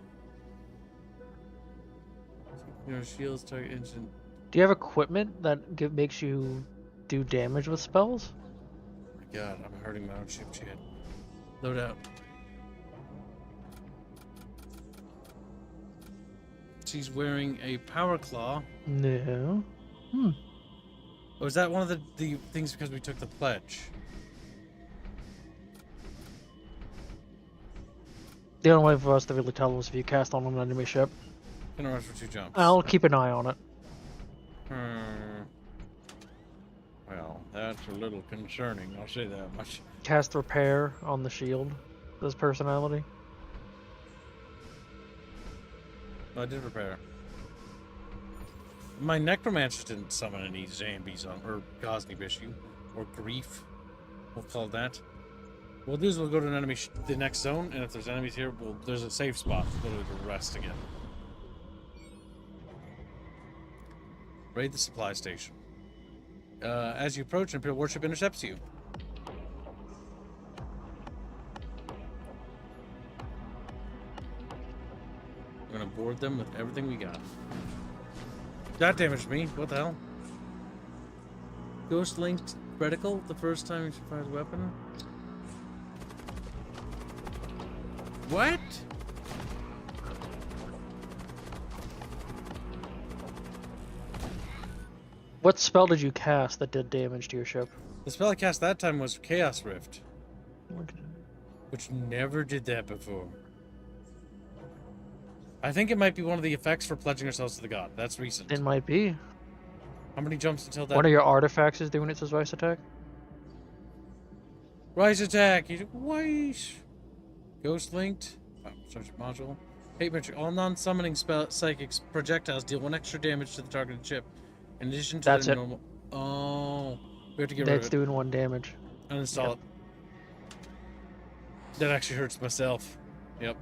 You know, shields target instant. Do you have equipment that makes you do damage with spells? Oh my god, I'm hurting my own ship shit. Load out. She's wearing a power claw. No. Oh, is that one of the things because we took the pledge? The only way for us to really tell is if you cast on an enemy ship. Gonna rush for 2 jumps. I'll keep an eye on it. Well, that's a little concerning, I'll say that much. Cast repair on the shield. This personality. I did repair. My necromancer didn't summon any zombies on, or Gosney issue, or grief. We'll call it that. What we'll do is we'll go to an enemy, the next zone, and if there's enemies here, there's a safe spot, literally to rest again. Raid the supply station. As you approach, an Imperial warship intercepts you. We're gonna board them with everything we got. That damaged me. What the hell? Ghost linked critical the first time you fires a weapon. What? What spell did you cast that did damage to your ship? The spell I cast that time was Chaos Rift, Okay. which never did that before. I think it might be one of the effects for pledging ourselves to the god. That's recent. It might be. How many jumps until that? One of your artifacts is doing its advice attack. Rise attack! Whoosh! Ghost linked. Subject module. Hate metric. All non-summoning psychics projectiles deal 1 extra damage to the targeted ship. In addition to That's their it. normal. Oh. We have to get rid That's of it. doing 1 damage. Uninstall Yep. it. That actually hurts myself. Yep.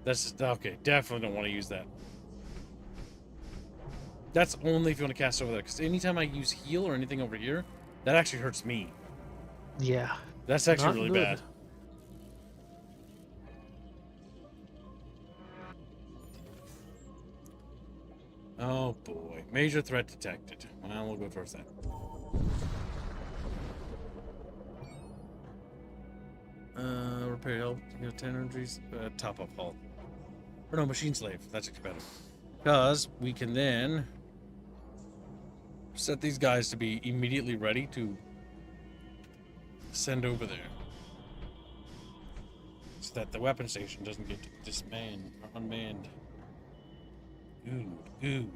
That's just, okay. Definitely don't want to use that. That's only if you want to cast over there. Because anytime I use heal or anything over here, that actually hurts me. Yeah. That's actually Not really good. bad. Oh boy. Major threat detected. Well, we'll go towards that. Repair health. You know, 10 injuries. Top up hull. Or no, machine slave. That's actually better. Because we can then set these guys to be immediately ready to send over there. So that the weapon station doesn't get dismanned or unmanned. Good.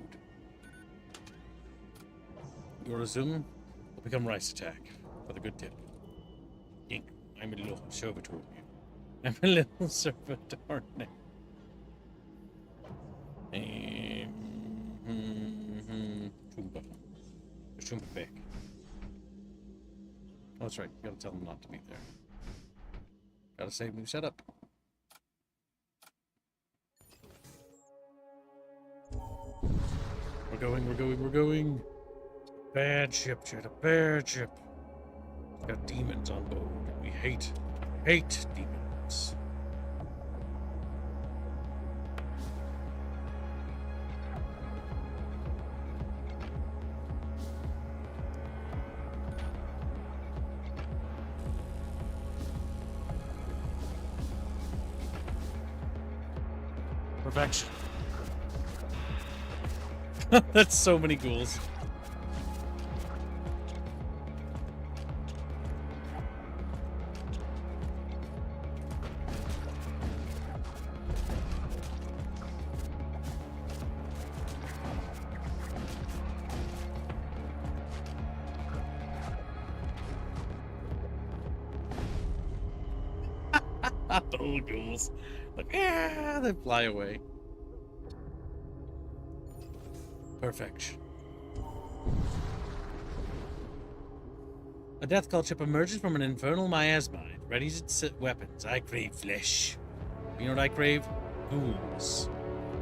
Your resume will become rice attack for the good tip. Dink. I'm a little servitor. I'm a little servitor now. Shumba back. Oh, that's right. You gotta tell them not to be there. Gotta save new setup. We're going. Bad ship, Jet. A bad ship. It's got demons on board. We hate demons. Perfection. That's so many ghouls. The old ghouls. Like, they fly away. Perfection. A death cult ship emerges from an infernal miasmide, ready to set weapons. I crave flesh. You know what I crave? Ghouls.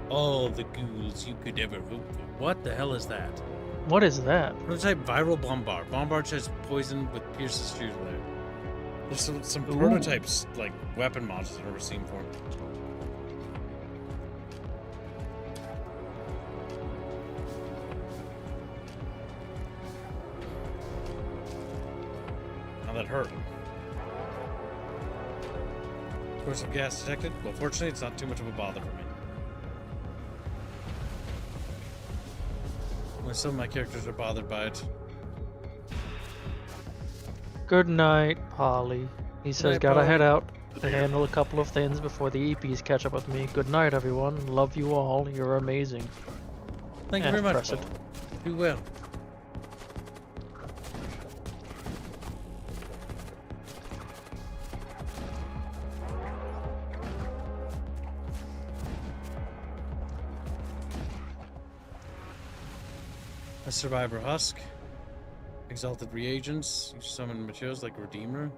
All the ghouls you could ever hope for. What the hell is that? What is that? Prototype viral bombard. Bombard has poison with pierces through there. There's some Ooh. prototypes, like weapon modules I've never seen before. Now that hurt. Source of gas detected. Well, fortunately, it's not too much of a bother for me. Well, some of my characters are bothered by it. Good night, Polly. He says, night, gotta Polly. head out to handle a couple of things before the EPs catch up with me. Good night, everyone. Love you all. You're amazing. Thank you And very much, press it. Paul. Do well. A survivor husk. Exalted reagents. You summon materials like Redeemer.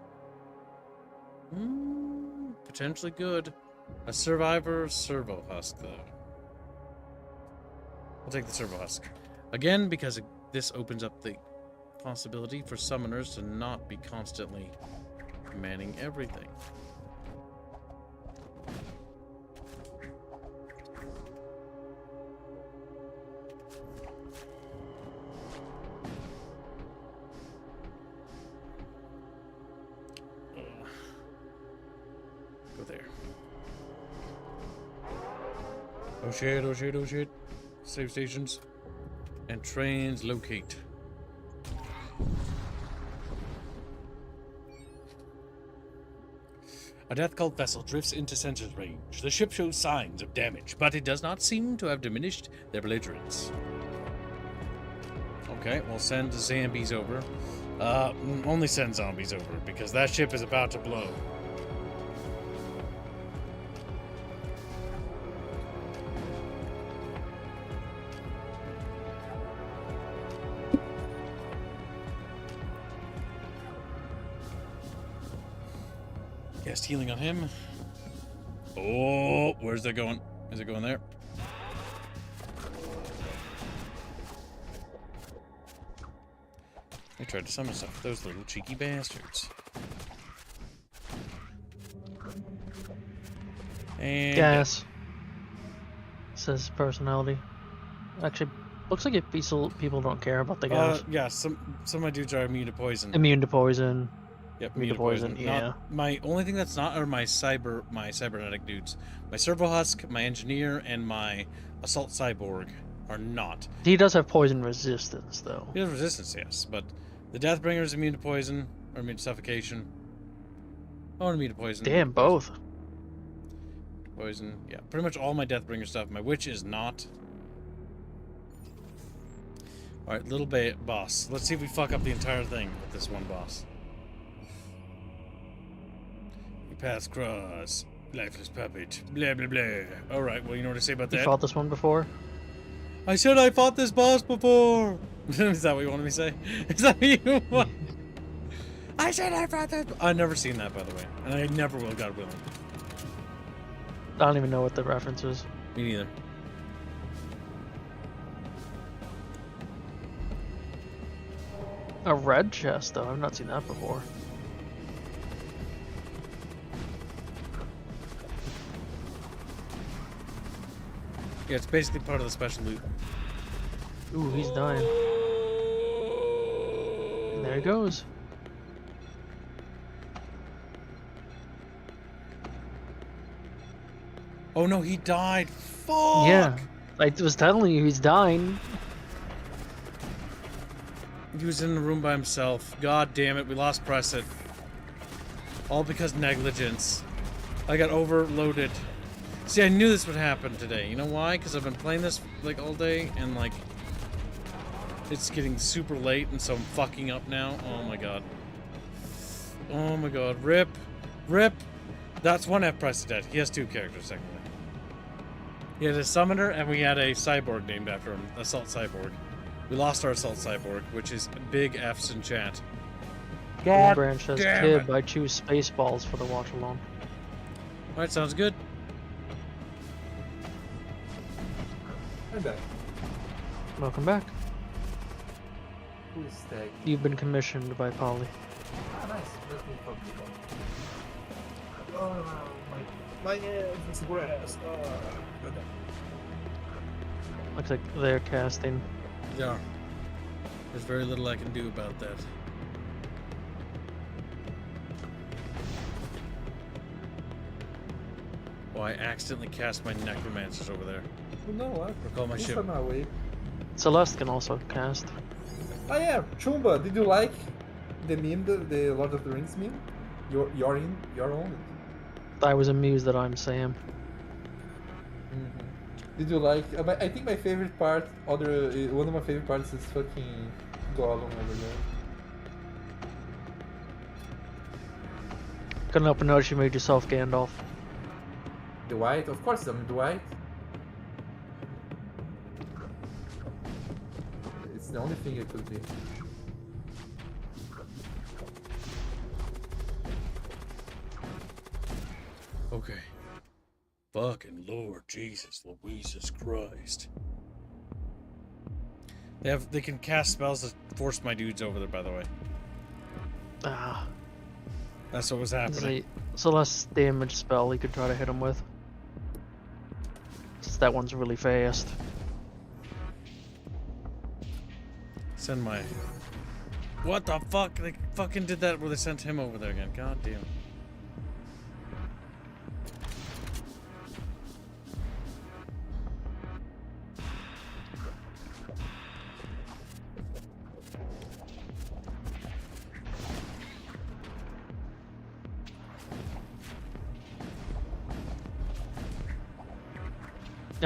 Potentially good. A survivor servo husk, though. I'll take the servo husk. Again, because this opens up the possibility for summoners to not be constantly manning everything. Go there. Oh shit, oh shit, oh shit. Save stations. And translocate. A death cult vessel drifts into sensors range. The ship shows signs of damage, but it does not seem to have diminished their belligerence. Okay, we'll send the zombies over. Only send zombies over, because that ship is about to blow. Cast healing on him. Oh, where's that going? Is it going there? They tried to summon stuff. Those little cheeky bastards. And Gas. Says personality. Actually, looks like if people don't care about the gas. yeah, some of my dudes are immune to poison. Immune to poison. Yep, immune to poison. Yeah. Not, my only thing that's not are my cybernetic dudes. My servo husk, my engineer, and my assault cyborg are not. He does have poison resistance, though. He has resistance, yes, but the Deathbringer is immune to poison or immune to suffocation. Oh, immune to poison. Damn, both. Poison, yeah, pretty much all my Deathbringer stuff. My witch is not. All right, little boss. Let's see if we fuck up the entire thing with this one boss. You pass cross, lifeless puppet, blah blah blah. All right, well, you know what to say about You that? fought this one before? I said I fought this boss before. Is that what you wanted me to say? Is that what you want? I said I fought this. I've never seen that, by the way, and I never will. God willing. I don't even know what the reference is. Me neither. A red chest, though. I've not seen that before. Yeah, it's basically part of the special loot. Ooh, he's dying. And there he goes. Oh no, he died. Fuck. Yeah. I was telling you, he's dying. He was in the room by himself. God damn it, we lost Presset. All because negligence. I got overloaded. See, I knew this would happen today. You know why? Because I've been playing this like all day, and like it's getting super late, and so I'm fucking up now. Oh my god. Oh my god. Rip. Rip. That's one F Presset dead. He has two characters, technically. He had a summoner, and we had a cyborg named after him. Assault Cyborg. We lost our Assault Cyborg, which is big F's in chat. God Branch says, damn Kid, it. I choose Spaceballs for the watch along. Alright, sounds good. I'm back. Welcome back. Who is stag? You've been commissioned by Polly. Ah, nice. Let me fuck you up. Oh, my hands, it's grass. Okay. Looks like they're casting. Yeah. There's very little I can do about that. Oh, I accidentally cast my necromancers over there. You know what? Recall my These ship. are my way. Celeste can also cast. Oh yeah, Chumba, did you like the meme, the Lord of the Rings meme? You're on it. I was amused that I'm Sam. Did you like? I think my favorite part, one of my favorite parts is fucking Gollum over there. Couldn't help but notice you made yourself Gandalf. Dwight, of course I'm Dwight. It's the only thing it could be. Okay. Fucking Lord Jesus, Louises Christ. They can cast spells that force my dudes over there, by the way. Ah, That's what was this is happening. a Celeste damage spell he could try to hit him with. Since that one's really fast. Send my... What the fuck? They fucking did that where they sent him over there again. God damn.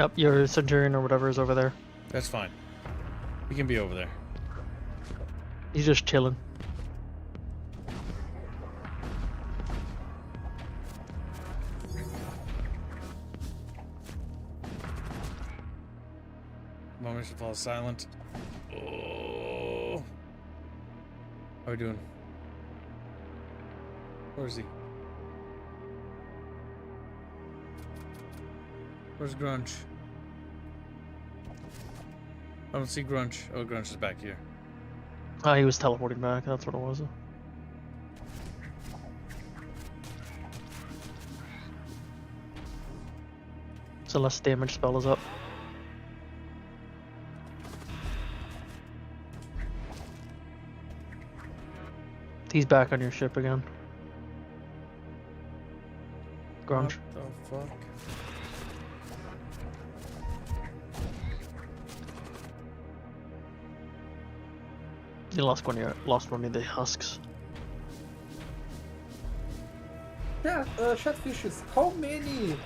Yep, your Centurion or whatever is over there. That's fine. He can be over there. He's just chilling. Moment should fall silent. Oh. How are we doing? Where is he? Where's Grunge? I don't see Grunge. Oh, Grunge is back here. Ah, he was teleporting back. That's what it was. So less damage spell is up. He's back on your ship again. Grunge. What the fuck? You lost one of the husks. Yeah, Chatfishes, how many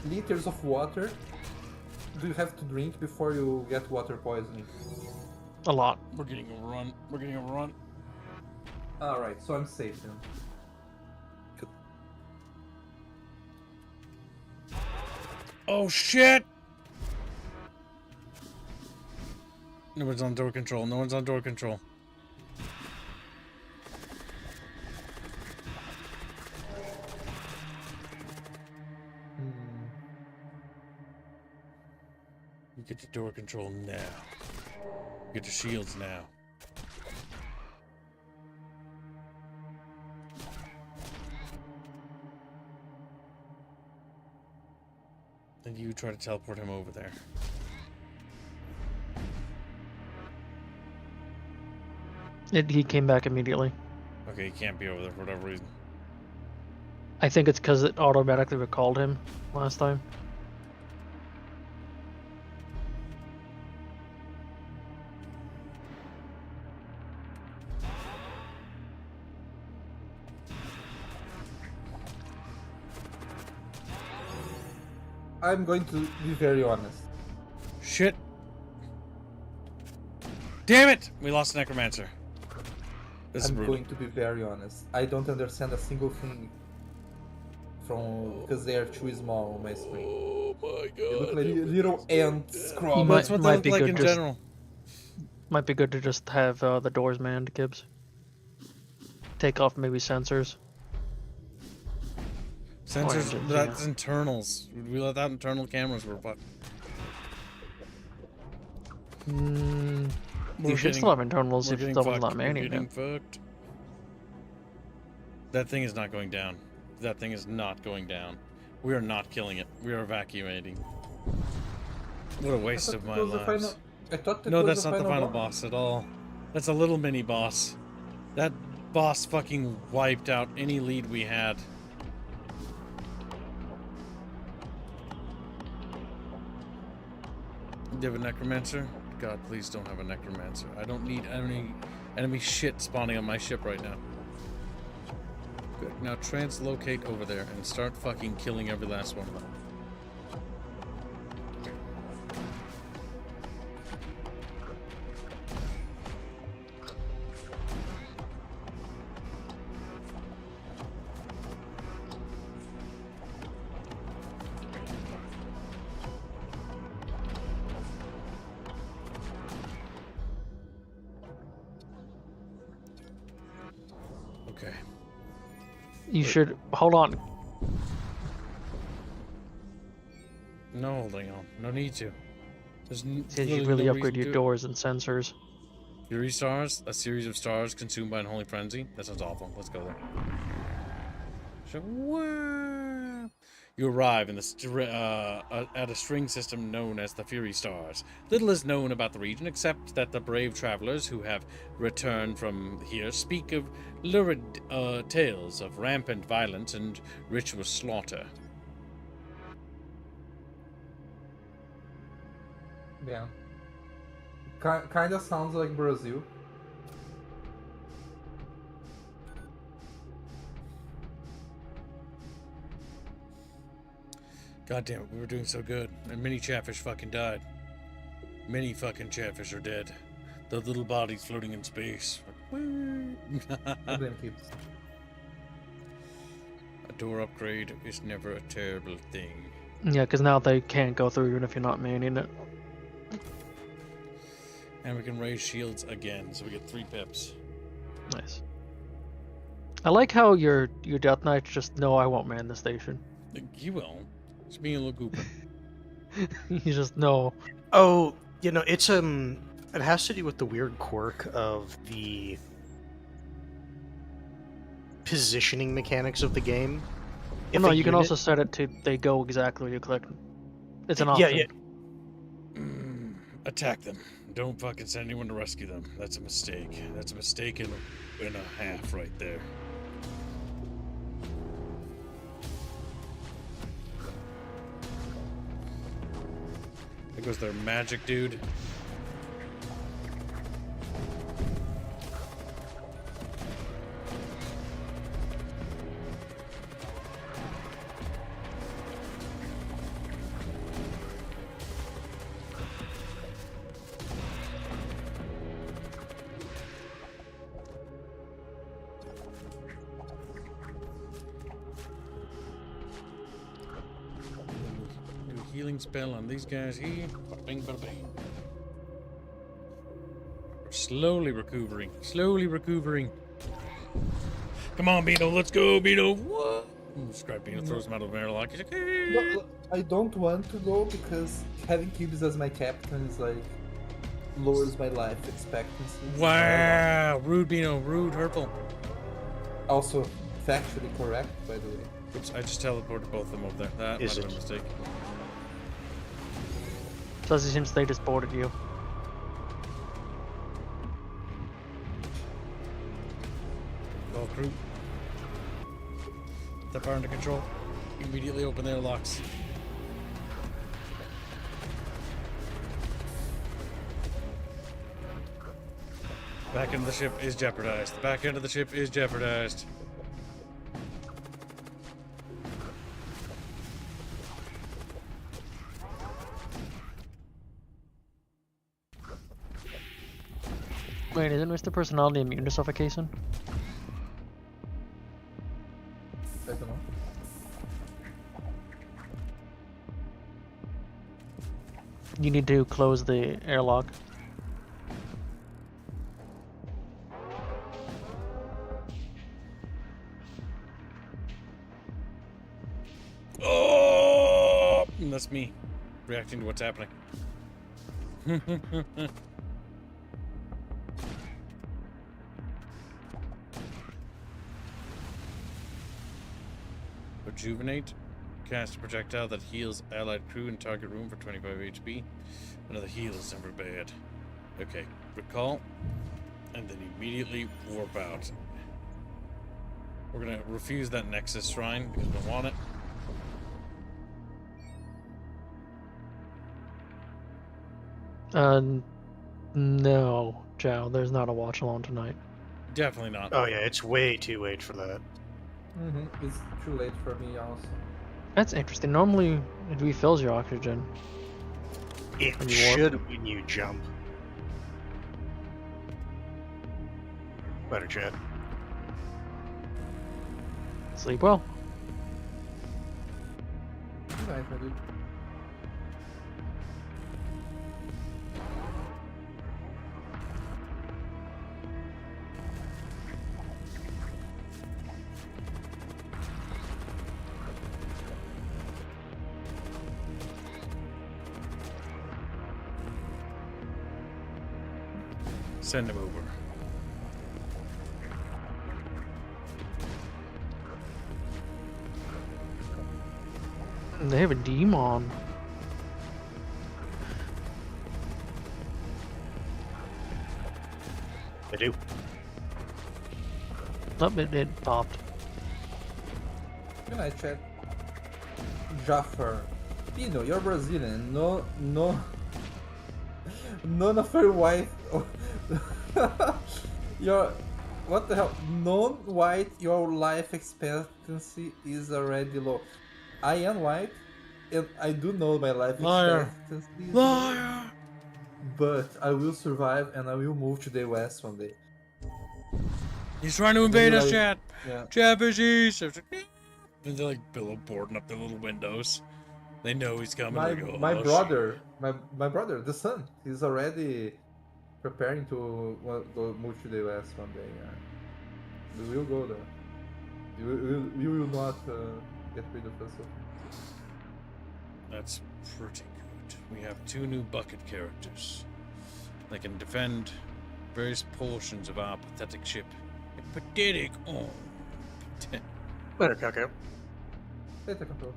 liters of water do you have to drink before you get water poisoning? A lot. We're getting overrun. We're getting overrun. Alright, so I'm safe then. Oh shit! No one's on door control. No one's on door control. You get the door control now. You get the shields now. And you try to teleport him over there. He came back immediately. Okay, he can't be over there for whatever reason. I think it's because it automatically recalled him last time. I'm going to be very honest. Shit. Damn it! We lost a necromancer. This is I'm brutal. going to be very honest. I don't understand a single thing because they are too small on my screen. Oh my god. They look like little ants crawling. might- That's what they look be like good in just- general. Might be good to just have the doors manned, Gibbs. Take off maybe sensors. Sensors, engines, that's yeah. internals. We let out internal cameras, we're fucked. You should still have internals We're if getting someone's fucked. not We're manning getting them. fucked. That thing is not going down. That thing is not going down. We are not killing it. We are evacuating. What a waste of my lives. I thought that No, was that's the not the final boss at all. That's a little mini boss. That boss fucking wiped out any lead we had. Do you have a necromancer? God, please don't have a necromancer. I don't need enemy shit spawning on my ship right now. Good. Now translocate over there and start fucking killing every last one of them. Okay. You should hold on. No holding on. No need to. There's Says you literally really no upgrade reason your to. doors and sensors. Fury stars, a series of stars consumed by unholy frenzy. That sounds awful. Let's go there. Wow. You arrive in at a string system known as the Fury Stars. Little is known about the region except that the brave travelers who have returned from here speak of lurid tales of rampant violence and ritual slaughter. Yeah. Kind of sounds like Brazil. God damn it, we were doing so good. And many chatfish fucking died. Many fucking chatfish are dead. The little bodies floating in space. I blame keeps. A door upgrade is never a terrible thing. Yeah, because now they can't go through even if you're not manning it. And we can raise shields again, so we get 3 pips. Nice. I like how your Death Knights just know I won't man the station. You will. It's being a little gooper. You just know. Oh, you know, it's it has to do with the weird quirk of the positioning mechanics of the game. Well, no, you can also set it to they go exactly where you click. It's an option. Yeah. Attack them. Don't fucking send anyone to rescue them. That's a mistake. That's a mistake and a half right there. There goes their magic dude. Healing spell on these guys here. Bada bing, bada bing. We're slowly recovering. Slowly recovering. Come on, Beano. Let's go, Beano. What? Scrap Beano throws him out of the airlock. He's like, hey. No, I don't want to go because having cubes as my captain is like lowers my life expectancy. Wow. Rude, Beano. Rude, Hurple. Also, factually correct, by the way. Oops, I just teleported both of them over there. That might Is have been a it? mistake. Plus, since they just boarded you. All crew. That far under control. Immediately open their locks. Back end of the ship is jeopardized. The back end of the ship is jeopardized. Wait, isn't Mr. Personality immune to suffocation? I don't know. You need to close the airlock. Oh, that's me reacting to what's happening. Rejuvenate. Cast a projectile that heals allied crew in target room for 25 HP. Another heal is never bad. Okay, recall. And then immediately warp out. We're gonna refuse that Nexus Shrine because we don't want it. No, Joe, there's not a watch along tonight. Definitely not. Oh yeah, it's way too late for that. It's too late for me also. That's interesting. Normally, it refills your oxygen. It When you warp. should when you jump. Better chat. Sleep well. Good night, my dude. Send him over. They have a demon. They do. Oh, it popped. Good night, chat. Jaffer. Pino, you're Brazilian. None of your wife. Your. What the hell? Non-white, your life expectancy is already low. I am white, and I do know my life Liar. expectancy is low, Liar! but I will survive and I will move to the West one day. He's trying to invade us, like- chat. Yeah. Chatfishies. And they're like boarding up their little windows. They know he's coming. My They go, my "Oh, brother, my brother, the son, he's already preparing to go move to the West one day. Yeah. We will go there. We will not get rid of us. That's pretty good. We have 2 new bucket characters. They can defend various portions of our pathetic ship. Pathetic. Oh. Better Cuckoo. Data control.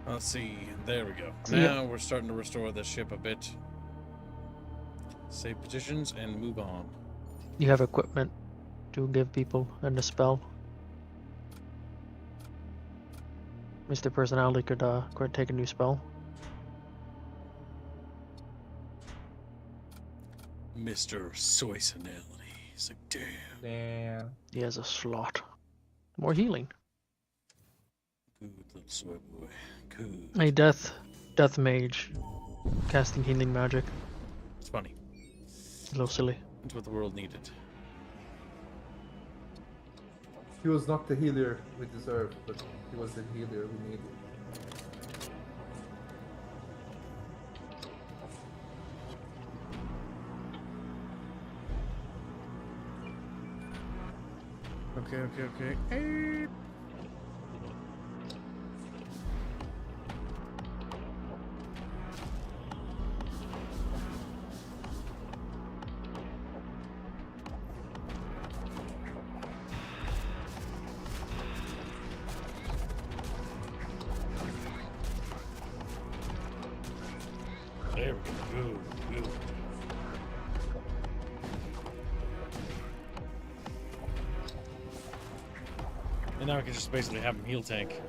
Let's see. There we go. Yeah. Now we're starting to restore the ship a bit. Save positions and move on. You have equipment to give people and a spell. Mr. Personality could take a new spell. Mr. Soisonality. He's like, damn. Damn. He has a slot. More healing. Good little soy boy. Good. A death mage casting healing magic. It's funny. A little silly. It's what the world needed. He was not the healer we deserved, but he was the healer we needed. Okay. Hey. There we go. Good. And now I can just basically have him heal tank.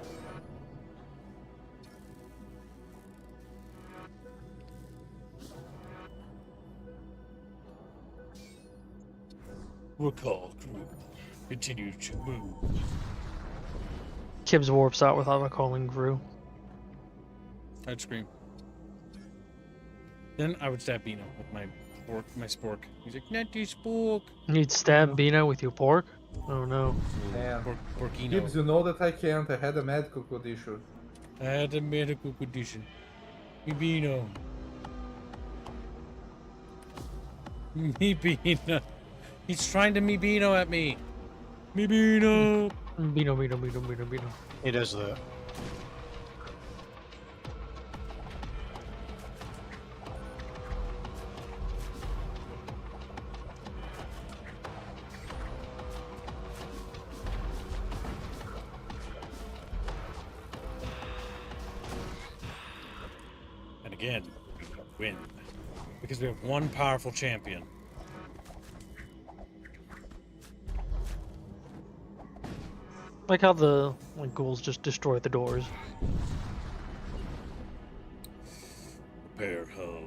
Recall crew. Continue to move. Kibbs warps out without recalling crew. I'd scream. Then I would stab Bino with my spork. He's like, not this spork. You'd stab Bino with your pork? Oh no. Damn. Porkino. Gibbs, you know that I can't. I had a medical condition. I had a medical condition. Me Bino. Me Bino. He's trying to me Bino at me. Me Bino. Bino. He does that. And again, we win. Because we have one powerful champion. Like how the ghouls just destroy the doors. Repair hull.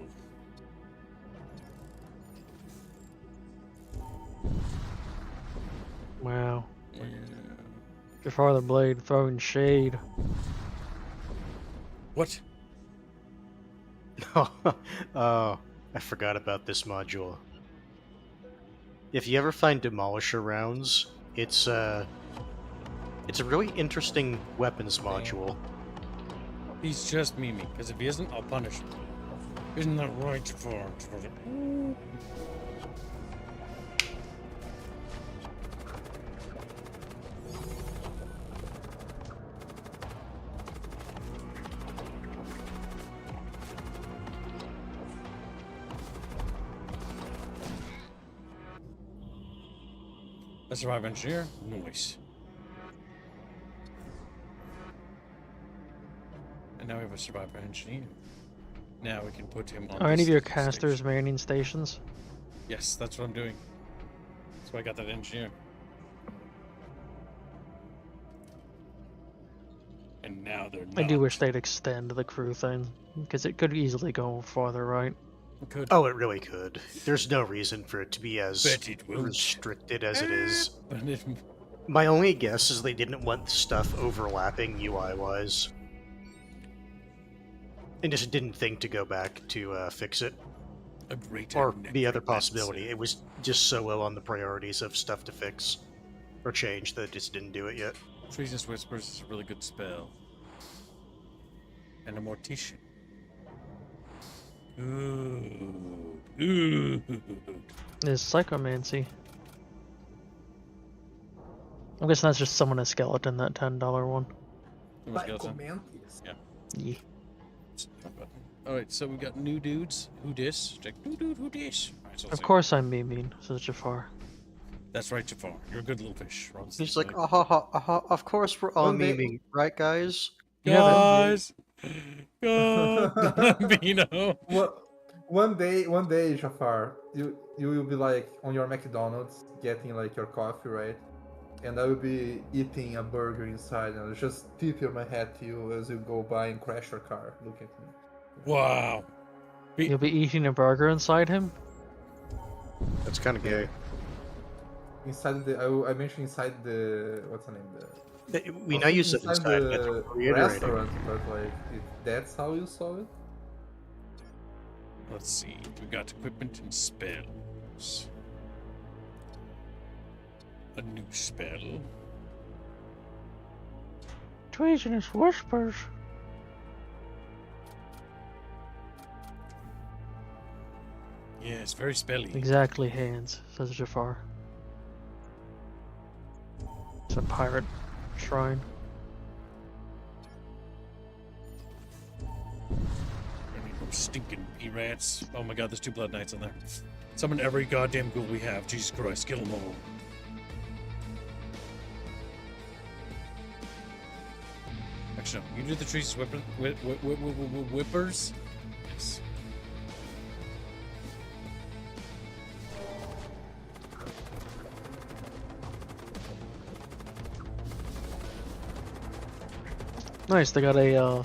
Wow. Your father blade throwing shade. What? Oh, I forgot about this module. If you ever find Demolisher rounds, it's a really interesting weapons module. He's just Mimi, because if he isn't, I'll punish him. Isn't that right, Fart? A survive engineer? Nice. And now we have a survivor engineer. Now we can put him on. Are any of this your station. casters manning stations? Yes, that's what I'm doing. That's why I got that engineer. And now they're not. I do wish they'd extend the crew thing, because it could easily go farther right. It could. Oh, it really could. There's no reason for it to be as Bet it will. restricted as it is. But it, My only guess is they didn't want stuff overlapping UI-wise, and just didn't think to go back to fix it. A great Or the other possibility, it was just so low on the priorities of stuff to fix or change that it just didn't do it yet. Treasonous Whispers is a really good spell. And a Mortician. Ooh. Is Psychomancy. I guess that's just summon a skeleton, that $10 one. Psychomantis. Yeah. Alright, so we got new dudes. Who dis? Check new dude, who dis? Alright, so Of course I'm memeing, says Jafar. That's right, Jafar. You're a good little fish. He's like, of course we're all One day- memeing, right, guys? Guys! Bambino! One day, Jafar, you will be like on your McDonald's getting like your coffee, right? And I will be eating a burger inside, and I'll just tip my hat to you as you go by and crash your car. Look at me. Wow. You'll be eating a burger inside him? That's kind of gay. Inside the, I mentioned inside the, what's the name? We know you said inside, but the reiterating. restaurant, but like, that's how you saw it? Let's see. We got equipment and spells. A new spell. Treasonous Whispers. Yes, very spelly. Exactly, hands, says Jafar. It's a pirate shrine. I need those stinking E-rats. Oh my god, there's 2 Blood Knights on there. Summon every goddamn ghoul we have. Jesus Christ, kill them all. Actually, no. You do the trees whippers? Yes. Nice, they got a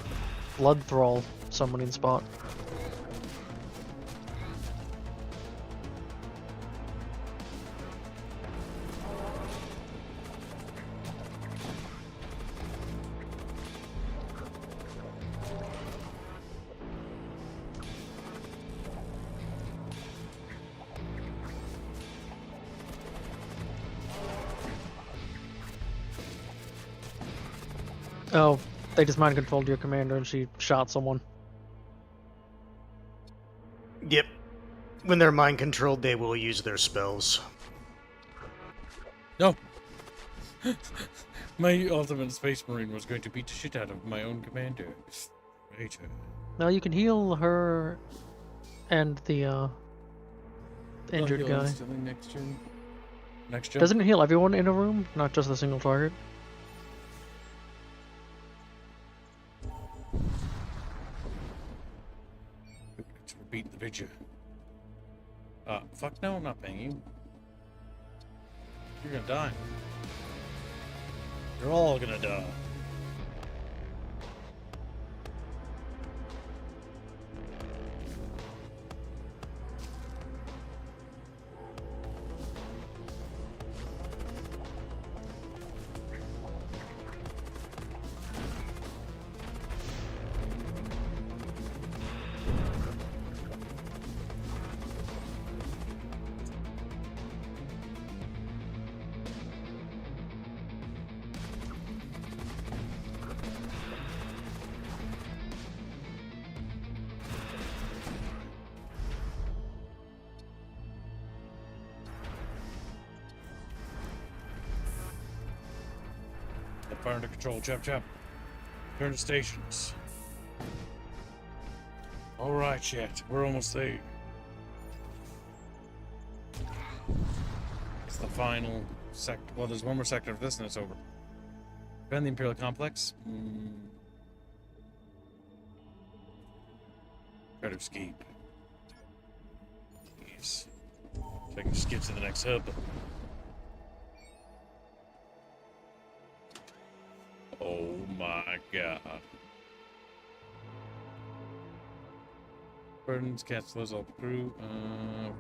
blood thrall summoning spot. Oh, they just mind controlled your commander and she shot someone. Yep. When they're mind controlled, they will use their spells. No! My ultimate space marine was going to beat the shit out of my own commander. Right. Now you can heal her and the injured guy. Next turn. Next turn. Doesn't it heal everyone in a room, not just the single target? Let's repeat the video. Fuck no, I'm not paying you. You're gonna die. You're all gonna die. Fire under control, chop chop. Turn to stations. Alright, chat. We're almost there. It's the final sector. Well, there's one more sector of this and it's over. Defend the Imperial Complex. Try to escape. Yes. So I can just get to the next hub. Oh my god. Burdens, cats, those all crew.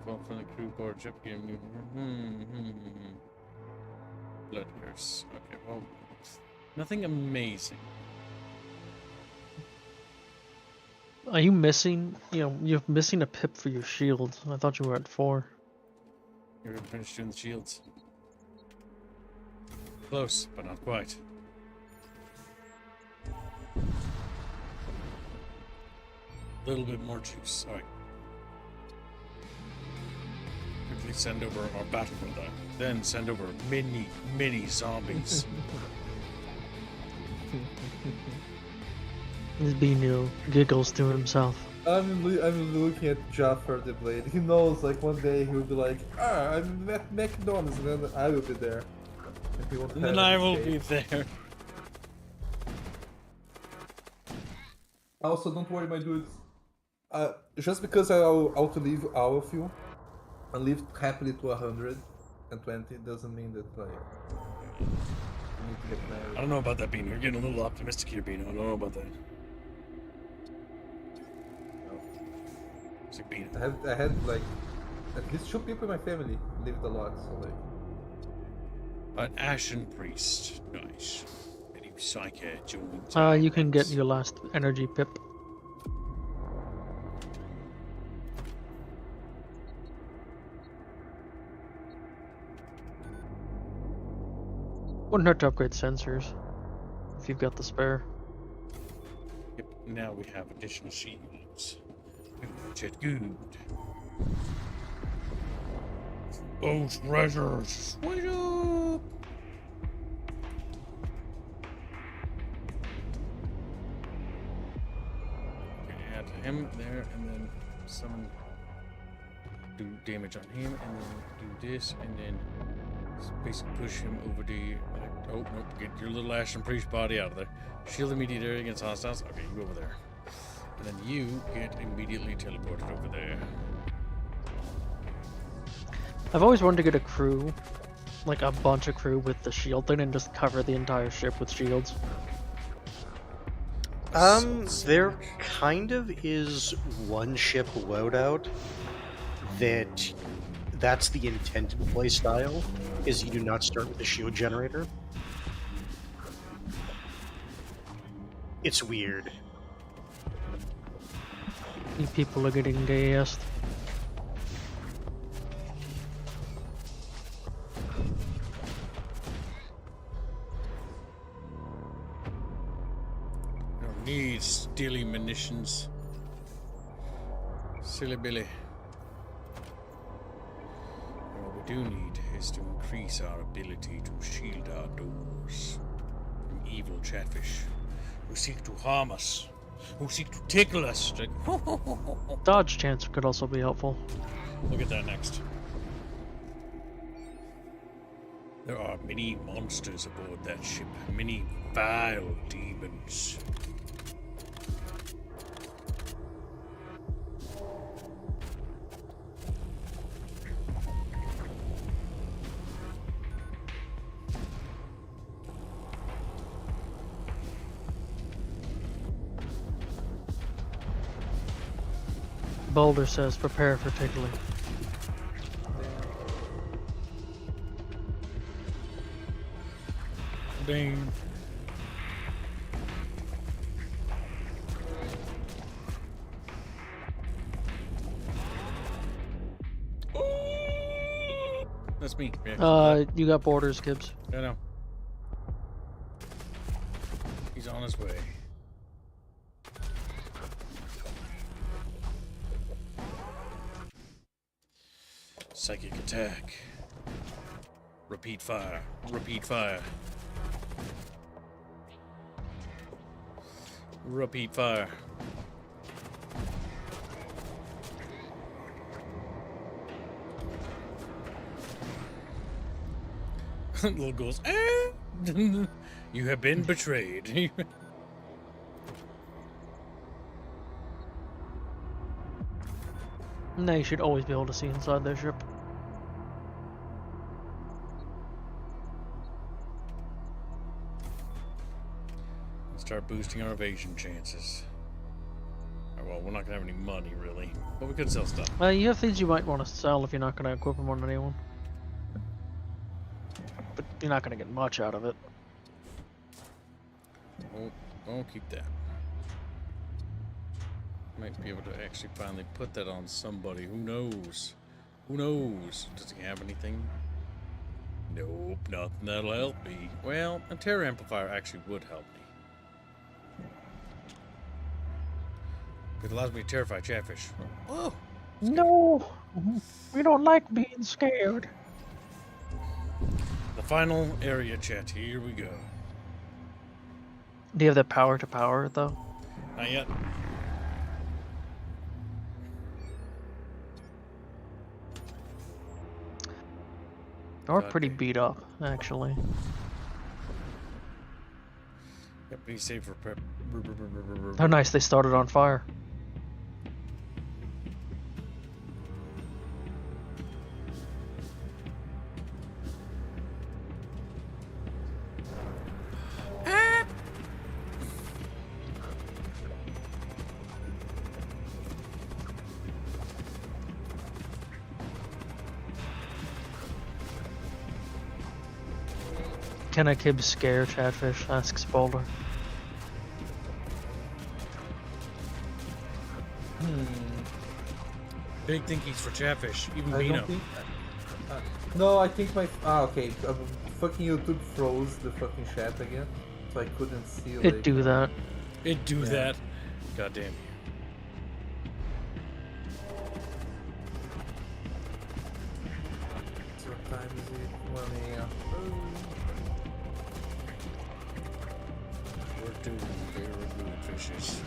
Fall from the crew board, ship game. Blood curse. Okay, well, nothing amazing. Are you missing? You're missing a pip for your shield. I thought you were at 4. You're finished doing the shields. Close, but not quite. A little bit more juice. Alright. Quickly send over our battle brother. Then send over many zombies. He's being giggles to himself. I'm looking at Jafar the Blade. He knows, like, one day he'll be like, I'm at McDonald's, and then I will be there. And he won't And have then I any will escape. be there. Also, don't worry, my dudes. Just because I'll auto-leave all of you, and live happily to 120 doesn't mean that, like, you need to get married. I don't know about that, Beano. You're getting a little optimistic here, Beano. I don't know about that. It's like Beano. I had like at least 2 people in my family lived a lot, so like. An Ashen Priest. Nice. Any Psyche joins. You can get your last energy pip. Wouldn't hurt to upgrade sensors if you've got the spare. Yep, now we have additional shields. Good, good. Oh, treasures! Wait up! Okay, add him there, and then summon. Do damage on him, and then do this, and then basically push him over the. Oh, nope, get your little Ashen Priest body out of there. Shield immediate area against hostiles. Okay, you go over there. And then you get immediately teleported over there. I've always wanted to get a crew, like a bunch of crew with the shield thing, and just cover the entire ship with shields. There kind of is one ship loadout that's the intended playstyle, is you do not start with the shield generator. It's weird. You people are getting gassed. Don't need steely munitions. Silly Billy. What we do need is to increase our ability to shield our doors from evil chatfish who seek to harm us, who seek to tickle us. Dodge chance could also be helpful. Look at that next. There are many monsters aboard that ship, many vile demons. Boulder says prepare for tickling. Ding. That's me. Yeah, You got borders, Gibbs. I know. He's on his way. Psychic attack. Repeat fire. Repeat fire. Repeat fire. Little goes, you have been betrayed. No, you should always be able to see inside their ship. Start boosting our evasion chances. Well, we're not gonna have any money really, but we could sell stuff. You have things you might want to sell if you're not going to equip them on anyone. But You're not gonna get much out of it. I'll keep that. Might be able to actually finally put that on somebody. Who knows? Who knows? Does he have anything? Nope, nothing that'll help me. Well, a terror amplifier actually would help me. It allows me to terrify Chatfish. Oh! No! We don't like being scared. The final area, chat. Here we go. Do you have the power to power it, though? Not yet. Or God pretty damn. beat up, actually. Yep, be safe for prep. How nice they started on fire. Can a kid scare Chatfish? Asks Boulder. Big thinkies for Chatfish. Even I Bino. don't think. No, I think my. Okay. Fucking YouTube froze the fucking chat again, so I couldn't see. Like, It do that. It do Yeah. that. God damn you. What time is it? 1 a.m. We're doing very good, fishes.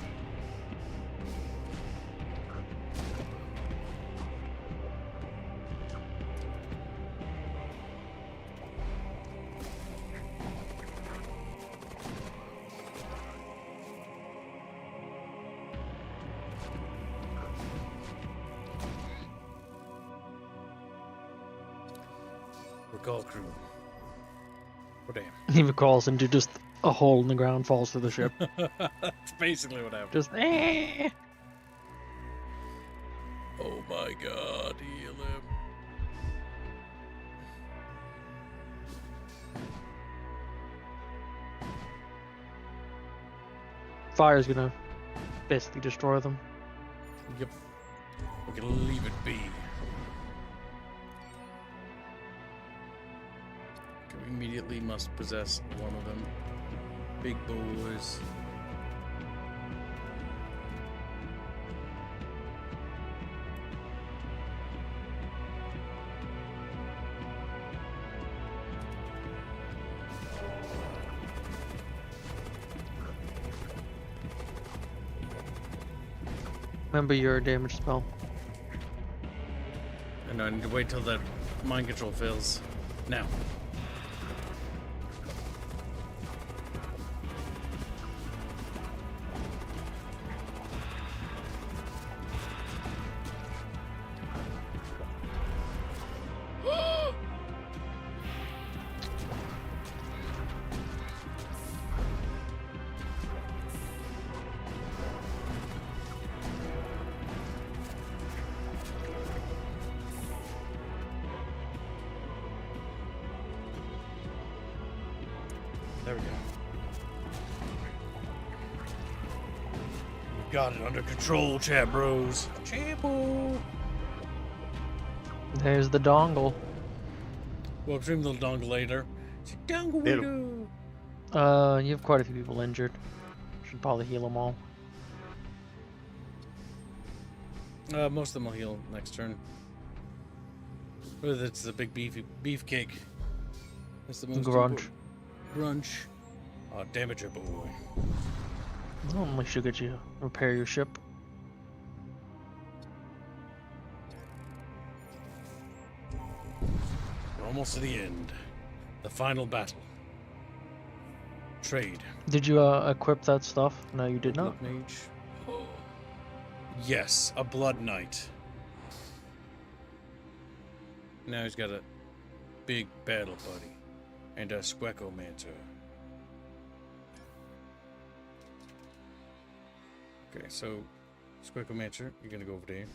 Recall crew. Oh damn. He recalls into just a hole in the ground, falls through the ship. That's basically what happened. Just eh. Oh my god, heal him. Fire's gonna basically destroy them. Yep. We can leave it be. We immediately must possess one of them. Big boys. Remember your damage spell. And I need to wait till that mind control fails. Now. There we go. Got it under control, chat bros. Champo. There's the dongle. Well, stream the dongle later. Dongle window. You have quite a few people injured. Should probably heal them all. Most of them will heal next turn. Whether it's the big beefcake. That's the most Grunch. important. Grunch. Oh, damage a boy. Only should get you repair your ship. We're almost to the end. The final battle. Trade. Did you equip that stuff? No, you did not. Blood mage. Yes, a blood knight. Now he's got a big battle buddy and a squecomancer. Okay, so squecomancer, you're gonna go over there.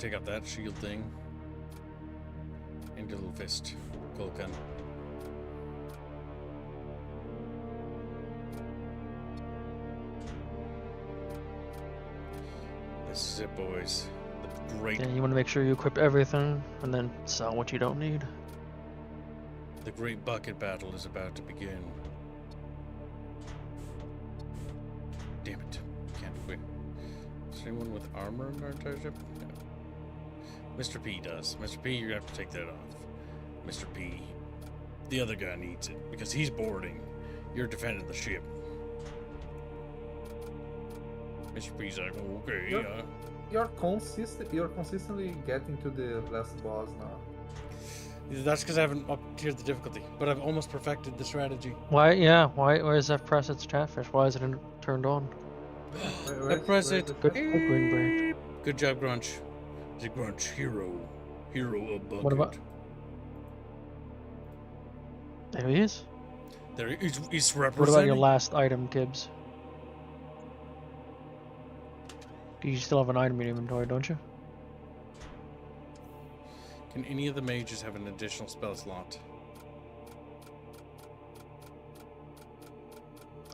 take out that shield thing. And your little fist. Gungan. This is it, boys. The great, Yeah, you want to make sure you equip everything and then sell what you don't need. the great bucket battle is about to begin. Damn it. Can't wait. Is there anyone with armor in our entire ship? No. Mr. P does. Mr. P, you're gonna have to take that off. Mr. P. The other guy needs it because he's boarding. You're defending the ship. Mr. P's like, okay, You're consistently getting to the last boss now. That's because I haven't up-tiered the difficulty, but I've almost perfected the strategy. Why? Yeah. Why is that press its Chatfish? Why is it turned on? I press it. Good, Green Brain. Good job, Grunch. The Grunch hero. Hero of bucket. What about- There he is. There he's What representing. about your last item, Gibbs? You still have an item in your inventory, don't you? Can any of the mages have an additional spell slot?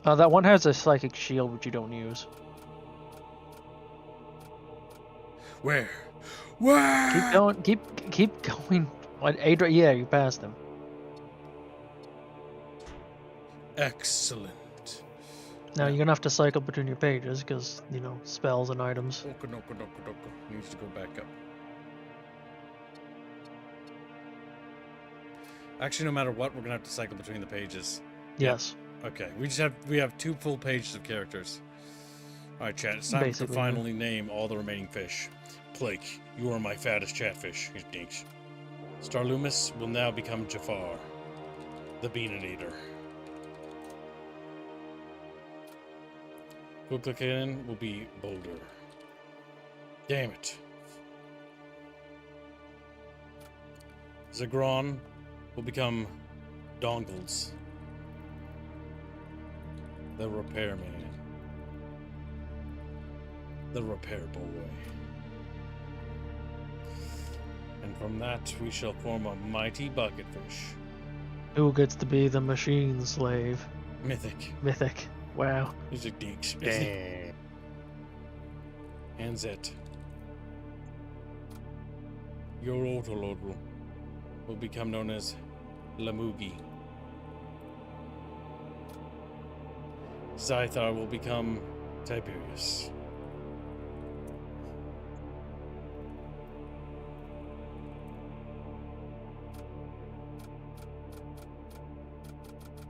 That one has a psychic shield, which you don't use. Where? Where? Keep going. Keep going. What? Adra? Yeah, you passed him. Excellent. Now you're gonna have to cycle between your pages because you know spells and items. Needs to go back up. Actually, no matter what, we're gonna have to cycle between the pages. Yes. Okay, we have 2 full pages of characters. All right, chat. It's time Basically, to yeah. finally name all the remaining fish. Blake, you are my fattest chatfish. He stinks. Star Loomis will now become Jafar, the Bean Eater. Gungan will be Boulder. Damn it. Zagron will become Dongles, the repairman. The repair boy. And from that we shall form a mighty bucketfish. Who gets to be the machine slave? Mythic. Mythic. Wow. He's a geeks. Dang. And Zet. Your Autolodru will become known as Lamugi. Zythar will become Tiberius.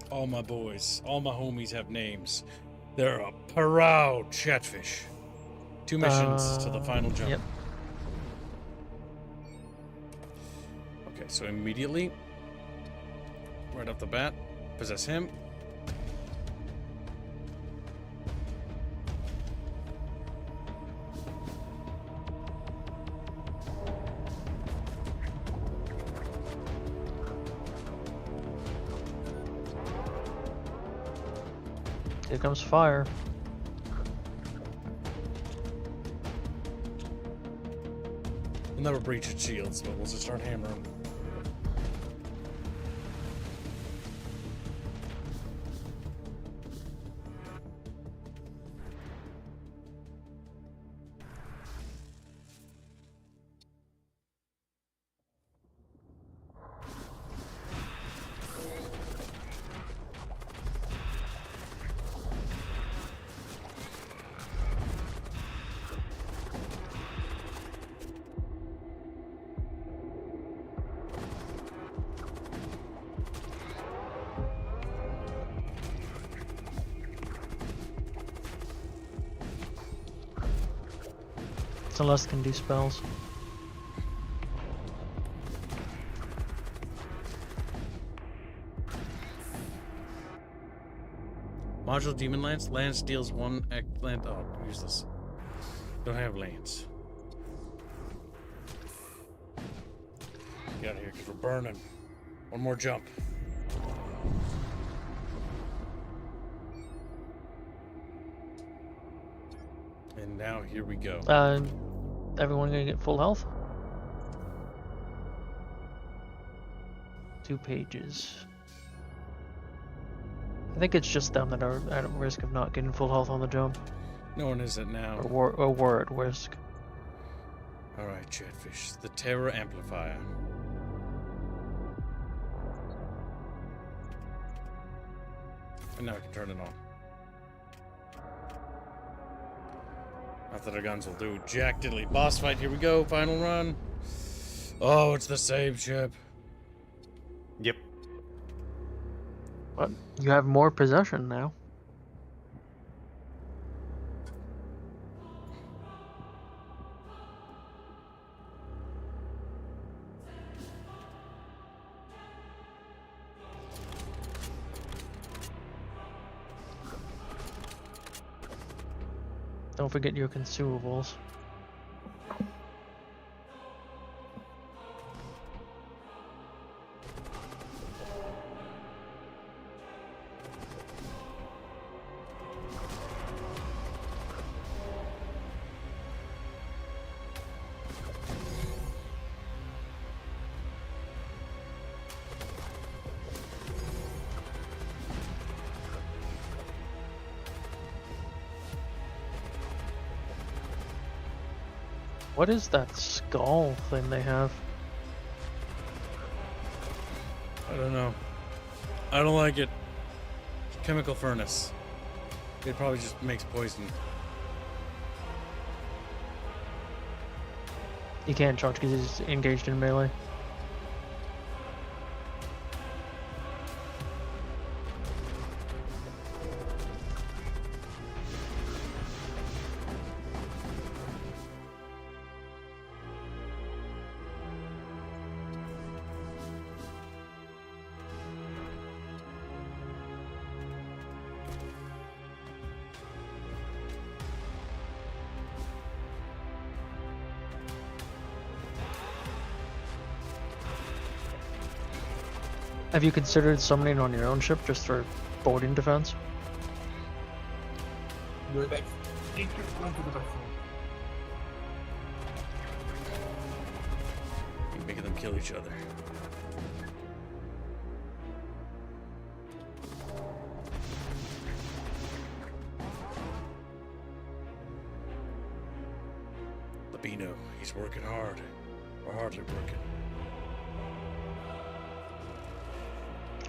All my boys, all my homies have names. They're a proud chatfish. 2 missions to the final jump. Yep. Okay, so immediately, right off the bat, possess him. Here comes fire. We'll never breach its shields, but we'll just start hammering. Celeste can do spells. Module Demon Lance. Lance deals 1 land. Oh, useless. Don't have Lance. Get out of here because we're burning. 1 more jump. And now here we go. everyone gonna get full health? 2 pages. I think it's just them that are at risk of not getting full health on the jump. No one is it now. Or were at risk. Alright, Chatfish. The terror amplifier. And now I can turn it on. Not that our guns will do jack diddly. Boss fight, here we go. Final run. Oh, it's the same ship. Yep. But you have more possession now. Don't forget your consumables. What is that skull thing they have? I don't know. I don't like it. Chemical furnace. It probably just makes poison. You can't charge because he's engaged in melee. Have you considered summoning on your own ship just for boarding defense? Go back. Take your run to the bathroom. Keep making them kill each other. Labino, he's working hard. Or hardly working.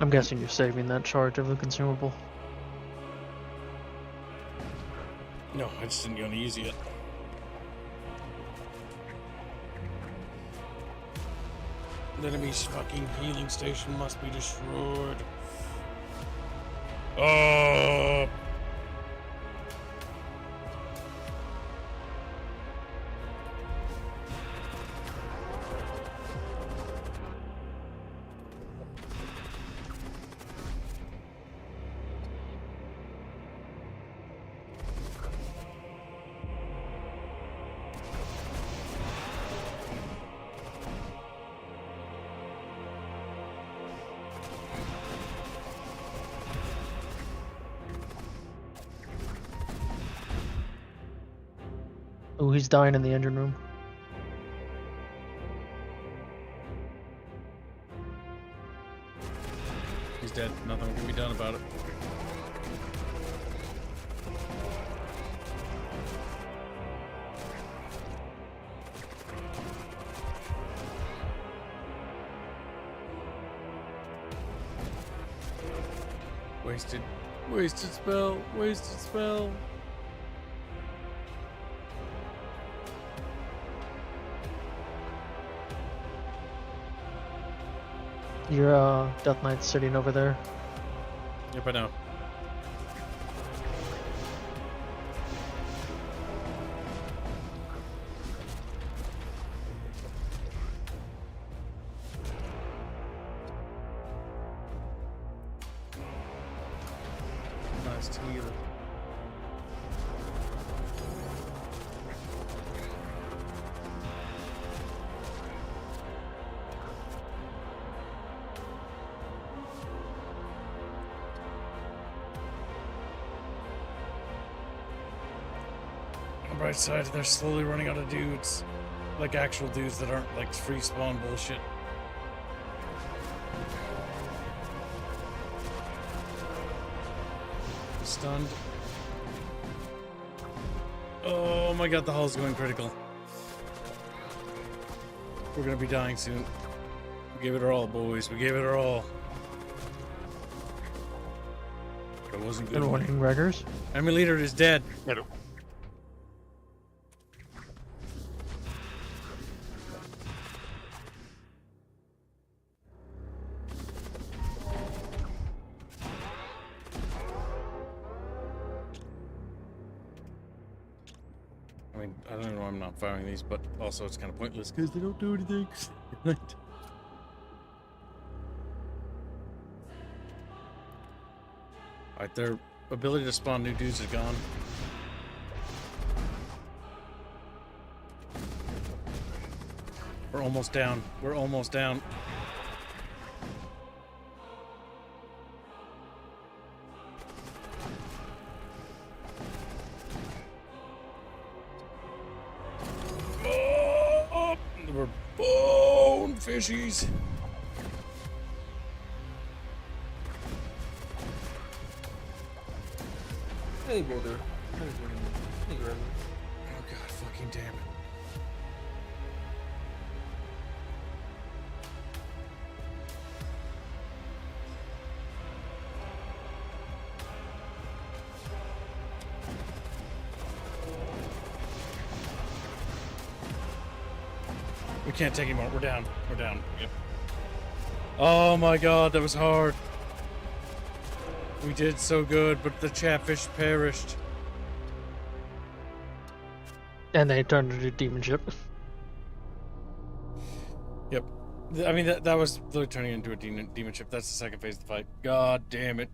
I'm guessing you're saving that charge of the consumable. No, I just didn't get to use it yet. The enemy's fucking healing station must be destroyed. Oh! Oh, he's dying in the engine room. He's dead. Nothing can be done about it. Wasted. Wasted spell. Wasted spell. Your Death Knight's sitting over there. Yep, I know. Nice to hear. bright side, they're slowly running out of dudes. Like actual dudes that aren't like free spawn bullshit. Stunned. Oh my god, the hull's going critical. We're gonna be dying soon. We gave it our all, boys. We gave it our all. But it wasn't good. Good morning, Reggers. Enemy leader is dead. I mean, I don't know why I'm not firing these, but also it's kind of pointless because they don't do anything. Alright, their ability to spawn new dudes is gone. We're almost down. We're almost down. Oh, we're bone fishies. Hey, Boulder. How you doing? Hey, Gregor. Oh god, fucking damn it. We can't take anymore. We're down. We're down. Yep. Oh my god, that was hard. We did so good, but the chatfish perished. And they turned into demon ship. Yep. I mean, that was literally turning into a demon ship. That's the second phase of the fight. God damn it.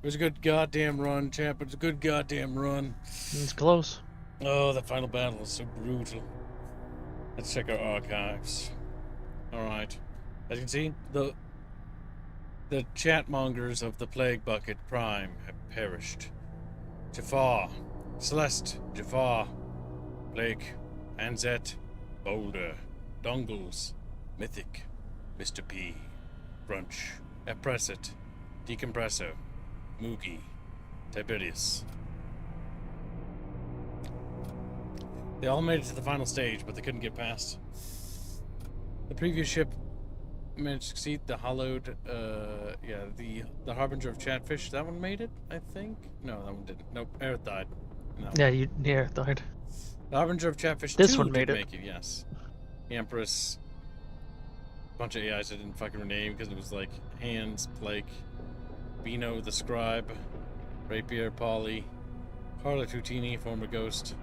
It was a good goddamn run, champ. It was a good goddamn run. It's close. Oh, the final battle is so brutal. Let's check our archives. Alright. As you can see, the chatmongers of the Plague Bucket Prime have perished. Jafar, Celeste, Jafar, Blake, Anzet, Boulder, Dongles, Mythic, Mr. P, Brunch, Epresset, Decompresso, Moogie, Tiberius. They all made it to the final stage, but they couldn't get past. The previous ship managed to succeed. The hollowed, the Harbinger of Chatfish. That one made it, I think. No, that one didn't. Nope, Aerith died. No. Yeah, died. The Harbinger of Chatfish. This 2 one made did it. make it. Yes. The Empress. Bunch of AIs I didn't fucking rename because it was like Hands, Blake, Bino the Scribe, Rapier, Polly, Carla Tutini, former ghost.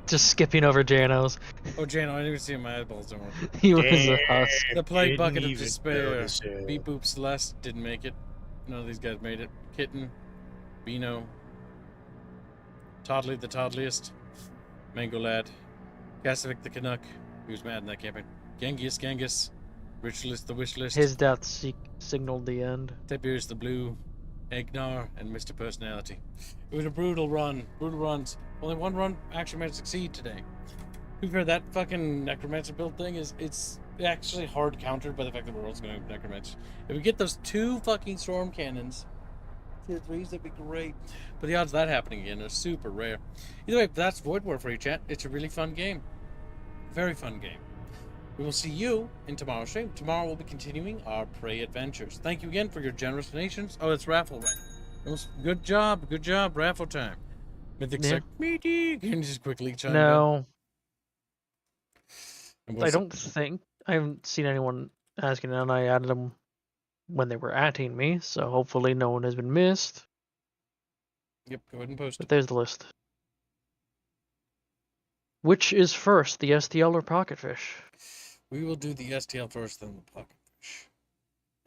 Just skipping over Janos. Oh, Jano, I didn't even see my eyeballs. Don't worry. He was a husk. The Plague Didn't Bucket of even Despair. notice it. Beep Boop Celeste didn't make it. None of these guys made it. Kitten, Bino, Toddly the Toddliest, Mango Lad, Kasovic the Canuck, he was mad in that campaign. Genghis, Ritualist the Wishlist, His death signaled the end. Tiberius the Blue, Egnar, and Mr. Personality. It was a brutal run. Brutal runs. Only one run actually managed to succeed today. To be fair, that fucking Necromancer build thing it's actually hard countered by the fact that we're also going to Necromancer. If we get those 2 fucking Storm Cannons, tier 3s, that'd be great. But the odds of that happening again are super rare. Either way, that's Void War for you, chat. It's a really fun game. Very fun game. We will see you in tomorrow's stream. Tomorrow we'll be continuing our Prey adventures. Thank you again for your generous donations. Oh, it's Raffle, right? It was good job, Raffle time. Mythic's like, Meaty, can you just quickly chime in? No, And I don't think. I haven't seen anyone asking, and I added them when they were atting me, so hopefully no one has been missed. Yep, go ahead and post But it. there's the list. Which is first, the STL or Pocketfish? We will do the STL first, then the Pocketfish.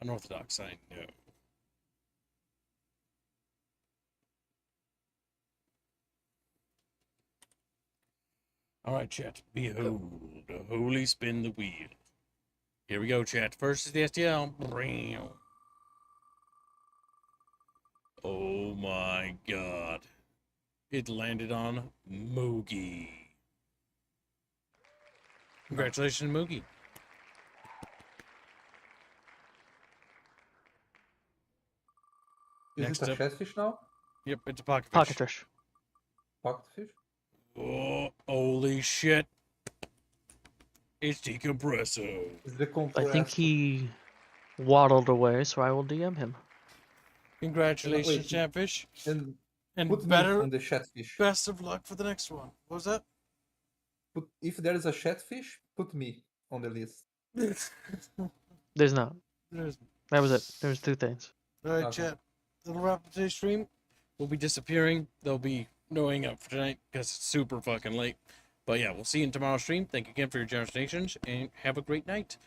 Unorthodox, I know. Alright, chat. Behold, a holy spin the wheel. Here we go, chat. First is the STL. Oh my god. It landed on Moogie. Congratulations, Moogie. Is Next it a up. catfish now? Yep, it's a pocket fish. Pocket fish. Pocket fish? Oh, holy shit. It's decompresso. Is the I compressed? think he waddled away, so I will DM him. Congratulations, Wait, Chatfish. And And put me better, on the catfish. best of luck for the next one. What was that? Put, if there is a catfish, put me on the list. There's not. There's- That was it. There was 2 things. All right, Okay. chat. That'll wrap up today's stream. We'll be disappearing. They'll be knowing up for tonight because it's super fucking late. But yeah, we'll see you in tomorrow's stream. Thank you again for your generous donations and have a great night.